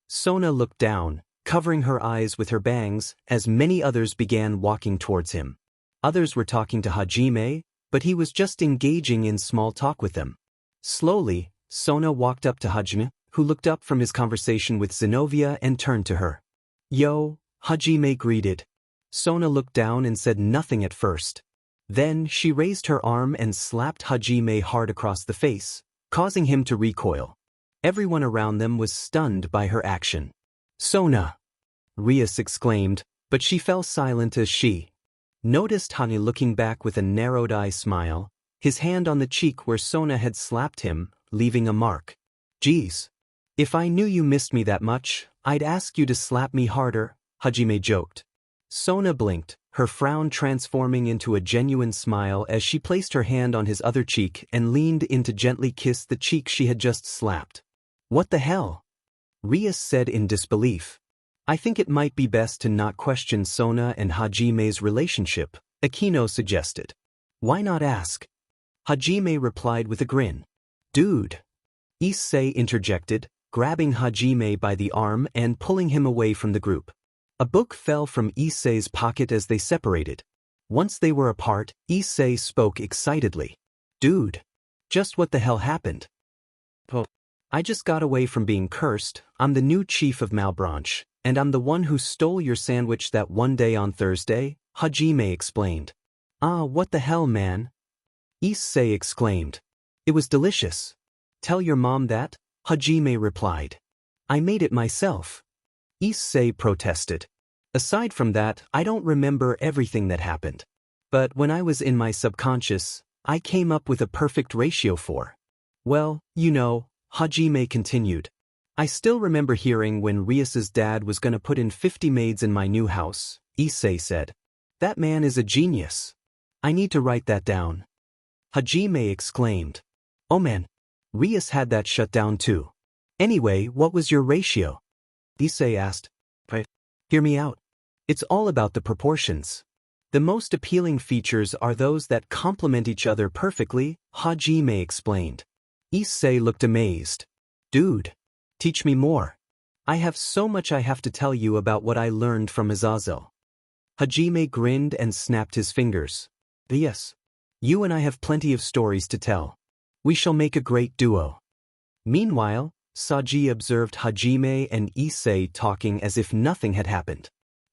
Sona looked down, covering her eyes with her bangs, as many others began walking towards him. Others were talking to Hajime, but he was just engaging in small talk with them. Slowly, Sona walked up to Hajime, who looked up from his conversation with Zenobia and turned to her. Yo, Hajime greeted. Sona looked down and said nothing at first. Then she raised her arm and slapped Hajime hard across the face, causing him to recoil. Everyone around them was stunned by her action. Sona! Rias exclaimed, but she fell silent as she noticed Hani looking back with a narrowed-eye smile, his hand on the cheek where Sona had slapped him, leaving a mark. Geez. If I knew you missed me that much, I'd ask you to slap me harder, Hajime joked. Sona blinked, her frown transforming into a genuine smile as she placed her hand on his other cheek and leaned in to gently kiss the cheek she had just slapped. What the hell? Rias said in disbelief. I think it might be best to not question Sona and Hajime's relationship, Akino suggested. Why not ask? Hajime replied with a grin. Dude. Issei interjected, grabbing Hajime by the arm and pulling him away from the group. A book fell from Issei's pocket as they separated. Once they were apart, Issei spoke excitedly. Dude. Just what the hell happened? Well, I just got away from being cursed. I'm the new chief of Malebranche, And I'm the one who stole your sandwich that one day on Thursday, Hajime explained. Ah, what the hell, man? Issei exclaimed. It was delicious. Tell your mom that, Hajime replied. I made it myself. Issei protested. Aside from that, I don't remember everything that happened. But when I was in my subconscious, I came up with a perfect ratio for. Well, you know, Hajime continued. I still remember hearing when Rias's dad was gonna put in 50 maids in my new house, Issei said. That man is a genius. I need to write that down. Hajime exclaimed. Oh man, Rias had that shut down too. Anyway, what was your ratio? Issei asked. Hear me out. It's all about the proportions. The most appealing features are those that complement each other perfectly, Hajime explained. Issei looked amazed. Dude, teach me more. I have so much I have to tell you about what I learned from Azazel. Hajime grinned and snapped his fingers. Yes. You and I have plenty of stories to tell. We shall make a great duo. Meanwhile, Saji observed Hajime and Issei talking as if nothing had happened.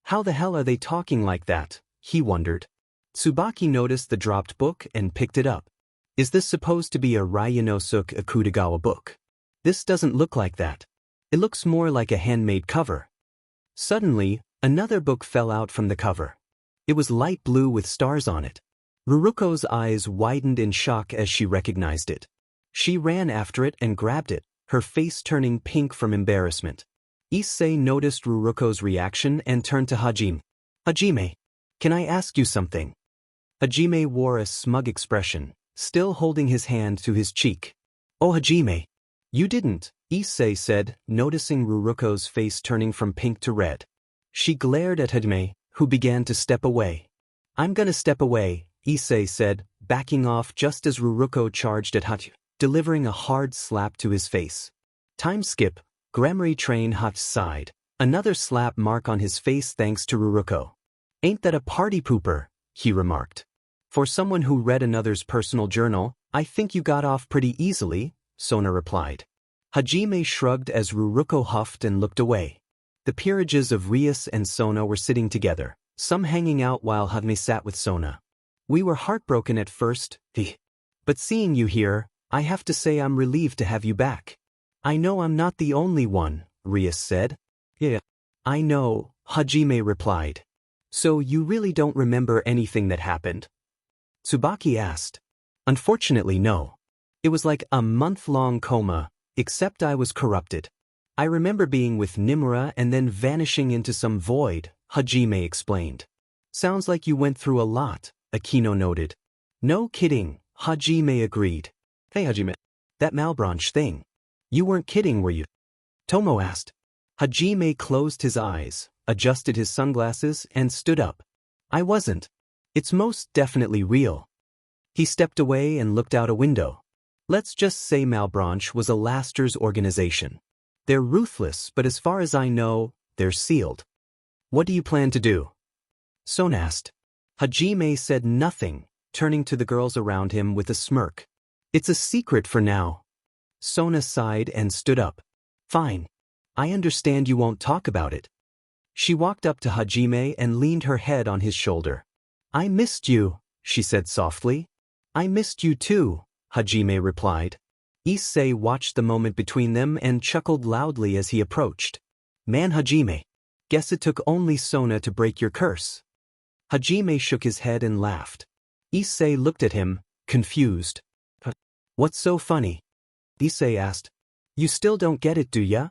How the hell are they talking like that? He wondered. Tsubaki noticed the dropped book and picked it up. Is this supposed to be a Ryanosuke Akutagawa book? This doesn't look like that. It looks more like a handmade cover. Suddenly, another book fell out from the cover. It was light blue with stars on it. Ruruko's eyes widened in shock as she recognized it. She ran after it and grabbed it, her face turning pink from embarrassment. Issei noticed Ruruko's reaction and turned to Hajime. Hajime, can I ask you something? Hajime wore a smug expression, still holding his hand to his cheek. Oh Hajime. You didn't, Issei said, noticing Ruruko's face turning from pink to red. She glared at Hajime, who began to step away. I'm gonna step away, Issei said, backing off just as Ruruko charged at Hajime, delivering a hard slap to his face. Time skip, Grammary train Hach sighed. Another slap mark on his face thanks to Ruruko. Ain't that a party pooper, he remarked. For someone who read another's personal journal, I think you got off pretty easily, Sona replied. Hajime shrugged as Ruruko huffed and looked away. The peerages of Rias and Sona were sitting together, some hanging out while Hajime sat with Sona. We were heartbroken at first, but seeing you here, I have to say I'm relieved to have you back. I know I'm not the only one, Rias said. Yeah. I know, Hajime replied. So you really don't remember anything that happened? Tsubaki asked. Unfortunately no. It was like a month-long coma, except I was corrupted. I remember being with Nimura and then vanishing into some void, Hajime explained. Sounds like you went through a lot, Akino noted. No kidding, Hajime agreed. Hey Hajime. That Malebranche thing. You weren't kidding, were you? Tomo asked. Hajime closed his eyes, adjusted his sunglasses, and stood up. I wasn't. It's most definitely real. He stepped away and looked out a window. Let's just say Malebranche was a Laster's organization. They're ruthless, but as far as I know, they're sealed. What do you plan to do? Son asked. Hajime said nothing, turning to the girls around him with a smirk. It's a secret for now. Sona sighed and stood up. Fine. I understand you won't talk about it. She walked up to Hajime and leaned her head on his shoulder. I missed you, she said softly. I missed you too, Hajime replied. Issei watched the moment between them and chuckled loudly as he approached. Man Hajime. Guess it took only Sona to break your curse. Hajime shook his head and laughed. Issei looked at him, confused. What's so funny? Issei asked. You still don't get it, do ya?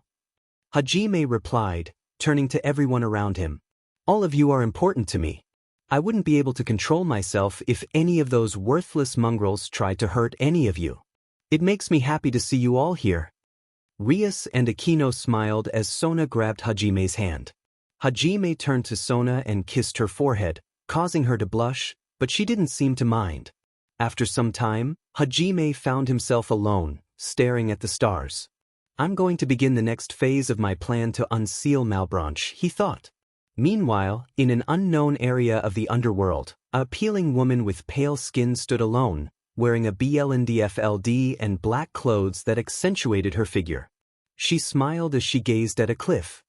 Hajime replied, turning to everyone around him. All of you are important to me. I wouldn't be able to control myself if any of those worthless mongrels tried to hurt any of you. It makes me happy to see you all here. Rias and Akino smiled as Sona grabbed Hajime's hand. Hajime turned to Sona and kissed her forehead, causing her to blush, but she didn't seem to mind. After some time, Hajime found himself alone, staring at the stars. I'm going to begin the next phase of my plan to unseal Malebranche, he thought. Meanwhile, in an unknown area of the underworld, a appealing woman with pale skin stood alone, wearing a BLNDFLD and black clothes that accentuated her figure. She smiled as she gazed at a cliff.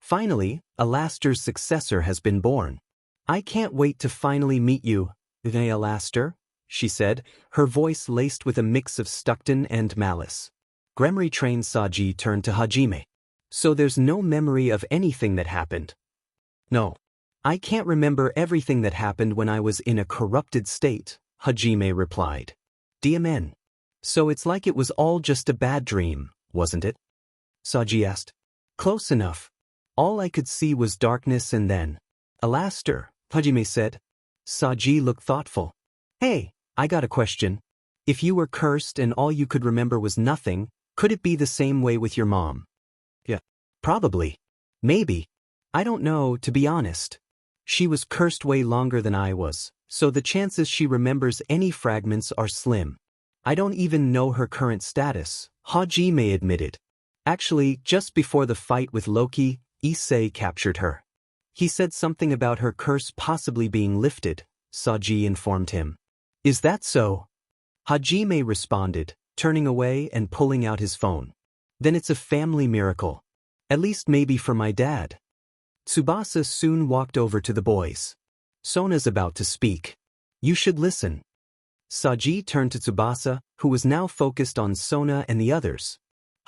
Finally, Alaster's successor has been born. I can't wait to finally meet you, Alaster, she said, her voice laced with a mix of Stockton and malice. Gremory-trained Saji turned to Hajime. So there's no memory of anything that happened? No. I can't remember everything that happened when I was in a corrupted state, Hajime replied. DMN. So it's like it was all just a bad dream, wasn't it? Saji asked. Close enough. All I could see was darkness and then. Alaster, Hajime said. Saji looked thoughtful. Hey, I got a question. If you were cursed and all you could remember was nothing, could it be the same way with your mom? Yeah. Probably. Maybe. I don't know, to be honest. She was cursed way longer than I was, so the chances she remembers any fragments are slim. I don't even know her current status, Hajime admitted. Actually, just before the fight with Loki, Issei captured her. He said something about her curse possibly being lifted, Saji informed him. Is that so? Hajime responded, turning away and pulling out his phone. Then it's a family miracle. At least maybe for my dad. Tsubasa soon walked over to the boys. Sona's about to speak. You should listen. Saji turned to Tsubasa, who was now focused on Sona and the others.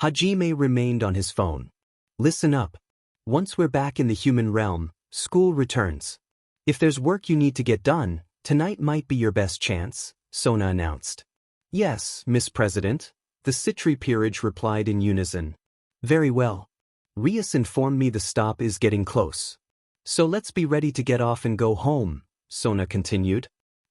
Hajime remained on his phone. Listen up. Once we're back in the human realm, school returns. If there's work you need to get done, tonight might be your best chance, Sona announced. Yes, Miss President, the Citri peerage replied in unison. Very well. Rias informed me the stop is getting close. So let's be ready to get off and go home, Sona continued.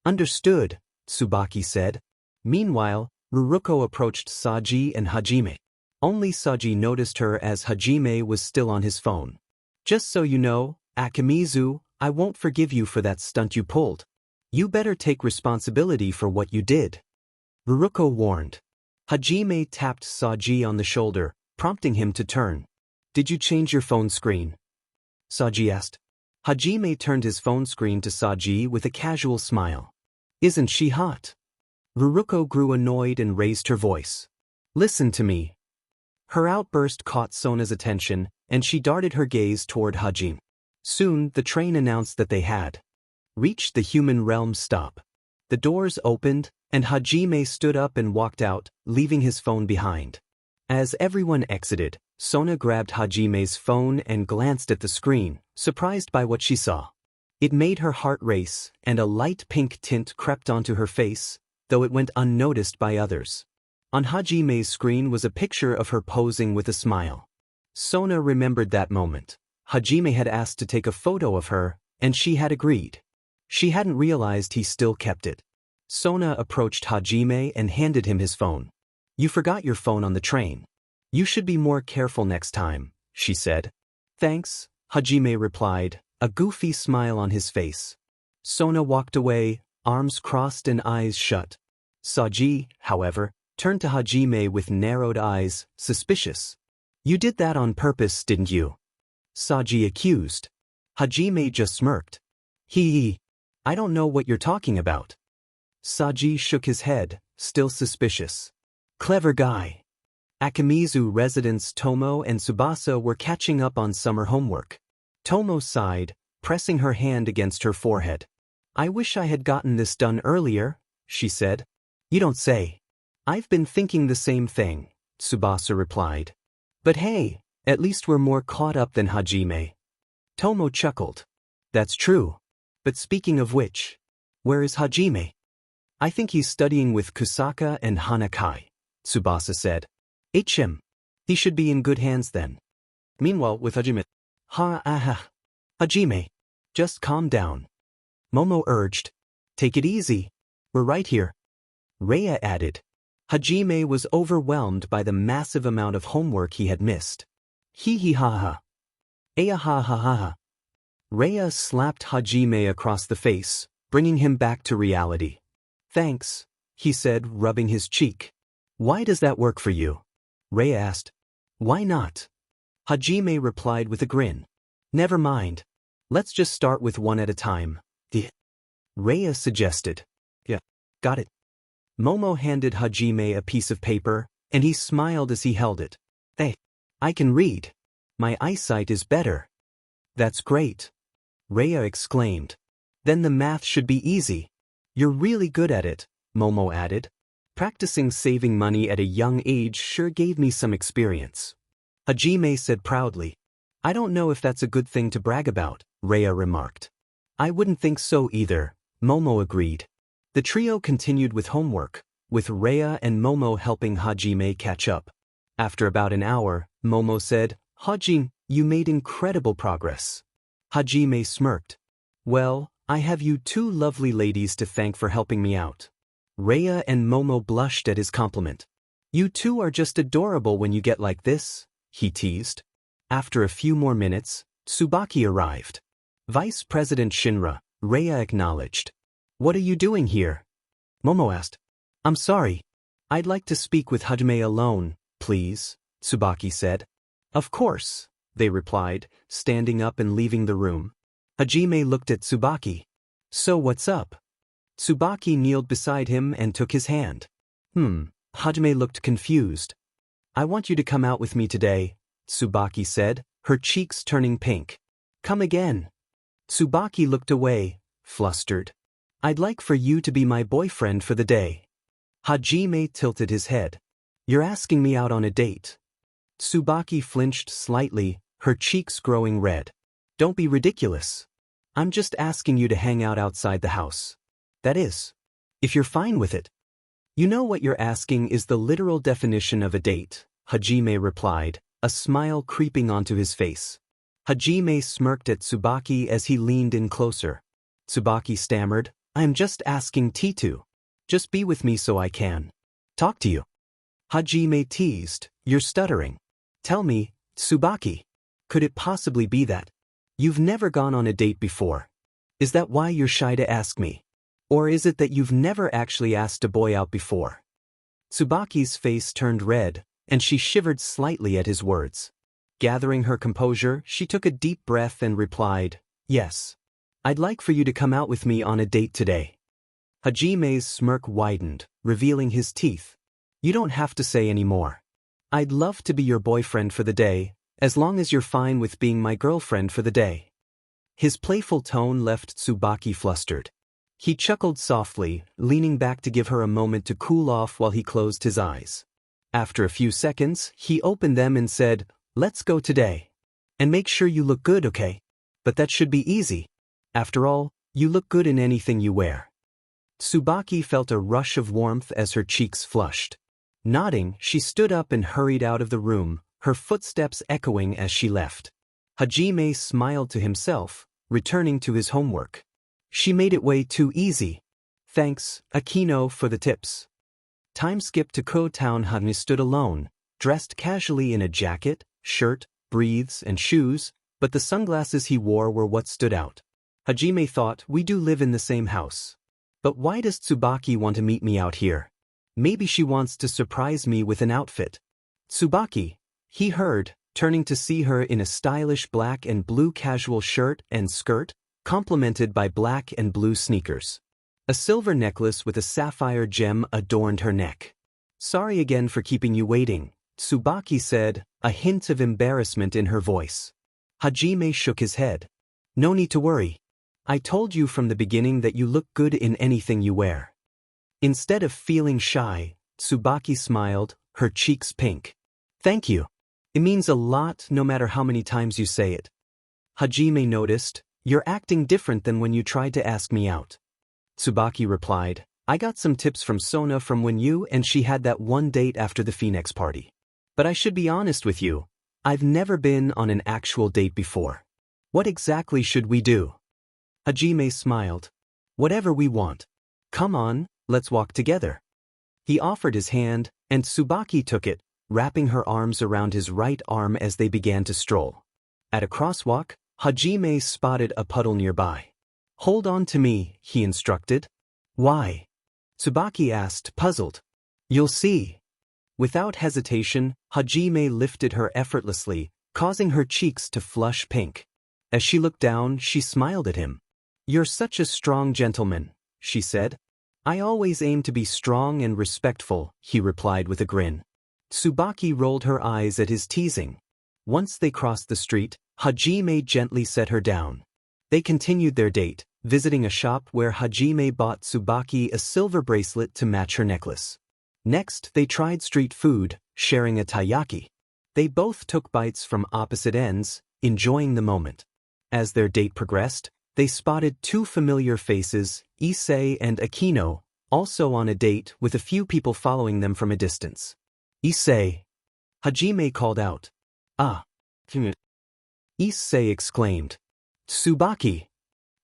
Understood, Tsubaki said. Meanwhile, Ruruko approached Saji and Hajime. Only Saji noticed her as Hajime was still on his phone. Just so you know, Akimizu, I won't forgive you for that stunt you pulled. You better take responsibility for what you did. Ruruko warned. Hajime tapped Saji on the shoulder, prompting him to turn. Did you change your phone screen? Saji asked. Hajime turned his phone screen to Saji with a casual smile. Isn't she hot? Ruruko grew annoyed and raised her voice. Listen to me. Her outburst caught Sona's attention, and she darted her gaze toward Hajime. Soon, the train announced that they had reached the human realm stop. The doors opened, and Hajime stood up and walked out, leaving his phone behind. As everyone exited, Sona grabbed Hajime's phone and glanced at the screen, surprised by what she saw. It made her heart race, and a light pink tint crept onto her face, though it went unnoticed by others. On Hajime's screen was a picture of her posing with a smile. Sona remembered that moment. Hajime had asked to take a photo of her, and she had agreed. She hadn't realized he still kept it. Sona approached Hajime and handed him his phone. You forgot your phone on the train. You should be more careful next time, she said. Thanks, Hajime replied, a goofy smile on his face. Sona walked away, arms crossed and eyes shut. Saji, however, turned to Hajime with narrowed eyes, suspicious. You did that on purpose, didn't you? Saji accused. Hajime just smirked. Hee. I don't know what you're talking about. Saji shook his head, still suspicious. Clever guy. Akimizu residents Tomo and Tsubasa were catching up on summer homework. Tomo sighed, pressing her hand against her forehead. I wish I had gotten this done earlier, she said. You don't say. I've been thinking the same thing, Tsubasa replied. But hey, at least we're more caught up than Hajime. Tomo chuckled. That's true. But speaking of which, where is Hajime? I think he's studying with Kusaka and Hanakai, Tsubasa said. He should be in good hands then. Meanwhile, with Hajime. Hajime. Just calm down. Momo urged. Take it easy. We're right here. Rhea added. Hajime was overwhelmed by the massive amount of homework he had missed. Hee ha ha. Aya ha ha ha ha. Rhea slapped Hajime across the face, bringing him back to reality. Thanks, he said, rubbing his cheek. Why does that work for you? Rhea asked. Why not? Hajime replied with a grin. Never mind. Let's just start with one at a time. Rhea suggested. Yeah, got it. Momo handed Hajime a piece of paper, and he smiled as he held it. Hey, I can read. My eyesight is better. That's great. Rhea exclaimed. Then the math should be easy. You're really good at it, Momo added. Practicing saving money at a young age sure gave me some experience. Hajime said proudly. I don't know if that's a good thing to brag about, Rhea remarked. I wouldn't think so either, Momo agreed. The trio continued with homework, with Rhea and Momo helping Hajime catch up. After about an hour, Momo said, Hajime, you made incredible progress. Hajime smirked. Well, I have you two lovely ladies to thank for helping me out. Rhea and Momo blushed at his compliment. You two are just adorable when you get like this, he teased. After a few more minutes, Tsubaki arrived. Vice President Shinra, Rhea acknowledged. What are you doing here? Momo asked. I'm sorry. I'd like to speak with Hajime alone, please, Tsubaki said. Of course, they replied, standing up and leaving the room. Hajime looked at Tsubaki. So what's up? Tsubaki kneeled beside him and took his hand. Hajime looked confused. I want you to come out with me today, Tsubaki said, her cheeks turning pink. Come again. Tsubaki looked away, flustered. I'd like for you to be my boyfriend for the day. Hajime tilted his head. You're asking me out on a date. Tsubaki flinched slightly, her cheeks growing red. Don't be ridiculous. I'm just asking you to hang out outside the house. That is, if you're fine with it. You know what you're asking is the literal definition of a date, Hajime replied, a smile creeping onto his face. Hajime smirked at Tsubaki as he leaned in closer. Tsubaki stammered, I'm just asking T2. Just be with me so I can talk to you. Hajime teased, you're stuttering. Tell me, Tsubaki, could it possibly be that you've never gone on a date before? Is that why you're shy to ask me? Or is it that you've never actually asked a boy out before? Tsubaki's face turned red, and she shivered slightly at his words. Gathering her composure, she took a deep breath and replied, Yes. I'd like for you to come out with me on a date today. Hajime's smirk widened, revealing his teeth. You don't have to say any more. I'd love to be your boyfriend for the day, as long as you're fine with being my girlfriend for the day. His playful tone left Tsubaki flustered. He chuckled softly, leaning back to give her a moment to cool off while he closed his eyes. After a few seconds, he opened them and said, Let's go today. And make sure you look good, okay? But that should be easy. After all, you look good in anything you wear. Tsubaki felt a rush of warmth as her cheeks flushed. Nodding, she stood up and hurried out of the room, her footsteps echoing as she left. Hajime smiled to himself, returning to his homework. She made it way too easy. Thanks, Akino, for the tips. Time skipped to Ko Town. Hajime stood alone, dressed casually in a jacket, shirt, breathes, and shoes, but the sunglasses he wore were what stood out. Hajime thought, we do live in the same house. But why does Tsubaki want to meet me out here? Maybe she wants to surprise me with an outfit. Tsubaki, he heard, turning to see her in a stylish black and blue casual shirt and skirt, complemented by black and blue sneakers. A silver necklace with a sapphire gem adorned her neck. Sorry again for keeping you waiting, Tsubaki said, a hint of embarrassment in her voice. Hajime shook his head. No need to worry. I told you from the beginning that you look good in anything you wear. Instead of feeling shy, Tsubaki smiled, her cheeks pink. Thank you. It means a lot no matter how many times you say it. Hajime noticed, you're acting different than when you tried to ask me out. Tsubaki replied, I got some tips from Sona from when you and she had that one date after the Phoenix party. But I should be honest with you, I've never been on an actual date before. What exactly should we do? Hajime smiled. Whatever we want. Come on, let's walk together. He offered his hand, and Tsubaki took it, wrapping her arms around his right arm as they began to stroll. At a crosswalk, Hajime spotted a puddle nearby. Hold on to me, he instructed. Why? Tsubaki asked, puzzled. You'll see. Without hesitation, Hajime lifted her effortlessly, causing her cheeks to flush pink. As she looked down, she smiled at him. You're such a strong gentleman, she said. I always aim to be strong and respectful, he replied with a grin. Tsubaki rolled her eyes at his teasing. Once they crossed the street, Hajime gently set her down. They continued their date, visiting a shop where Hajime bought Tsubaki a silver bracelet to match her necklace. Next, they tried street food, sharing a taiyaki. They both took bites from opposite ends, enjoying the moment. As their date progressed, they spotted two familiar faces, Issei and Akino, also on a date with a few people following them from a distance. Issei. Hajime called out. Ah. Issei exclaimed. Tsubaki.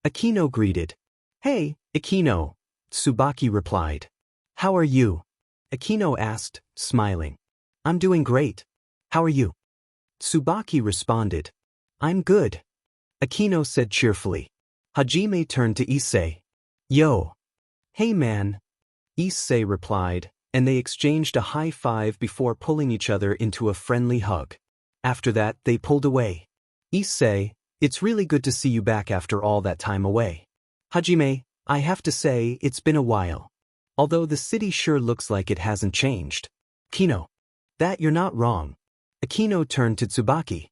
Akino greeted. Hey, Akino. Tsubaki replied. How are you? Akino asked, smiling. I'm doing great. How are you? Tsubaki responded. I'm good. Akino said cheerfully. Hajime turned to Issei. Yo. Hey man. Issei replied, and they exchanged a high five before pulling each other into a friendly hug. After that, they pulled away. Issei, it's really good to see you back after all that time away. Hajime, I have to say, it's been a while. Although the city sure looks like it hasn't changed. Akino. That you're not wrong. Akino turned to Tsubaki.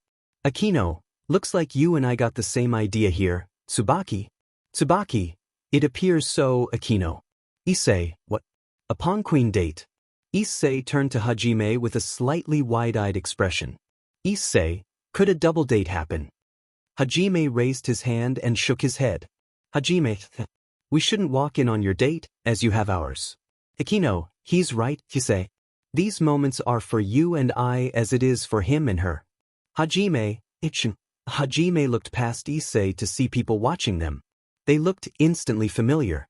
Akino, looks like you and I got the same idea here, Tsubaki. Tsubaki, it appears so, Akino. Issei, what? Upon queen date. Issei turned to Hajime with a slightly wide-eyed expression. Issei, could a double date happen? Hajime raised his hand and shook his head. Hajime, we shouldn't walk in on your date, as you have ours. Akino, he's right, Issei. These moments are for you and I as it is for him and her. Hajime, Hajime looked past Issei to see people watching them. They looked instantly familiar.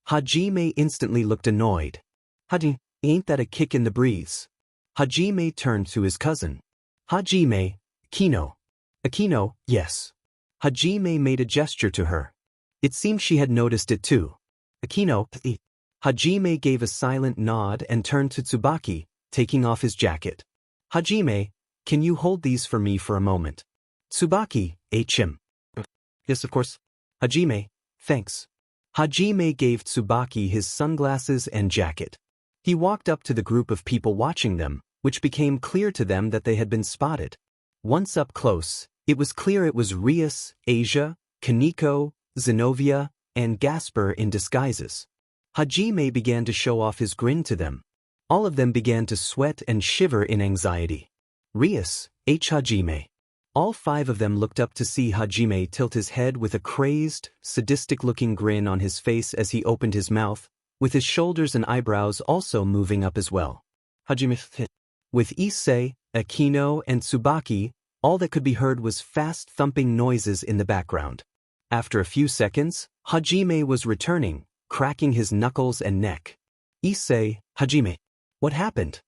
Hajime instantly looked annoyed. Hajime, ain't that a kick in the breeze? Hajime turned to his cousin. Hajime, Akino. Akino, yes. Hajime made a gesture to her. It seemed she had noticed it too. Akino, Hajime gave a silent nod and turned to Tsubaki, taking off his jacket. Hajime, can you hold these for me for a moment? Tsubaki, HM. Yes, of course. Hajime, thanks. Hajime gave Tsubaki his sunglasses and jacket. He walked up to the group of people watching them, which became clear to them that they had been spotted. Once up close, it was clear it was Rias, Asia, Kaneko, Zenobia, and Gasper in disguises. Hajime began to show off his grin to them. All of them began to sweat and shiver in anxiety. Rias, Hajime. All five of them looked up to see Hajime tilt his head with a crazed, sadistic-looking grin on his face as he opened his mouth, with his shoulders and eyebrows also moving up as well. Hajime. With Issei, Akino, and Tsubaki, all that could be heard was fast thumping noises in the background. After a few seconds, Hajime was returning, cracking his knuckles and neck. Issei, Hajime. What happened?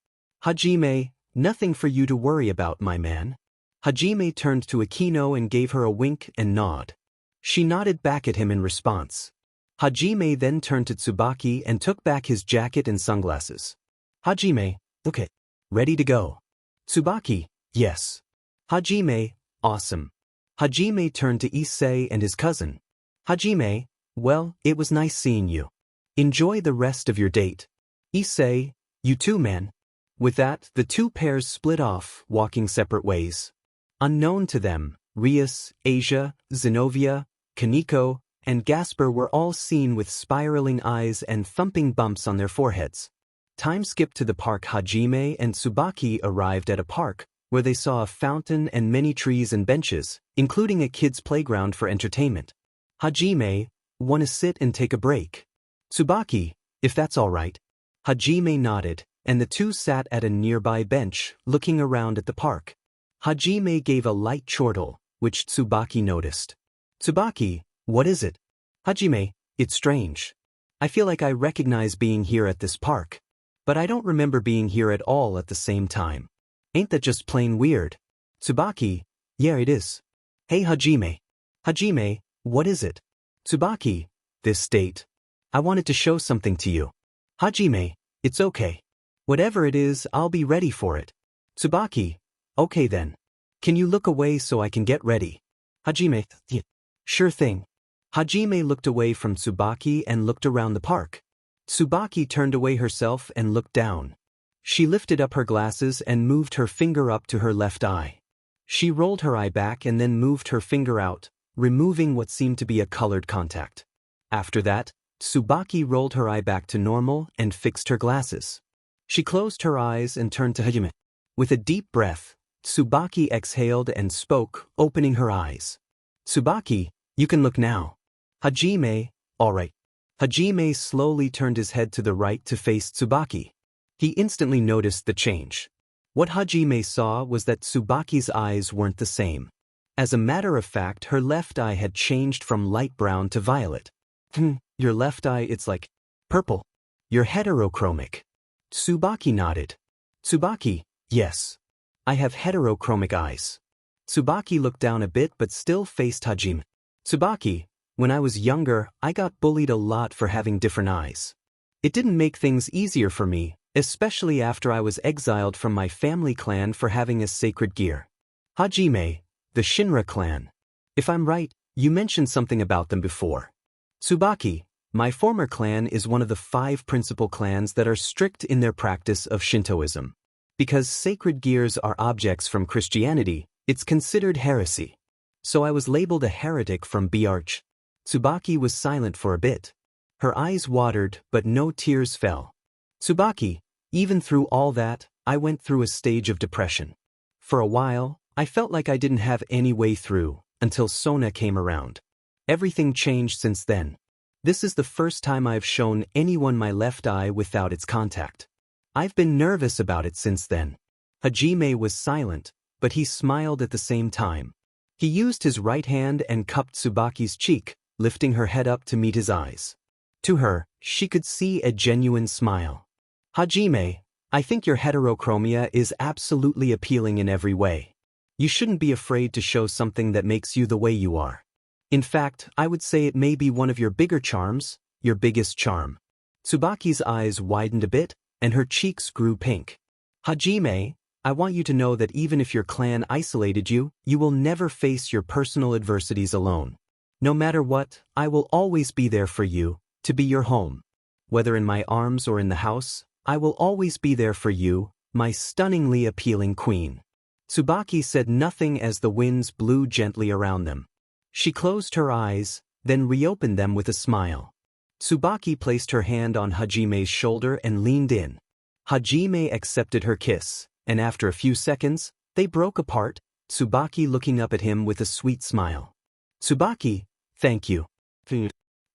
Hajime, nothing for you to worry about, my man. Hajime turned to Akino and gave her a wink and nod. She nodded back at him in response. Hajime then turned to Tsubaki and took back his jacket and sunglasses. Hajime, okay. Ready to go. Tsubaki, yes. Hajime, awesome. Hajime turned to Issei and his cousin. Hajime, well, it was nice seeing you. Enjoy the rest of your date. Issei, you too, man. With that, the two pairs split off, walking separate ways. Unknown to them, Rias, Asia, Zenobia, Kaneko, and Gasper were all seen with spiraling eyes and thumping bumps on their foreheads. Time skipped to the park. Hajime and Tsubaki arrived at a park, where they saw a fountain and many trees and benches, including a kid's playground for entertainment. Hajime, want to sit and take a break? Tsubaki, if that's all right. Hajime nodded, and the two sat at a nearby bench, looking around at the park. Hajime gave a light chortle, which Tsubaki noticed. Tsubaki, what is it? Hajime, it's strange. I feel like I recognize being here at this park. But I don't remember being here at all at the same time. Ain't that just plain weird? Tsubaki, yeah it is. Hey Hajime. Hajime, what is it? Tsubaki, this date. I wanted to show something to you. Hajime, it's okay. Whatever it is, I'll be ready for it. Tsubaki, okay then. Can you look away so I can get ready? Hajime, yeah, sure thing. Hajime looked away from Tsubaki and looked around the park. Tsubaki turned away herself and looked down. She lifted up her glasses and moved her finger up to her left eye. She rolled her eye back and then moved her finger out, removing what seemed to be a colored contact. After that, Tsubaki rolled her eye back to normal and fixed her glasses. She closed her eyes and turned to Hajime. With a deep breath, Tsubaki exhaled and spoke, opening her eyes. "Tsubaki, you can look now." "Hajime, all right." Hajime slowly turned his head to the right to face Tsubaki. He instantly noticed the change. What Hajime saw was that Tsubaki's eyes weren't the same. As a matter of fact, her left eye had changed from light brown to violet. Your left eye, it's like purple. You're heterochromic." Tsubaki nodded. "Tsubaki, yes. I have heterochromic eyes." Tsubaki looked down a bit but still faced Hajime. "Tsubaki, when I was younger, I got bullied a lot for having different eyes. It didn't make things easier for me, especially after I was exiled from my family clan for having a sacred gear. Hajime, the Shinra clan. If I'm right, you mentioned something about them before." "Tsubaki, my former clan is one of the 5 principal clans that are strict in their practice of Shintoism. Because sacred gears are objects from Christianity, it's considered heresy. So I was labeled a heretic from B-Arch." Tsubaki was silent for a bit. Her eyes watered, but no tears fell. "Tsubaki, even through all that, I went through a stage of depression. For a while, I felt like I didn't have any way through, until Sona came around. Everything changed since then. This is the first time I've shown anyone my left eye without its contact. I've been nervous about it since then." Hajime was silent, but he smiled at the same time. He used his right hand and cupped Tsubaki's cheek, lifting her head up to meet his eyes. To her, she could see a genuine smile. "Hajime, I think your heterochromia is absolutely appealing in every way. You shouldn't be afraid to show something that makes you the way you are. In fact, I would say it may be one of your bigger charms, your biggest charm." Tsubaki's eyes widened a bit, and her cheeks grew pink. "Hajime, I want you to know that even if your clan isolated you, you will never face your personal adversities alone. No matter what, I will always be there for you, to be your home. Whether in my arms or in the house, I will always be there for you, my stunningly appealing queen." Tsubaki said nothing as the winds blew gently around them. She closed her eyes, then reopened them with a smile. Tsubaki placed her hand on Hajime's shoulder and leaned in. Hajime accepted her kiss, and after a few seconds, they broke apart, Tsubaki looking up at him with a sweet smile. "Tsubaki, thank you."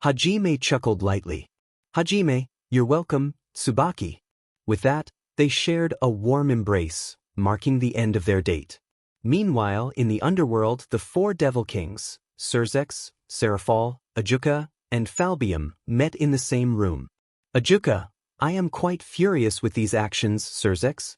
Hajime chuckled lightly. "Hajime, you're welcome, Tsubaki." With that, they shared a warm embrace, marking the end of their date. Meanwhile, in the underworld, the 4 Devil Kings, Surzex, Seraphol, Ajuka, and Falbium, met in the same room. "Ajuka, I am quite furious with these actions, Surzex.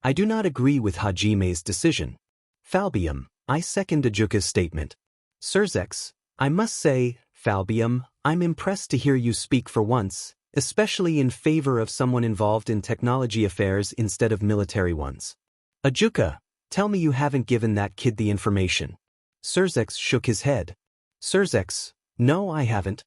I do not agree with Hajime's decision." "Falbium, I second Ajuka's statement." "Surzex, I must say, Falbium, I'm impressed to hear you speak for once, especially in favor of someone involved in technology affairs instead of military ones." "Ajuka, tell me you haven't given that kid the information." Surzex shook his head. "Surzex, no, I haven't.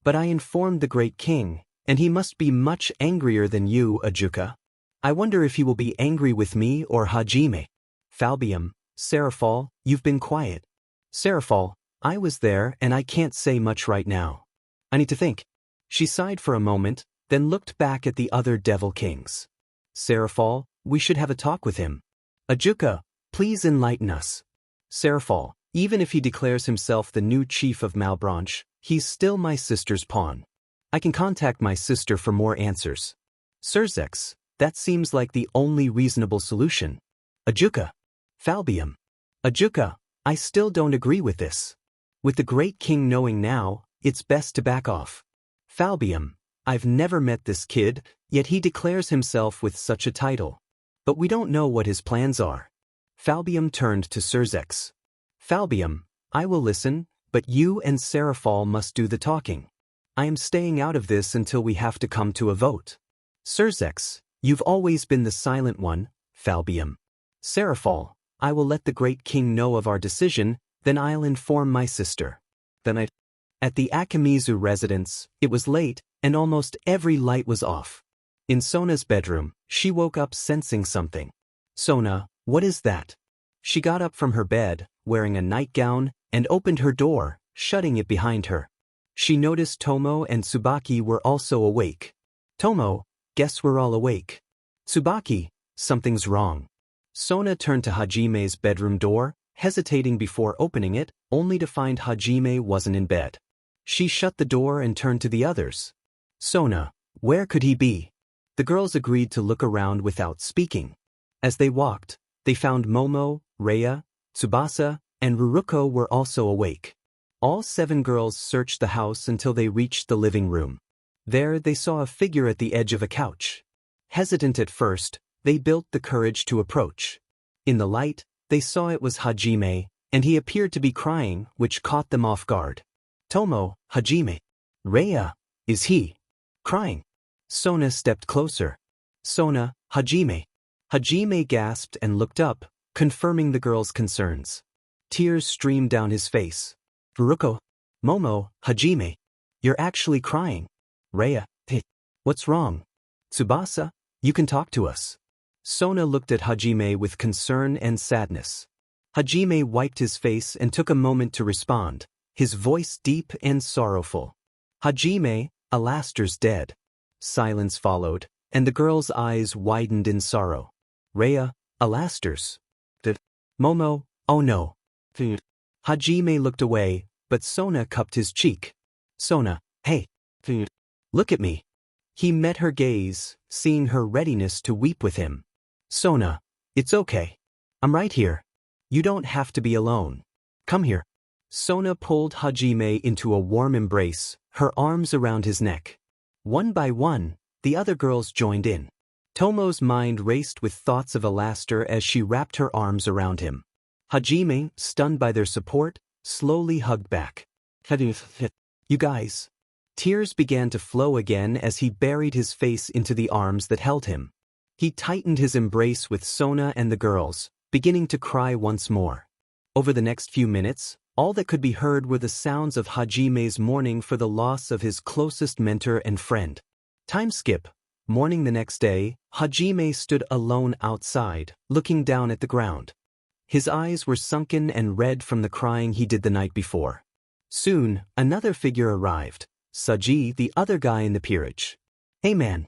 But I informed the Great King, and he must be much angrier than you, Ajuka. I wonder if he will be angry with me or Hajime." "Falbium, Seraphol, you've been quiet." "Seraphol, I was there and I can't say much right now. I need to think." She sighed for a moment, then looked back at the other Devil Kings. "Seraphol, we should have a talk with him." "Ajuka, please enlighten us." "Seraphol, even if he declares himself the new chief of Malbranche, he's still my sister's pawn. I can contact my sister for more answers." "Surzex, that seems like the only reasonable solution." "Ajuka." "Falbium." "Ajuka, I still don't agree with this. With the Great King knowing now, it's best to back off." "Falbium, I've never met this kid, yet he declares himself with such a title. But we don't know what his plans are." Falbium turned to Surzex. "Falbium, I will listen, but you and Seraphol must do the talking. I am staying out of this until we have to come to a vote." "Surzex, you've always been the silent one, Falbium." "Seraphol, I will let the Great King know of our decision, then I'll inform my sister." At the Akimizu residence, it was late, and almost every light was off. In Sona's bedroom, she woke up sensing something. "Sona, what is that?" She got up from her bed, wearing a nightgown, and opened her door, shutting it behind her. She noticed Tomo and Tsubaki were also awake. Tomo, guess we're all awake. Tsubaki, something's wrong. Sona turned to Hajime's bedroom door, hesitating before opening it, only to find Hajime wasn't in bed. She shut the door and turned to the others. Sona, where could he be? The girls agreed to look around without speaking. As they walked, they found Momo, Rhea, Tsubasa, and Ruruko were also awake. All 7 girls searched the house until they reached the living room. There they saw a figure at the edge of a couch. Hesitant at first, they built the courage to approach. In the light, they saw it was Hajime, and he appeared to be crying, which caught them off guard. Tomo, Hajime. Rhea, is he crying? Sona stepped closer. Sona, Hajime. Hajime gasped and looked up, confirming the girl's concerns. Tears streamed down his face. Ruruko. Momo, Hajime. You're actually crying. Rhea, what's wrong? Tsubasa, you can talk to us. Sona looked at Hajime with concern and sadness. Hajime wiped his face and took a moment to respond, his voice deep and sorrowful. Hajime, Alastair's dead. Silence followed, and the girl's eyes widened in sorrow. Rhea, Alastair's. Momo, oh no. Hajime looked away, but Sona cupped his cheek. Sona, hey. Look at me. He met her gaze, seeing her readiness to weep with him. Sona, it's okay. I'm right here. You don't have to be alone. Come here. Sona pulled Hajime into a warm embrace, her arms around his neck. One by one, the other girls joined in. Tomo's mind raced with thoughts of Alastair as she wrapped her arms around him. Hajime, stunned by their support, slowly hugged back. You guys. Tears began to flow again as he buried his face into the arms that held him. He tightened his embrace with Sona and the girls, beginning to cry once more. Over the next few minutes, all that could be heard were the sounds of Hajime's mourning for the loss of his closest mentor and friend. Time skip. Morning the next day, Hajime stood alone outside, looking down at the ground. His eyes were sunken and red from the crying he did the night before. Soon, another figure arrived. Saji, the other guy in the peerage. Hey man.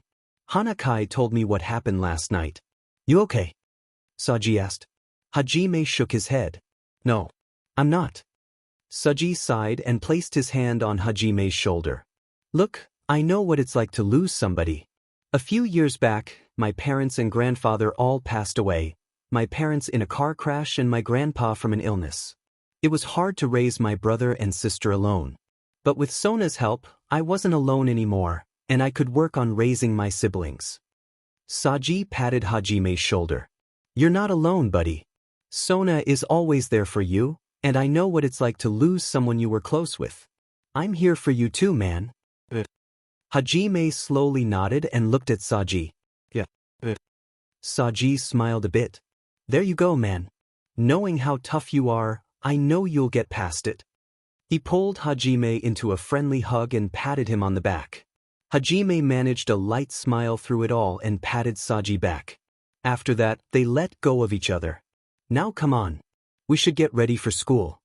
Hanakai told me what happened last night. You okay? Saji asked. Hajime shook his head. No. I'm not. Saji sighed and placed his hand on Hajime's shoulder. Look, I know what it's like to lose somebody. A few years back, my parents and grandfather all passed away. My parents in a car crash and my grandpa from an illness. It was hard to raise my brother and sister alone. But with Sona's help, I wasn't alone anymore, and I could work on raising my siblings. Saji patted Hajime's shoulder. You're not alone, buddy. Sona is always there for you, and I know what it's like to lose someone you were close with. I'm here for you too, man. Hajime slowly nodded and looked at Saji. Yeah. Saji smiled a bit. There you go, man. Knowing how tough you are, I know you'll get past it. He pulled Hajime into a friendly hug and patted him on the back. Hajime managed a light smile through it all and patted Saji back. After that, they let go of each other. Now come on. We should get ready for school.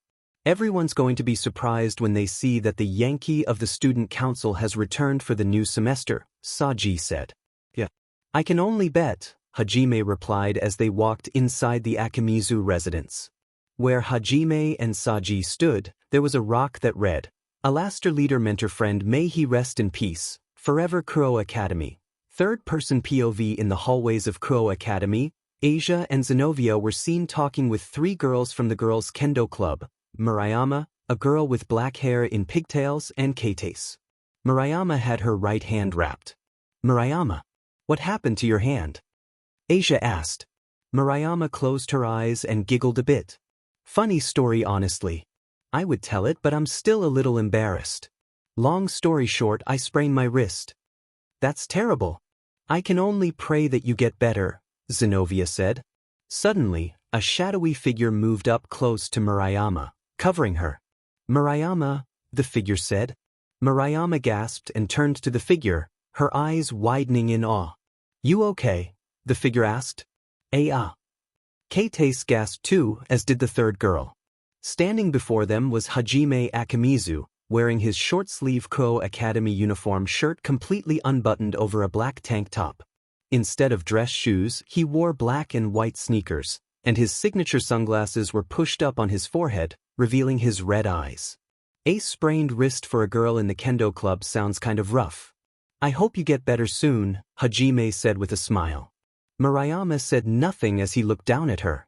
Everyone's going to be surprised when they see that the Yankee of the student council has returned for the new semester, Saji said. Yeah. I can only bet, Hajime replied as they walked inside the Akimizu residence. Where Hajime and Saji stood, there was a rock that read, Alastair leader mentor friend may he rest in peace, forever Kuro Academy. Third-person POV in the hallways of Kuro Academy, Asia and Zenobia were seen talking with 3 girls from the girls' kendo club, Murayama, a girl with black hair in pigtails, and Keitase. Murayama had her right hand wrapped. Murayama, what happened to your hand? Asia asked. Murayama closed her eyes and giggled a bit. Funny story honestly. I would tell it but I'm still a little embarrassed. Long story short, I sprained my wrist. That's terrible. I can only pray that you get better, Zenobia said. Suddenly, a shadowy figure moved up close to Murayama, covering her. Murayama, the figure said. Murayama gasped and turned to the figure, her eyes widening in awe. You okay? The figure asked. Ah. Keitase gasped too, as did the third girl. Standing before them was Hajime Akimizu, wearing his short-sleeve Ko Academy uniform shirt completely unbuttoned over a black tank top. Instead of dress shoes, he wore black and white sneakers, and his signature sunglasses were pushed up on his forehead, revealing his red eyes. A sprained wrist for a girl in the kendo club sounds kind of rough. I hope you get better soon, Hajime said with a smile. Murayama said nothing as he looked down at her.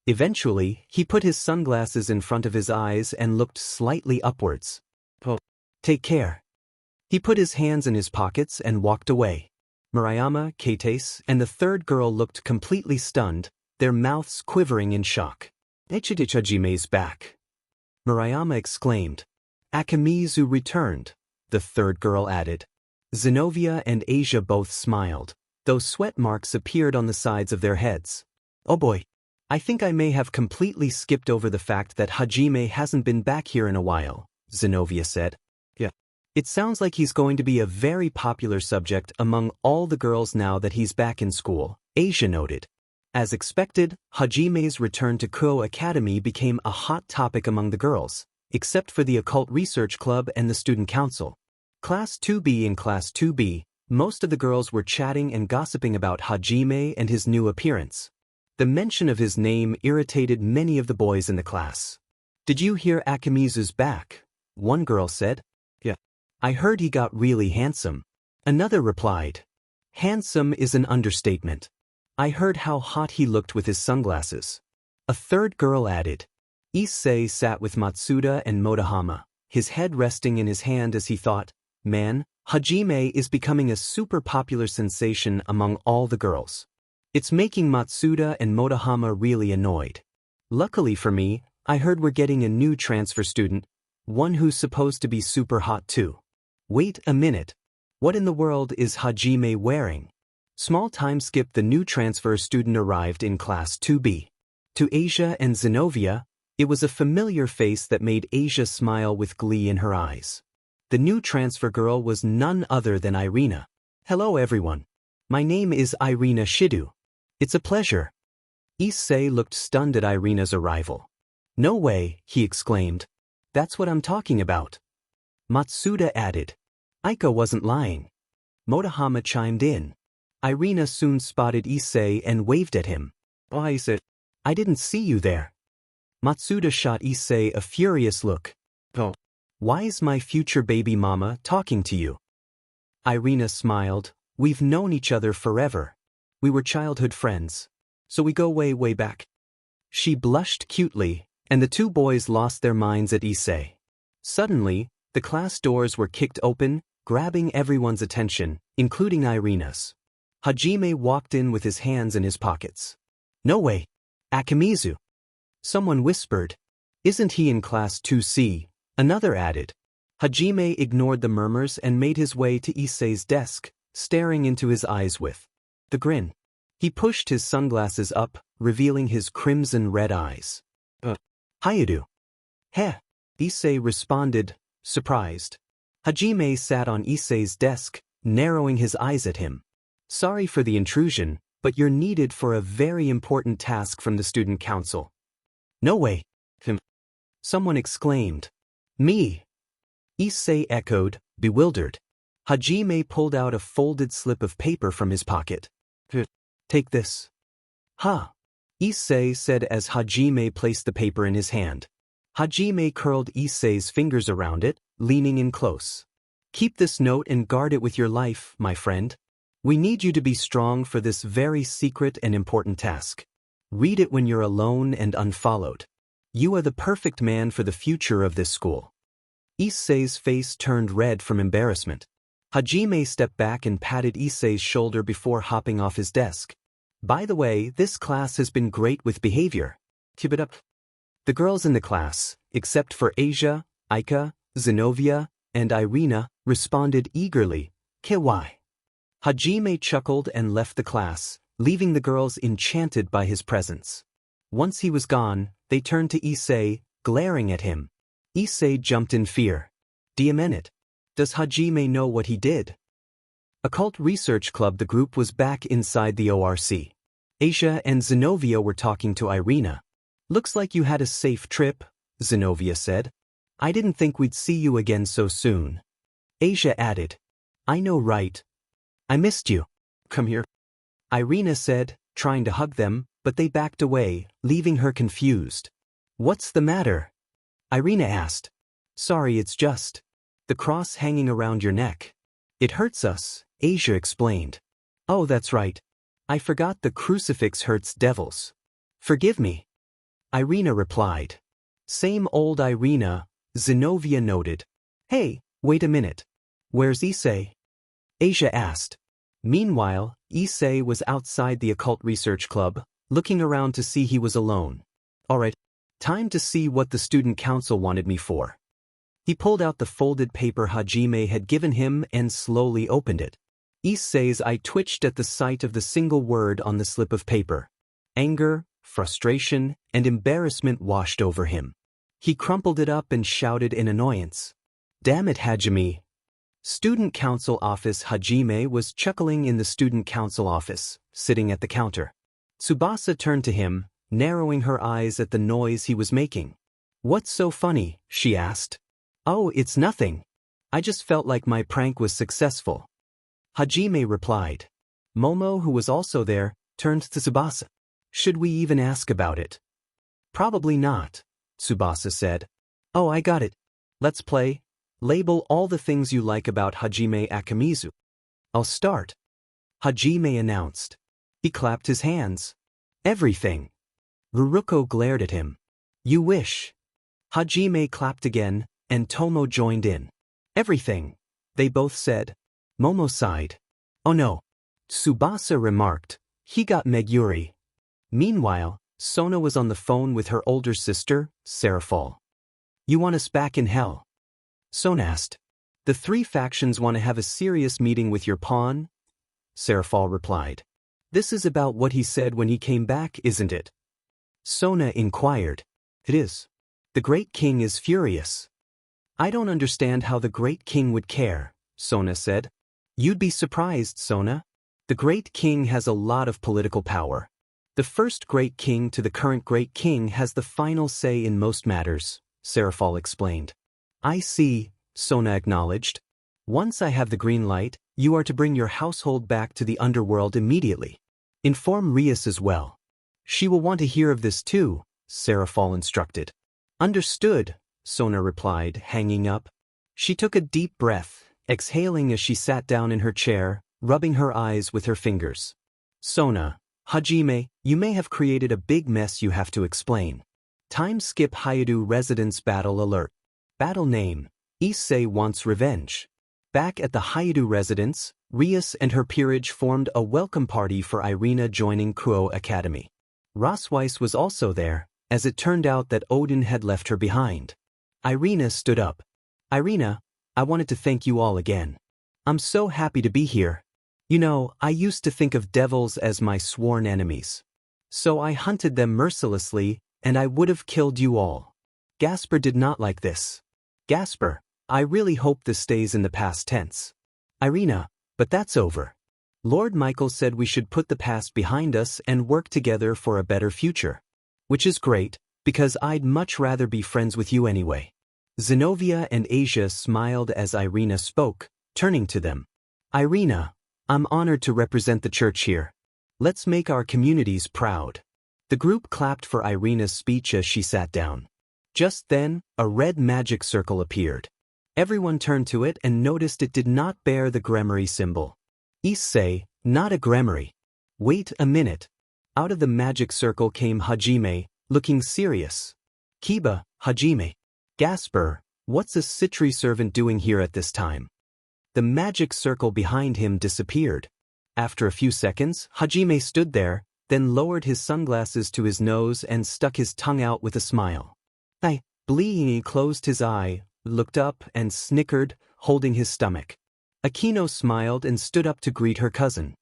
Eventually, he put his sunglasses in front of his eyes and looked slightly upwards. Oh, take care. He put his hands in his pockets and walked away. Murayama, Keitase, and the third girl looked completely stunned, their mouths quivering in shock. Hajime's back. Murayama exclaimed. Akimizu returned, the third girl added. Zenobia and Asia both smiled, though sweat marks appeared on the sides of their heads. Oh boy. I think I may have completely skipped over the fact that Hajime hasn't been back here in a while, Zenobia said. Yeah. It sounds like he's going to be a very popular subject among all the girls now that he's back in school, Asia noted. As expected, Hajime's return to Ko Academy became a hot topic among the girls, except for the Occult Research Club and the Student Council. Class 2B and Class 2B, most of the girls were chatting and gossiping about Hajime and his new appearance. The mention of his name irritated many of the boys in the class. Did you hear Akimizu's back? One girl said. Yeah. I heard he got really handsome. Another replied. Handsome is an understatement. I heard how hot he looked with his sunglasses. A third girl added. Issei sat with Matsuda and Motohama, his head resting in his hand as he thought, man, Hajime is becoming a super popular sensation among all the girls. It's making Matsuda and Motohama really annoyed. Luckily for me, I heard we're getting a new transfer student, one who's supposed to be super hot too. Wait a minute. What in the world is Hajime wearing? Small time skip, the new transfer student arrived in Class 2B. To Asia and Zenobia, it was a familiar face that made Asia smile with glee in her eyes. The new transfer girl was none other than Irina. Hello everyone. My name is Irina Shido. It's a pleasure. Issei looked stunned at Irina's arrival. No way, he exclaimed. That's what I'm talking about. Matsuda added. Aika wasn't lying. Motohama chimed in. Irina soon spotted Issei and waved at him. Oh, Issei. I didn't see you there. Matsuda shot Issei a furious look. Oh. Why is my future baby mama talking to you? Irina smiled. We've known each other forever. We were childhood friends. So we go way, way back. She blushed cutely, and the two boys lost their minds at Issei. Suddenly, the class doors were kicked open, grabbing everyone's attention, including Irina's. Hajime walked in with his hands in his pockets. No way. Akimizu. Someone whispered. Isn't he in Class 2C? Another added. Hajime ignored the murmurs and made his way to Issei's desk, staring into his eyes with the grin. He pushed his sunglasses up, revealing his crimson-red eyes. How you do? Heh. Issei responded, surprised. Hajime sat on Issei's desk, narrowing his eyes at him. Sorry for the intrusion, but you're needed for a very important task from the Student Council. No way. Someone exclaimed. Me. Issei echoed, bewildered. Hajime pulled out a folded slip of paper from his pocket. Take this. Huh. Issei said as Hajime placed the paper in his hand. Hajime curled Issei's fingers around it, leaning in close. Keep this note and guard it with your life, my friend. We need you to be strong for this very secret and important task. Read it when you're alone and unfollowed. You are the perfect man for the future of this school. Issei's face turned red from embarrassment. Hajime stepped back and patted Issei's shoulder before hopping off his desk. By the way, this class has been great with behavior. Keep it up. The girls in the class, except for Asia, Aika, Zenobia, and Irina, responded eagerly. Why? Hajime chuckled and left the class, leaving the girls enchanted by his presence. Once he was gone, they turned to Issei, glaring at him. Issei jumped in fear. Do you mean it? Does Hajime know what he did? Occult Research Club. The group was back inside the ORC. Asia and Zenobia were talking to Irina. Looks like you had a safe trip, Zenobia said. I didn't think we'd see you again so soon. Asia added. I know, right? I missed you. Come here. Irina said, trying to hug them, but they backed away, leaving her confused. What's the matter? Irina asked. Sorry, it's just the cross hanging around your neck. It hurts us, Asia explained. Oh, that's right. I forgot the crucifix hurts devils. Forgive me. Irina replied. Same old Irina, Zenobia noted. Hey, wait a minute. Where's Issei? Asia asked. Meanwhile, Issei was outside the occult research club, looking around to see he was alone. Alright, time to see what the student council wanted me for. He pulled out the folded paper Hajime had given him and slowly opened it. Issei's eye twitched at the sight of the single word on the slip of paper. Anger, frustration, and embarrassment washed over him. He crumpled it up and shouted in annoyance. Damn it, Hajime. Student council office. Hajime was chuckling in the student council office, sitting at the counter. Tsubasa turned to him, narrowing her eyes at the noise he was making. What's so funny? She asked. Oh, it's nothing. I just felt like my prank was successful. Hajime replied. Momo, who was also there, turned to Tsubasa. Should we even ask about it? Probably not, Tsubasa said. Oh, I got it. Let's play. Label all the things you like about Hajime Akimizu. I'll start. Hajime announced. He clapped his hands. Everything. Ruruko glared at him. You wish. Hajime clapped again, and Tomo joined in. Everything, they both said. Momo sighed. Oh no. Tsubasa remarked. He got Meguri. Meanwhile, Sona was on the phone with her older sister, Seraphal. You want us back in hell? Sona asked. The three factions want to have a serious meeting with your pawn? Seraphal replied. This is about what he said when he came back, isn't it? Sona inquired. It is. The Great King is furious. I don't understand how the Great King would care, Sona said. You'd be surprised, Sona. The Great King has a lot of political power. The first Great King to the current Great King has the final say in most matters, Seraphal explained. I see, Sona acknowledged. Once I have the green light, you are to bring your household back to the underworld immediately. Inform Rias as well. She will want to hear of this too, Seraphal instructed. Understood, Sona replied, hanging up. She took a deep breath, exhaling as she sat down in her chair, rubbing her eyes with her fingers. Sona, Hajime, you may have created a big mess you have to explain. Time skip Hyadu residence battle alert. Battle name, Issei wants revenge. Back at the Hyadu residence, Rias and her peerage formed a welcome party for Irina joining Kuo Academy. Rosweiss was also there, as it turned out that Odin had left her behind. Irina stood up. Irina, I wanted to thank you all again. I'm so happy to be here. You know, I used to think of devils as my sworn enemies. So I hunted them mercilessly, and I would have killed you all. Gasper did not like this. Gasper, I really hope this stays in the past tense. Irina, but that's over. Lord Michael said we should put the past behind us and work together for a better future. Which is great, because I'd much rather be friends with you anyway. Zenobia and Asia smiled as Irina spoke, turning to them. Irina, I'm honored to represent the church here. Let's make our communities proud. The group clapped for Irina's speech as she sat down. Just then, a red magic circle appeared. Everyone turned to it and noticed it did not bear the Gremory symbol. Issei, not a Gremory. Wait a minute. Out of the magic circle came Hajime, looking serious. Kiba, Hajime. Gasper, what's a Citri servant doing here at this time? The magic circle behind him disappeared. After a few seconds, Hajime stood there, then lowered his sunglasses to his nose and stuck his tongue out with a smile. He closed his eye, looked up and snickered, holding his stomach. Akino smiled and stood up to greet her cousin.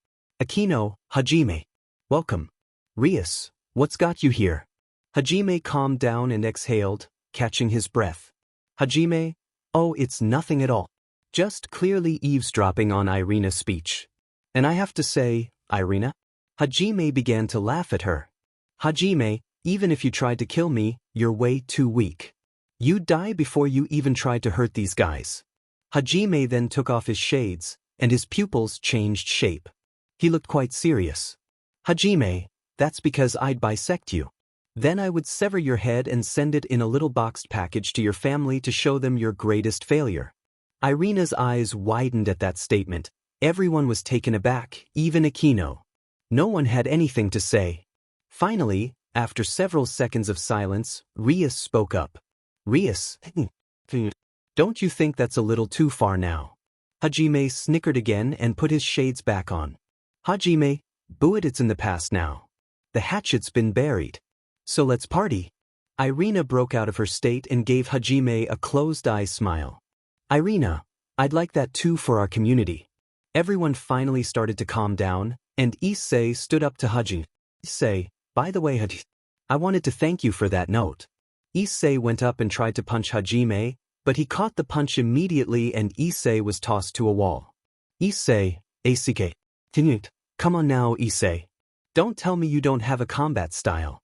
Akino, Hajime. Welcome. Rias, what's got you here? Hajime calmed down and exhaled, catching his breath. Hajime, oh, it's nothing at all. Just clearly eavesdropping on Irina's speech. And I have to say, Irina, Hajime began to laugh at her. Hajime, even if you tried to kill me, you're way too weak. You'd die before you even tried to hurt these guys. Hajime then took off his shades, and his pupils changed shape. He looked quite serious. Hajime, that's because I'd bisect you. Then I would sever your head and send it in a little boxed package to your family to show them your greatest failure. Irina's eyes widened at that statement. Everyone was taken aback, even Akino. No one had anything to say. Finally, after several seconds of silence, Rias spoke up. Rias, don't you think that's a little too far now? Hajime snickered again and put his shades back on. Hajime, boo it, it's in the past now. The hatchet's been buried. So let's party. Irina broke out of her state and gave Hajime a closed-eye smile. Irina, I'd like that too for our community. Everyone finally started to calm down, and Issei stood up to Hajime. Issei, by the way, I wanted to thank you for that note. Issei went up and tried to punch Hajime, but he caught the punch immediately and Issei was tossed to a wall. Issei, Asuke. Come on now, Issei. Don't tell me you don't have a combat style.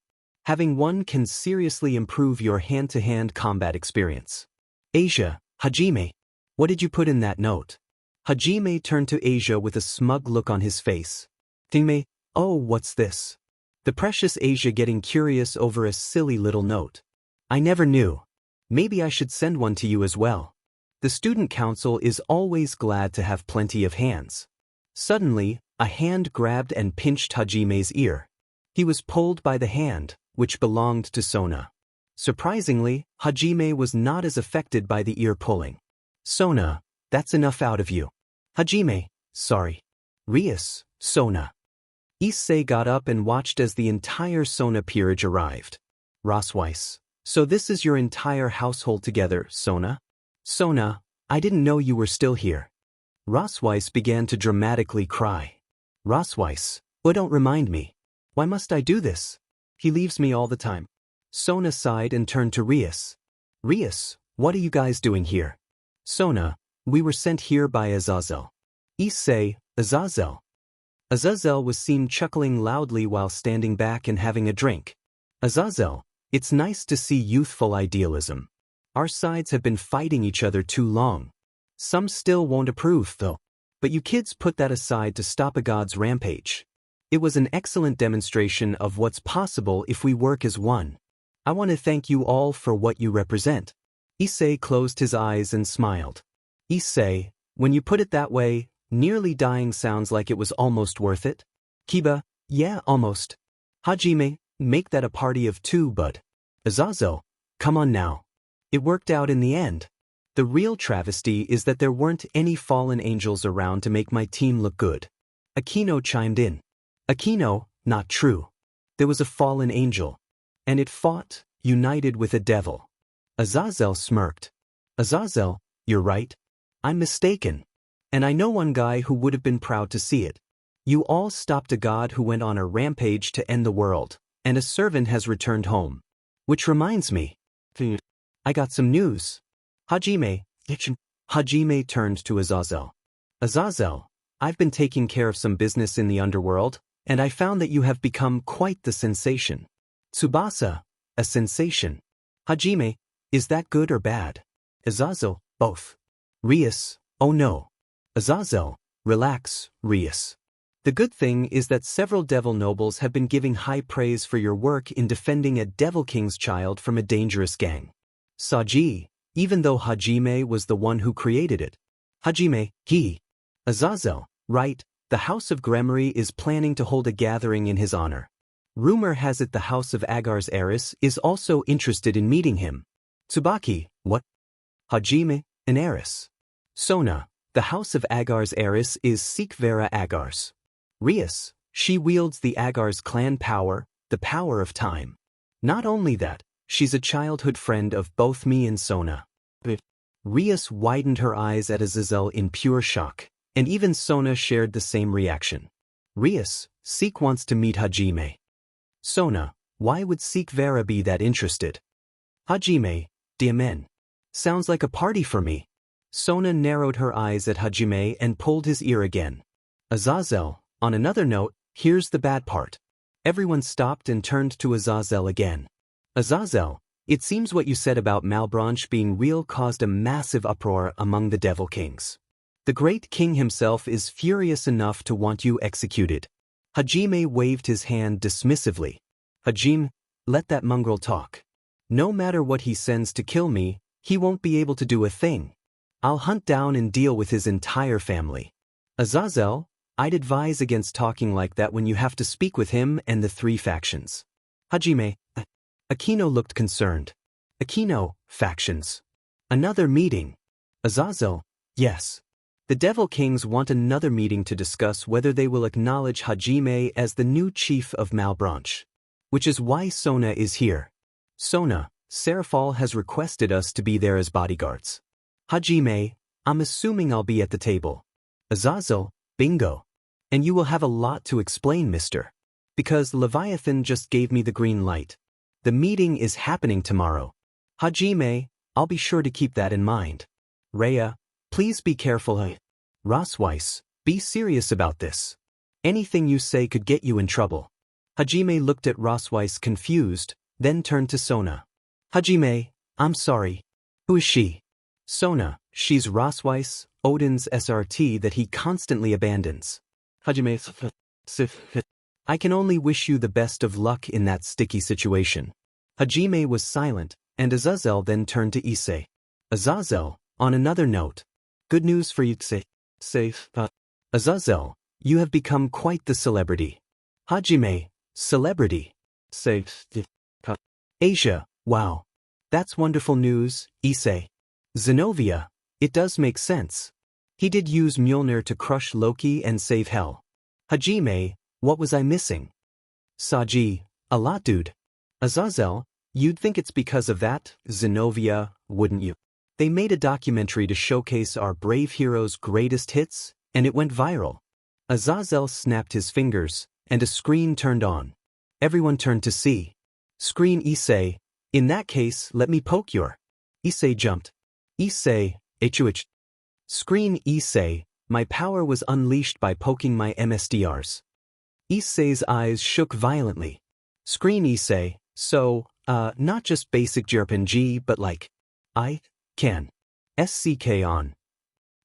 Having one can seriously improve your hand-to-hand combat experience. Asia, Hajime, what did you put in that note? Hajime turned to Asia with a smug look on his face. Tingme, oh, what's this? The precious Asia getting curious over a silly little note. I never knew. Maybe I should send one to you as well. The student council is always glad to have plenty of hands. Suddenly, a hand grabbed and pinched Hajime's ear. He was pulled by the hand, which belonged to Sona. Surprisingly, Hajime was not as affected by the ear pulling. Sona, that's enough out of you. Hajime, sorry. Rias, Sona. Issei got up and watched as the entire Sona peerage arrived. Rosweiss, so this is your entire household together, Sona? Sona, I didn't know you were still here. Rosweiss began to dramatically cry. Rosweiss, oh, don't remind me. Why must I do this? He leaves me all the time. Sona sighed and turned to Rias. Rias, what are you guys doing here? Sona, we were sent here by Azazel. Issei, Azazel. Azazel was seen chuckling loudly while standing back and having a drink. Azazel, it's nice to see youthful idealism. Our sides have been fighting each other too long. Some still won't approve, though. But you kids put that aside to stop a god's rampage. It was an excellent demonstration of what's possible if we work as one. I want to thank you all for what you represent. Issei closed his eyes and smiled. Issei, when you put it that way, nearly dying sounds like it was almost worth it. Kiba, yeah, almost. Hajime, make that a party of two, bud. Azazel, come on now. It worked out in the end. The real travesty is that there weren't any fallen angels around to make my team look good. Akino chimed in. Akino, not true. There was a fallen angel. And it fought, united with a devil. Azazel smirked. Azazel, you're right. I'm mistaken. And I know one guy who would have been proud to see it. You all stopped a god who went on a rampage to end the world, and a servant has returned home. Which reminds me. I got some news. Hajime. Hajime turned to Azazel. Azazel, I've been taking care of some business in the underworld, and I found that you have become quite the sensation. Tsubasa, a sensation. Hajime, is that good or bad? Azazel, both. Rias, oh no. Azazel, relax, Rias. The good thing is that several devil nobles have been giving high praise for your work in defending a devil king's child from a dangerous gang. Saji, even though Hajime was the one who created it. Hajime, he. Azazel, right, the House of Gremory is planning to hold a gathering in his honor. Rumor has it the House of Agar's heiress is also interested in meeting him. Tsubaki, what? Hajime, an heiress. Sona, the House of Agar's heiress is Sikvera Agars. Rias, she wields the Agar's clan power, the power of time. Not only that, she's a childhood friend of both me and Sona. Rias widened her eyes at Azazel in pure shock, and even Sona shared the same reaction. Rias, Sik wants to meet Hajime. Sona, why would Sikvera be that interested? Hajime, Diamen. Sounds like a party for me. Sona narrowed her eyes at Hajime and pulled his ear again. Azazel, on another note, Here's the bad part. Everyone stopped and turned to Azazel again. Azazel, it seems what you said about Malebranche being real caused a massive uproar among the Devil Kings. The great king himself is furious enough to want you executed. Hajime waved his hand dismissively. Hajime, let that mongrel talk. No matter what he sends to kill me, he won't be able to do a thing. I'll hunt down and deal with his entire family. Azazel, I'd advise against talking like that when you have to speak with him and the three factions. Hajime, Akino looked concerned. Akino, factions. Another meeting. Azazel, yes. The Devil Kings want another meeting to discuss whether they will acknowledge Hajime as the new chief of Malebranche. Which is why Sona is here. Sona, Serafal has requested us to be there as bodyguards. Hajime, I'm assuming I'll be at the table. Azazel, bingo. And you will have a lot to explain, mister. Because Leviathan just gave me the green light. The meeting is happening tomorrow. Hajime, I'll be sure to keep that in mind. Rhea, please be careful. Rosweiss, be serious about this. Anything you say could get you in trouble. Hajime looked at Rosweiss confused, then turned to Sona. Hajime, I'm sorry. Who is she? Sona, she's Rosweiss, Odin's SRT that he constantly abandons. Hajime, I can only wish you the best of luck in that sticky situation. Hajime was silent, and Azazel then turned to Issei. Azazel, on another note. Good news for you, safe. Azazel, you have become quite the celebrity. Hajime, celebrity. Safe. Asia, wow. That's wonderful news, Issei. Zenobia, it does make sense. He did use Mjolnir to crush Loki and save Hel. Hajime, what was I missing? Saji, a lot, dude. Azazel, you'd think it's because of that, Zenobia, wouldn't you? They made a documentary to showcase our brave heroes' greatest hits, and it went viral. Azazel snapped his fingers, and a screen turned on. Everyone turned to see. Screen Issei, in that case, let me poke your. Issei jumped. Issei, Echuich. Screen Issei, my power was unleashed by poking my MSDRs. Issei's eyes shook violently. Screen Issei, so, not just basic JRPG but like, I can. SCK on.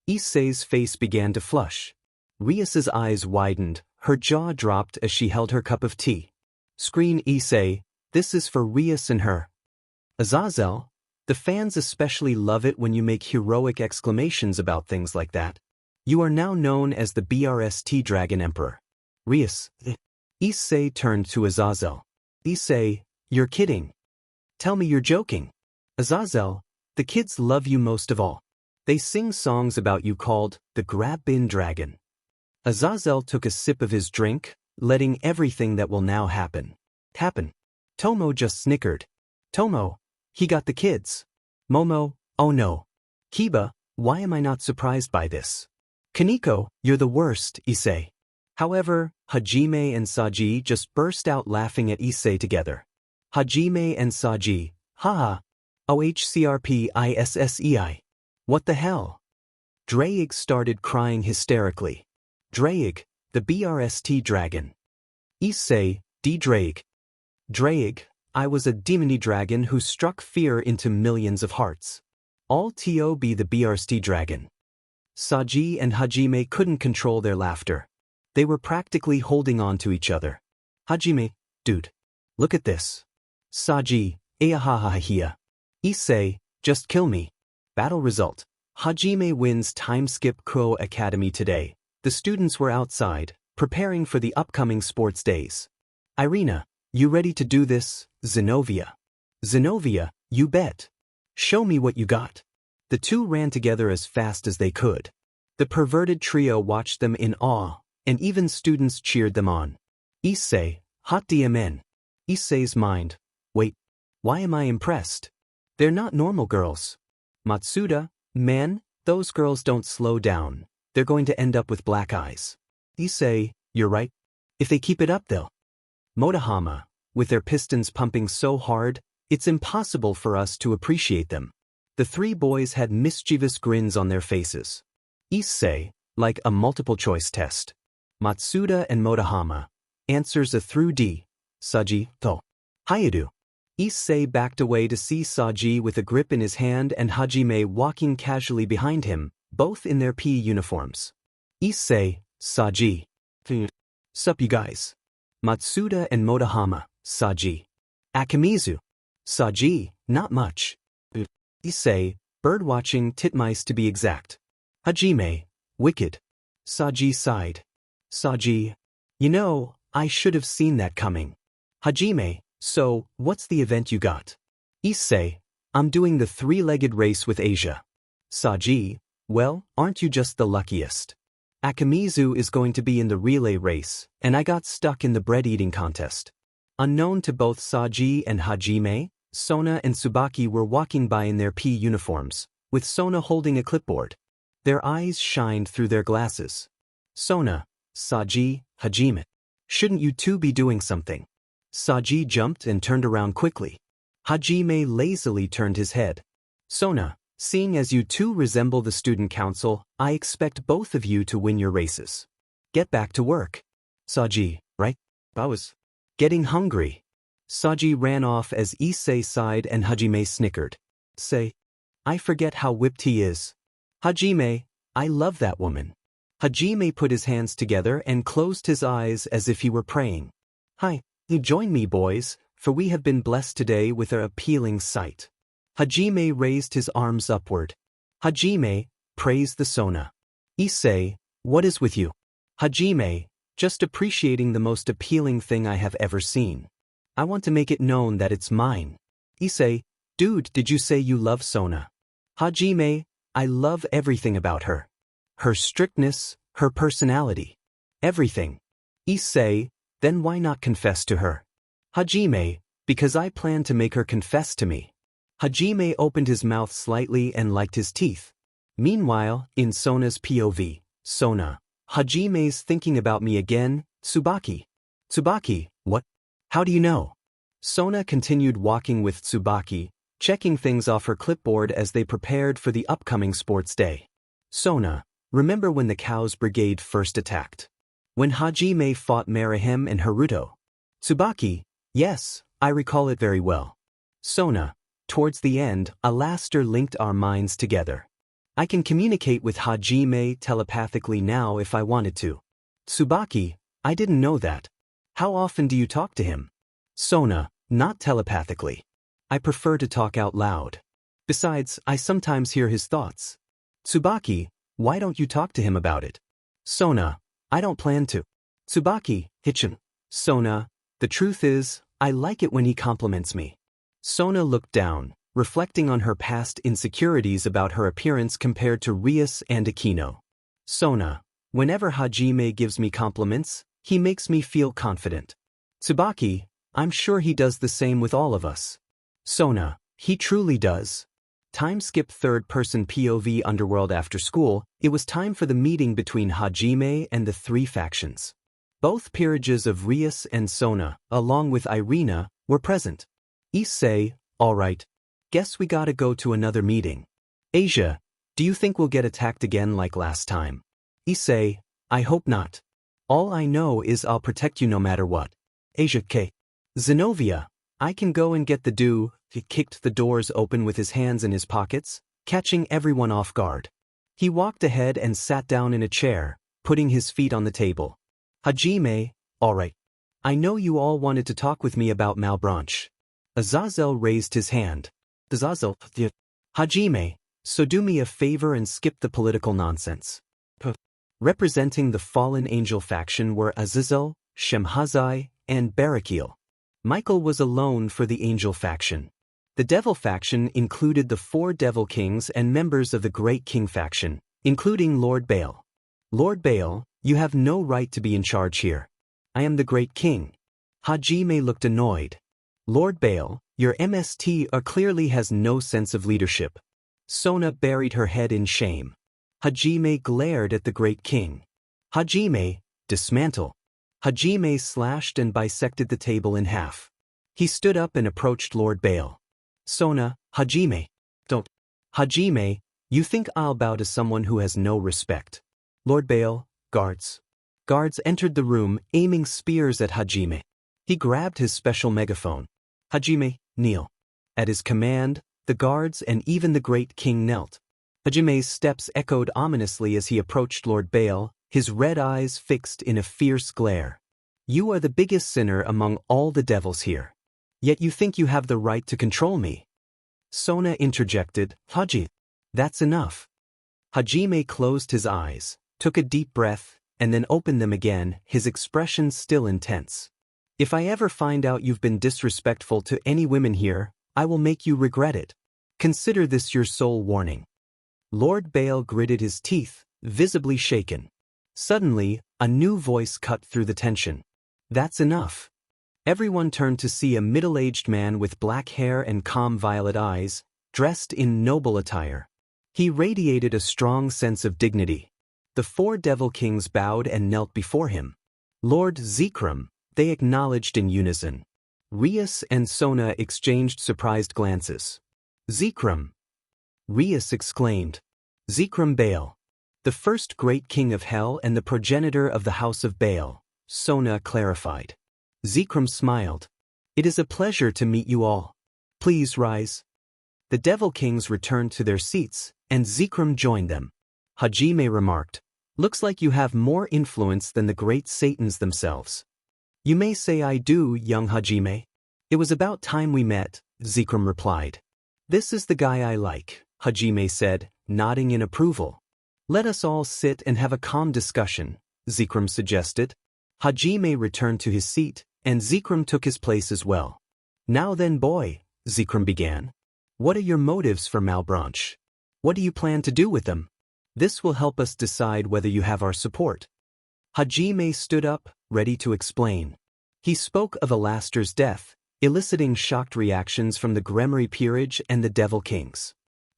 Issei's face began to flush. Rias's eyes widened, her jaw dropped as she held her cup of tea. Screen Issei, this is for Rias and her. Azazel, the fans especially love it when you make heroic exclamations about things like that. You are now known as the BRST Dragon Emperor. Rias. Issei turned to Azazel. Issei, you're kidding. Tell me you're joking. Azazel, the kids love you most of all. They sing songs about you called the Grab-Bin Dragon. Azazel took a sip of his drink, letting everything that will now happen. Tomo just snickered. Tomo, he got the kids. Momo, oh no. Kiba, why am I not surprised by this? Kaneko, you're the worst, Issei. However, Hajime and Saji just burst out laughing at Issei together. Hajime and Saji, haha. OHCRPISSEI. What the hell? Drake started crying hysterically. Drake, the BRST dragon. Issei, Drake. Drake, I was a demony dragon who struck fear into millions of hearts. All TOB the BRST dragon. Saji and Hajime couldn't control their laughter. They were practically holding on to each other. Hajime, dude. Look at this. Saji, Eahahahia. Issei, just kill me. Battle result. Hajime wins Time Skip Crow Academy today. The students were outside, preparing for the upcoming sports days. Irina, you ready to do this, Zenobia? Zenobia, you bet. Show me what you got. The two ran together as fast as they could. The perverted trio watched them in awe, and even students cheered them on. Issei, hot DMN. Issei's mind. Wait, why am I impressed? They're not normal girls. Matsuda, man, those girls don't slow down. They're going to end up with black eyes. Issei, you're right. If they keep it up, they'll. Motohama, with their pistons pumping so hard, it's impossible for us to appreciate them. The three boys had mischievous grins on their faces. Issei, like a multiple-choice test. Matsuda and Motohama, answers a through D. Saji, to. Hayadu. Issei backed away to see Saji with a grip in his hand and Hajime walking casually behind him, both in their PE uniforms. Issei, Saji. Sup you guys? Matsuda and Motohama, Saji. Akimizu. Saji, not much. Issei, birdwatching titmice to be exact. Hajime, wicked. Saji sighed. Saji, you know, I should have seen that coming. Hajime, so, what's the event you got? Issei, I'm doing the three-legged race with Asia. Saji, well, aren't you just the luckiest? Akimizu is going to be in the relay race, and I got stuck in the bread-eating contest. Unknown to both Saji and Hajime, Sona and Tsubaki were walking by in their PE uniforms, with Sona holding a clipboard. Their eyes shined through their glasses. Sona, Saji, Hajime. Shouldn't you two be doing something? Saji jumped and turned around quickly. Hajime lazily turned his head. Sona, seeing as you two resemble the student council, I expect both of you to win your races. Get back to work. Saji, right? I was getting hungry. Saji ran off as Issei sighed and Hajime snickered. Say, I forget how whipped he is. Hajime, I love that woman. Hajime put his hands together and closed his eyes as if he were praying. Hi, join me boys, for we have been blessed today with an appealing sight. Hajime raised his arms upward. Hajime, praise the Sona. Issei, what is with you? Hajime, just appreciating the most appealing thing I have ever seen. I want to make it known that it's mine. Issei, dude, did you say you love Sona? Hajime, I love everything about her. Her strictness, her personality. Everything. Issei, then why not confess to her? Hajime, because I plan to make her confess to me. Hajime opened his mouth slightly and liked his teeth. Meanwhile, in Sona's POV, Sona, Hajime's thinking about me again, Tsubaki. Tsubaki, what? How do you know? Sona continued walking with Tsubaki, checking things off her clipboard as they prepared for the upcoming sports day. Sona, remember when the Cows Brigade first attacked? When Hajime fought Marahim and Haruto? Tsubaki, yes, I recall it very well. Sona, towards the end, Alastair linked our minds together. I can communicate with Hajime telepathically now if I wanted to. Tsubaki, I didn't know that. How often do you talk to him? Sona, not telepathically. I prefer to talk out loud. Besides, I sometimes hear his thoughts. Tsubaki, why don't you talk to him about it? Sona, I don't plan to. Tsubaki, Hitchin. Sona, the truth is, I like it when he compliments me. Sona looked down, reflecting on her past insecurities about her appearance compared to Rias and Aquino. Sona, whenever Hajime gives me compliments, he makes me feel confident. Tsubaki, I'm sure he does the same with all of us. Sona, he truly does. Time skip third-person POV Underworld after school, it was time for the meeting between Hajime and the three factions. Both peerages of Rias and Sona, along with Irina, were present. Issei, all right. Guess we gotta go to another meeting. Asia, do you think we'll get attacked again like last time? Issei, I hope not. All I know is I'll protect you no matter what. Asia K. Zenobia, I can go and get the do. He kicked the doors open with his hands in his pockets, catching everyone off guard. He walked ahead and sat down in a chair, putting his feet on the table. Hajime, all right. I know you all wanted to talk with me about Malbranche. Azazel raised his hand. Azazel, Hajime, so do me a favor and skip the political nonsense. Representing the fallen angel faction were Azazel, Shemhazai, and Barakil. Michael was alone for the angel faction. The devil faction included the 4 devil kings and members of the great king faction, including Lord Baal. Lord Baal, you have no right to be in charge here. I am the great king. Hajime looked annoyed. Lord Baal, your MST clearly has no sense of leadership. Sona buried her head in shame. Hajime glared at the great king. Hajime, dismantle. Hajime slashed and bisected the table in half. He stood up and approached Lord Baal. Sona, Hajime. Don't. Hajime, you think I'll bow to someone who has no respect. Lord Baal, guards. Guards entered the room, aiming spears at Hajime. He grabbed his special megaphone. Hajime, kneel. At his command, the guards and even the great king knelt. Hajime's steps echoed ominously as he approached Lord Baal, his red eyes fixed in a fierce glare. You are the biggest sinner among all the devils here. Yet you think you have the right to control me. Sona interjected, Haji. That's enough. Hajime closed his eyes, took a deep breath, and then opened them again, his expression still intense. If I ever find out you've been disrespectful to any women here, I will make you regret it. Consider this your sole warning. Lord Baal gritted his teeth, visibly shaken. Suddenly, a new voice cut through the tension. That's enough. Everyone turned to see a middle-aged man with black hair and calm violet eyes, dressed in noble attire. He radiated a strong sense of dignity. The four devil kings bowed and knelt before him. Lord Zekrom, they acknowledged in unison. Rias and Sona exchanged surprised glances. Zekrom. Rias exclaimed. Zekrom Baal. The first great king of hell and the progenitor of the house of Baal, Sona clarified. Zekrom smiled. It is a pleasure to meet you all. Please rise. The devil kings returned to their seats, and Zekrom joined them. Hajime remarked, looks like you have more influence than the great Satans themselves. You may say I do, young Hajime. It was about time we met, Zekrom replied. This is the guy I like, Hajime said, nodding in approval. Let us all sit and have a calm discussion, Zekrom suggested. Hajime returned to his seat, and Zekrom took his place as well. Now then, boy, Zekrom began. What are your motives for Malebranche? What do you plan to do with them? This will help us decide whether you have our support. Hajime stood up, ready to explain. He spoke of Alastair's death, eliciting shocked reactions from the Gremory peerage and the Devil Kings.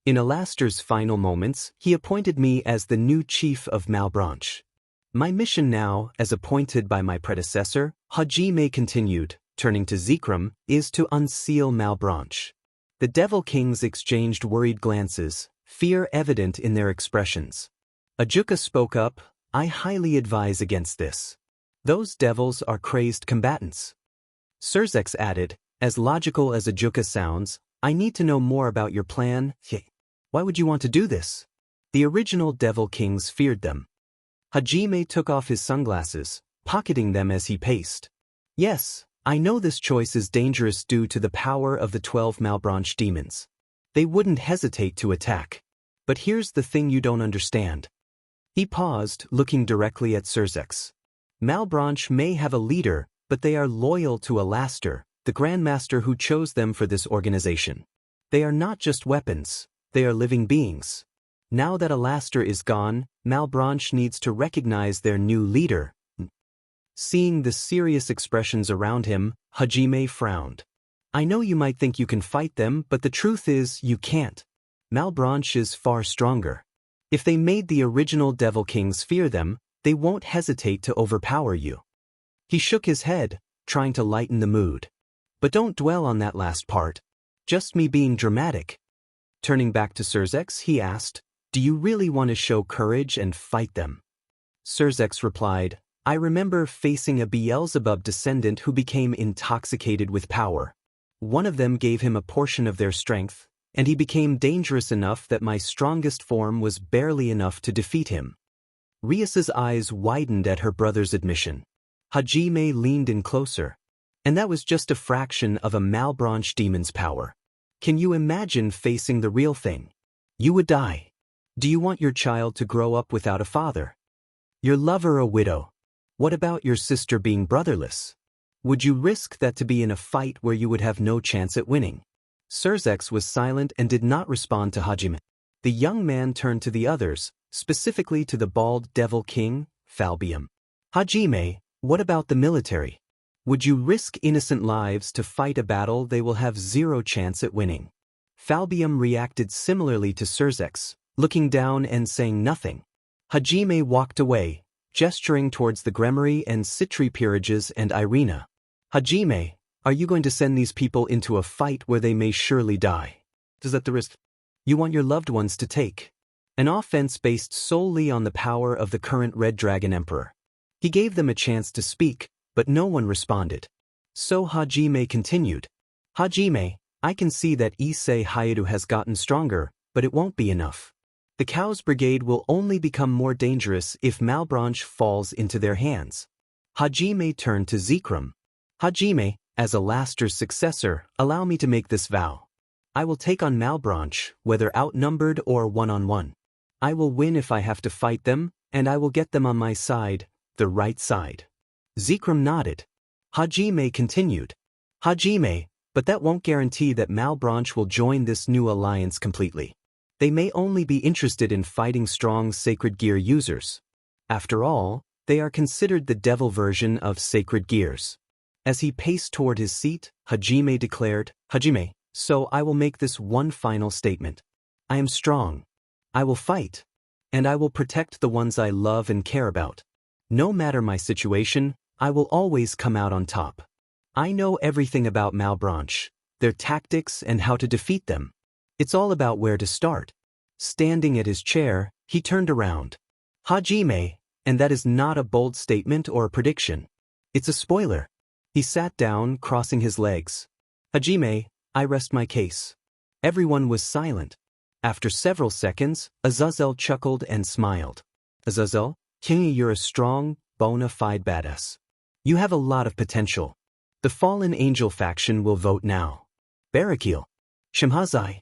In Alastair's final moments, he appointed me as the new chief of Malebranche. My mission now, as appointed by my predecessor, Hajime continued, turning to Zekrom, is to unseal Malebranche. The Devil Kings exchanged worried glances, fear evident in their expressions. Ajuka spoke up, I highly advise against this. Those devils are crazed combatants. Surzex added, as logical as Ajuka sounds, I need to know more about your plan. Why would you want to do this? The original Devil Kings feared them. Hajime took off his sunglasses, pocketing them as he paced. Yes, I know this choice is dangerous due to the power of the 12 Malebranche demons. They wouldn't hesitate to attack. But here's the thing you don't understand. He paused, looking directly at Surzex. Malebranche may have a leader, but they are loyal to Alastair, the Grandmaster who chose them for this organization. They are not just weapons, they are living beings. Now that Alastair is gone, Malebranche needs to recognize their new leader. Seeing the serious expressions around him, Hajime frowned. I know you might think you can fight them, but the truth is, you can't. Malebranche is far stronger. If they made the original Devil Kings fear them, they won't hesitate to overpower you. He shook his head, trying to lighten the mood. But don't dwell on that last part. Just me being dramatic. Turning back to Surzex, he asked, do you really want to show courage and fight them? Surzex replied, I remember facing a Beelzebub descendant who became intoxicated with power. One of them gave him a portion of their strength, and he became dangerous enough that my strongest form was barely enough to defeat him. Rias's eyes widened at her brother's admission. Hajime leaned in closer. And that was just a fraction of a Malebranche demon's power. Can you imagine facing the real thing? You would die. Do you want your child to grow up without a father? Your lover a widow? What about your sister being brotherless? Would you risk that to be in a fight where you would have no chance at winning? Surzex was silent and did not respond to Hajime. The young man turned to the others, specifically to the bald Devil King, Falbium. Hajime, what about the military? Would you risk innocent lives to fight a battle they will have zero chance at winning? Falbium reacted similarly to Surzex, looking down and saying nothing. Hajime walked away, gesturing towards the Gremory and Citri peerages and Irina. Hajime, are you going to send these people into a fight where they may surely die? Is that the risk you want your loved ones to take? An offense based solely on the power of the current Red Dragon Emperor. He gave them a chance to speak, but no one responded. So Hajime continued. Hajime, I can see that Issei Hayato has gotten stronger, but it won't be enough. The Cow's Brigade will only become more dangerous if Malebranche falls into their hands. Hajime turned to Zekrom. Hajime, as a Laster's successor, allow me to make this vow. I will take on Malebranche, whether outnumbered or one-on-one. I will win if I have to fight them, and I will get them on my side, the right side. Zekrom nodded. Hajime continued. Hajime, but that won't guarantee that Malebranche will join this new alliance completely. They may only be interested in fighting strong sacred gear users. After all, they are considered the devil version of sacred gears. As he paced toward his seat, Hajime declared, Hajime, so I will make this one final statement. I am strong. I will fight. And I will protect the ones I love and care about. No matter my situation, I will always come out on top. I know everything about Malebranche, their tactics and how to defeat them. It's all about where to start. Standing at his chair, he turned around. Hajime, and that is not a bold statement or a prediction. It's a spoiler. He sat down, crossing his legs. Hajime, I rest my case. Everyone was silent. After several seconds, Azazel chuckled and smiled. Azazel, you're a strong, bona fide badass. You have a lot of potential. The Fallen Angel faction will vote now. Barakil. Shimhazai.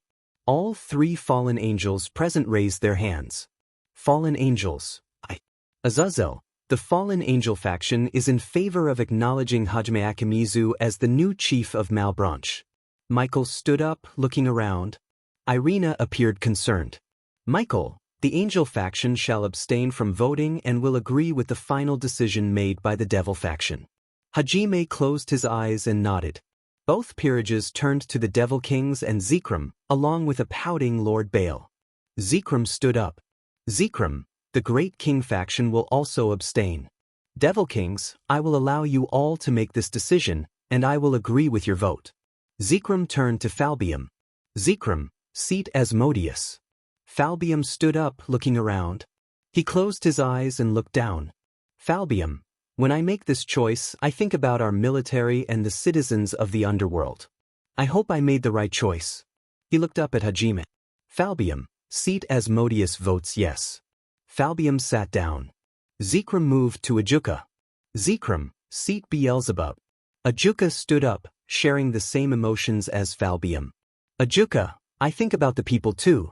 All three Fallen Angels present raised their hands. Fallen Angels, I. Azazel, the Fallen Angel faction is in favor of acknowledging Hajime Akimizu as the new chief of Malebranche. Michael stood up, looking around. Irina appeared concerned. Michael, the Angel faction shall abstain from voting and will agree with the final decision made by the Devil faction. Hajime closed his eyes and nodded. Both peerages turned to the Devil Kings and Zekrom, along with a pouting Lord Baal. Zekrom stood up. Zekrom, the Great King faction will also abstain. Devil Kings, I will allow you all to make this decision, and I will agree with your vote. Zekrom turned to Falbium. Zekrom, seat Asmodeus. Falbium stood up, looking around. He closed his eyes and looked down. Falbium, when I make this choice, I think about our military and the citizens of the underworld. I hope I made the right choice. He looked up at Hajime. Falbium, seat Asmodeus votes yes. Falbium sat down. Zekrom moved to Ajuka. Zekrom, seat Beelzebub. Ajuka stood up, sharing the same emotions as Falbium. Ajuka, I think about the people too.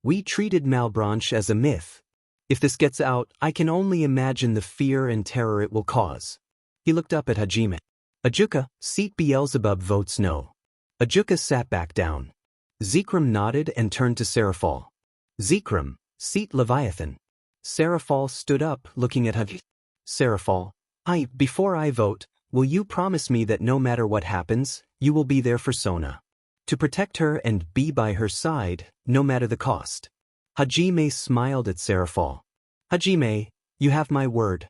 We treated Malebranche as a myth. If this gets out, I can only imagine the fear and terror it will cause. He looked up at Hajime. Ajuka, seat Beelzebub votes no. Ajuka sat back down. Zekrom nodded and turned to Seraphal. Zekrom, seat Leviathan. Seraphal stood up, looking at Hajime. Seraphal, before I vote, will you promise me that no matter what happens, you will be there for Sona? To protect her and be by her side, no matter the cost. Hajime smiled at Seraphal. Hajime, you have my word.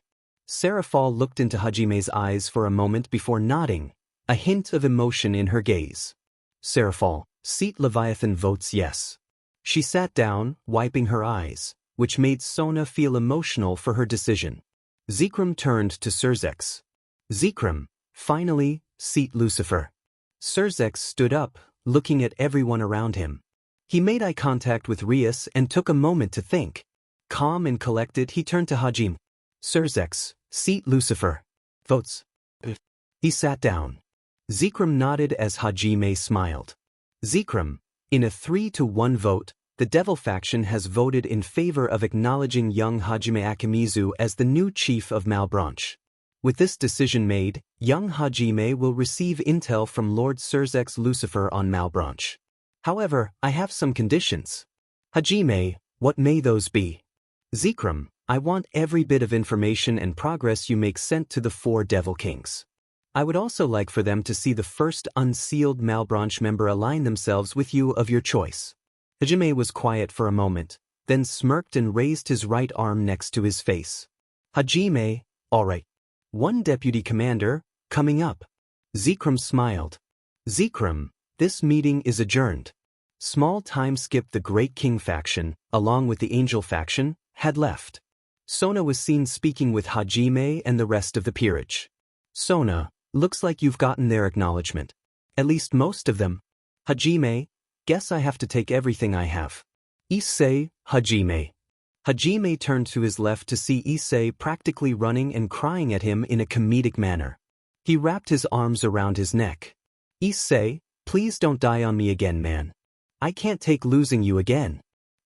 Seraphal looked into Hajime's eyes for a moment before nodding, a hint of emotion in her gaze. Seraphal, seat Leviathan votes yes. She sat down, wiping her eyes, which made Sona feel emotional for her decision. Zekrom turned to Surzex. Zekrom, finally, seat Lucifer. Surzex stood up, looking at everyone around him. He made eye contact with Rias and took a moment to think. Calm and collected, he turned to Hajime. Surzex, seat Lucifer. Votes. He sat down. Zekrom nodded as Hajime smiled. Zekrom, in a 3-1 vote, the Devil faction has voted in favor of acknowledging young Hajime Akimizu as the new chief of Malebranche. With this decision made, young Hajime will receive intel from Lord Surzex Lucifer on Malebranche. However, I have some conditions. Hajime, what may those be? Zekrom, I want every bit of information and progress you make sent to the 4 Devil Kings. I would also like for them to see the first unsealed Malebranche member align themselves with you of your choice. Hajime was quiet for a moment, then smirked and raised his right arm next to his face. Hajime, all right. 1 deputy commander, coming up. Zekrom smiled. Zekrom, this meeting is adjourned. Small time skip the Great King faction, along with the Angel faction, had left. Sona was seen speaking with Hajime and the rest of the peerage. Sona, looks like you've gotten their acknowledgement. At least most of them. Hajime, guess I have to take everything I have. Issei, Hajime. Hajime turned to his left to see Issei practically running and crying at him in a comedic manner. He wrapped his arms around his neck. Issei, please don't die on me again, man. I can't take losing you again.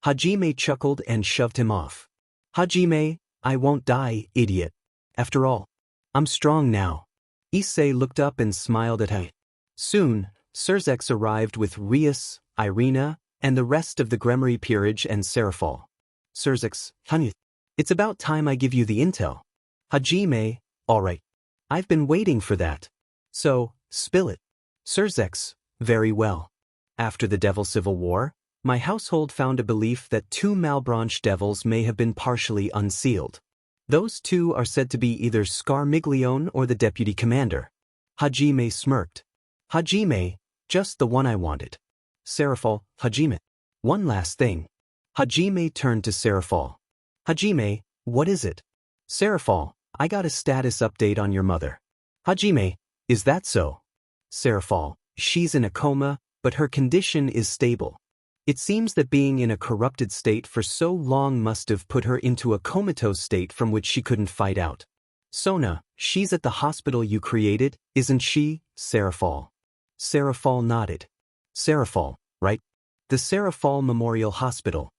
Hajime chuckled and shoved him off. Hajime, I won't die, idiot. After all, I'm strong now. Issei looked up and smiled at him. Soon, Surzex arrived with Rias, Irina, and the rest of the Gremory peerage and Serafal. Surzex, honey, it's about time I give you the intel. Hajime, alright. I've been waiting for that. So, spill it. Surzex, very well. After the Devil Civil War, my household found a belief that 2 Malebranche devils may have been partially unsealed. Those 2 are said to be either Scarmiglione or the deputy commander. Hajime smirked. Hajime, just the one I wanted. Serafal, Hajime. One last thing. Hajime turned to Serafal. Hajime, what is it? Serafal, I got a status update on your mother. Hajime, is that so? Serafal, she's in a coma, but her condition is stable. It seems that being in a corrupted state for so long must have put her into a comatose state from which she couldn't fight out. Sona, she's at the hospital you created, isn't she, Serafal? Serafal nodded. Serafal, right? The Serafal Memorial Hospital.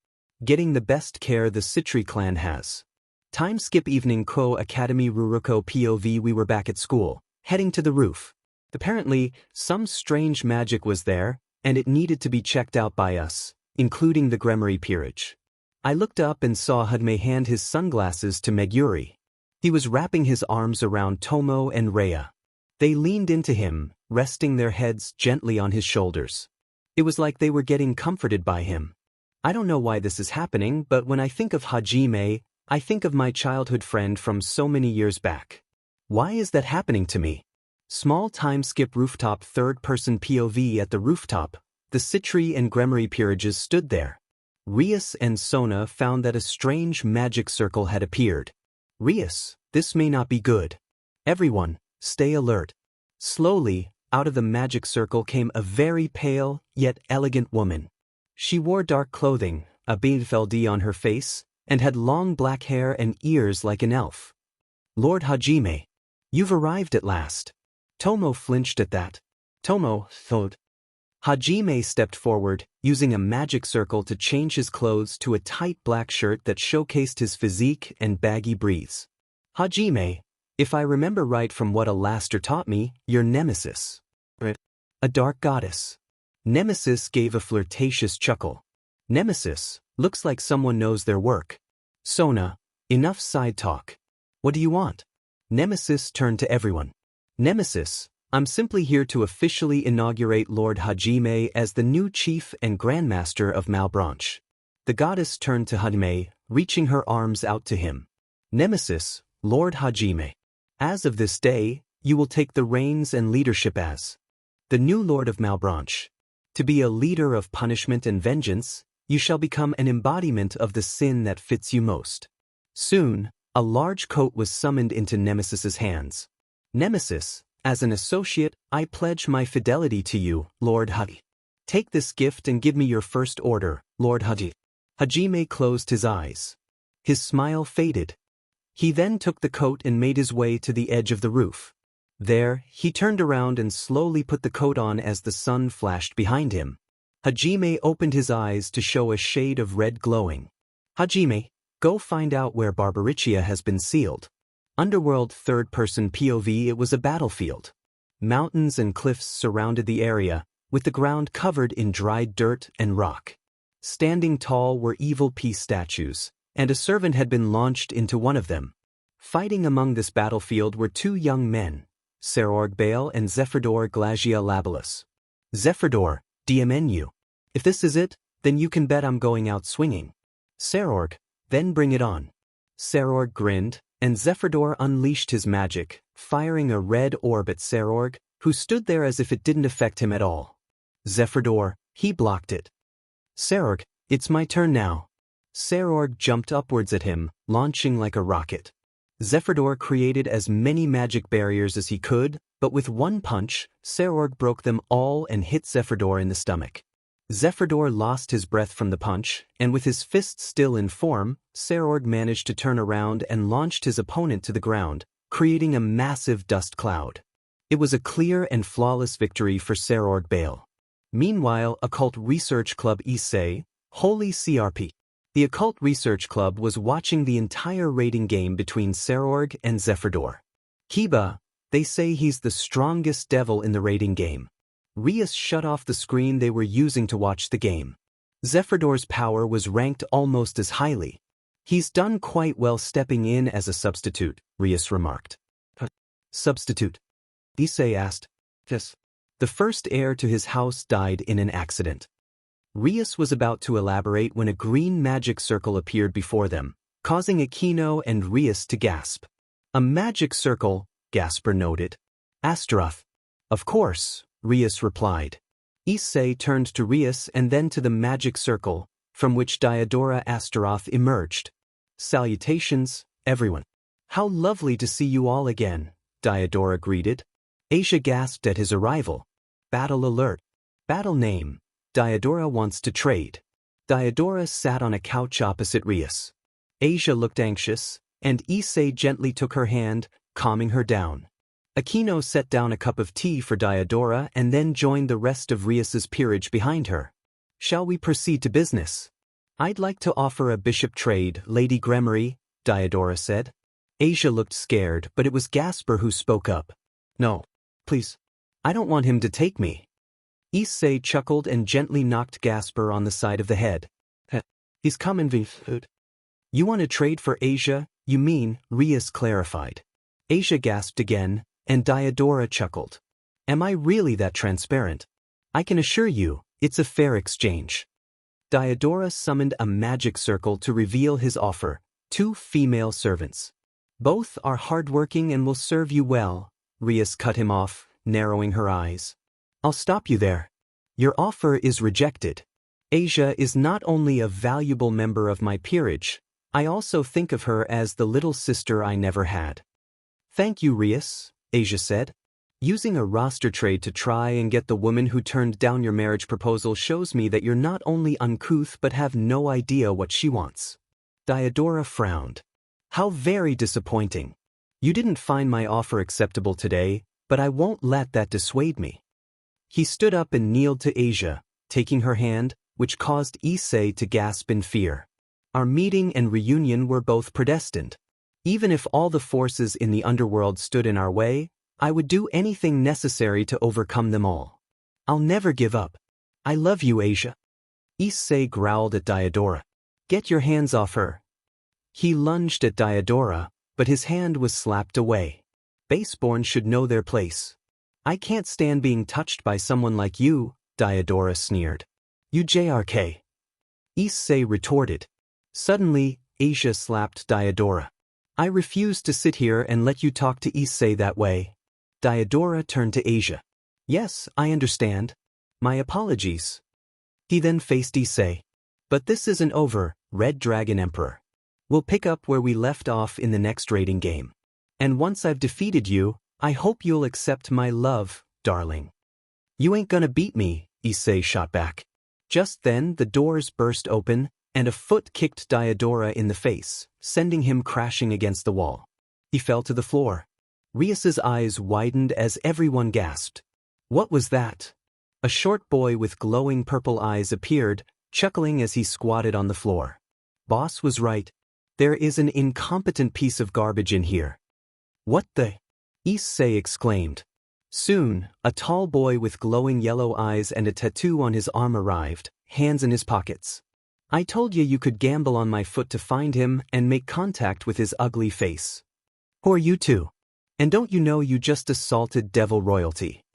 Getting the best care the Citri clan has. Time skip evening Ko Academy Ruruko POV. We were back at school, heading to the roof. Apparently, some strange magic was there, and it needed to be checked out by us, including the Gremory peerage. I looked up and saw Hajime hand his sunglasses to Meguri. He was wrapping his arms around Tomo and Rhea. They leaned into him, resting their heads gently on his shoulders. It was like they were getting comforted by him. I don't know why this is happening, but when I think of Hajime, I think of my childhood friend from so many years back. Why is that happening to me? Small time skip rooftop third-person POV. At the rooftop, the Citri and Gremory peerages stood there. Rias and Sona found that a strange magic circle had appeared. Rias, this may not be good. Everyone, stay alert. Slowly, out of the magic circle came a very pale, yet elegant woman. She wore dark clothing, a Bienfeldie on her face, and had long black hair and ears like an elf. Lord Hajime, you've arrived at last. Tomo flinched at that. Tomo thought. Hajime stepped forward, using a magic circle to change his clothes to a tight black shirt that showcased his physique and baggy breathes. Hajime, if I remember right from what Alastair taught me, you're Nemesis. A dark goddess. Nemesis gave a flirtatious chuckle. Nemesis, looks like someone knows their work. Sona, enough side talk. What do you want? Nemesis turned to everyone. Nemesis, I'm simply here to officially inaugurate Lord Hajime as the new chief and grandmaster of Malebranche. The goddess turned to Hajime, reaching her arms out to him. Nemesis, Lord Hajime. As of this day, you will take the reins and leadership as the new Lord of Malebranche. To be a leader of punishment and vengeance, you shall become an embodiment of the sin that fits you most. Soon, a large coat was summoned into Nemesis's hands. Nemesis, as an associate, I pledge my fidelity to you, Lord Haji. Take this gift and give me your first order, Lord Haji. Hajime closed his eyes. His smile faded. He then took the coat and made his way to the edge of the roof. There, he turned around and slowly put the coat on as the sun flashed behind him. Hajime opened his eyes to show a shade of red glowing. Hajime, go find out where Barbaricia has been sealed. Underworld third-person POV. It was a battlefield. Mountains and cliffs surrounded the area, with the ground covered in dried dirt and rock. Standing tall were evil peace statues, and a servant had been launched into one of them. Fighting among this battlefield were 2 young men, Serorg Bale and Zepherdor Glagia Labilus. Zepherdor, DMNU. If this is it, then you can bet I'm going out swinging. Serorg, then bring it on. Serorg grinned, and Zepherdor unleashed his magic, firing a red orb at Serorg, who stood there as if it didn't affect him at all. Zepherdor, he blocked it. Serorg, it's my turn now. Serorg jumped upwards at him, launching like a rocket. Zephyrdor created as many magic barriers as he could, but with one punch, Serorg broke them all and hit Zephyrdor in the stomach. Zephyrdor lost his breath from the punch, and with his fist still in form, Serorg managed to turn around and launched his opponent to the ground, creating a massive dust cloud. It was a clear and flawless victory for Serorg Bale. Meanwhile, Occult Research Club Issei, Holy CRP. The Occult Research Club was watching the entire raiding game between Serorg and Zephyrdor. Kiba, they say he's the strongest devil in the raiding game. Rias shut off the screen they were using to watch the game. Zephyrdor's power was ranked almost as highly. He's done quite well stepping in as a substitute, Rias remarked. Substitute? Issei asked. Yes. The first heir to his house died in an accident. Rias was about to elaborate when a green magic circle appeared before them, causing Aquino and Rias to gasp. A magic circle, Gasper noted. Astaroth. Of course, Rias replied. Issei turned to Rias and then to the magic circle, from which Diodora Astaroth emerged. Salutations, everyone. How lovely to see you all again, Diodora greeted. Asia gasped at his arrival. Battle alert. Battle name. Diodora wants to trade. Diodora sat on a couch opposite Rias. Asia looked anxious, and Issei gently took her hand, calming her down. Aquino set down a cup of tea for Diodora and then joined the rest of Rias's peerage behind her. Shall we proceed to business? I'd like to offer a bishop trade, Lady Gremory, Diodora said. Asia looked scared, but it was Gasper who spoke up. No. Please. I don't want him to take me. Issei chuckled and gently knocked Gasper on the side of the head. He's coming, food. You want to trade for Asia, you mean, Rias clarified. Asia gasped again, and Diodora chuckled. Am I really that transparent? I can assure you, it's a fair exchange. Diodora summoned a magic circle to reveal his offer, 2 female servants. Both are hardworking and will serve you well, Rias cut him off, narrowing her eyes. I'll stop you there. Your offer is rejected. Asia is not only a valuable member of my peerage, I also think of her as the little sister I never had. Thank you, Rias, Asia said. Using a roster trade to try and get the woman who turned down your marriage proposal shows me that you're not only uncouth but have no idea what she wants. Diodora frowned. How very disappointing. You didn't find my offer acceptable today, but I won't let that dissuade me. He stood up and kneeled to Asia, taking her hand, which caused Issei to gasp in fear. Our meeting and reunion were both predestined. Even if all the forces in the underworld stood in our way, I would do anything necessary to overcome them all. I'll never give up. I love you, Asia. Issei growled at Diodora. Get your hands off her. He lunged at Diodora, but his hand was slapped away. Baseborn should know their place. I can't stand being touched by someone like you, Diodora sneered. You JRK. Issei retorted. Suddenly, Asia slapped Diodora. I refuse to sit here and let you talk to Issei that way. Diodora turned to Asia. Yes, I understand. My apologies. He then faced Issei. But this isn't over, Red Dragon Emperor. We'll pick up where we left off in the next raiding game. And once I've defeated you, I hope you'll accept my love, darling. You ain't gonna beat me, Issei shot back. Just then the doors burst open, and a foot kicked Diodora in the face, sending him crashing against the wall. He fell to the floor. Rias's eyes widened as everyone gasped. What was that? A short boy with glowing purple eyes appeared, chuckling as he squatted on the floor. Boss was right. There is an incompetent piece of garbage in here. What the? Issei exclaimed. Soon, a tall boy with glowing yellow eyes and a tattoo on his arm arrived, hands in his pockets. I told you could gamble on my foot to find him and make contact with his ugly face. Who are you two? And don't you know you just assaulted devil royalty?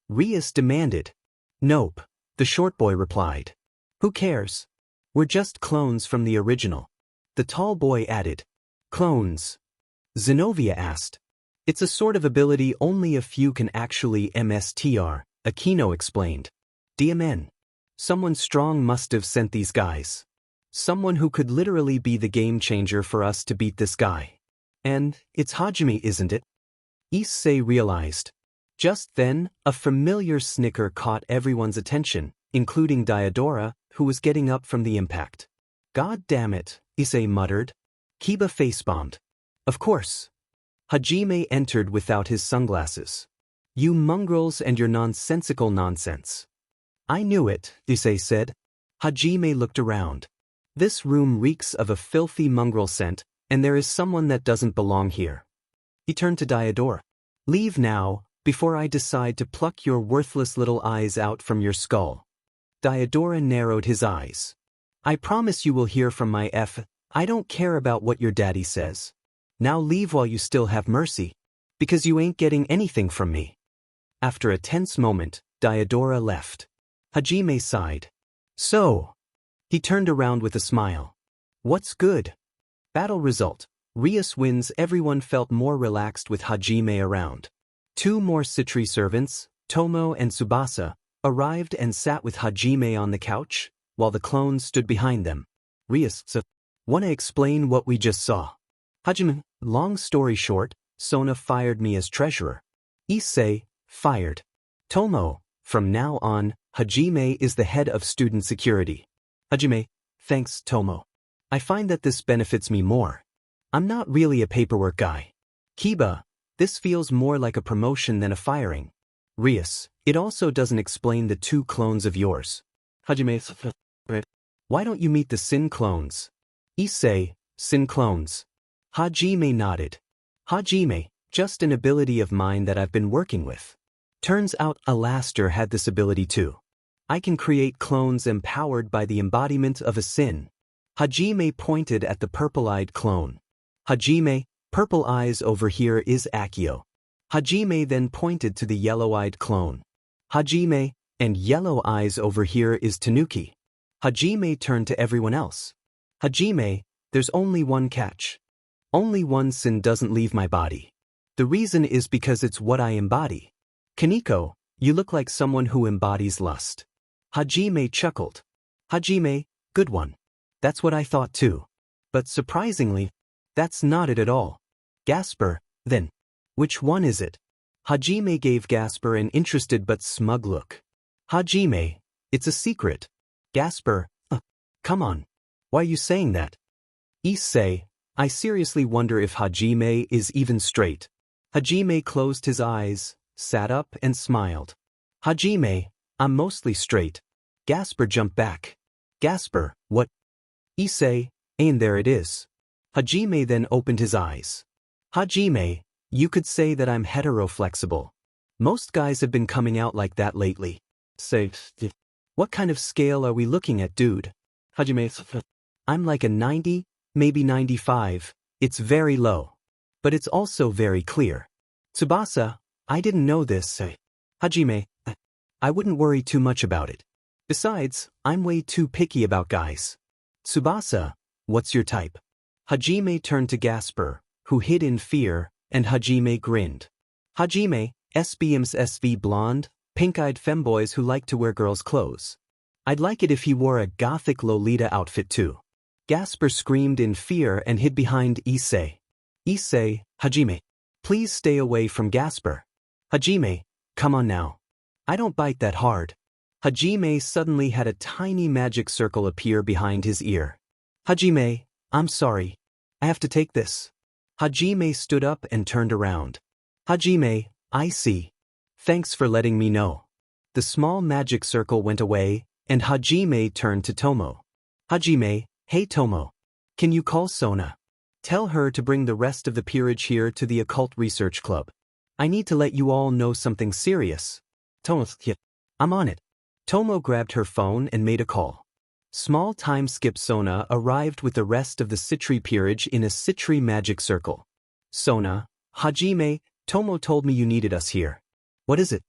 Rias demanded. Nope, the short boy replied. Who cares? We're just clones from the original. The tall boy added. Clones? Zenobia asked. It's a sort of ability only a few can actually MSTR, Aquino explained. DMN. Someone strong must have sent these guys. Someone who could literally be the game changer for us to beat this guy. And it's Hajime, isn't it? Issei realized. Just then, a familiar snicker caught everyone's attention, including Diodora, who was getting up from the impact. God damn it, Issei muttered. Kiba face-bombed. Of course. Hajime entered without his sunglasses. You mongrels and your nonsensical nonsense. I knew it, Issei said. Hajime looked around. This room reeks of a filthy mongrel scent, and there is someone that doesn't belong here. He turned to Diodora. Leave now, before I decide to pluck your worthless little eyes out from your skull. Diodora narrowed his eyes. I promise you will hear from my I don't care about what your daddy says. Now leave while you still have mercy. Because you ain't getting anything from me. After a tense moment, Diodora left. Hajime sighed. So. He turned around with a smile. What's good? Battle result. Rias wins. Everyone felt more relaxed with Hajime around. 2 more Citri servants, Tomo and Tsubasa, arrived and sat with Hajime on the couch, while the clones stood behind them. Rias, wanna explain what we just saw? Hajime, long story short, Sona fired me as treasurer. Issei, fired. Tomo, from now on, Hajime is the head of student security. Hajime, thanks, Tomo. I find that this benefits me more. I'm not really a paperwork guy. Kiba, this feels more like a promotion than a firing. Rias, it also doesn't explain the 2 clones of yours. Hajime, why don't you meet the Sin clones? Issei, Sin clones. Hajime nodded. Hajime, just an ability of mine that I've been working with. Turns out Alaster had this ability too. I can create clones empowered by the embodiment of a Sin. Hajime pointed at the purple-eyed clone. Hajime, purple eyes over here is Akio. Hajime then pointed to the yellow-eyed clone. Hajime, and yellow eyes over here is Tanuki. Hajime turned to everyone else. Hajime, there's only one catch. Only one Sin doesn't leave my body. The reason is because it's what I embody. Kaneko, you look like someone who embodies lust. Hajime chuckled. Hajime, good one. That's what I thought too. But surprisingly, that's not it at all. Gasper, then. Which one is it? Hajime gave Gasper an interested but smug look. Hajime, it's a secret. Gasper, come on. Why are you saying that? Issei, I seriously wonder if Hajime is even straight. Hajime closed his eyes, sat up and smiled. Hajime, I'm mostly straight. Gasper jumped back. Gasper, what? Issei, and there it is. Hajime then opened his eyes. Hajime, you could say that I'm heteroflexible. Most guys have been coming out like that lately. Say, what kind of scale are we looking at, dude? Hajime, I'm like a 90, maybe 95. It's very low. But it's also very clear. Tsubasa, I didn't know this. Hajime, I wouldn't worry too much about it. Besides, I'm way too picky about guys. Tsubasa, what's your type? Hajime turned to Gasper, who hid in fear, and Hajime grinned. Hajime, SBM's SV blonde, pink-eyed femboys who like to wear girls' clothes. I'd like it if he wore a gothic Lolita outfit too. Gasper screamed in fear and hid behind Issei. Issei, Hajime, please stay away from Gasper. Hajime, come on now. I don't bite that hard. Hajime suddenly had a tiny magic circle appear behind his ear. Hajime, I'm sorry. I have to take this. Hajime stood up and turned around. Hajime, I see. Thanks for letting me know. The small magic circle went away, and Hajime turned to Tomo. Hajime, hey Tomo. Can you call Sona? Tell her to bring the rest of the peerage here to the Occult Research Club. I need to let you all know something serious. Tomo, I'm on it. Tomo grabbed her phone and made a call. Small time skip Sona arrived with the rest of the Citri peerage in a Citri magic circle. Sona, Hajime, Tomo told me you needed us here. What is it?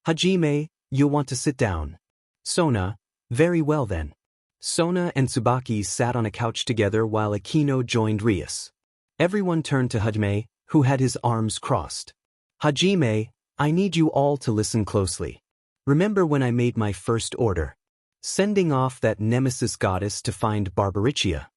Hajime, you'll want to sit down. Sona, very well then. Sona and Tsubaki sat on a couch together while Akino joined Rias. Everyone turned to Hajime, who had his arms crossed. Hajime, I need you all to listen closely. Remember when I made my first order? sending off that nemesis goddess to find Barbaricia.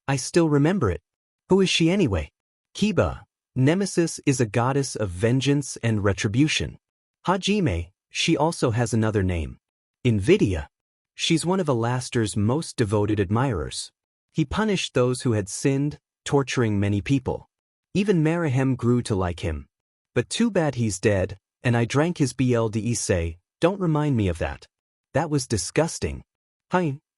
I still remember it. Who is she anyway? Kiba. Nemesis is a goddess of vengeance and retribution. Hajime, she also has another name. Invidia. She's one of Alastor's most devoted admirers. He punished those who had sinned, torturing many people. Even Marahem grew to like him. But too bad he's dead, and I drank his BLD Issei. Don't remind me of that. That was disgusting.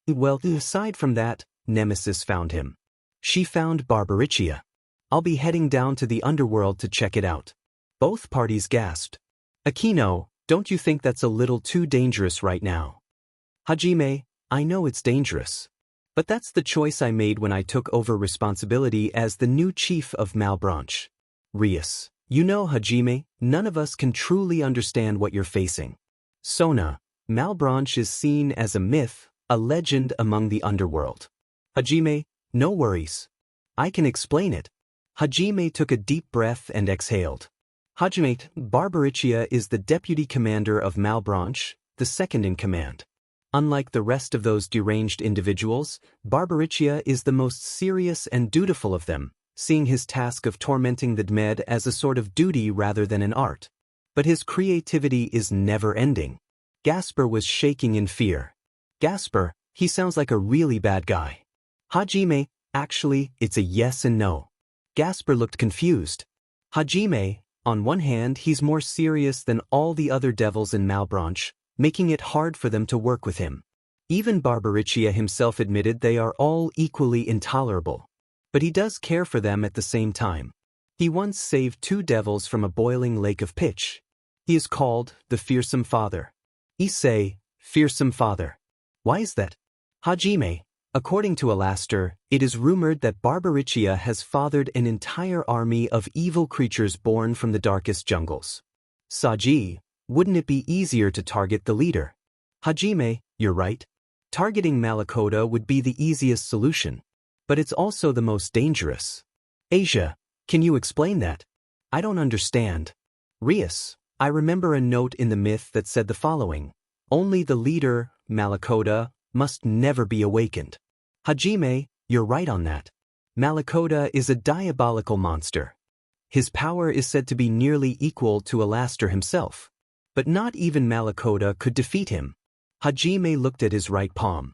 Well, aside from that, Nemesis found him. She found Barbaricia. I'll be heading down to the underworld to check it out. Both parties gasped. Akino, don't you think that's a little too dangerous right now? Hajime, I know it's dangerous. But that's the choice I made when I took over responsibility as the new chief of Malbranche. Rias, you know Hajime, none of us can truly understand what you're facing. Sona, Malbranche is seen as a myth, a legend among the underworld. Hajime, no worries. I can explain it. Hajime took a deep breath and exhaled. Hajime, Barbaricia is the deputy commander of Malbranche, the second in command. Unlike the rest of those deranged individuals, Barbaricia is the most serious and dutiful of them, seeing his task of tormenting the Dmed as a sort of duty rather than an art. But his creativity is never-ending. Gasper was shaking in fear. Gasper, he sounds like a really bad guy. Hajime, actually, it's a yes and no. Gasper looked confused. Hajime, on one hand, he's more serious than all the other devils in Malbranche, making it hard for them to work with him. Even Barbaricia himself admitted they are all equally intolerable. But he does care for them at the same time. He once saved 2 devils from a boiling lake of pitch. He is called the Fearsome Father. Issei, Fearsome Father. Why is that? Hajime, according to Alastor, it is rumored that Barbaricia has fathered an entire army of evil creatures born from the darkest jungles. Saji, wouldn't it be easier to target the leader? Hajime, you're right. Targeting Malakota would be the easiest solution. But it's also the most dangerous. Asia, can you explain that? I don't understand. Rias, I remember a note in the myth that said the following. Only the leader, Malakota, must never be awakened. Hajime, you're right on that. Malakota is a diabolical monster. His power is said to be nearly equal to Alastor himself. But not even Malakota could defeat him. Hajime looked at his right palm.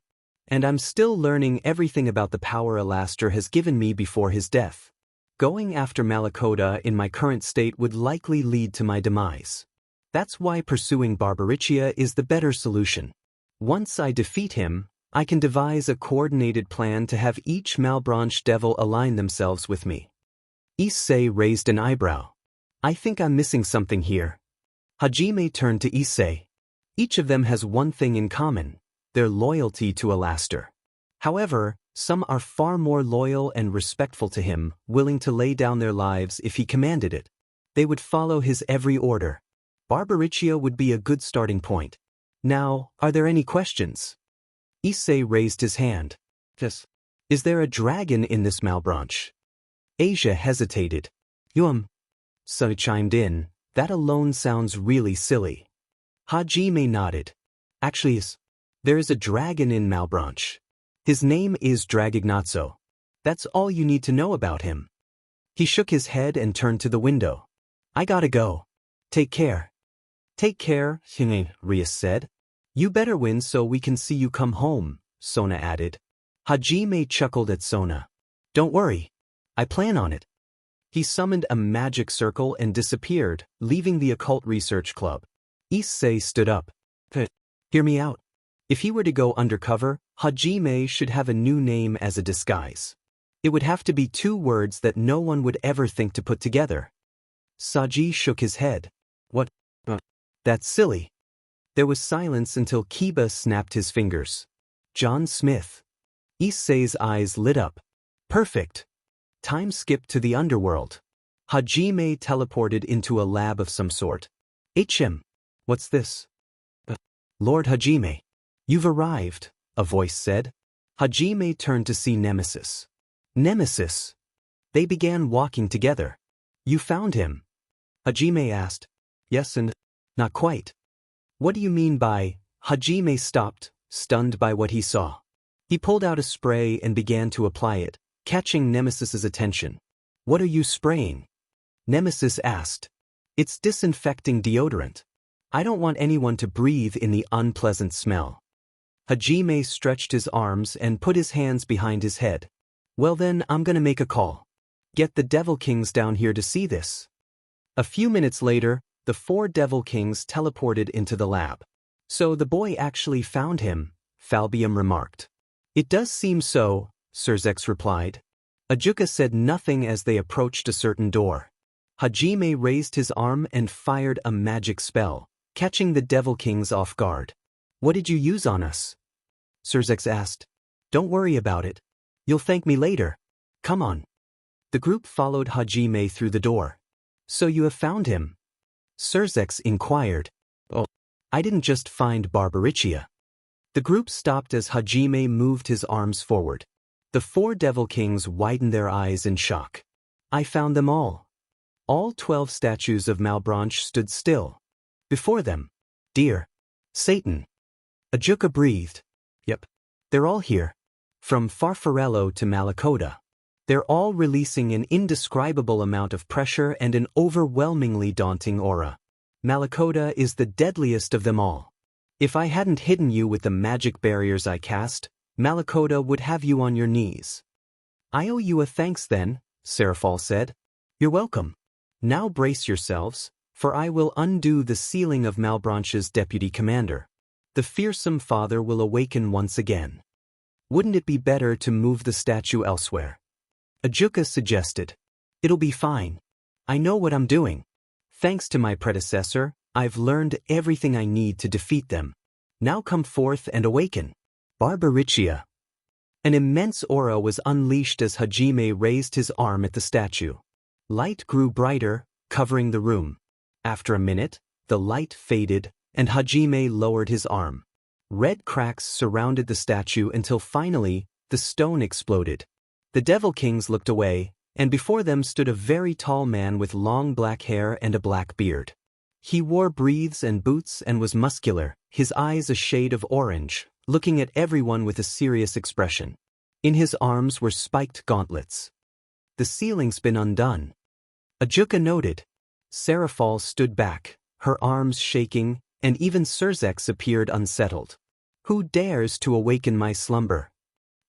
And I'm still learning everything about the power Alastor has given me before his death. Going after Malakota in my current state would likely lead to my demise. That's why pursuing Barbaricia is the better solution. Once I defeat him, I can devise a coordinated plan to have each Malbranche devil align themselves with me. Issei raised an eyebrow. I think I'm missing something here. Hajime turned to Issei. Each of them has one thing in common, their loyalty to Alastor. However, some are far more loyal and respectful to him, willing to lay down their lives if he commanded it. They would follow his every order. Barbaricia would be a good starting point. Now, are there any questions? Issei raised his hand. Yes. Is there a dragon in this Malbranche? Asia hesitated. So chimed in. That alone sounds really silly. Hajime nodded. Actually, there is a dragon in Malbranche. His name is Dragignazzo. That's all you need to know about him. He shook his head and turned to the window. I gotta go. Take care. Take care, Rias said. You better win so we can see you come home, Sona added. Hajime chuckled at Sona. Don't worry. I plan on it. He summoned a magic circle and disappeared, leaving the occult research club. Issei stood up. Hear me out. If he were to go undercover, Hajime should have a new name as a disguise. It would have to be 2 words that no one would ever think to put together. Saji shook his head. What? That's silly. There was silence until Kiba snapped his fingers. John Smith. Issei's eyes lit up. Perfect. Time skipped to the underworld. Hajime teleported into a lab of some sort. What's this? Lord Hajime. You've arrived, a voice said. Hajime turned to see Nemesis. Nemesis. They began walking together. You found him? Hajime asked. Yes and not quite. What do you mean by, Hajime stopped, stunned by what he saw. He pulled out a spray and began to apply it, catching Nemesis's attention. "What are you spraying?" Nemesis asked. "It's disinfecting deodorant. I don't want anyone to breathe in the unpleasant smell." Hajime stretched his arms and put his hands behind his head. "Well then, I'm gonna make a call. Get the Devil Kings down here to see this." A few minutes later, the 4 Devil Kings teleported into the lab. "So the boy actually found him," Falbium remarked. "It does seem so," Surzex replied. Ajuka said nothing as they approached a certain door. Hajime raised his arm and fired a magic spell, catching the Devil Kings off guard. "What did you use on us?" Surzex asked. "Don't worry about it. You'll thank me later. Come on." The group followed Hajime through the door. "So you have found him?" Surzex inquired. "Oh, I didn't just find Barbaricia." The group stopped as Hajime moved his arms forward. The 4 Devil Kings widened their eyes in shock. "I found them all." All 12 statues of Malebranche stood still. Before them, dear Satan. Ajuka breathed. "Yep. They're all here. From Farfarello to Malakota. They're all releasing an indescribable amount of pressure and an overwhelmingly daunting aura. Malakota is the deadliest of them all. If I hadn't hidden you with the magic barriers I cast, Malakota would have you on your knees." "I owe you a thanks then," Seraphol said. "You're welcome. Now brace yourselves, for I will undo the sealing of Malebranche's deputy commander. The fearsome father will awaken once again. Wouldn't it be better to move the statue elsewhere?" Ajuka suggested. "It'll be fine. I know what I'm doing. Thanks to my predecessor, I've learned everything I need to defeat them. Now come forth and awaken. Barbaricia." An immense aura was unleashed as Hajime raised his arm at the statue. Light grew brighter, covering the room. After a minute, the light faded, and Hajime lowered his arm. Red cracks surrounded the statue until finally, the stone exploded. The Devil Kings looked away, and before them stood a very tall man with long black hair and a black beard. He wore breaths and boots and was muscular, his eyes a shade of orange, looking at everyone with a serious expression. In his arms were spiked gauntlets. "The sealing's been undone," Ajuka noted. Seraphol stood back, her arms shaking, and even Surzex appeared unsettled. "Who dares to awaken my slumber?"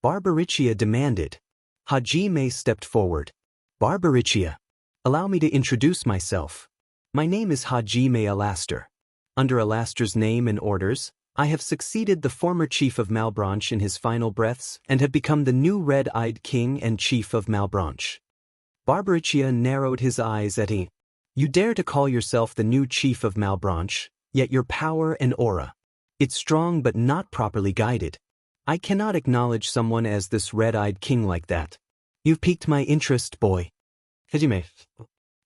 Barbaricia demanded. Hajime stepped forward. "Barbaricia, allow me to introduce myself. My name is Hajime Alaster. Under Alaster's name and orders, I have succeeded the former chief of Malebranche in his final breaths and have become the new red-eyed king and chief of Malebranche." Barbaricia narrowed his eyes at him. "You dare to call yourself the new chief of Malebranche, yet your power and aura. It's strong but not properly guided. I cannot acknowledge someone as this red-eyed king like that. You've piqued my interest, boy. Hajime,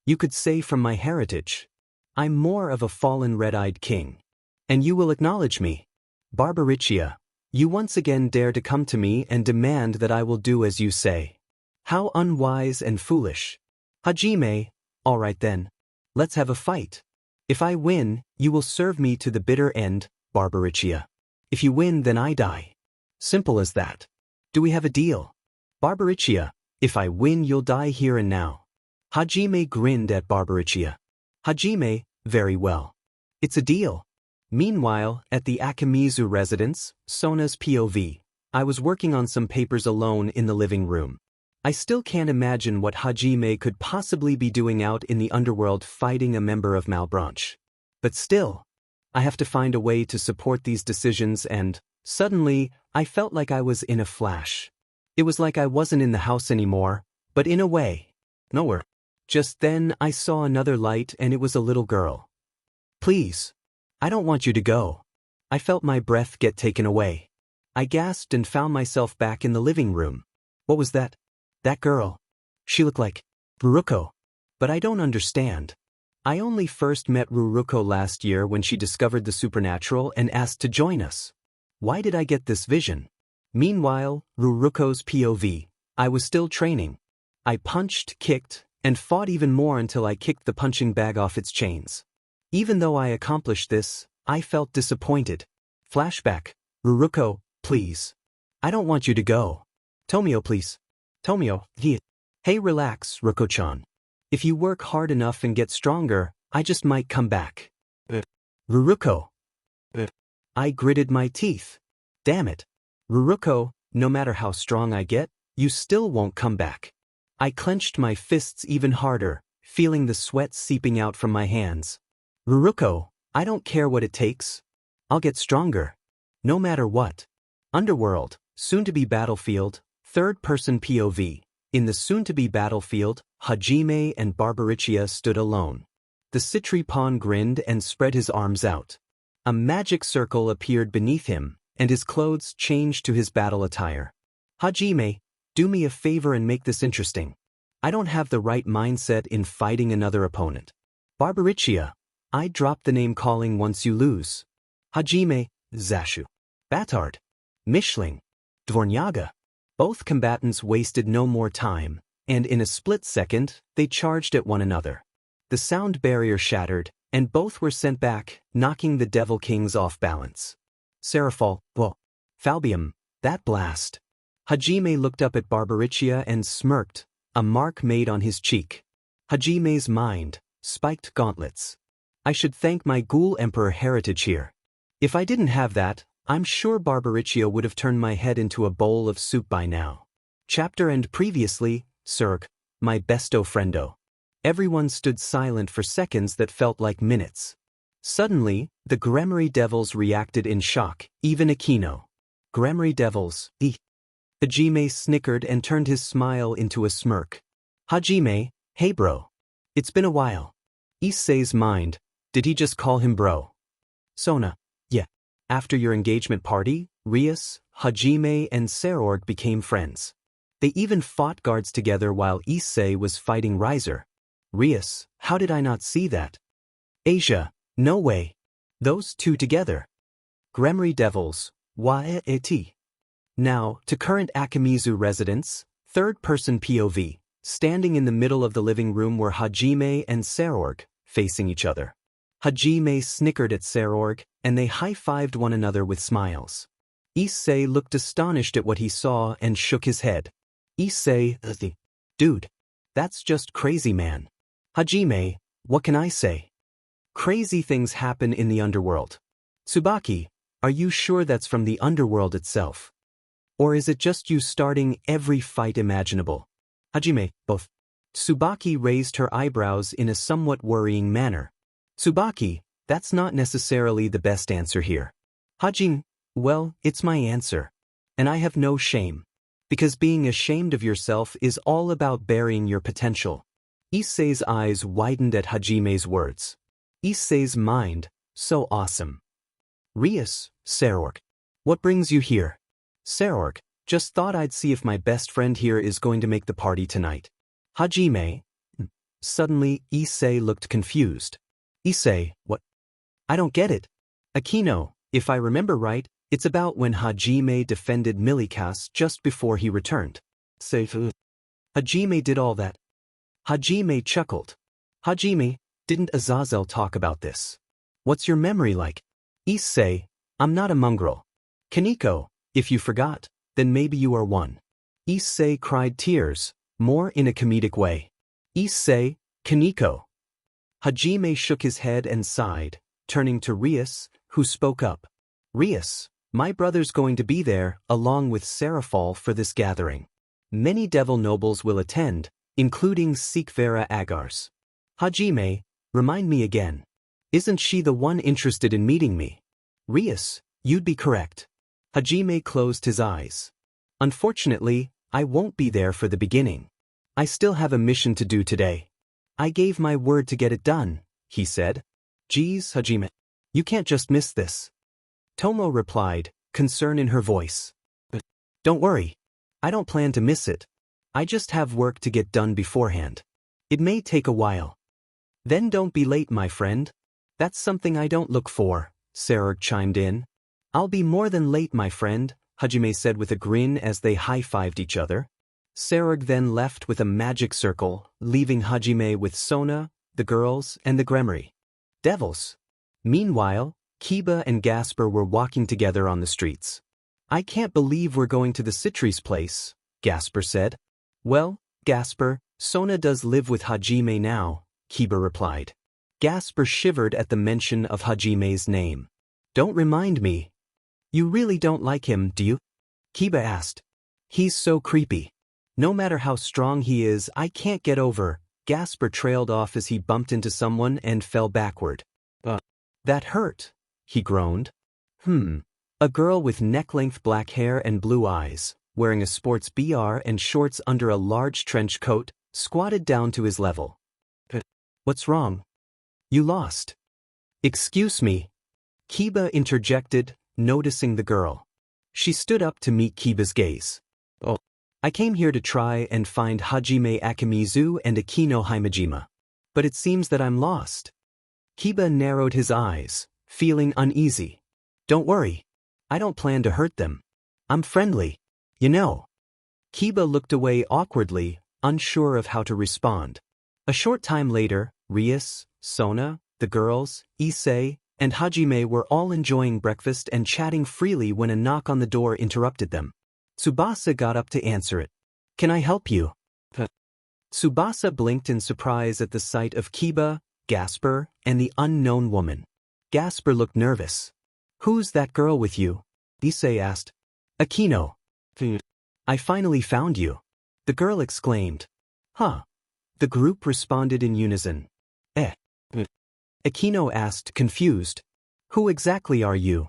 you could say from my heritage. I'm more of a fallen red-eyed king. And you will acknowledge me. Barbaricia, you once again dare to come to me and demand that I will do as you say. How unwise and foolish. Hajime, all right then. Let's have a fight. If I win, you will serve me to the bitter end, Barbaricia. If you win, then I die. Simple as that. Do we have a deal? Barbaricia, if I win, you'll die here and now." Hajime grinned at Barbaricia. "Hajime, very well. It's a deal." Meanwhile, at the Akimizu residence, Sona's POV, I was working on some papers alone in the living room. I still can't imagine what Hajime could possibly be doing out in the underworld fighting a member of Malebranche. But still, I have to find a way to support these decisions and, suddenly, I felt like I was in a flash. It was like I wasn't in the house anymore, but in a way, nowhere. Just then I saw another light and it was a little girl. "Please. I don't want you to go." I felt my breath get taken away. I gasped and found myself back in the living room. What was that? That girl. She looked like Ruruko. But I don't understand. I only first met Ruruko last year when she discovered the supernatural and asked to join us. Why did I get this vision? Meanwhile, Ruruko's POV, I was still training. I punched, kicked, and fought even more until I kicked the punching bag off its chains. Even though I accomplished this, I felt disappointed. Flashback. Ruruko, please. I don't want you to go. Tomio, please. Tomio, Hey, relax, Ruko-chan. If you work hard enough and get stronger, I just might come back. Ruruko. I gritted my teeth. Damn it. Ruruko, no matter how strong I get, you still won't come back. I clenched my fists even harder, feeling the sweat seeping out from my hands. Ruruko, I don't care what it takes. I'll get stronger. No matter what. Underworld, soon-to-be battlefield, third-person POV. In the soon-to-be battlefield, Hajime and Barbariccia stood alone. The Citri pawn grinned and spread his arms out. A magic circle appeared beneath him, and his clothes changed to his battle attire. Hajime, do me a favor and make this interesting. I don't have the right mindset in fighting another opponent. Barbariccia, I drop the name calling once you lose. Hajime, Zashu. Batard. Mishling. Dvornyaga. Both combatants wasted no more time, and in a split second, they charged at one another. The sound barrier shattered, and both were sent back, knocking the Devil Kings off balance. Seraphol, whoa. Falbium, that blast. Hajime looked up at Barbariccia and smirked, a mark made on his cheek. Hajime's mind, spiked gauntlets. I should thank my Ghoul Emperor heritage here. If I didn't have that, I'm sure Barbariccia would have turned my head into a bowl of soup by now. Chapter end previously, Surg, my besto friendo. Everyone stood silent for seconds that felt like minutes. Suddenly, the Gremory Devils reacted in shock, even Akino. Gremory Devils, Hajime snickered and turned his smile into a smirk. Hajime, hey bro. It's been a while. Issei's mind, did he just call him bro? Sona, yeah. After your engagement party, Rias, Hajime and Serorg became friends. They even fought guards together while Issei was fighting Riser. Rias, how did I not see that? Asia, no way. Those two together. Gremory Devils, YET. Now, to current Akimizu residents, third-person POV, standing in the middle of the living room were Hajime and Serorg, facing each other. Hajime snickered at Serorg, and they high-fived one another with smiles. Issei looked astonished at what he saw and shook his head. Issei, dude, that's just crazy, man. Hajime, what can I say? Crazy things happen in the underworld. Tsubaki, are you sure that's from the underworld itself? Or is it just you starting every fight imaginable? Hajime, both. Tsubaki raised her eyebrows in a somewhat worrying manner. Tsubaki, that's not necessarily the best answer here. Hajime, well, it's my answer. And I have no shame. Because being ashamed of yourself is all about burying your potential. Issei's eyes widened at Hajime's words. Issei's mind, so awesome. Rias, Serorg. What brings you here? Serorg, just thought I'd see if my best friend here is going to make the party tonight. Hajime. Suddenly, Issei looked confused. Issei, what? I don't get it. Akino, if I remember right, it's about when Hajime defended Milikas just before he returned. Seifu. Hajime did all that. Hajime chuckled. Hajime, didn't Azazel talk about this? What's your memory like? Issei, I'm not a mongrel. Kaneko, if you forgot, then maybe you are one. Issei cried tears, more in a comedic way. Issei, Kaneko. Hajime shook his head and sighed, turning to Rias, who spoke up. Rias, my brother's going to be there, along with Seraphol for this gathering. Many devil nobles will attend, including Sikvera Agars. Hajime, remind me again. Isn't she the one interested in meeting me? Rias, you'd be correct. Hajime closed his eyes. Unfortunately, I won't be there for the beginning. I still have a mission to do today. I gave my word to get it done, he said. Geez, Hajime. You can't just miss this. Tomo replied, concern in her voice. But don't worry. I don't plan to miss it. I just have work to get done beforehand. It may take a while. Then don't be late, my friend. That's something I don't look for, Serorg chimed in. I'll be more than late, my friend, Hajime said with a grin as they high-fived each other. Serorg then left with a magic circle, leaving Hajime with Sona, the girls, and the Gremory Devils. Meanwhile, Kiba and Gasper were walking together on the streets. I can't believe we're going to the Citrus place, Gasper said. Well, Gasper, Sona does live with Hajime now, Kiba replied. Gasper shivered at the mention of Hajime's name. Don't remind me. You really don't like him, do you? Kiba asked. He's so creepy. No matter how strong he is, I can't get over. Gasper trailed off as he bumped into someone and fell backward. That hurt, he groaned. A girl with neck-length black hair and blue eyes, wearing a sports br and shorts under a large trench coat, squatted down to his level. What's wrong? You lost. Excuse me. Kiba interjected, noticing the girl. She stood up to meet Kiba's gaze. Oh. I came here to try and find Hajime Akimizu and Akino Himejima. But it seems that I'm lost. Kiba narrowed his eyes, feeling uneasy. Don't worry. I don't plan to hurt them. I'm friendly. You know. Kiba looked away awkwardly, unsure of how to respond. A short time later, Rias, Sona, the girls, Issei, and Hajime were all enjoying breakfast and chatting freely when a knock on the door interrupted them. Tsubasa got up to answer it. Can I help you? Tsubasa blinked in surprise at the sight of Kiba, Gasper, and the unknown woman. Gasper looked nervous. Who's that girl with you? Issei asked. Akino. I finally found you. The girl exclaimed. Huh. The group responded in unison. Akino asked, confused. Who exactly are you?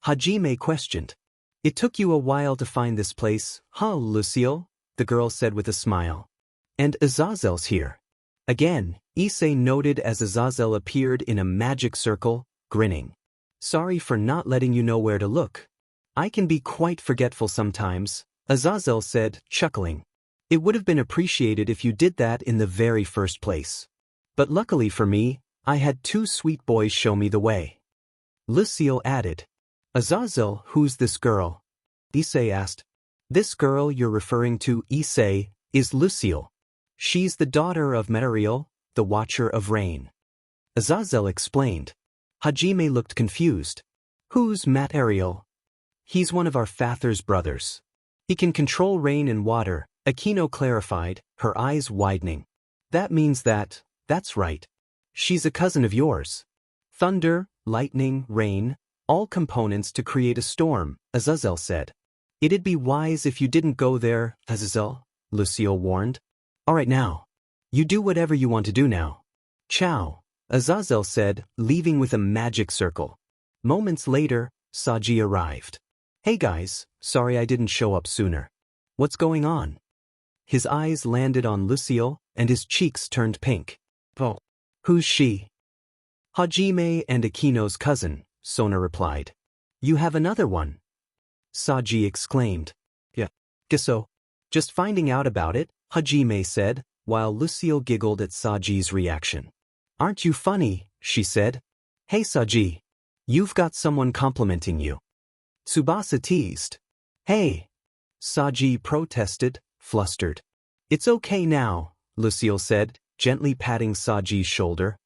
Hajime questioned. It took you a while to find this place, huh, Lucille? The girl said with a smile. And Azazel's here. Again, Issei noted as Azazel appeared in a magic circle, grinning. Sorry for not letting you know where to look. I can be quite forgetful sometimes, Azazel said, chuckling. It would have been appreciated if you did that in the very first place. But luckily for me, I had two sweet boys show me the way. Lucille added. Azazel, who's this girl? Issei asked. This girl you're referring to, Issei, is Lucille. She's the daughter of Metariel, the Watcher of Rain. Azazel explained. Hajime looked confused. Who's Metariel? He's one of our father's brothers. He can control rain and water, Akino clarified, her eyes widening. That means that's right. She's a cousin of yours. Thunder, lightning, rain, all components to create a storm, Azazel said. It'd be wise if you didn't go there, Azazel, Lucille warned. All right now. You do whatever you want to do now. Ciao, Azazel said, leaving with a magic circle. Moments later, Saji arrived. Hey guys, sorry I didn't show up sooner. What's going on? His eyes landed on Lucille, and his cheeks turned pink. Oh. Who's she? Hajime and Akino's cousin, Sona replied. You have another one? Saji exclaimed. Yeah. Gisso. Just finding out about it, Hajime said, while Lucille giggled at Saji's reaction. Aren't you funny, she said. Hey Saji. You've got someone complimenting you. Tsubasa teased. Hey. Saji protested, flustered. It's okay now, Lucille said, gently patting Saji's shoulder.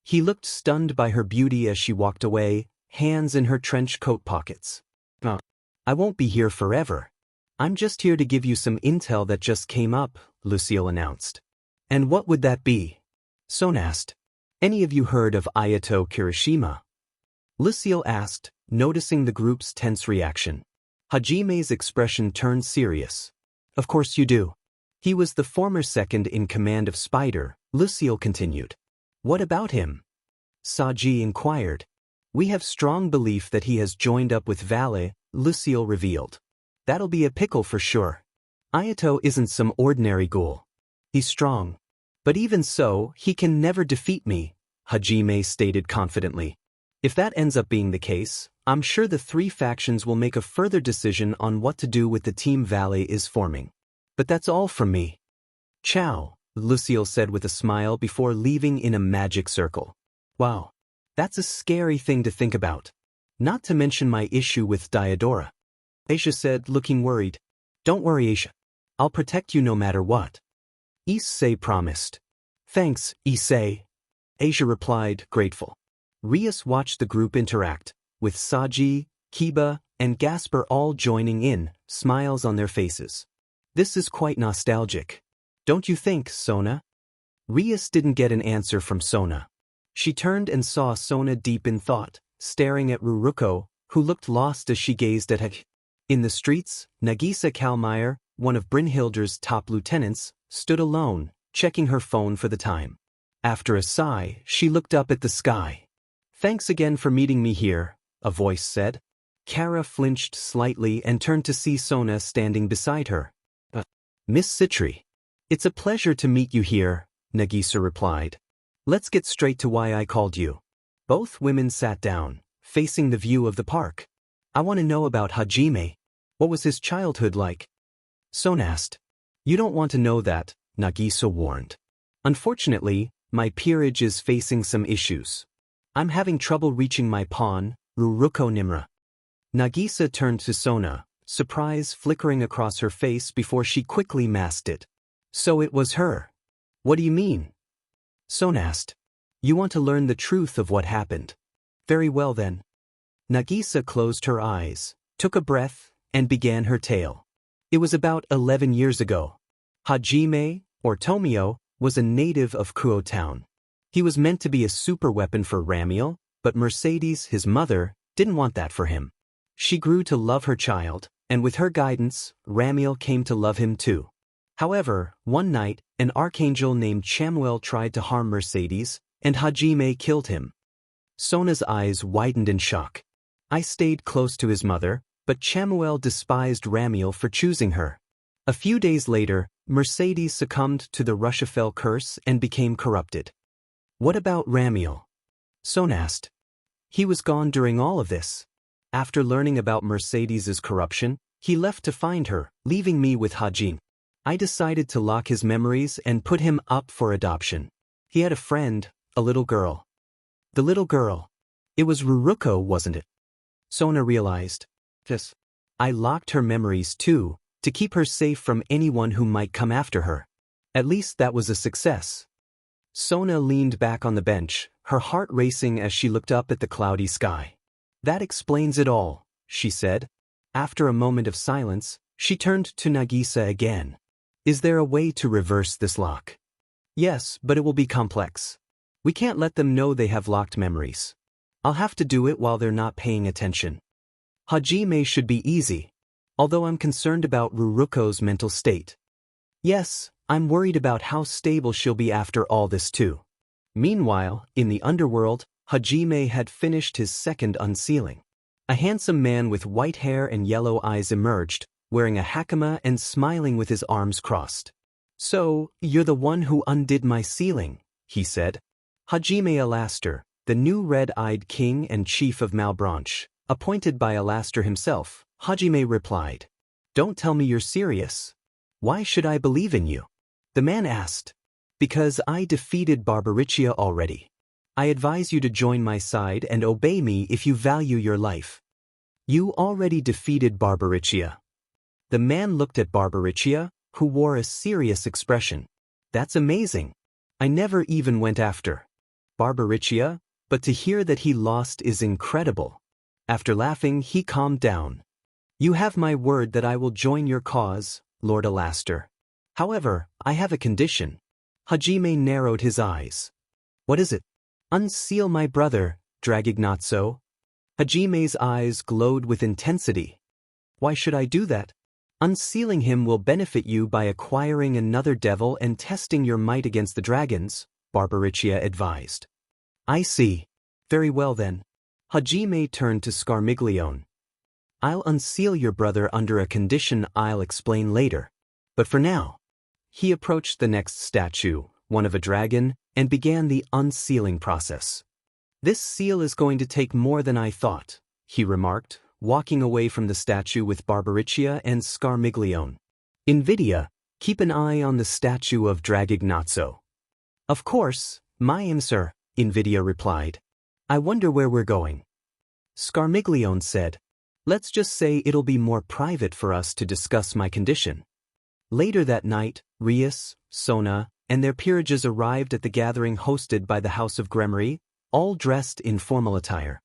He looked stunned by her beauty as she walked away, hands in her trench coat pockets. I won't be here forever. I'm just here to give you some intel that just came up, Lucille announced. And what would that be? Sona asked. Any of you heard of Ayato Kirishima? Lucille asked, noticing the group's tense reaction. Hajime's expression turned serious. Of course you do. He was the former second in command of Spider, Lucille continued. What about him? Saji inquired. We have strong belief that he has joined up with Vale, Lucille revealed. That'll be a pickle for sure. Ayato isn't some ordinary ghoul. He's strong. But even so, he can never defeat me, Hajime stated confidently. If that ends up being the case, I'm sure the three factions will make a further decision on what to do with the team Vale is forming. But that's all from me. Ciao, Lucille said with a smile before leaving in a magic circle. Wow. That's a scary thing to think about. Not to mention my issue with Diodora. Aisha said, looking worried. Don't worry, Aisha. I'll protect you no matter what. Issei promised. Thanks, Issei. Aisha replied, grateful. Rias watched the group interact, with Saji, Kiba, and Gasper all joining in, smiles on their faces. This is quite nostalgic. Don't you think, Sona? Rias didn't get an answer from Sona. She turned and saw Sona deep in thought, staring at Ruruko, who looked lost as she gazed at her. In the streets, Nagisa Kalmeyer, one of Brynhilder's top lieutenants, stood alone, checking her phone for the time. After a sigh, she looked up at the sky. Thanks again for meeting me here, a voice said. Kara flinched slightly and turned to see Sona standing beside her. Miss Citri. It's a pleasure to meet you here, Nagisa replied. Let's get straight to why I called you. Both women sat down, facing the view of the park. I want to know about Hajime. What was his childhood like? Sona asked. You don't want to know that, Nagisa warned. Unfortunately, my peerage is facing some issues. I'm having trouble reaching my pawn, Ruruko Nimra. Nagisa turned to Sona, surprise flickering across her face before she quickly masked it. So it was her. What do you mean? Sona asked. You want to learn the truth of what happened. Very well then. Nagisa closed her eyes, took a breath, and began her tale. It was about 11 years ago. Hajime, or Tomio, was a native of Kuo town. He was meant to be a superweapon for Ramiel, but Mercedes, his mother, didn't want that for him. She grew to love her child, and with her guidance, Ramiel came to love him too. However, one night, an archangel named Chamuel tried to harm Mercedes, and Hajime killed him. Sona's eyes widened in shock. I stayed close to his mother, but Chamuel despised Ramiel for choosing her. A few days later, Mercedes succumbed to the Rushafel curse and became corrupted. What about Ramiel? Sona asked. He was gone during all of this. After learning about Mercedes's corruption, he left to find her, leaving me with Hajime. I decided to lock his memories and put him up for adoption. He had a friend, a little girl. The little girl. It was Ruruko, wasn't it? Sona realized. Yes. I locked her memories too, to keep her safe from anyone who might come after her. At least that was a success. Sona leaned back on the bench, her heart racing as she looked up at the cloudy sky. That explains it all, she said. After a moment of silence, she turned to Nagisa again. Is there a way to reverse this lock? Yes, but it will be complex. We can't let them know they have locked memories. I'll have to do it while they're not paying attention. Hajime should be easy, although I'm concerned about Ruruko's mental state. Yes, I'm worried about how stable she'll be after all this too. Meanwhile, in the underworld, Hajime had finished his second unsealing. A handsome man with white hair and yellow eyes emerged, wearing a hakama and smiling with his arms crossed. So, you're the one who undid my sealing, he said. Hajime Alaster, the new red-eyed king and chief of Malbranche, appointed by Alaster himself, Hajime replied. Don't tell me you're serious. Why should I believe in you? The man asked. Because I defeated Barbaricia already. I advise you to join my side and obey me if you value your life. You already defeated Barbaricia. The man looked at Barbaricia, who wore a serious expression. That's amazing. I never even went after Barbaricia, but to hear that he lost is incredible. After laughing, he calmed down. You have my word that I will join your cause, Lord Alaster. However, I have a condition. Hajime narrowed his eyes. What is it? Unseal my brother, Dragignazzo. Hajime's eyes glowed with intensity. Why should I do that? Unsealing him will benefit you by acquiring another devil and testing your might against the dragons, Barbaricia advised. I see. Very well then. Hajime turned to Scarmiglione. I'll unseal your brother under a condition I'll explain later. But for now. He approached the next statue, one of a dragon, and began the unsealing process. This seal is going to take more than I thought, he remarked, walking away from the statue with Barbaricia and Scarmiglione. Invidia, keep an eye on the statue of Dragignazzo. Of course, my sir, Invidia replied. I wonder where we're going. Scarmiglione said. Let's just say it'll be more private for us to discuss my condition. Later that night, Rias, Sona, and their peerages arrived at the gathering hosted by the House of Gremory, all dressed in formal attire.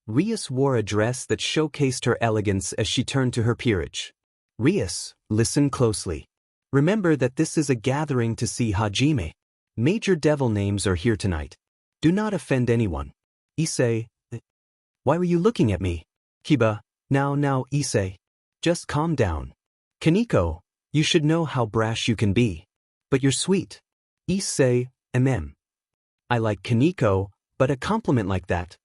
Rias wore a dress that showcased her elegance as she turned to her peerage. Rias, listen closely. Remember that this is a gathering to see Hajime. Major devil names are here tonight. Do not offend anyone. Issei. Why were you looking at me? Kiba, now, Issei. Just calm down. Kaneko, you should know how brash you can be. But you're sweet. Issei, I like Kaneko, but a compliment like that.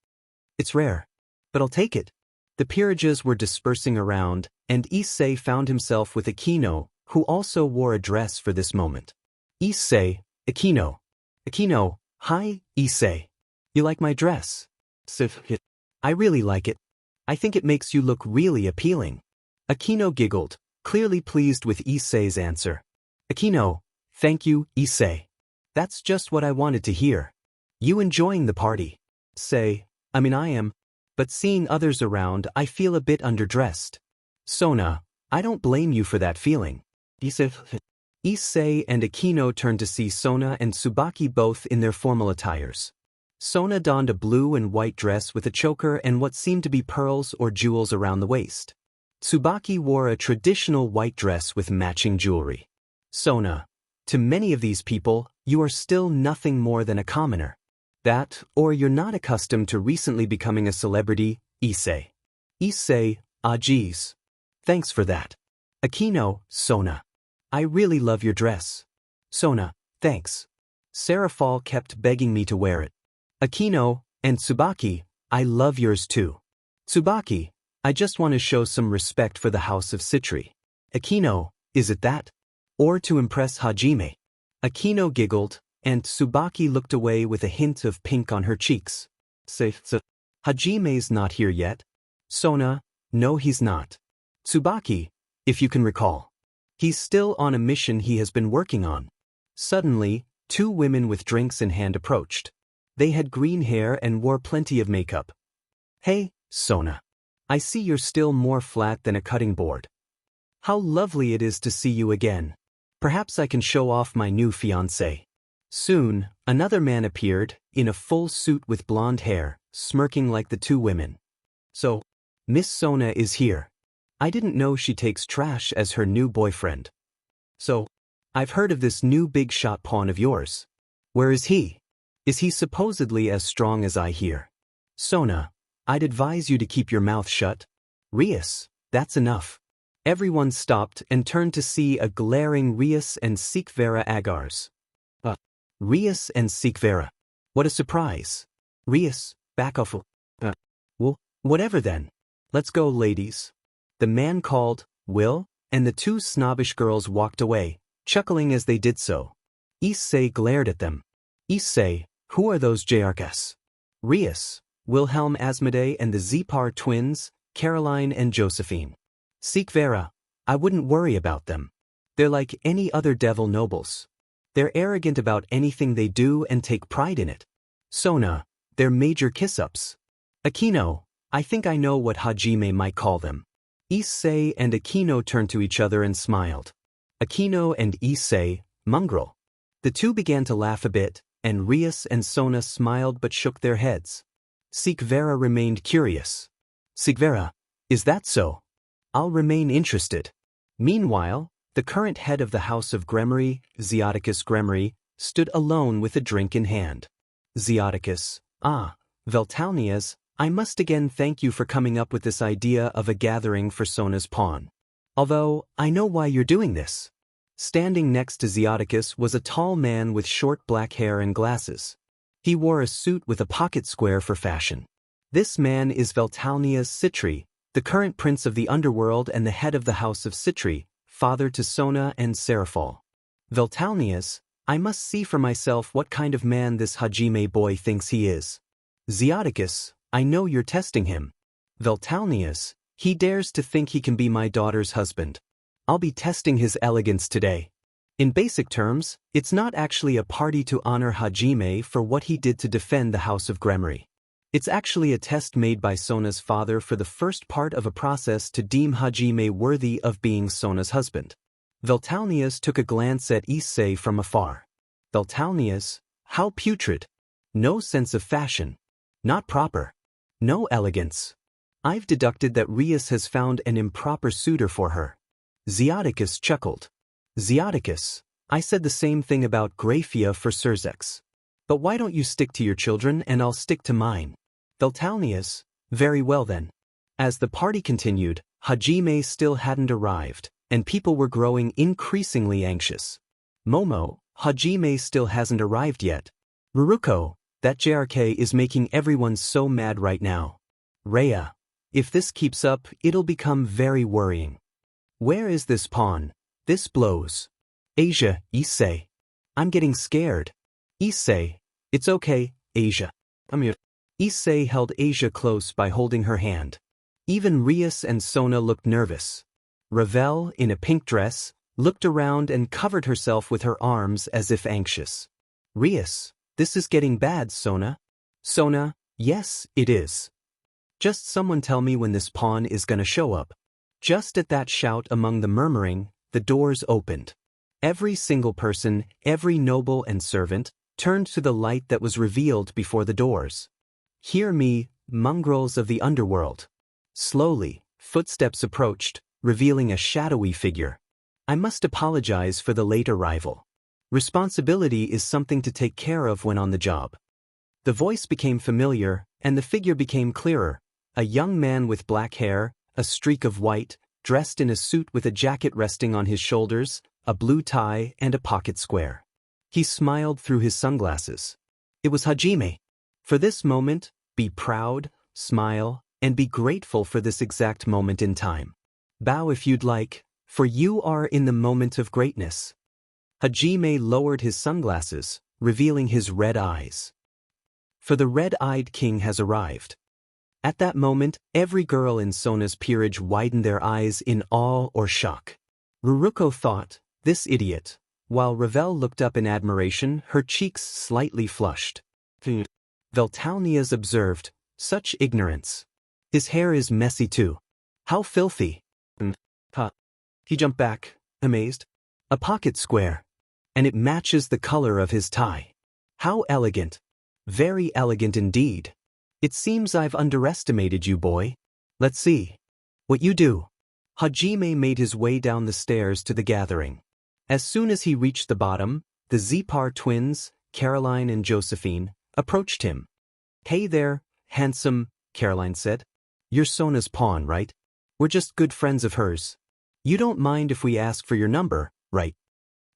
It's rare. But I'll take it. The peerages were dispersing around, and Issei found himself with Akino, who also wore a dress for this moment. Issei, Akino. Akino, hi, Issei. You like my dress? I really like it. I think it makes you look really appealing. Akino giggled, clearly pleased with Issei's answer. Akino, thank you, Issei. That's just what I wanted to hear. You enjoying the party? I am. But seeing others around, I feel a bit underdressed. Sona, I don't blame you for that feeling. Issei and Akino turned to see Sona and Tsubaki both in their formal attires. Sona donned a blue and white dress with a choker and what seemed to be pearls or jewels around the waist. Tsubaki wore a traditional white dress with matching jewelry. Sona, to many of these people, you are still nothing more than a commoner. That, or you're not accustomed to recently becoming a celebrity, Issei. Issei, ah geez. Thanks for that. Akino, Sona. I really love your dress. Sona, thanks. Serafall kept begging me to wear it. Akino, and Tsubaki, I love yours too. Tsubaki, I just want to show some respect for the House of Citri. Akino, is it that? Or to impress Hajime? Akino giggled, and Tsubaki looked away with a hint of pink on her cheeks. Hajime's not here yet. Sona, no he's not. Tsubaki, if you can recall. He's still on a mission he has been working on. Suddenly, two women with drinks in hand approached. They had green hair and wore plenty of makeup. Hey, Sona. I see you're still more flat than a cutting board. How lovely it is to see you again. Perhaps I can show off my new fiancé. Soon, another man appeared, in a full suit with blonde hair, smirking like the two women. So, Miss Sona is here. I didn't know she takes trash as her new boyfriend. So, I've heard of this new big shot pawn of yours. Where is he? Is he supposedly as strong as I hear? Sona, I'd advise you to keep your mouth shut. Rias, that's enough. Everyone stopped and turned to see a glaring Rias and Sikvera Agars. Rias and Sikvera. What a surprise. Rias, back off. Well, whatever then. Let's go, ladies. The man called, Will, and the two snobbish girls walked away, chuckling as they did so. Issei glared at them. Issei, who are those JRKs? Rias, Wilhelm Asmodee and the Zepar twins, Caroline and Josephine. Sikvera, I wouldn't worry about them. They're like any other devil nobles. They're arrogant about anything they do and take pride in it. Sona, they're major kiss-ups. Akino, I think I know what Hajime might call them. Issei and Akino turned to each other and smiled. Akino and Issei, mongrel. The two began to laugh a bit, and Rias and Sona smiled but shook their heads. Sikvera remained curious. Sikvera, is that so? I'll remain interested. Meanwhile, the current head of the House of Gremory, Zeoticus Gremory, stood alone with a drink in hand. Zeoticus, Veltalnias, I must again thank you for coming up with this idea of a gathering for Sona's pawn. Although, I know why you're doing this. Standing next to Zeoticus was a tall man with short black hair and glasses. He wore a suit with a pocket square for fashion. This man is Veltalnias Citri, the current prince of the underworld and the head of the House of Citri, father to Sona and Serafall. Veltalnias, I must see for myself what kind of man this Hajime boy thinks he is. Zeoticus, I know you're testing him. Veltalnias, he dares to think he can be my daughter's husband. I'll be testing his elegance today. In basic terms, it's not actually a party to honor Hajime for what he did to defend the House of Gremory. It's actually a test made by Sona's father for the first part of a process to deem Hajime worthy of being Sona's husband. Veltalnias took a glance at Issei from afar. Veltalnias, how putrid. No sense of fashion. Not proper. No elegance. I've deducted that Rias has found an improper suitor for her. Ziaticus chuckled. Ziaticus, I said the same thing about Graphia for Cerzex. But why don't you stick to your children and I'll stick to mine? Veltalnius, very well then. As the party continued, Hajime still hadn't arrived, and people were growing increasingly anxious. Momo, Hajime still hasn't arrived yet. Ruruko, that JRK is making everyone so mad right now. Rhea, if this keeps up, it'll become very worrying. Where is this pawn? This blows. Asia, Issei. I'm getting scared. Issei, it's okay, Asia. I'm here. Issei held Asia close by holding her hand. Even Rias and Sona looked nervous. Ravel, in a pink dress, looked around and covered herself with her arms as if anxious. Rias, this is getting bad, Sona. Sona, yes, it is. Just someone tell me when this pawn is gonna show up. Just at that shout among the murmuring, the doors opened. Every single person, every noble and servant, turned to the light that was revealed before the doors. Hear me, mongrels of the underworld. Slowly, footsteps approached, revealing a shadowy figure. I must apologize for the late arrival. Responsibility is something to take care of when on the job. The voice became familiar, and the figure became clearer. A young man with black hair, a streak of white, dressed in a suit with a jacket resting on his shoulders, a blue tie, and a pocket square. He smiled through his sunglasses. It was Hajime. For this moment, be proud, smile, and be grateful for this exact moment in time. Bow if you'd like, for you are in the moment of greatness. Hajime lowered his sunglasses, revealing his red eyes. For the red-eyed king has arrived. At that moment, every girl in Sona's peerage widened their eyes in awe or shock. Ruruko thought, this idiot, while Ravel looked up in admiration, her cheeks slightly flushed. Veltalnias observed, such ignorance. His hair is messy too. How filthy. He jumped back, amazed. A pocket square. And it matches the color of his tie. How elegant. Very elegant indeed. It seems I've underestimated you, boy. Let's see. What you do. Hajime made his way down the stairs to the gathering. As soon as he reached the bottom, the Zipar twins, Caroline and Josephine, approached him. Hey there, handsome, Caroline said. You're Sona's pawn, right? We're just good friends of hers. You don't mind if we ask for your number, right?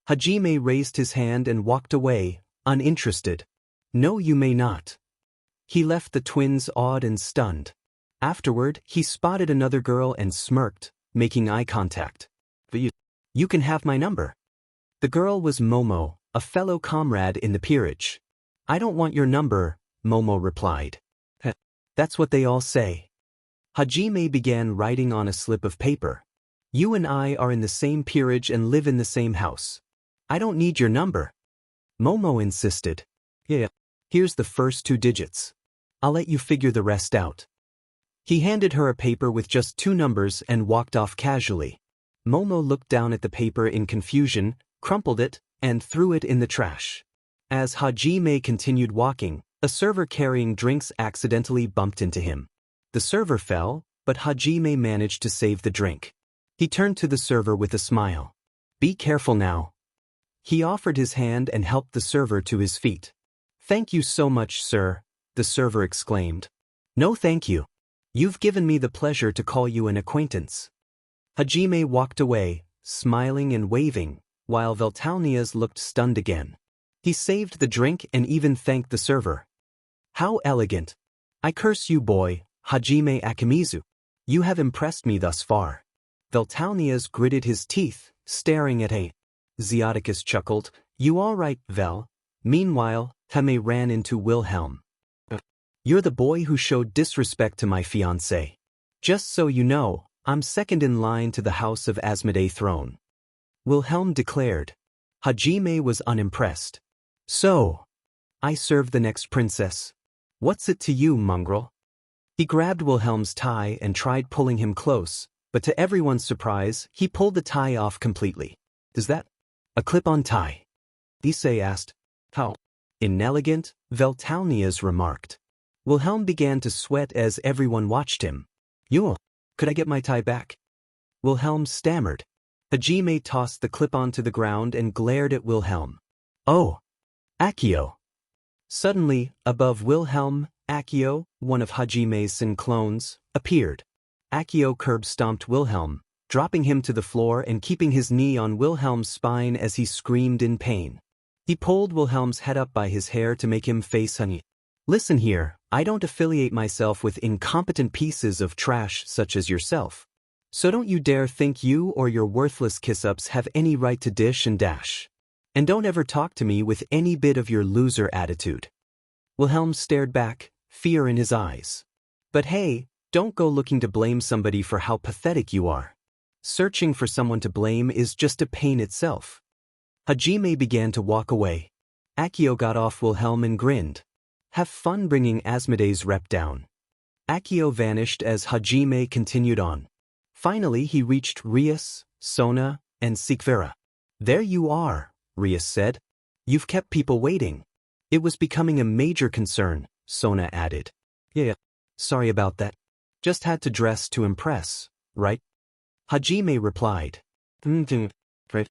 Hajime raised his hand and walked away, uninterested. No, you may not. He left the twins awed and stunned. Afterward, he spotted another girl and smirked, making eye contact. You can have my number. The girl was Momo, a fellow comrade in the peerage. I don't want your number, Momo replied. That's what they all say. Hajime began writing on a slip of paper. You and I are in the same peerage and live in the same house. I don't need your number. Momo insisted. Yeah, here's the first 2 digits. I'll let you figure the rest out. He handed her a paper with just 2 numbers and walked off casually. Momo looked down at the paper in confusion, crumpled it, and threw it in the trash. As Hajime continued walking, a server carrying drinks accidentally bumped into him. The server fell, but Hajime managed to save the drink. He turned to the server with a smile. Be careful now. He offered his hand and helped the server to his feet. Thank you so much, sir, the server exclaimed. No thank you. You've given me the pleasure to call you an acquaintance. Hajime walked away, smiling and waving, while Veltalnias looked stunned again. He saved the drink and even thanked the server. How elegant. I curse you, boy, Hajime Akimizu. You have impressed me thus far. Veltalnias gritted his teeth, staring at A. Ziaticus chuckled. You all right, Vel? Meanwhile, Hame ran into Wilhelm. You're the boy who showed disrespect to my fiancé. Just so you know, I'm second in line to the House of Asmodee throne. Wilhelm declared. Hajime was unimpressed. So, I serve the next princess. What's it to you, mongrel? He grabbed Wilhelm's tie and tried pulling him close, but to everyone's surprise, he pulled the tie off completely. Is that a clip-on tie? Issei asked. How inelegant, Veltalnias remarked. Wilhelm began to sweat as everyone watched him. Yo, could I get my tie back? Wilhelm stammered. Hajime tossed the clip onto the ground and glared at Wilhelm. Oh! Akio! Suddenly, above Wilhelm, Akio, one of Hajime's Sin clones, appeared. Akio curb-stomped Wilhelm, dropping him to the floor and keeping his knee on Wilhelm's spine as he screamed in pain. He pulled Wilhelm's head up by his hair to make him face Honey. Listen here, I don't affiliate myself with incompetent pieces of trash such as yourself. So don't you dare think you or your worthless kiss-ups have any right to dish and dash. And don't ever talk to me with any bit of your loser attitude. Wilhelm stared back, fear in his eyes. But hey, don't go looking to blame somebody for how pathetic you are. Searching for someone to blame is just a pain itself. Hajime began to walk away. Akio got off Wilhelm and grinned. Have fun bringing Asmodee's rep down. Akio vanished as Hajime continued on. Finally he reached Rias, Sona, and Sikvera. There you are, Rias said. You've kept people waiting. It was becoming a major concern, Sona added. Yeah, sorry about that. Just had to dress to impress, right? Hajime replied. Right.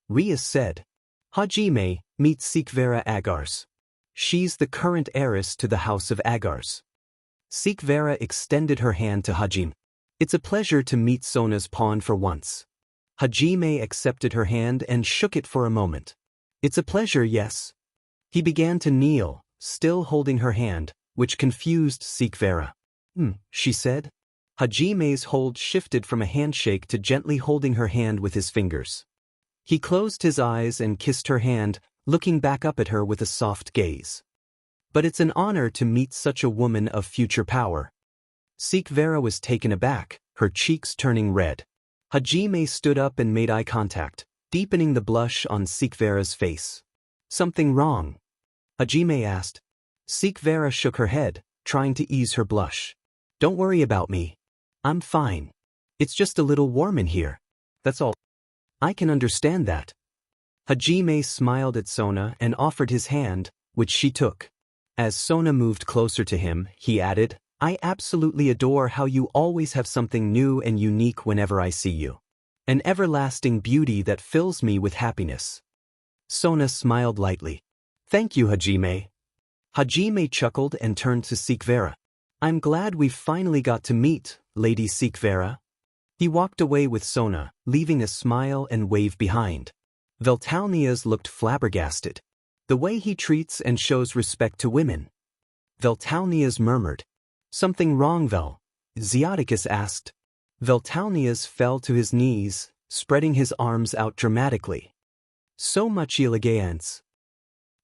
Rias said. Hajime, meet Sikvera Agars. She's the current heiress to the House of Agars. Sikvera extended her hand to Hajime. It's a pleasure to meet Sona's pawn for once. Hajime accepted her hand and shook it for a moment. It's a pleasure, yes. He began to kneel, still holding her hand, which confused Sikvera. She said. Hajime's hold shifted from a handshake to gently holding her hand with his fingers. He closed his eyes and kissed her hand, looking back up at her with a soft gaze. But it's an honor to meet such a woman of future power. Sikvera was taken aback, her cheeks turning red. Hajime stood up and made eye contact, deepening the blush on Sikvera's face. Something wrong? Hajime asked. Sikvera shook her head, trying to ease her blush. Don't worry about me. I'm fine. It's just a little warm in here. That's all. I can understand that. Hajime smiled at Sona and offered his hand, which she took. As Sona moved closer to him, he added, I absolutely adore how you always have something new and unique whenever I see you. An everlasting beauty that fills me with happiness. Sona smiled lightly. Thank you, Hajime. Hajime chuckled and turned to Sikvera. I'm glad we finally got to meet, Lady Sikvera. He walked away with Sona, leaving a smile and wave behind. Veltalnias looked flabbergasted. The way he treats and shows respect to women. Veltalnias murmured. Something wrong, Vel? Ziaticus asked. Veltalnias fell to his knees, spreading his arms out dramatically. So much elegance.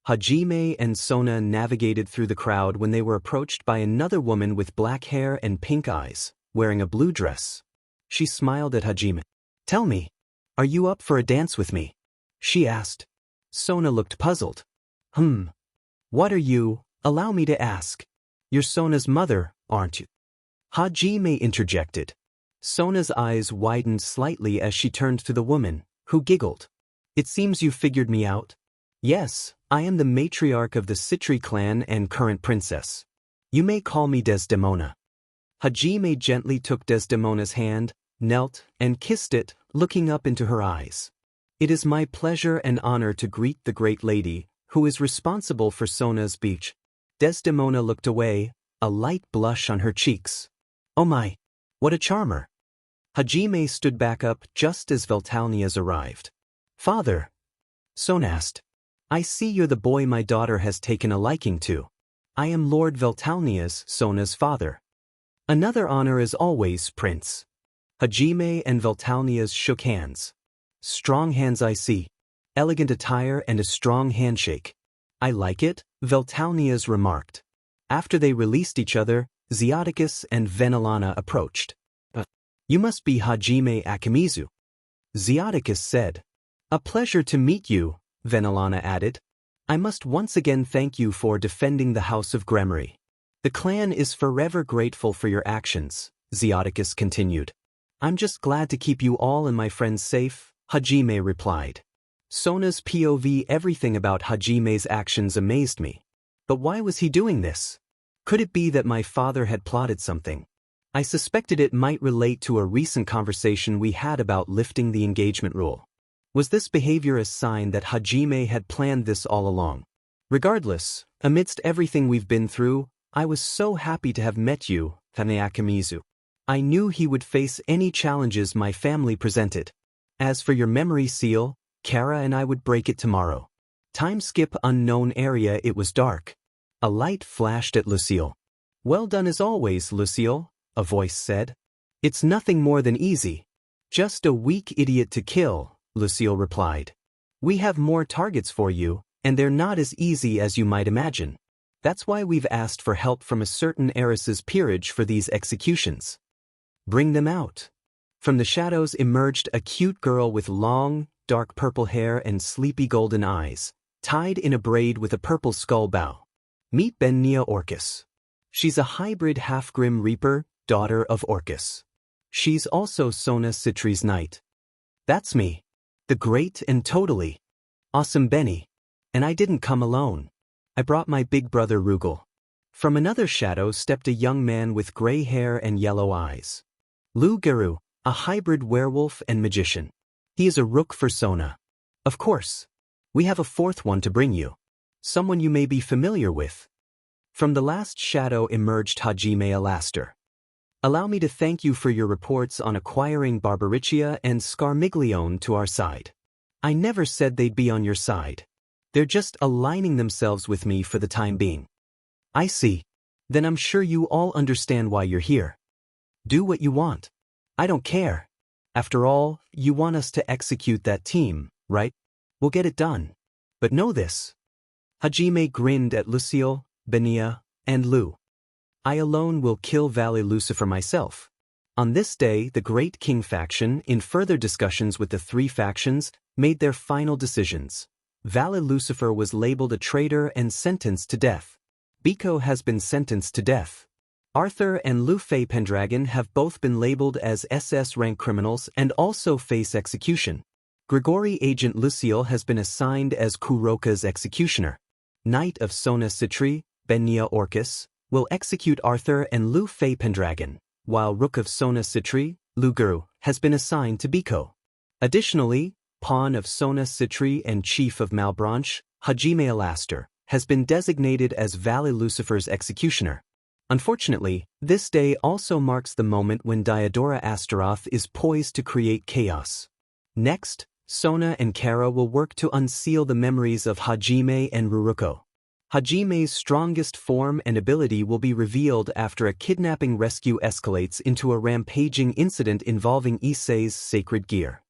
Hajime and Sona navigated through the crowd when they were approached by another woman with black hair and pink eyes, wearing a blue dress. She smiled at Hajime. Tell me, are you up for a dance with me? She asked. Sona looked puzzled. What are you? Allow me to ask. You're Sona's mother, aren't you? Hajime interjected. Sona's eyes widened slightly as she turned to the woman, who giggled. It seems you figured me out. Yes, I am the matriarch of the Citri clan and current princess. You may call me Desdemona. Hajime gently took Desdemona's hand, knelt, and kissed it, looking up into her eyes. It is my pleasure and honor to greet the great lady, who is responsible for Sona's beach. Desdemona looked away, a light blush on her cheeks. Oh my, what a charmer. Hajime stood back up just as Veltalnias arrived. Father, Sona asked. I see you're the boy my daughter has taken a liking to. I am Lord Veltalnias, Sona's father. Another honor as always, Prince. Hajime and Veltalnias shook hands. Strong hands I see. Elegant attire and a strong handshake. I like it, Veltalnias remarked. After they released each other, Ziaticus and Venelana approached. You must be Hajime Akimizu. Ziaticus said. A pleasure to meet you, Venelana added. I must once again thank you for defending the House of Gremory. The clan is forever grateful for your actions, Ziaticus continued. I'm just glad to keep you all and my friends safe, Hajime replied. Sona's POV. Everything about Hajime's actions amazed me. But why was he doing this? Could it be that my father had plotted something? I suspected it might relate to a recent conversation we had about lifting the engagement rule. Was this behavior a sign that Hajime had planned this all along? Regardless, amidst everything we've been through, I was so happy to have met you, Taneakamizu. I knew he would face any challenges my family presented. As for your memory seal, Kara and I would break it tomorrow. Time skip unknown area. It was dark. A light flashed at Lucille. Well done as always, Lucille, a voice said. It's nothing more than easy. Just a weak idiot to kill, Lucille replied. We have more targets for you, and they're not as easy as you might imagine. That's why we've asked for help from a certain heiress's peerage for these executions. Bring them out. From the shadows emerged a cute girl with long, dark purple hair and sleepy golden eyes, tied in a braid with a purple skull bow. Meet Benia Orcus. She's a hybrid half-grim reaper, daughter of Orcus. She's also Sona Citri's knight. That's me. The great and totally awesome Benny. And I didn't come alone. I brought my big brother Rugal. From another shadow stepped a young man with gray hair and yellow eyes. Lu Geru, a hybrid werewolf and magician. He is a rook for Sona. Of course. We have a fourth one to bring you. Someone you may be familiar with. From the last shadow emerged Hajime Alaster. Allow me to thank you for your reports on acquiring Barbariccia and Scarmiglione to our side. I never said they'd be on your side. They're just aligning themselves with me for the time being. I see. Then I'm sure you all understand why you're here. Do what you want. I don't care. After all, you want us to execute that team, right? We'll get it done. But know this. Hajime grinned at Lucille, Benia, and Lu. I alone will kill Valley Lucifer myself. On this day, the Great King faction, in further discussions with the three factions, made their final decisions. Valley Lucifer was labeled a traitor and sentenced to death. Biko has been sentenced to death. Arthur and Lu Fei Pendragon have both been labeled as SS rank criminals and also face execution. Grigori Agent Lucille has been assigned as Kuroka's executioner. Knight of Sona Citri, Benia Orcus, will execute Arthur and Lu Fei Pendragon, while Rook of Sona Citri, Luguru, has been assigned to Biko. Additionally, Pawn of Sona Citri and Chief of Malbranche, Hajime Alaster, has been designated as Valley Lucifer's executioner. Unfortunately, this day also marks the moment when Diodora Astaroth is poised to create chaos. Next, Sona and Kara will work to unseal the memories of Hajime and Ruruko. Hajime's strongest form and ability will be revealed after a kidnapping rescue escalates into a rampaging incident involving Issei's sacred gear.